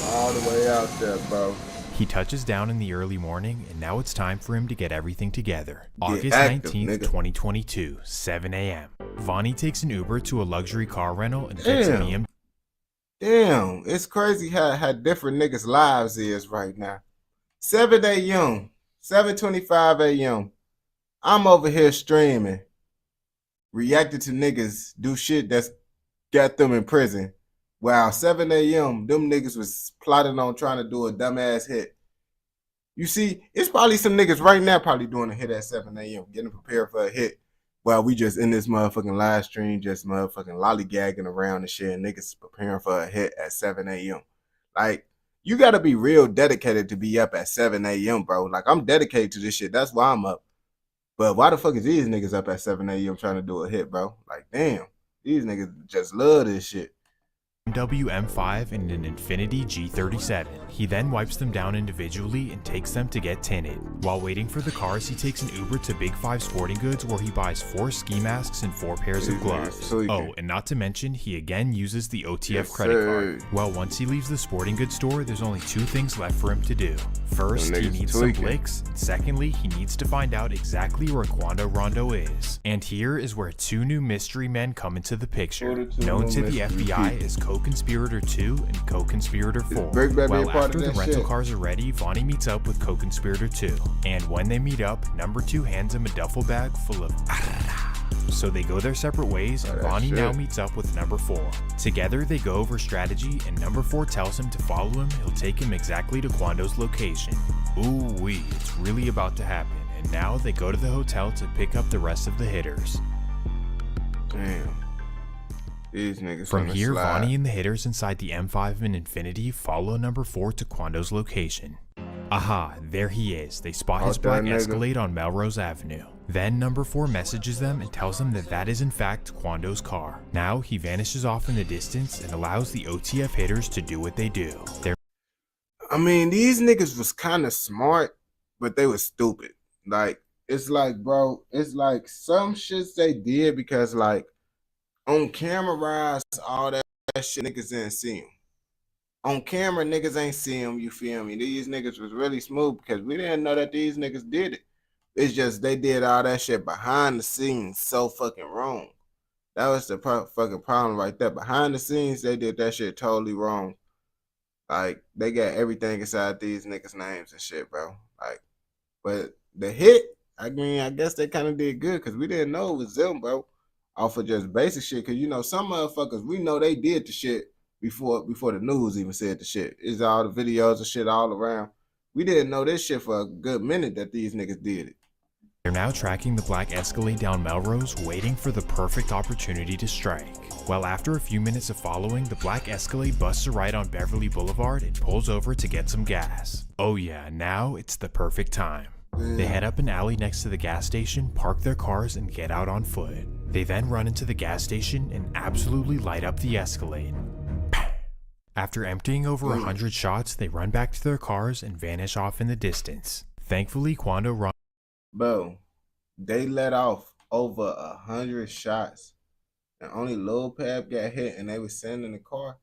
All the way out there, bro. He touches down in the early morning, and now it's time for him to get everything together. August 19th, 2022, 7 a.m. Vonnie takes an Uber to a luxury car rental and gets a BMW. Damn, it's crazy how different niggas' lives is right now. 7 a.m., 7:25 a.m. I'm over here streaming, reacting to niggas do shit that's got them in prison. Wow, 7 a.m., them niggas was plotting on trying to do a dumbass hit. You see, it's probably some niggas right now probably doing a hit at 7 a.m., getting prepared for a hit. While we just in this motherfucking live stream, just motherfucking lollygagging around and shit, and niggas preparing for a hit at 7 a.m. Like, you gotta be real dedicated to be up at 7 a.m., bro. Like, I'm dedicated to this shit. That's why I'm up. But why the fuck is these niggas up at 7 a.m. trying to do a hit, bro? Like, damn. These niggas just love this shit. M5 and an Infiniti G37. He then wipes them down individually and takes them to get tinted. While waiting for the cars, he takes an Uber to Big 5 Sporting Goods where he buys 4 ski masks and 4 pairs of gloves. Oh, and not to mention, he again uses the OTF credit card. Well, once he leaves the sporting goods store, there's only 2 things left for him to do. First, he needs some licks, and secondly, he needs to find out exactly where Quando Rondo is. And here is where 2 new mystery men come into the picture, known to the FBI as Co-Conspirator 2 and Co-Conspirator 4. Well, after the rental cars are ready, Vonnie meets up with Co-Conspirator 2. And when they meet up, number 2 hands him a duffel bag full of so they go their separate ways, and Vonnie now meets up with number 4. Together, they go over strategy, and number 4 tells him to follow him. He'll take him exactly to Quando's location. Ooh-wee, it's really about to happen. And now they go to the hotel to pick up the rest of the hitters. Damn. These niggas From here, Vonnie and the hitters inside the M5 and Infiniti follow number 4 to Quando's location. Aha, there he is. They spot his black Escalade on Melrose Avenue. Then number 4 messages them and tells them that that is in fact Quando's car. Now he vanishes off in the distance and allows the OTF hitters to do what they do. I mean, these niggas was kind of smart, but they was stupid. Like, it's like, bro, it's like some shits they did because, like, on camera rise, all that shit, niggas didn't see him. On camera, niggas ain't see him, you feel me? These niggas was really smooth because we didn't know that these niggas did it. It's just they did all that shit behind the scenes so fucking wrong. That was the fucking problem right there. Behind the scenes, they did that shit totally wrong. Like, they got everything inside these niggas' names and shit, bro. Like, but the hit, I mean, I guess they kind of did good because we didn't know it was them, bro. Off of just basic shit. Because, you know, some motherfuckers, we know they did the shit before the news even said the shit. It's all the videos and shit all around. We didn't know this shit for a good minute that these niggas did it. They're now tracking the black Escalade down Melrose, waiting for the perfect opportunity to strike. Well, after a few minutes of following, the black Escalade busts a right on Beverly Boulevard and pulls over to get some gas. Oh yeah, now it's the perfect time. They head up an alley next to the gas station, park their cars, and get out on foot. They then run into the gas station and absolutely light up the Escalade. After emptying over 100 shots, they run back to their cars and vanish off in the distance. Thankfully, Quando runs. Bro, they let off over 100 shots, and only Lil Pab got hit, and they was sitting in the car.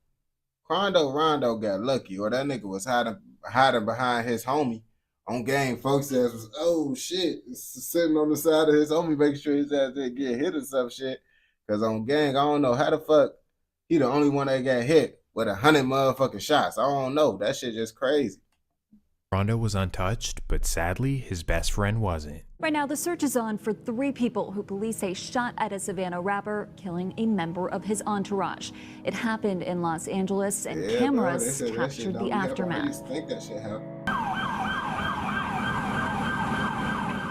Quando Rondo got lucky, or that nigga was hiding behind his homie. On game, folks says was, oh shit, sitting on the side of his homie, making sure his ass didn't get hit or some shit. Cause on gang, I don't know how the fuck he the only one that got hit with 100 motherfucking shots. I don't know. That shit just crazy. Rondo was untouched, but sadly, his best friend wasn't. Right now, the search is on for 3 people who police say shot at a Savannah rapper, killing a member of his entourage. It happened in Los Angeles, and cameras captured the aftermath. Think that shit happened.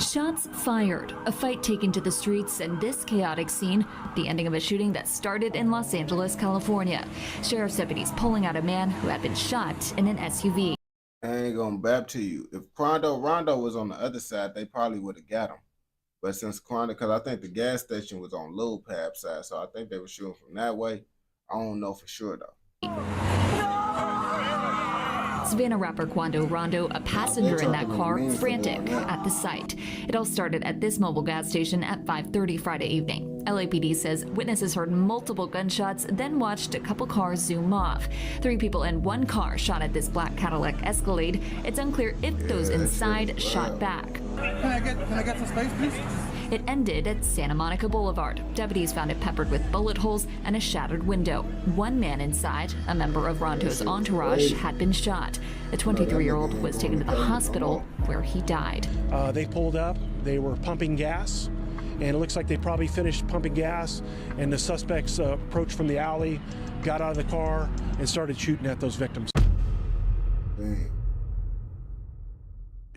Shots fired, a fight taken to the streets, and this chaotic scene, the ending of a shooting that started in Los Angeles, California. Sheriff's deputies pulling out a man who had been shot in an SUV. I ain't gonna bap to you. If Rondo was on the other side, they probably would have got him. But since because I think the gas station was on Lil Pab's side, so I think they were shooting from that way. I don't know for sure though. Savannah rapper Quando Rondo, a passenger in that car, frantic at the sight. It all started at this mobile gas station at 5:30 Friday evening. LAPD says witnesses heard multiple gunshots, then watched a couple cars zoom off. 3 people in 1 car shot at this black Cadillac Escalade. It's unclear if those inside shot back. Can I get some space, please? It ended at Santa Monica Boulevard. Deputies found it peppered with bullet holes and a shattered window. 1 man inside, a member of Rondo's entourage, had been shot. The 23-year-old was taken to the hospital where he died. They pulled up. They were pumping gas, and it looks like they probably finished pumping gas, and the suspects approached from the alley, got out of the car, and started shooting at those victims.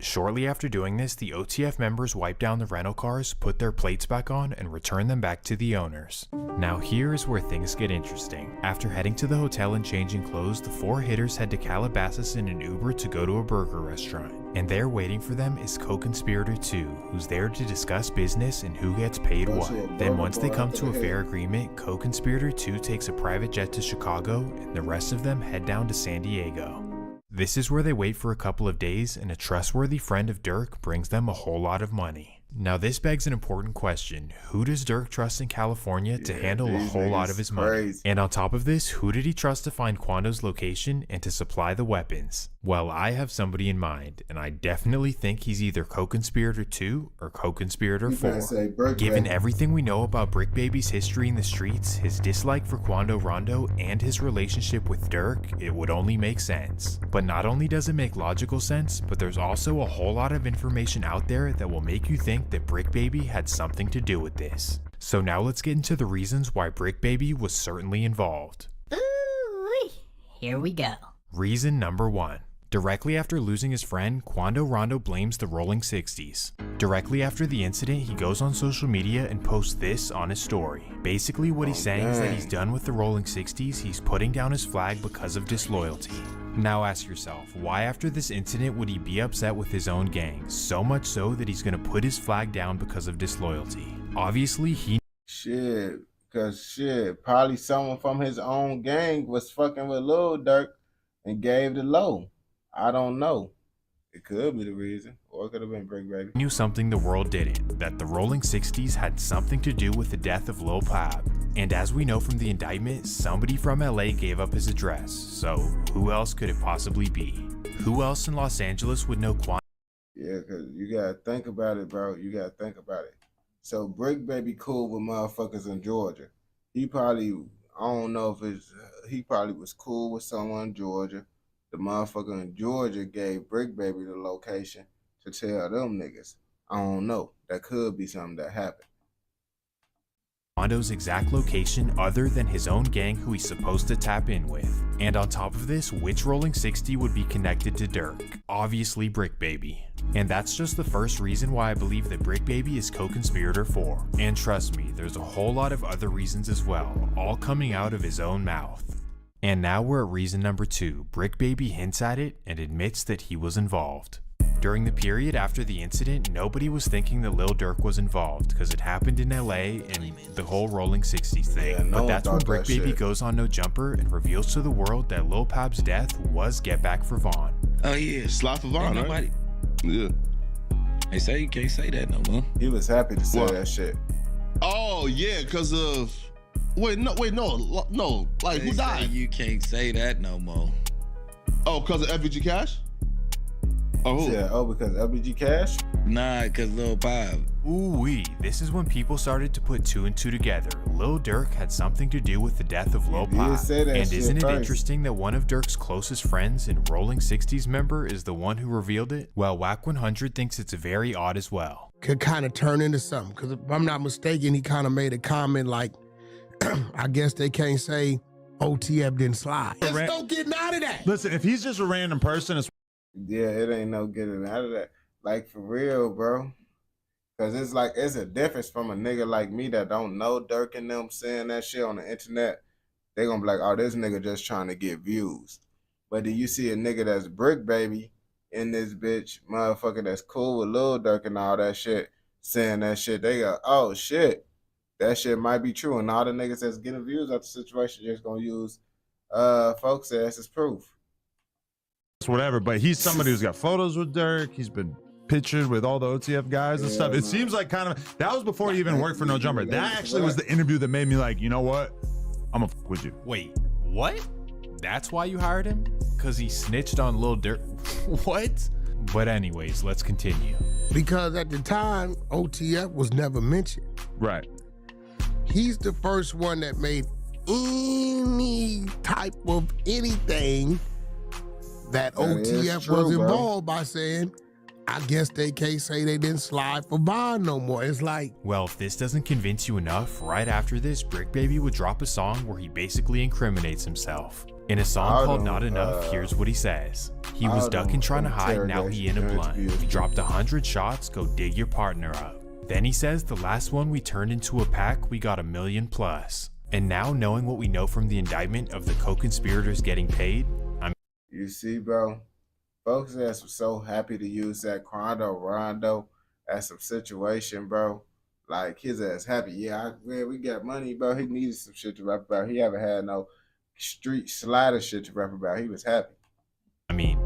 Shortly after doing this, the OTF members wiped down the rental cars, put their plates back on, and returned them back to the owners. Now here's where things get interesting. After heading to the hotel and changing clothes, the 4 hitters head to Calabasas in an Uber to go to a burger restaurant. And there waiting for them is co-conspirator 2, who's there to discuss business and who gets paid what. Then once they come to a fair agreement, co-conspirator 2 takes a private jet to Chicago, and the rest of them head down to San Diego. This is where they wait for a couple of days, and a trustworthy friend of Dirk brings them a whole lot of money. Now this begs an important question. Who does Dirk trust in California to handle a whole lot of his money? And on top of this, who did he trust to find Quando's location and to supply the weapons? Well, I have somebody in mind, and I definitely think he's either co-conspirator 2 or co-conspirator 4. Given everything we know about Brick Baby's history in the streets, his dislike for Quando Rondo, and his relationship with Dirk, it would only make sense. But not only does it make logical sense, but there's also a whole lot of information out there that will make you think that Brick Baby had something to do with this. So now let's get into the reasons why Brick Baby was certainly involved. Ooh, here we go. Reason number 1. Directly after losing his friend, Quando Rondo blames the Rolling 60s. Directly after the incident, he goes on social media and posts this on his story. Basically what he's saying is that he's done with the Rolling 60s, he's putting down his flag because of disloyalty. Now ask yourself, why after this incident would he be upset with his own gang? So much so that he's gonna put his flag down because of disloyalty. Obviously he probably someone from his own gang was fucking with Lil Durk and gave the low. I don't know. It could be the reason, or it could have been Brick Baby. Knew something the world didn't, that the Rolling 60s had something to do with the death of Lil Pab. And as we know from the indictment, somebody from LA gave up his address, so who else could it possibly be? Who else in Los Angeles would know Quando? Yeah, because you gotta think about it, bro. You gotta think about it. So Brick Baby cool with motherfuckers in Georgia. He probably, I don't know if he probably was cool with someone in Georgia, the motherfucker in Georgia gave Brick Baby the location to tell them niggas. I don't know. That could be something that happened. Quando's exact location other than his own gang who he's supposed to tap in with. And on top of this, which Rolling 60 would be connected to Dirk? Obviously Brick Baby. And that's just the first reason why I believe that Brick Baby is co-conspirator 4. And trust me, there's a whole lot of other reasons as well, all coming out of his own mouth. And now we're at reason number 2. Brick Baby hints at it and admits that he was involved. During the period after the incident, nobody was thinking that Lil Durk was involved because it happened in LA and the whole Rolling 60s thing. Yeah, but that's when Brick Baby goes on No Jumper and reveals to the world that Lil Pab's death was get back for Vaughn. Oh yeah, slide for Vaughn, right? Yeah. They say you can't say that no more. He was happy to say that shit. Oh yeah, because of no. Like who died? You can't say that no more. Oh, because of FBG Cash? Oh, yeah. Oh, because LBG Cash? Nah, because Lil Pab. Ooh-wee, this is when people started to put 2 and 2 together. Lil Durk had something to do with the death of Lil Pab. And isn't it interesting that one of Durk's closest friends and Rolling 60s member is the one who revealed it? Well, Wack 100 thinks it's very odd as well. Could kind of turn into something, because if I'm not mistaken, he kind of made a comment like, I guess they can't say OTF didn't slide. There's no getting out of that. Listen, if he's just a random person, it's yeah, it ain't no getting out of that. Like, for real, bro. Because it's like, it's a difference from a nigga like me that don't know Durk and them saying that shit on the internet. They gonna be like, oh, this nigga just trying to get views. But do you see a nigga that's Brick Baby in this bitch, motherfucker that's cool with Lil Durk and all that shit, saying that shit, they go, oh, shit. That shit might be true. And all the niggas that's getting views out the situation just gonna use folks as proof. whatever, but he's somebody who's got photos with Dirk. He's been pictured with all the OTF guys and stuff. It seems like kind of, that was before he even worked for No Jumper. That actually was the interview that made me like, you know what? I'm gonna fuck with you. Wait, what? That's why you hired him? Because he snitched on Lil Durk? What? But anyways, let's continue. Because at the time, OTF was never mentioned. Right. He's the first one that made any type of anything that OTF was involved by saying, I guess they can't say they didn't slide for Vaughn no more. It's like, well, if this doesn't convince you enough, right after this, Brick Baby would drop a song where he basically incriminates himself. In a song called Not Enough, here's what he says. He was ducking trying to hide, now he in a blunt. He dropped 100 shots, go dig your partner up. Then he says the last one we turned into a pack, we got 1 million plus. And now knowing what we know from the indictment of the co-conspirators getting paid, you see, bro, folks ass was so happy to use that Quando Rondo as some situation, bro. Like, his ass happy. Yeah, we got money, bro. He needed some shit to rap about. He haven't had no street slider shit to rap about. He was happy. I mean,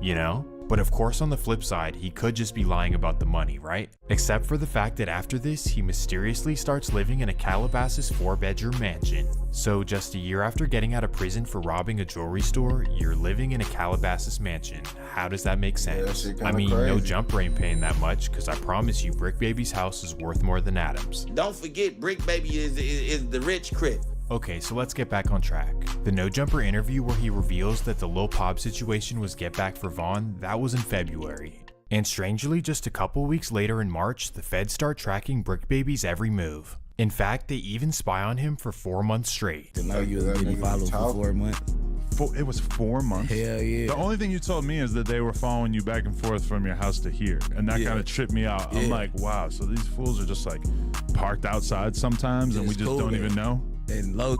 you know? But of course, on the flip side, he could just be lying about the money, right? Except for the fact that after this, he mysteriously starts living in a Calabasas 4-bedroom mansion. So just a year after getting out of prison for robbing a jewelry store, you're living in a Calabasas mansion. How does that make sense? I mean, crazy. No Jumper ain't paying that much, because I promise you, Brick Baby's house is worth more than Adam's. Don't forget, Brick Baby is the rich crip. Okay, so let's get back on track. The No Jumper interview where he reveals that the Lil Pab situation was get back for Vaughn, that was in February. And strangely, just a couple weeks later in March, the feds start tracking Brick Baby's every move. In fact, they even spy on him for 4 months straight. Didn't know you were getting followed for 4 months. It was 4 months? Hell yeah. The only thing you told me is that they were following you back and forth from your house to here. And that kind of tripped me out. I'm like, wow, so these fools are just like parked outside sometimes and we just don't even know? And low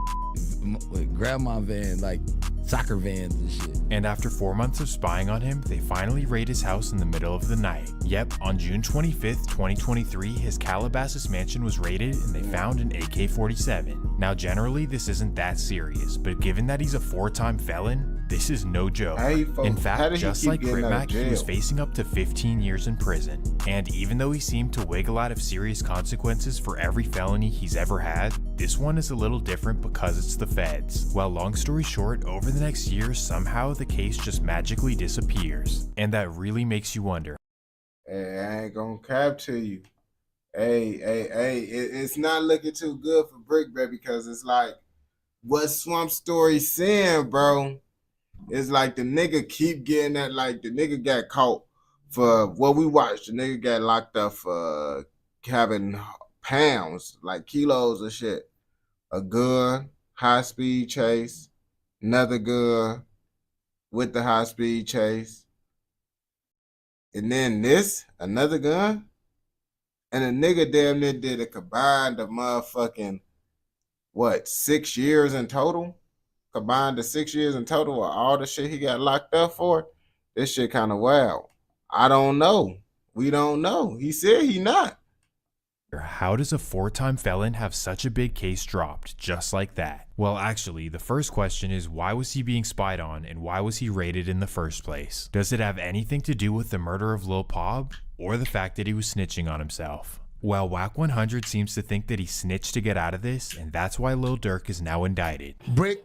with grandma van, like soccer vans and shit. And after 4 months of spying on him, they finally raid his house in the middle of the night. Yep, on June 25th, 2023, his Calabasas mansion was raided and they found an AK-47. Now generally this isn't that serious, but given that he's a 4-time felon, this is no joke. In fact, just like Crip Mac, he was facing up to 15 years in prison. And even though he seemed to wiggle out of serious consequences for every felony he's ever had, this one is a little different because it's the feds. Well, long story short, over the next year, somehow the case just magically disappears. And that really makes you wonder. Hey, I ain't gonna cap to you. Hey, it's not looking too good for Brick Baby because it's like what Swamp Story saying, bro. It's like the nigga keep getting that. Like the nigga got caught for what we watched. The nigga got locked up for having pounds, like kilos of shit. A gun, high speed chase, another gun with the high speed chase. And then this, another gun. And a nigga damn near did a combined of motherfucking, 6 years in total? Combined to 6 years in total of all the shit he got locked up for? This shit kind of wild. I don't know. We don't know. He said he not. How does a 4-time felon have such a big case dropped just like that? Well, actually, the first question is why was he being spied on and why was he raided in the first place? Does it have anything to do with the murder of Lil Pab or the fact that he was snitching on himself? Well, Wack 100 seems to think that he snitched to get out of this, and that's why Lil Durk is now indicted. Brick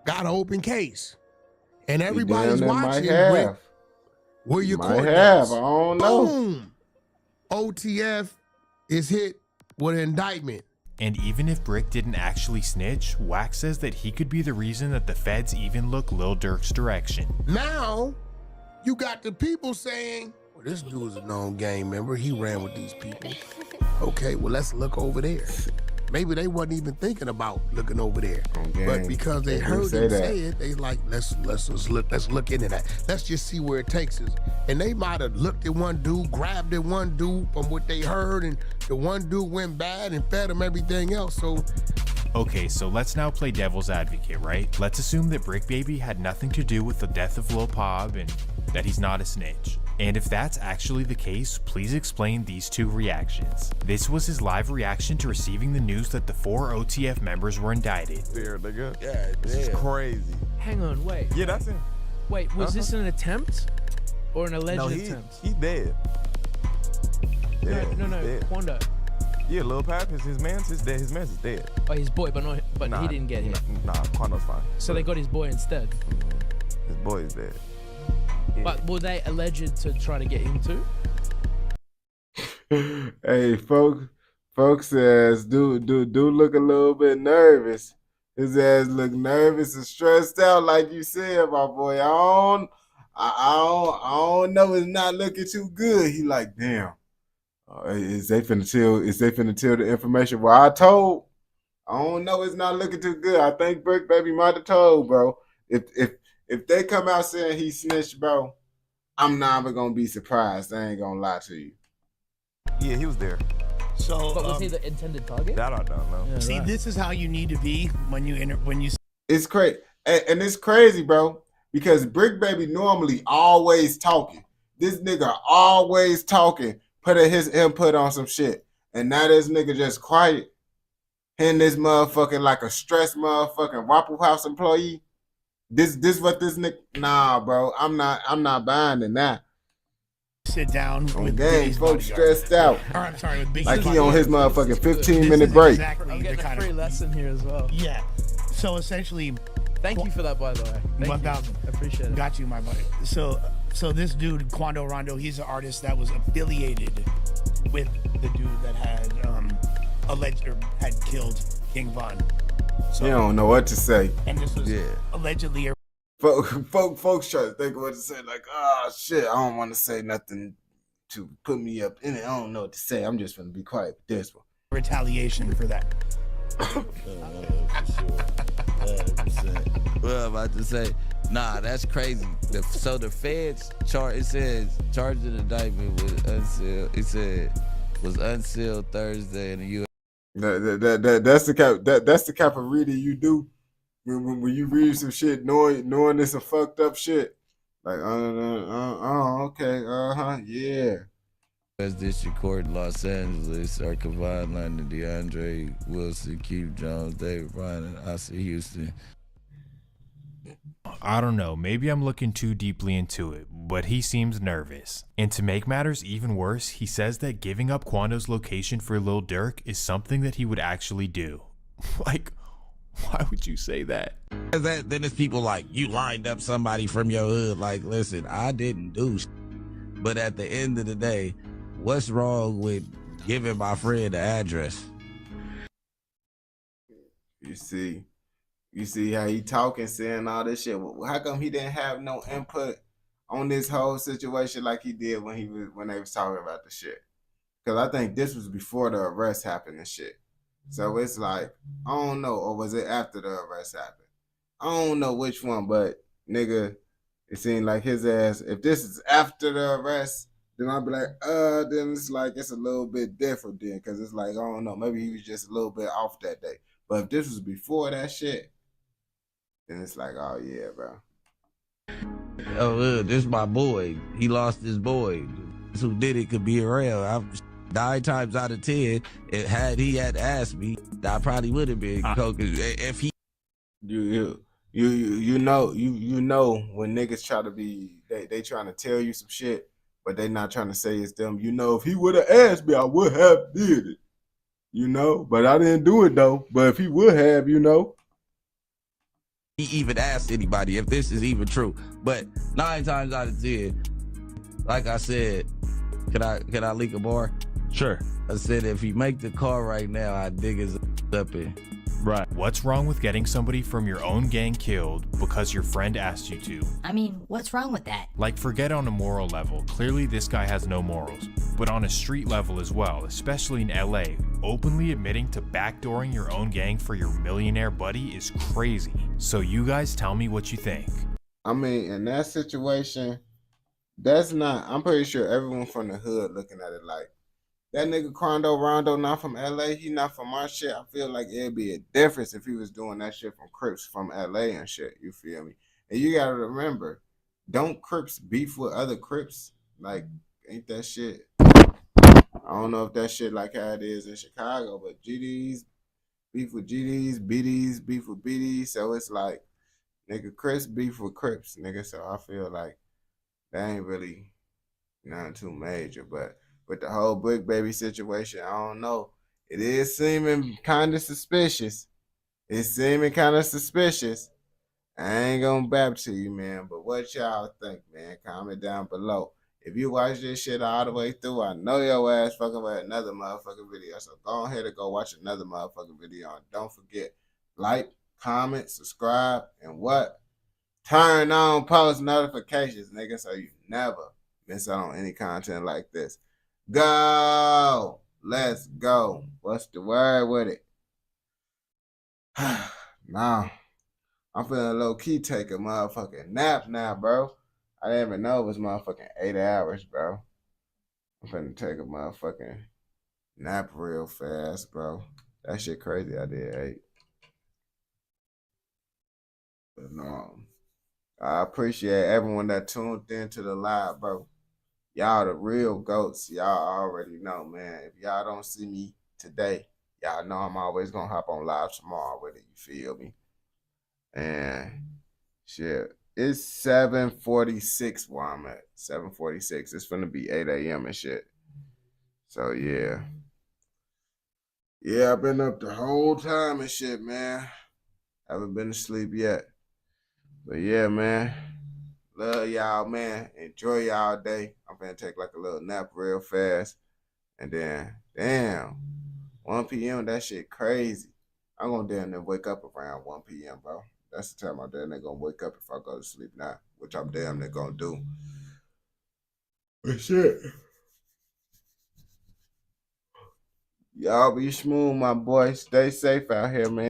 got an open case, and everybody's watching. Brick, where your court I don't know. Boom. OTF is hit with an indictment. And even if Brick didn't actually snitch, Wack says that he could be the reason that the feds even look Lil Durk's direction. Now, you got the people saying, well, this dude's a known gang member. He ran with these people. Okay, well, let's look over there. Maybe they wasn't even thinking about looking over there. Okay. But because they heard him say it, they like, let's look into that. Let's just see where it takes us. And they might have looked at one dude, grabbed at one dude from what they heard, and the one dude went bad and fed him everything else. So okay, so let's now play devil's advocate, right? Let's assume that Brick Baby had nothing to do with the death of Lil Pab and that he's not a snitch. And if that's actually the case, please explain these two reactions. This was his live reaction to receiving the news that the 4 OTF members were indicted. There, nigga. Yeah, this is crazy. Hang on, wait. Yeah, that's him. Wait, was this an attempt or an alleged attempt? He's dead. No, Quando. Yeah, Lil Pab is his man's dead. His man's is dead. Oh, his boy, but he didn't get hit. Nah, Quando's fine. So they got his boy instead. His boy is dead. Yeah. But were they alleged to try to get him too? Hey, folks says, dude look a little bit nervous. His ass look nervous and stressed out, like you said, my boy. I don't know. It's not looking too good. He like, damn. Is they finna tell the information? Well, I told. I don't know. It's not looking too good. I think Brick Baby might have told, bro. If they come out saying he snitched, bro, I'm never gonna be surprised. I ain't gonna lie to you. Yeah, he was there. So, but was he the intended target? That I don't know. Yeah, see, this is how you need to be when you It's crazy, and it's crazy, bro, because Brick Baby normally always talking. This nigga always talking, putting his input on some shit, and now this nigga just quiet. And this motherfucking like a stressed motherfucking Waffle House employee. This what this nigga? Nah, bro, I'm not buying in that. Sit down with Biggie, folks stressed out. Or I'm sorry, with Biggie. Like he on his motherfucking 15-minute break. Exactly I'm getting a free lesson here as well. Yeah. So essentially, thank you for that, by the way. 1,000. I appreciate it. Got you, my buddy. So this dude, Quando Rondo, he's an artist that was affiliated with the dude that had alleged or had killed King Von. So, you don't know what to say. And this was allegedly a folks try to think of what to say, like, oh shit, I don't want to say nothing to put me up in it. I don't know what to say. I'm just gonna be quiet with this one. Retaliation for that. For sure. Well, I'm about to say, nah, that's crazy. So the feds charged an indictment with unsealed. It said was unsealed Thursday in the U.S. That's the type of reading you do when you read some shit knowing it's some fucked up shit. Like, okay, yeah. U.S. District Court in Los Angeles are Kevon London, DeAndre Wilson, Keith Jones, David Bryan, and Ossie Houston. I don't know, maybe I'm looking too deeply into it, but he seems nervous. And to make matters even worse, he says that giving up Quando's location for Lil Durk is something that he would actually do. Like, why would you say that? Then there's people like, you lined up somebody from your hood. Like, listen, I didn't do shit. But at the end of the day, what's wrong with giving my friend the address? You see, You see how he talking, saying all this shit. How come he didn't have no input on this whole situation like he did when they was talking about the shit? Because I think this was before the arrest happened and shit. So it's like, I don't know, or was it after the arrest happened? I don't know which one, but nigga, it seemed like his ass, if this is after the arrest, then I'll be like, then it's like, it's a little bit different then, because it's like, I don't know, maybe he was just a little bit off that day. But if this was before that shit, then it's like, oh yeah, bro. Oh, this my boy. He lost his boy. Who did it could be around. 9 times out of 10, had he asked me, I probably would have been coke. If he, you know when niggas try to be, they trying to tell you some shit, but they not trying to say it's them. You know, if he would have asked me, I would have did it. You know, but I didn't do it though. But if he would have, you know. He even asked anybody if this is even true. But 9 times out of 10, like I said, can I leak a bar? Sure. I said if he make the call right now, I dig his up in. Right. What's wrong with getting somebody from your own gang killed because your friend asked you to? I mean, what's wrong with that? Like, forget on a moral level. Clearly this guy has no morals. But on a street level as well, especially in LA, openly admitting to backdooring your own gang for your millionaire buddy is crazy. So you guys tell me what you think. I mean, in that situation, that's not, I'm pretty sure everyone from the hood looking at it like, that nigga Quando Rondo not from LA, he not from our shit. I feel like it'd be a difference if he was doing that shit from Crips from LA and shit. You feel me? And you gotta remember, don't Crips beef with other Crips? Like, ain't that shit? I don't know if that shit like how it is in Chicago, but GDs beef with GDs, BDs beef with BDs. So it's like, nigga, Crips beef with Crips, nigga. So I feel like that ain't really nothing too major, but with the whole Brick Baby situation, I don't know. It is seeming kind of suspicious. It's seeming kind of suspicious. I ain't gonna bap to you, man, but what y'all think, man? Comment down below. If you watch this shit all the way through, I know your ass fucking with another motherfucking video. So go ahead and go watch another motherfucking video. And don't forget, like, comment, subscribe, and what? Turn on post notifications, nigga, so you never miss out on any content like this. Go. Let's go. What's the word with it? Now, I'm feeling low key take a motherfucking nap now, bro. I didn't even know it was motherfucking 8 hours, bro. I'm finna take a motherfucking nap real fast, bro. That shit crazy. I did 8. But no, I appreciate everyone that tuned into the live, bro. Y'all the real goats. Y'all already know, man. If y'all don't see me today, y'all know I'm always gonna hop on live tomorrow with it. You feel me? And shit, it's 7:46 where I'm at. 7:46. It's gonna be 8 a.m. and shit. So yeah. Yeah, I've been up the whole time and shit, man. Haven't been to sleep yet. But yeah, man. Love y'all, man. Enjoy y'all day. I'm finna take like a little nap real fast. And then, damn, 1 p.m., that shit crazy. I'm gonna damn near wake up around 1 p.m., bro. That's the time I'm damn near gonna wake up if I go to sleep now, which I'm damn near gonna do. But shit. Y'all be smooth, my boy. Stay safe out here, man.